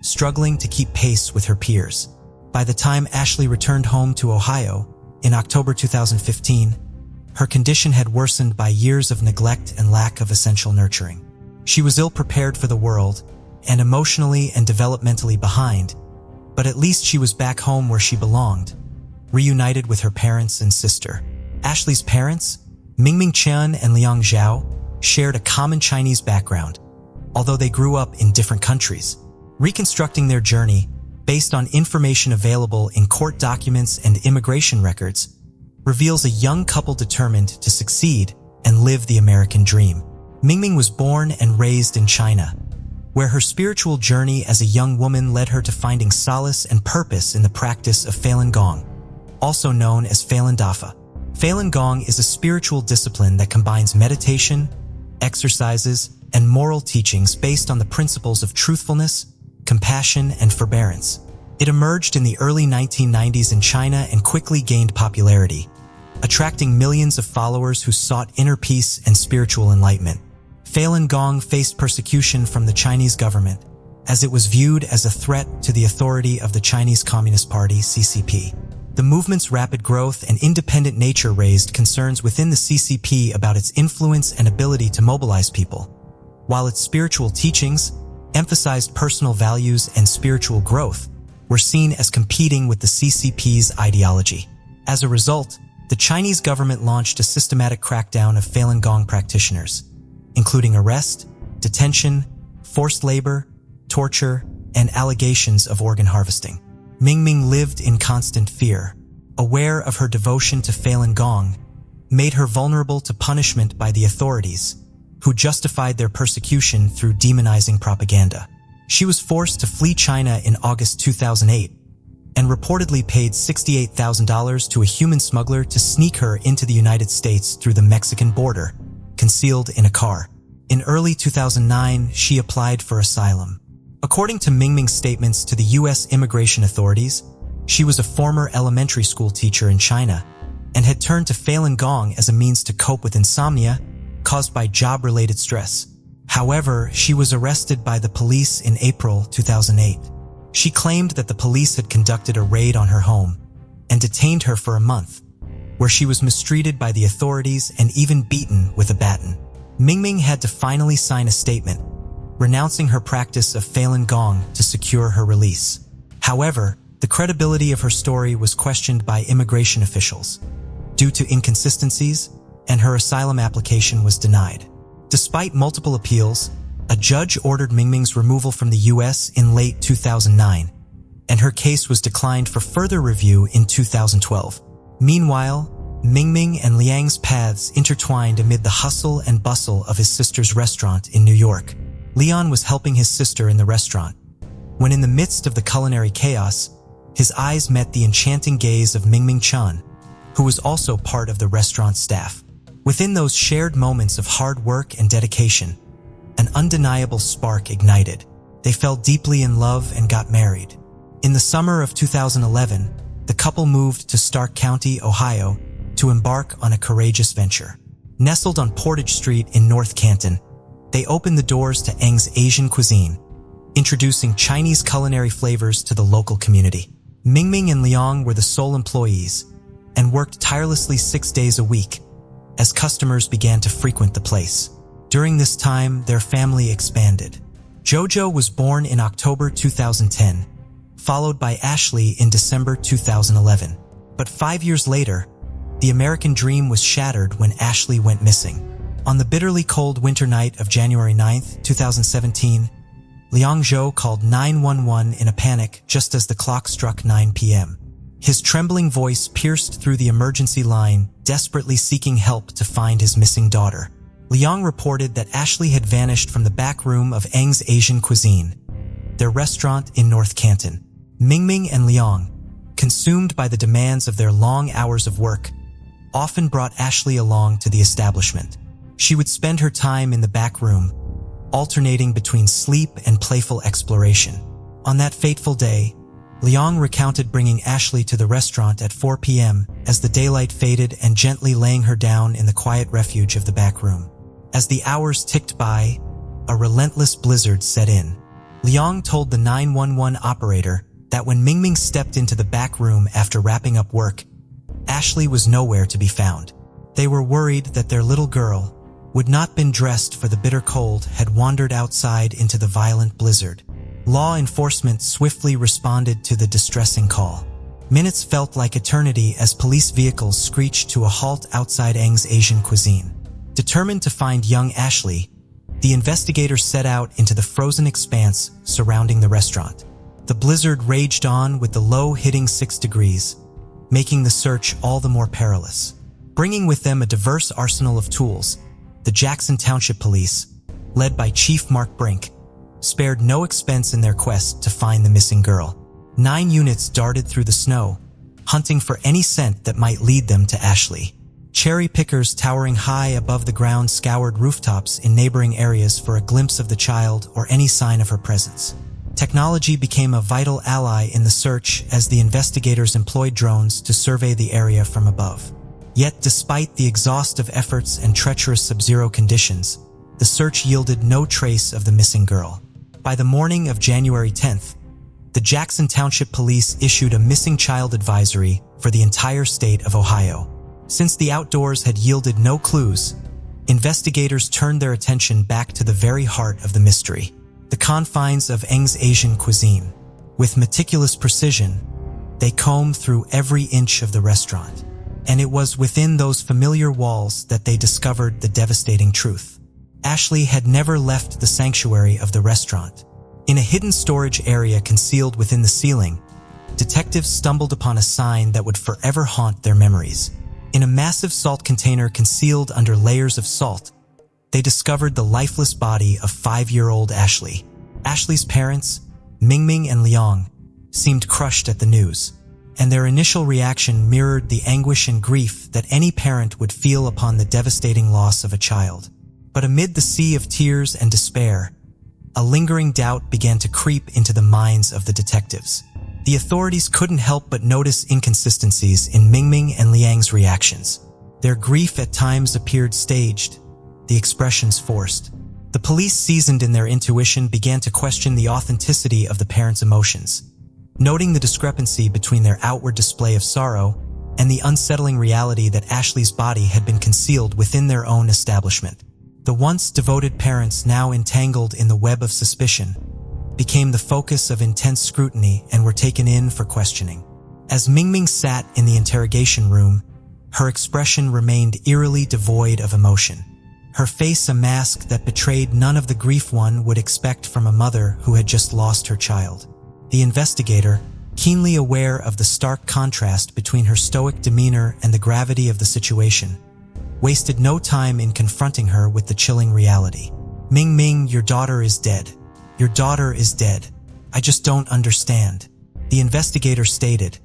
struggling to keep pace with her peers. By the time Ashley returned home to Ohio in October 2015, her condition had worsened by years of neglect and lack of essential nurturing. She was ill-prepared for the world and emotionally and developmentally behind, but at least she was back home where she belonged, reunited with her parents and sister. Ashley's parents, Mingming Chen and Liang Zhou, shared a common Chinese background, although they grew up in different countries. Reconstructing their journey, based on information available in court documents and immigration records, reveals a young couple determined to succeed and live the American dream. Mingming was born and raised in China, where her spiritual journey as a young woman led her to finding solace and purpose in the practice of Falun Gong, also known as Falun Dafa. Falun Gong is a spiritual discipline that combines meditation, exercises, and moral teachings based on the principles of truthfulness, compassion, and forbearance. It emerged in the early 1990s in China and quickly gained popularity, attracting millions of followers who sought inner peace and spiritual enlightenment. Falun Gong faced persecution from the Chinese government, as it was viewed as a threat to the authority of the Chinese Communist Party, CCP. The movement's rapid growth and independent nature raised concerns within the CCP about its influence and ability to mobilize people, while its spiritual teachings, emphasized personal values and spiritual growth, were seen as competing with the CCP's ideology. As a result, the Chinese government launched a systematic crackdown of Falun Gong practitioners, including arrest, detention, forced labor, torture, and allegations of organ harvesting. Mingming lived in constant fear, aware of her devotion to Falun Gong, made her vulnerable to punishment by the authorities, who justified their persecution through demonizing propaganda. She was forced to flee China in August 2008 and reportedly paid $68,000 to a human smuggler to sneak her into the United States through the Mexican border, concealed in a car. In early 2009, she applied for asylum. According to Mingming's statements to the U.S. immigration authorities, she was a former elementary school teacher in China and had turned to Falun Gong as a means to cope with insomnia caused by job-related stress. However, she was arrested by the police in April 2008. She claimed that the police had conducted a raid on her home and detained her for a month, where she was mistreated by the authorities and even beaten with a baton. Mingming had to finally sign a statement, renouncing her practice of Falun Gong to secure her release. However, the credibility of her story was questioned by immigration officials due to inconsistencies, and her asylum application was denied. Despite multiple appeals, a judge ordered Mingming's removal from the U.S. in late 2009, and her case was declined for further review in 2012. Meanwhile, Mingming and Liang's paths intertwined amid the hustle and bustle of his sister's restaurant in New York. Leon was helping his sister in the restaurant, when in the midst of the culinary chaos, his eyes met the enchanting gaze of Mingming Chun, who was also part of the restaurant staff. Within those shared moments of hard work and dedication, an undeniable spark ignited. They fell deeply in love and got married. In the summer of 2011, the couple moved to Stark County, Ohio, to embark on a courageous venture. Nestled on Portage Street in North Canton, they opened the doors to Eng's Asian Cuisine, introducing Chinese culinary flavors to the local community. Mingming and Liang were the sole employees and worked tirelessly 6 days a week as customers began to frequent the place. During this time, their family expanded. Jojo was born in October 2010, followed by Ashley in December 2011. But 5 years later, the American dream was shattered when Ashley went missing. On the bitterly cold winter night of January 9, 2017, Liang Zhou called 911 in a panic just as the clock struck 9 p.m. His trembling voice pierced through the emergency line, desperately seeking help to find his missing daughter. Liang reported that Ashley had vanished from the back room of Eng's Asian Cuisine, their restaurant in North Canton. Mingming and Liang, consumed by the demands of their long hours of work, often brought Ashley along to the establishment. She would spend her time in the back room, alternating between sleep and playful exploration. On that fateful day, Liang recounted bringing Ashley to the restaurant at 4 p.m. as the daylight faded and gently laying her down in the quiet refuge of the back room. As the hours ticked by, a relentless blizzard set in. Liang told the 911 operator that when Mingming stepped into the back room after wrapping up work, Ashley was nowhere to be found. They were worried that their little girl, would not been dressed for the bitter cold, had wandered outside into the violent blizzard. Law enforcement swiftly responded to the distressing call. Minutes felt like eternity as police vehicles screeched to a halt outside Eng's Asian Cuisine. Determined to find young Ashley, the investigators set out into the frozen expanse surrounding the restaurant. The blizzard raged on with the low hitting 6 degrees, making the search all the more perilous. Bringing with them a diverse arsenal of tools, the Jackson Township Police, led by Chief Mark Brink, spared no expense in their quest to find the missing girl. 9 units darted through the snow, hunting for any scent that might lead them to Ashley. Cherry pickers towering high above the ground scoured rooftops in neighboring areas for a glimpse of the child or any sign of her presence. Technology became a vital ally in the search as the investigators employed drones to survey the area from above. Yet, despite the exhaustive efforts and treacherous sub-zero conditions, the search yielded no trace of the missing girl. By the morning of January 10th, the Jackson Township Police issued a missing child advisory for the entire state of Ohio. Since the outdoors had yielded no clues, investigators turned their attention back to the very heart of the mystery, the confines of Eng's Asian Cuisine. With meticulous precision, they combed through every inch of the restaurant, and it was within those familiar walls that they discovered the devastating truth. Ashley had never left the sanctuary of the restaurant. In a hidden storage area concealed within the ceiling, detectives stumbled upon a sign that would forever haunt their memories. In a massive salt container concealed under layers of salt, they discovered the lifeless body of 5-year-old Ashley. Ashley's parents, Mingming and Liang, seemed crushed at the news, and their initial reaction mirrored the anguish and grief that any parent would feel upon the devastating loss of a child. But amid the sea of tears and despair, a lingering doubt began to creep into the minds of the detectives. The authorities couldn't help but notice inconsistencies in Mingming and Liang's reactions. Their grief at times appeared staged, the expressions forced. The police, seasoned in their intuition, began to question the authenticity of the parents' emotions, noting the discrepancy between their outward display of sorrow and the unsettling reality that Ashley's body had been concealed within their own establishment. The once devoted parents, now entangled in the web of suspicion, became the focus of intense scrutiny and were taken in for questioning. As Mingming sat in the interrogation room, her expression remained eerily devoid of emotion, her face a mask that betrayed none of the grief one would expect from a mother who had just lost her child. The investigator, keenly aware of the stark contrast between her stoic demeanor and the gravity of the situation, wasted no time in confronting her with the chilling reality. "Mingming, your daughter is dead. Your daughter is dead. I just don't understand," the investigator stated,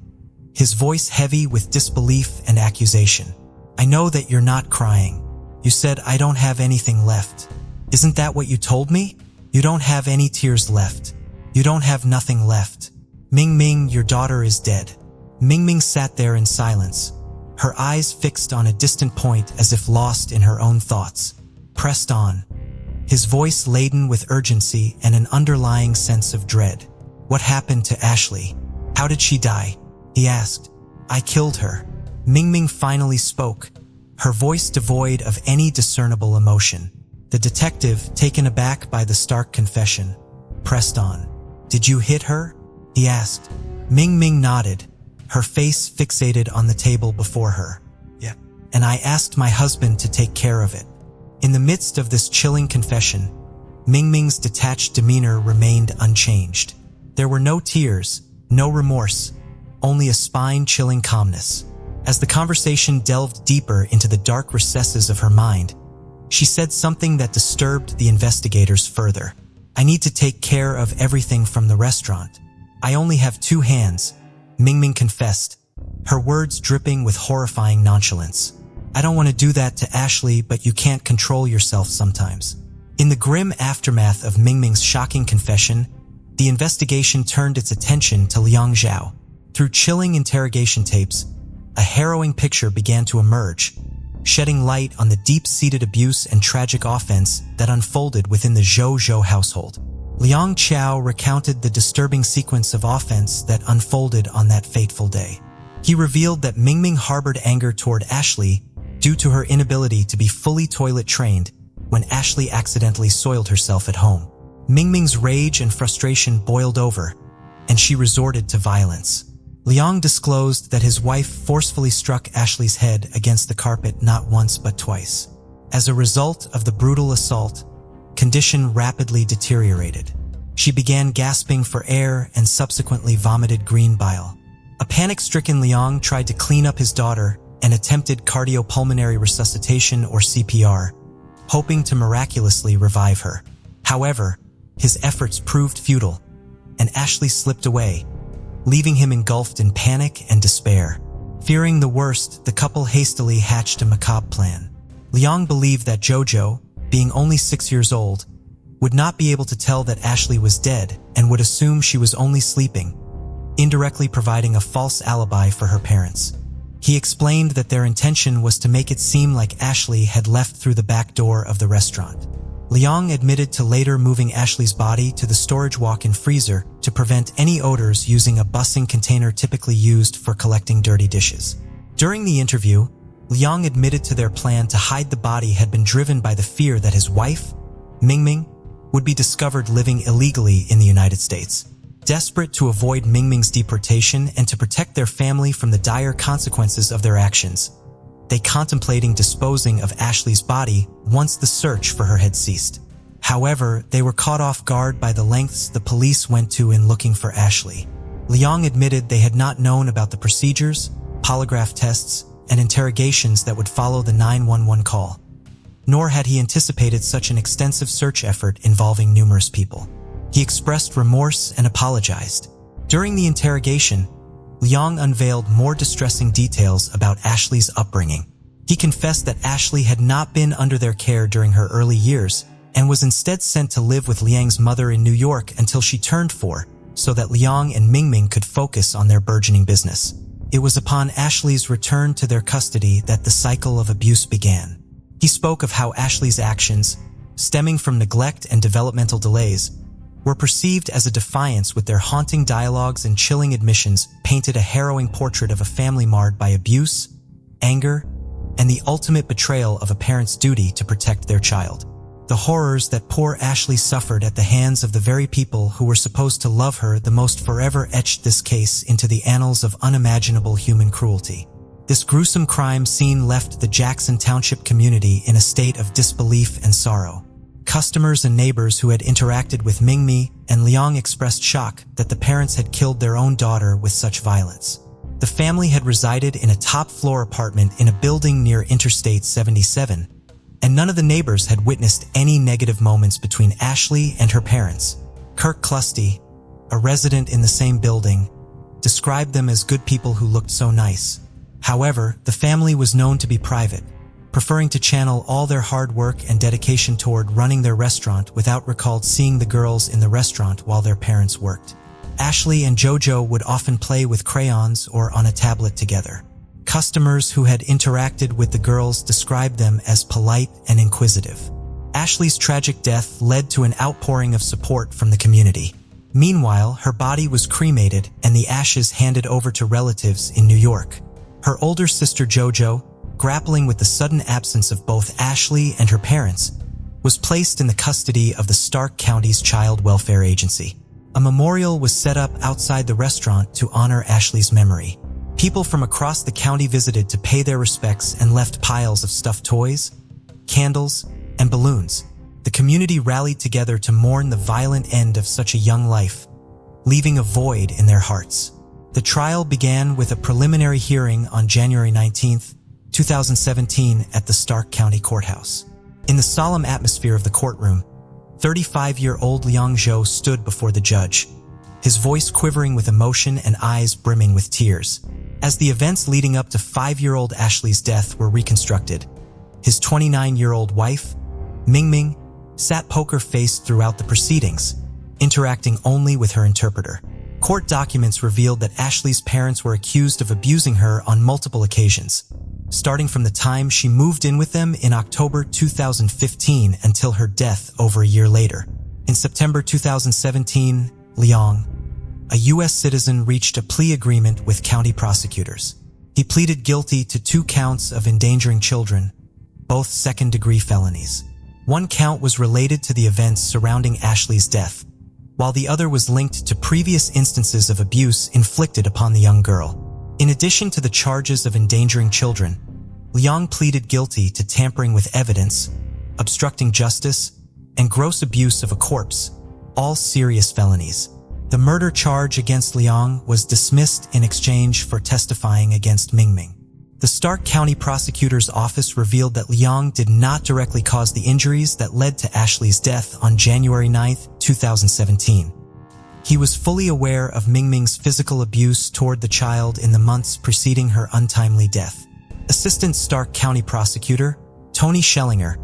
his voice heavy with disbelief and accusation. "I know that you're not crying. You said I don't have anything left. Isn't that what you told me? You don't have any tears left. You don't have nothing left. Mingming, your daughter is dead." Mingming sat there in silence, her eyes fixed on a distant point as if lost in her own thoughts. Pressed on, his voice laden with urgency and an underlying sense of dread. "What happened to Ashley? How did she die?" he asked. "I killed her." Mingming finally spoke, her voice devoid of any discernible emotion. The detective, taken aback by the stark confession, pressed on. "Did you hit her?" he asked. Mingming nodded, her face fixated on the table before her. "Yeah. And I asked my husband to take care of it." In the midst of this chilling confession, Mingming's detached demeanor remained unchanged. There were no tears, no remorse, only a spine-chilling calmness. As the conversation delved deeper into the dark recesses of her mind, she said something that disturbed the investigators further. "I need to take care of everything from the restaurant. I only have 2 hands," Mingming confessed, her words dripping with horrifying nonchalance. "I don't want to do that to Ashley, but you can't control yourself sometimes." In the grim aftermath of Mingming's shocking confession, the investigation turned its attention to Liang Zhao. Through chilling interrogation tapes, a harrowing picture began to emerge, shedding light on the deep-seated abuse and tragic offense that unfolded within the Zhou household. Liang Qiao recounted the disturbing sequence of offense that unfolded on that fateful day. He revealed that Mingming harbored anger toward Ashley due to her inability to be fully toilet-trained when Ashley accidentally soiled herself at home. Mingming's rage and frustration boiled over, and she resorted to violence. Liang disclosed that his wife forcefully struck Ashley's head against the carpet not once but twice. As a result of the brutal assault, condition rapidly deteriorated. She began gasping for air and subsequently vomited green bile. A panic-stricken Liang tried to clean up his daughter and attempted cardiopulmonary resuscitation or CPR, hoping to miraculously revive her. However, his efforts proved futile, and Ashley slipped away, leaving him engulfed in panic and despair. Fearing the worst, the couple hastily hatched a macabre plan. Liang believed that Jojo, being only 6 years old, would not be able to tell that Ashley was dead and would assume she was only sleeping, indirectly providing a false alibi for her parents. He explained that their intention was to make it seem like Ashley had left through the back door of the restaurant. Liang admitted to later moving Ashley's body to the storage walk-in freezer to prevent any odors using a bussing container typically used for collecting dirty dishes. During the interview, Liang admitted to their plan to hide the body had been driven by the fear that his wife, Mingming, would be discovered living illegally in the United States. Desperate to avoid Mingming's deportation and to protect their family from the dire consequences of their actions, they contemplating disposing of Ashley's body once the search for her had ceased. However, they were caught off guard by the lengths the police went to in looking for Ashley. Liang admitted they had not known about the procedures, polygraph tests, and interrogations that would follow the 911 call, nor had he anticipated such an extensive search effort involving numerous people. He expressed remorse and apologized. During the interrogation, Liang unveiled more distressing details about Ashley's upbringing. He confessed that Ashley had not been under their care during her early years and was instead sent to live with Liang's mother in New York until she turned 4, so that Liang and Mingming could focus on their burgeoning business. It was upon Ashley's return to their custody that the cycle of abuse began. He spoke of how Ashley's actions, stemming from neglect and developmental delays, were perceived as a defiance, with their haunting dialogues and chilling admissions painted a harrowing portrait of a family marred by abuse, anger, and the ultimate betrayal of a parent's duty to protect their child. The horrors that poor Ashley suffered at the hands of the very people who were supposed to love her the most forever etched this case into the annals of unimaginable human cruelty. This gruesome crime scene left the Jackson Township community in a state of disbelief and sorrow. Customers and neighbors who had interacted with Mingmi and Liang expressed shock that the parents had killed their own daughter with such violence. The family had resided in a top-floor apartment in a building near Interstate 77, and none of the neighbors had witnessed any negative moments between Ashley and her parents. Kirk Clusty, a resident in the same building, described them as good people who looked so nice. However, the family was known to be private, preferring to channel all their hard work and dedication toward running their restaurant without recalled seeing the girls in the restaurant while their parents worked. Ashley and Jojo would often play with crayons or on a tablet together. Customers who had interacted with the girls described them as polite and inquisitive. Ashley's tragic death led to an outpouring of support from the community. Meanwhile, her body was cremated and the ashes handed over to relatives in New York. Her older sister Jojo, grappling with the sudden absence of both Ashley and her parents, was placed in the custody of the Stark County's Child Welfare Agency. A memorial was set up outside the restaurant to honor Ashley's memory. People from across the county visited to pay their respects and left piles of stuffed toys, candles, and balloons. The community rallied together to mourn the violent end of such a young life, leaving a void in their hearts. The trial began with a preliminary hearing on January 19, 2017 at the Stark County Courthouse. In the solemn atmosphere of the courtroom, 35-year-old Liang Zhou stood before the judge, his voice quivering with emotion and eyes brimming with tears. As the events leading up to 5-year-old Ashley's death were reconstructed, his 29-year-old wife, Mingming, sat poker-faced throughout the proceedings, interacting only with her interpreter. Court documents revealed that Ashley's parents were accused of abusing her on multiple occasions, starting from the time she moved in with them in October 2015 until her death over a year later. In September 2017, Liang, a U.S. citizen, reached a plea agreement with county prosecutors. He pleaded guilty to 2 counts of endangering children, both second-degree felonies. One count was related to the events surrounding Ashley's death, while the other was linked to previous instances of abuse inflicted upon the young girl. In addition to the charges of endangering children, Liang pleaded guilty to tampering with evidence, obstructing justice, and gross abuse of a corpse, all serious felonies. The murder charge against Liang was dismissed in exchange for testifying against Mingming. The Stark County Prosecutor's Office revealed that Liang did not directly cause the injuries that led to Ashley's death on January 9, 2017. He was fully aware of Mingming's physical abuse toward the child in the months preceding her untimely death. Assistant Stark County Prosecutor Tony Schellinger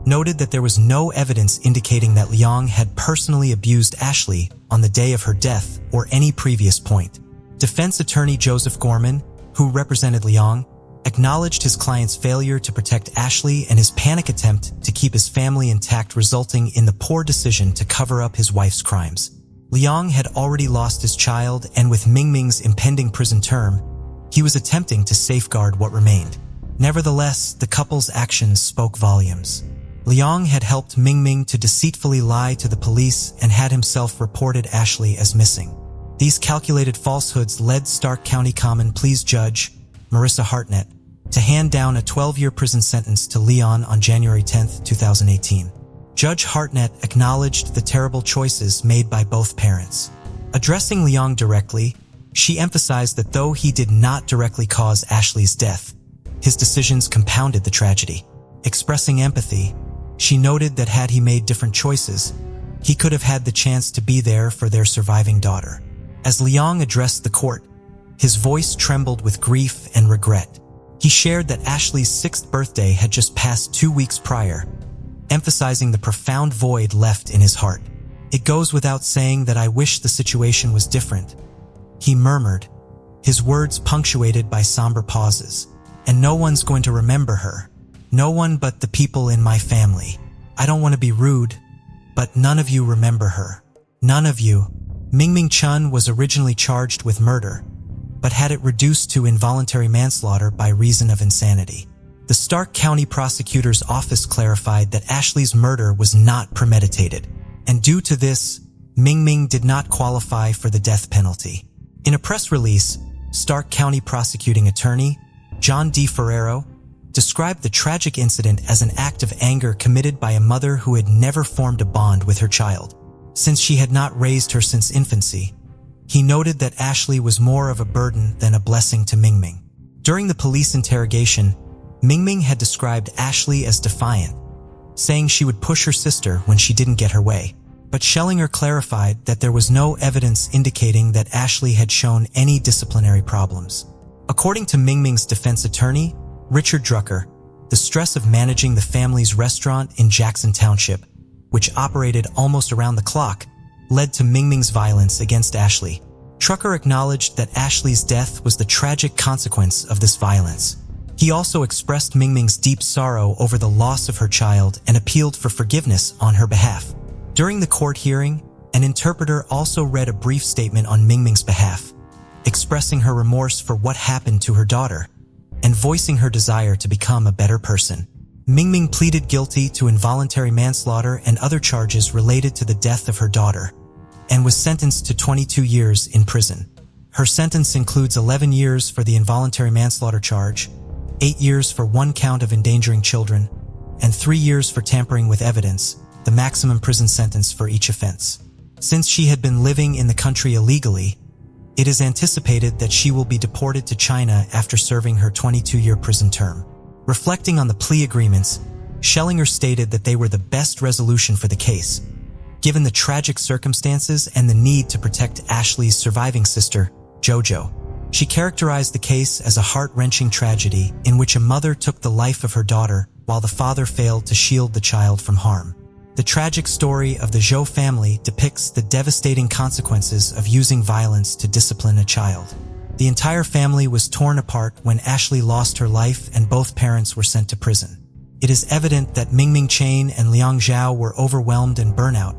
noted that there was no evidence indicating that Liang had personally abused Ashley on the day of her death or any previous point. Defense attorney Joseph Gorman, who represented Liang, acknowledged his client's failure to protect Ashley and his panic attempt to keep his family intact, resulting in the poor decision to cover up his wife's crimes. Liang had already lost his child, and with Mingming's impending prison term, he was attempting to safeguard what remained. Nevertheless, the couple's actions spoke volumes. Liang had helped Mingming to deceitfully lie to the police and had himself reported Ashley as missing. These calculated falsehoods led Stark County Common Pleas Judge Marissa Hartnett to hand down a 12-year prison sentence to Liang on January 10, 2018. Judge Hartnett acknowledged the terrible choices made by both parents. Addressing Liang directly, she emphasized that though he did not directly cause Ashley's death, his decisions compounded the tragedy. Expressing empathy, she noted that had he made different choices, he could have had the chance to be there for their surviving daughter. As Liang addressed the court, his voice trembled with grief and regret. He shared that Ashley's 6th birthday had just passed 2 weeks prior, emphasizing the profound void left in his heart. "It goes without saying that I wish the situation was different," he murmured, his words punctuated by somber pauses. "And no one's going to remember her. No one but the people in my family. I don't want to be rude, but none of you remember her. None of you." Mingming Chun was originally charged with murder, but had it reduced to involuntary manslaughter by reason of insanity. The Stark County Prosecutor's Office clarified that Ashley's murder was not premeditated, and due to this, Mingming did not qualify for the death penalty. In a press release, Stark County Prosecuting Attorney John D. Ferrero described the tragic incident as an act of anger committed by a mother who had never formed a bond with her child, since she had not raised her since infancy. He noted that Ashley was more of a burden than a blessing to Mingming. During the police interrogation, Mingming had described Ashley as defiant, saying she would push her sister when she didn't get her way. But Schellinger clarified that there was no evidence indicating that Ashley had shown any disciplinary problems. According to Mingming's defense attorney, Richard Drucker, the stress of managing the family's restaurant in Jackson Township, which operated almost around the clock, led to Mingming's violence against Ashley. Drucker acknowledged that Ashley's death was the tragic consequence of this violence. He also expressed Mingming's deep sorrow over the loss of her child and appealed for forgiveness on her behalf. During the court hearing, an interpreter also read a brief statement on Mingming's behalf, expressing her remorse for what happened to her daughter and voicing her desire to become a better person. Mingming pleaded guilty to involuntary manslaughter and other charges related to the death of her daughter, and was sentenced to 22 years in prison. Her sentence includes 11 years for the involuntary manslaughter charge, 8 years for 1 count of endangering children, and 3 years for tampering with evidence, the maximum prison sentence for each offense. Since she had been living in the country illegally, it is anticipated that she will be deported to China after serving her 22-year prison term. Reflecting on the plea agreements, Schellinger stated that they were the best resolution for the case, given the tragic circumstances and the need to protect Ashley's surviving sister, JoJo. She characterized the case as a heart-wrenching tragedy in which a mother took the life of her daughter while the father failed to shield the child from harm. The tragic story of the Zhou family depicts the devastating consequences of using violence to discipline a child. The entire family was torn apart when Ashley lost her life and both parents were sent to prison. It is evident that Mingming Chen and Liang Zhao were overwhelmed and burnout,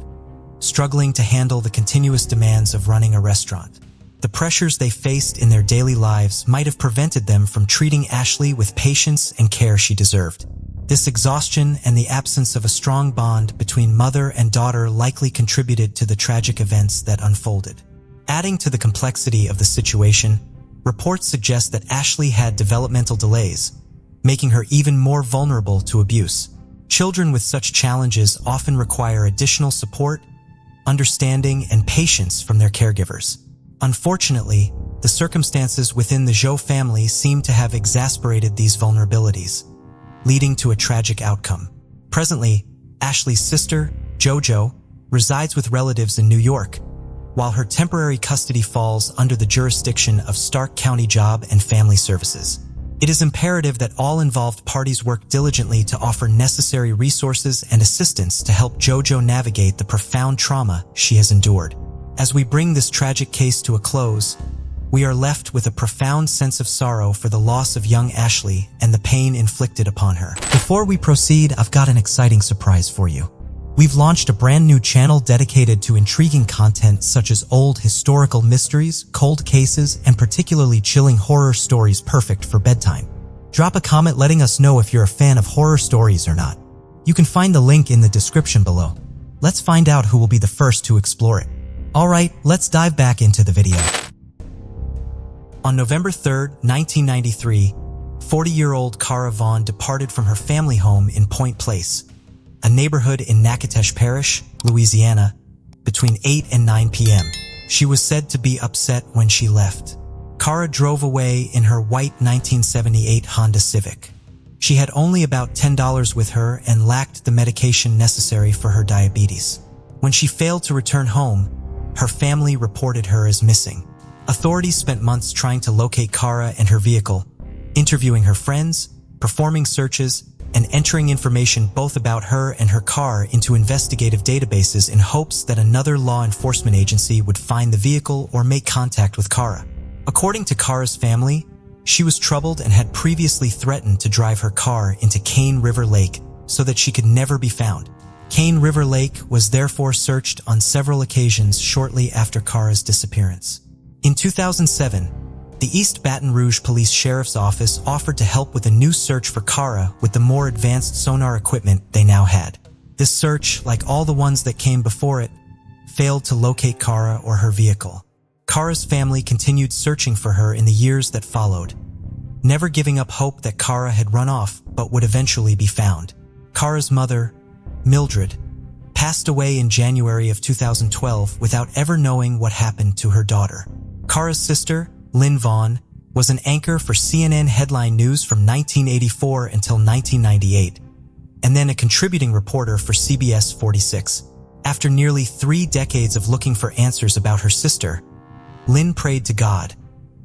struggling to handle the continuous demands of running a restaurant. The pressures they faced in their daily lives might have prevented them from treating Ashley with patience and care she deserved. This exhaustion and the absence of a strong bond between mother and daughter likely contributed to the tragic events that unfolded. Adding to the complexity of the situation, reports suggest that Ashley had developmental delays, making her even more vulnerable to abuse. Children with such challenges often require additional support, understanding, and patience from their caregivers. Unfortunately, the circumstances within the Zhou family seem to have exacerbated these vulnerabilities, leading to a tragic outcome. Presently, Ashley's sister, JoJo, resides with relatives in New York, while her temporary custody falls under the jurisdiction of Stark County Job and Family Services. It is imperative that all involved parties work diligently to offer necessary resources and assistance to help JoJo navigate the profound trauma she has endured. As we bring this tragic case to a close, we are left with a profound sense of sorrow for the loss of young Ashley and the pain inflicted upon her. Before we proceed, I've got an exciting surprise for you. We've launched a brand new channel dedicated to intriguing content such as old historical mysteries, cold cases, and particularly chilling horror stories perfect for bedtime. Drop a comment letting us know if you're a fan of horror stories or not. You can find the link in the description below. Let's find out who will be the first to explore it. Alright, let's dive back into the video. On November 3, 1993, 40-year-old Cara Vaughn departed from her family home in Point Place, a neighborhood in Natchitoches Parish, Louisiana, between 8 and 9 p.m. She was said to be upset when she left. Cara drove away in her white 1978 Honda Civic. She had only about $10 with her and lacked the medication necessary for her diabetes. When she failed to return home, her family reported her as missing. Authorities spent months trying to locate Cara and her vehicle, interviewing her friends, performing searches, and entering information both about her and her car into investigative databases in hopes that another law enforcement agency would find the vehicle or make contact with Cara. According to Cara's family, she was troubled and had previously threatened to drive her car into Cane River Lake so that she could never be found. Cane River Lake was therefore searched on several occasions shortly after Cara's disappearance. In 2007, the East Baton Rouge Police Sheriff's Office offered to help with a new search for Cara with the more advanced sonar equipment they now had. This search, like all the ones that came before it, failed to locate Cara or her vehicle. Cara's family continued searching for her in the years that followed, never giving up hope that Cara had run off but would eventually be found. Cara's mother, Mildred, passed away in January of 2012 without ever knowing what happened to her daughter. Cara's sister, Lynn Vaughn, was an anchor for CNN headline news from 1984 until 1998, and then a contributing reporter for CBS 46. After nearly 3 decades of looking for answers about her sister, Lynn prayed to God,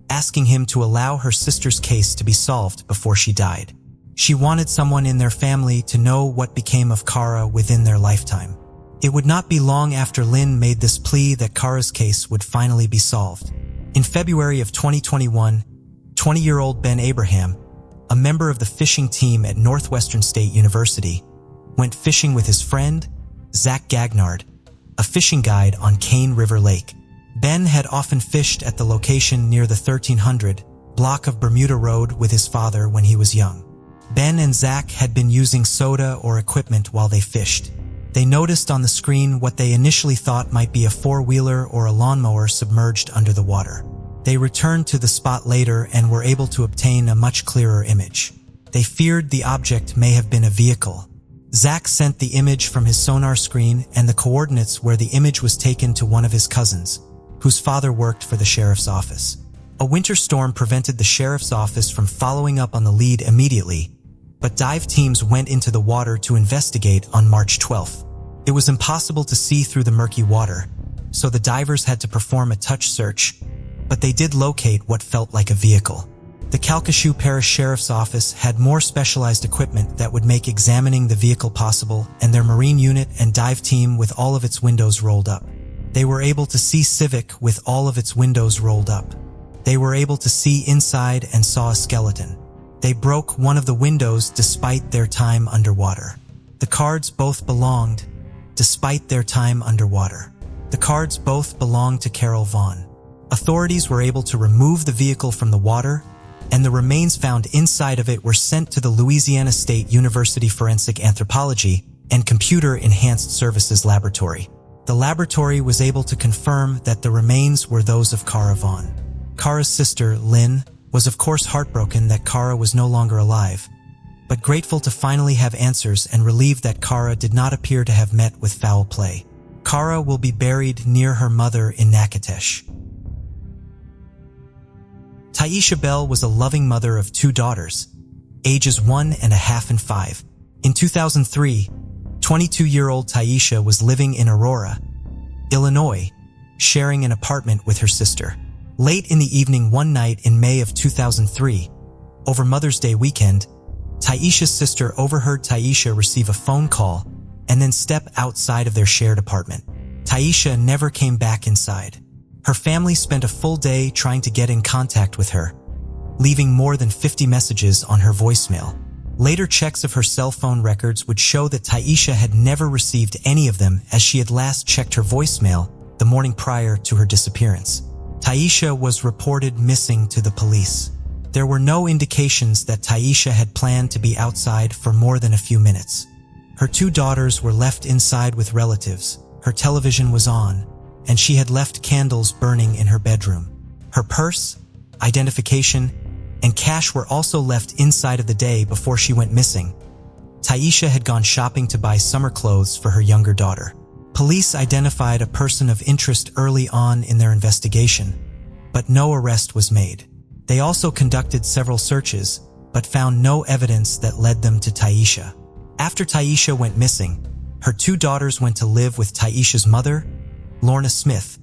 asking him to allow her sister's case to be solved before she died. She wanted someone in their family to know what became of Cara within their lifetime. It would not be long after Lynn made this plea that Cara's case would finally be solved. In February of 2021, 20-year-old Ben Abraham, a member of the fishing team at Northwestern State University, went fishing with his friend, Zach Gagnard, a fishing guide on Cane River Lake. Ben had often fished at the location near the 1300 block of Bermuda Road with his father when he was young. Ben and Zach had been using soda or equipment while they fished. They noticed on the screen what they initially thought might be a four-wheeler or a lawnmower submerged under the water. They returned to the spot later and were able to obtain a much clearer image. They feared the object may have been a vehicle. Zach sent the image from his sonar screen and the coordinates where the image was taken to one of his cousins, whose father worked for the sheriff's office. A winter storm prevented the sheriff's office from following up on the lead immediately, but dive teams went into the water to investigate on March 12th. It was impossible to see through the murky water, so the divers had to perform a touch search, but they did locate what felt like a vehicle. The Calcasieu Parish Sheriff's Office had more specialized equipment that would make examining the vehicle possible, and their marine unit and dive team with all of its windows rolled up. They were able to see Civic with all of its windows rolled up. They were able to see inside and saw a skeleton. They broke one of the windows despite their time underwater. The cards both belonged, despite their time underwater. The cards both belonged to Carol Vaughn. Authorities were able to remove the vehicle from the water, and the remains found inside of it were sent to the Louisiana State University Forensic Anthropology and Computer Enhanced Services Laboratory. The laboratory was able to confirm that the remains were those of Cara Vaughn. Cara's sister, Lynn, was of course heartbroken that Cara was no longer alive, but grateful to finally have answers and relieved that Cara did not appear to have met with foul play. Cara will be buried near her mother in Natchitoches. Taisha Bell was a loving mother of 2 daughters, ages 1.5 and 5. In 2003, 22-year-old Taisha was living in Aurora, Illinois, sharing an apartment with her sister. Late in the evening one night in May of 2003, over Mother's Day weekend, Taisha's sister overheard Taisha receive a phone call and then step outside of their shared apartment. Taisha never came back inside. Her family spent a full day trying to get in contact with her, leaving more than 50 messages on her voicemail. Later checks of her cell phone records would show that Taisha had never received any of them, as she had last checked her voicemail the morning prior to her disappearance. Taisha was reported missing to the police. There were no indications that Taisha had planned to be outside for more than a few minutes. Her 2 daughters were left inside with relatives. Her television was on, and she had left candles burning in her bedroom. Her purse, identification, and cash were also left inside of the day before she went missing. Taisha had gone shopping to buy summer clothes for her younger daughter. Police identified a person of interest early on in their investigation, but no arrest was made. They also conducted several searches, but found no evidence that led them to Taisha. After Taisha went missing, her 2 daughters went to live with Taisha's mother, Lorna Smith,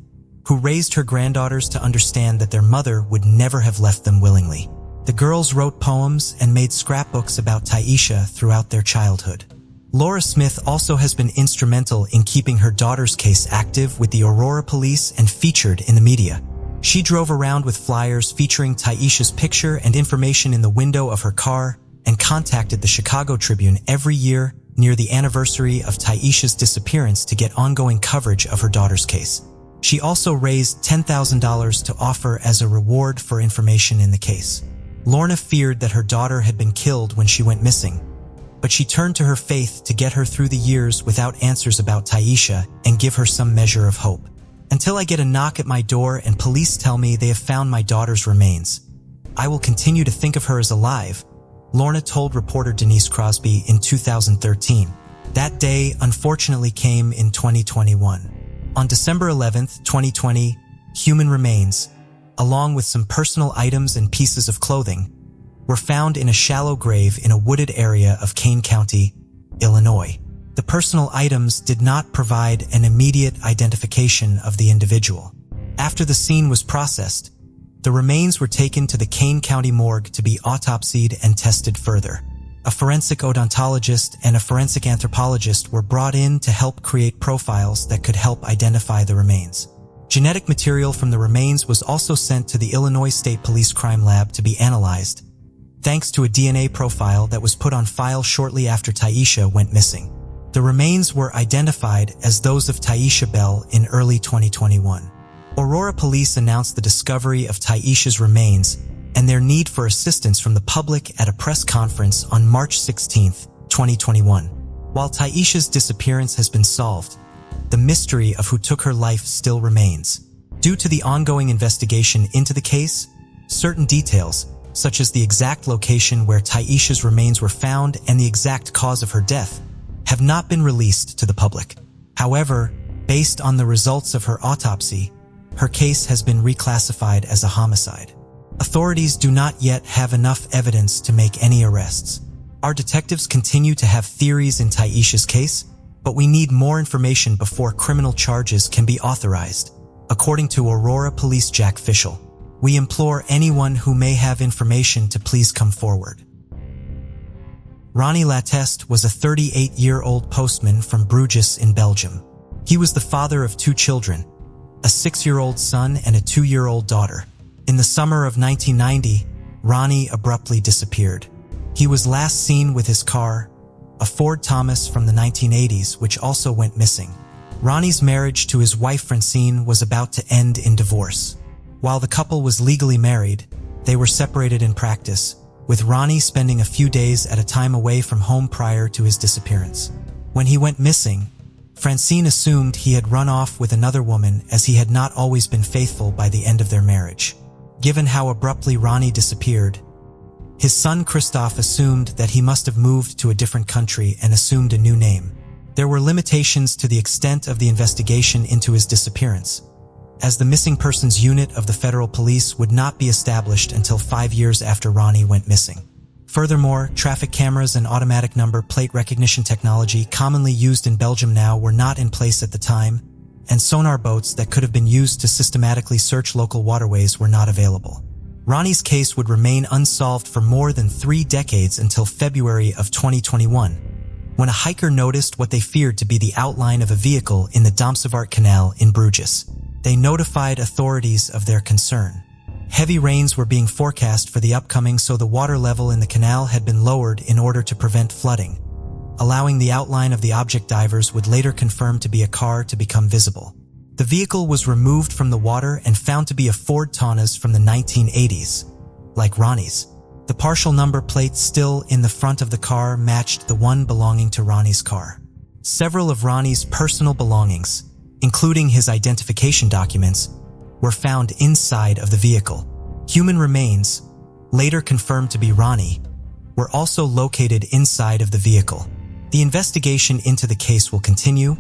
who raised her granddaughters to understand that their mother would never have left them willingly. The girls wrote poems and made scrapbooks about Taisha throughout their childhood. Laura Smith also has been instrumental in keeping her daughter's case active with the Aurora police and featured in the media. She drove around with flyers featuring Taisha's picture and information in the window of her car and contacted the Chicago Tribune every year near the anniversary of Taisha's disappearance to get ongoing coverage of her daughter's case. She also raised $10,000 to offer as a reward for information in the case. Lorna feared that her daughter had been killed when she went missing, but she turned to her faith to get her through the years without answers about Taisha and give her some measure of hope. Until I get a knock at my door and police tell me they have found my daughter's remains, I will continue to think of her as alive, Lorna told reporter Denise Crosby in 2013. That day, unfortunately, came in 2021. On December 11, 2020, human remains, along with some personal items and pieces of clothing, were found in a shallow grave in a wooded area of Kane County, Illinois. The personal items did not provide an immediate identification of the individual. After the scene was processed, the remains were taken to the Kane County morgue to be autopsied and tested further. A forensic odontologist and a forensic anthropologist were brought in to help create profiles that could help identify the remains. Genetic material from the remains was also sent to the Illinois State Police Crime Lab to be analyzed, thanks to a DNA profile that was put on file shortly after Taisha went missing. The remains were identified as those of Taisha Bell in early 2021. Aurora police announced the discovery of Taisha's remains and their need for assistance from the public at a press conference on March 16, 2021. While Taisha's disappearance has been solved, the mystery of who took her life still remains. Due to the ongoing investigation into the case, certain details, such as the exact location where Taisha's remains were found and the exact cause of her death, have not been released to the public. However, based on the results of her autopsy, her case has been reclassified as a homicide. Authorities do not yet have enough evidence to make any arrests. Our detectives continue to have theories in Taisha's case, but we need more information before criminal charges can be authorized. According to Aurora Police Jack Fischel, we implore anyone who may have information to please come forward. Ronnie Lateste was a 38-year-old postman from Bruges in Belgium. He was the father of 2 children, a 6-year-old son and a 2-year-old daughter. In the summer of 1990, Ronnie abruptly disappeared. He was last seen with his car, a Ford Thomas from the 1980s, which also went missing. Ronnie's marriage to his wife Francine was about to end in divorce. While the couple was legally married, they were separated in practice, with Ronnie spending a few days at a time away from home prior to his disappearance. When he went missing, Francine assumed he had run off with another woman, as he had not always been faithful by the end of their marriage. Given how abruptly Ronnie disappeared, his son Christophe assumed that he must have moved to a different country and assumed a new name. There were limitations to the extent of the investigation into his disappearance, as the missing persons unit of the federal police would not be established until 5 years after Ronnie went missing. Furthermore, traffic cameras and automatic number plate recognition technology commonly used in Belgium now were not in place at the time, and sonar boats that could have been used to systematically search local waterways were not available. Ronnie's case would remain unsolved for more than 3 decades until February of 2021, when a hiker noticed what they feared to be the outline of a vehicle in the Damsevart Canal in Bruges. They notified authorities of their concern. Heavy rains were being forecast for the upcoming, so the water level in the canal had been lowered in order to prevent flooding, allowing the outline of the object divers would later confirm to be a car to become visible. The vehicle was removed from the water and found to be a Ford Taunus from the 1980s, like Ronnie's. The partial number plate still in the front of the car matched the one belonging to Ronnie's car. Several of Ronnie's personal belongings, including his identification documents, were found inside of the vehicle. Human remains, later confirmed to be Ronnie, were also located inside of the vehicle. The investigation into the case will continue,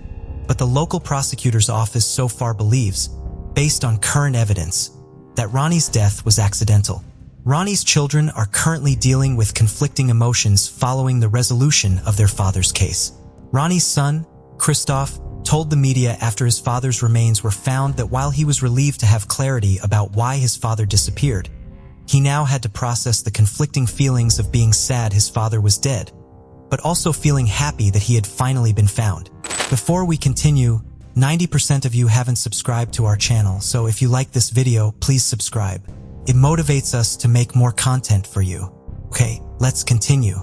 but the local prosecutor's office so far believes, based on current evidence, that Ronnie's death was accidental. Ronnie's children are currently dealing with conflicting emotions following the resolution of their father's case. Ronnie's son, Christophe, told the media after his father's remains were found that while he was relieved to have clarity about why his father disappeared, he now had to process the conflicting feelings of being sad his father was dead, but also feeling happy that he had finally been found. Before we continue, 90% of you haven't subscribed to our channel, so if you like this video, please subscribe. It motivates us to make more content for you. Okay, let's continue.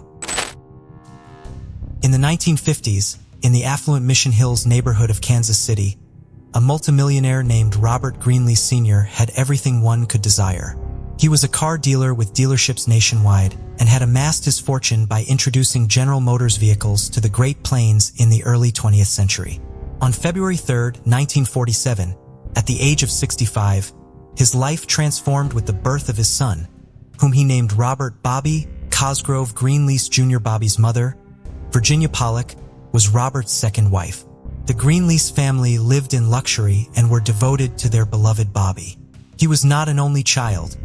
In the 1950s, in the affluent Mission Hills neighborhood of Kansas City, a multimillionaire named Robert Greenlee Sr. had everything one could desire. He was a car dealer with dealerships nationwide and had amassed his fortune by introducing General Motors vehicles to the Great Plains in the early 20th century. On February 3, 1947, at the age of 65, his life transformed with the birth of his son, whom he named Robert Bobby Cosgrove Greenlease Jr. Bobby's mother, Virginia Pollock, was Robert's second wife. The Greenlease family lived in luxury and were devoted to their beloved Bobby. He was not an only child,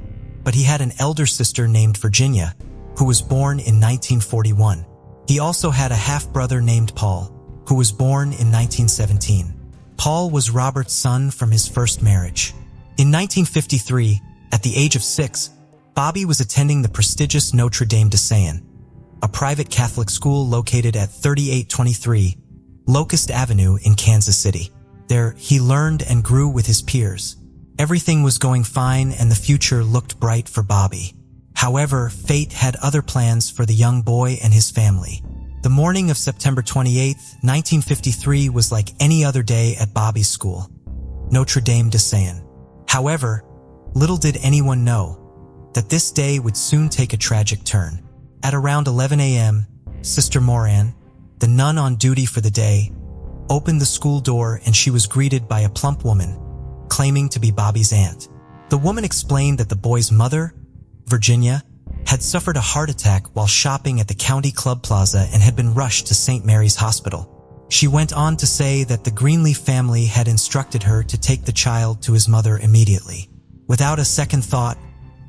but he had an elder sister named Virginia, who was born in 1941. He also had a half-brother named Paul, who was born in 1917. Paul was Robert's son from his first marriage. In 1953, at the age of 6, Bobby was attending the prestigious Notre Dame de Seine, a private Catholic school located at 3823 Locust Avenue in Kansas City. There, he learned and grew with his peers. Everything was going fine and the future looked bright for Bobby. However, fate had other plans for the young boy and his family. The morning of September 28, 1953 was like any other day at Bobby's school, Notre Dame de Seine. However, little did anyone know that this day would soon take a tragic turn. At around 11 a.m., Sister Moran, the nun on duty for the day, opened the school door and she was greeted by a plump woman, claiming to be Bobby's aunt. The woman explained that the boy's mother, Virginia, had suffered a heart attack while shopping at the County Club Plaza and had been rushed to St. Mary's Hospital. She went on to say that the Greenleaf family had instructed her to take the child to his mother immediately. Without a second thought,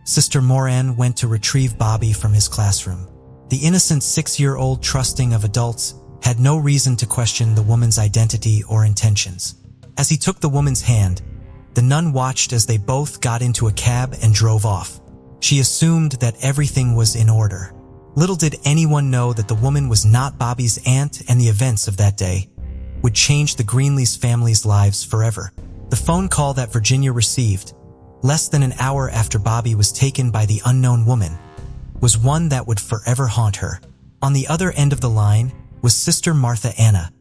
Sister Moran went to retrieve Bobby from his classroom. The innocent 6-year-old, trusting of adults, had no reason to question the woman's identity or intentions. As he took the woman's hand, the nun watched as they both got into a cab and drove off. She assumed that everything was in order. Little did anyone know that the woman was not Bobby's aunt, and the events of that day would change the Greenleaf family's lives forever. The phone call that Virginia received, less than an hour after Bobby was taken by the unknown woman, was one that would forever haunt her. On the other end of the line was Sister Martha Anna,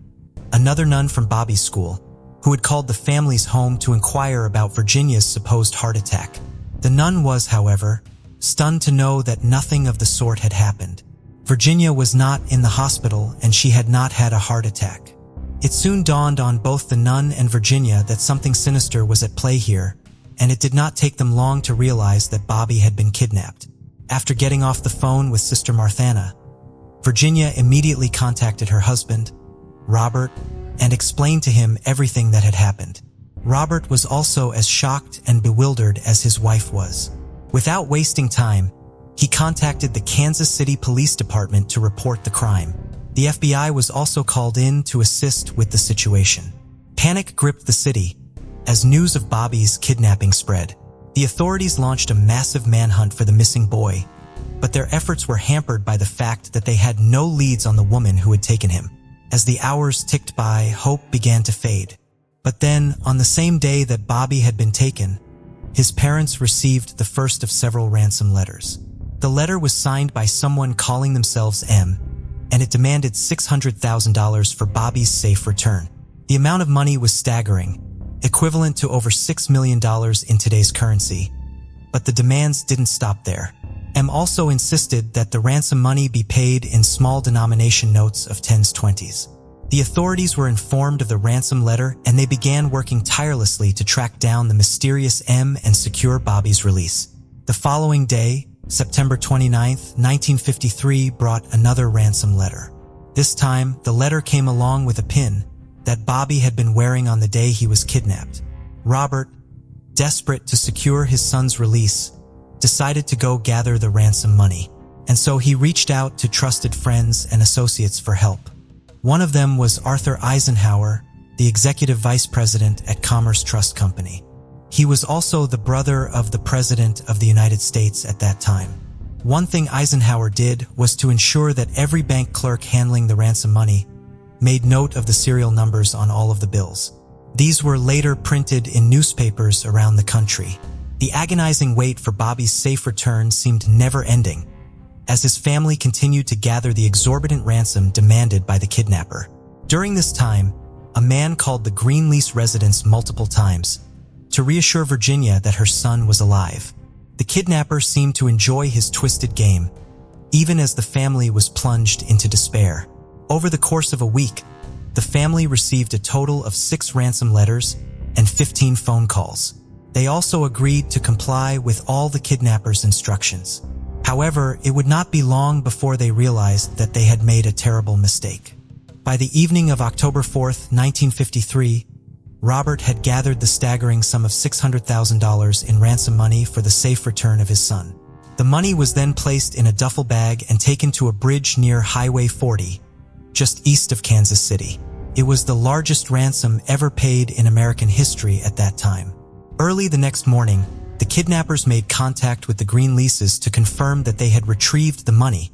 another nun from Bobby's school, who had called the family's home to inquire about Virginia's supposed heart attack. The nun was, however, stunned to know that nothing of the sort had happened. Virginia was not in the hospital and she had not had a heart attack. It soon dawned on both the nun and Virginia that something sinister was at play here, and it did not take them long to realize that Bobby had been kidnapped. After getting off the phone with Sister Marthana, Virginia immediately contacted her husband, Robert, and explained to him everything that had happened. Robert was also as shocked and bewildered as his wife was. Without wasting time, he contacted the Kansas City Police Department to report the crime. The FBI was also called in to assist with the situation. Panic gripped the city as news of Bobby's kidnapping spread. The authorities launched a massive manhunt for the missing boy, but their efforts were hampered by the fact that they had no leads on the woman who had taken him. As the hours ticked by, hope began to fade. But then, on the same day that Bobby had been taken, his parents received the first of several ransom letters. The letter was signed by someone calling themselves M, and it demanded $600,000 for Bobby's safe return. The amount of money was staggering, equivalent to over $6 million in today's currency. But the demands didn't stop there. M also insisted that the ransom money be paid in small denomination notes of 10s, 20s. The authorities were informed of the ransom letter, and they began working tirelessly to track down the mysterious M and secure Bobby's release. The following day, September 29, 1953, brought another ransom letter. This time, the letter came along with a pin that Bobby had been wearing on the day he was kidnapped. Robert, desperate to secure his son's release, decided to go gather the ransom money, and so he reached out to trusted friends and associates for help. One of them was Arthur Eisenhower, the executive vice president at Commerce Trust Company. He was also the brother of the President of the United States at that time. One thing Eisenhower did was to ensure that every bank clerk handling the ransom money made note of the serial numbers on all of the bills. These were later printed in newspapers around the country. The agonizing wait for Bobby's safe return seemed never-ending, as his family continued to gather the exorbitant ransom demanded by the kidnapper. During this time, a man called the Greenleaf residence multiple times to reassure Virginia that her son was alive. The kidnapper seemed to enjoy his twisted game, even as the family was plunged into despair. Over the course of a week, the family received a total of 6 ransom letters and 15 phone calls. They also agreed to comply with all the kidnapper's instructions. However, it would not be long before they realized that they had made a terrible mistake. By the evening of October 4th, 1953, Robert had gathered the staggering sum of $600,000 in ransom money for the safe return of his son. The money was then placed in a duffel bag and taken to a bridge near Highway 40, just east of Kansas City. It was the largest ransom ever paid in American history at that time. Early the next morning, the kidnappers made contact with the Greenleafs to confirm that they had retrieved the money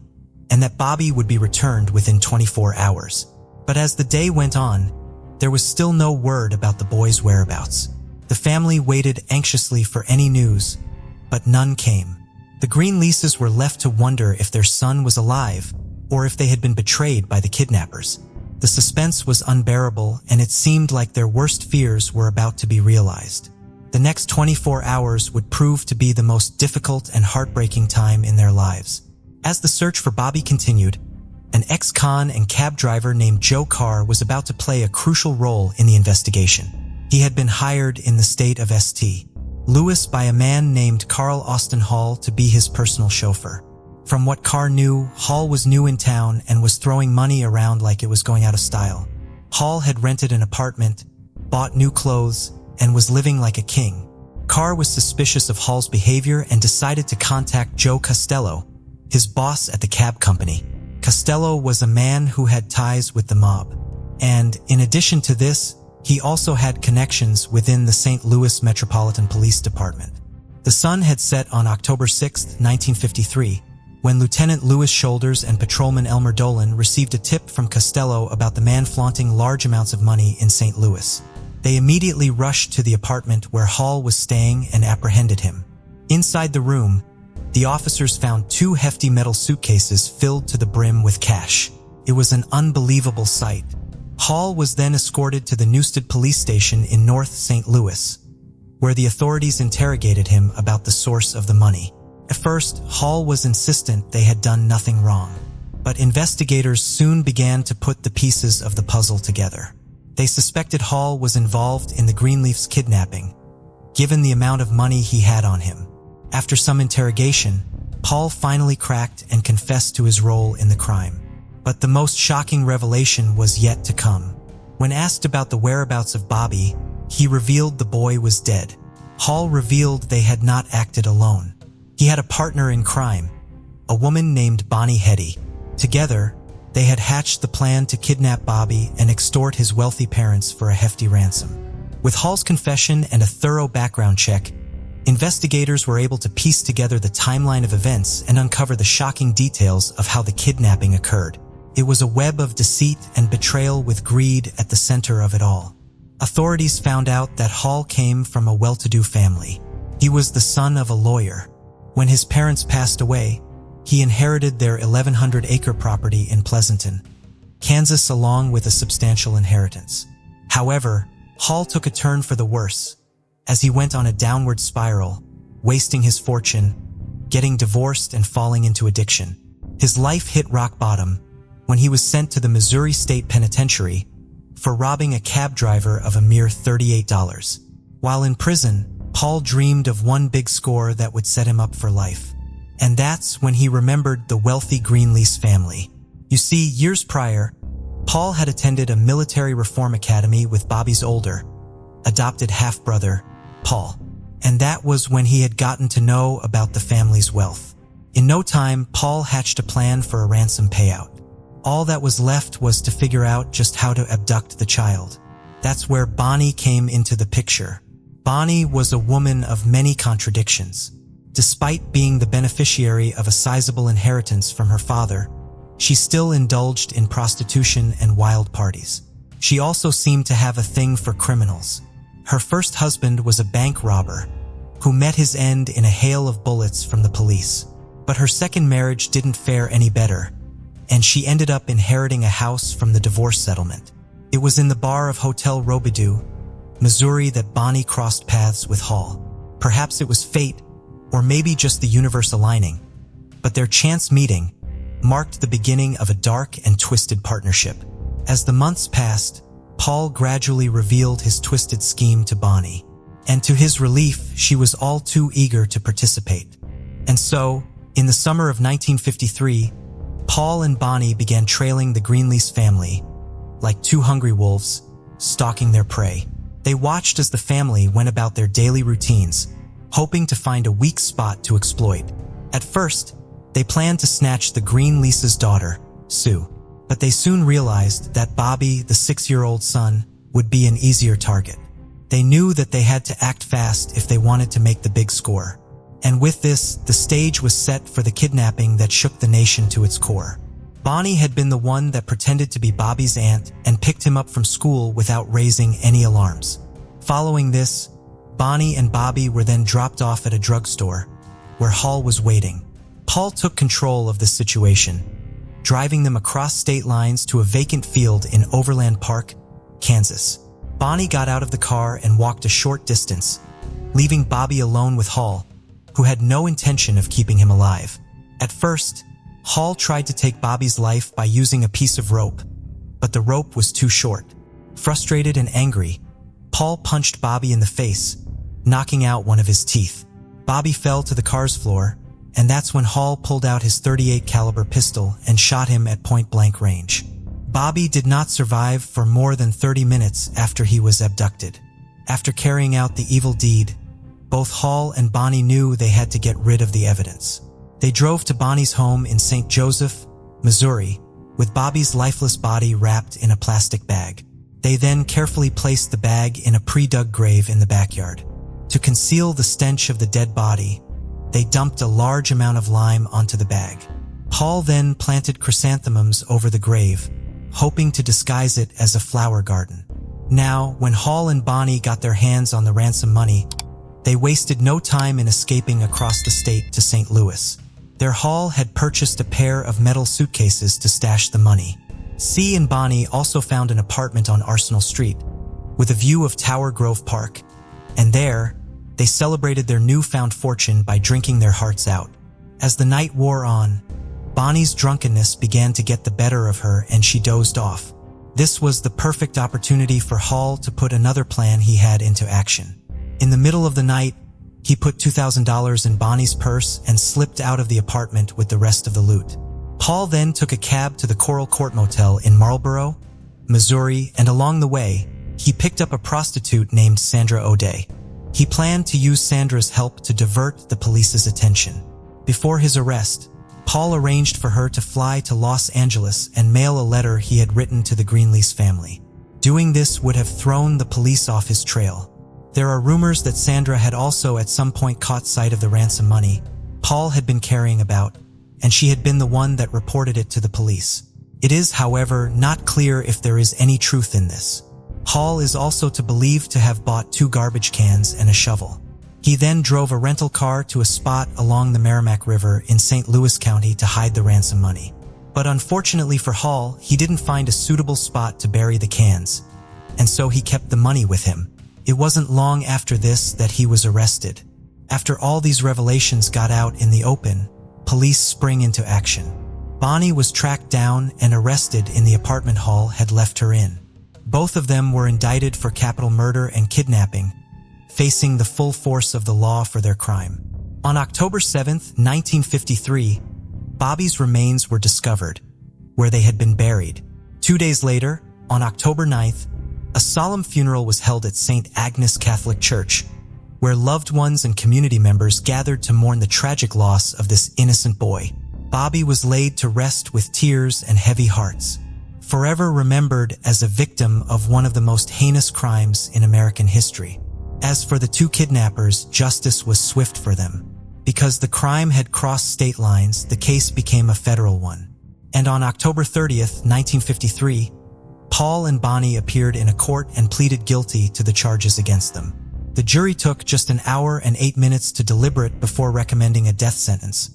and that Bobby would be returned within 24 hours. But as the day went on, there was still no word about the boy's whereabouts. The family waited anxiously for any news, but none came. The Greenleafs were left to wonder if their son was alive or if they had been betrayed by the kidnappers. The suspense was unbearable, and it seemed like their worst fears were about to be realized. The next 24 hours would prove to be the most difficult and heartbreaking time in their lives. As the search for Bobby continued, an ex-con and cab driver named Joe Carr was about to play a crucial role in the investigation. He had been hired in the state of St. Louis by a man named Carl Austin Hall to be his personal chauffeur. From what Carr knew, Hall was new in town and was throwing money around like it was going out of style. Hall had rented an apartment, bought new clothes, and was living like a king. Carr was suspicious of Hall's behavior and decided to contact Joe Costello, his boss at the cab company. Costello was a man who had ties with the mob. And, in addition to this, he also had connections within the St. Louis Metropolitan Police Department. The sun had set on October 6, 1953, when Lieutenant Louis Shoulders and Patrolman Elmer Dolan received a tip from Costello about the man flaunting large amounts of money in St. Louis. They immediately rushed to the apartment where Hall was staying and apprehended him. Inside the room, the officers found 2 hefty metal suitcases filled to the brim with cash. It was an unbelievable sight. Hall was then escorted to the Newstead police station in North St. Louis, where the authorities interrogated him about the source of the money. At first, Hall was insistent they had done nothing wrong, but investigators soon began to put the pieces of the puzzle together. They suspected Hall was involved in the Greenleaf's kidnapping, given the amount of money he had on him. After some interrogation, Hall finally cracked and confessed to his role in the crime. But the most shocking revelation was yet to come. When asked about the whereabouts of Bobby, he revealed the boy was dead. Hall revealed they had not acted alone. He had a partner in crime, a woman named Bonnie Hetty. Together, they had hatched the plan to kidnap Bobby and extort his wealthy parents for a hefty ransom. With Hall's confession and a thorough background check, investigators were able to piece together the timeline of events and uncover the shocking details of how the kidnapping occurred. It was a web of deceit and betrayal with greed at the center of it all. Authorities found out that Hall came from a well-to-do family. He was the son of a lawyer. When his parents passed away, he inherited their 1,100-acre property in Pleasanton, Kansas, along with a substantial inheritance. However, Hall took a turn for the worse, as he went on a downward spiral, wasting his fortune, getting divorced, and falling into addiction. His life hit rock bottom when he was sent to the Missouri State Penitentiary for robbing a cab driver of a mere $38. While in prison, Paul dreamed of one big score that would set him up for life. And that's when he remembered the wealthy Greenleaf family. You see, years prior, Paul had attended a military reform academy with Bobby's older, adopted half-brother, Paul. And that was when he had gotten to know about the family's wealth. In no time, Paul hatched a plan for a ransom payout. All that was left was to figure out just how to abduct the child. That's where Bonnie came into the picture. Bonnie was a woman of many contradictions. Despite being the beneficiary of a sizable inheritance from her father, she still indulged in prostitution and wild parties. She also seemed to have a thing for criminals. Her first husband was a bank robber who met his end in a hail of bullets from the police. But her second marriage didn't fare any better, and she ended up inheriting a house from the divorce settlement. It was in the bar of Hotel Robidoux, Missouri, that Bonnie crossed paths with Hall. Perhaps it was fate, or maybe just the universe aligning, but their chance meeting marked the beginning of a dark and twisted partnership. As the months passed, Paul gradually revealed his twisted scheme to Bonnie, and to his relief, she was all too eager to participate. And so, in the summer of 1953, Paul and Bonnie began trailing the Greenleaf family like two hungry wolves, stalking their prey. They watched as the family went about their daily routines, hoping to find a weak spot to exploit. At first, they planned to snatch the Greenleaf's daughter, Sue, but they soon realized that Bobby, the 6-year-old son, would be an easier target. They knew that they had to act fast if they wanted to make the big score. And with this, the stage was set for the kidnapping that shook the nation to its core. Bonnie had been the one that pretended to be Bobby's aunt and picked him up from school without raising any alarms. Following this, Bonnie and Bobby were then dropped off at a drugstore, where Hall was waiting. Paul took control of the situation, driving them across state lines to a vacant field in Overland Park, Kansas. Bonnie got out of the car and walked a short distance, leaving Bobby alone with Hall, who had no intention of keeping him alive. At first, Hall tried to take Bobby's life by using a piece of rope, but the rope was too short. Frustrated and angry, Paul punched Bobby in the face, knocking out one of his teeth. Bobby fell to the car's floor, and that's when Hall pulled out his .38 caliber pistol and shot him at point-blank range. Bobby did not survive for more than 30 minutes after he was abducted. After carrying out the evil deed, both Hall and Bonnie knew they had to get rid of the evidence. They drove to Bonnie's home in St. Joseph, Missouri, with Bobby's lifeless body wrapped in a plastic bag. They then carefully placed the bag in a pre-dug grave in the backyard. To conceal the stench of the dead body, they dumped a large amount of lime onto the bag. Hall then planted chrysanthemums over the grave, hoping to disguise it as a flower garden. Now, when Hall and Bonnie got their hands on the ransom money, they wasted no time in escaping across the state to St. Louis. Their Hall had purchased a pair of metal suitcases to stash the money. C and Bonnie also found an apartment on Arsenal Street, with a view of Tower Grove Park, and there, they celebrated their newfound fortune by drinking their hearts out. As the night wore on, Bonnie's drunkenness began to get the better of her and she dozed off. This was the perfect opportunity for Hall to put another plan he had into action. In the middle of the night, he put $2,000 in Bonnie's purse and slipped out of the apartment with the rest of the loot. Hall then took a cab to the Coral Court Motel in Marlboro, Missouri, and along the way, he picked up a prostitute named Sandra O'Day. He planned to use Sandra's help to divert the police's attention. Before his arrest, Paul arranged for her to fly to Los Angeles and mail a letter he had written to the Greenlease family. Doing this would have thrown the police off his trail. There are rumors that Sandra had also at some point caught sight of the ransom money Paul had been carrying about, and she had been the one that reported it to the police. It is, however, not clear if there is any truth in this. Hall is also believed to have bought 2 garbage cans and a shovel. He then drove a rental car to a spot along the Merrimack River in St. Louis County to hide the ransom money. But unfortunately for Hall, he didn't find a suitable spot to bury the cans, and so he kept the money with him. It wasn't long after this that he was arrested. After all these revelations got out in the open, police sprang into action. Bonnie was tracked down and arrested in the apartment Hall had left her in. Both of them were indicted for capital murder and kidnapping, facing the full force of the law for their crime. On October 7, 1953, Bobby's remains were discovered, where they had been buried. 2 days later, on October 9th, a solemn funeral was held at St. Agnes Catholic Church, where loved ones and community members gathered to mourn the tragic loss of this innocent boy. Bobby was laid to rest with tears and heavy hearts, forever remembered as a victim of one of the most heinous crimes in American history. As for the 2 kidnappers, justice was swift for them. Because the crime had crossed state lines, the case became a federal one. And on October 30th, 1953, Paul and Bonnie appeared in a court and pleaded guilty to the charges against them. The jury took just an hour and 8 minutes to deliberate before recommending a death sentence.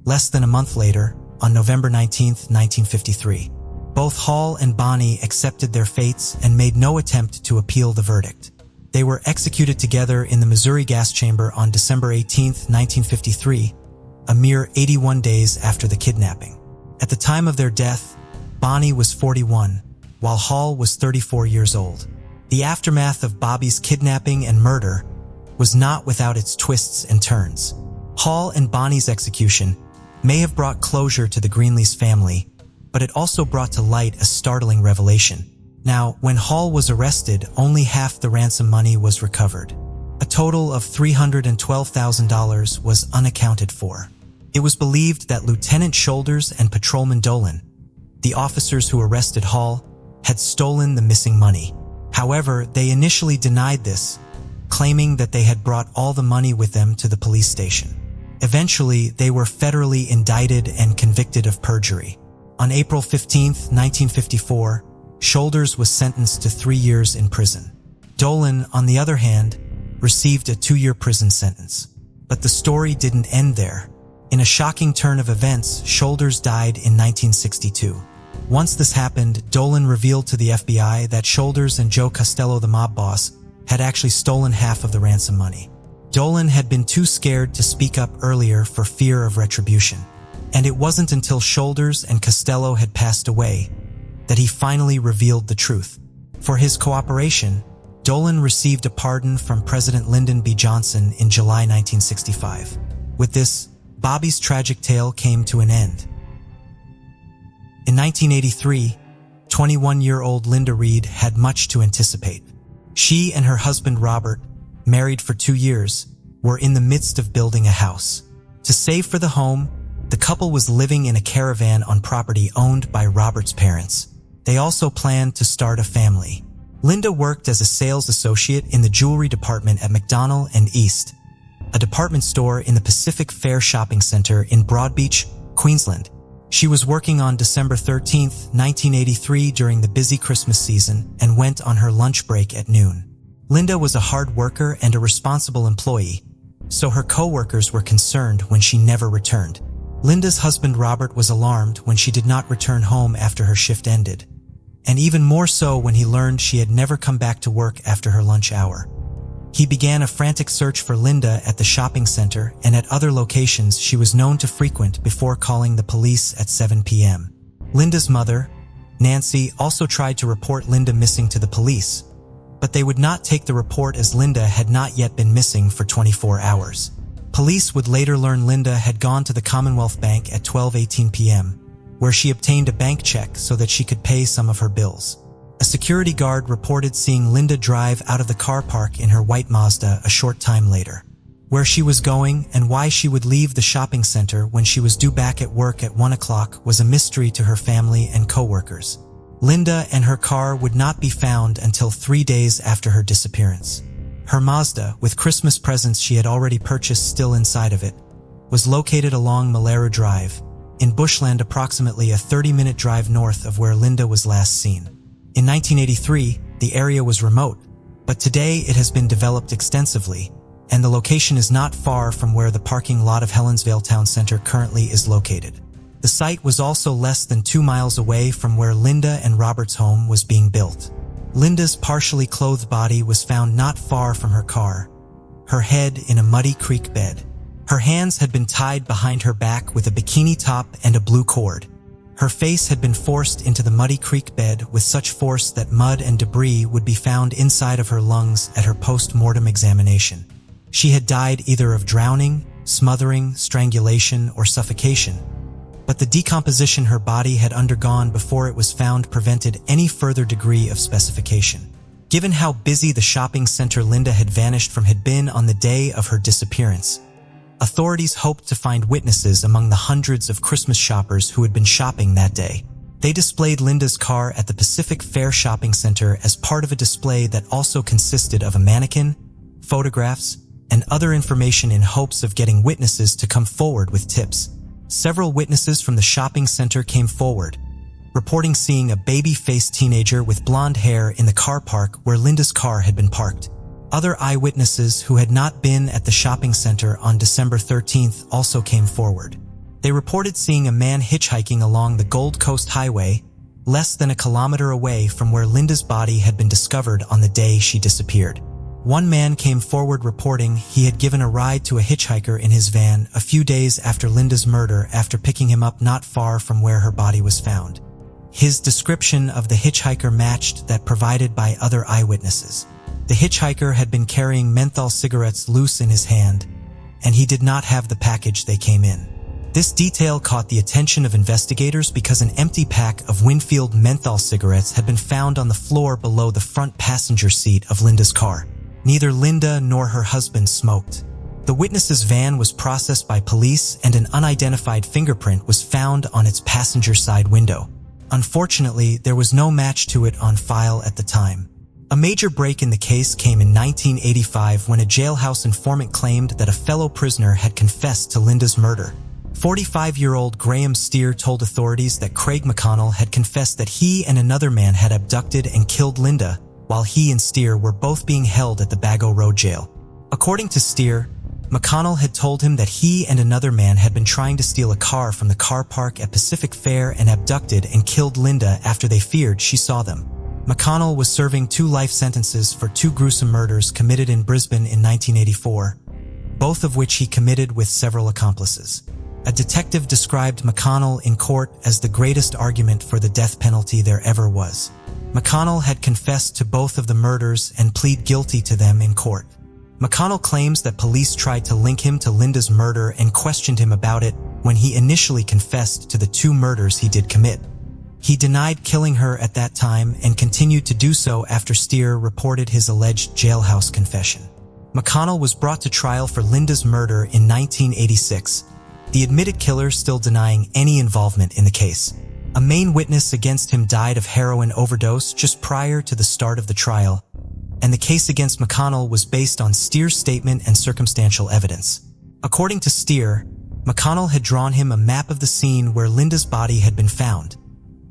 Less than a month later, on November 19th, 1953, both Hall and Bonnie accepted their fates and made no attempt to appeal the verdict. They were executed together in the Missouri gas chamber on December 18, 1953, a mere 81 days after the kidnapping. At the time of their death, Bonnie was 41, while Hall was 34 years old. The aftermath of Bobby's kidnapping and murder was not without its twists and turns. Hall and Bonnie's execution may have brought closure to the Greenlease family, but it also brought to light a startling revelation. Now, when Hall was arrested, only half the ransom money was recovered. A total of $312,000 was unaccounted for. It was believed that Lieutenant Shoulders and Patrolman Dolan, the officers who arrested Hall, had stolen the missing money. However, they initially denied this, claiming that they had brought all the money with them to the police station. Eventually, they were federally indicted and convicted of perjury. On April 15, 1954, Shoulders was sentenced to 3 years in prison. Dolan, on the other hand, received a 2-year prison sentence. But the story didn't end there. In a shocking turn of events, Shoulders died in 1962. Once this happened, Dolan revealed to the FBI that Shoulders and Joe Costello, the mob boss, had actually stolen half of the ransom money. Dolan had been too scared to speak up earlier for fear of retribution. And it wasn't until Shoulders and Costello had passed away that he finally revealed the truth. For his cooperation, Dolan received a pardon from President Lyndon B. Johnson in July 1965. With this, Bobby's tragic tale came to an end. In 1983, 21-year-old Linda Reed had much to anticipate. She and her husband Robert, married for 2 years, were in the midst of building a house. To save for the home, the couple was living in a caravan on property owned by Robert's parents. They also planned to start a family. Linda worked as a sales associate in the jewelry department at McDonnell and East, a department store in the Pacific Fair Shopping Center in Broadbeach, Queensland. She was working on December 13, 1983 during the busy Christmas season and went on her lunch break at noon. Linda was a hard worker and a responsible employee, so her co-workers were concerned when she never returned. Linda's husband Robert was alarmed when she did not return home after her shift ended, and even more so when he learned she had never come back to work after her lunch hour. He began a frantic search for Linda at the shopping center and at other locations she was known to frequent before calling the police at 7 p.m. Linda's mother, Nancy, also tried to report Linda missing to the police, but they would not take the report as Linda had not yet been missing for 24 hours. Police would later learn Linda had gone to the Commonwealth Bank at 12:18 p.m., where she obtained a bank check so that she could pay some of her bills. A security guard reported seeing Linda drive out of the car park in her white Mazda a short time later. Where she was going and why she would leave the shopping center when she was due back at work at 1 o'clock was a mystery to her family and co-workers. Linda and her car would not be found until 3 days after her disappearance. Her Mazda, with Christmas presents she had already purchased still inside of it, was located along Malero Drive, in bushland approximately a 30-minute drive north of where Linda was last seen. In 1983, the area was remote, but today it has been developed extensively, and the location is not far from where the parking lot of Helensvale Town Center currently is located. The site was also less than 2 miles away from where Linda and Robert's home was being built. Linda's partially clothed body was found not far from her car, her head in a muddy creek bed. Her hands had been tied behind her back with a bikini top and a blue cord. Her face had been forced into the muddy creek bed with such force that mud and debris would be found inside of her lungs at her post-mortem examination. She had died either of drowning, smothering, strangulation, or suffocation, but the decomposition her body had undergone before it was found prevented any further degree of specification. Given how busy the shopping center Linda had vanished from had been on the day of her disappearance, authorities hoped to find witnesses among the hundreds of Christmas shoppers who had been shopping that day. They displayed Linda's car at the Pacific Fair Shopping Center as part of a display that also consisted of a mannequin, photographs, and other information in hopes of getting witnesses to come forward with tips. Several witnesses from the shopping center came forward, reporting seeing a baby-faced teenager with blonde hair in the car park where Linda's car had been parked. Other eyewitnesses who had not been at the shopping center on December 13th also came forward. They reported seeing a man hitchhiking along the Gold Coast Highway, less than a kilometer away from where Linda's body had been discovered on the day she disappeared. One man came forward reporting he had given a ride to a hitchhiker in his van a few days after Linda's murder after picking him up not far from where her body was found. His description of the hitchhiker matched that provided by other eyewitnesses. The hitchhiker had been carrying menthol cigarettes loose in his hand, and he did not have the package they came in. This detail caught the attention of investigators because an empty pack of Winfield menthol cigarettes had been found on the floor below the front passenger seat of Linda's car. Neither Linda nor her husband smoked. The witness's van was processed by police and an unidentified fingerprint was found on its passenger side window. Unfortunately, there was no match to it on file at the time. A major break in the case came in 1985 when a jailhouse informant claimed that a fellow prisoner had confessed to Linda's murder. 45-year-old Graham Steer told authorities that Craig McConnell had confessed that he and another man had abducted and killed Linda, while he and Steer were both being held at the Bago Road jail. According to Steer, McConnell had told him that he and another man had been trying to steal a car from the car park at Pacific Fair and abducted and killed Linda after they feared she saw them. McConnell was serving 2 life sentences for 2 gruesome murders committed in Brisbane in 1984, both of which he committed with several accomplices. A detective described McConnell in court as the greatest argument for the death penalty there ever was. McConnell had confessed to both of the murders and pleaded guilty to them in court. McConnell claims that police tried to link him to Linda's murder and questioned him about it when he initially confessed to the 2 murders he did commit. He denied killing her at that time and continued to do so after Steer reported his alleged jailhouse confession. McConnell was brought to trial for Linda's murder in 1986, the admitted killer still denying any involvement in the case. A main witness against him died of heroin overdose just prior to the start of the trial, and the case against McConnell was based on Steer's statement and circumstantial evidence. According to Steer, McConnell had drawn him a map of the scene where Linda's body had been found,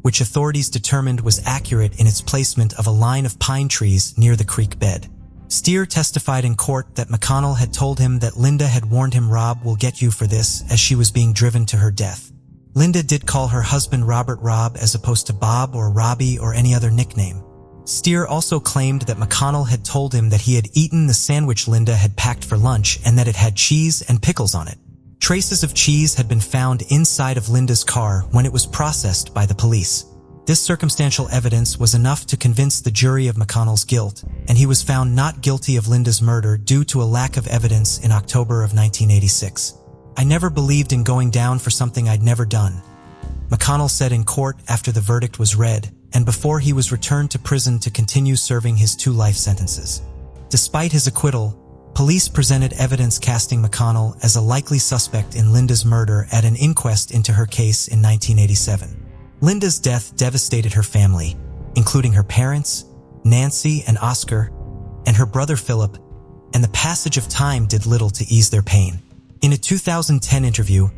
which authorities determined was accurate in its placement of a line of pine trees near the creek bed. Steer testified in court that McConnell had told him that Linda had warned him, "Rob will get you for this," as she was being driven to her death. Linda did call her husband Robert Rob as opposed to Bob or Robbie or any other nickname. Steer also claimed that McConnell had told him that he had eaten the sandwich Linda had packed for lunch and that it had cheese and pickles on it. Traces of cheese had been found inside of Linda's car when it was processed by the police. This circumstantial evidence was enough to convince the jury of McConnell's guilt, and he was found not guilty of Linda's murder due to a lack of evidence in October of 1986. "I never believed in going down for something I'd never done," McConnell said in court after the verdict was read, and before he was returned to prison to continue serving his 2 life sentences. Despite his acquittal, police presented evidence casting McConnell as a likely suspect in Linda's murder at an inquest into her case in 1987. Linda's death devastated her family, including her parents, Nancy and Oscar, and her brother Philip, and the passage of time did little to ease their pain. In a 2010 interview,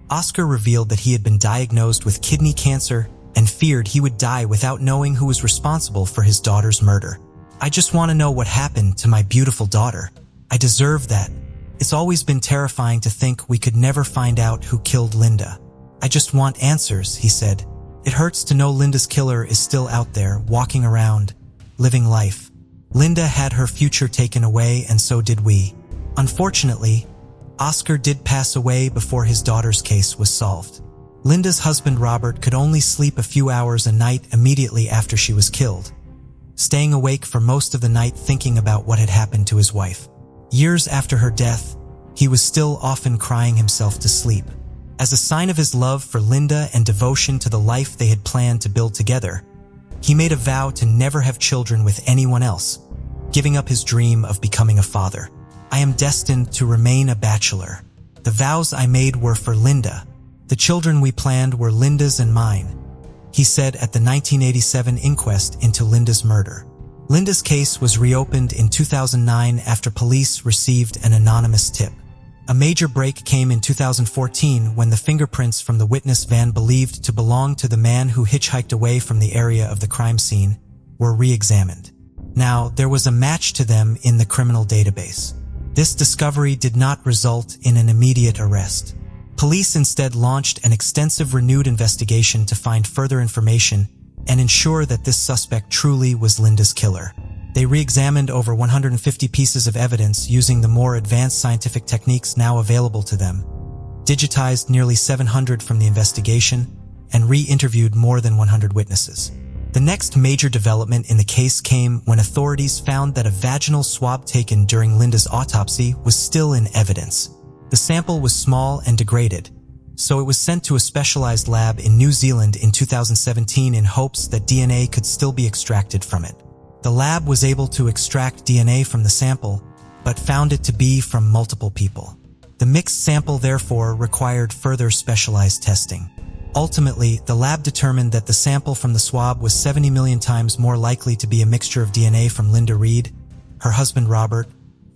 Oscar revealed that he had been diagnosed with kidney cancer and feared he would die without knowing who was responsible for his daughter's murder. "I just want to know what happened to my beautiful daughter. I deserve that. It's always been terrifying to think we could never find out who killed Linda. I just want answers," he said. "It hurts to know Linda's killer is still out there, walking around, living life. Linda had her future taken away, and so did we." Unfortunately, Oscar did pass away before his daughter's case was solved. Linda's husband Robert could only sleep a few hours a night immediately after she was killed, staying awake for most of the night thinking about what had happened to his wife. Years after her death, he was still often crying himself to sleep. As a sign of his love for Linda and devotion to the life they had planned to build together, he made a vow to never have children with anyone else, giving up his dream of becoming a father. "I am destined to remain a bachelor. The vows I made were for Linda. The children we planned were Linda's and mine," he said at the 1987 inquest into Linda's murder. Linda's case was reopened in 2009 after police received an anonymous tip. A major break came in 2014 when the fingerprints from the witness van believed to belong to the man who hitchhiked away from the area of the crime scene were re-examined. Now, there was a match to them in the criminal database. This discovery did not result in an immediate arrest. Police instead launched an extensive renewed investigation to find further information and ensure that this suspect truly was Linda's killer. They re-examined over 150 pieces of evidence using the more advanced scientific techniques now available to them, digitized nearly 700 from the investigation, and re-interviewed more than 100 witnesses. The next major development in the case came when authorities found that a vaginal swab taken during Linda's autopsy was still in evidence. The sample was small and degraded, so it was sent to a specialized lab in New Zealand in 2017 in hopes that DNA could still be extracted from it. The lab was able to extract DNA from the sample, but found it to be from multiple people. The mixed sample therefore required further specialized testing. Ultimately, the lab determined that the sample from the swab was 70 million times more likely to be a mixture of DNA from Linda Reed, her husband Robert,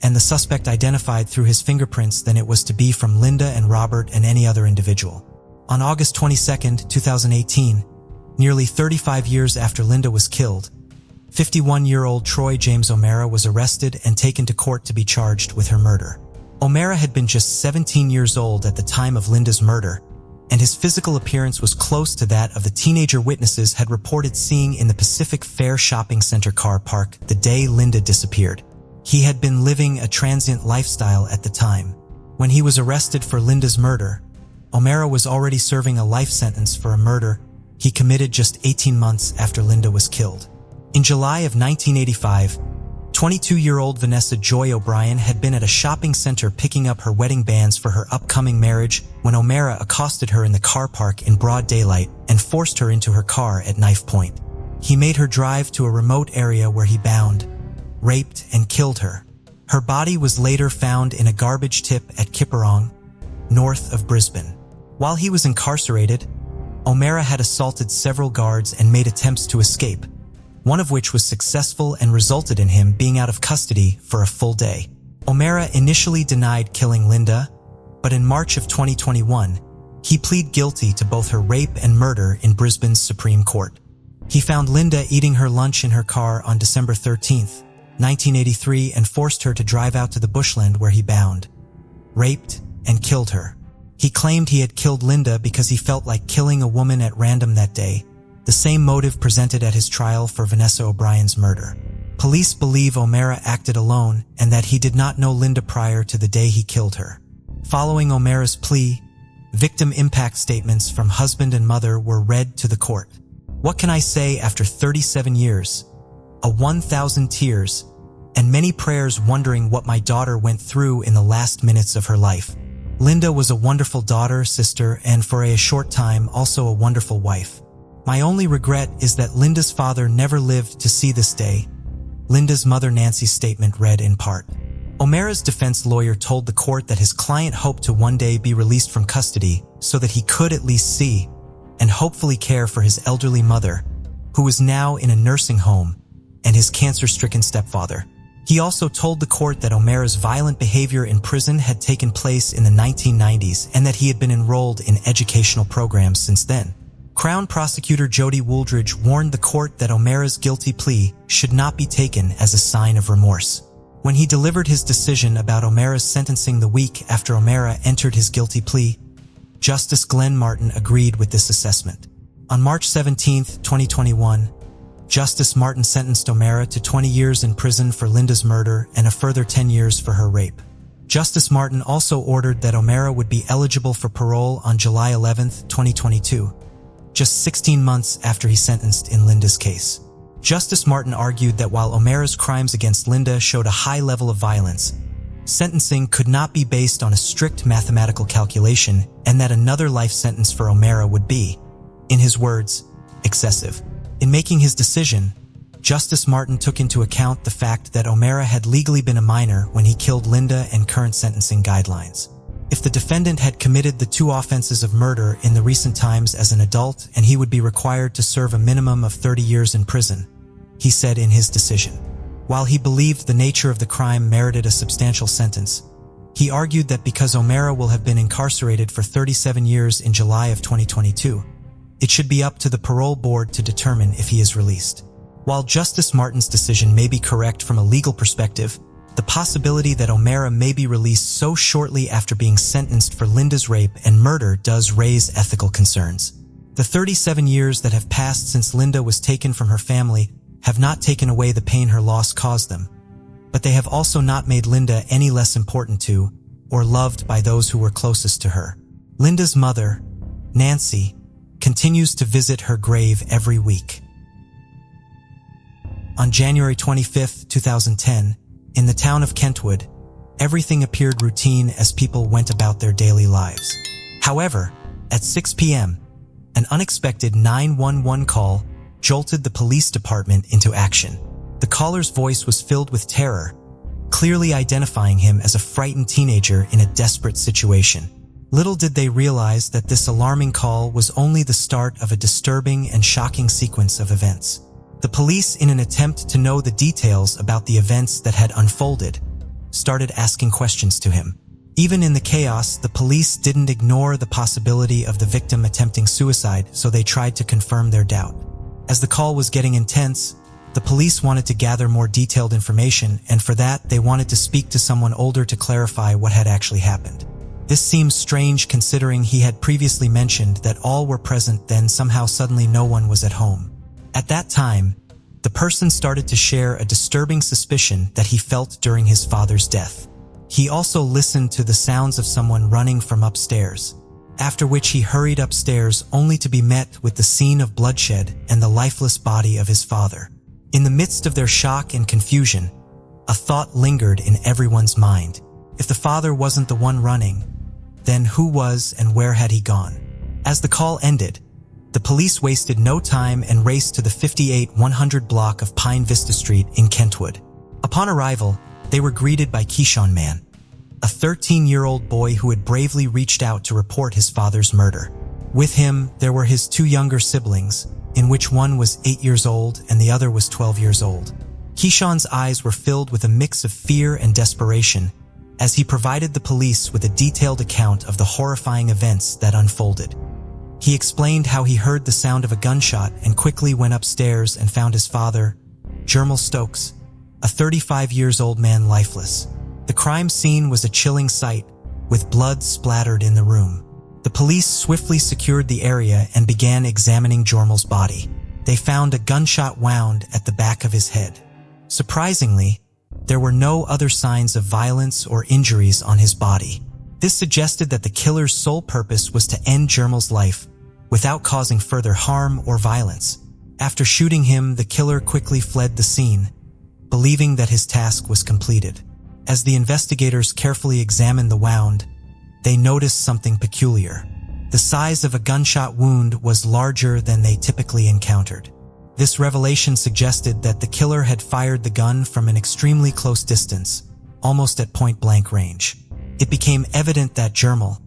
and the suspect identified through his fingerprints than it was to be from Linda and Robert and any other individual. On August 22, 2018, nearly 35 years after Linda was killed, 51-year-old Troy James O'Mara was arrested and taken to court to be charged with her murder. O'Mara had been just 17 years old at the time of Linda's murder, and his physical appearance was close to that of the teenager witnesses had reported seeing in the Pacific Fair shopping center car park the day Linda disappeared. He had been living a transient lifestyle at the time. When he was arrested for Linda's murder, O'Mara was already serving a life sentence for a murder he committed just 18 months after Linda was killed. In July of 1985, 22-year-old Vanessa Joy O'Brien had been at a shopping center picking up her wedding bands for her upcoming marriage when O'Mara accosted her in the car park in broad daylight and forced her into her car at knife point. He made her drive to a remote area where he bound, raped, and killed her. Her body was later found in a garbage tip at Kipperong, north of Brisbane. While he was incarcerated, O'Mara had assaulted several guards and made attempts to escape, one of which was successful and resulted in him being out of custody for a full day. O'Mara initially denied killing Linda, but in March of 2021, he pleaded guilty to both her rape and murder in Brisbane's Supreme Court. He found Linda eating her lunch in her car on December 13, 1983, and forced her to drive out to the bushland where he bound, raped, and killed her. He claimed he had killed Linda because he felt like killing a woman at random that day, the same motive presented at his trial for Vanessa O'Brien's murder. Police believe O'Mara acted alone and that he did not know Linda prior to the day he killed her. Following O'Mara's plea, victim impact statements from husband and mother were read to the court. What can I say after 37 years, 1,000 tears, and many prayers wondering what my daughter went through in the last minutes of her life? Linda was a wonderful daughter, sister, and for a short time also a wonderful wife. My only regret is that Linda's father never lived to see this day. Linda's mother Nancy's statement read in part. O'Mara's defense lawyer told the court that his client hoped to one day be released from custody so that he could at least see and hopefully care for his elderly mother, who was now in a nursing home, and his cancer-stricken stepfather. He also told the court that O'Mara's violent behavior in prison had taken place in the 1990s and that he had been enrolled in educational programs since then. Crown Prosecutor Jody Wooldridge warned the court that O'Mara's guilty plea should not be taken as a sign of remorse. When he delivered his decision about O'Mara's sentencing the week after O'Mara entered his guilty plea, Justice Glenn Martin agreed with this assessment. On March 17, 2021, Justice Martin sentenced O'Mara to 20 years in prison for Linda's murder and a further 10 years for her rape. Justice Martin also ordered that O'Mara would be eligible for parole on July 11, 2022, just 16 months after he sentenced in Linda's case. Justice Martin argued that while O'Mara's crimes against Linda showed a high level of violence, sentencing could not be based on a strict mathematical calculation and that another life sentence for O'Mara would be, in his words, excessive. In making his decision, Justice Martin took into account the fact that O'Mara had legally been a minor when he killed Linda and current sentencing guidelines. If the defendant had committed the two offenses of murder in the recent times as an adult and he would be required to serve a minimum of 30 years in prison, he said in his decision. While he believed the nature of the crime merited a substantial sentence, he argued that because O'Mara will have been incarcerated for 37 years in July of 2022, it should be up to the parole board to determine if he is released. While Justice Martin's decision may be correct from a legal perspective, the possibility that O'Mara may be released so shortly after being sentenced for Linda's rape and murder does raise ethical concerns. The 37 years that have passed since Linda was taken from her family have not taken away the pain her loss caused them, but they have also not made Linda any less important to or loved by those who were closest to her. Linda's mother, Nancy, continues to visit her grave every week. On January 25, 2010, in the town of Kentwood, everything appeared routine as people went about their daily lives. However, at 6 p.m., an unexpected 911 call jolted the police department into action. The caller's voice was filled with terror, clearly identifying him as a frightened teenager in a desperate situation. Little did they realize that this alarming call was only the start of a disturbing and shocking sequence of events. The police, in an attempt to know the details about the events that had unfolded, started asking questions to him. Even in the chaos, the police didn't ignore the possibility of the victim attempting suicide, so they tried to confirm their doubt. As the call was getting intense, the police wanted to gather more detailed information, and for that, they wanted to speak to someone older to clarify what had actually happened. This seems strange considering he had previously mentioned that all were present, then somehow suddenly no one was at home. At that time, the person started to share a disturbing suspicion that he felt during his father's death. He also listened to the sounds of someone running from upstairs, after which he hurried upstairs only to be met with the scene of bloodshed and the lifeless body of his father. In the midst of their shock and confusion, A thought lingered in everyone's mind. If the father wasn't the one running, then who was and where had he gone? As the call ended, the police wasted no time and raced to the 58-100 block of Pine Vista Street in Kentwood. Upon arrival, they were greeted by Keyshawn Mann, a 13-year-old boy who had bravely reached out to report his father's murder. With him, there were his two younger siblings, in which one was 8 years old and the other was 12 years old. Keyshawn's eyes were filled with a mix of fear and desperation as he provided the police with a detailed account of the horrifying events that unfolded. He explained how he heard the sound of a gunshot and quickly went upstairs and found his father, Jermel Stokes, a 35-year-old man, lifeless. The crime scene was a chilling sight, with blood splattered in the room. The police swiftly secured the area and began examining Jermel's body. They found a gunshot wound at the back of his head. Surprisingly, there were no other signs of violence or injuries on his body. This suggested that the killer's sole purpose was to end Jermel's life without causing further harm or violence. After shooting him, the killer quickly fled the scene, believing that his task was completed. As the investigators carefully examined the wound, they noticed something peculiar. The size of a gunshot wound was larger than they typically encountered. This revelation suggested that the killer had fired the gun from an extremely close distance, almost at point-blank range. It became evident that Jermel,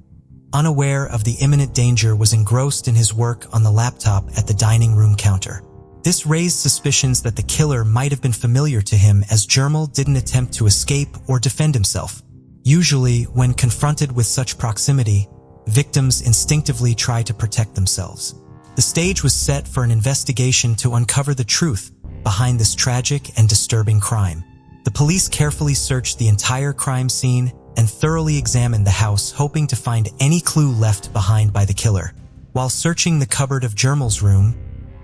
unaware of the imminent danger, was engrossed in his work on the laptop at the dining room counter. This raised suspicions that the killer might have been familiar to him, as Jermel didn't attempt to escape or defend himself. Usually, when confronted with such proximity, victims instinctively try to protect themselves. The stage was set for an investigation to uncover the truth behind this tragic and disturbing crime. The police carefully searched the entire crime scene and thoroughly examined the house, hoping to find any clue left behind by the killer. While searching the cupboard of Jermel's room,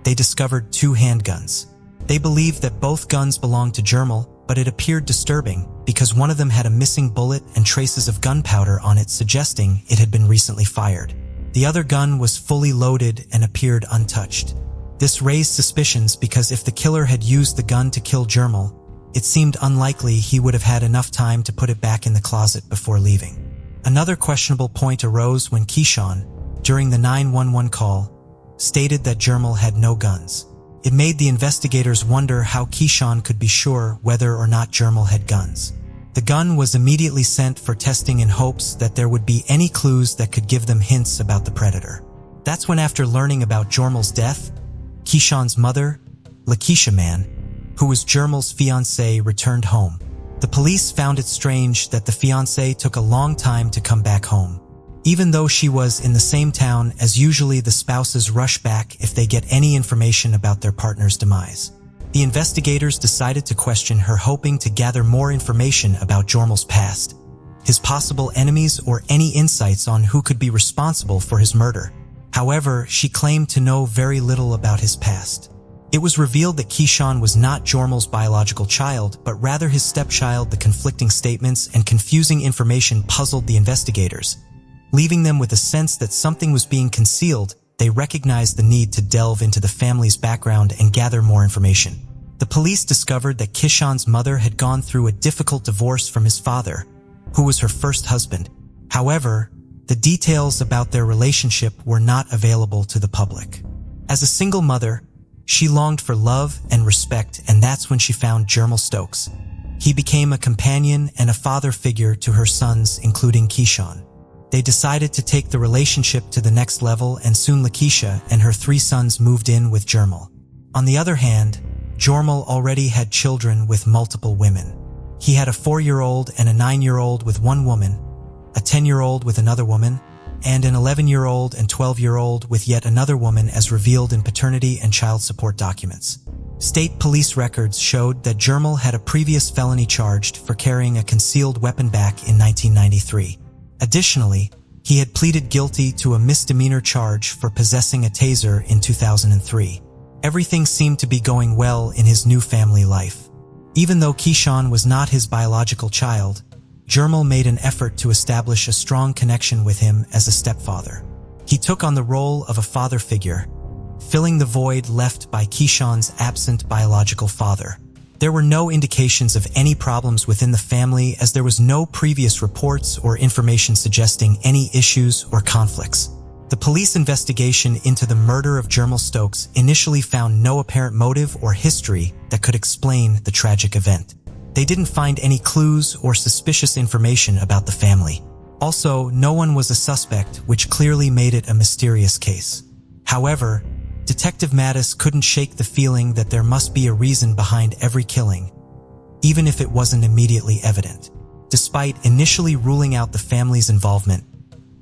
they discovered 2 handguns. They believed that both guns belonged to Jermel, but it appeared disturbing because one of them had a missing bullet and traces of gunpowder on it, suggesting it had been recently fired. The other gun was fully loaded and appeared untouched. This raised suspicions because if the killer had used the gun to kill Jermel, it seemed unlikely he would have had enough time to put it back in the closet before leaving. Another questionable point arose when Keyshawn, during the 911 call, stated that Jermel had no guns. It made the investigators wonder how Keyshawn could be sure whether or not Jermel had guns. The gun was immediately sent for testing in hopes that there would be any clues that could give them hints about the predator. That's when, after learning about Jermel's death, Keyshawn's mother, Lakeisha Mann, who was Jermel's fiancée, returned home. The police found it strange that the fiancée took a long time to come back home. Even though she was in the same town, as usually the spouses rush back if they get any information about their partner's demise. The investigators decided to question her, hoping to gather more information about Jermel's past, his possible enemies, or any insights on who could be responsible for his murder. However, she claimed to know very little about his past. It was revealed that Keyshawn was not Jermel's biological child, but rather his stepchild. The conflicting statements and confusing information puzzled the investigators, leaving them with a sense that something was being concealed. They recognized the need to delve into the family's background and gather more information. The police discovered that Keyshawn's mother had gone through a difficult divorce from his father, who was her first husband. However, the details about their relationship were not available to the public. As a single mother, she longed for love and respect, and that's when she found Jermel Stokes. He became a companion and a father figure to her sons, including Keyshawn. They decided to take the relationship to the next level, and soon Lakeisha and her 3 sons moved in with Jermel. On the other hand, Jermel already had children with multiple women. He had a 4-year-old and a 9-year-old with one woman, a 10-year-old with another woman, and an 11-year-old and 12-year-old with yet another woman, as revealed in paternity and child support documents. State police records showed that Jermel had a previous felony charged for carrying a concealed weapon back in 1993. Additionally, he had pleaded guilty to a misdemeanor charge for possessing a taser in 2003. Everything seemed to be going well in his new family life. Even though Keyshawn was not his biological child, Jermel made an effort to establish a strong connection with him as a stepfather. He took on the role of a father figure, filling the void left by Keyshawn's absent biological father. There were no indications of any problems within the family, as there was no previous reports or information suggesting any issues or conflicts. The police investigation into the murder of Jermel Stokes initially found no apparent motive or history that could explain the tragic event. They didn't find any clues or suspicious information about the family. Also, no one was a suspect, which clearly made it a mysterious case. However, Detective Mattis couldn't shake the feeling that there must be a reason behind every killing, even if it wasn't immediately evident. Despite initially ruling out the family's involvement,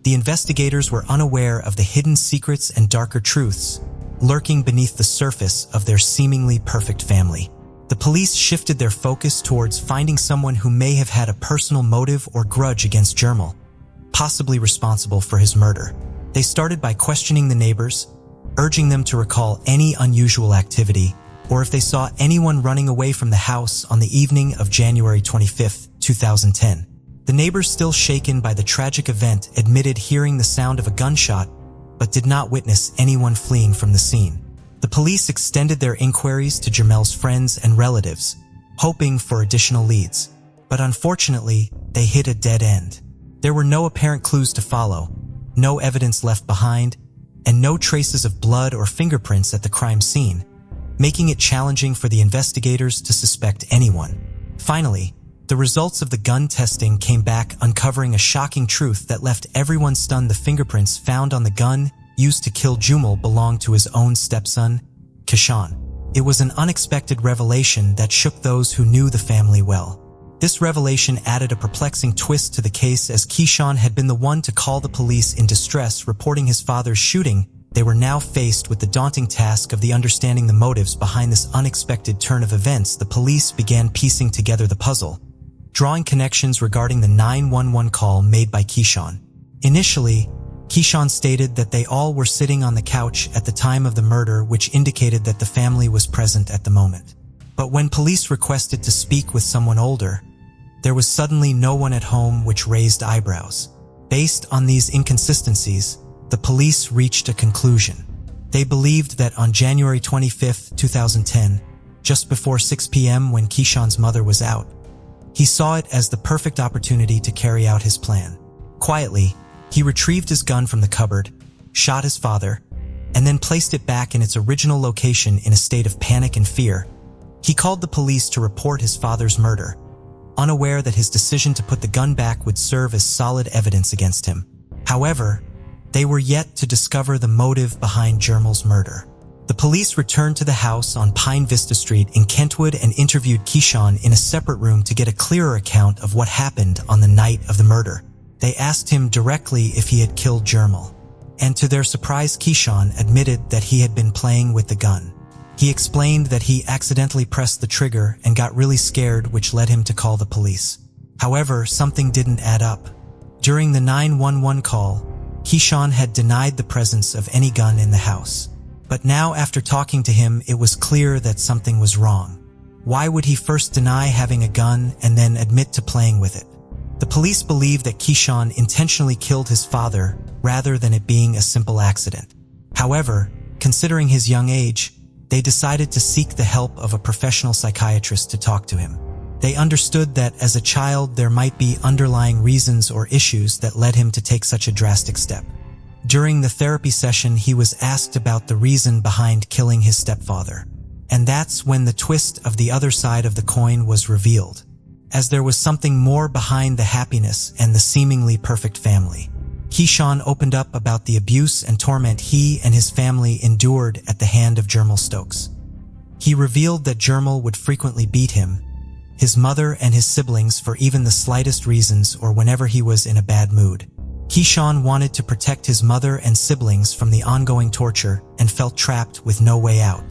the investigators were unaware of the hidden secrets and darker truths lurking beneath the surface of their seemingly perfect family. The police shifted their focus towards finding someone who may have had a personal motive or grudge against Jermel, possibly responsible for his murder. They started by questioning the neighbors, urging them to recall any unusual activity, or if they saw anyone running away from the house on the evening of January 25, 2010. The neighbors, still shaken by the tragic event, admitted hearing the sound of a gunshot, but did not witness anyone fleeing from the scene. The police extended their inquiries to Jermel's friends and relatives, hoping for additional leads, but unfortunately, they hit a dead end. There were no apparent clues to follow, no evidence left behind, and no traces of blood or fingerprints at the crime scene, making it challenging for the investigators to suspect anyone. Finally, the results of the gun testing came back, uncovering a shocking truth that left everyone stunned. The fingerprints found on the gun used to kill Jermel belonged to his own stepson, Keyshawn. It was an unexpected revelation that shook those who knew the family well. This revelation added a perplexing twist to the case, as Keyshawn had been the one to call the police in distress, reporting his father's shooting. They were now faced with the daunting task of understanding the motives behind this unexpected turn of events. The police began piecing together the puzzle, drawing connections regarding the 911 call made by Keyshawn. Initially, Keyshawn stated that they all were sitting on the couch at the time of the murder, which indicated that the family was present at the moment. But when police requested to speak with someone older, there was suddenly no one at home, which raised eyebrows. Based on these inconsistencies, the police reached a conclusion. They believed that on January 25, 2010, just before 6 p.m. when Keyshawn's mother was out, he saw it as the perfect opportunity to carry out his plan. Quietly, he retrieved his gun from the cupboard, shot his father, and then placed it back in its original location. In a state of panic and fear, he called the police to report his father's murder, unaware that his decision to put the gun back would serve as solid evidence against him. However, they were yet to discover the motive behind Jermel's murder. The police returned to the house on Pine Vista Street in Kentwood and interviewed Keyshawn in a separate room to get a clearer account of what happened on the night of the murder. They asked him directly if he had killed Jermel, and to their surprise, Keyshawn admitted that he had been playing with the gun. He explained that he accidentally pressed the trigger and got really scared, which led him to call the police. However, something didn't add up. During the 911 call, Keyshawn had denied the presence of any gun in the house. But now, after talking to him, it was clear that something was wrong. Why would he first deny having a gun and then admit to playing with it? The police believed that Keyshawn intentionally killed his father rather than it being a simple accident. However, considering his young age, they decided to seek the help of a professional psychiatrist to talk to him. They understood that as a child there might be underlying reasons or issues that led him to take such a drastic step. During the therapy session, he was asked about the reason behind killing his stepfather. And that's when the twist of the other side of the coin was revealed, as there was something more behind the happiness and the seemingly perfect family. Keyshawn opened up about the abuse and torment he and his family endured at the hand of Jermel Stokes. He revealed that Jermel would frequently beat him, his mother, and his siblings for even the slightest reasons or whenever he was in a bad mood. Keyshawn wanted to protect his mother and siblings from the ongoing torture and felt trapped with no way out.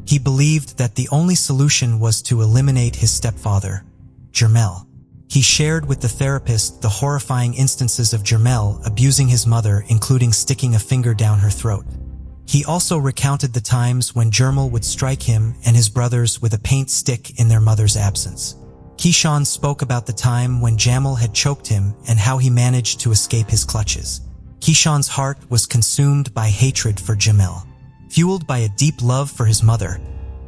He believed that the only solution was to eliminate his stepfather, Jermel. He shared with the therapist the horrifying instances of Jermel abusing his mother, including sticking a finger down her throat. He also recounted the times when Jermel would strike him and his brothers with a paint stick in their mother's absence. Keyshawn spoke about the time when Jermel had choked him and how he managed to escape his clutches. Keyshawn's heart was consumed by hatred for Jermel. Fueled by a deep love for his mother,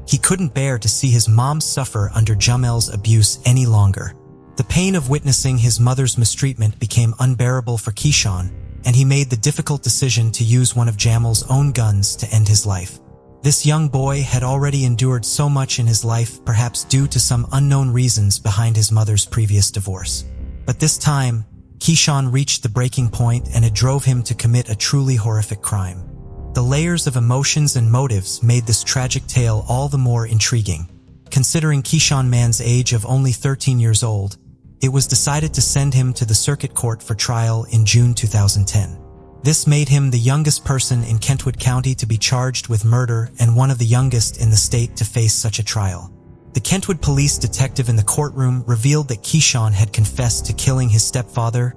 He couldn't bear to see his mom suffer under Jamel's abuse any longer. The pain of witnessing his mother's mistreatment became unbearable for Keyshawn, and he made the difficult decision to use one of Jamel's own guns to end his life. This young boy had already endured so much in his life, perhaps due to some unknown reasons behind his mother's previous divorce. But this time, Keyshawn reached the breaking point, and it drove him to commit a truly horrific crime. The layers of emotions and motives made this tragic tale all the more intriguing. Considering Keyshawn Mann's age of only 13 years old, it was decided to send him to the circuit court for trial in June 2010. This made him the youngest person in Kentwood County to be charged with murder and one of the youngest in the state to face such a trial. The Kentwood police detective in the courtroom revealed that Keyshawn had confessed to killing his stepfather,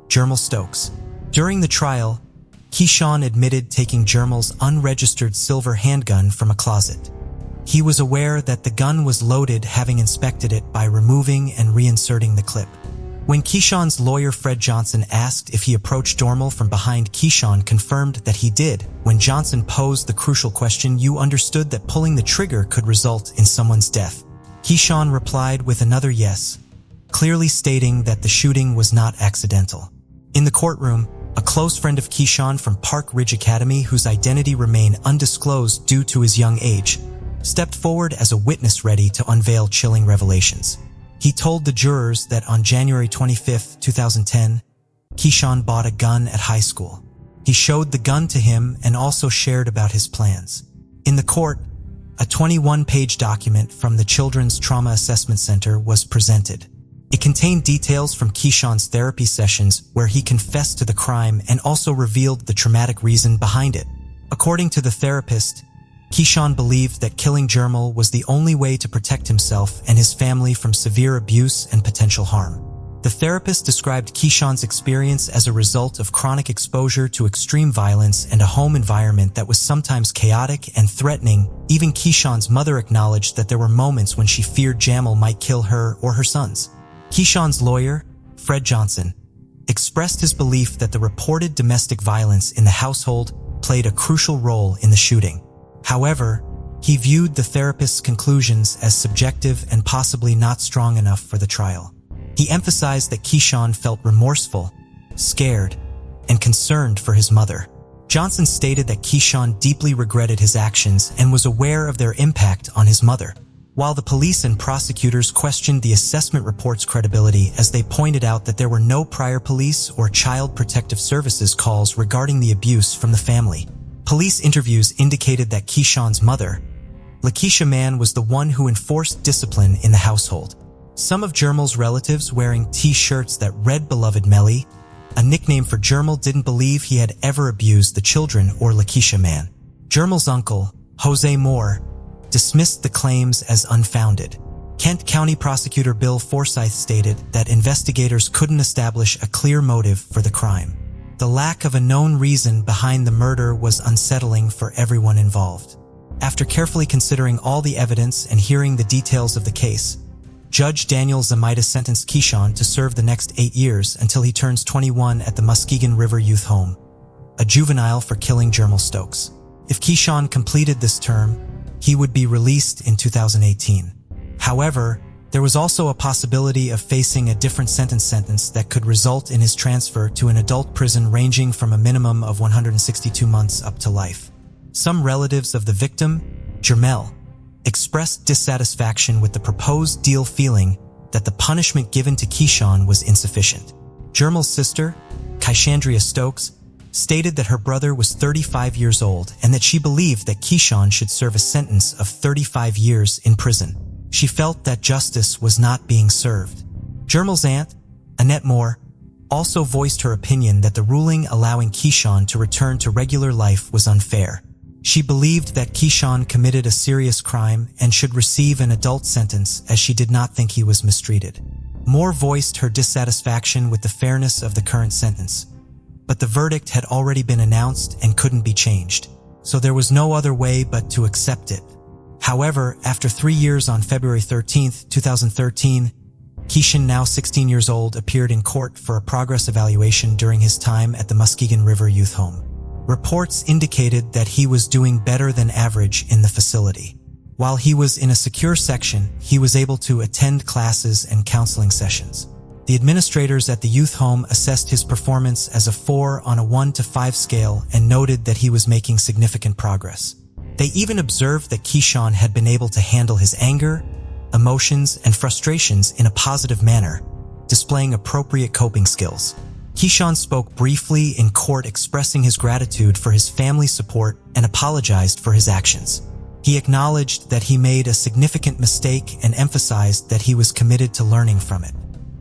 Jermel Stokes. During the trial, Keyshawn admitted taking Jermel's unregistered silver handgun from a closet. He was aware that the gun was loaded, having inspected it by removing and reinserting the clip. When Keyshawn's lawyer Fred Johnson asked if he approached Jermel from behind, Keyshawn confirmed that he did. When Johnson posed the crucial question, "You understood that pulling the trigger could result in someone's death?" Keyshawn replied with another yes, clearly stating that the shooting was not accidental. In the courtroom, a close friend of Keyshawn from Park Ridge Academy, whose identity remained undisclosed due to his young age, stepped forward as a witness ready to unveil chilling revelations. He told the jurors that on January 25, 2010, Keyshawn bought a gun at high school. He showed the gun to him and also shared about his plans. In the court, a 21-page document from the Children's Trauma Assessment Center was presented. It contained details from Keyshawn's therapy sessions where he confessed to the crime and also revealed the traumatic reason behind it. According to the therapist, Keyshawn believed that killing Jermel was the only way to protect himself and his family from severe abuse and potential harm. The therapist described Keyshawn's experience as a result of chronic exposure to extreme violence and a home environment that was sometimes chaotic and threatening. Even Keyshawn's mother acknowledged that there were moments when she feared Jermel might kill her or her sons. Keyshawn's lawyer, Fred Johnson, expressed his belief that the reported domestic violence in the household played a crucial role in the shooting. However, he viewed the therapist's conclusions as subjective and possibly not strong enough for the trial. He emphasized that Keyshawn felt remorseful, scared, and concerned for his mother. Johnson stated that Keyshawn deeply regretted his actions and was aware of their impact on his mother. While the police and prosecutors questioned the assessment report's credibility, as they pointed out that there were no prior police or Child Protective Services calls regarding the abuse from the family. Police interviews indicated that Keyshawn's mother, Lakeisha Mann, was the one who enforced discipline in the household. Some of Jermel's relatives wearing T-shirts that read "Beloved Melly," a nickname for Jermel, didn't believe he had ever abused the children or Lakeisha Mann. Jermel's uncle, Jose Moore, dismissed the claims as unfounded. Kent County Prosecutor Bill Forsyth stated that investigators couldn't establish a clear motive for the crime. The lack of a known reason behind the murder was unsettling for everyone involved. After carefully considering all the evidence and hearing the details of the case, Judge Daniel Zamaita sentenced Keyshawn to serve the next 8 years until he turns 21 at the Muskegon River Youth Home, a juvenile for killing Jermel Stokes. If Keyshawn completed this term, he would be released in 2018. However, there was also a possibility of facing a different sentence that could result in his transfer to an adult prison ranging from a minimum of 162 months up to life. Some relatives of the victim, Jermel, expressed dissatisfaction with the proposed deal, feeling that the punishment given to Keyshawn was insufficient. Jermel's sister, Kyshandria Stokes, stated that her brother was 35 years old and that she believed that Keyshawn should serve a sentence of 35 years in prison. She felt that justice was not being served. Jermel's aunt, Annette Moore, also voiced her opinion that the ruling allowing Keyshawn to return to regular life was unfair. She believed that Keyshawn committed a serious crime and should receive an adult sentence, as she did not think he was mistreated. Moore voiced her dissatisfaction with the fairness of the current sentence, but the verdict had already been announced and couldn't be changed, so there was no other way but to accept it. However, after 3 years, on February 13, 2013, Keyshawn, now 16 years old, appeared in court for a progress evaluation during his time at the Muskegon River Youth Home. Reports indicated that he was doing better than average in the facility. While he was in a secure section, he was able to attend classes and counseling sessions. The administrators at the youth home assessed his performance as a 4 on a 1 to 5 scale and noted that he was making significant progress. They even observed that Keyshawn had been able to handle his anger, emotions, and frustrations in a positive manner, displaying appropriate coping skills. Keyshawn spoke briefly in court, expressing his gratitude for his family's support and apologized for his actions. He acknowledged that he made a significant mistake and emphasized that he was committed to learning from it.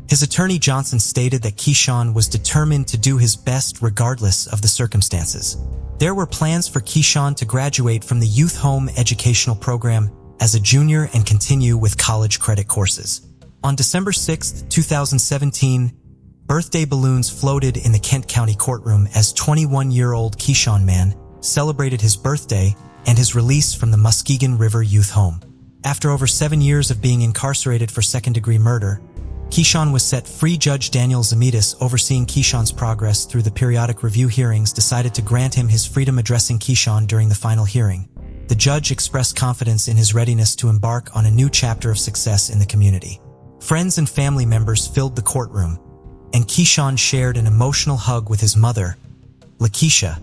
His attorney Johnson stated that Keyshawn was determined to do his best regardless of the circumstances. There were plans for Keyshawn to graduate from the youth home educational program as a junior and continue with college credit courses. On December 6, 2017, birthday balloons floated in the Kent County courtroom as 21-year-old Keyshawn Mann celebrated his birthday and his release from the Muskegon River Youth Home. After over 7 years of being incarcerated for second-degree murder, Keyshawn was set free. Judge Daniel Zamitis, overseeing Keyshawn's progress through the periodic review hearings, decided to grant him his freedom. Addressing Keyshawn during the final hearing, the judge expressed confidence in his readiness to embark on a new chapter of success in the community. Friends and family members filled the courtroom, and Keyshawn shared an emotional hug with his mother, Lakeisha,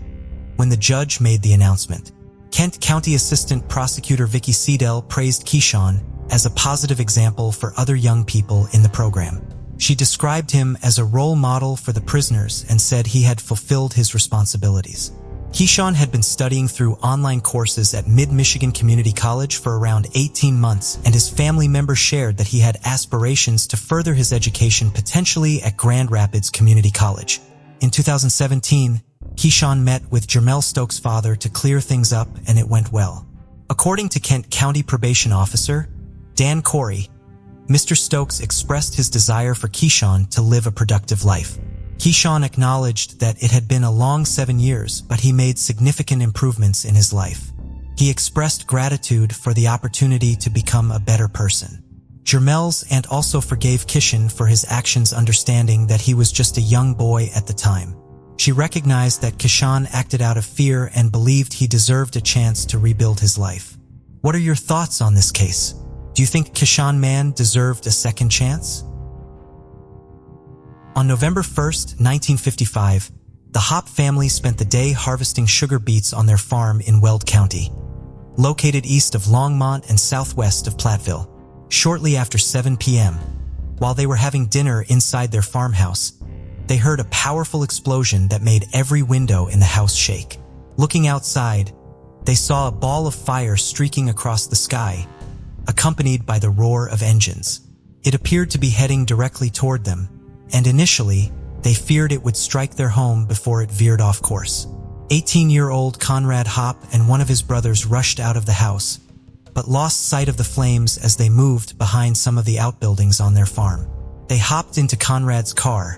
when the judge made the announcement. Kent County Assistant Prosecutor Vicky Seidel praised Keyshawn as a positive example for other young people in the program. She described him as a role model for the prisoners and said he had fulfilled his responsibilities. Keyshawn had been studying through online courses at Mid-Michigan Community College for around 18 months, and his family members shared that he had aspirations to further his education, potentially at Grand Rapids Community College. In 2017, Keyshawn met with Jermel Stokes' father to clear things up, and it went well. According to Kent County Probation Officer Dan Corey, Mr. Stokes expressed his desire for Keyshawn to live a productive life. Keyshawn acknowledged that it had been a long 7 years, but he made significant improvements in his life. He expressed gratitude for the opportunity to become a better person. Jermel's aunt also forgave Keyshawn for his actions, understanding that he was just a young boy at the time. She recognized that Keyshawn acted out of fear and believed he deserved a chance to rebuild his life. What are your thoughts on this case? Do you think Keyshawn Mann deserved a second chance? On November 1, 1955, the Hop family spent the day harvesting sugar beets on their farm in Weld County, located east of Longmont and southwest of Platteville. Shortly after 7 p.m., while they were having dinner inside their farmhouse, they heard a powerful explosion that made every window in the house shake. Looking outside, they saw a ball of fire streaking across the sky, accompanied by the roar of engines. It appeared to be heading directly toward them, and initially, they feared it would strike their home before it veered off course. 18-year-old Conrad Hop and one of his brothers rushed out of the house, but lost sight of the flames as they moved behind some of the outbuildings on their farm. They hopped into Conrad's car,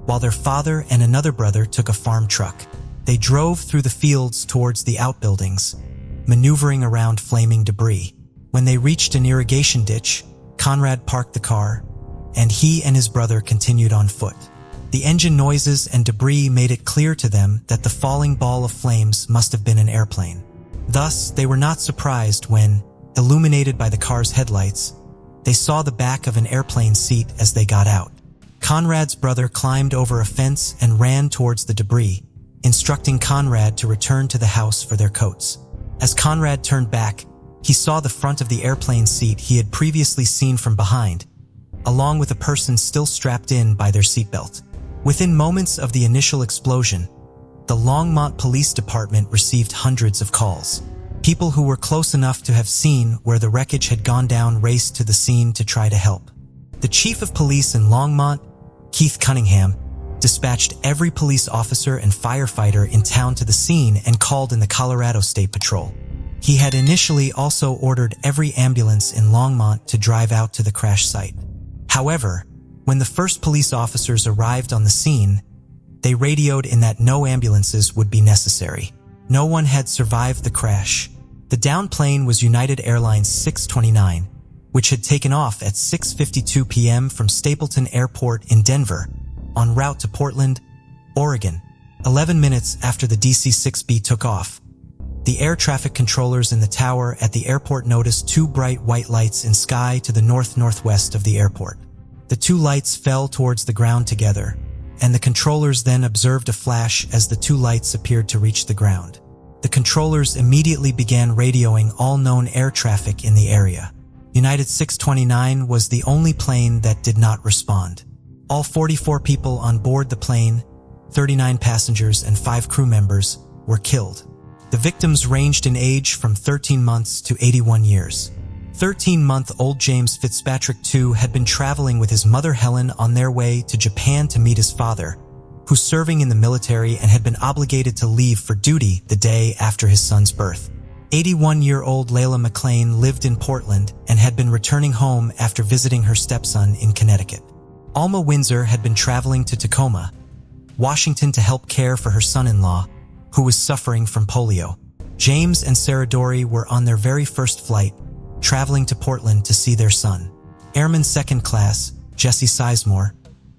while their father and another brother took a farm truck. They drove through the fields towards the outbuildings, maneuvering around flaming debris. When they reached an irrigation ditch, Conrad parked the car, and he and his brother continued on foot. The engine noises and debris made it clear to them that the falling ball of flames must have been an airplane. Thus, they were not surprised when, illuminated by the car's headlights, they saw the back of an airplane seat as they got out. Conrad's brother climbed over a fence and ran towards the debris, instructing Conrad to return to the house for their coats. As Conrad turned back, he saw the front of the airplane seat he had previously seen from behind, along with a person still strapped in by their seatbelt. Within moments of the initial explosion, the Longmont Police Department received hundreds of calls. People who were close enough to have seen where the wreckage had gone down raced to the scene to try to help. The chief of police in Longmont, Keith Cunningham, dispatched every police officer and firefighter in town to the scene and called in the Colorado State Patrol. He had initially also ordered every ambulance in Longmont to drive out to the crash site. However, when the first police officers arrived on the scene, they radioed in that no ambulances would be necessary. No one had survived the crash. The downed plane was United Airlines 629, which had taken off at 6:52 p.m. from Stapleton Airport in Denver, en route to Portland, Oregon. 11 minutes after the DC-6B took off, The air traffic controllers in the tower at the airport noticed two bright white lights in sky to the north-northwest of the airport. The two lights fell towards the ground together, and the controllers then observed a flash as the two lights appeared to reach the ground. The controllers immediately began radioing all known air traffic in the area. United 629 was the only plane that did not respond. All 44 people on board the plane, 39 passengers and 5 crew members, were killed. The victims ranged in age from 13 months to 81 years. 13-month-old James Fitzpatrick II had been traveling with his mother Helen on their way to Japan to meet his father, who's serving in the military and had been obligated to leave for duty the day after his son's birth. 81-year-old Layla McLean lived in Portland and had been returning home after visiting her stepson in Connecticut. Alma Windsor had been traveling to Tacoma, Washington to help care for her son-in-law, who was suffering from polio. James and Sarah Dory were on their very first flight, traveling to Portland to see their son. Airman Second Class, Jesse Sizemore,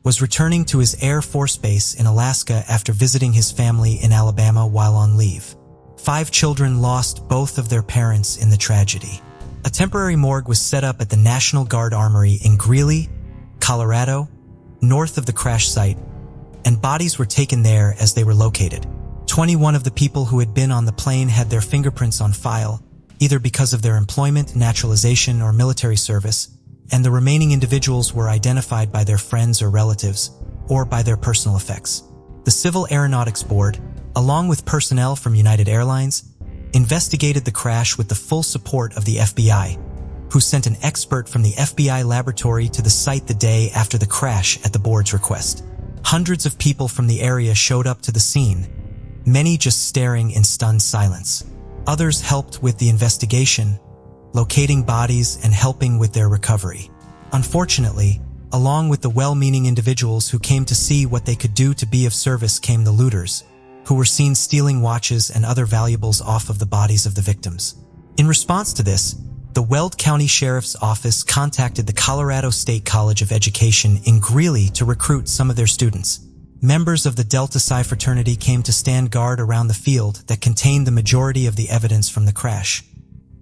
was returning to his Air Force Base in Alaska after visiting his family in Alabama while on leave. 5 children lost both of their parents in the tragedy. A temporary morgue was set up at the National Guard Armory in Greeley, Colorado, north of the crash site, and bodies were taken there as they were located. 21 of the people who had been on the plane had their fingerprints on file, either because of their employment, naturalization, or military service, and the remaining individuals were identified by their friends or relatives, or by their personal effects. The Civil Aeronautics Board, along with personnel from United Airlines, investigated the crash with the full support of the FBI, who sent an expert from the FBI laboratory to the site the day after the crash at the board's request. Hundreds of people from the area showed up to the scene, many just staring in stunned silence. Others helped with the investigation, locating bodies and helping with their recovery. Unfortunately, along with the well-meaning individuals who came to see what they could do to be of service came the looters, who were seen stealing watches and other valuables off of the bodies of the victims. In response to this, the Weld County Sheriff's Office contacted the Colorado State College of Education in Greeley to recruit some of their students. Members of the Delta Psi fraternity came to stand guard around the field that contained the majority of the evidence from the crash,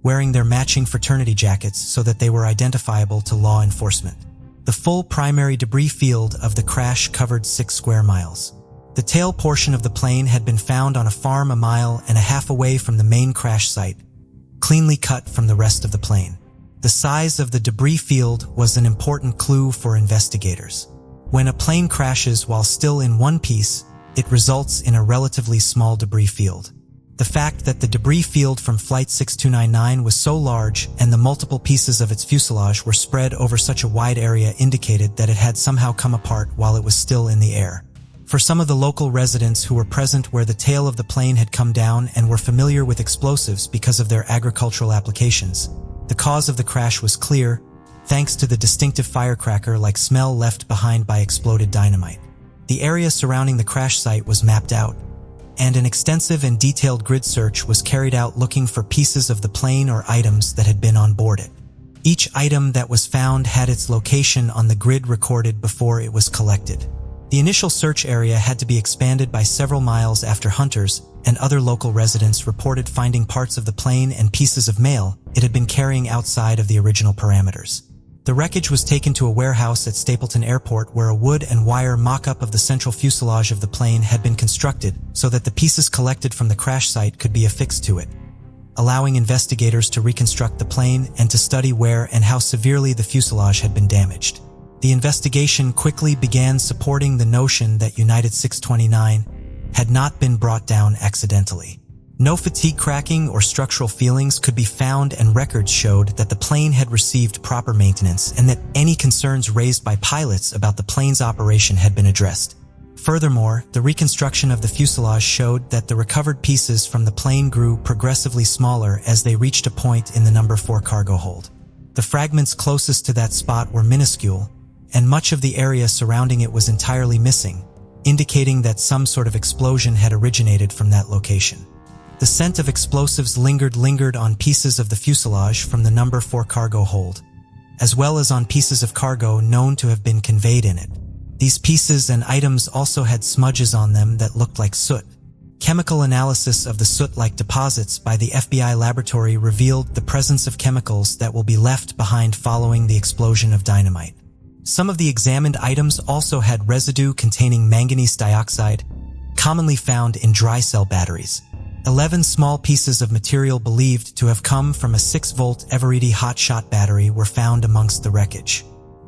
wearing their matching fraternity jackets so that they were identifiable to law enforcement. The full primary debris field of the crash covered 6 square miles. The tail portion of the plane had been found on a farm a mile and a half away from the main crash site, cleanly cut from the rest of the plane. The size of the debris field was an important clue for investigators. When a plane crashes while still in one piece, it results in a relatively small debris field. The fact that the debris field from Flight 6299 was so large and the multiple pieces of its fuselage were spread over such a wide area indicated that it had somehow come apart while it was still in the air. For some of the local residents who were present where the tail of the plane had come down and were familiar with explosives because of their agricultural applications, the cause of the crash was clear, thanks to the distinctive firecracker-like smell left behind by exploded dynamite. The area surrounding the crash site was mapped out, and an extensive and detailed grid search was carried out looking for pieces of the plane or items that had been on board it. Each item that was found had its location on the grid recorded before it was collected. The initial search area had to be expanded by several miles after hunters and other local residents reported finding parts of the plane and pieces of mail it had been carrying outside of the original parameters. The wreckage was taken to a warehouse at Stapleton Airport where a wood and wire mock-up of the central fuselage of the plane had been constructed so that the pieces collected from the crash site could be affixed to it, allowing investigators to reconstruct the plane and to study where and how severely the fuselage had been damaged. The investigation quickly began supporting the notion that United 629 had not been brought down accidentally. No fatigue cracking or structural feelings could be found, and records showed that the plane had received proper maintenance and that any concerns raised by pilots about the plane's operation had been addressed. Furthermore, the reconstruction of the fuselage showed that the recovered pieces from the plane grew progressively smaller as they reached a point in the number 4 cargo hold. The fragments closest to that spot were minuscule, and much of the area surrounding it was entirely missing, indicating that some sort of explosion had originated from that location. The scent of explosives lingered on pieces of the fuselage from the number 4 cargo hold, as well as on pieces of cargo known to have been conveyed in it. These pieces and items also had smudges on them that looked like soot, Chemical analysis of the soot-like deposits by the FBI laboratory revealed the presence of chemicals that will be left behind following the explosion of dynamite. Some of the examined items also had residue containing manganese dioxide, commonly found in dry cell batteries. 11 small pieces of material believed to have come from a 6-volt Eveready hotshot battery were found amongst the wreckage.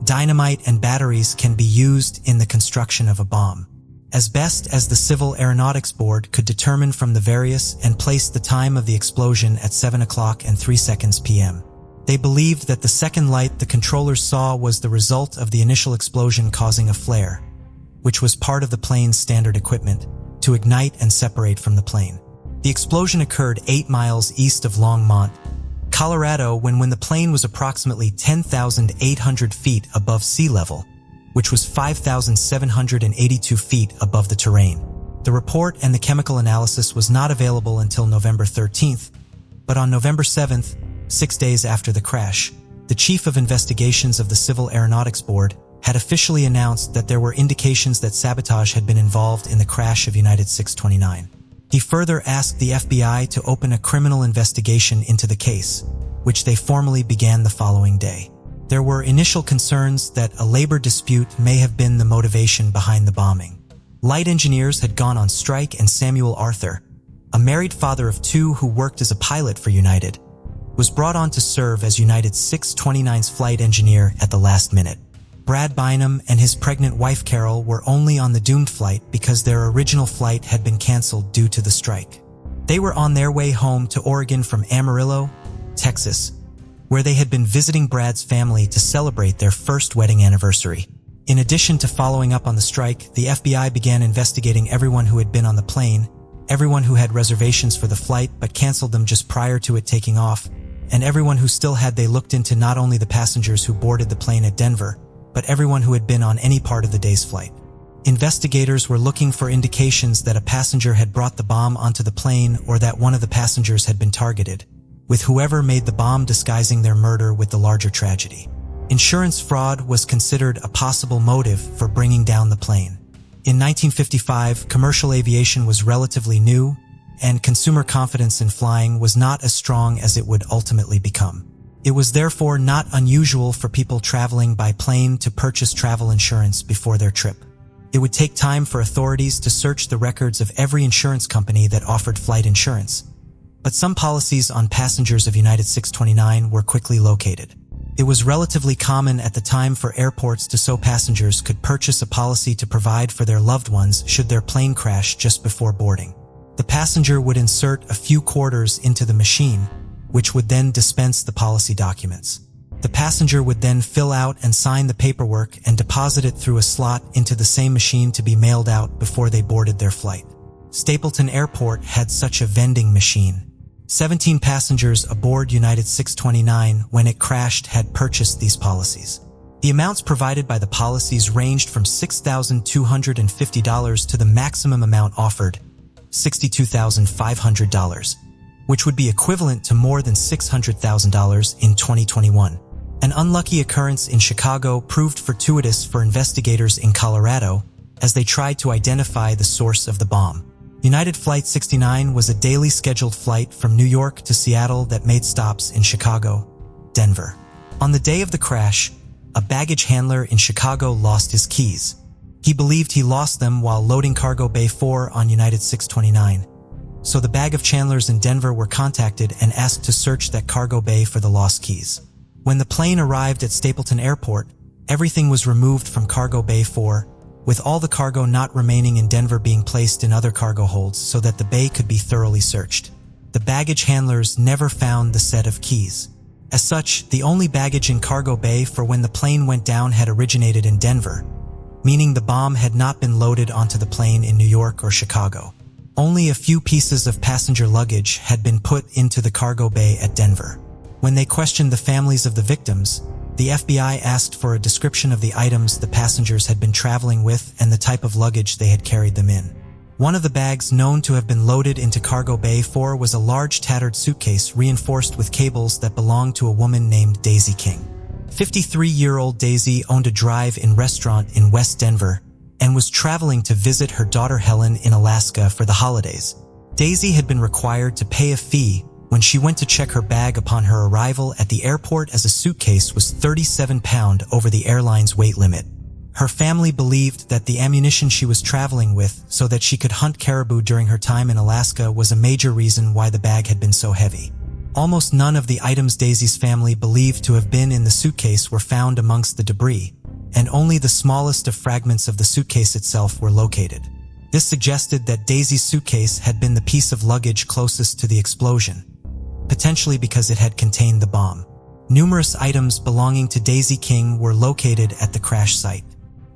Dynamite and batteries can be used in the construction of a bomb. As best as the Civil Aeronautics Board could determine from the various and placed the time of the explosion at 7:03 p.m. They believed that the second light the controllers saw was the result of the initial explosion causing a flare, which was part of the plane's standard equipment, to ignite and separate from the plane. The explosion occurred 8 miles east of Longmont, Colorado when the plane was approximately 10,800 feet above sea level, which was 5,782 feet above the terrain. The report and the chemical analysis was not available until November 13th, but on November 7th, 6 days after the crash, the Chief of Investigations of the Civil Aeronautics Board had officially announced that there were indications that sabotage had been involved in the crash of United 629. He further asked the FBI to open a criminal investigation into the case, which they formally began the following day. There were initial concerns that a labor dispute may have been the motivation behind the bombing. Light engineers had gone on strike, and Samuel Arthur, a married father of 2 who worked as a pilot for United, was brought on to serve as United 629's flight engineer at the last minute. Brad Bynum and his pregnant wife Carol were only on the doomed flight because their original flight had been canceled due to the strike. They were on their way home to Oregon from Amarillo, Texas, where they had been visiting Brad's family to celebrate their first wedding anniversary. In addition to following up on the strike, the FBI began investigating everyone who had been on the plane, everyone who had reservations for the flight but canceled them just prior to it taking off, and everyone who still had. They looked into not only the passengers who boarded the plane at Denver, but everyone who had been on any part of the day's flight. Investigators were looking for indications that a passenger had brought the bomb onto the plane or that one of the passengers had been targeted, with whoever made the bomb disguising their murder with the larger tragedy. Insurance fraud was considered a possible motive for bringing down the plane. In 1955, commercial aviation was relatively new, and consumer confidence in flying was not as strong as it would ultimately become. It was therefore not unusual for people traveling by plane to purchase travel insurance before their trip. It would take time for authorities to search the records of every insurance company that offered flight insurance, but some policies on passengers of United 629 were quickly located. It was relatively common at the time for airports to so passengers could purchase a policy to provide for their loved ones should their plane crash just before boarding. The passenger would insert a few quarters into the machine, which would then dispense the policy documents. The passenger would then fill out and sign the paperwork and deposit it through a slot into the same machine to be mailed out before they boarded their flight. Stapleton Airport had such a vending machine. 17 passengers aboard United 629 when it crashed had purchased these policies. The amounts provided by the policies ranged from $6,250 to the maximum amount offered, $62,500, which would be equivalent to more than $600,000 in 2021. An unlucky occurrence in Chicago proved fortuitous for investigators in Colorado as they tried to identify the source of the bomb. United Flight 69 was a daily scheduled flight from New York to Seattle that made stops in Chicago, Denver. On the day of the crash, a baggage handler in Chicago lost his keys. He believed he lost them while loading Cargo Bay 4 on United 629. So the bag of Chandlers in Denver were contacted and asked to search that cargo bay for the lost keys. When the plane arrived at Stapleton Airport, everything was removed from Cargo Bay 4, with all the cargo not remaining in Denver being placed in other cargo holds so that the bay could be thoroughly searched. The baggage handlers never found the set of keys. As such, the only baggage in Cargo Bay for when the plane went down had originated in Denver, meaning the bomb had not been loaded onto the plane in New York or Chicago. Only a few pieces of passenger luggage had been put into the cargo bay at Denver. When they questioned the families of the victims, the FBI asked for a description of the items the passengers had been traveling with and the type of luggage they had carried them in. One of the bags known to have been loaded into Cargo Bay 4 was a large tattered suitcase reinforced with cables that belonged to a woman named Daisy King. 53-year-old Daisy owned a drive-in restaurant in West Denver and was traveling to visit her daughter Helen in Alaska for the holidays. Daisy had been required to pay a fee when she went to check her bag upon her arrival at the airport, as a suitcase was 37 pounds over the airline's weight limit. Her family believed that the ammunition she was traveling with so that she could hunt caribou during her time in Alaska was a major reason why the bag had been so heavy. Almost none of the items Daisy's family believed to have been in the suitcase were found amongst the debris, and only the smallest of fragments of the suitcase itself were located. This suggested that Daisy's suitcase had been the piece of luggage closest to the explosion, potentially because it had contained the bomb. Numerous items belonging to Daisy King were located at the crash site.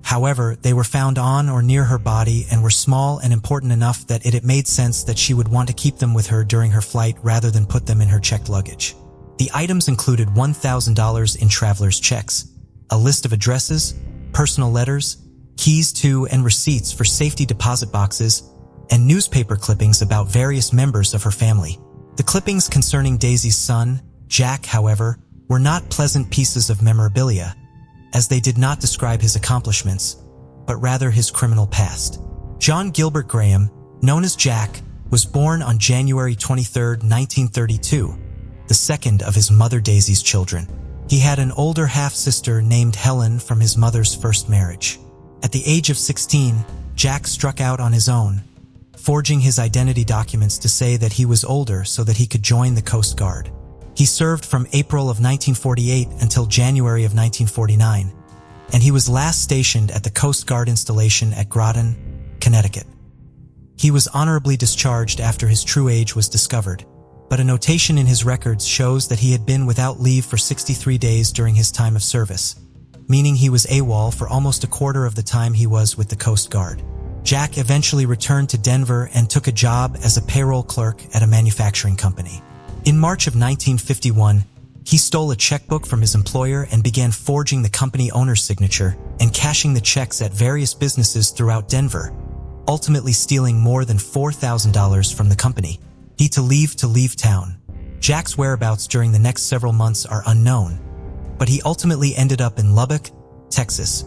However, they were found on or near her body and were small and important enough that it made sense that she would want to keep them with her during her flight rather than put them in her checked luggage. The items included $1,000 in traveler's checks, a list of addresses, personal letters, keys to and receipts for safety deposit boxes, and newspaper clippings about various members of her family. The clippings concerning Daisy's son, Jack, however, were not pleasant pieces of memorabilia, as they did not describe his accomplishments, but rather his criminal past. John Gilbert Graham, known as Jack, was born on January 23, 1932, the second of his mother Daisy's children. He had an older half-sister named Helen from his mother's first marriage. At the age of 16, Jack struck out on his own, forging his identity documents to say that he was older so that he could join the Coast Guard. He served from April of 1948 until January of 1949, and he was last stationed at the Coast Guard installation at Groton, Connecticut. He was honorably discharged after his true age was discovered, but a notation in his records shows that he had been without leave for 63 days during his time of service, meaning he was AWOL for almost a quarter of the time he was with the Coast Guard. Jack eventually returned to Denver and took a job as a payroll clerk at a manufacturing company. In March of 1951, he stole a checkbook from his employer and began forging the company owner's signature and cashing the checks at various businesses throughout Denver, ultimately stealing more than $4,000 from the company. He to leave town. Jack's whereabouts during the next several months are unknown, but he ultimately ended up in Lubbock, Texas,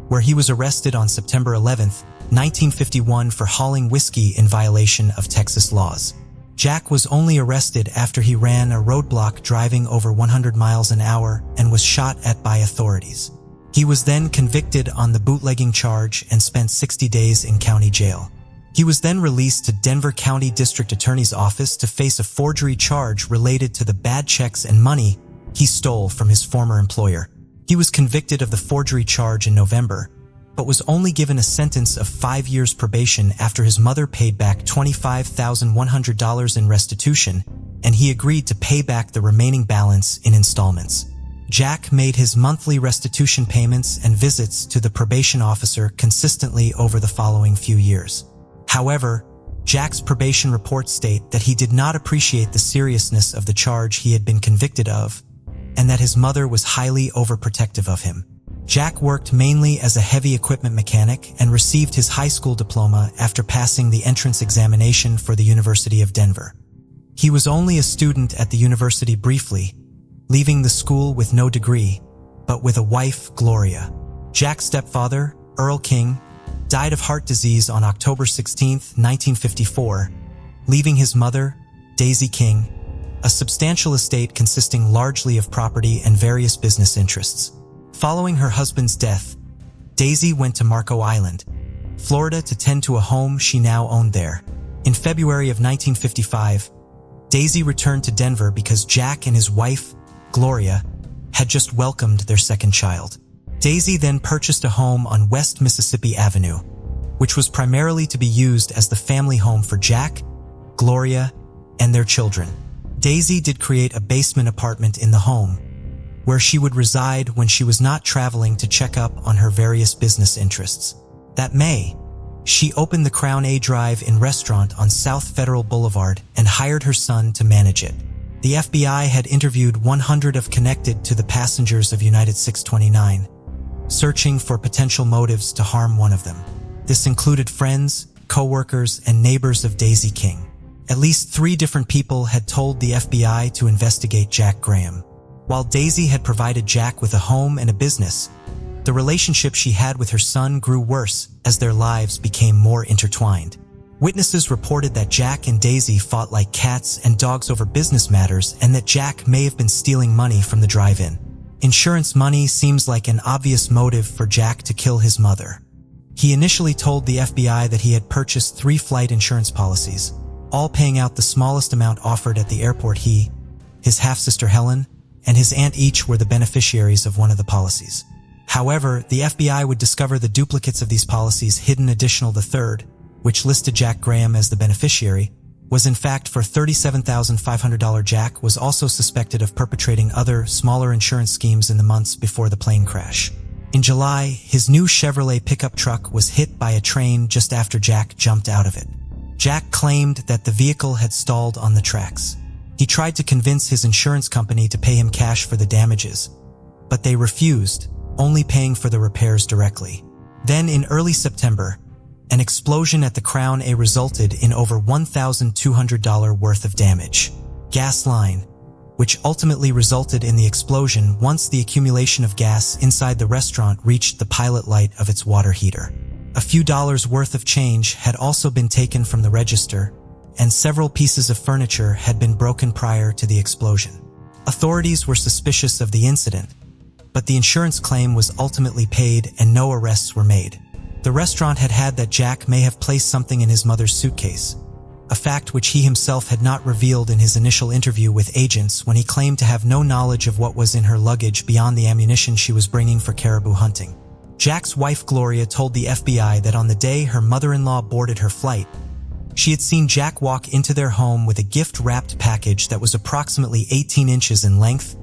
where he was arrested on September 11, 1951 for hauling whiskey in violation of Texas laws. Jack was only arrested after he ran a roadblock driving over 100 miles an hour and was shot at by authorities. He was then convicted on the bootlegging charge and spent 60 days in county jail. He was then released to Denver County District Attorney's Office to face a forgery charge related to the bad checks and money he stole from his former employer. He was convicted of the forgery charge in November, but was only given a sentence of 5 years probation after his mother paid back $25,100 in restitution, and he agreed to pay back the remaining balance in installments. Jack made his monthly restitution payments and visits to the probation officer consistently over the following few years. However, Jack's probation reports state that he did not appreciate the seriousness of the charge he had been convicted of, and that his mother was highly overprotective of him. Jack worked mainly as a heavy equipment mechanic and received his high school diploma after passing the entrance examination for the University of Denver. He was only a student at the university briefly, leaving the school with no degree, but with a wife, Gloria. Jack's stepfather, Earl King, died of heart disease on October 16, 1954, leaving his mother, Daisy King, a substantial estate consisting largely of property and various business interests. Following her husband's death, Daisy went to Marco Island, Florida to tend to a home she now owned there. In February of 1955, Daisy returned to Denver because Jack and his wife, Gloria, had just welcomed their second child. Daisy then purchased a home on West Mississippi Avenue, which was primarily to be used as the family home for Jack, Gloria, and their children. Daisy did create a basement apartment in the home, where she would reside when she was not traveling to check up on her various business interests. That May, she opened the Crown A Drive-In restaurant on South Federal Boulevard and hired her son to manage it. The FBI had interviewed 100 of connected to the passengers of United 629, searching for potential motives to harm one of them. This included friends, co-workers, and neighbors of Daisy King. At least 3 different people had told the FBI to investigate Jack Graham. While Daisy had provided Jack with a home and a business, the relationship she had with her son grew worse as their lives became more intertwined. Witnesses reported that Jack and Daisy fought like cats and dogs over business matters and that Jack may have been stealing money from the drive-in. Insurance money seems like an obvious motive for Jack to kill his mother. He initially told the FBI that he had purchased 3 flight insurance policies, all paying out the smallest amount offered at the airport. He, his half-sister Helen, and his aunt each were the beneficiaries of one of the policies. However, the FBI would discover the duplicates of these policies hidden. The third, which listed Jack Graham as the beneficiary, was in fact for $37,500. Jack was also suspected of perpetrating other, smaller insurance schemes in the months before the plane crash. In July, his new Chevrolet pickup truck was hit by a train just after Jack jumped out of it. Jack claimed that the vehicle had stalled on the tracks. He tried to convince his insurance company to pay him cash for the damages, but they refused, only paying for the repairs directly. Then in early September, an explosion at the Crown A resulted in over $1,200 worth of damage. Gas line, which ultimately resulted in the explosion once the accumulation of gas inside the restaurant reached the pilot light of its water heater. A few dollars worth of change had also been taken from the register, and several pieces of furniture had been broken prior to the explosion. Authorities were suspicious of the incident, but the insurance claim was ultimately paid and no arrests were made. The restaurant had had that Jack may have placed something in his mother's suitcase, a fact which he himself had not revealed in his initial interview with agents when he claimed to have no knowledge of what was in her luggage beyond the ammunition she was bringing for caribou hunting. Jack's wife Gloria told the FBI that on the day her mother-in-law boarded her flight, she had seen Jack walk into their home with a gift-wrapped package that was approximately 18 inches in length,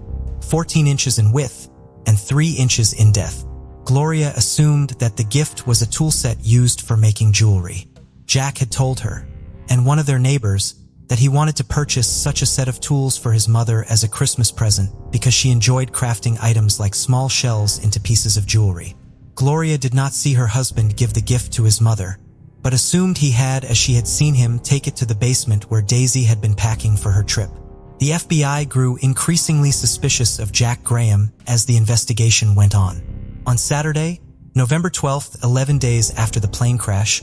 14 inches in width, and 3 inches in depth. Gloria assumed that the gift was a tool set used for making jewelry. Jack had told her, and one of their neighbors, that he wanted to purchase such a set of tools for his mother as a Christmas present because she enjoyed crafting items like small shells into pieces of jewelry. Gloria did not see her husband give the gift to his mother, but assumed he had as she had seen him take it to the basement where Daisy had been packing for her trip. The FBI grew increasingly suspicious of Jack Graham as the investigation went on. On Saturday, November 12th, 11 days after the plane crash,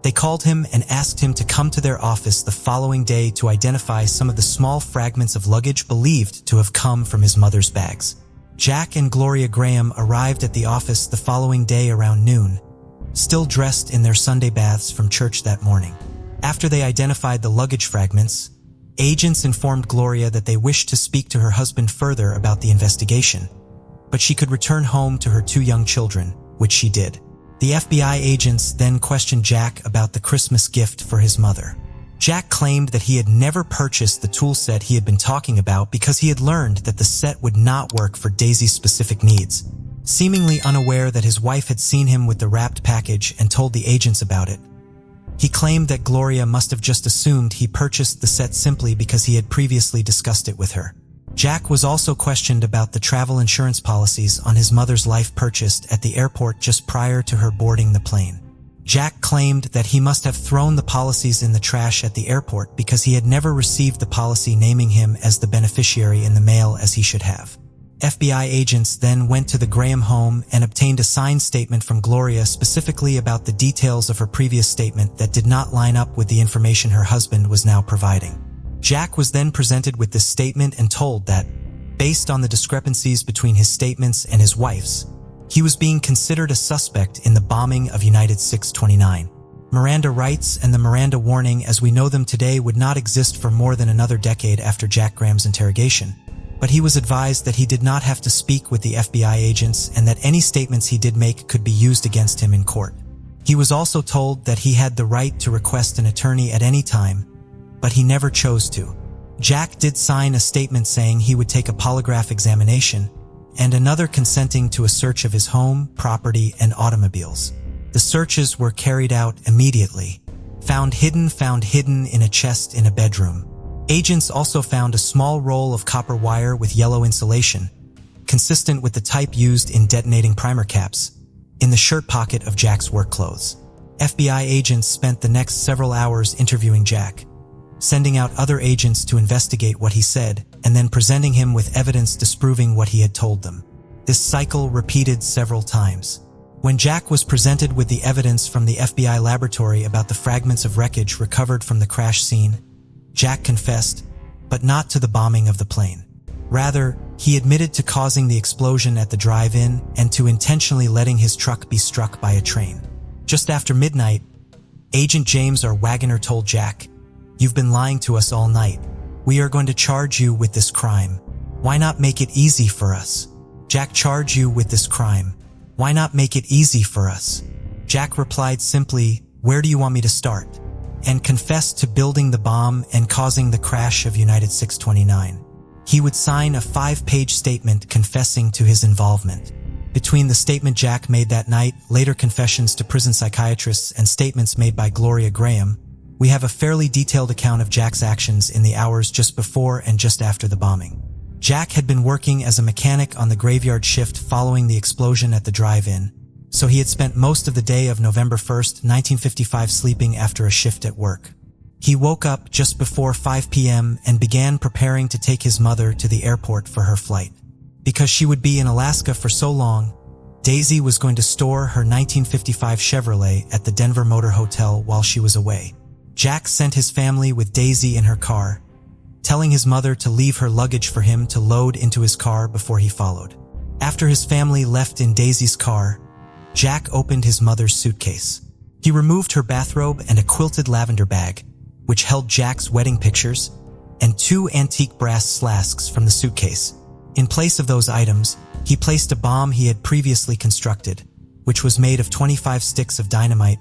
they called him and asked him to come to their office the following day to identify some of the small fragments of luggage believed to have come from his mother's bags. Jack and Gloria Graham arrived at the office the following day around noon, still dressed in their Sunday baths from church that morning. After they identified the luggage fragments, agents informed Gloria that they wished to speak to her husband further about the investigation, but she could return home to her 2 young children, which she did. The FBI agents then questioned Jack about the Christmas gift for his mother. Jack claimed that he had never purchased the tool set he had been talking about because he had learned that the set would not work for Daisy's specific needs. Seemingly unaware that his wife had seen him with the wrapped package and told the agents about it, he claimed that Gloria must have just assumed he purchased the set simply because he had previously discussed it with her. Jack was also questioned about the travel insurance policies on his mother's life purchased at the airport just prior to her boarding the plane. Jack claimed that he must have thrown the policies in the trash at the airport because he had never received the policy naming him as the beneficiary in the mail as he should have. FBI agents then went to the Graham home and obtained a signed statement from Gloria specifically about the details of her previous statement that did not line up with the information her husband was now providing. Jack was then presented with this statement and told that, based on the discrepancies between his statements and his wife's, he was being considered a suspect in the bombing of United 629. Miranda rights and the Miranda warning as we know them today would not exist for more than another decade after Jack Graham's interrogation, but he was advised that he did not have to speak with the FBI agents and that any statements he did make could be used against him in court. He was also told that he had the right to request an attorney at any time, but he never chose to. Jack did sign a statement saying he would take a polygraph examination and another consenting to a search of his home, property, and automobiles. The searches were carried out immediately. Found hidden in a chest in a bedroom. Agents also found a small roll of copper wire with yellow insulation, consistent with the type used in detonating primer caps, in the shirt pocket of Jack's work clothes. FBI agents spent the next several hours interviewing Jack, sending out other agents to investigate what he said, and then presenting him with evidence disproving what he had told them. This cycle repeated several times. When Jack was presented with the evidence from the FBI laboratory about the fragments of wreckage recovered from the crash scene, Jack confessed, but not to the bombing of the plane. Rather, he admitted to causing the explosion at the drive-in and to intentionally letting his truck be struck by a train. Just after midnight, Agent James R. Wagoner told Jack, "You've been lying to us all night. We are going to charge you with this crime. Why not make it easy for us?" Jack charged you with this crime. Why not make it easy for us? Jack replied simply, "Where do you want me to start?" and confessed to building the bomb and causing the crash of United 629. He would sign a 5-page statement confessing to his involvement. Between the statement Jack made that night, later confessions to prison psychiatrists, and statements made by Gloria Graham, we have a fairly detailed account of Jack's actions in the hours just before and just after the bombing. Jack had been working as a mechanic on the graveyard shift following the explosion at the drive-in, so he had spent most of the day of November 1st, 1955 sleeping after a shift at work. He woke up just before 5 p.m. and began preparing to take his mother to the airport for her flight. Because she would be in Alaska for so long, Daisy was going to store her 1955 Chevrolet at the Denver Motor Hotel while she was away. Jack sent his family with Daisy in her car, telling his mother to leave her luggage for him to load into his car before he followed. After his family left in Daisy's car, Jack opened his mother's suitcase. He removed her bathrobe and a quilted lavender bag, which held Jack's wedding pictures, and 2 antique brass flasks from the suitcase. In place of those items, he placed a bomb he had previously constructed, which was made of 25 sticks of dynamite,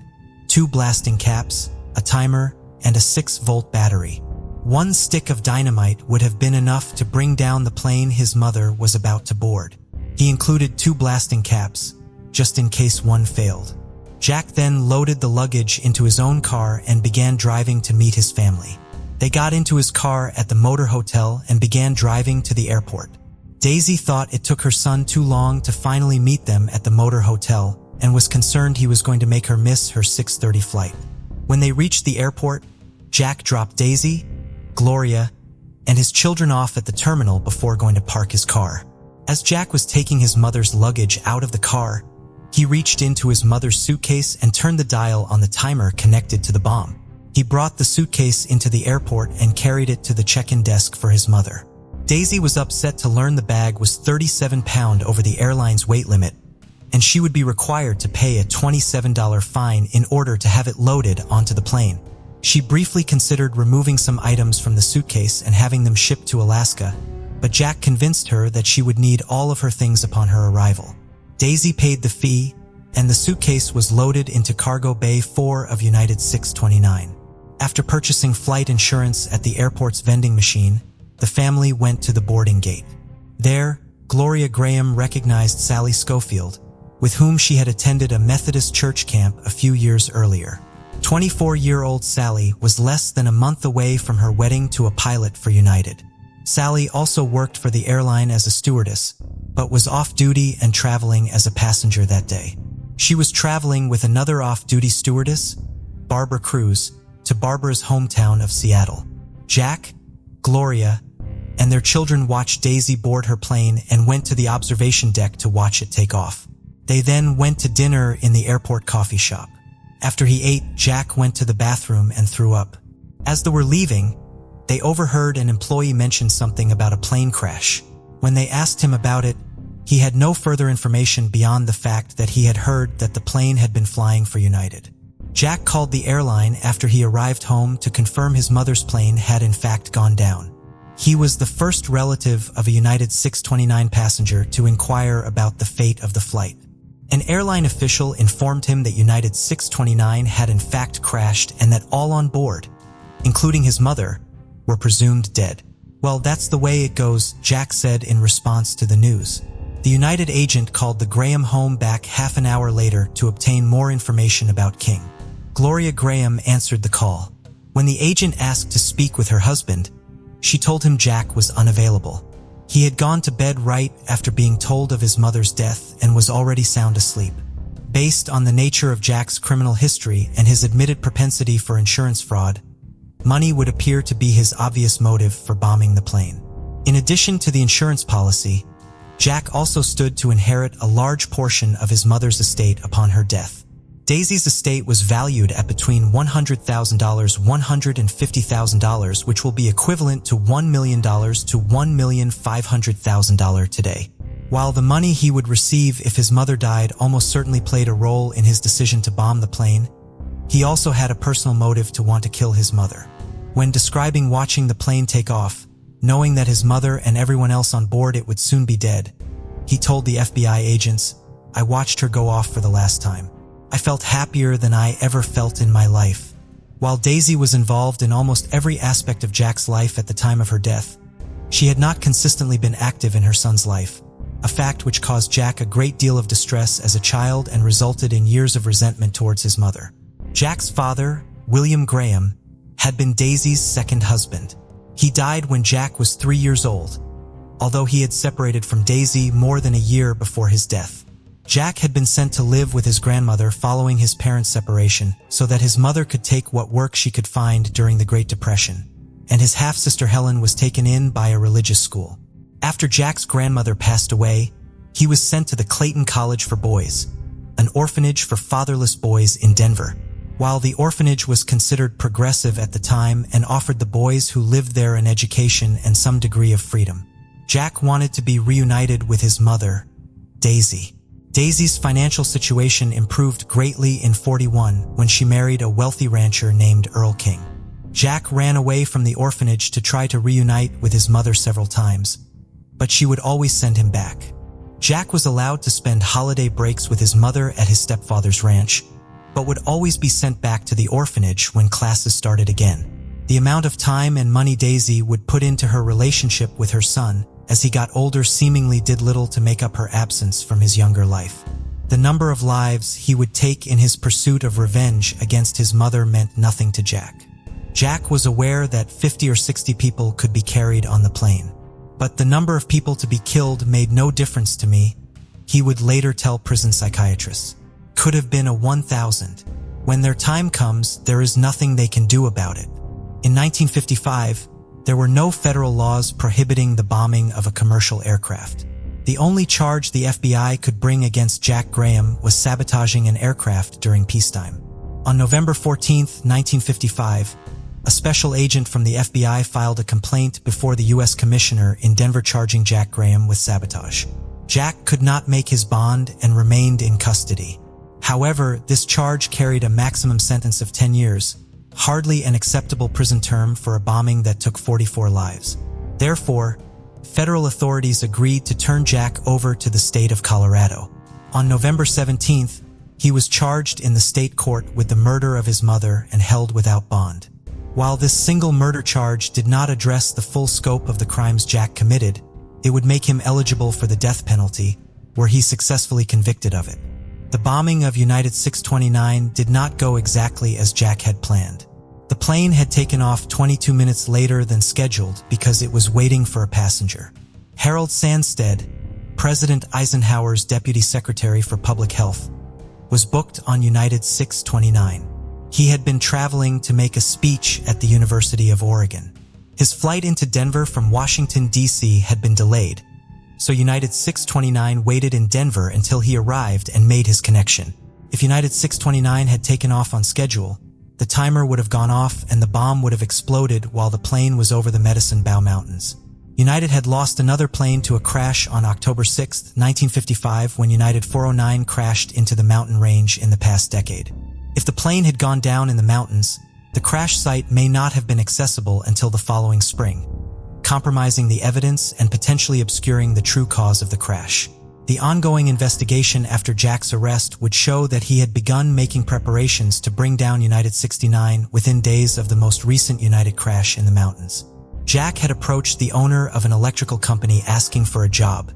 2 blasting caps, a timer, and a 6-volt battery. 1 stick of dynamite would have been enough to bring down the plane his mother was about to board. He included 2 blasting caps, just in case one failed. Jack then loaded the luggage into his own car and began driving to meet his family. They got into his car at the motor hotel and began driving to the airport. Daisy thought it took her son too long to finally meet them at the motor hotel and was concerned he was going to make her miss her 6:30 flight. When they reached the airport, Jack dropped Daisy, Gloria, and his children off at the terminal before going to park his car. As Jack was taking his mother's luggage out of the car, he reached into his mother's suitcase and turned the dial on the timer connected to the bomb. He brought the suitcase into the airport and carried it to the check-in desk for his mother. Daisy was upset to learn the bag was 37 pounds over the airline's weight limit, and she would be required to pay a $27 fine in order to have it loaded onto the plane. She briefly considered removing some items from the suitcase and having them shipped to Alaska, but Jack convinced her that she would need all of her things upon her arrival. Daisy paid the fee, and the suitcase was loaded into Cargo Bay 4 of United 629. After purchasing flight insurance at the airport's vending machine, the family went to the boarding gate. There, Gloria Graham recognized Sally Schofield, with whom she had attended a Methodist church camp a few years earlier. 24-year-old Sally was less than a month away from her wedding to a pilot for United. Sally also worked for the airline as a stewardess, but was off-duty and traveling as a passenger that day. She was traveling with another off-duty stewardess, Barbara Cruz, to Barbara's hometown of Seattle. Jack, Gloria, and their children watched Daisy board her plane and went to the observation deck to watch it take off. They then went to dinner in the airport coffee shop. After he ate, Jack went to the bathroom and threw up. As they were leaving, they overheard an employee mention something about a plane crash. When they asked him about it, he had no further information beyond the fact that he had heard that the plane had been flying for United. Jack called the airline after he arrived home to confirm his mother's plane had in fact gone down. He was the first relative of a United 629 passenger to inquire about the fate of the flight. An airline official informed him that United 629 had in fact crashed and that all on board, including his mother, were presumed dead. "Well, that's the way it goes," Jack said in response to the news. The United agent called the Graham home back half an hour later to obtain more information about King. Gloria Graham answered the call. When the agent asked to speak with her husband, she told him Jack was unavailable. He had gone to bed right after being told of his mother's death and was already sound asleep. Based on the nature of Jack's criminal history and his admitted propensity for insurance fraud, money would appear to be his obvious motive for bombing the plane. In addition to the insurance policy, Jack also stood to inherit a large portion of his mother's estate upon her death. Daisy's estate was valued at between $100,000 and $150,000, which will be equivalent to $1 million to $1,500,000 today. While the money he would receive if his mother died almost certainly played a role in his decision to bomb the plane, he also had a personal motive to want to kill his mother. When describing watching the plane take off, knowing that his mother and everyone else on board it would soon be dead, he told the FBI agents, "I watched her go off for the last time. I felt happier than I ever felt in my life." While Daisy was involved in almost every aspect of Jack's life at the time of her death, she had not consistently been active in her son's life, a fact which caused Jack a great deal of distress as a child and resulted in years of resentment towards his mother. Jack's father, William Graham, had been Daisy's second husband. He died when Jack was 3 years old, although he had separated from Daisy more than a year before his death. Jack had been sent to live with his grandmother following his parents' separation so that his mother could take what work she could find during the Great Depression, and his half-sister Helen was taken in by a religious school. After Jack's grandmother passed away, he was sent to the Clayton College for Boys, an orphanage for fatherless boys in Denver. While the orphanage was considered progressive at the time and offered the boys who lived there an education and some degree of freedom, Jack wanted to be reunited with his mother, Daisy. Daisy's financial situation improved greatly in '41 when she married a wealthy rancher named Earl King. Jack ran away from the orphanage to try to reunite with his mother several times, but she would always send him back. Jack was allowed to spend holiday breaks with his mother at his stepfather's ranch, but would always be sent back to the orphanage when classes started again. The amount of time and money Daisy would put into her relationship with her son as he got older seemingly did little to make up her absence from his younger life. The number of lives he would take in his pursuit of revenge against his mother meant nothing to Jack. Jack was aware that 50 or 60 people could be carried on the plane. But the number of people to be killed made no difference to me, he would later tell prison psychiatrists. Could have been a 1,000. When their time comes, there is nothing they can do about it. In 1955, there were no federal laws prohibiting the bombing of a commercial aircraft. The only charge the FBI could bring against Jack Graham was sabotaging an aircraft during peacetime. On November 14, 1955, a special agent from the FBI filed a complaint before the U.S. Commissioner in Denver charging Jack Graham with sabotage. Jack could not make his bond and remained in custody. However, this charge carried a maximum sentence of 10 years, hardly an acceptable prison term for a bombing that took 44 lives. Therefore, federal authorities agreed to turn Jack over to the state of Colorado. On November 17th, he was charged in the state court with the murder of his mother and held without bond. While this single murder charge did not address the full scope of the crimes Jack committed, it would make him eligible for the death penalty, were he successfully convicted of it. The bombing of United 629 did not go exactly as Jack had planned. The plane had taken off 22 minutes later than scheduled because it was waiting for a passenger. Harold Sandstead, President Eisenhower's Deputy Secretary for Public Health, was booked on United 629. He had been traveling to make a speech at the University of Oregon. His flight into Denver from Washington, D.C. had been delayed, so United 629 waited in Denver until he arrived and made his connection. If United 629 had taken off on schedule, the timer would have gone off and the bomb would have exploded while the plane was over the Medicine Bow Mountains. United had lost another plane to a crash on October 6, 1955, when United 409 crashed into the mountain range in the past decade. If the plane had gone down in the mountains, the crash site may not have been accessible until the following spring, compromising the evidence and potentially obscuring the true cause of the crash. The ongoing investigation after Jack's arrest would show that he had begun making preparations to bring down United 69 within days of the most recent United crash in the mountains. Jack had approached the owner of an electrical company asking for a job,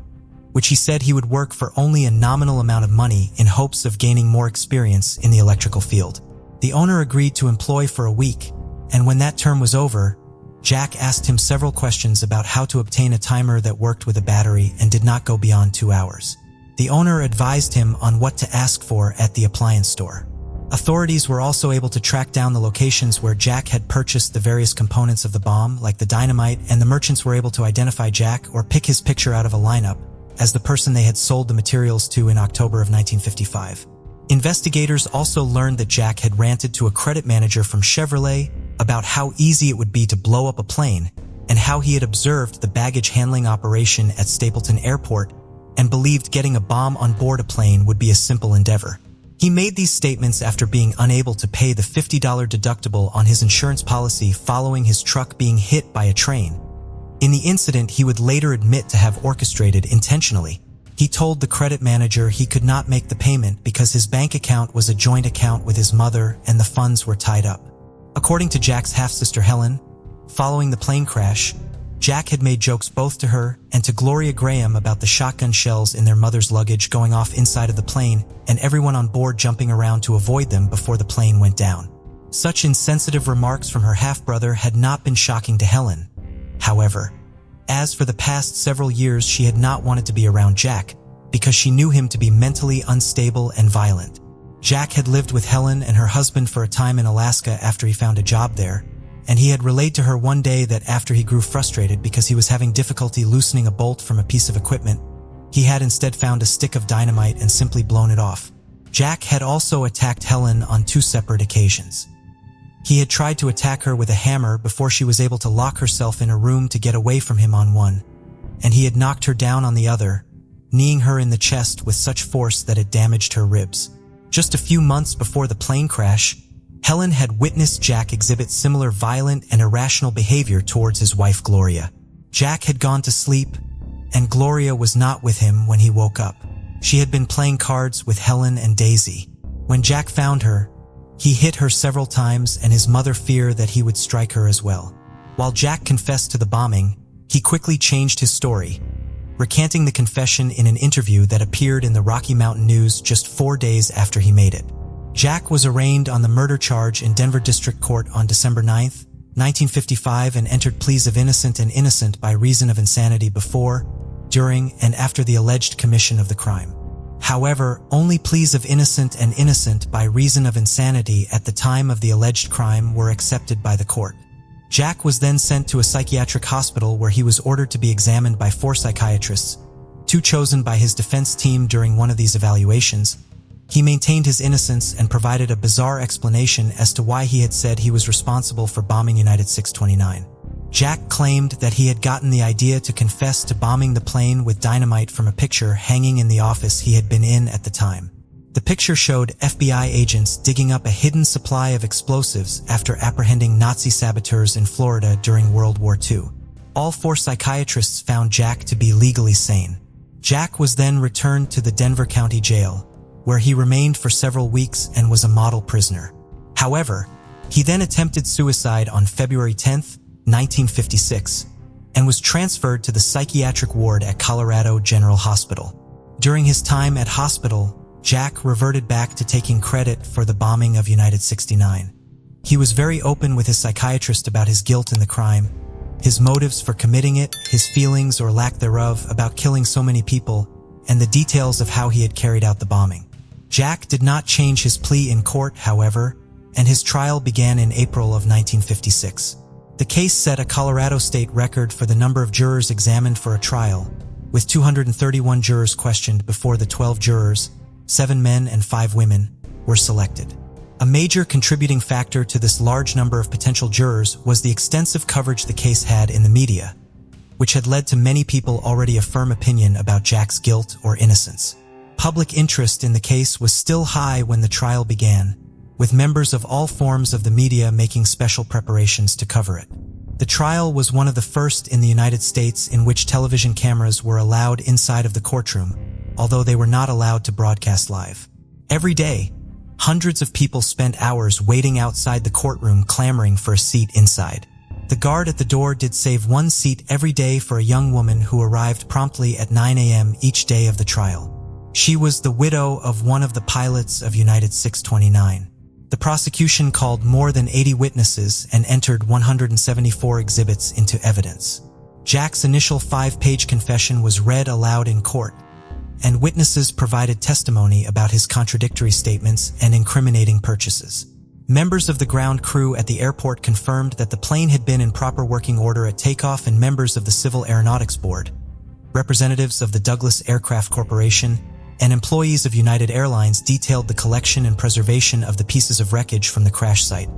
which he said he would work for only a nominal amount of money in hopes of gaining more experience in the electrical field. The owner agreed to employ for a week, and when that term was over, Jack asked him several questions about how to obtain a timer that worked with a battery and did not go beyond 2 hours. The owner advised him on what to ask for at the appliance store. Authorities were also able to track down the locations where Jack had purchased the various components of the bomb, like the dynamite, and the merchants were able to identify Jack or pick his picture out of a lineup, as the person they had sold the materials to in October of 1955. Investigators also learned that Jack had ranted to a credit manager from Chevrolet about how easy it would be to blow up a plane and how he had observed the baggage handling operation at Stapleton Airport and believed getting a bomb on board a plane would be a simple endeavor. He made these statements after being unable to pay the $50 deductible on his insurance policy following his truck being hit by a train. In the incident, he would later admit to have orchestrated intentionally. He told the credit manager he could not make the payment because his bank account was a joint account with his mother and the funds were tied up. According to Jack's half-sister Helen, following the plane crash, Jack had made jokes both to her and to Gloria Graham about the shotgun shells in their mother's luggage going off inside of the plane and everyone on board jumping around to avoid them before the plane went down. Such insensitive remarks from her half-brother had not been shocking to Helen. However, as for the past several years, she had not wanted to be around Jack because she knew him to be mentally unstable and violent. Jack had lived with Helen and her husband for a time in Alaska after he found a job there, and he had relayed to her one day that after he grew frustrated because he was having difficulty loosening a bolt from a piece of equipment, he had instead found a stick of dynamite and simply blown it off. Jack had also attacked Helen on 2 separate occasions. He had tried to attack her with a hammer before she was able to lock herself in a room to get away from him on one, and he had knocked her down on the other, kneeing her in the chest with such force that it damaged her ribs. Just a few months before the plane crash, Helen had witnessed Jack exhibit similar violent and irrational behavior towards his wife Gloria. Jack had gone to sleep, and Gloria was not with him when he woke up. She had been playing cards with Helen and Daisy. When Jack found her, he hit her several times and his mother feared that he would strike her as well. While Jack confessed to the bombing, he quickly changed his story, recanting the confession in an interview that appeared in the Rocky Mountain News just 4 days after he made it. Jack was arraigned on the murder charge in Denver District Court on December 9, 1955 and entered pleas of innocent and innocent by reason of insanity before, during, and after the alleged commission of the crime. However, only pleas of innocent and innocent by reason of insanity at the time of the alleged crime were accepted by the court. Jack was then sent to a psychiatric hospital where he was ordered to be examined by 4 psychiatrists, 2 chosen by his defense team during one of these evaluations. He maintained his innocence and provided a bizarre explanation as to why he had said he was responsible for bombing United 629. Jack claimed that he had gotten the idea to confess to bombing the plane with dynamite from a picture hanging in the office he had been in at the time. The picture showed FBI agents digging up a hidden supply of explosives after apprehending Nazi saboteurs in Florida during World War II. All 4 psychiatrists found Jack to be legally sane. Jack was then returned to the Denver County Jail, where he remained for several weeks and was a model prisoner. However, he then attempted suicide on February 10, 1956, and was transferred to the psychiatric ward at Colorado General Hospital. During his time at hospital, Jack reverted back to taking credit for the bombing of United 69. He was very open with his psychiatrist about his guilt in the crime, his motives for committing it, his feelings or lack thereof about killing so many people, and the details of how he had carried out the bombing. Jack did not change his plea in court, however, and his trial began in April of 1956. The case set a Colorado state record for the number of jurors examined for a trial, with 231 jurors questioned before the 12 jurors, 7 men and 5 women, were selected. A major contributing factor to this large number of potential jurors was the extensive coverage the case had in the media, which had led to many people already a firm opinion about Jack's guilt or innocence. Public interest in the case was still high when the trial began, with members of all forms of the media making special preparations to cover it. The trial was one of the first in the United States in which television cameras were allowed inside of the courtroom, although they were not allowed to broadcast live. Every day, hundreds of people spent hours waiting outside the courtroom clamoring for a seat inside. The guard at the door did save 1 seat every day for a young woman who arrived promptly at 9 a.m. each day of the trial. She was the widow of one of the pilots of United 629. The prosecution called more than 80 witnesses and entered 174 exhibits into evidence. Jack's initial 5-page confession was read aloud in court, and witnesses provided testimony about his contradictory statements and incriminating purchases. Members of the ground crew at the airport confirmed that the plane had been in proper working order at takeoff, and members of the Civil Aeronautics Board, representatives of the Douglas Aircraft Corporation, and employees of United Airlines detailed the collection and preservation of the pieces of wreckage from the crash site,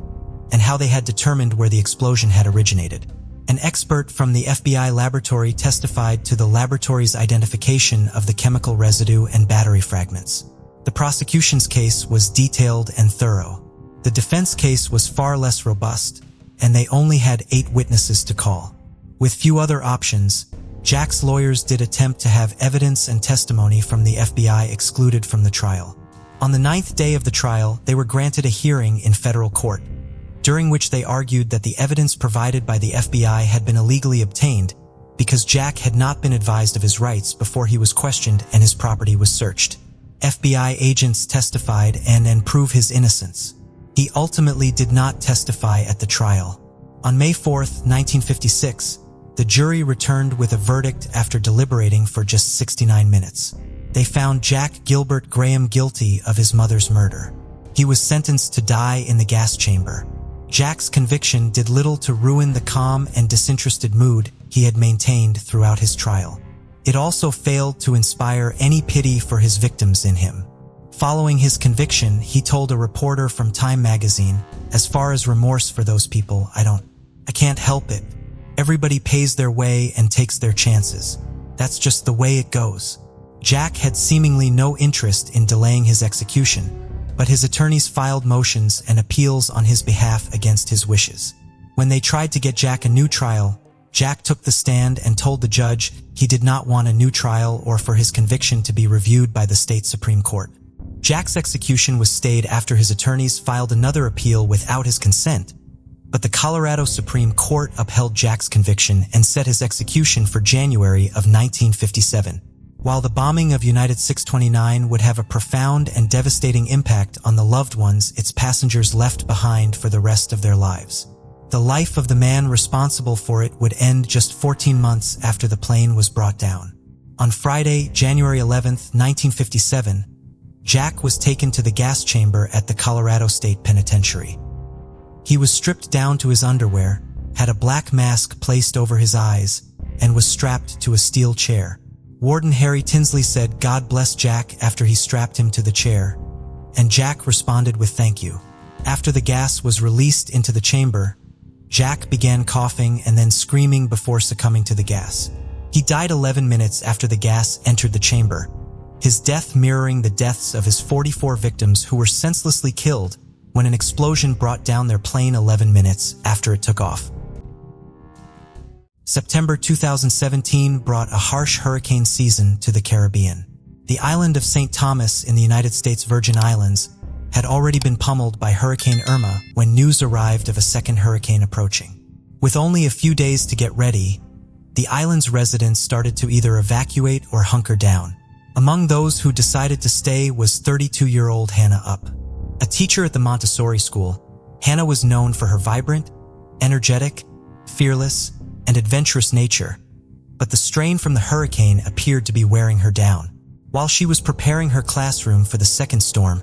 and how they had determined where the explosion had originated. An expert from the FBI laboratory testified to the laboratory's identification of the chemical residue and battery fragments. The prosecution's case was detailed and thorough. The defense case was far less robust, and they only had 8 witnesses to call. With few other options, Jack's lawyers did attempt to have evidence and testimony from the FBI excluded from the trial. On the 9th day of the trial, they were granted a hearing in federal court, during which they argued that the evidence provided by the FBI had been illegally obtained because Jack had not been advised of his rights before he was questioned and his property was searched. FBI agents testified and proved his innocence. He ultimately did not testify at the trial. On May 4, 1956, the jury returned with a verdict after deliberating for just 69 minutes. They found Jack Gilbert Graham guilty of his mother's murder. He was sentenced to die in the gas chamber. Jack's conviction did little to ruin the calm and disinterested mood he had maintained throughout his trial. It also failed to inspire any pity for his victims in him. Following his conviction, he told a reporter from Time magazine, "As far as remorse for those people, I can't help it. Everybody pays their way and takes their chances. That's just the way it goes." Jack had seemingly no interest in delaying his execution, but his attorneys filed motions and appeals on his behalf against his wishes. When they tried to get Jack a new trial, Jack took the stand and told the judge he did not want a new trial or for his conviction to be reviewed by the state Supreme Court. Jack's execution was stayed after his attorneys filed another appeal without his consent, but the Colorado Supreme Court upheld Jack's conviction and set his execution for January of 1957. While the bombing of United 629 would have a profound and devastating impact on the loved ones its passengers left behind for the rest of their lives, the life of the man responsible for it would end just 14 months after the plane was brought down. On Friday, January 11, 1957, Jack was taken to the gas chamber at the Colorado State Penitentiary. He was stripped down to his underwear, had a black mask placed over his eyes, and was strapped to a steel chair. Warden Harry Tinsley said, "God bless Jack," after he strapped him to the chair, and Jack responded with "thank you." After the gas was released into the chamber, Jack began coughing and then screaming before succumbing to the gas. He died 11 minutes after the gas entered the chamber, his death mirroring the deaths of his 44 victims who were senselessly killed when an explosion brought down their plane 11 minutes after it took off. September 2017 brought a harsh hurricane season to the Caribbean. The island of St. Thomas in the United States Virgin Islands had already been pummeled by Hurricane Irma when news arrived of a second hurricane approaching. With only a few days to get ready, the island's residents started to either evacuate or hunker down. Among those who decided to stay was 32-year-old Hannah Up. A teacher at the Montessori school, Hannah was known for her vibrant, energetic, fearless, and adventurous nature, but the strain from the hurricane appeared to be wearing her down. While she was preparing her classroom for the second storm,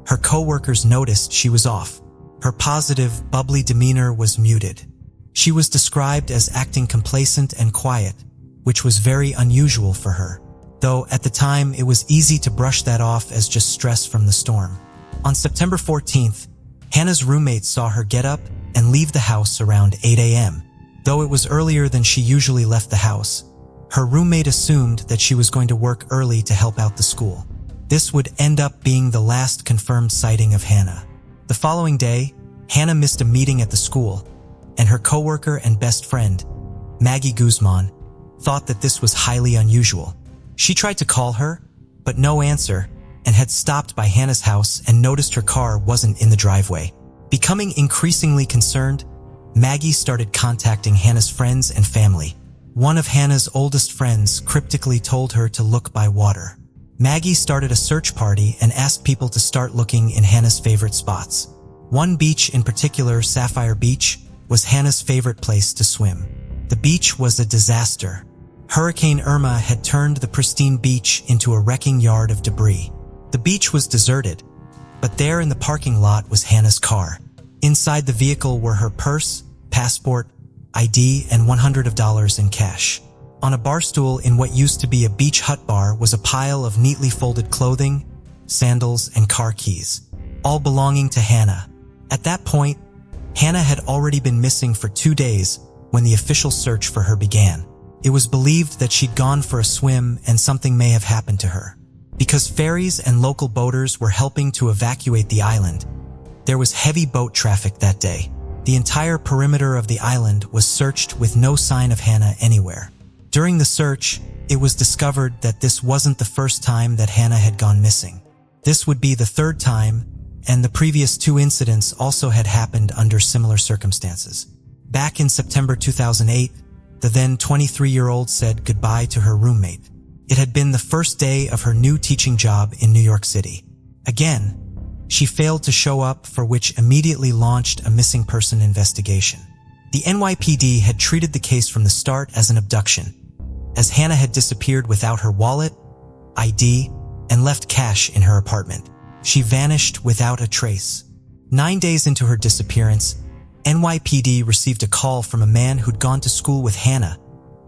her co-workers noticed she was off. Her positive, bubbly demeanor was muted. She was described as acting complacent and quiet, which was very unusual for her, though at the time it was easy to brush that off as just stress from the storm. On September 14th, Hannah's roommate saw her get up and leave the house around 8 a.m. Though it was earlier than she usually left the house, her roommate assumed that she was going to work early to help out the school. This would end up being the last confirmed sighting of Hannah. The following day, Hannah missed a meeting at the school, and her coworker and best friend, Maggie Guzman, thought that this was highly unusual. She tried to call her, but no answer, and had stopped by Hannah's house and noticed her car wasn't in the driveway. Becoming increasingly concerned, Maggie started contacting Hannah's friends and family. One of Hannah's oldest friends cryptically told her to look by water. Maggie started a search party and asked people to start looking in Hannah's favorite spots. One beach in particular, Sapphire Beach, was Hannah's favorite place to swim. The beach was a disaster. Hurricane Irma had turned the pristine beach into a wrecking yard of debris. The beach was deserted, but there in the parking lot was Hannah's car. Inside the vehicle were her purse, passport, ID, and $100 in cash. On a bar stool in what used to be a beach hut bar was a pile of neatly folded clothing, sandals, and car keys, all belonging to Hannah. At that point, Hannah had already been missing for 2 days when the official search for her began. It was believed that she'd gone for a swim and something may have happened to her. Because ferries and local boaters were helping to evacuate the island, there was heavy boat traffic that day. The entire perimeter of the island was searched with no sign of Hannah anywhere. During the search, it was discovered that this wasn't the first time that Hannah had gone missing. This would be the 3rd time, and the previous 2 incidents also had happened under similar circumstances. Back in September 2008, the then 23-year-old said goodbye to her roommate. It had been the first day of her new teaching job in New York City. Again, she failed to show up, for which immediately launched a missing person investigation. The NYPD had treated the case from the start as an abduction, as Hannah had disappeared without her wallet, ID, and left cash in her apartment. She vanished without a trace. 9 days into her disappearance, NYPD received a call from a man who'd gone to school with Hannah,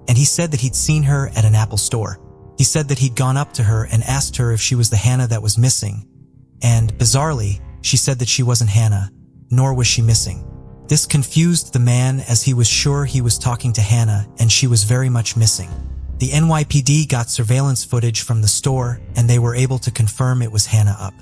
and he said that he'd seen her at an Apple store. He said that he'd gone up to her and asked her if she was the Hannah that was missing, and bizarrely, she said that she wasn't Hannah, nor was she missing. This confused the man, as he was sure he was talking to Hannah and she was very much missing. The NYPD got surveillance footage from the store and they were able to confirm it was Hannah up.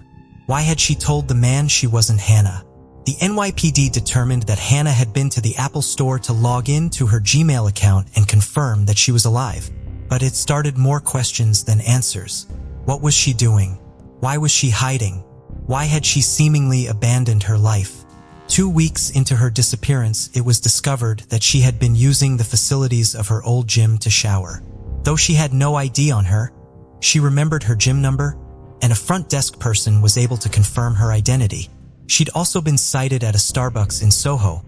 Why had she told the man she wasn't Hannah? The NYPD determined that Hannah had been to the Apple store to log in to her Gmail account and confirm that she was alive. But it started more questions than answers. What was she doing? Why was she hiding? Why had she seemingly abandoned her life? 2 weeks into her disappearance, it was discovered that she had been using the facilities of her old gym to shower. Though she had no ID on her, she remembered her gym number, and a front desk person was able to confirm her identity. She'd also been sighted at a Starbucks in Soho,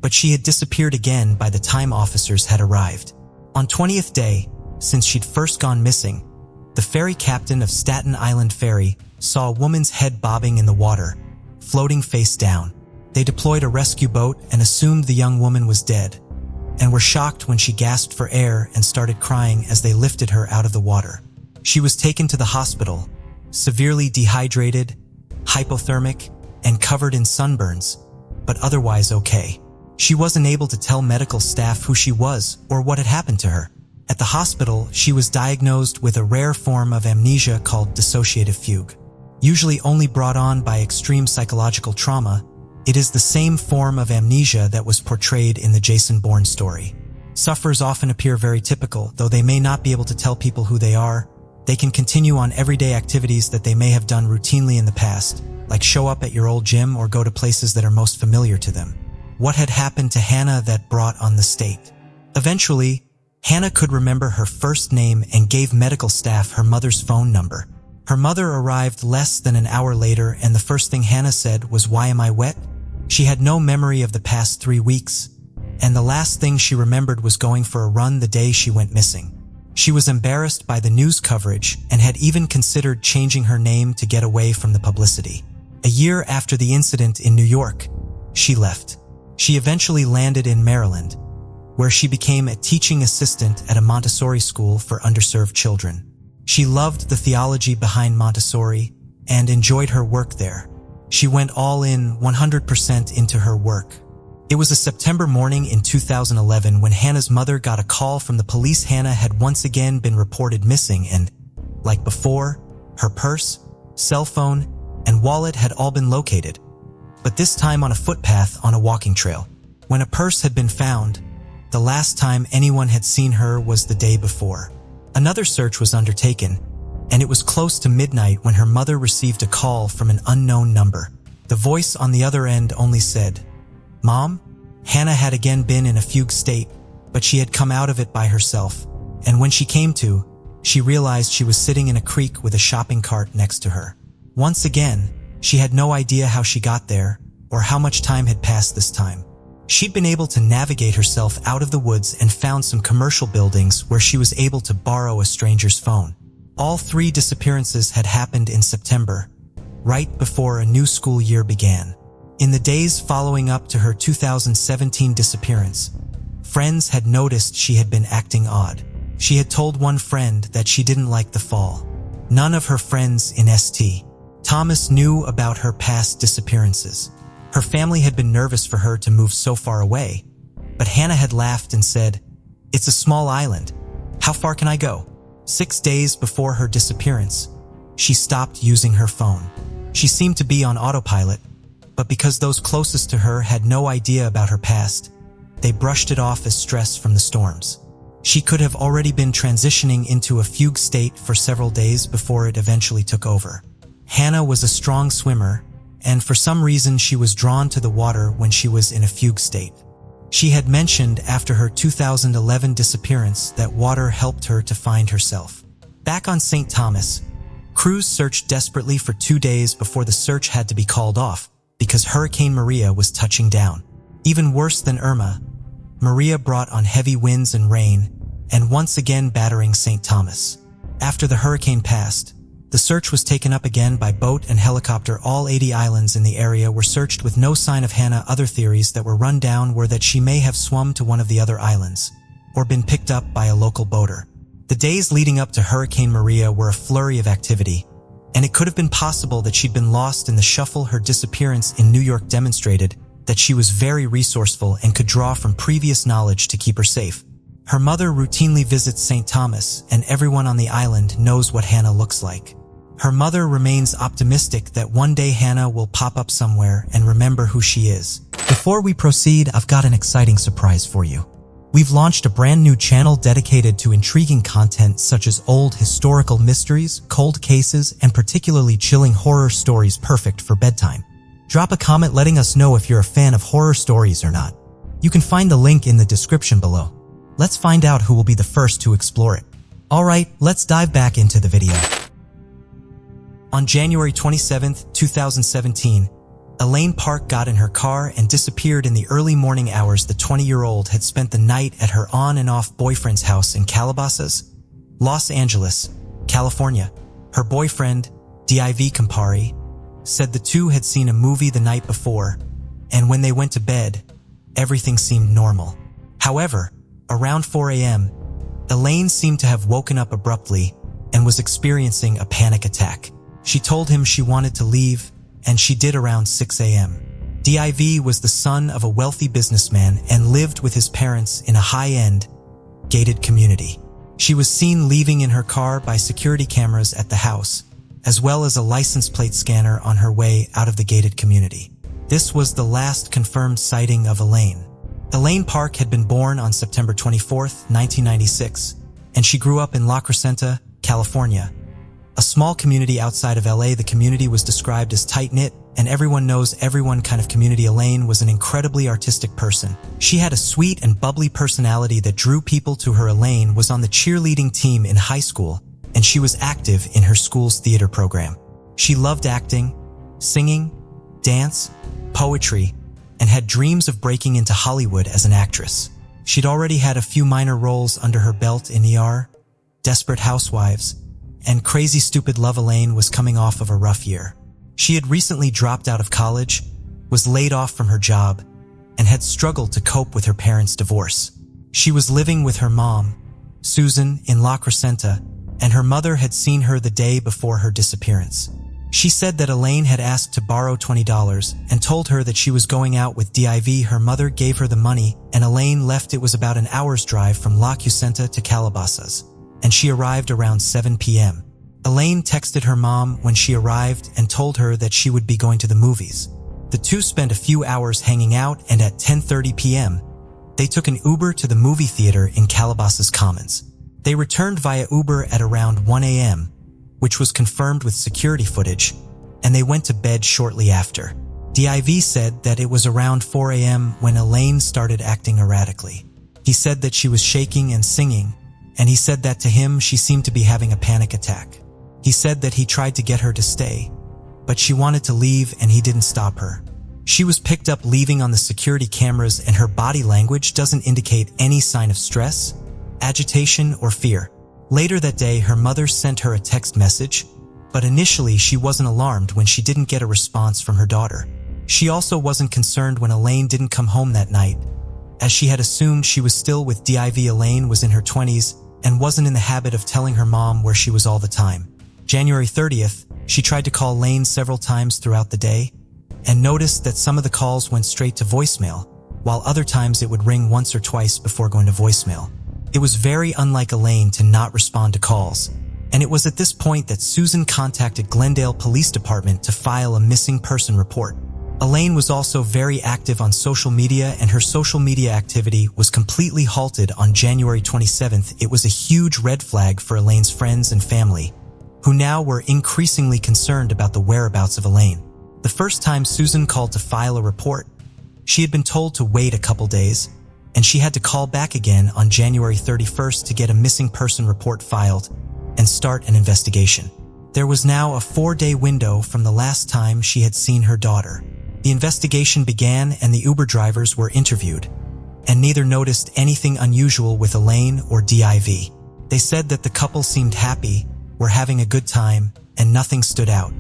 but she had disappeared again by the time officers had arrived. On 20th day, since she'd first gone missing, the ferry captain of Staten Island Ferry saw a woman's head bobbing in the water, floating face down. They deployed a rescue boat and assumed the young woman was dead, and were shocked when she gasped for air and started crying as they lifted her out of the water. She was taken to the hospital, severely dehydrated, hypothermic, and covered in sunburns, but otherwise okay. She wasn't able to tell medical staff who she was or what had happened to her. At the hospital, she was diagnosed with a rare form of amnesia called dissociative fugue. Usually only brought on by extreme psychological trauma, it is the same form of amnesia that was portrayed in the Jason Bourne story. Sufferers often appear very typical, though they may not be able to tell people who they are. They can continue on everyday activities that they may have done routinely in the past, like show up at your old gym or go to places that are most familiar to them. What had happened to Hannah that brought on the state? Eventually, Hannah could remember her first name and gave medical staff her mother's phone number. Her mother arrived less than an hour later, and the first thing Hannah said was, "Why am I wet?" She had no memory of the past 3 weeks, and the last thing she remembered was going for a run the day she went missing. She was embarrassed by the news coverage and had even considered changing her name to get away from the publicity. A year after the incident in New York, she left. She eventually landed in Maryland, where she became a teaching assistant at a Montessori school for underserved children. She loved the theology behind Montessori and enjoyed her work there. She went all in, 100% into her work. It was a September morning in 2011 when Hannah's mother got a call from the police. Hannah had once again been reported missing and, like before, her purse, cell phone, and wallet had all been located, but this time on a footpath on a walking trail. When a purse had been found, the last time anyone had seen her was the day before. Another search was undertaken, and it was close to midnight when her mother received a call from an unknown number. The voice on the other end only said, "Mom?" Hannah had again been in a fugue state, but she had come out of it by herself, and when she came to, she realized she was sitting in a creek with a shopping cart next to her. Once again, she had no idea how she got there or how much time had passed this time. She'd been able to navigate herself out of the woods and found some commercial buildings where she was able to borrow a stranger's phone. All 3 disappearances had happened in September, right before a new school year began. In the days following up to her 2017 disappearance, friends had noticed she had been acting odd. She had told one friend that she didn't like the fall. None of her friends in St. Thomas knew about her past disappearances. Her family had been nervous for her to move so far away, but Hannah had laughed and said, "It's a small island. How far can I go?" 6 days before her disappearance, she stopped using her phone. She seemed to be on autopilot, but because those closest to her had no idea about her past, they brushed it off as stress from the storms. She could have already been transitioning into a fugue state for several days before it eventually took over. Hannah was a strong swimmer, and for some reason she was drawn to the water when she was in a fugue state. She had mentioned after her 2011 disappearance that water helped her to find herself. Back on St. Thomas, crews searched desperately for 2 days before the search had to be called off because Hurricane Maria was touching down. Even worse than Irma, Maria brought on heavy winds and rain, and once again battering St. Thomas. After the hurricane passed, the search was taken up again by boat and helicopter. All 80 islands in the area were searched with no sign of Hannah. Other theories that were run down were that she may have swum to one of the other islands, or been picked up by a local boater. The days leading up to Hurricane Maria were a flurry of activity, and it could have been possible that she'd been lost in the shuffle. Her disappearance in New York demonstrated that she was very resourceful and could draw from previous knowledge to keep her safe. Her mother routinely visits St. Thomas, and everyone on the island knows what Hannah looks like. Her mother remains optimistic that one day Hannah will pop up somewhere and remember who she is. Before we proceed, I've got an exciting surprise for you. We've launched a brand new channel dedicated to intriguing content such as old historical mysteries, cold cases, and particularly chilling horror stories perfect for bedtime. Drop a comment letting us know if you're a fan of horror stories or not. You can find the link in the description below. Let's find out who will be the first to explore it. Alright, let's dive back into the video. On January 27, 2017, Elaine Park got in her car and disappeared in the early morning hours. The 20-year-old had spent the night at her on and off boyfriend's house in Calabasas, Los Angeles, California. Her boyfriend, Div Campari, said the two had seen a movie the night before, and when they went to bed, everything seemed normal. However, around 4 a.m., Elaine seemed to have woken up abruptly and was experiencing a panic attack. She told him she wanted to leave, and she did around 6 a.m. Div was the son of a wealthy businessman and lived with his parents in a high-end, gated community. She was seen leaving in her car by security cameras at the house, as well as a license plate scanner on her way out of the gated community. This was the last confirmed sighting of Elaine. Elaine Park had been born on September 24, 1996, and she grew up in La Crescenta, California, a small community outside of LA. The community was described as tight-knit, and everyone knows everyone kind of community. Elaine was an incredibly artistic person. She had a sweet and bubbly personality that drew people to her. Elaine was on the cheerleading team in high school, and she was active in her school's theater program. She loved acting, singing, dance, poetry, and had dreams of breaking into Hollywood as an actress. She'd already had a few minor roles under her belt in ER, Desperate Housewives, and Crazy Stupid Love. Elaine was coming off of a rough year. She had recently dropped out of college, was laid off from her job, and had struggled to cope with her parents' divorce. She was living with her mom, Susan, in La Crescenta, and her mother had seen her the day before her disappearance. She said that Elaine had asked to borrow $20 and told her that she was going out with Div. Her mother gave her the money, and Elaine left. It was about an hour's drive from La Crescenta to Calabasas, and she arrived around 7 p.m. Elaine texted her mom when she arrived and told her that she would be going to the movies. The two spent a few hours hanging out, and at 10:30 p.m., they took an Uber to the movie theater in Calabasas Commons. They returned via Uber at around 1 a.m., which was confirmed with security footage, and they went to bed shortly after. Div said that it was around 4 a.m. when Elaine started acting erratically. He said that she was shaking and singing, and he said that to him she seemed to be having a panic attack. He said that he tried to get her to stay, but she wanted to leave and he didn't stop her. She was picked up leaving on the security cameras, and her body language doesn't indicate any sign of stress, agitation, or fear. Later that day, her mother sent her a text message, but initially she wasn't alarmed when she didn't get a response from her daughter. She also wasn't concerned when Elaine didn't come home that night, as she had assumed she was still with Div. Elaine was in her 20s, and wasn't in the habit of telling her mom where she was all the time. January 30th, she tried to call Lane several times throughout the day and noticed that some of the calls went straight to voicemail, while other times it would ring once or twice before going to voicemail. It was very unlike Elaine to not respond to calls, and it was at this point that Susan contacted Glendale Police Department to file a missing person report. Elaine was also very active on social media, and her social media activity was completely halted on January 27th. It was a huge red flag for Elaine's friends and family, who now were increasingly concerned about the whereabouts of Elaine. The first time Susan called to file a report, she had been told to wait a couple days, and she had to call back again on January 31st to get a missing person report filed and start an investigation. There was now a 4-day window from the last time she had seen her daughter. The investigation began and the Uber drivers were interviewed, and neither noticed anything unusual with Elaine or DIV. They said that the couple seemed happy, were having a good time, and nothing stood out.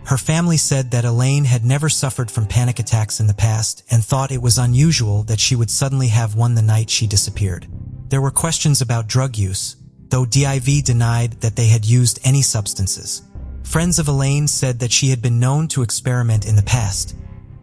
Her family said that Elaine had never suffered from panic attacks in the past and thought it was unusual that she would suddenly have one the night she disappeared. There were questions about drug use, though DIV denied that they had used any substances. Friends of Elaine said that she had been known to experiment in the past,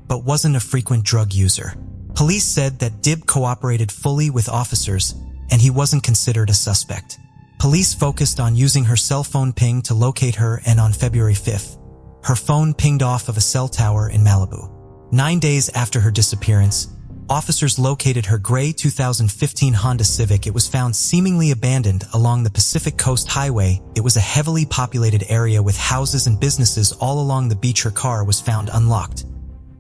but wasn't a frequent drug user. Police said that Dib cooperated fully with officers, and he wasn't considered a suspect. Police focused on using her cell phone ping to locate her, and on February 5th, her phone pinged off of a cell tower in Malibu. 9 days after her disappearance, officers located her gray 2015 Honda Civic. It was found seemingly abandoned along the Pacific Coast Highway. It was a heavily populated area with houses and businesses all along the beach. Her car was found unlocked,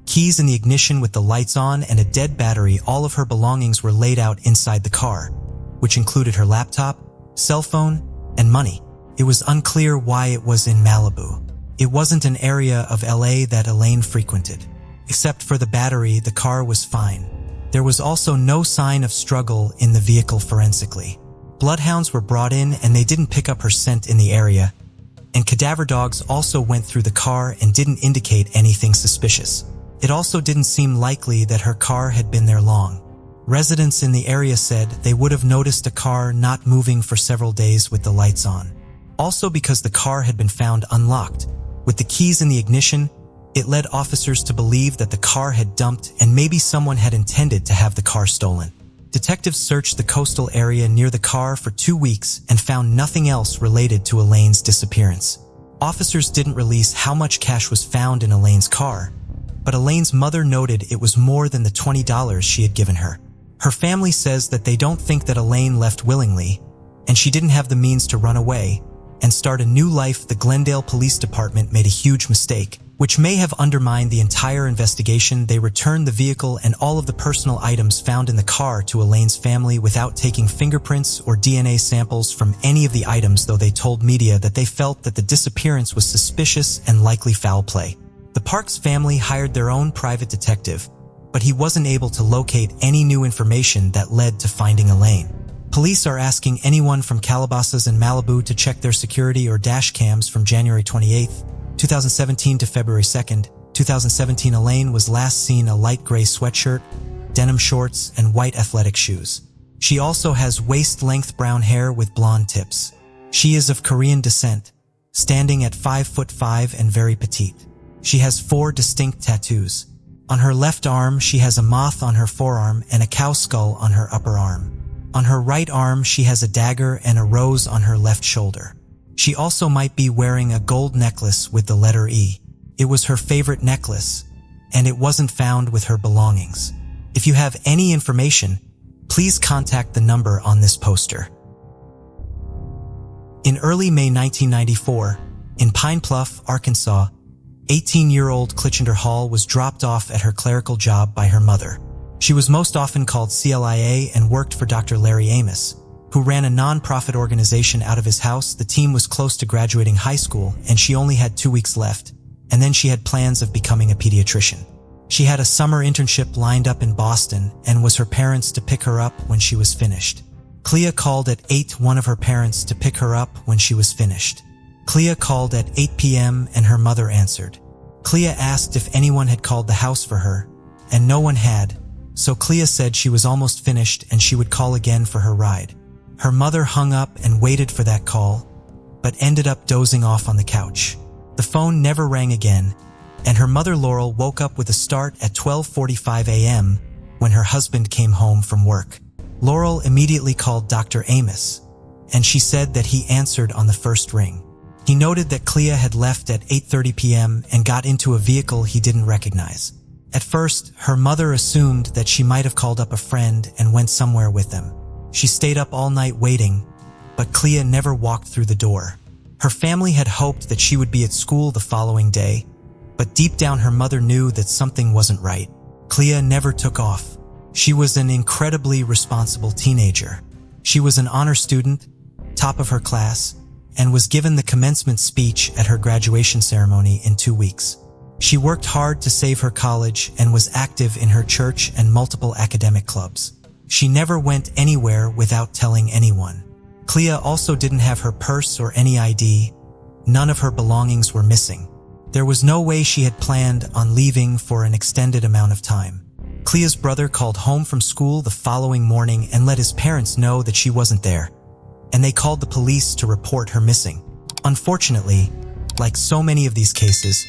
keys in the ignition with the lights on, and a dead battery. All of her belongings were laid out inside the car, which included her laptop, cell phone, and money. It was unclear why it was in Malibu. It wasn't an area of LA that Elaine frequented. Except for the battery, the car was fine. There was also no sign of struggle in the vehicle forensically. Bloodhounds were brought in and they didn't pick up her scent in the area, and cadaver dogs also went through the car and didn't indicate anything suspicious. It also didn't seem likely that her car had been there long. Residents in the area said they would have noticed a car not moving for several days with the lights on. Also, because the car had been found unlocked, with the keys in the ignition, it led officers to believe that the car had dumped and maybe someone had intended to have the car stolen. Detectives searched the coastal area near the car for 2 weeks and found nothing else related to Elaine's disappearance. Officers didn't release how much cash was found in Elaine's car, but Elaine's mother noted it was more than the $20 she had given her. Her family says that they don't think that Elaine left willingly, and she didn't have the means to run away and start a new life. The Glendale Police Department made a huge mistake, which may have undermined the entire investigation. They returned the vehicle and all of the personal items found in the car to Elaine's family without taking fingerprints or DNA samples from any of the items, though they told media that they felt that the disappearance was suspicious and likely foul play. The Parks family hired their own private detective, but he wasn't able to locate any new information that led to finding Elaine. Police are asking anyone from Calabasas and Malibu to check their security or dash cams from January 28, 2017 to February 2, 2017. Elaine was last seen a light gray sweatshirt, denim shorts, and white athletic shoes. She also has waist-length brown hair with blonde tips. She is of Korean descent, standing at 5'5" and very petite. She has 4 distinct tattoos. On her left arm, she has a moth on her forearm and a cow skull on her upper arm. On her right arm, she has a dagger and a rose on her left shoulder. She also might be wearing a gold necklace with the letter E. It was her favorite necklace, and it wasn't found with her belongings. If you have any information, please contact the number on this poster. In early May 1994, in Pine Bluff, Arkansas, 18-year-old Clichender Hall was dropped off at her clerical job by her mother. She was most often called CLIA and worked for Dr. Larry Amos, who ran a non-profit organization out of his house. The team was close to graduating high school, and she only had 2 weeks left, and then she had plans of becoming a pediatrician. She had a summer internship lined up in Boston and was her parents to pick her up when she was finished. Clea called at 8, one of her parents, to pick her up when she was finished. Clea called at 8 p.m. and her mother answered. Clea asked if anyone had called the house for her, and no one had, so Clea said she was almost finished and she would call again for her ride. Her mother hung up and waited for that call, but ended up dozing off on the couch. The phone never rang again, and her mother Laurel woke up with a start at 12:45 a.m. when her husband came home from work. Laurel immediately called Dr. Amos, and she said that he answered on the first ring. He noted that Clea had left at 8:30 p.m. and got into a vehicle he didn't recognize. At first, her mother assumed that she might have called up a friend and went somewhere with them. She stayed up all night waiting, but Clea never walked through the door. Her family had hoped that she would be at school the following day, but deep down her mother knew that something wasn't right. Clea never took off. She was an incredibly responsible teenager. She was an honor student, top of her class, and was given the commencement speech at her graduation ceremony in 2 weeks. She worked hard to save her college and was active in her church and multiple academic clubs. She never went anywhere without telling anyone. Clea also didn't have her purse or any ID. None of her belongings were missing. There was no way she had planned on leaving for an extended amount of time. Clea's brother called home from school the following morning and let his parents know that she wasn't there, and they called the police to report her missing. Unfortunately, like so many of these cases,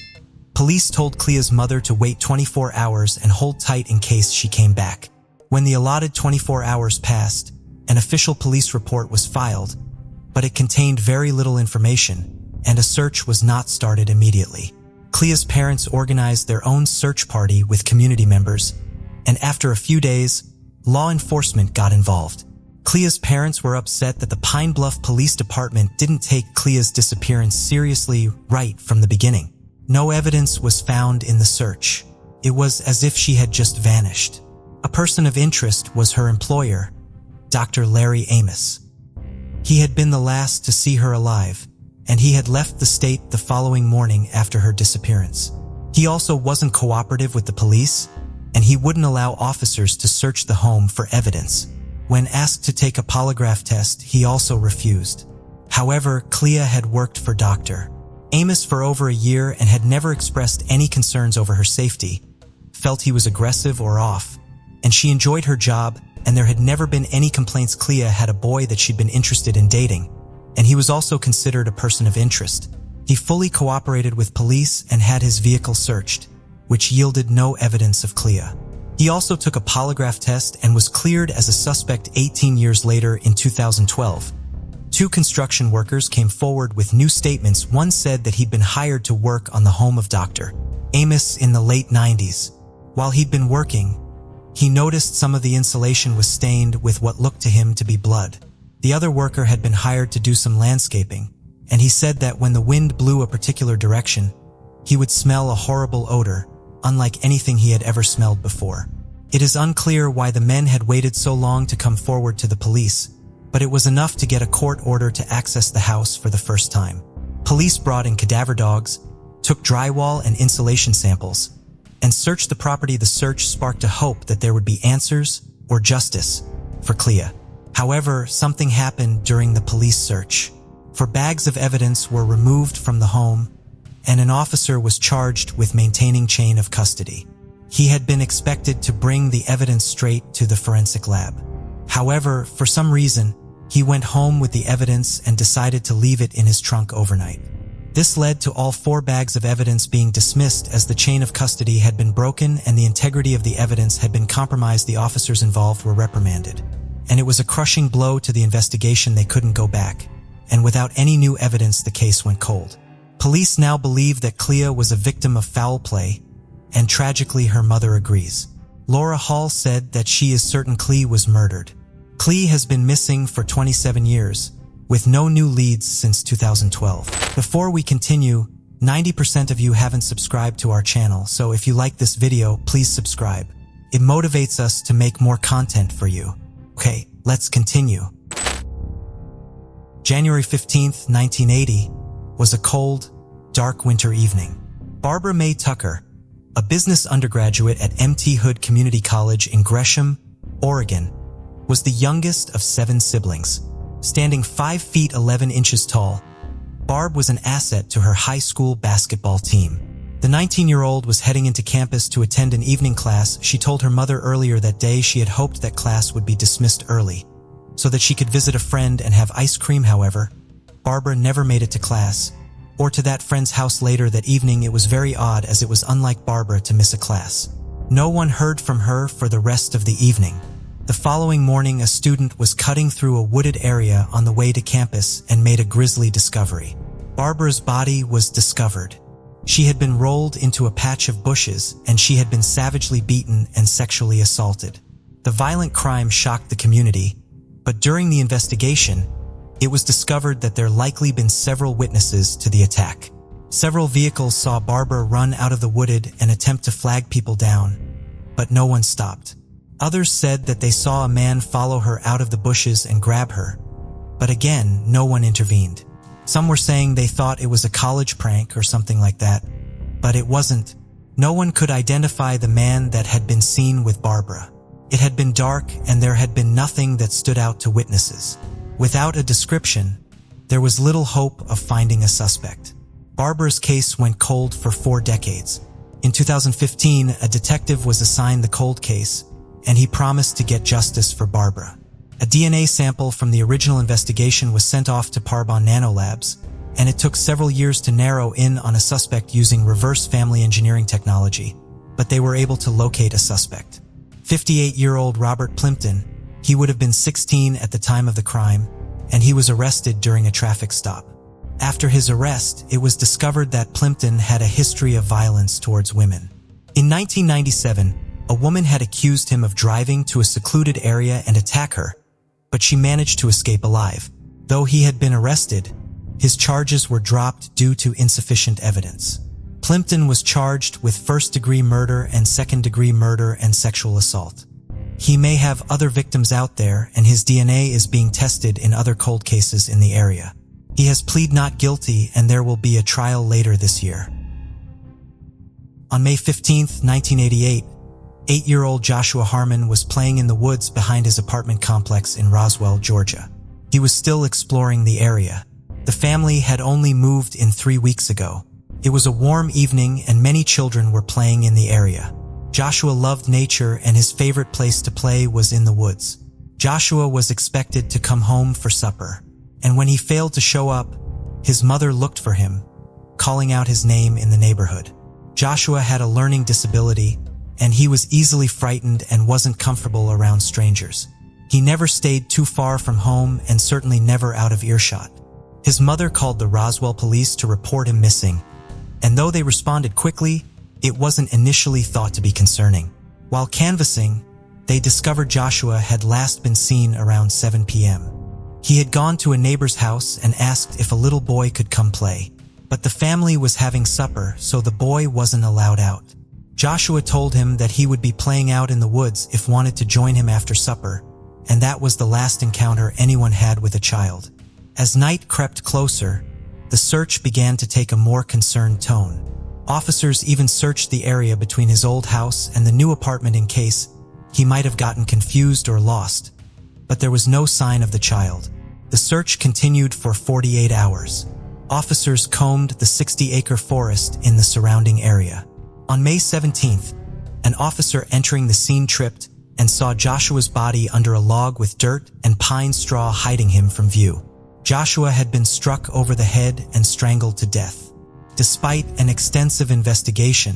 police told Clea's mother to wait 24 hours and hold tight in case she came back. When the allotted 24 hours passed, an official police report was filed, but it contained very little information, and a search was not started immediately. Clea's parents organized their own search party with community members, and after a few days, law enforcement got involved. Clea's parents were upset that the Pine Bluff Police Department didn't take Clea's disappearance seriously right from the beginning. No evidence was found in the search. It was as if she had just vanished. A person of interest was her employer, Dr. Larry Amos. He had been the last to see her alive, and he had left the state the following morning after her disappearance. He also wasn't cooperative with the police, and he wouldn't allow officers to search the home for evidence. When asked to take a polygraph test, he also refused. However, Clea had worked for Dr. Amos for over a year and had never expressed any concerns over her safety, felt he was aggressive or off, and she enjoyed her job, and there had never been any complaints. Clea had a boy that she'd been interested in dating, and he was also considered a person of interest. He fully cooperated with police and had his vehicle searched, which yielded no evidence of Clea. He also took a polygraph test and was cleared as a suspect 18 years later in 2012. 2 construction workers came forward with new statements. One said that he'd been hired to work on the home of Dr. Amos in the late 90s. While he'd been working, he noticed some of the insulation was stained with what looked to him to be blood. The other worker had been hired to do some landscaping, and he said that when the wind blew a particular direction, he would smell a horrible odor, unlike anything he had ever smelled before. It is unclear why the men had waited so long to come forward to the police, but it was enough to get a court order to access the house for the first time. Police brought in cadaver dogs, took drywall and insulation samples, and searched the property. The search sparked a hope that there would be answers or justice for Clea. However, something happened during the police search. 4 bags of evidence were removed from the home, and an officer was charged with maintaining chain of custody. He had been expected to bring the evidence straight to the forensic lab. However, for some reason, he went home with the evidence and decided to leave it in his trunk overnight. This led to all 4 bags of evidence being dismissed as the chain of custody had been broken and the integrity of the evidence had been compromised. The officers involved were reprimanded, and it was a crushing blow to the investigation. They couldn't go back, and without any new evidence, the case went cold. Police now believe that Clea was a victim of foul play, and tragically her mother agrees. Laura Hall said that she is certain Clea was murdered. Clea has been missing for 27 years, with no new leads since 2012. Before we continue, 90% of you haven't subscribed to our channel, so if you like this video, please subscribe. It motivates us to make more content for you. Okay, let's continue. January 15th, 1980 was a cold, dark winter evening. Barbara Mae Tucker, a business undergraduate at M.T. Hood Community College in Gresham, Oregon, was the youngest of 7 siblings. Standing 5 feet 11 inches tall, Barb was an asset to her high school basketball team. The 19-year-old was heading into campus to attend an evening class. She told her mother earlier that day she had hoped that class would be dismissed early, so that she could visit a friend and have ice cream. However, Barbara never made it to class, or to that friend's house later that evening. It was very odd, as it was unlike Barbara to miss a class. No one heard from her for the rest of the evening. The following morning, a student was cutting through a wooded area on the way to campus and made a grisly discovery. Barbara's body was discovered. She had been rolled into a patch of bushes, and she had been savagely beaten and sexually assaulted. The violent crime shocked the community, but during the investigation, it was discovered that there likely been several witnesses to the attack. Several vehicles saw Barbara run out of the wooded and attempt to flag people down, but no one stopped. Others said that they saw a man follow her out of the bushes and grab her, but again, no one intervened. Some were saying they thought it was a college prank or something like that, but it wasn't. No one could identify the man that had been seen with Barbara. It had been dark, and there had been nothing that stood out to witnesses. Without a description, there was little hope of finding a suspect. Barbara's case went cold for 4 decades. In 2015, a detective was assigned the cold case, and he promised to get justice for Barbara. A DNA sample from the original investigation was sent off to Parbon Nanolabs, and it took several years to narrow in on a suspect using reverse family engineering technology, but they were able to locate a suspect. 58-year-old Robert Plimpton. He would have been 16 at the time of the crime, and he was arrested during a traffic stop. After his arrest, it was discovered that Plimpton had a history of violence towards women. In 1997, a woman had accused him of driving to a secluded area and attack her, but she managed to escape alive. Though he had been arrested, his charges were dropped due to insufficient evidence. Plimpton was charged with first-degree murder and second-degree murder and sexual assault. He may have other victims out there, and his DNA is being tested in other cold cases in the area. He has pleaded not guilty, and there will be a trial later this year. On May 15, 1988, 8-year-old Joshua Harmon was playing in the woods behind his apartment complex in Roswell, Georgia. He was still exploring the area. The family had only moved in 3 weeks ago. It was a warm evening, and many children were playing in the area. Joshua loved nature, and his favorite place to play was in the woods. Joshua was expected to come home for supper, and when he failed to show up, his mother looked for him, calling out his name in the neighborhood. Joshua had a learning disability, and he was easily frightened and wasn't comfortable around strangers. He never stayed too far from home and certainly never out of earshot. His mother called the Roswell police to report him missing, and though they responded quickly, it wasn't initially thought to be concerning. While canvassing, they discovered Joshua had last been seen around 7 p.m. He had gone to a neighbor's house and asked if a little boy could come play, but the family was having supper, so the boy wasn't allowed out. Joshua told him that he would be playing out in the woods if wanted to join him after supper, and that was the last encounter anyone had with a child. As night crept closer, the search began to take a more concerned tone. Officers even searched the area between his old house and the new apartment in case he might have gotten confused or lost, but there was no sign of the child. The search continued for 48 hours. Officers combed the 60-acre forest in the surrounding area. On May 17th, an officer entering the scene tripped and saw Joshua's body under a log with dirt and pine straw hiding him from view. Joshua had been struck over the head and strangled to death. Despite an extensive investigation,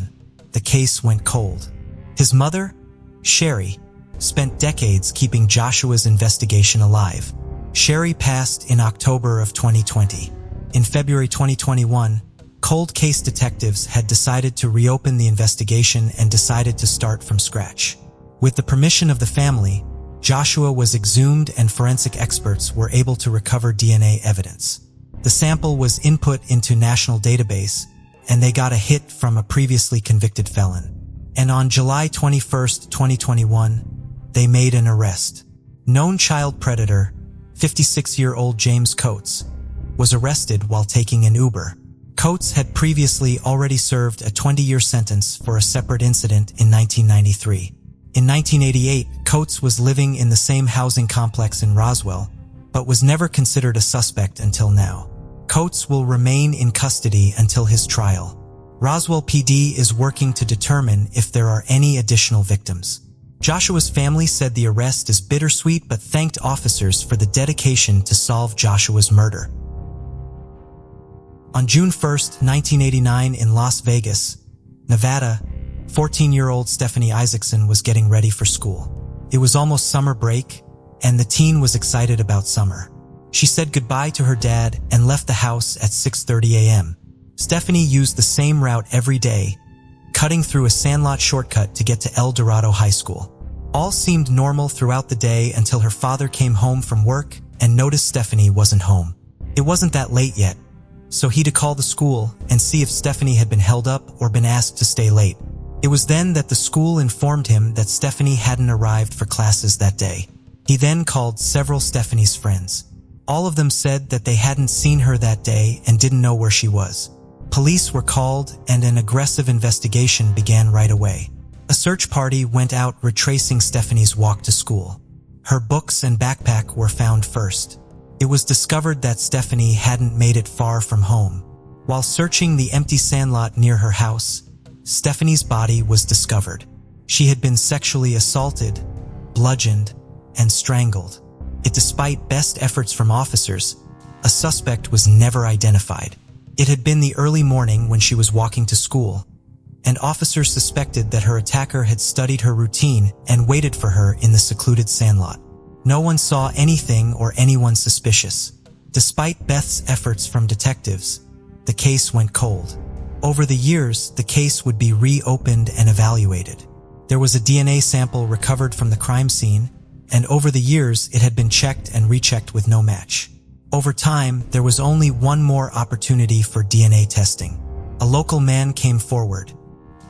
the case went cold. His mother, Sherry, spent decades keeping Joshua's investigation alive. Sherry passed in October of 2020. In February 2021, cold case detectives had decided to reopen the investigation and decided to start from scratch. With the permission of the family, Joshua was exhumed and forensic experts were able to recover DNA evidence. The sample was input into national database, and they got a hit from a previously convicted felon. And on July 21, 2021, they made an arrest. Known child predator, 56-year-old James Coates, was arrested while taking an Uber. Coates had previously already served a 20-year sentence for a separate incident in 1993. In 1988, Coates was living in the same housing complex in Roswell, but was never considered a suspect until now. Coates will remain in custody until his trial. Roswell PD is working to determine if there are any additional victims. Joshua's family said the arrest is bittersweet but thanked officers for the dedication to solve Joshua's murder. On June 1, 1989 in Las Vegas, Nevada, 14-year-old Stephanie Isaacson was getting ready for school. It was almost summer break, and the teen was excited about summer. She said goodbye to her dad and left the house at 6:30 a.m. Stephanie used the same route every day, cutting through a sandlot shortcut to get to El Dorado High School. All seemed normal throughout the day until her father came home from work and noticed Stephanie wasn't home. It wasn't that late yet, so he'd call the school and see if Stephanie had been held up or been asked to stay late. It was then that the school informed him that Stephanie hadn't arrived for classes that day. He then called several Stephanie's friends. All of them said that they hadn't seen her that day and didn't know where she was. Police were called and an aggressive investigation began right away. A search party went out retracing Stephanie's walk to school. Her books and backpack were found first. It was discovered that Stephanie hadn't made it far from home. While searching the empty sandlot near her house, Stephanie's body was discovered. She had been sexually assaulted, bludgeoned, and strangled. Despite best efforts from officers, a suspect was never identified. It had been the early morning when she was walking to school, and officers suspected that her attacker had studied her routine and waited for her in the secluded sandlot. No one saw anything or anyone suspicious. Despite Beth's efforts from detectives, the case went cold. Over the years, the case would be reopened and evaluated. There was a DNA sample recovered from the crime scene, and over the years it had been checked and rechecked with no match. Over time, there was only one more opportunity for DNA testing. A local man came forward.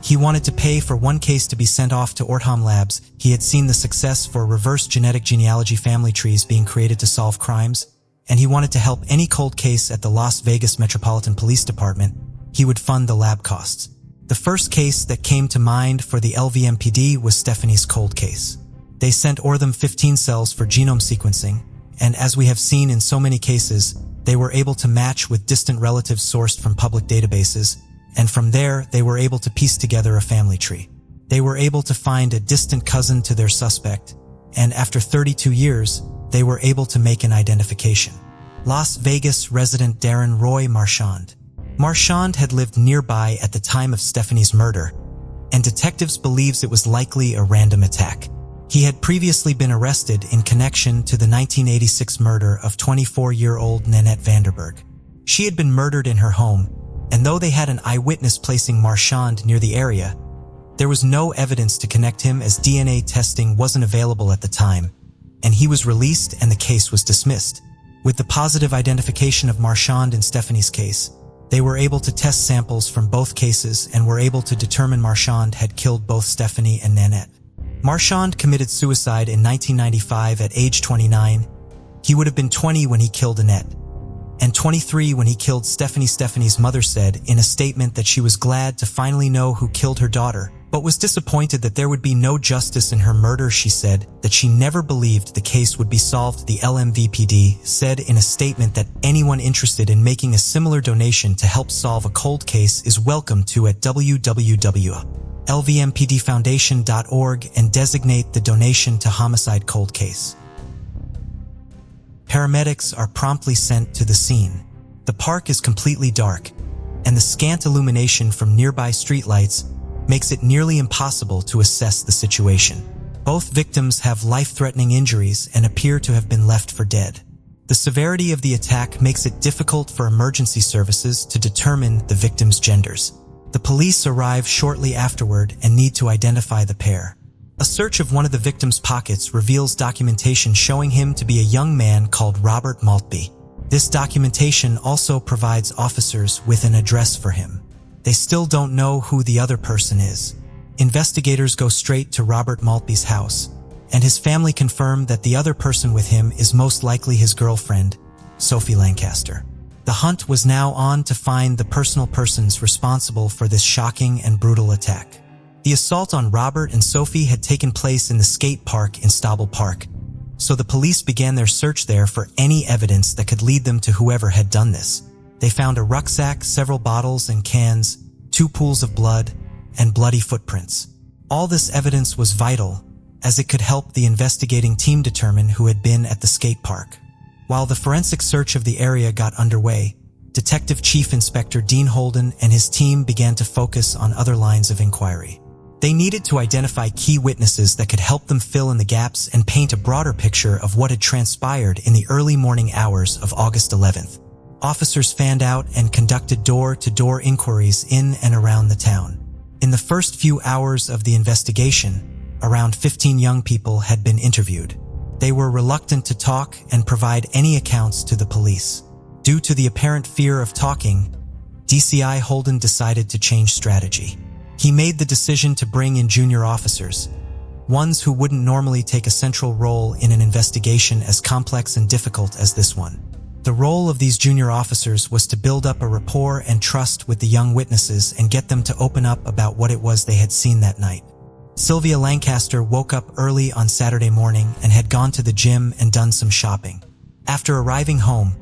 He wanted to pay for one case to be sent off to Ortham Labs. He had seen the success for reverse genetic genealogy family trees being created to solve crimes, and he wanted to help any cold case at the Las Vegas Metropolitan Police Department. He would fund the lab costs. The first case that came to mind for the LVMPD was Stephanie's cold case. They sent Ortham 15 cells for genome sequencing, and as we have seen in so many cases, they were able to match with distant relatives sourced from public databases, and from there they were able to piece together a family tree. They were able to find a distant cousin to their suspect, and after 32 years, they were able to make an identification. Las Vegas resident Darren Roy Marchand. Marchand had lived nearby at the time of Stephanie's murder, and detectives believes it was likely a random attack. He had previously been arrested in connection to the 1986 murder of 24-year-old Nanette Vanderberg. She had been murdered in her home, and though they had an eyewitness placing Marchand near the area, there was no evidence to connect him as DNA testing wasn't available at the time, and he was released and the case was dismissed. With the positive identification of Marchand in Stephanie's case, they were able to test samples from both cases and were able to determine Marchand had killed both Stephanie and Nanette. Marchand committed suicide in 1995 at age 29. He would have been 20 when he killed Annette, and 23 when he killed Stephanie. Stephanie's mother said in a statement that she was glad to finally know who killed her daughter, but was disappointed that there would be no justice in her murder. She said that she never believed the case would be solved. The LMVPD said in a statement that anyone interested in making a similar donation to help solve a cold case is welcome to at www.lvmpdfoundation.org and designate the donation to homicide cold case. Paramedics are promptly sent to the scene. The park is completely dark, and the scant illumination from nearby streetlights makes it nearly impossible to assess the situation. Both victims have life-threatening injuries and appear to have been left for dead. The severity of the attack makes it difficult for emergency services to determine the victims' genders. The police arrive shortly afterward and need to identify the pair. A search of one of the victim's pockets reveals documentation showing him to be a young man called Robert Maltby. This documentation also provides officers with an address for him. They still don't know who the other person is. Investigators go straight to Robert Maltby's house, and his family confirm that the other person with him is most likely his girlfriend, Sophie Lancaster. The hunt was now on to find the personal persons responsible for this shocking and brutal attack. The assault on Robert and Sophie had taken place in the skate park in Stauble Park, so the police began their search there for any evidence that could lead them to whoever had done this. They found a rucksack, several bottles and cans, 2 pools of blood, and bloody footprints. All this evidence was vital, as it could help the investigating team determine who had been at the skate park. While the forensic search of the area got underway, Detective Chief Inspector Dean Holden and his team began to focus on other lines of inquiry. They needed to identify key witnesses that could help them fill in the gaps and paint a broader picture of what had transpired in the early morning hours of August 11th. Officers fanned out and conducted door-to-door inquiries in and around the town. In the first few hours of the investigation, around 15 young people had been interviewed. They were reluctant to talk and provide any accounts to the police. Due to the apparent fear of talking, DCI Holden decided to change strategy. He made the decision to bring in junior officers, ones who wouldn't normally take a central role in an investigation as complex and difficult as this one. The role of these junior officers was to build up a rapport and trust with the young witnesses and get them to open up about what it was they had seen that night. Sylvia Lancaster woke up early on Saturday morning and had gone to the gym and done some shopping. After arriving home,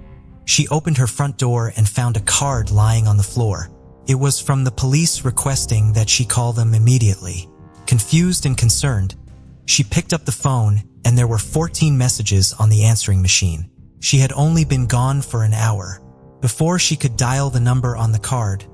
she opened her front door and found a card lying on the floor. It was from the police requesting that she call them immediately. Confused and concerned, she picked up the phone and there were 14 messages on the answering machine. She had only been gone for an hour. Before she could dial the number on the card,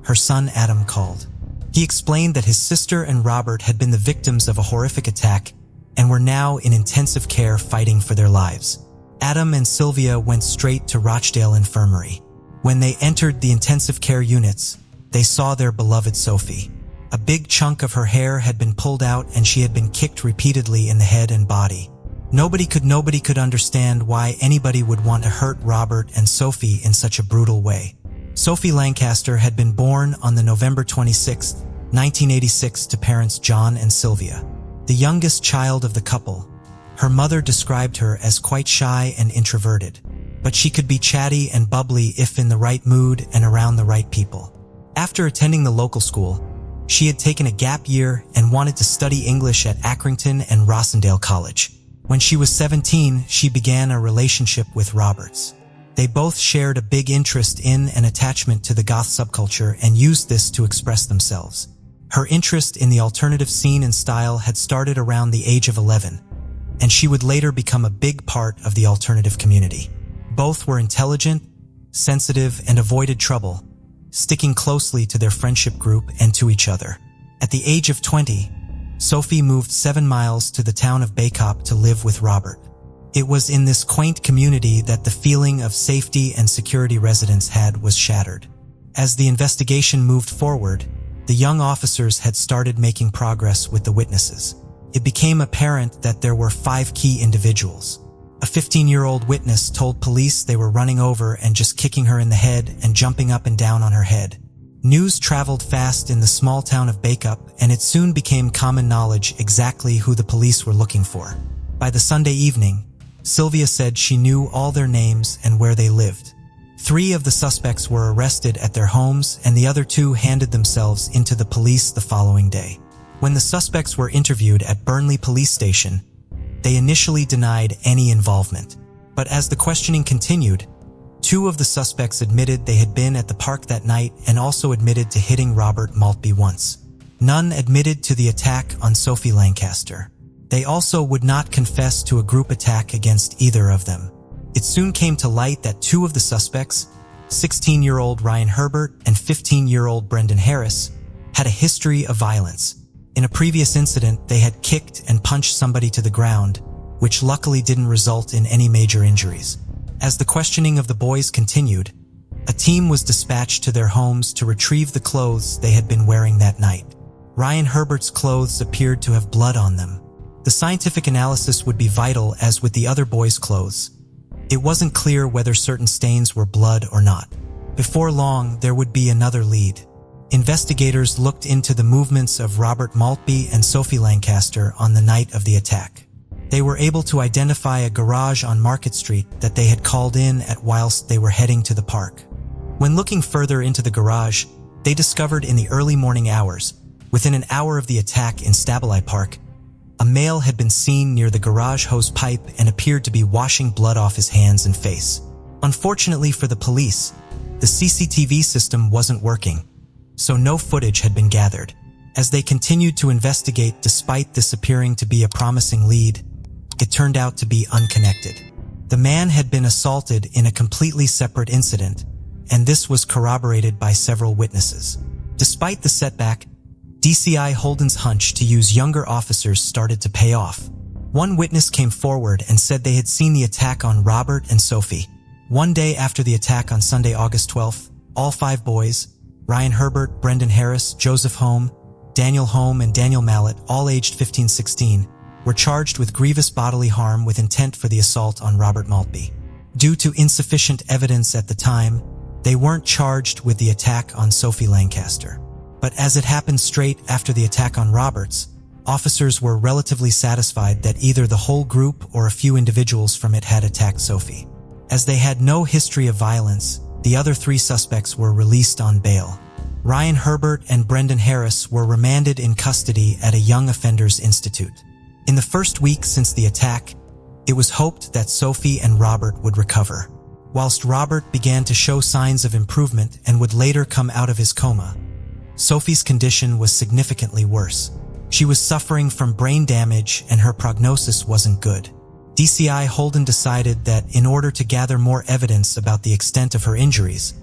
her son Adam called. He explained that his sister and Robert had been the victims of a horrific attack and were now in intensive care fighting for their lives. Adam and Sylvia went straight to Rochdale Infirmary. When they entered the intensive care units, they saw their beloved Sophie. A big chunk of her hair had been pulled out and she had been kicked repeatedly in the head and body. Nobody could understand why anybody would want to hurt Robert and Sophie in such a brutal way. Sophie Lancaster had been born on the November 26, 1986 to parents John and Sylvia, the youngest child of the couple. Her mother described her as quite shy and introverted, but she could be chatty and bubbly if in the right mood and around the right people. After attending the local school, she had taken a gap year and wanted to study English at Accrington and Rossendale College. When she was 17, she began a relationship with Roberts. They both shared a big interest in and attachment to the goth subculture and used this to express themselves. Her interest in the alternative scene and style had started around the age of 11, and she would later become a big part of the alternative community. Both were intelligent, sensitive, and avoided trouble, sticking closely to their friendship group and to each other. At the age of 20, Sophie moved 7 miles to the town of Baycop to live with Robert. It was in this quaint community that the feeling of safety and security residents had was shattered. As the investigation moved forward, the young officers had started making progress with the witnesses. It became apparent that there were 5 key individuals. A 15-year-old witness told police they were running over and just kicking her in the head and jumping up and down on her head. News traveled fast in the small town of Baycop, and it soon became common knowledge exactly who the police were looking for. By the Sunday evening, Sylvia said she knew all their names and where they lived. 3 of the suspects were arrested at their homes, and the other 2 handed themselves into the police the following day. When the suspects were interviewed at Burnley Police Station, they initially denied any involvement. But as the questioning continued, 2 of the suspects admitted they had been at the park that night and also admitted to hitting Robert Maltby once. None admitted to the attack on Sophie Lancaster. They also would not confess to a group attack against either of them. It soon came to light that 2 of the suspects, 16-year-old Ryan Herbert and 15-year-old Brendan Harris, had a history of violence. In a previous incident, they had kicked and punched somebody to the ground, which luckily didn't result in any major injuries. As the questioning of the boys continued, a team was dispatched to their homes to retrieve the clothes they had been wearing that night. Ryan Herbert's clothes appeared to have blood on them. The scientific analysis would be vital as with the other boys' clothes. It wasn't clear whether certain stains were blood or not. Before long, there would be another lead. Investigators looked into the movements of Robert Maltby and Sophie Lancaster on the night of the attack. They were able to identify a garage on Market Street that they had called in at whilst they were heading to the park. When looking further into the garage, they discovered in the early morning hours, within an hour of the attack in Stableye Park, a male had been seen near the garage hose pipe and appeared to be washing blood off his hands and face. Unfortunately for the police, the CCTV system wasn't working, so no footage had been gathered. As they continued to investigate despite this appearing to be a promising lead, it turned out to be unconnected. The man had been assaulted in a completely separate incident, and this was corroborated by several witnesses. Despite the setback, DCI Holden's hunch to use younger officers started to pay off. One witness came forward and said they had seen the attack on Robert and Sophie. One day after the attack on Sunday, August 12th, all 5 boys, Ryan Herbert, Brendan Harris, Joseph Holm, Daniel Holm, and Daniel Mallett, all aged 15-16, were charged with grievous bodily harm with intent for the assault on Robert Maltby. Due to insufficient evidence at the time, they weren't charged with the attack on Sophie Lancaster. But as it happened straight after the attack on Roberts, officers were relatively satisfied that either the whole group or a few individuals from it had attacked Sophie. As they had no history of violence, the other 3 suspects were released on bail. Ryan Herbert and Brendan Harris were remanded in custody at a Young Offenders Institute. In the first week since the attack, it was hoped that Sophie and Robert would recover. Whilst Robert began to show signs of improvement and would later come out of his coma, Sophie's condition was significantly worse. She was suffering from brain damage and her prognosis wasn't good. DCI Holden decided that in order to gather more evidence about the extent of her injuries,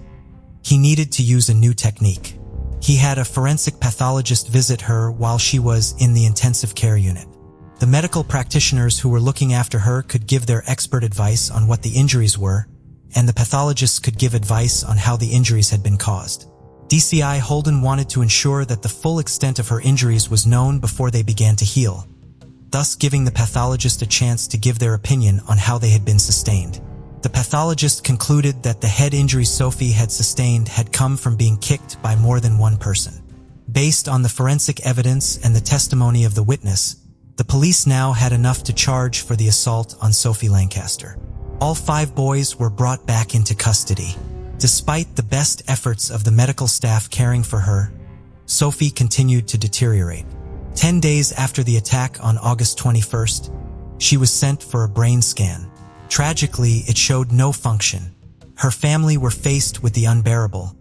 he needed to use a new technique. He had a forensic pathologist visit her while she was in the intensive care unit. The medical practitioners who were looking after her could give their expert advice on what the injuries were, and the pathologists could give advice on how the injuries had been caused. DCI Holden wanted to ensure that the full extent of her injuries was known before they began to heal, thus giving the pathologist a chance to give their opinion on how they had been sustained. The pathologist concluded that the head injuries Sophie had sustained had come from being kicked by more than one person. Based on the forensic evidence and the testimony of the witness, the police now had enough to charge for the assault on Sophie Lancaster. All 5 boys were brought back into custody. Despite the best efforts of the medical staff caring for her, Sophie continued to deteriorate. 10 days after the attack on August 21st, she was sent for a brain scan. Tragically, it showed no function. Her family were faced with the unbearable,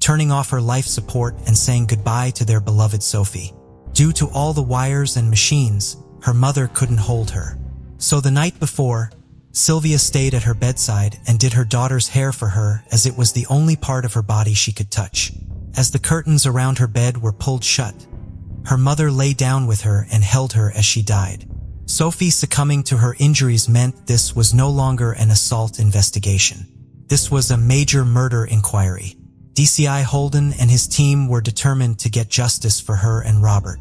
turning off her life support and saying goodbye to their beloved Sophie. Due to all the wires and machines, her mother couldn't hold her. So the night before, Sylvia stayed at her bedside and did her daughter's hair for her, as it was the only part of her body she could touch. As the curtains around her bed were pulled shut, her mother lay down with her and held her as she died. Sophie succumbing to her injuries meant this was no longer an assault investigation. This was a major murder inquiry. DCI Holden and his team were determined to get justice for her and Robert.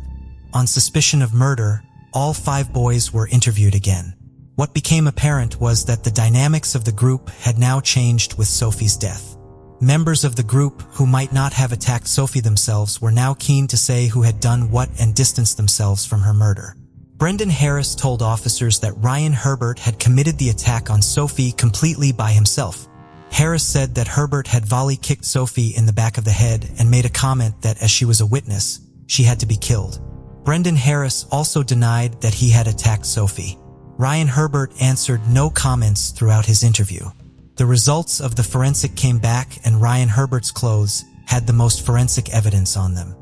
On suspicion of murder, all 5 boys were interviewed again. What became apparent was that the dynamics of the group had now changed with Sophie's death. Members of the group who might not have attacked Sophie themselves were now keen to say who had done what and distance themselves from her murder. Brendan Harris told officers that Ryan Herbert had committed the attack on Sophie completely by himself. Harris said that Herbert had volley-kicked Sophie in the back of the head and made a comment that as she was a witness, she had to be killed. Brendan Harris also denied that he had attacked Sophie. Ryan Herbert answered no comments throughout his interview. The results of the forensic came back and Ryan Herbert's clothes had the most forensic evidence on them.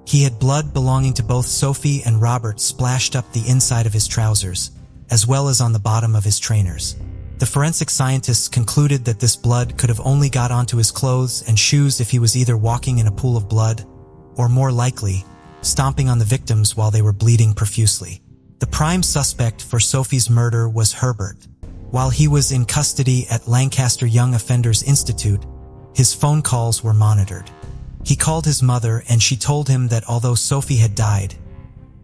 He had blood belonging to both Sophie and Robert splashed up the inside of his trousers, as well as on the bottom of his trainers. The forensic scientists concluded that this blood could have only got onto his clothes and shoes if he was either walking in a pool of blood, or more likely, stomping on the victims while they were bleeding profusely. The prime suspect for Sophie's murder was Herbert. While he was in custody at Lancaster Young Offenders Institute, his phone calls were monitored. He called his mother and she told him that although Sophie had died,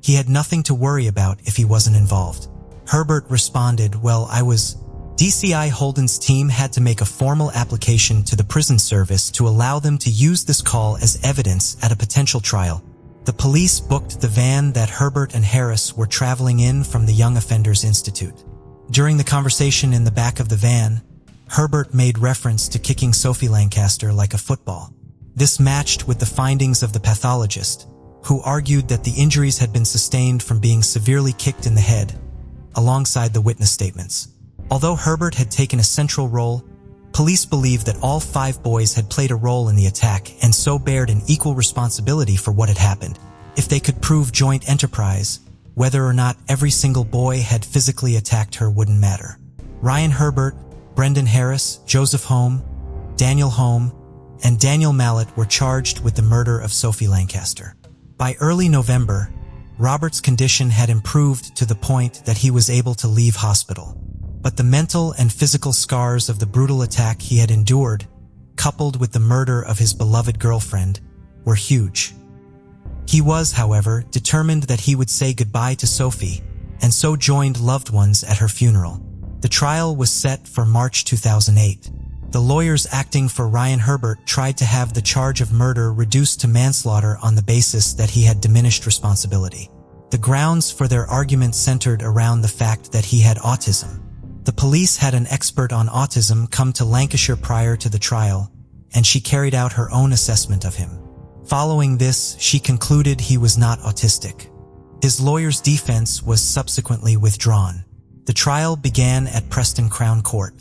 he had nothing to worry about if he wasn't involved. Herbert responded, "Well, I was..." DCI Holden's team had to make a formal application to the prison service to allow them to use this call as evidence at a potential trial. The police booked the van that Herbert and Harris were traveling in from the Young Offenders Institute. During the conversation in the back of the van, Herbert made reference to kicking Sophie Lancaster like a football. This matched with the findings of the pathologist, who argued that the injuries had been sustained from being severely kicked in the head, alongside the witness statements. Although Herbert had taken a central role, police believed that all 5 boys had played a role in the attack and so bared an equal responsibility for what had happened. If they could prove joint enterprise, whether or not every single boy had physically attacked her wouldn't matter. Ryan Herbert, Brendan Harris, Joseph Holm, Daniel Holm, and Daniel Mallet were charged with the murder of Sophie Lancaster. By early November, Robert's condition had improved to the point that he was able to leave hospital. But the mental and physical scars of the brutal attack he had endured, coupled with the murder of his beloved girlfriend, were huge. He was, however, determined that he would say goodbye to Sophie, and so joined loved ones at her funeral. The trial was set for March 2008. The lawyers acting for Ryan Herbert tried to have the charge of murder reduced to manslaughter on the basis that he had diminished responsibility. The grounds for their argument centered around the fact that he had autism. The police had an expert on autism come to Lancashire prior to the trial, and she carried out her own assessment of him. Following this, she concluded he was not autistic. His lawyer's defense was subsequently withdrawn. The trial began at Preston Crown Court.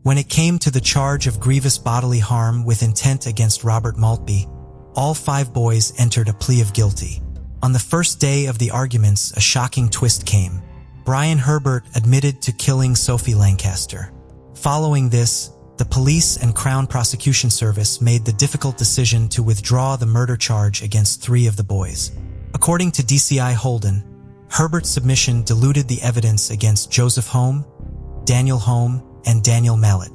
When it came to the charge of grievous bodily harm with intent against Robert Maltby, all 5 boys entered a plea of guilty. On the first day of the arguments, a shocking twist came. Brian Herbert admitted to killing Sophie Lancaster. Following this, the police and Crown Prosecution Service made the difficult decision to withdraw the murder charge against 3 of the boys. According to DCI Holden, Herbert's submission diluted the evidence against Joseph Holm, Daniel Holm, and Daniel Mallet.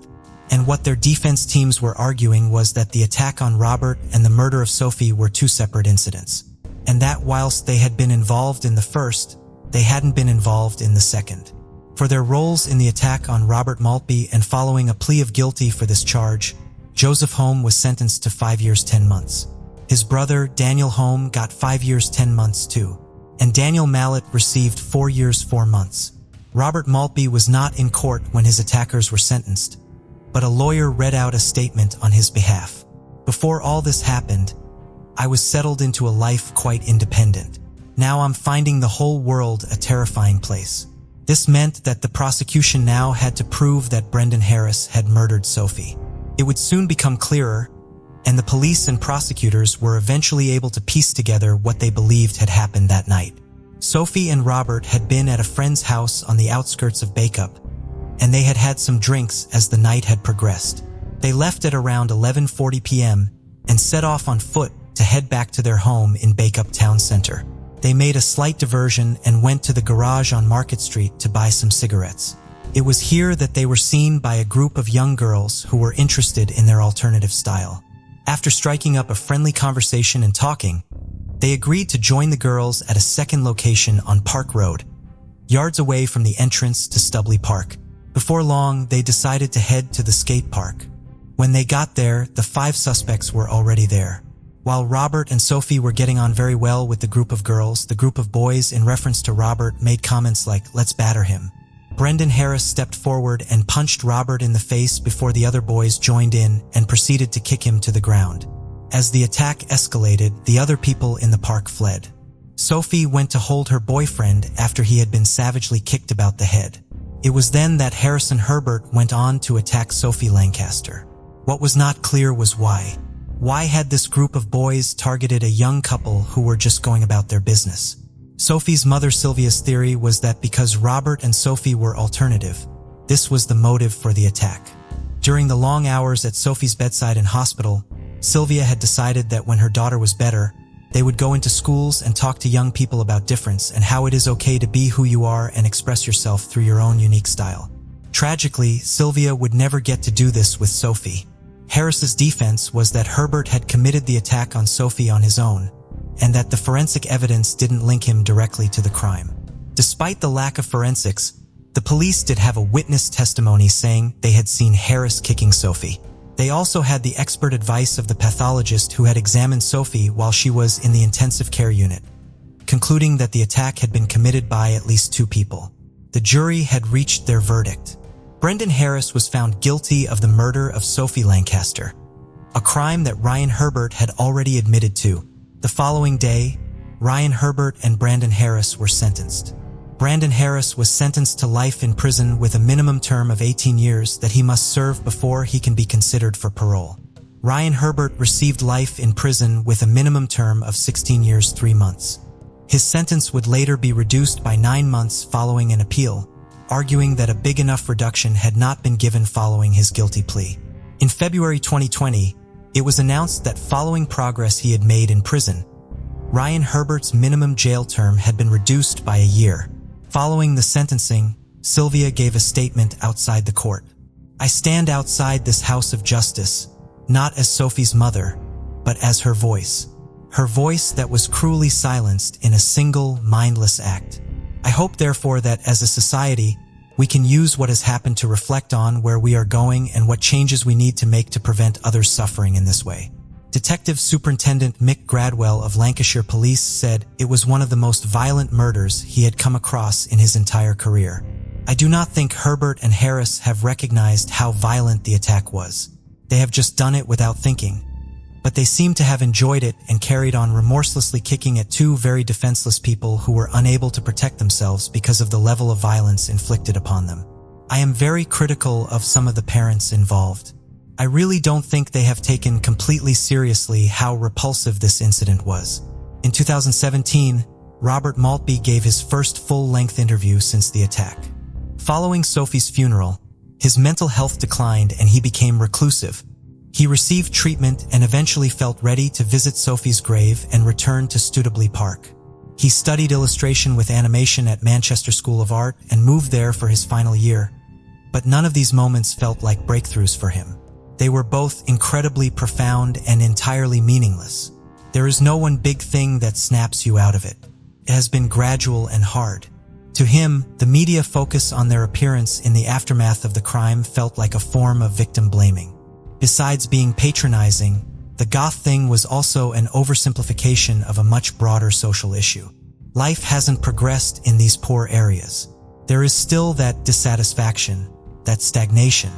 And what their defense teams were arguing was that the attack on Robert and the murder of Sophie were 2 separate incidents, and that whilst they had been involved in the first, they hadn't been involved in the second. For their roles in the attack on Robert Maltby and following a plea of guilty for this charge, Joseph Holm was sentenced to 5 years 10 months. His brother, Daniel Holm, got 5 years 10 months too, and Daniel Mallet received 4 years 4 months. Robert Maltby was not in court when his attackers were sentenced, but a lawyer read out a statement on his behalf. Before all this happened, I was settled into a life quite independent. Now I'm finding the whole world a terrifying place. This meant that the prosecution now had to prove that Brendan Harris had murdered Sophie. It would soon become clearer, and the police and prosecutors were eventually able to piece together what they believed had happened that night. Sophie and Robert had been at a friend's house on the outskirts of Bacup, and they had had some drinks as the night had progressed. They left at around 11:40 p.m. and set off on foot to head back to their home in Bacup Town Center. They made a slight diversion and went to the garage on Market Street to buy some cigarettes. It was here that they were seen by a group of young girls who were interested in their alternative style. After striking up a friendly conversation and talking, they agreed to join the girls at a second location on Park Road, yards away from the entrance to Stubley Park. Before long, they decided to head to the skate park. When they got there, the 5 suspects were already there. While Robert and Sophie were getting on very well with the group of girls, the group of boys, in reference to Robert, made comments like, "Let's batter him." Brendan Harris stepped forward and punched Robert in the face before the other boys joined in and proceeded to kick him to the ground. As the attack escalated, the other people in the park fled. Sophie went to hold her boyfriend after he had been savagely kicked about the head. It was then that Harrison Herbert went on to attack Sophie Lancaster. What was not clear was why. Why had this group of boys targeted a young couple who were just going about their business? Sophie's mother Sylvia's theory was that because Robert and Sophie were alternative, this was the motive for the attack. During the long hours at Sophie's bedside in hospital, Sylvia had decided that when her daughter was better, they would go into schools and talk to young people about difference and how it is okay to be who you are and express yourself through your own unique style. Tragically, Sylvia would never get to do this with Sophie. Harris's defense was that Herbert had committed the attack on Sophie on his own, and that the forensic evidence didn't link him directly to the crime. Despite the lack of forensics, the police did have a witness testimony saying they had seen Harris kicking Sophie. They also had the expert advice of the pathologist who had examined Sophie while she was in the intensive care unit, concluding that the attack had been committed by at least 2 people. The jury had reached their verdict. Brendan Harris was found guilty of the murder of Sophie Lancaster, a crime that Ryan Herbert had already admitted to. The following day, Ryan Herbert and Brandon Harris were sentenced. Brandon Harris was sentenced to life in prison with a minimum term of 18 years that he must serve before he can be considered for parole. Ryan Herbert received life in prison with a minimum term of 16 years, 3 months. His sentence would later be reduced by 9 months following an appeal, arguing that a big enough reduction had not been given following his guilty plea. In February 2020, it was announced that following progress he had made in prison, Ryan Herbert's minimum jail term had been reduced by a year. Following the sentencing, Sylvia gave a statement outside the court. "I stand outside this house of justice, not as Sophie's mother, but as her voice that was cruelly silenced in a single, mindless act. I hope, therefore, that as a society, we can use what has happened to reflect on where we are going and what changes we need to make to prevent others suffering in this way." Detective Superintendent Mick Gradwell of Lancashire Police said it was one of the most violent murders he had come across in his entire career. "I do not think Herbert and Harris have recognized how violent the attack was. They have just done it without thinking. But they seem to have enjoyed it and carried on remorselessly kicking at 2 very defenseless people who were unable to protect themselves because of the level of violence inflicted upon them. I am very critical of some of the parents involved. I really don't think they have taken completely seriously how repulsive this incident was." In 2017, Robert Maltby gave his first full-length interview since the attack. Following Sophie's funeral, his mental health declined and he became reclusive. He received treatment and eventually felt ready to visit Sophie's grave and return to Studley Park. He studied illustration with animation at Manchester School of Art and moved there for his final year. But none of these moments felt like breakthroughs for him. They were both incredibly profound and entirely meaningless. There is no one big thing that snaps you out of it. It has been gradual and hard. To him, the media focus on their appearance in the aftermath of the crime felt like a form of victim blaming. Besides being patronizing, the goth thing was also an oversimplification of a much broader social issue. Life hasn't progressed in these poor areas. There is still that dissatisfaction, that stagnation.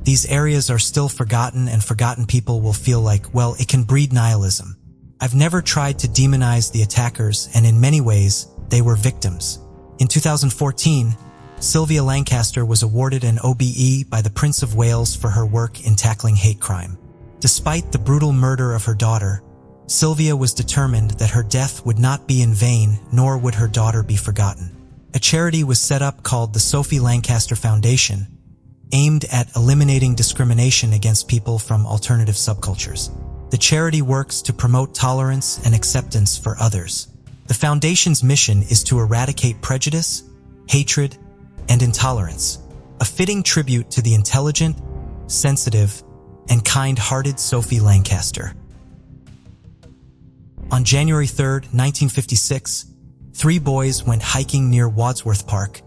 These areas are still forgotten, and forgotten people will feel like, well, it can breed nihilism. I've never tried to demonize the attackers, and in many ways, they were victims. In 2014, Sylvia Lancaster was awarded an OBE by the Prince of Wales for her work in tackling hate crime. Despite the brutal murder of her daughter, Sylvia was determined that her death would not be in vain, nor would her daughter be forgotten. A charity was set up called the Sophie Lancaster Foundation, aimed at eliminating discrimination against people from alternative subcultures. The charity works to promote tolerance and acceptance for others. The foundation's mission is to eradicate prejudice, hatred, and intolerance, a fitting tribute to the intelligent, sensitive, and kind-hearted Sophie Lancaster. On January 3, 1956, 3 boys went hiking near Wadsworth Park,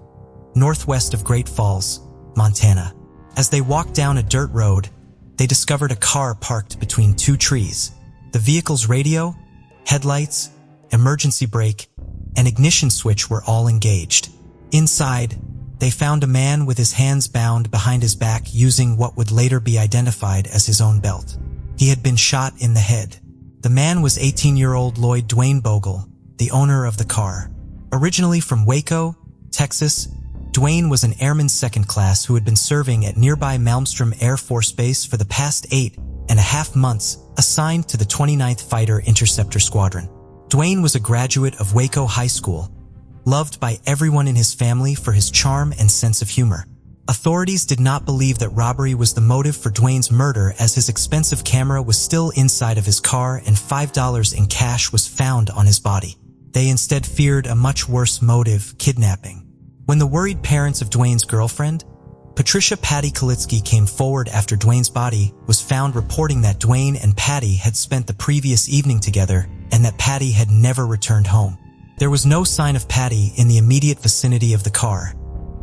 northwest of Great Falls, Montana. As they walked down a dirt road, they discovered a car parked between 2 trees. The vehicle's radio, headlights, emergency brake, and ignition switch were all engaged. Inside, they found a man with his hands bound behind his back using what would later be identified as his own belt. He had been shot in the head. The man was 18-year-old Lloyd Dwayne Bogle, the owner of the car. Originally from Waco, Texas, Dwayne was an airman second class who had been serving at nearby Malmstrom Air Force Base for the past 8.5 months, assigned to the 29th Fighter Interceptor Squadron. Dwayne was a graduate of Waco High School, loved by everyone in his family for his charm and sense of humor. Authorities did not believe that robbery was the motive for Dwayne's murder, as his expensive camera was still inside of his car and $5 in cash was found on his body. They instead feared a much worse motive, kidnapping. When the worried parents of Dwayne's girlfriend, Patricia Patty Kalitsky, came forward after Dwayne's body was found, reporting that Dwayne and Patty had spent the previous evening together and that Patty had never returned home. There was no sign of Patty in the immediate vicinity of the car,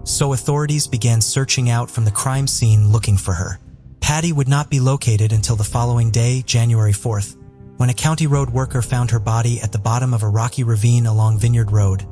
so authorities began searching out from the crime scene looking for her. Patty would not be located until the following day, January 4th, when a county road worker found her body at the bottom of a rocky ravine along Vineyard Road,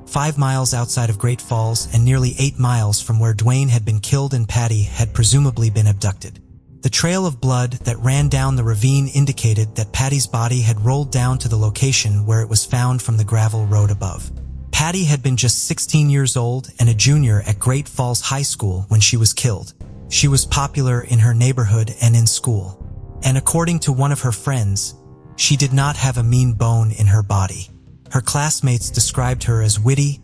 5 miles outside of Great Falls and nearly 8 miles from where Dwayne had been killed and Patty had presumably been abducted. The trail of blood that ran down the ravine indicated that Patty's body had rolled down to the location where it was found from the gravel road above. Patty had been just 16 years old and a junior at Great Falls High School when she was killed. She was popular in her neighborhood and in school. And according to one of her friends, she did not have a mean bone in her body. Her classmates described her as witty,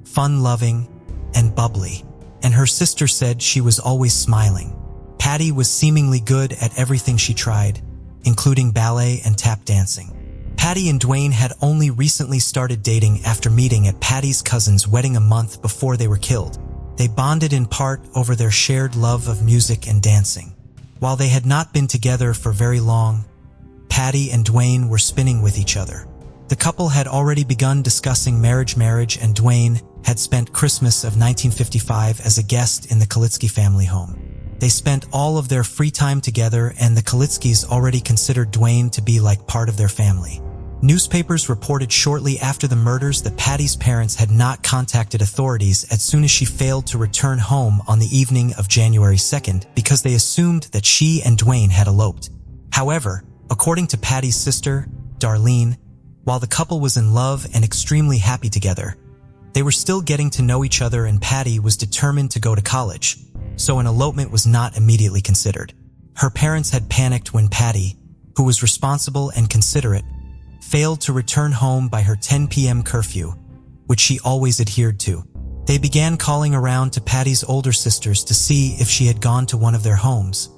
fun-loving, and bubbly, and her sister said she was always smiling. Patty was seemingly good at everything she tried, including ballet and tap dancing. Patty and Dwayne had only recently started dating after meeting at Patty's cousin's wedding a month before they were killed. They bonded in part over their shared love of music and dancing. While they had not been together for very long, Patty and Dwayne were spinning with each other. The couple had already begun discussing marriage, and Dwayne had spent Christmas of 1955 as a guest in the Kalitsky family home. They spent all of their free time together, and the Kalitskys already considered Dwayne to be like part of their family. Newspapers reported shortly after the murders that Patty's parents had not contacted authorities as soon as she failed to return home on the evening of January 2nd because they assumed that she and Dwayne had eloped. However, according to Patty's sister, Darlene, while the couple was in love and extremely happy together, they were still getting to know each other, and Patty was determined to go to college, so an elopement was not immediately considered. Her parents had panicked when Patty, who was responsible and considerate, failed to return home by her 10 p.m. curfew, which she always adhered to. They began calling around to Patty's older sisters to see if she had gone to one of their homes,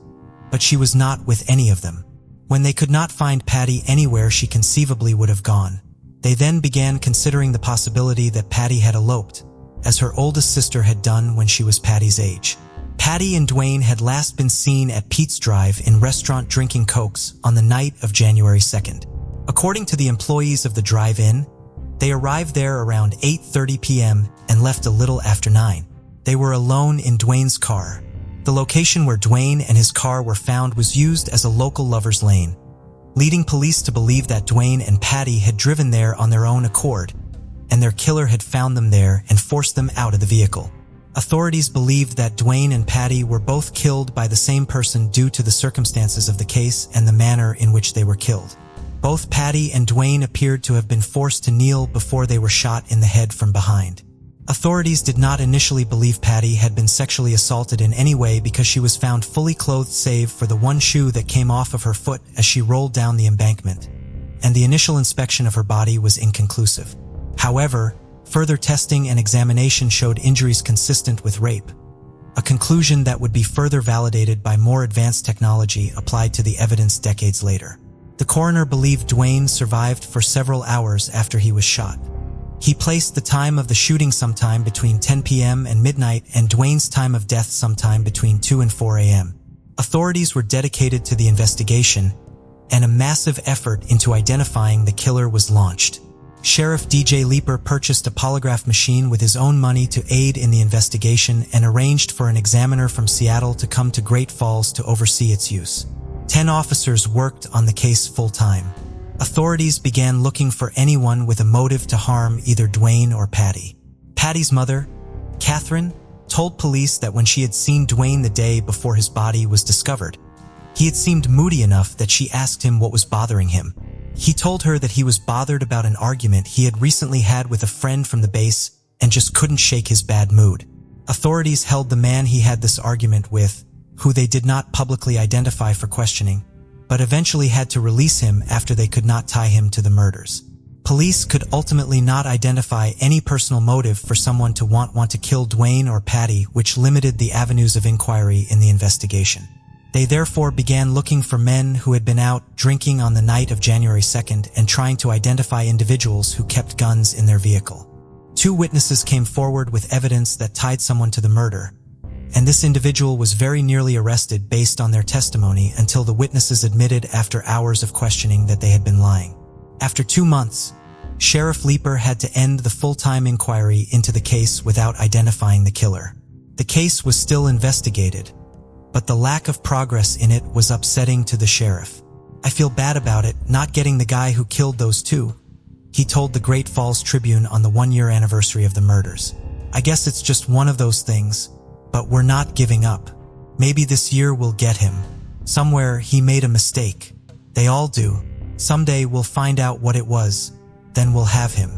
but she was not with any of them. When they could not find Patty anywhere she conceivably would have gone, they then began considering the possibility that Patty had eloped, as her oldest sister had done when she was Patty's age. Patty and Dwayne had last been seen at Pete's Drive in restaurant drinking Cokes on the night of January 2nd. According to the employees of the drive-in, they arrived there around 8:30 p.m. and left a little after 9. They were alone in Dwayne's car. The location where Dwayne and his car were found was used as a local lover's lane, leading police to believe that Dwayne and Patty had driven there on their own accord, and their killer had found them there and forced them out of the vehicle. Authorities believed that Dwayne and Patty were both killed by the same person due to the circumstances of the case and the manner in which they were killed. Both Patty and Dwayne appeared to have been forced to kneel before they were shot in the head from behind. Authorities did not initially believe Patty had been sexually assaulted in any way because she was found fully clothed save for the one shoe that came off of her foot as she rolled down the embankment, and the initial inspection of her body was inconclusive. However, further testing and examination showed injuries consistent with rape, a conclusion that would be further validated by more advanced technology applied to the evidence decades later. The coroner believed Dwayne survived for several hours after he was shot. He placed the time of the shooting sometime between 10 p.m. and midnight and Dwayne's time of death sometime between 2 and 4 a.m. Authorities were dedicated to the investigation, and a massive effort into identifying the killer was launched. Sheriff DJ Leeper purchased a polygraph machine with his own money to aid in the investigation and arranged for an examiner from Seattle to come to Great Falls to oversee its use. 10 officers worked on the case full-time. Authorities began looking for anyone with a motive to harm either Dwayne or Patty. Patty's mother, Catherine, told police that when she had seen Dwayne the day before his body was discovered, he had seemed moody enough that she asked him what was bothering him. He told her that he was bothered about an argument he had recently had with a friend from the base and just couldn't shake his bad mood. Authorities held the man he had this argument with, who they did not publicly identify, for questioning, but eventually had to release him after they could not tie him to the murders. Police could ultimately not identify any personal motive for someone to want to kill Dwayne or Patty, which limited the avenues of inquiry in the investigation. They therefore began looking for men who had been out drinking on the night of January 2nd and trying to identify individuals who kept guns in their vehicle. 2 witnesses came forward with evidence that tied someone to the murder, and this individual was very nearly arrested based on their testimony until the witnesses admitted after hours of questioning that they had been lying. After 2 months, Sheriff Leeper had to end the full-time inquiry into the case without identifying the killer. The case was still investigated, but the lack of progress in it was upsetting to the sheriff. "I feel bad about it, not getting the guy who killed those 2, he told the Great Falls Tribune on the 1-year anniversary of the murders. "I guess it's just one of those things, but we're not giving up. Maybe this year we'll get him. Somewhere he made a mistake. They all do. Someday we'll find out what it was. Then we'll have him."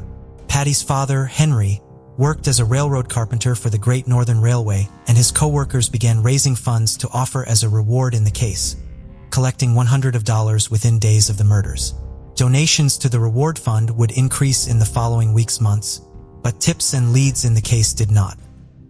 Patty's father, Henry, worked as a railroad carpenter for the Great Northern Railway, and his co-workers began raising funds to offer as a reward in the case. collecting $100 within days of the murders. Donations to the reward fund would increase in the following weeks, months, but tips and leads in the case did not.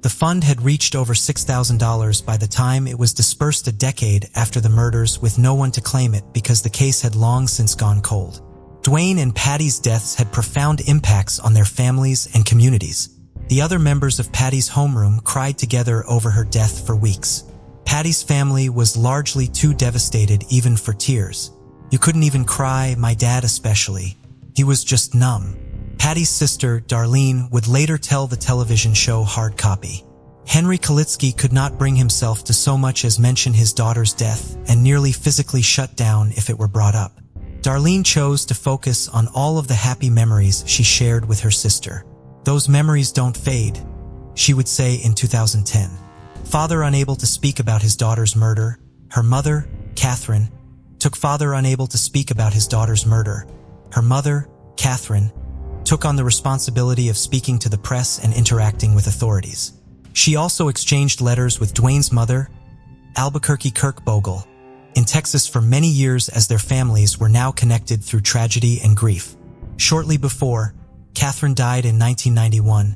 The fund had reached over $6,000 by the time it was dispersed a decade after the murders, with no one to claim it because the case had long since gone cold. Dwayne and Patty's deaths had profound impacts on their families and communities. The other members of Patty's homeroom cried together over her death for weeks. Patty's family was largely too devastated even for tears. "You couldn't even cry, my dad especially. He was just numb." Patty's sister, Darlene, would later tell the television show Hard Copy. Henry Kalitsky could not bring himself to so much as mention his daughter's death and nearly physically shut down if it were brought up. Darlene chose to focus on all of the happy memories she shared with her sister. "Those memories don't fade," she would say in 2010. Father unable to speak about his daughter's murder, her mother, Catherine, took on the responsibility of speaking to the press and interacting with authorities. She also exchanged letters with Dwayne's mother, Albuquerque Kirkbogle, in Texas for many years, as their families were now connected through tragedy and grief. Shortly before Catherine died in 1991,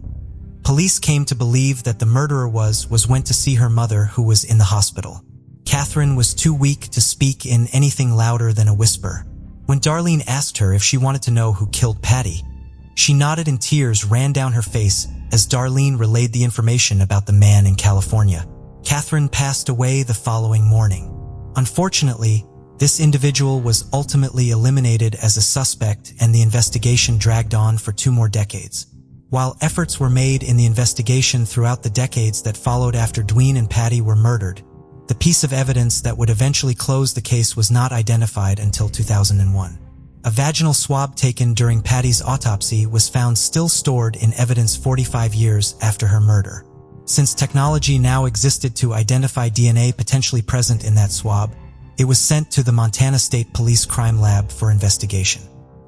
police came to believe that the murderer went to see her mother, who was in the hospital. Catherine was too weak to speak in anything louder than a whisper. When Darlene asked her if she wanted to know who killed Patty, she nodded and tears ran down her face as Darlene relayed the information about the man in California. Catherine passed away the following morning. Unfortunately, this individual was ultimately eliminated as a suspect, and the investigation dragged on for 2 more decades. While efforts were made in the investigation throughout the decades that followed after Dwayne and Patty were murdered, the piece of evidence that would eventually close the case was not identified until 2001. A vaginal swab taken during Patty's autopsy was found still stored in evidence 45 years after her murder. Since technology now existed to identify DNA potentially present in that swab, it was sent to the Montana State Police Crime Lab for investigation.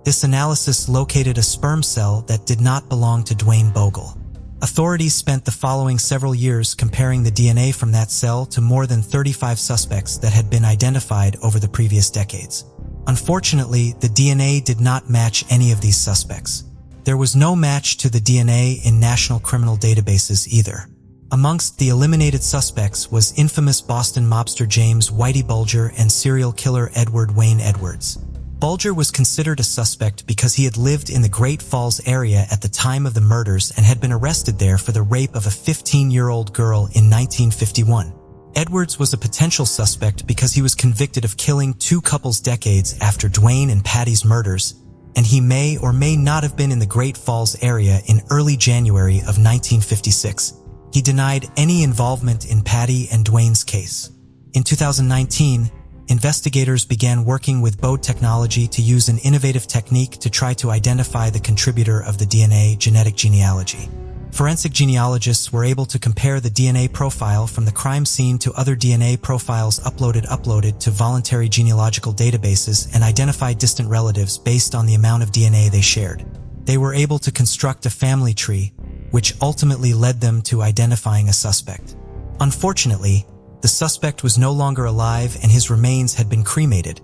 This analysis located a sperm cell that did not belong to Dwayne Bogle. Authorities spent the following several years comparing the DNA from that cell to more than 35 suspects that had been identified over the previous decades. Unfortunately, the DNA did not match any of these suspects. There was no match to the DNA in national criminal databases either. Amongst the eliminated suspects was infamous Boston mobster James Whitey Bulger and serial killer Edward Wayne Edwards. Bulger was considered a suspect because he had lived in the Great Falls area at the time of the murders and had been arrested there for the rape of a 15-year-old girl in 1951. Edwards was a potential suspect because he was convicted of killing 2 couples decades after Dwayne and Patty's murders, and he may or may not have been in the Great Falls area in early January of 1956. He denied any involvement in Patty and Dwayne's case. In 2019, investigators began working with Bode technology to use an innovative technique to try to identify the contributor of the DNA genetic genealogy. Forensic genealogists were able to compare the DNA profile from the crime scene to other DNA profiles uploaded to voluntary genealogical databases and identify distant relatives based on the amount of DNA they shared. They were able to construct a family tree, which ultimately led them to identifying a suspect. Unfortunately, the suspect was no longer alive and his remains had been cremated,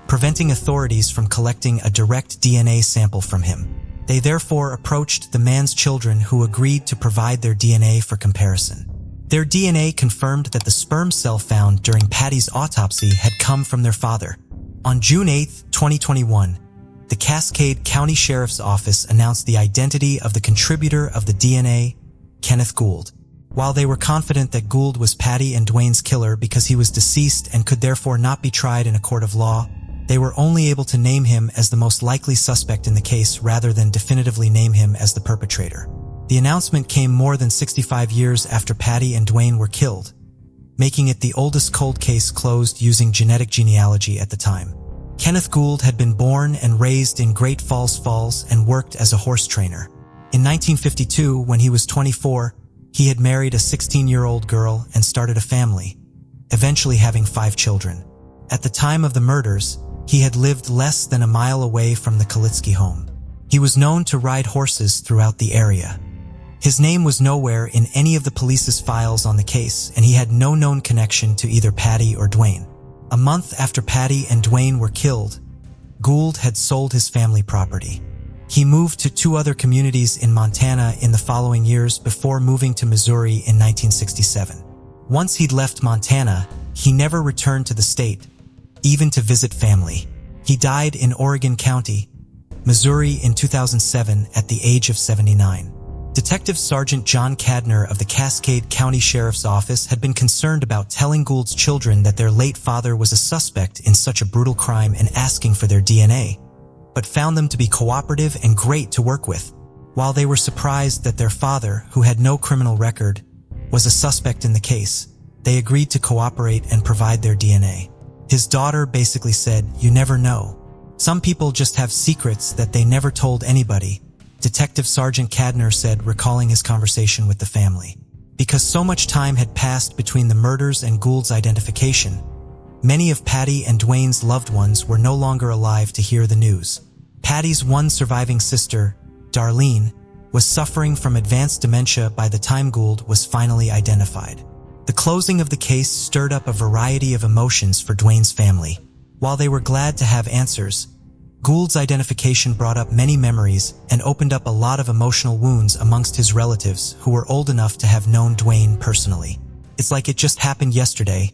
preventing authorities from collecting a direct DNA sample from him. They therefore approached the man's children, who agreed to provide their DNA for comparison. Their DNA confirmed that the sperm cell found during Patty's autopsy had come from their father. On June 8, 2021, the Cascade County Sheriff's Office announced the identity of the contributor of the DNA, Kenneth Gould. While they were confident that Gould was Patty and Dwayne's killer because he was deceased and could therefore not be tried in a court of law, they were only able to name him as the most likely suspect in the case rather than definitively name him as the perpetrator. The announcement came more than 65 years after Patty and Dwayne were killed, making it the oldest cold case closed using genetic genealogy at the time. Kenneth Gould had been born and raised in Great Falls and worked as a horse trainer. In 1952, when he was 24, he had married a 16-year-old girl and started a family, eventually having 5 children. At the time of the murders, he had lived less than a mile away from the Kalitsky home. He was known to ride horses throughout the area. His name was nowhere in any of the police's files on the case, and he had no known connection to either Patty or Dwayne. A month after Patty and Dwayne were killed, Gould had sold his family property. He moved to 2 other communities in Montana in the following years before moving to Missouri in 1967. Once he'd left Montana, he never returned to the state, even to visit family. He died in Oregon County, Missouri in 2007 at the age of 79. Detective Sergeant John Cadner of the Cascade County Sheriff's Office had been concerned about telling Gould's children that their late father was a suspect in such a brutal crime and asking for their DNA, but found them to be cooperative and great to work with. While they were surprised that their father, who had no criminal record, was a suspect in the case, they agreed to cooperate and provide their DNA. His daughter basically said, "You never know. Some people just have secrets that they never told anybody," Detective Sergeant Cadner said, recalling his conversation with the family. Because so much time had passed between the murders and Gould's identification, many of Patty and Dwayne's loved ones were no longer alive to hear the news. Patty's one surviving sister, Darlene, was suffering from advanced dementia by the time Gould was finally identified. The closing of the case stirred up a variety of emotions for Dwayne's family. While they were glad to have answers, Gould's identification brought up many memories and opened up a lot of emotional wounds amongst his relatives who were old enough to have known Dwayne personally. "It's like it just happened yesterday,"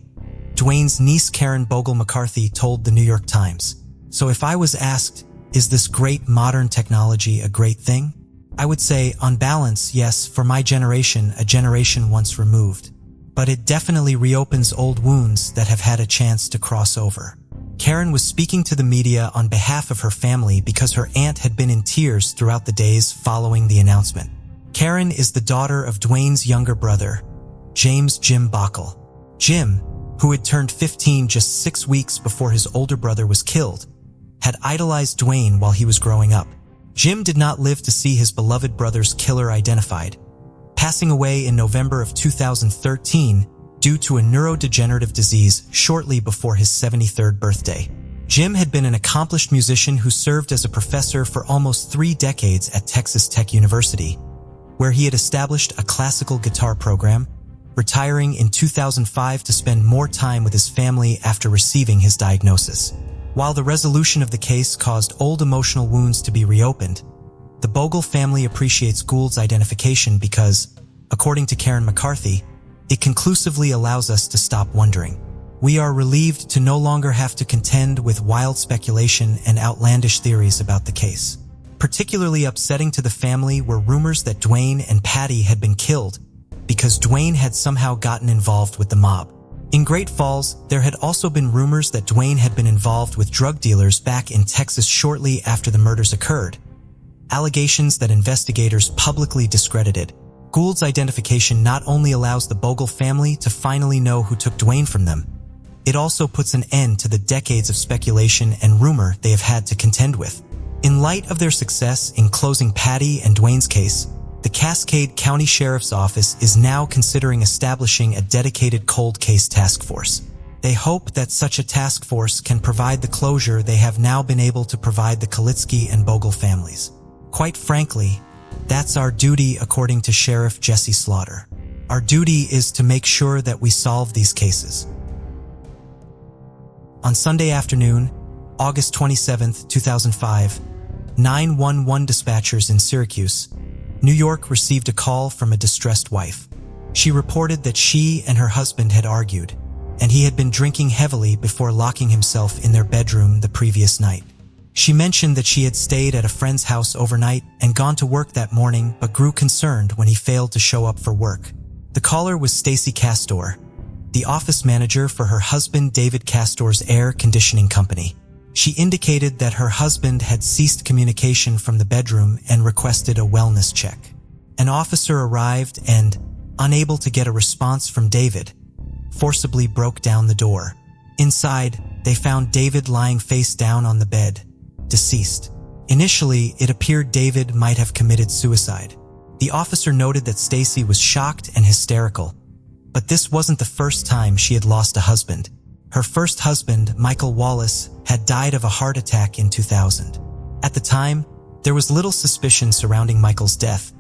Dwayne's niece Karen Bogle McCarthy told the New York Times. "So if I was asked, is this great modern technology a great thing? I would say, on balance, yes, for my generation, a generation once removed. But it definitely reopens old wounds that have had a chance to cross over." Karen was speaking to the media on behalf of her family because her aunt had been in tears throughout the days following the announcement. Karen is the daughter of Dwayne's younger brother, James "Jim" Bockel. Jim, who had turned 15 just 6 weeks before his older brother was killed, had idolized Dwayne while he was growing up. Jim did not live to see his beloved brother's killer identified, passing away in November of 2013 due to a neurodegenerative disease shortly before his 73rd birthday. Jim had been an accomplished musician who served as a professor for almost 3 decades at Texas Tech University, where he had established a classical guitar program, retiring in 2005 to spend more time with his family after receiving his diagnosis. While the resolution of the case caused old emotional wounds to be reopened, the Bogle family appreciates Gould's identification because, according to Karen McCarthy, it conclusively allows us to stop wondering. "We are relieved to no longer have to contend with wild speculation and outlandish theories about the case." Particularly upsetting to the family were rumors that Dwayne and Patty had been killed because Dwayne had somehow gotten involved with the mob. In Great Falls, there had also been rumors that Dwayne had been involved with drug dealers back in Texas shortly after the murders occurred, allegations that investigators publicly discredited. Gould's identification not only allows the Bogle family to finally know who took Dwayne from them, it also puts an end to the decades of speculation and rumor they have had to contend with. In light of their success in closing Patty and Dwayne's case, the Cascade County Sheriff's Office is now considering establishing a dedicated cold case task force. They hope that such a task force can provide the closure they have now been able to provide the Kalitsky and Bogle families. Quite frankly, that's our duty, according to Sheriff Jesse Slaughter. Our duty is to make sure that we solve these cases. On Sunday afternoon, August 27, 2005, 911 dispatchers in Syracuse, New York received a call from a distressed wife. She reported that she and her husband had argued, and he had been drinking heavily before locking himself in their bedroom the previous night. She mentioned that she had stayed at a friend's house overnight and gone to work that morning but grew concerned when he failed to show up for work. The caller was Stacy Castor, the office manager for her husband David Castor's air conditioning company. She indicated that her husband had ceased communication from the bedroom and requested a wellness check. An officer arrived and, unable to get a response from David, forcibly broke down the door. Inside, they found David lying face down on the bed, deceased. Initially, it appeared David might have committed suicide. The officer noted that Stacy was shocked and hysterical, but this wasn't the first time she had lost a husband. Her first husband, Michael Wallace, had died of a heart attack in 2000. At the time, there was little suspicion surrounding Michael's death,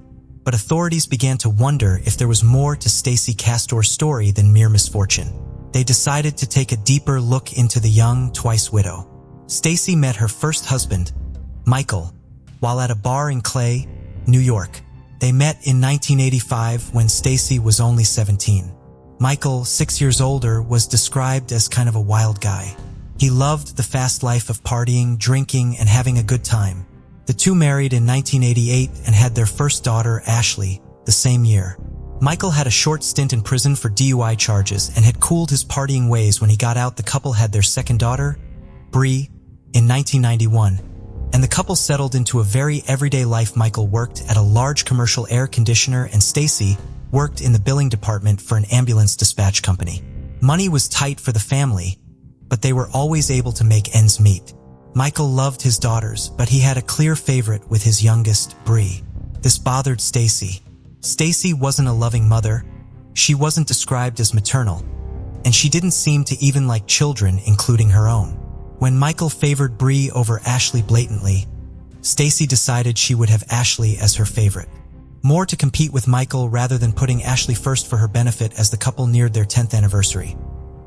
but authorities began to wonder if there was more to Stacy Castor's story than mere misfortune. they decided to take a deeper look into the young, twice widow. Stacy met her first husband, Michael, while at a bar in Clay, New York. They met in 1985 when Stacy was only 17. Michael, 6 years older, was described as kind of a wild guy. He loved the fast life of partying, drinking, and having a good time. The two married in 1988 and had their first daughter, Ashley, the same year. Michael had a short stint in prison for DUI charges and had cooled his partying ways. When he got out, the couple had their second daughter, Bree, in 1991, and the couple settled into a very everyday life. Michael worked at a large commercial air conditioner and Stacy worked in the billing department for an ambulance dispatch company. Money was tight for the family, but they were always able to make ends meet. Michael loved his daughters, but he had a clear favorite with his youngest, Bree. This bothered Stacy. Stacy wasn't a loving mother, she wasn't described as maternal, and she didn't seem to even like children, including her own. When Michael favored Bree over Ashley blatantly, Stacy decided she would have Ashley as her favorite. More to compete with Michael rather than putting Ashley first for her benefit as the couple neared their 10th anniversary.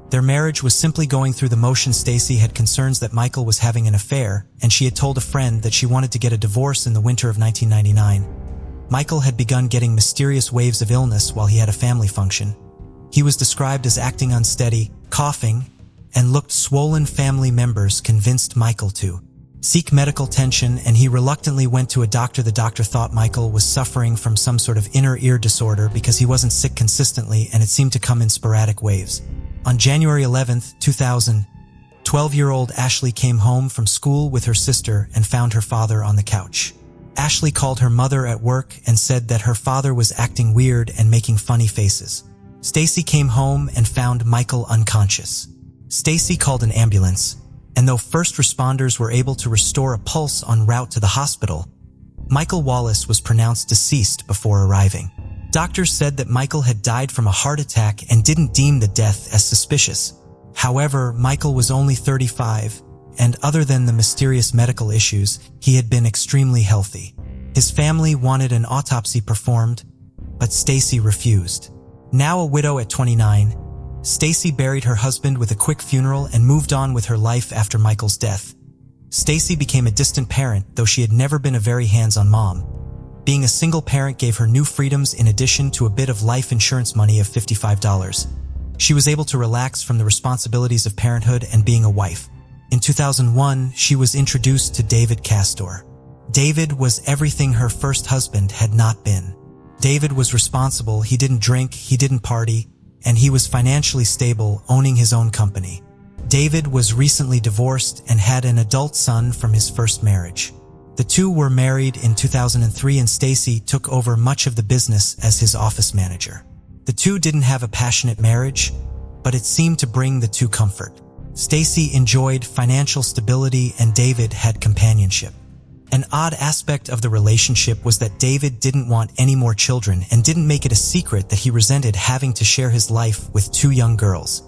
Their marriage was simply going through the motions. Stacy had concerns that Michael was having an affair, and she had told a friend that she wanted to get a divorce in the winter of 1999. Michael had begun getting mysterious waves of illness while he had a family function. He was described as acting unsteady, coughing, and looked swollen. Family members convinced Michael to seek medical attention, and he reluctantly went to a doctor. The doctor thought Michael was suffering from some sort of inner ear disorder because he wasn't sick consistently and it seemed to come in sporadic waves. On January 11, 2000, 12-year-old Ashley came home from school with her sister and found her father on the couch. Ashley called her mother at work and said that her father was acting weird and making funny faces. Stacy came home and found Michael unconscious. Stacy called an ambulance, and though first responders were able to restore a pulse en route to the hospital, Michael Wallace was pronounced deceased before arriving. Doctors said that Michael had died from a heart attack and didn't deem the death as suspicious. However, Michael was only 35, and other than the mysterious medical issues, he had been extremely healthy. His family wanted an autopsy performed, but Stacy refused. Now a widow at 29, Stacy buried her husband with a quick funeral and moved on with her life after Michael's death. Stacy became a distant parent, though she had never been a very hands-on mom. Being a single parent gave her new freedoms in addition to a bit of life insurance money of $55. She was able to relax from the responsibilities of parenthood and being a wife. In 2001, she was introduced to David Castor. David was everything her first husband had not been. David was responsible, he didn't drink, he didn't party, and he was financially stable, owning his own company. David was recently divorced and had an adult son from his first marriage. The two were married in 2003 and Stacy took over much of the business as his office manager. The two didn't have a passionate marriage, but it seemed to bring the two comfort. Stacy enjoyed financial stability and David had companionship. An odd aspect of the relationship was that David didn't want any more children and didn't make it a secret that he resented having to share his life with two young girls.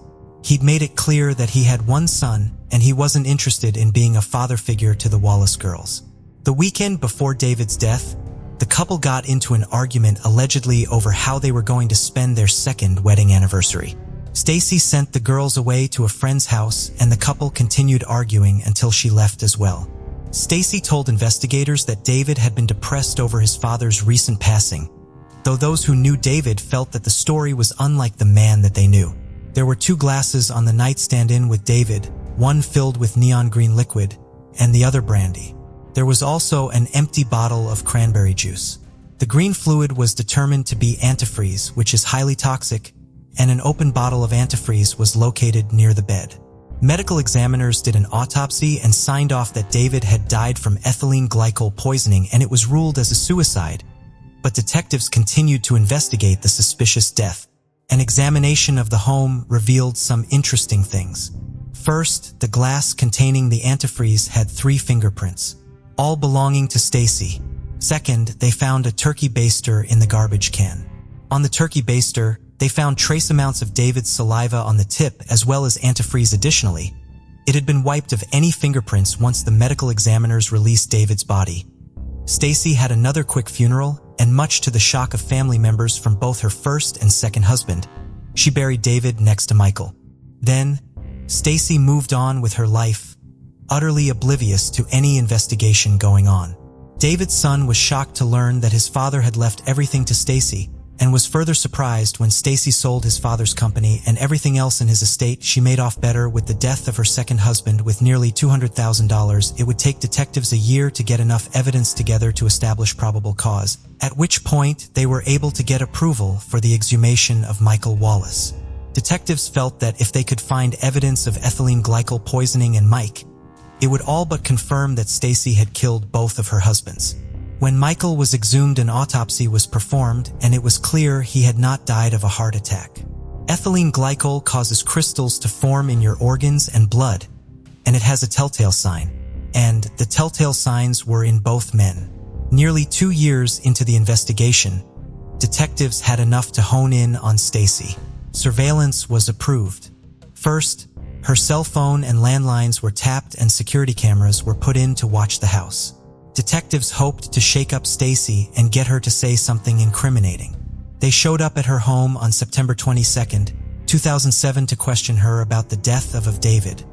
He'd made it clear that he had one son and he wasn't interested in being a father figure to the Wallace girls. The weekend before David's death, the couple got into an argument allegedly over how they were going to spend their second wedding anniversary. Stacy sent the girls away to a friend's house and the couple continued arguing until she left as well. Stacy told investigators that David had been depressed over his father's recent passing, though those who knew David felt that the story was unlike the man that they knew. There were two glasses on the nightstand in with David, one filled with neon green liquid and the other brandy. There was also an empty bottle of cranberry juice. The green fluid was determined to be antifreeze, which is highly toxic, and an open bottle of antifreeze was located near the bed. Medical examiners did an autopsy and signed off that David had died from ethylene glycol poisoning and it was ruled as a suicide, but detectives continued to investigate the suspicious death. An examination of the home revealed some interesting things. First, the glass containing the antifreeze had 3 fingerprints, all belonging to Stacy. Second, they found a turkey baster in the garbage can. On the turkey baster, they found trace amounts of David's saliva on the tip as well as antifreeze. Additionally, it had been wiped of any fingerprints once the medical examiners released David's body. Stacy had another quick funeral, and much to the shock of family members from both her first and second husband, she buried David next to Michael. Then, Stacy moved on with her life, utterly oblivious to any investigation going on. David's son was shocked to learn that his father had left everything to Stacy, and was further surprised when Stacy sold his father's company and everything else in his estate. She made off better with the death of her second husband with nearly $200,000. It would take detectives a year to get enough evidence together to establish probable cause, at which point they were able to get approval for the exhumation of Michael Wallace. Detectives felt that if they could find evidence of ethylene glycol poisoning in Mike, it would all but confirm that Stacy had killed both of her husbands. When Michael was exhumed, an autopsy was performed, and it was clear he had not died of a heart attack. Ethylene glycol causes crystals to form in your organs and blood, and it has a telltale sign. And the telltale signs were in both men. Nearly 2 years into the investigation, detectives had enough to hone in on Stacy. Surveillance was approved. First, her cell phone and landlines were tapped and security cameras were put in to watch the house. Detectives hoped to shake up Stacy and get her to say something incriminating. They showed up at her home on September 22, 2007 to question her about the death of David,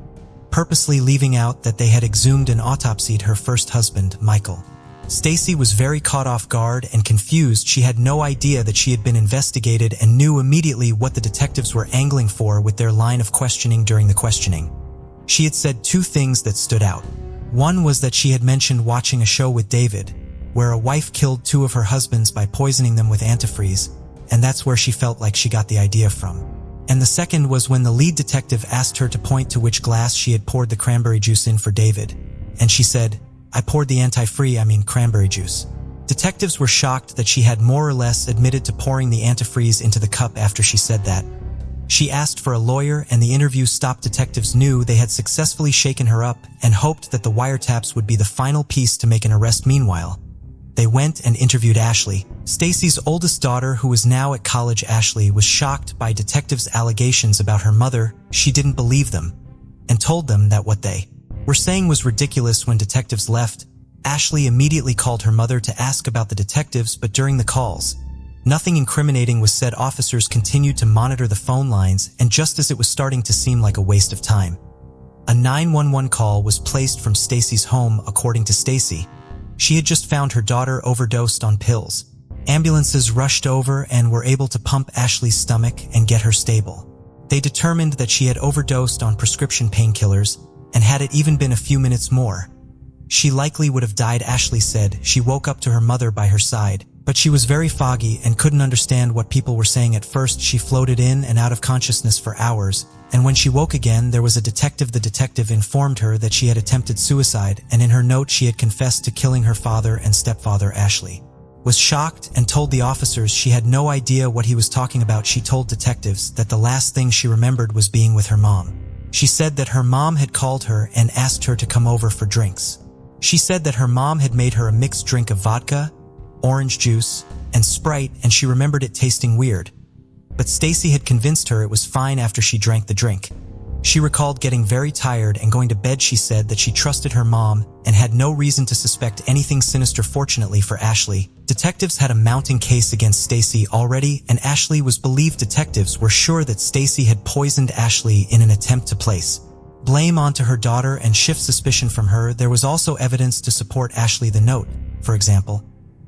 purposely leaving out that they had exhumed and autopsied her first husband, Michael. Stacy was very caught off guard and confused. She had no idea that she had been investigated and knew immediately what the detectives were angling for with their line of questioning during the questioning. She had said 2 things that stood out. One was that she had mentioned watching a show with David, where a wife killed 2 of her husbands by poisoning them with antifreeze, and that's where she felt like she got the idea from. And the second was when the lead detective asked her to point to which glass she had poured the cranberry juice in for David, and she said, "I poured the cranberry juice." Detectives were shocked that she had more or less admitted to pouring the antifreeze into the cup after she said that. She asked for a lawyer, and the interview stopped. Detectives knew they had successfully shaken her up and hoped that the wiretaps would be the final piece to make an arrest. Meanwhile, they went and interviewed Ashley, Stacy's oldest daughter, who was now at college. Ashley was shocked by detectives' allegations about her mother. She didn't believe them and told them that what they were saying was ridiculous. When detectives left, Ashley immediately called her mother to ask about the detectives, but during the calls, nothing incriminating was said. Officers continued to monitor the phone lines, and just as it was starting to seem like a waste of time, a 911 call was placed from Stacy's home. According to Stacy, she had just found her daughter overdosed on pills. Ambulances rushed over and were able to pump Ashley's stomach and get her stable. They determined that she had overdosed on prescription painkillers, and had it even been a few minutes more, she likely would have died. Ashley said she woke up to her mother by her side, but she was very foggy and couldn't understand what people were saying. At first, she floated in and out of consciousness for hours, and when she woke again, there was a detective. The detective informed her that she had attempted suicide, and in her note she had confessed to killing her father and stepfather. Ashley was shocked and told the officers she had no idea what he was talking about. She told detectives that the last thing she remembered was being with her mom. She said that her mom had called her and asked her to come over for drinks. She said that her mom had made her a mixed drink of vodka, orange juice, and Sprite, and she remembered it tasting weird. But Stacy had convinced her it was fine after she drank the drink. She recalled getting very tired and going to bed. She said that she trusted her mom and had no reason to suspect anything sinister. Fortunately for Ashley, detectives had a mounting case against Stacy already, and Ashley was believed. Detectives were sure that Stacy had poisoned Ashley in an attempt to place blame onto her daughter and shift suspicion from her. There was also evidence to support Ashley. The note, for example,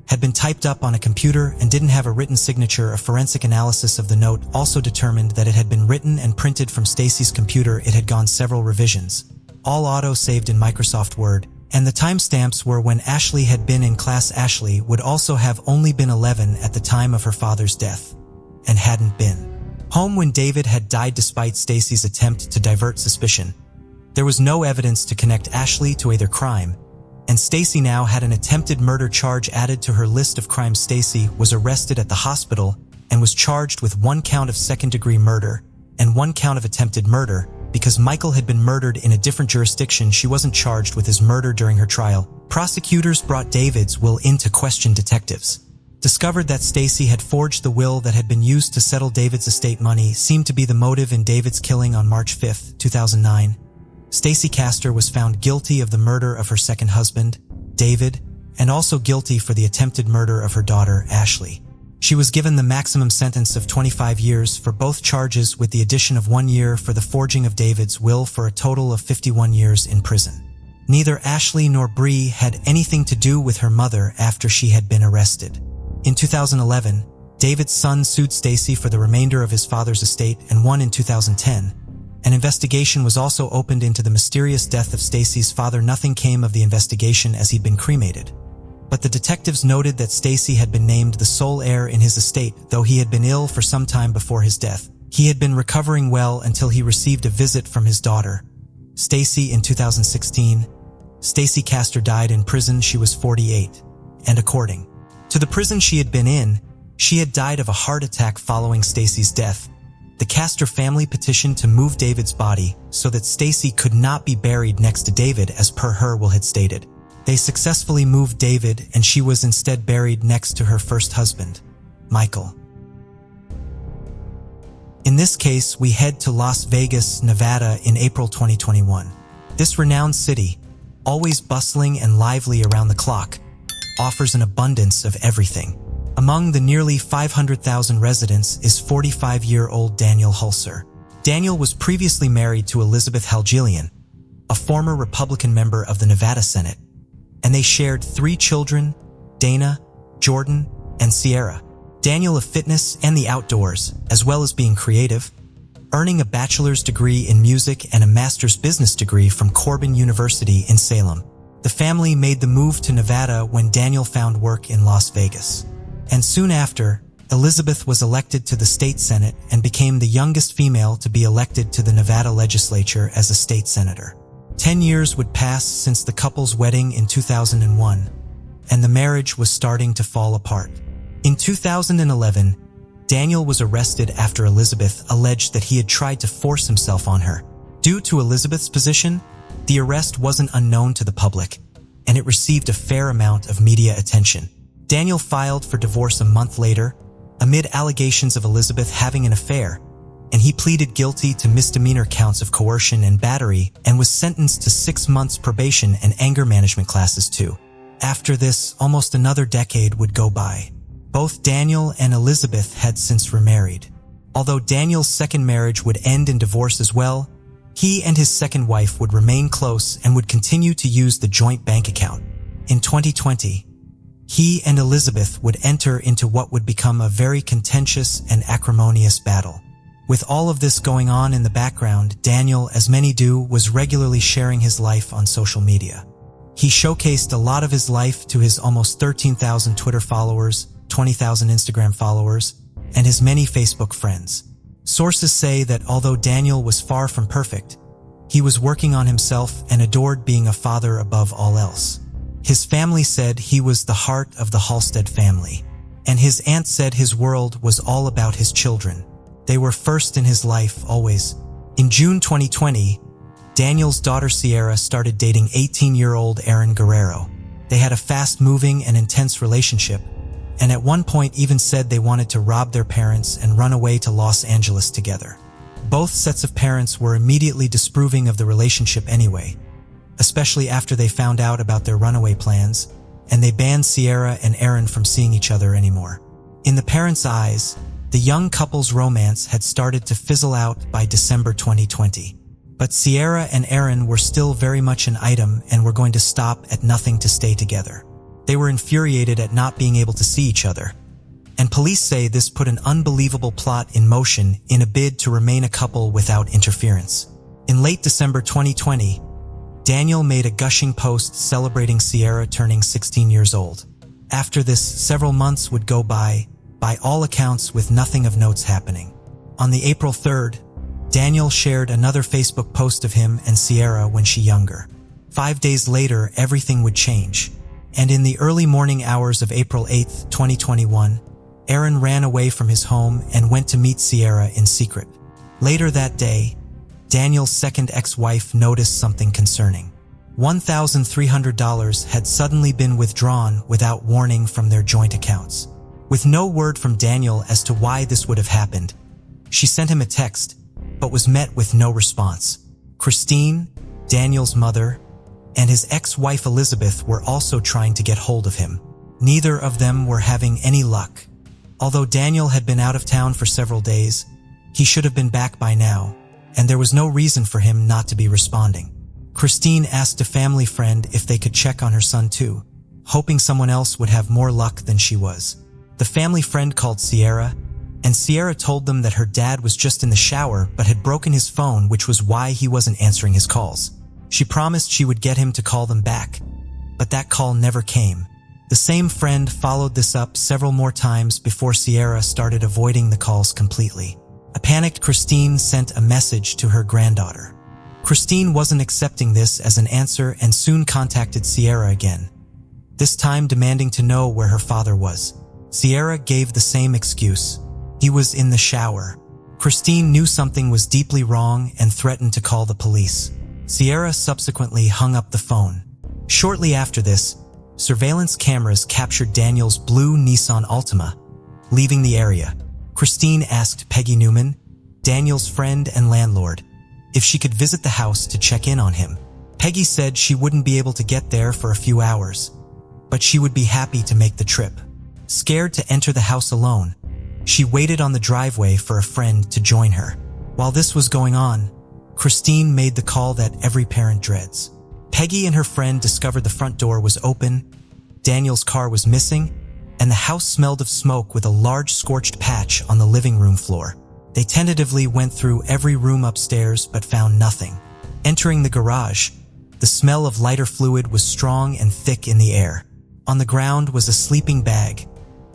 had been typed up on a computer and didn't have a written signature. A forensic analysis of the note also determined that it had been written and printed from Stacy's computer. It had gone several revisions, all auto-saved in Microsoft Word, and the timestamps were when Ashley had been in class. Ashley would also have only been 11 at the time of her father's death, and hadn't been home when David had died. Despite Stacy's attempt to divert suspicion, there was no evidence to connect Ashley to either crime, and Stacy now had an attempted murder charge added to her list of crimes. Stacy was arrested at the hospital and was charged with 1 count of second-degree murder and 1 count of attempted murder. Because Michael had been murdered in a different jurisdiction, she wasn't charged with his murder during her trial. Prosecutors brought David's will in to question. Detectives discovered that Stacy had forged the will that had been used to settle David's estate. Money seemed to be the motive in David's killing. On March 5, 2009, Stacy Castor was found guilty of the murder of her second husband, David, and also guilty for the attempted murder of her daughter, Ashley. She was given the maximum sentence of 25 years for both charges, with the addition of 1 year for the forging of David's will, for a total of 51 years in prison. Neither Ashley nor Bree had anything to do with her mother after she had been arrested. In 2011, David's son sued Stacy for the remainder of his father's estate and won in 2010. An investigation was also opened into the mysterious death of Stacy's father. Nothing came of the investigation as he'd been cremated. But the detectives noted that Stacy had been named the sole heir in his estate, though he had been ill for some time before his death. He had been recovering well until he received a visit from his daughter, Stacy, in 2016. Stacy Castor died in prison. She was 48, and according to the prison she had been in, she had died of a heart attack following Stacy's death. The Castor family petitioned to move David's body so that Stacy could not be buried next to David, as per her will had stated. They successfully moved David, and she was instead buried next to her first husband, Michael. In this case, we head to Las Vegas, Nevada in April 2021. This renowned city, always bustling and lively around the clock, offers an abundance of everything. Among the nearly 500,000 residents is 45-year-old Daniel Hulser. Daniel was previously married to Elizabeth Halgilian, a former Republican member of the Nevada Senate, and they shared 3 children, Dana, Jordan, and Sierra. Daniel, of fitness and the outdoors, as well as being creative, earning a bachelor's degree in music and a master's business degree from Corban University in Salem. The family made the move to Nevada when Daniel found work in Las Vegas. And soon after, Elizabeth was elected to the state senate and became the youngest female to be elected to the Nevada legislature as a state senator. 10 years would pass since the couple's wedding in 2001, and the marriage was starting to fall apart. In 2011, Daniel was arrested after Elizabeth alleged that he had tried to force himself on her. Due to Elizabeth's position, the arrest wasn't unknown to the public, and it received a fair amount of media attention. Daniel filed for divorce a month later, amid allegations of Elizabeth having an affair, and he pleaded guilty to misdemeanor counts of coercion and battery and was sentenced to 6 months probation and anger management classes too. After this, almost another decade would go by. Both Daniel and Elizabeth had since remarried. Although Daniel's second marriage would end in divorce as well, he and his second wife would remain close and would continue to use the joint bank account. In 2020, he and Elizabeth would enter into what would become a very contentious and acrimonious battle. With all of this going on in the background, Daniel, as many do, was regularly sharing his life on social media. He showcased a lot of his life to his almost 13,000 Twitter followers, 20,000 Instagram followers, and his many Facebook friends. Sources say that although Daniel was far from perfect, he was working on himself and adored being a father above all else. His family said he was the heart of the Halstead family, and his aunt said his world was all about his children. They were first in his life, always. In June 2020, Daniel's daughter Sierra started dating 18-year-old Aaron Guerrero. They had a fast-moving and intense relationship, and at one point even said they wanted to rob their parents and run away to Los Angeles together. Both sets of parents were immediately disapproving of the relationship anyway, especially after they found out about their runaway plans, and they banned Sierra and Aaron from seeing each other anymore. In the parents' eyes, the young couple's romance had started to fizzle out by December 2020. But Sierra and Aaron were still very much an item and were going to stop at nothing to stay together. They were infuriated at not being able to see each other, and police say this put an unbelievable plot in motion in a bid to remain a couple without interference. In late December 2020, Daniel made a gushing post celebrating Sierra turning 16 years old. After this, several months would go by all accounts with nothing of notes happening. On the April 3rd, Daniel shared another Facebook post of him and Sierra when she younger. 5 days later, everything would change. And in the early morning hours of April 8th, 2021, Aaron ran away from his home and went to meet Sierra in secret. Later that day, Daniel's second ex-wife noticed something concerning. $1,300 had suddenly been withdrawn without warning from their joint accounts. With no word from Daniel as to why this would have happened, she sent him a text, but was met with no response. Christine, Daniel's mother, and his ex-wife Elizabeth were also trying to get hold of him. Neither of them were having any luck. Although Daniel had been out of town for several days, he should have been back by now, and there was no reason for him not to be responding. Christine asked a family friend if they could check on her son too, hoping someone else would have more luck than she was. The family friend called Sierra, and Sierra told them that her dad was just in the shower but had broken his phone, which was why he wasn't answering his calls. She promised she would get him to call them back, but that call never came. The same friend followed this up several more times before Sierra started avoiding the calls completely. A panicked Christine sent a message to her granddaughter. Christine wasn't accepting this as an answer and soon contacted Sierra again, this time demanding to know where her father was. Sierra gave the same excuse. He was in the shower. Christine knew something was deeply wrong and threatened to call the police. Sierra subsequently hung up the phone. Shortly after this, surveillance cameras captured Daniel's blue Nissan Altima leaving the area. Christine asked Peggy Newman, Daniel's friend and landlord, if she could visit the house to check in on him. Peggy said she wouldn't be able to get there for a few hours, but she would be happy to make the trip. Scared to enter the house alone, she waited on the driveway for a friend to join her. While this was going on, Christine made the call that every parent dreads. Peggy and her friend discovered the front door was open, Daniel's car was missing, and the house smelled of smoke with a large scorched patch on the living room floor. They tentatively went through every room upstairs but found nothing. Entering the garage, the smell of lighter fluid was strong and thick in the air. On the ground was a sleeping bag,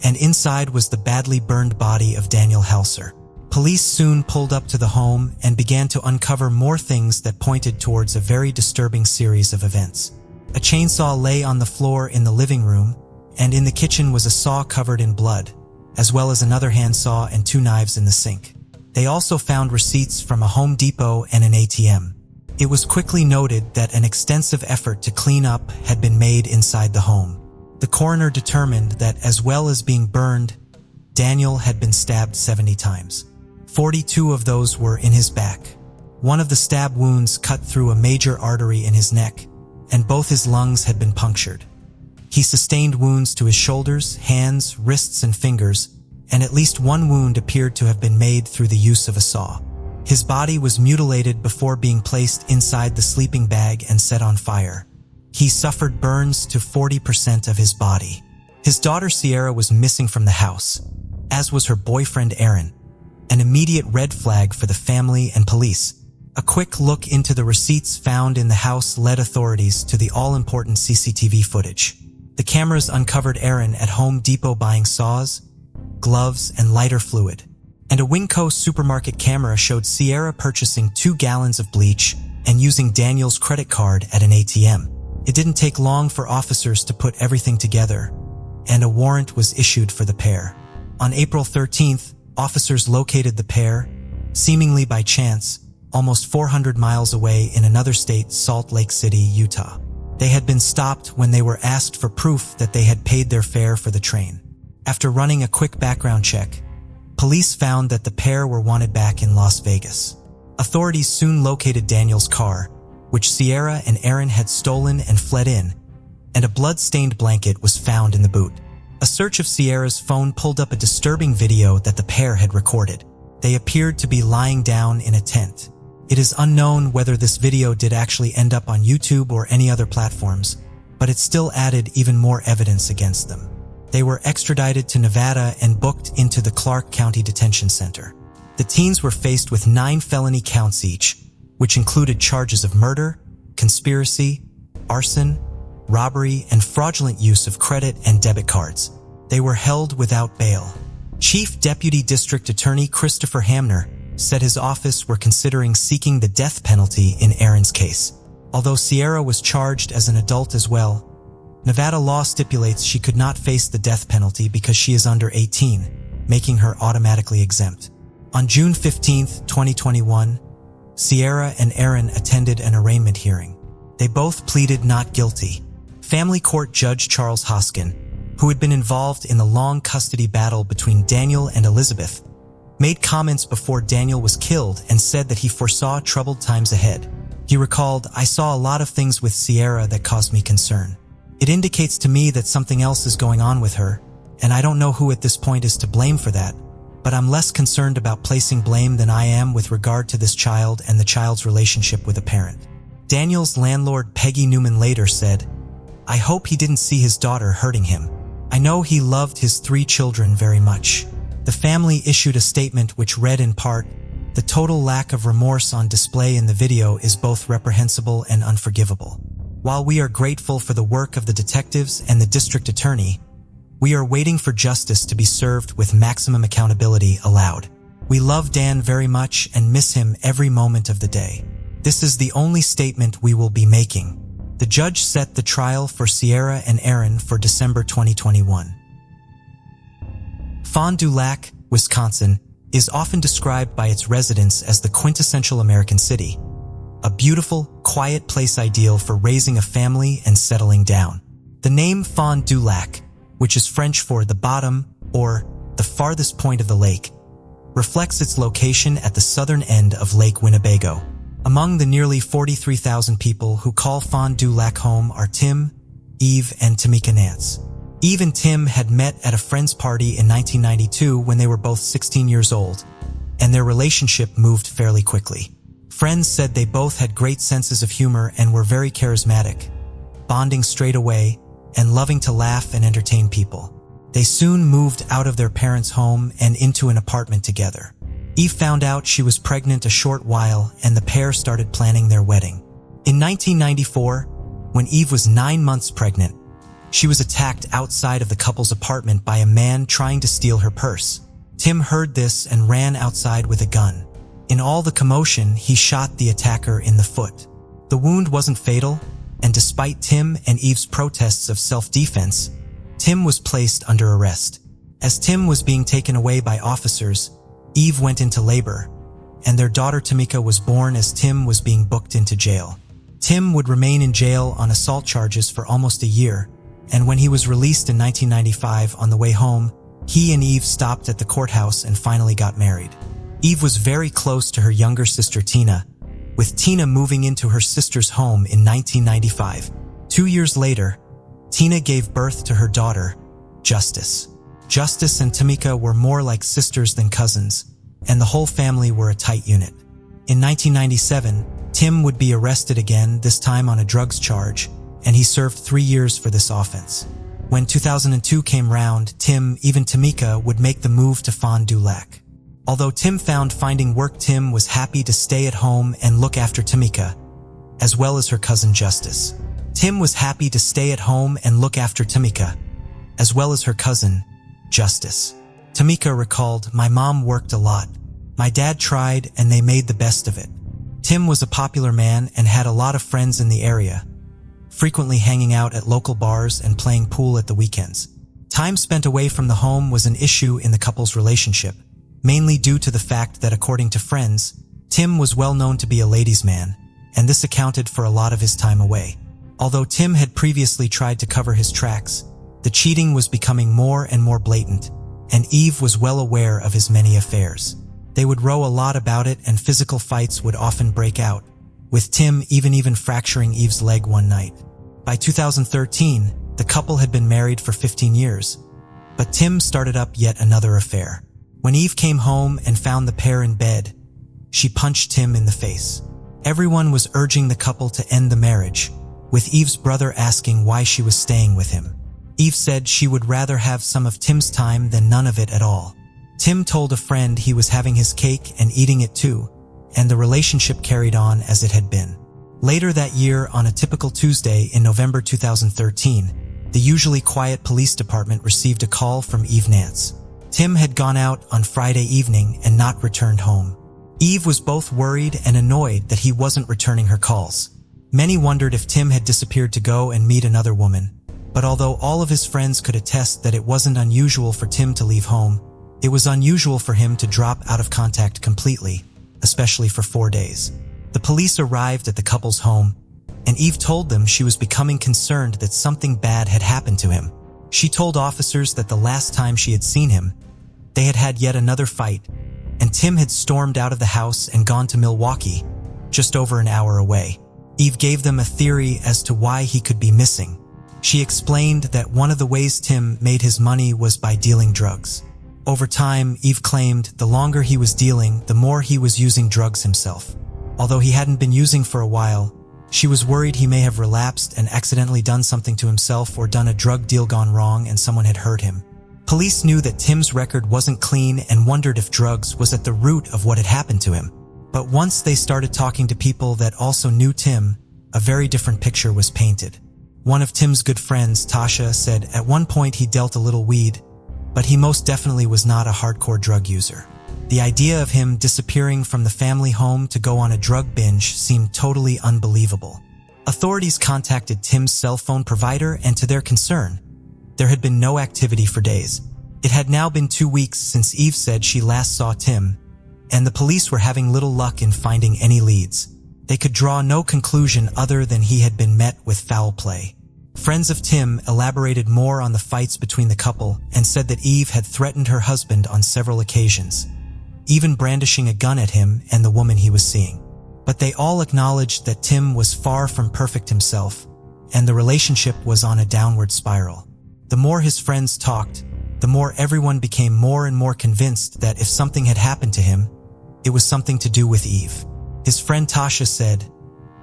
and inside was the badly burned body of Daniel Helser. Police soon pulled up to the home and began to uncover more things that pointed towards a very disturbing series of events. A chainsaw lay on the floor in the living room, and in the kitchen was a saw covered in blood, as well as another handsaw and 2 knives in the sink. They also found receipts from a Home Depot and an ATM. It was quickly noted that an extensive effort to clean up had been made inside the home. The coroner determined that as well as being burned, Daniel had been stabbed 70 times. 42 of those were in his back. One of the stab wounds cut through a major artery in his neck, and both his lungs had been punctured. He sustained wounds to his shoulders, hands, wrists, and fingers, and at least one wound appeared to have been made through the use of a saw. His body was mutilated before being placed inside the sleeping bag and set on fire. He suffered burns to 40% of his body. His daughter Sierra was missing from the house, as was her boyfriend Aaron, an immediate red flag for the family and police. A quick look into the receipts found in the house led authorities to the all-important CCTV footage. The cameras uncovered Aaron at Home Depot buying saws, gloves, and lighter fluid. And a Winco supermarket camera showed Sierra purchasing 2 gallons of bleach and using Daniel's credit card at an ATM. It didn't take long for officers to put everything together, and a warrant was issued for the pair. On April 13th, officers located the pair, seemingly by chance, almost 400 miles away in another state, Salt Lake City, Utah. They had been stopped when they were asked for proof that they had paid their fare for the train. After running a quick background check, police found that the pair were wanted back in Las Vegas. Authorities soon located Daniel's car, which Sierra and Aaron had stolen and fled in, and a blood-stained blanket was found in the boot. A search of Sierra's phone pulled up a disturbing video that the pair had recorded. They appeared to be lying down in a tent. It is unknown whether this video did actually end up on YouTube or any other platforms, but it still added even more evidence against them. They were extradited to Nevada and booked into the Clark County Detention Center. The teens were faced with 9 felony counts each, which included charges of murder, conspiracy, arson, robbery, and fraudulent use of credit and debit cards. They were held without bail. Chief Deputy District Attorney Christopher Hamner said his office were considering seeking the death penalty in Aaron's case. Although Sierra was charged as an adult as well, Nevada law stipulates she could not face the death penalty because she is under 18, making her automatically exempt. On June 15, 2021, Sierra and Aaron attended an arraignment hearing. They both pleaded not guilty. Family Court Judge Charles Hoskin, who had been involved in the long custody battle between Daniel and Elizabeth, made comments before Daniel was killed and said that he foresaw troubled times ahead. He recalled, "I saw a lot of things with Sierra that caused me concern. It indicates to me that something else is going on with her, and I don't know who at this point is to blame for that, but I'm less concerned about placing blame than I am with regard to this child and the child's relationship with a parent. Daniel's landlord Peggy Newman later said, "I hope he didn't see his daughter hurting him. I know he loved his 3 children very much." The family issued a statement which read in part, "The total lack of remorse on display in the video is both reprehensible and unforgivable. While we are grateful for the work of the detectives and the district attorney, we are waiting for justice to be served with maximum accountability allowed. We love Dan very much and miss him every moment of the day. This is the only statement we will be making." The judge set the trial for Sierra and Aaron for December 2021. Fond du Lac, Wisconsin, is often described by its residents as the quintessential American city, a beautiful, quiet place ideal for raising a family and settling down. The name Fond du Lac, which is French for the bottom or the farthest point of the lake, reflects its location at the southern end of Lake Winnebago. Among the nearly 43,000 people who call Fond du Lac home are Tim, Eve, and Tamika Nance. Eve and Tim had met at a friend's party in 1992 when they were both 16 years old, and their relationship moved fairly quickly. Friends said they both had great senses of humor and were very charismatic, bonding straight away and loving to laugh and entertain people. They soon moved out of their parents' home and into an apartment together. Eve found out she was pregnant a short while, and the pair started planning their wedding. In 1994, when Eve was 9 months pregnant, she was attacked outside of the couple's apartment by a man trying to steal her purse. Tim heard this and ran outside with a gun. In all the commotion, he shot the attacker in the foot. The wound wasn't fatal, and despite Tim and Eve's protests of self-defense, Tim was placed under arrest. As Tim was being taken away by officers, Eve went into labor, and their daughter Tamika was born as Tim was being booked into jail. Tim would remain in jail on assault charges for almost a year, and when he was released in 1995 on the way home, he and Eve stopped at the courthouse and finally got married. Eve was very close to her younger sister Tina, with Tina moving into her sister's home in 1995. 2 years later, Tina gave birth to her daughter, Justice. Justice and Tamika were more like sisters than cousins, and the whole family were a tight unit. In 1997, Tim would be arrested again, this time on a drugs charge, and he served 3 years for this offense. When 2002 came round, Tim, even Tamika, would make the move to Fond du Lac. Although Tim found finding work, Tim was happy to stay at home and look after Tamika, as well as her cousin Justice. Tim was happy to stay at home and look after Tamika, as well as her cousin, Justice. Tamika recalled, "My mom worked a lot. My dad tried, and they made the best of it." Tim was a popular man and had a lot of friends in the area, frequently hanging out at local bars and playing pool at the weekends. Time spent away from the home was an issue in the couple's relationship, mainly due to the fact that, according to friends, Tim was well known to be a ladies' man, and this accounted for a lot of his time away. Although Tim had previously tried to cover his tracks, the cheating was becoming more and more blatant, and Eve was well aware of his many affairs. They would row a lot about it, and physical fights would often break out, with Tim even fracturing Eve's leg one night. By 2013, the couple had been married for 15 years, but Tim started up yet another affair. When Eve came home and found the pair in bed, she punched Tim in the face. Everyone was urging the couple to end the marriage, with Eve's brother asking why she was staying with him. Eve said she would rather have some of Tim's time than none of it at all. Tim told a friend he was having his cake and eating it too, and the relationship carried on as it had been. Later that year, on a typical Tuesday in November 2013, the usually quiet police department received a call from Eve Nance. Tim had gone out on Friday evening and not returned home. Eve was both worried and annoyed that he wasn't returning her calls. Many wondered if Tim had disappeared to go and meet another woman, but although all of his friends could attest that it wasn't unusual for Tim to leave home, it was unusual for him to drop out of contact completely, especially for 4 days. The police arrived at the couple's home, and Eve told them she was becoming concerned that something bad had happened to him. She told officers that the last time she had seen him, they had had yet another fight, and Tim had stormed out of the house and gone to Milwaukee, just over an hour away. Eve gave them a theory as to why he could be missing. She explained that one of the ways Tim made his money was by dealing drugs. Over time, Eve claimed the longer he was dealing, the more he was using drugs himself. Although he hadn't been using for a while, she was worried he may have relapsed and accidentally done something to himself or done a drug deal gone wrong and someone had hurt him. Police knew that Tim's record wasn't clean and wondered if drugs was at the root of what had happened to him. But once they started talking to people that also knew Tim, a very different picture was painted. One of Tim's good friends, Tasha, said at one point he dealt a little weed, but he most definitely was not a hardcore drug user. The idea of him disappearing from the family home to go on a drug binge seemed totally unbelievable. Authorities contacted Tim's cell phone provider, and to their concern, there had been no activity for days. It had now been 2 weeks since Eve said she last saw Tim, and the police were having little luck in finding any leads. They could draw no conclusion other than he had been met with foul play. Friends of Tim elaborated more on the fights between the couple and said that Eve had threatened her husband on several occasions, even brandishing a gun at him and the woman he was seeing. But they all acknowledged that Tim was far from perfect himself, and the relationship was on a downward spiral. The more his friends talked, the more everyone became more and more convinced that if something had happened to him, it was something to do with Eve. His friend Tasha said,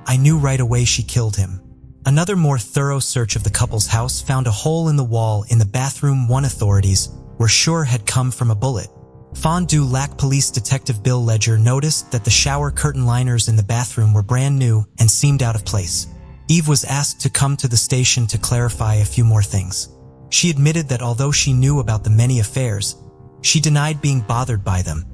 "I knew right away she killed him." Another more thorough search of the couple's house found a hole in the wall in the bathroom one authorities were sure had come from a bullet. Fond du Lac Police Detective Bill Ledger noticed that the shower curtain liners in the bathroom were brand new and seemed out of place. Eve was asked to come to the station to clarify a few more things. She admitted that although she knew about the many affairs, she denied being bothered by them,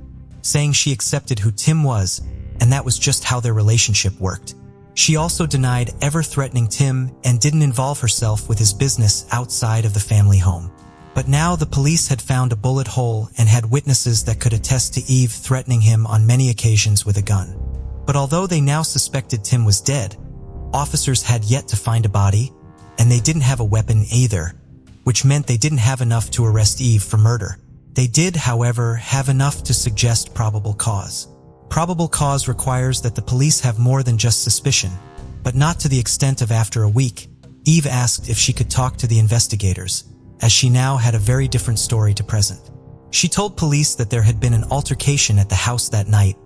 saying she accepted who Tim was, and that was just how their relationship worked. She also denied ever threatening Tim and didn't involve herself with his business outside of the family home. But now the police had found a bullet hole and had witnesses that could attest to Eve threatening him on many occasions with a gun. But although they now suspected Tim was dead, officers had yet to find a body, and they didn't have a weapon either, which meant they didn't have enough to arrest Eve for murder. They did, however, have enough to suggest probable cause. Probable cause requires that the police have more than just suspicion, but not to the extent of after a week. Eve asked if she could talk to the investigators, as she now had a very different story to present. She told police that there had been an altercation at the house that night,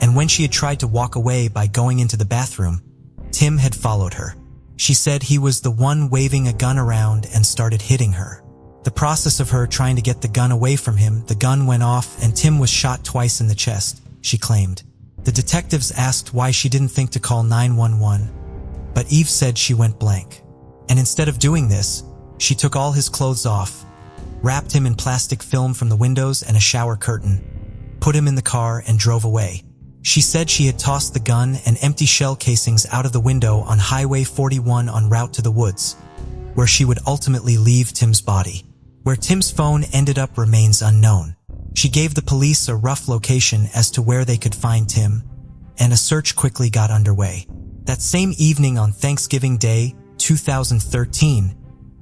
and when she had tried to walk away by going into the bathroom, Tim had followed her. She said he was the one waving a gun around and started hitting her. The process of her trying to get the gun away from him, the gun went off and Tim was shot twice in the chest, she claimed. The detectives asked why she didn't think to call 911, but Eve said she went blank. And instead of doing this, she took all his clothes off, wrapped him in plastic film from the windows and a shower curtain, put him in the car and drove away. She said she had tossed the gun and empty shell casings out of the window on Highway 41 en route to the woods, where she would ultimately leave Tim's body. Where Tim's phone ended up remains unknown. She gave the police a rough location as to where they could find Tim, and a search quickly got underway. That same evening on Thanksgiving Day, 2013,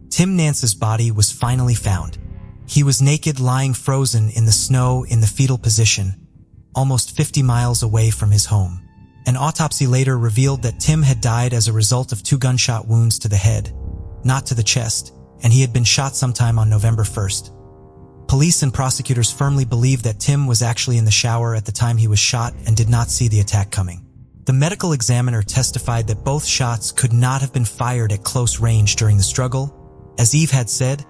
Tim Nance's body was finally found. He was naked, lying frozen in the snow in the fetal position, almost 50 miles away from his home. An autopsy later revealed that Tim had died as a result of 2 gunshot wounds to the head, not to the chest, and he had been shot sometime on November 1st. Police and prosecutors firmly believed that Tim was actually in the shower at the time he was shot and did not see the attack coming. The medical examiner testified that both shots could not have been fired at close range during the struggle, as Eve had said,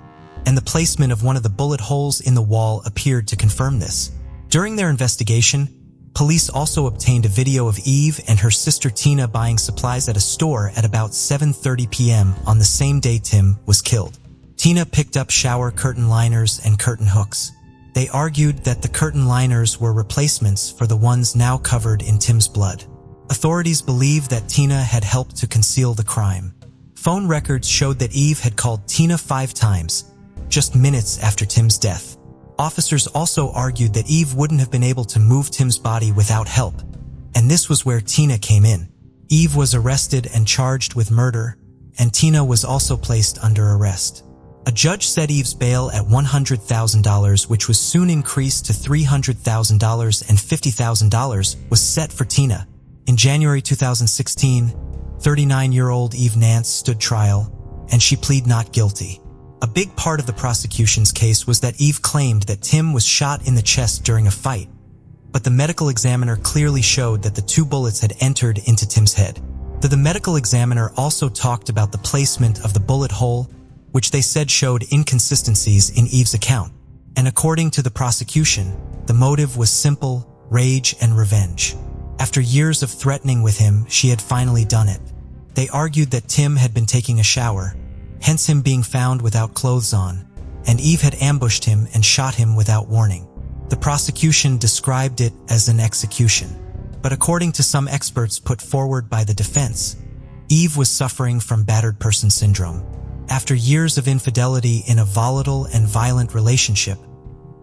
and the placement of one of the bullet holes in the wall appeared to confirm this. During their investigation, police also obtained a video of Eve and her sister Tina buying supplies at a store at about 7:30 p.m. on the same day Tim was killed. Tina picked up shower curtain liners and curtain hooks. They argued that the curtain liners were replacements for the ones now covered in Tim's blood. Authorities believe that Tina had helped to conceal the crime. Phone records showed that Eve had called Tina 5 times, just minutes after Tim's death. Officers also argued that Eve wouldn't have been able to move Tim's body without help, and this was where Tina came in. Eve was arrested and charged with murder, and Tina was also placed under arrest. A judge set Eve's bail at $100,000, which was soon increased to $300,000, and $50,000 was set for Tina. In January 2016, 39-year-old Eve Nance stood trial, and she pleaded not guilty. A big part of the prosecution's case was that Eve claimed that Tim was shot in the chest during a fight, but the medical examiner clearly showed that the 2 bullets had entered into Tim's head. The medical examiner also talked about the placement of the bullet hole, which they said showed inconsistencies in Eve's account. And according to the prosecution, the motive was simple: rage and revenge. After years of threatening with him, she had finally done it. They argued that Tim had been taking a shower, hence him being found without clothes on, and Eve had ambushed him and shot him without warning. The prosecution described it as an execution. But according to some experts put forward by the defense, Eve was suffering from battered person syndrome. After years of infidelity in a volatile and violent relationship,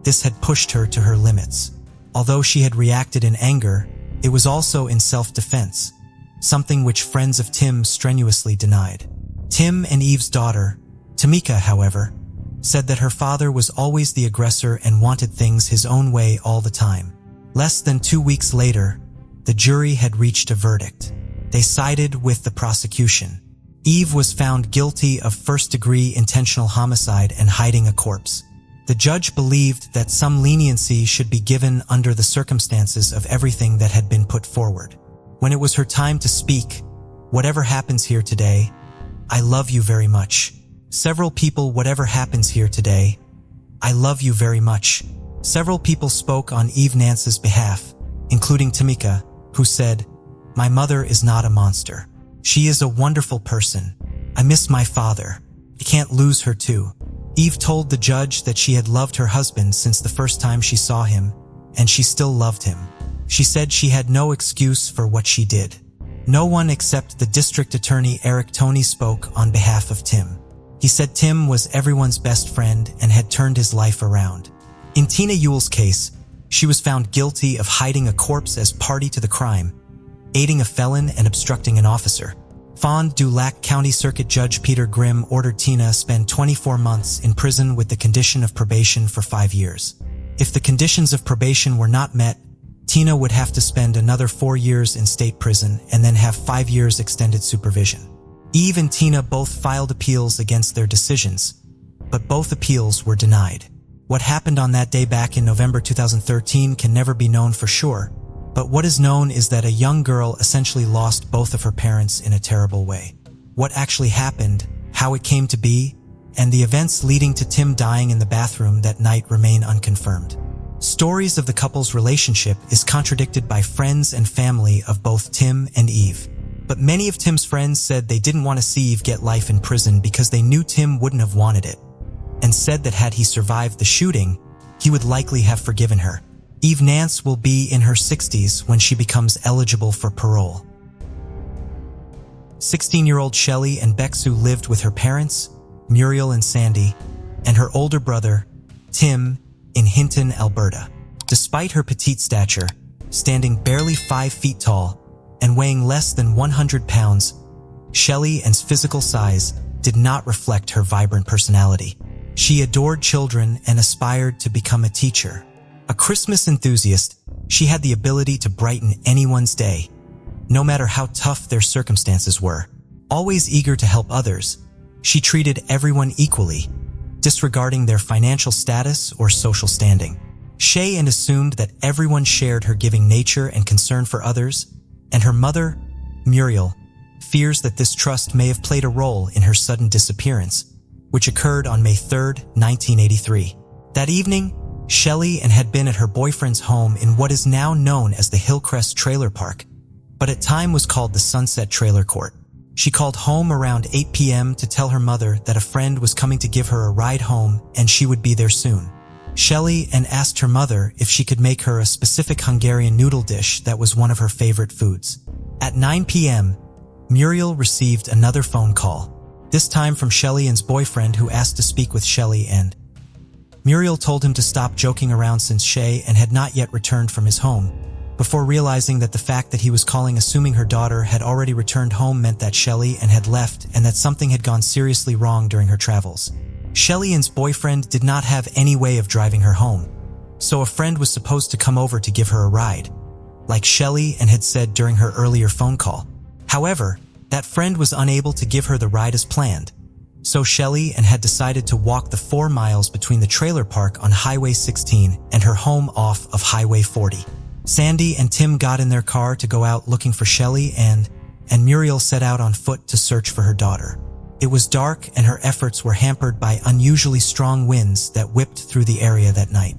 this had pushed her to her limits. Although she had reacted in anger, it was also in self-defense, something which friends of Tim strenuously denied. Tim and Eve's daughter, Tamika, however, said that her father was always the aggressor and wanted things his own way all the time. Less than 2 weeks later, the jury had reached a verdict. They sided with the prosecution. Eve was found guilty of first-degree intentional homicide and hiding a corpse. The judge believed that some leniency should be given under the circumstances of everything that had been put forward. When it was her time to speak, "Whatever happens here today, I love you very much." Several people, "Whatever happens here today, I love you very much." Several people spoke on Eve Nance's behalf, including Tamika, who said, "My mother is not a monster. She is a wonderful person. I miss my father. I can't lose her too." Eve told the judge that she had loved her husband since the first time she saw him, and she still loved him. She said she had no excuse for what she did. No one except the district attorney Eric Toney spoke on behalf of Tim. He said Tim was everyone's best friend and had turned his life around. In Tina Ewell's case, she was found guilty of hiding a corpse as party to the crime, aiding a felon, and obstructing an officer. Fond du Lac County Circuit Judge Peter Grimm ordered Tina spend 24 months in prison with the condition of probation for 5 years. If the conditions of probation were not met, Tina would have to spend another 4 years in state prison and then have 5 years extended supervision. Eve and Tina both filed appeals against their decisions, but both appeals were denied. What happened on that day back in November 2013 can never be known for sure, but what is known is that a young girl essentially lost both of her parents in a terrible way. What actually happened, how it came to be, and the events leading to Tim dying in the bathroom that night remain unconfirmed. Stories of the couple's relationship is contradicted by friends and family of both Tim and Eve. But many of Tim's friends said they didn't want to see Eve get life in prison because they knew Tim wouldn't have wanted it, and said that had he survived the shooting, he would likely have forgiven her. Eve Nance will be in her 60s when she becomes eligible for parole. 16-year-old Shelley and Bexu lived with her parents, Muriel and Sandy, and her older brother, Tim, in Hinton, Alberta. Despite her petite stature, standing barely 5 feet tall and weighing less than 100 pounds, Shelley's physical size did not reflect her vibrant personality. She adored children and aspired to become a teacher. A Christmas enthusiast, she had the ability to brighten anyone's day, no matter how tough their circumstances were. Always eager to help others, she treated everyone equally, disregarding their financial status or social standing. She assumed that everyone shared her giving nature and concern for others, and her mother, Muriel, fears that this trust may have played a role in her sudden disappearance, which occurred on May 3, 1983. That evening, Shelley had been at her boyfriend's home in what is now known as the Hillcrest Trailer Park, but at time was called the Sunset Trailer Court. She called home around 8 p.m. to tell her mother that a friend was coming to give her a ride home and she would be there soon. Shelley asked her mother if she could make her a specific Hungarian noodle dish that was one of her favorite foods. At 9 p.m., Muriel received another phone call, this time from Shelley's boyfriend, who asked to speak with Shelley, and Muriel told him to stop joking around since Shay had not yet returned from his home, before realizing that the fact that he was calling assuming her daughter had already returned home meant that Shelley had left and that something had gone seriously wrong during her travels. Shelley's boyfriend did not have any way of driving her home, so a friend was supposed to come over to give her a ride, like Shelley had said during her earlier phone call. However, that friend was unable to give her the ride as planned, So Shelley had decided to walk the 4 miles between the trailer park on Highway 16 and her home off of Highway 40. Sandy and Tim got in their car to go out looking for Shelley, and Muriel set out on foot to search for her daughter. It was dark, and her efforts were hampered by unusually strong winds that whipped through the area that night.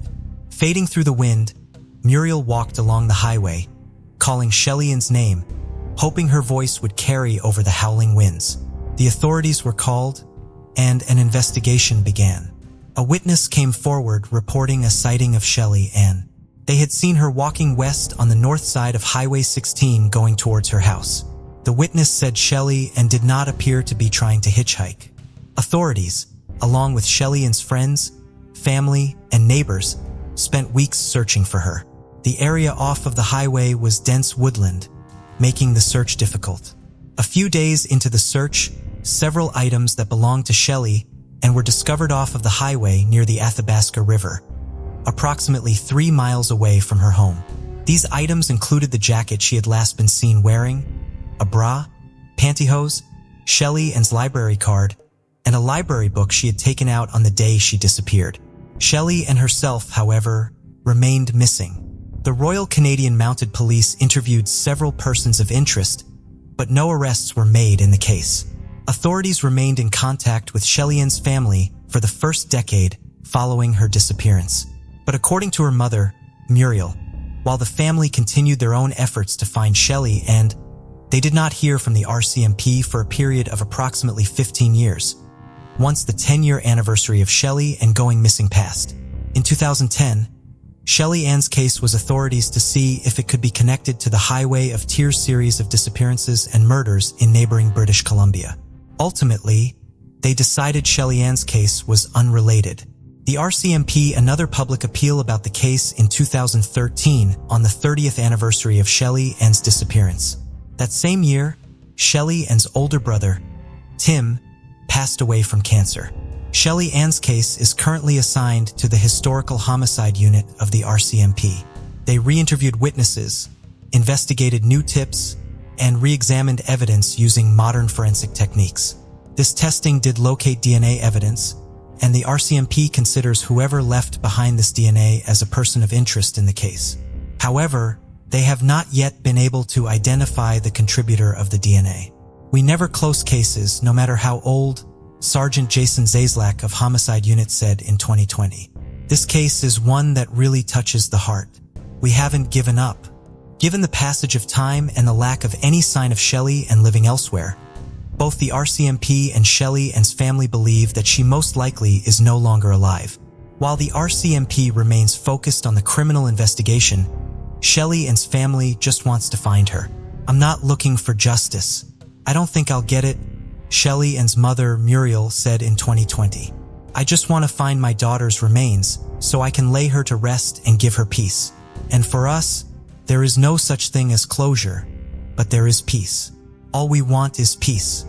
Fading through the wind, Muriel walked along the highway, calling Shelley's name, hoping her voice would carry over the howling winds. The authorities were called, and an investigation began. A witness came forward reporting a sighting of Shelley, and they had seen her walking west on the north side of Highway 16 going towards her house. The witness said Shelley did not appear to be trying to hitchhike. Authorities, along with Shelley's friends, family, and neighbors, spent weeks searching for her. The area off of the highway was dense woodland, making the search difficult. A few days into the search, several items that belonged to Shelley were discovered off of the highway near the Athabasca River, approximately 3 miles away from her home. These items included the jacket she had last been seen wearing, a bra, pantyhose, Shelley's library card, and a library book she had taken out on the day she disappeared. Shelley herself, however, remained missing. The Royal Canadian Mounted Police interviewed several persons of interest, but no arrests were made in the case. Authorities remained in contact with Shelley's family for the first decade following her disappearance. But according to her mother, Muriel, while the family continued their own efforts to find Shelley, they did not hear from the RCMP for a period of approximately 15 years, once the 10-year anniversary of Shelley going missing passed. In 2010, Shelley's case was authorities to see if it could be connected to the Highway of Tears series of disappearances and murders in neighboring British Columbia. Ultimately, they decided Shelley's case was unrelated. The RCMP another public appeal about the case in 2013 on the 30th anniversary of Shelley's disappearance. That same year, Shelley's older brother, Tim, passed away from cancer. Shelley's case is currently assigned to the Historical Homicide Unit of the RCMP. They re-interviewed witnesses, investigated new tips, and re-examined evidence using modern forensic techniques. This testing did locate DNA evidence, and the RCMP considers whoever left behind this DNA as a person of interest in the case. However, they have not yet been able to identify the contributor of the DNA. We never close cases, no matter how old, Sergeant Jason Zaslak of Homicide Unit said in 2020. This case is one that really touches the heart. We haven't given up. Given the passage of time and the lack of any sign of Shelley living elsewhere, both the RCMP and Shelley's family believe that she most likely is no longer alive. While the RCMP remains focused on the criminal investigation, Shelley's family just wants to find her. "I'm not looking for justice. I don't think I'll get it," Shelley's mother, Muriel, said in 2020. "I just want to find my daughter's remains so I can lay her to rest and give her peace. And for us, there is no such thing as closure, but there is peace. All we want is peace."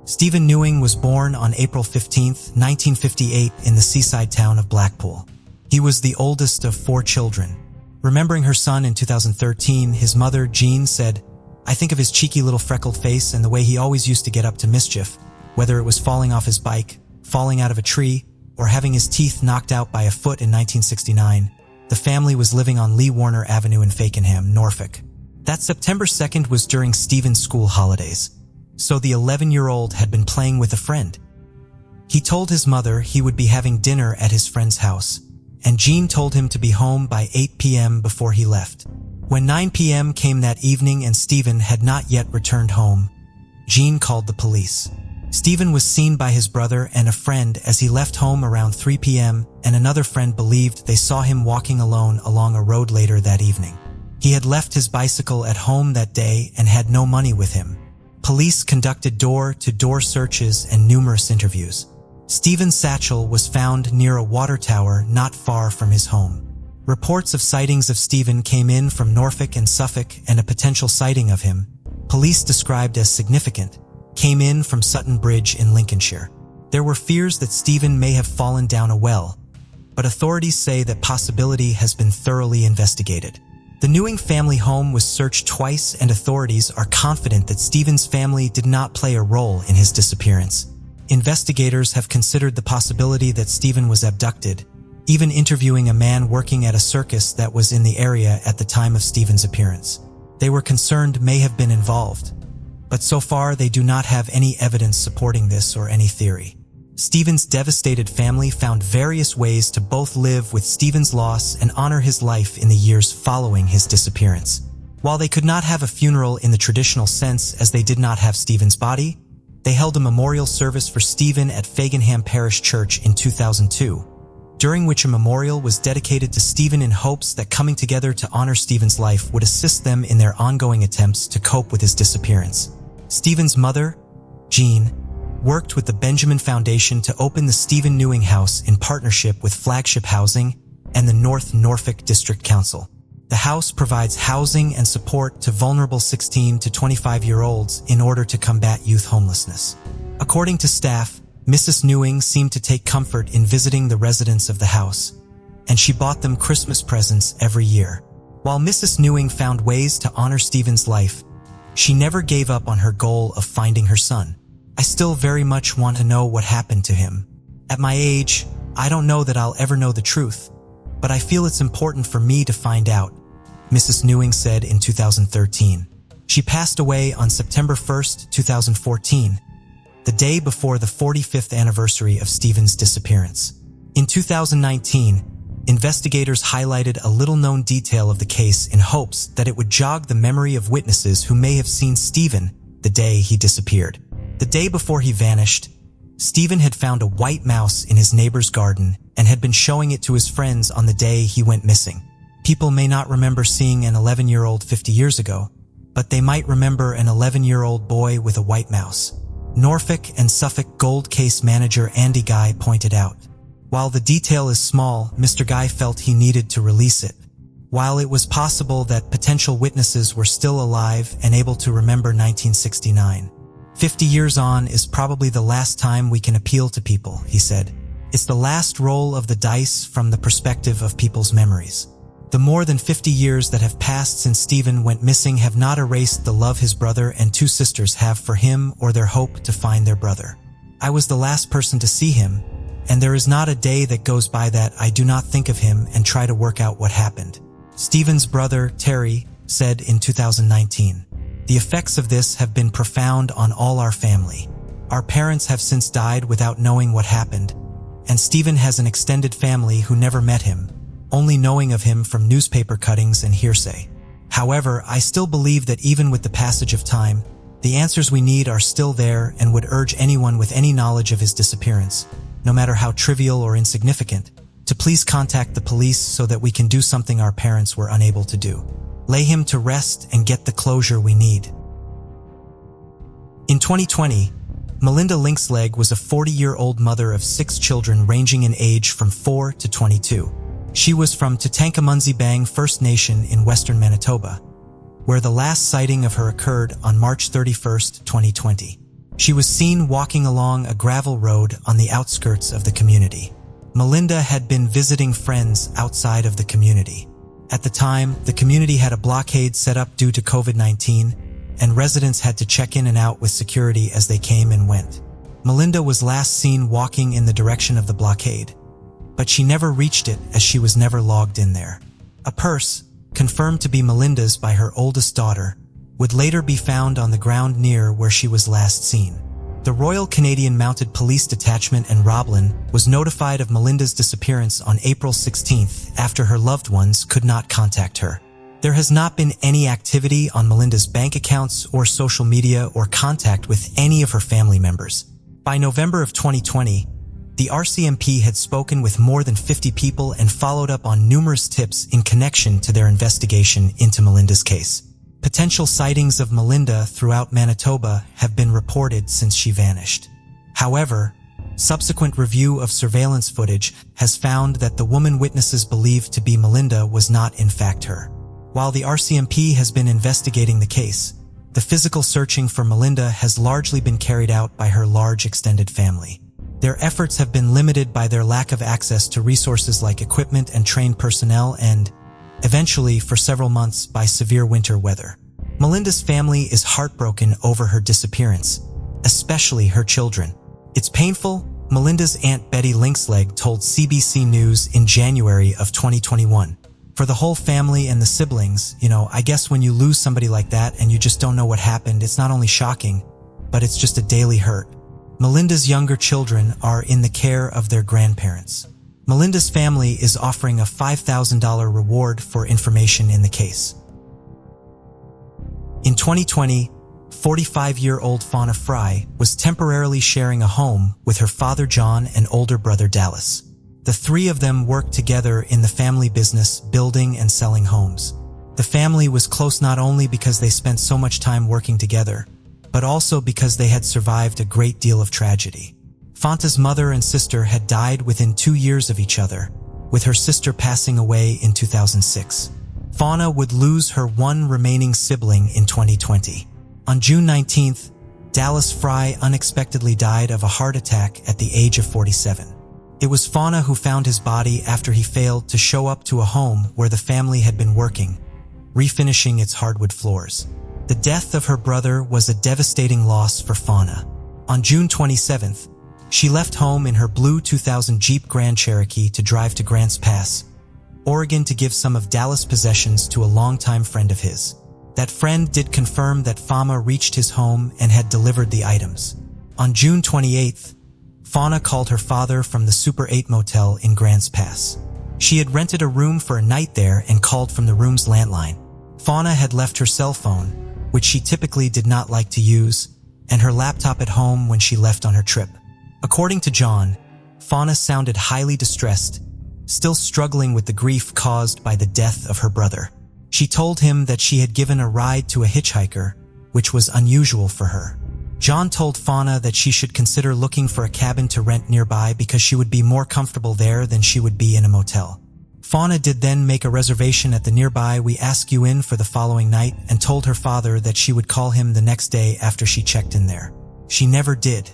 Stephen Newing was born on April 15, 1958 in the seaside town of Blackpool. He was the oldest of 4 children. Remembering her son in 2013, his mother, Jean, said, "I think of his cheeky little freckled face and the way he always used to get up to mischief, whether it was falling off his bike, falling out of a tree, or having his teeth knocked out by a foot in 1969. The family was living on Lee Warner Avenue in Fakenham, Norfolk. That September 2nd was during Stephen's school holidays, so the 11-year-old had been playing with a friend. He told his mother he would be having dinner at his friend's house, and Jean told him to be home by 8 p.m. before he left. When 9 p.m. came that evening and Stephen had not yet returned home, Jean called the police. Stephen was seen by his brother and a friend as he left home around 3 p.m., and another friend believed they saw him walking alone along a road later that evening. He had left his bicycle at home that day and had no money with him. Police conducted door-to-door searches and numerous interviews. Stephen's satchel was found near a water tower not far from his home. Reports of sightings of Stephen came in from Norfolk and Suffolk, and a potential sighting of him, police described as significant, came in from Sutton Bridge in Lincolnshire. There were fears that Stephen may have fallen down a well, but authorities say that possibility has been thoroughly investigated. The Newing family home was searched twice, and authorities are confident that Stephen's family did not play a role in his disappearance. Investigators have considered the possibility that Stephen was abducted, even interviewing a man working at a circus that was in the area at the time of Stephen's appearance. They were concerned may have been involved, but so far they do not have any evidence supporting this or any theory. Stephen's devastated family found various ways to both live with Stephen's loss and honor his life in the years following his disappearance. While they could not have a funeral in the traditional sense as they did not have Stephen's body, they held a memorial service for Stephen at Fagenham Parish Church in 2002, during which a memorial was dedicated to Stephen in hopes that coming together to honor Stephen's life would assist them in their ongoing attempts to cope with his disappearance. Stephen's mother, Jean, worked with the Benjamin Foundation to open the Stephen Newing House in partnership with Flagship Housing and the North Norfolk District Council. The house provides housing and support to vulnerable 16 to 25-year-olds in order to combat youth homelessness. According to staff, Mrs. Newing seemed to take comfort in visiting the residents of the house, and she bought them Christmas presents every year. While Mrs. Newing found ways to honor Stephen's life, she never gave up on her goal of finding her son. I still very much want to know what happened to him. At my age, I don't know that I'll ever know the truth, but I feel it's important for me to find out, Mrs. Newing said in 2013. She passed away on September 1, 2014, the day before the 45th anniversary of Stephen's disappearance. In 2019, investigators highlighted a little-known detail of the case in hopes that it would jog the memory of witnesses who may have seen Stephen the day he disappeared. The day before he vanished, Stephen had found a white mouse in his neighbor's garden and had been showing it to his friends on the day he went missing. People may not remember seeing an 11-year-old 50 years ago, but they might remember an 11-year-old boy with a white mouse. Norfolk and Suffolk Gold Case manager Andy Guy pointed out. While the detail is small, Mr. Guy felt he needed to release it. While it was possible that potential witnesses were still alive and able to remember 1969, 50 years on is probably the last time we can appeal to people, he said. It's the last roll of the dice from the perspective of people's memories. The more than 50 years that have passed since Stephen went missing have not erased the love his brother and two sisters have for him or their hope to find their brother. I was the last person to see him, and there is not a day that goes by that I do not think of him and try to work out what happened. Stephen's brother, Terry, said in 2019. The effects of this have been profound on all our family. Our parents have since died without knowing what happened, and Stephen has an extended family who never met him, only knowing of him from newspaper cuttings and hearsay. However, I still believe that even with the passage of time, the answers we need are still there and would urge anyone with any knowledge of his disappearance, no matter how trivial or insignificant, to please contact the police so that we can do something our parents were unable to do. Lay him to rest and get the closure we need. In 2020, Melinda Linksleg was a 40-year-old mother of 6 children ranging in age from 4 to 22. She was from Tatankamunzi First Nation in western Manitoba, where the last sighting of her occurred on March 31, 2020. She was seen walking along a gravel road on the outskirts of the community. Melinda had been visiting friends outside of the community. At the time, the community had a blockade set up due to COVID-19, and residents had to check in and out with security as they came and went. Melinda was last seen walking in the direction of the blockade, but she never reached it as she was never logged in there. A purse, confirmed to be Melinda's by her oldest daughter, would later be found on the ground near where she was last seen. The Royal Canadian Mounted Police Detachment in Roblin was notified of Melinda's disappearance on April 16th after her loved ones could not contact her. There has not been any activity on Melinda's bank accounts or social media or contact with any of her family members. By November of 2020, the RCMP had spoken with more than 50 people and followed up on numerous tips in connection to their investigation into Melinda's case. Potential sightings of Melinda throughout Manitoba have been reported since she vanished. However, subsequent review of surveillance footage has found that the woman witnesses believed to be Melinda was not in fact her. While the RCMP has been investigating the case, the physical searching for Melinda has largely been carried out by her large extended family. Their efforts have been limited by their lack of access to resources like equipment and trained personnel and, eventually for several months by severe winter weather. Melinda's family is heartbroken over her disappearance, especially her children. It's painful. Melinda's Aunt Betty Linksleg told CBC News in January of 2021. For the whole family and the siblings, I guess when you lose somebody like that and you just don't know what happened, it's not only shocking, but it's just a daily hurt. Melinda's younger children are in the care of their grandparents. Melinda's family is offering a $5,000 reward for information in the case. In 2020, 45-year-old Fauna Fry was temporarily sharing a home with her father John and older brother Dallas. The three of them worked together in the family business, building and selling homes. The family was close not only because they spent so much time working together, but also because they had survived a great deal of tragedy. Fauna's mother and sister had died within 2 years of each other, with her sister passing away in 2006. Fauna would lose her one remaining sibling in 2020. On June 19th, Dallas Fry unexpectedly died of a heart attack at the age of 47. It was Fauna who found his body after he failed to show up to a home where the family had been working, refinishing its hardwood floors. The death of her brother was a devastating loss for Fauna. On June 27th, she left home in her blue 2000 Jeep Grand Cherokee to drive to Grants Pass, Oregon to give some of Dallas' possessions to a longtime friend of his. That friend did confirm that Fauna reached his home and had delivered the items. On June 28th, Fauna called her father from the Super 8 motel in Grants Pass. She had rented a room for a night there and called from the room's landline. Fauna had left her cell phone, which she typically did not like to use, and her laptop at home when she left on her trip. According to John, Fauna sounded highly distressed, still struggling with the grief caused by the death of her brother. She told him that she had given a ride to a hitchhiker, which was unusual for her. John told Fauna that she should consider looking for a cabin to rent nearby because she would be more comfortable there than she would be in a motel. Fauna did then make a reservation at the nearby We Ask You Inn for the following night and told her father that she would call him the next day after she checked in there. She never did.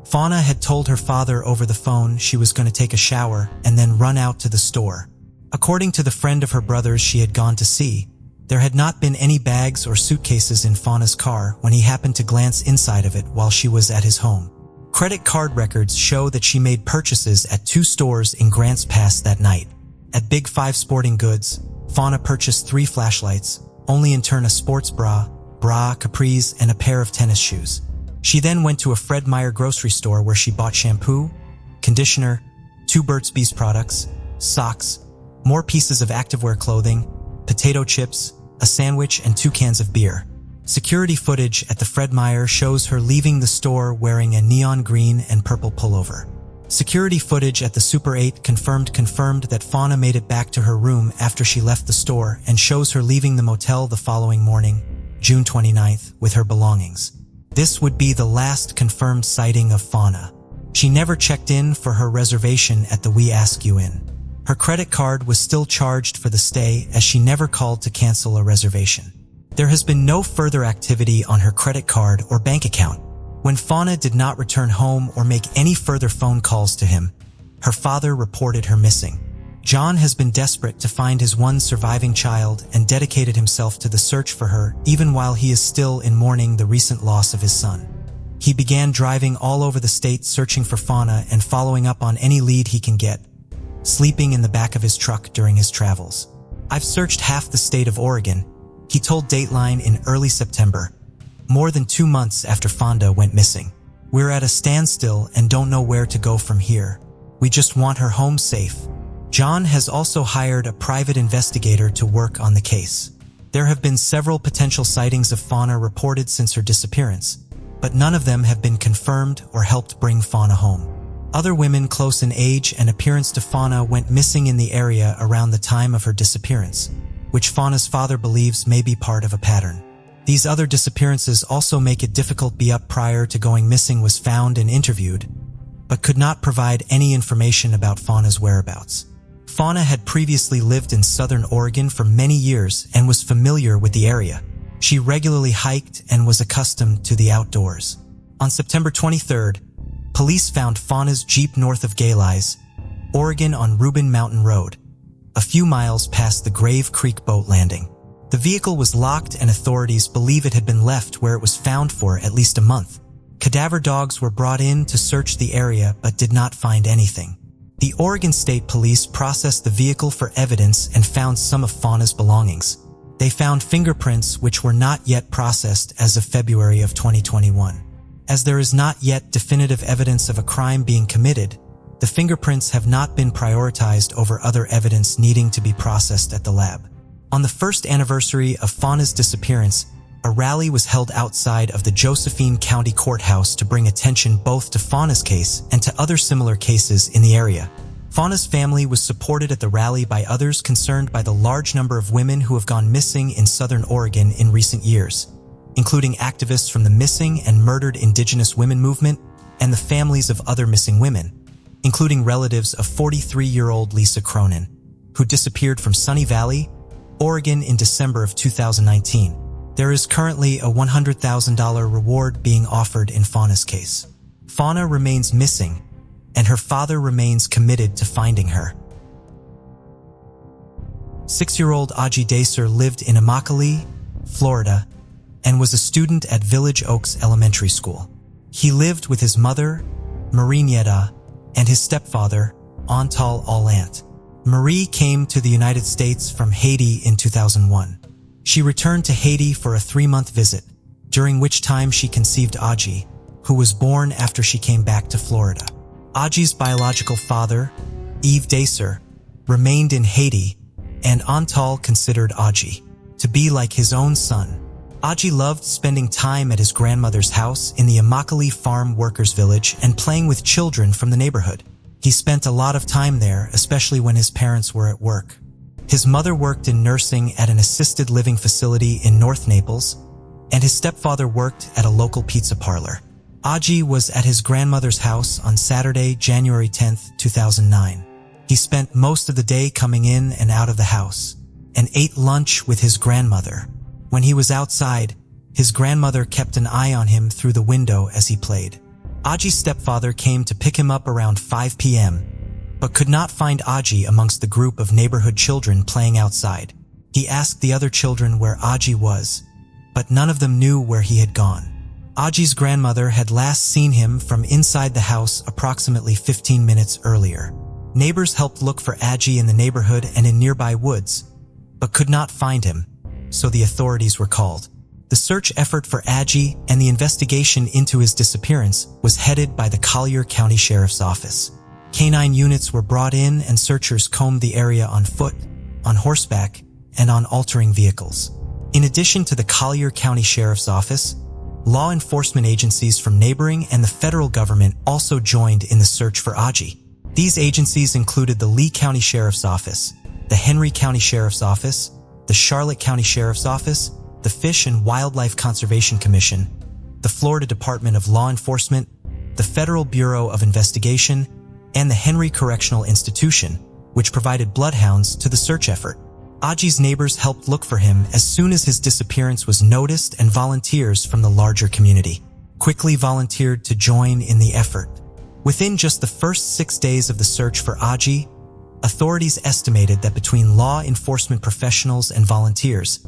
Fauna had told her father over the phone she was going to take a shower and then run out to the store. According to the friend of her brother's she had gone to see, there had not been any bags or suitcases in Fauna's car when he happened to glance inside of it while she was at his home. Credit card records show that she made purchases at 2 stores in Grants Pass that night. At Big 5 Sporting Goods, Fauna purchased 3 flashlights, only in turn a sports bra, capris, and a pair of tennis shoes. She then went to a Fred Meyer grocery store where she bought shampoo, conditioner, 2 Burt's Bees products, socks, more pieces of activewear clothing, potato chips, a sandwich, and 2 cans of beer. Security footage at the Fred Meyer shows her leaving the store wearing a neon green and purple pullover. Security footage at the Super 8 confirmed that Fauna made it back to her room after she left the store and shows her leaving the motel the following morning, June 29th, with her belongings. This would be the last confirmed sighting of Fauna. She never checked in for her reservation at the We Ask You Inn. Her credit card was still charged for the stay as she never called to cancel a reservation. There has been no further activity on her credit card or bank account. When Fauna did not return home or make any further phone calls to him, her father reported her missing. John has been desperate to find his one surviving child and dedicated himself to the search for her even while he is still in mourning the recent loss of his son. He began driving all over the state searching for Fauna and following up on any lead he can get, sleeping in the back of his truck during his travels. "I've searched half the state of Oregon," he told Dateline in early September, more than 2 months after Fauna went missing. "We're at a standstill and don't know where to go from here. We just want her home safe." John has also hired a private investigator to work on the case. There have been several potential sightings of Fauna reported since her disappearance, but none of them have been confirmed or helped bring Fauna home. Other women close in age and appearance to Fauna went missing in the area around the time of her disappearance, which Fauna's father believes may be part of a pattern. These other disappearances also make it difficult. Up prior to going missing was found and interviewed, but could not provide any information about Fauna's whereabouts. Fauna had previously lived in southern Oregon for many years and was familiar with the area. She regularly hiked and was accustomed to the outdoors. On September 23rd, police found Fauna's Jeep north of Gayley's, Oregon on Rubin Mountain Road. a few miles past the Grave Creek boat landing. The vehicle was locked and authorities believe it had been left where it was found for at least a month. Cadaver dogs were brought in to search the area but did not find anything. The Oregon State Police processed the vehicle for evidence and found some of Fauna's belongings. They found fingerprints which were not yet processed as of February of 2021. As there is not yet definitive evidence of a crime being committed, the fingerprints have not been prioritized over other evidence needing to be processed at the lab. On the first anniversary of Fauna's disappearance, a rally was held outside of the Josephine County Courthouse to bring attention both to Fauna's case and to other similar cases in the area. Fauna's family was supported at the rally by others concerned by the large number of women who have gone missing in Southern Oregon in recent years, including activists from the missing and murdered Indigenous women movement and the families of other missing women, including relatives of 43-year-old Lisa Cronin, who disappeared from Sunny Valley, Oregon in December of 2019. There is currently a $100,000 reward being offered in Fauna's case. Fauna remains missing, and her father remains committed to finding her. 6-year-old Aji Dacer lived in Immokalee, Florida, and was a student at Village Oaks Elementary School. He lived with his mother, Marie Nieta, and his stepfather, Antal Allant. Marie came to the United States from Haiti in 2001. She returned to Haiti for a 3-month visit, during which time she conceived Aji, who was born after she came back to Florida. Aji's biological father, Yves Dacer, remained in Haiti, and Antal considered Aji to be like his own son. Aji loved spending time at his grandmother's house in the Immokalee Farm Workers Village and playing with children from the neighborhood. He spent a lot of time there, especially when his parents were at work. His mother worked in nursing at an assisted living facility in North Naples, and his stepfather worked at a local pizza parlor. Aji was at his grandmother's house on Saturday, January 10, 2009. He spent most of the day coming in and out of the house, and ate lunch with his grandmother. When he was outside, his grandmother kept an eye on him through the window as he played. Aji's stepfather came to pick him up around 5 p.m., but could not find Aji amongst the group of neighborhood children playing outside. He asked the other children where Aji was, but none of them knew where he had gone. Aji's grandmother had last seen him from inside the house approximately 15 minutes earlier. Neighbors helped look for Aji in the neighborhood and in nearby woods, but could not find him, so the authorities were called. The search effort for Aji and the investigation into his disappearance was headed by the Collier County Sheriff's Office. Canine units were brought in and searchers combed the area on foot, on horseback, and on altering vehicles. In addition to the Collier County Sheriff's Office, law enforcement agencies from neighboring and the federal government also joined in the search for Aji. These agencies included the Lee County Sheriff's Office, the Henry County Sheriff's Office, the Charlotte County Sheriff's Office, the Fish and Wildlife Conservation Commission, the Florida Department of Law Enforcement, the Federal Bureau of Investigation, and the Henry Correctional Institution, which provided bloodhounds to the search effort. Aji's neighbors helped look for him as soon as his disappearance was noticed, and volunteers from the larger community quickly volunteered to join in the effort. Within just the first 6 days of the search for Aji, authorities estimated that between law enforcement professionals and volunteers,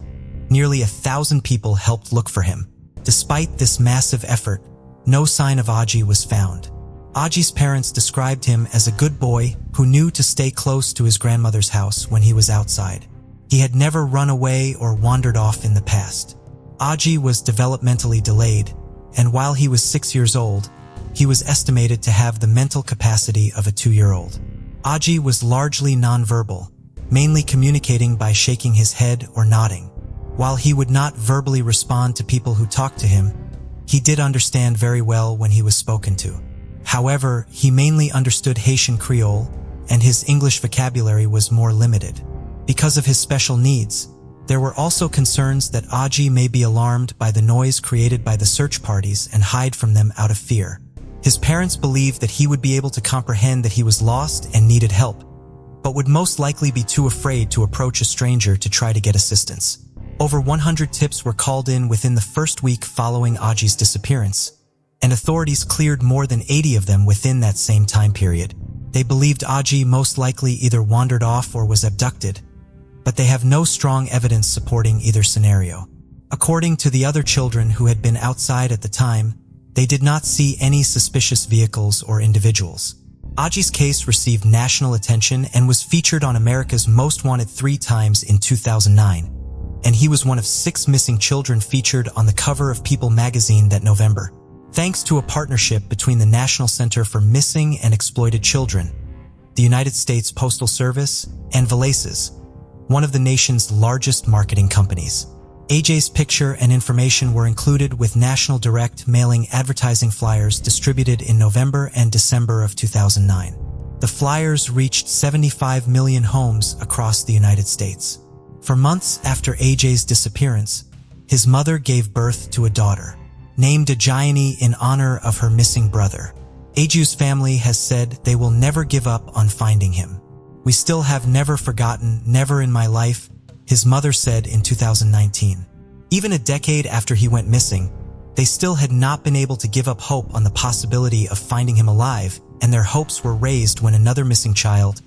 nearly 1,000 people helped look for him. Despite this massive effort, no sign of Aji was found. Aji's parents described him as a good boy who knew to stay close to his grandmother's house when he was outside. He had never run away or wandered off in the past. Aji was developmentally delayed, and while he was 6 years old, he was estimated to have the mental capacity of a 2-year-old. Aji was largely nonverbal, mainly communicating by shaking his head or nodding. While he would not verbally respond to people who talked to him, he did understand very well when he was spoken to. However, he mainly understood Haitian Creole, and his English vocabulary was more limited. Because of his special needs, there were also concerns that Aji may be alarmed by the noise created by the search parties and hide from them out of fear. His parents believed that he would be able to comprehend that he was lost and needed help, but would most likely be too afraid to approach a stranger to try to get assistance. Over 100 tips were called in within the first week following Aji's disappearance, and authorities cleared more than 80 of them within that same time period. They believed Aji most likely either wandered off or was abducted, but they have no strong evidence supporting either scenario. According to the other children who had been outside at the time, they did not see any suspicious vehicles or individuals. Aji's case received national attention and was featured on America's Most Wanted 3 times in 2009, and he was one of 6 missing children featured on the cover of People magazine that November. Thanks to a partnership between the National Center for Missing and Exploited Children, the United States Postal Service, and Valaces, one of the nation's largest marketing companies. AJ's picture and information were included with National Direct mailing advertising flyers distributed in November and December of 2009. The flyers reached 75 million homes across the United States. For months after AJ's disappearance, his mother gave birth to a daughter, named Ajayani in honor of her missing brother. Aju's family has said they will never give up on finding him. "We still have never forgotten, never in my life," his mother said in 2019. Even a decade after he went missing, they still had not been able to give up hope on the possibility of finding him alive, and their hopes were raised when another missing child,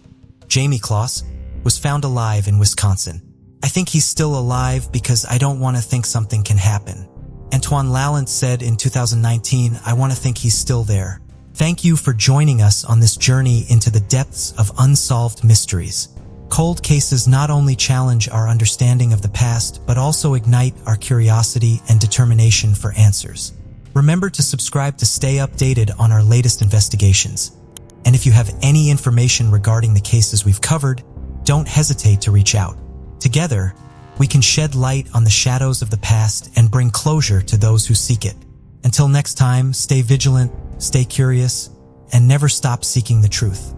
Jamie Kloss, was found alive in Wisconsin. "I think he's still alive because I don't want to think something can happen." Antoine Lallant said in 2019, "I want to think he's still there." Thank you for joining us on this journey into the depths of unsolved mysteries. Cold cases not only challenge our understanding of the past, but also ignite our curiosity and determination for answers. Remember to subscribe to stay updated on our latest investigations. And if you have any information regarding the cases we've covered, don't hesitate to reach out. Together, we can shed light on the shadows of the past and bring closure to those who seek it. Until next time, stay vigilant, stay curious, and never stop seeking the truth.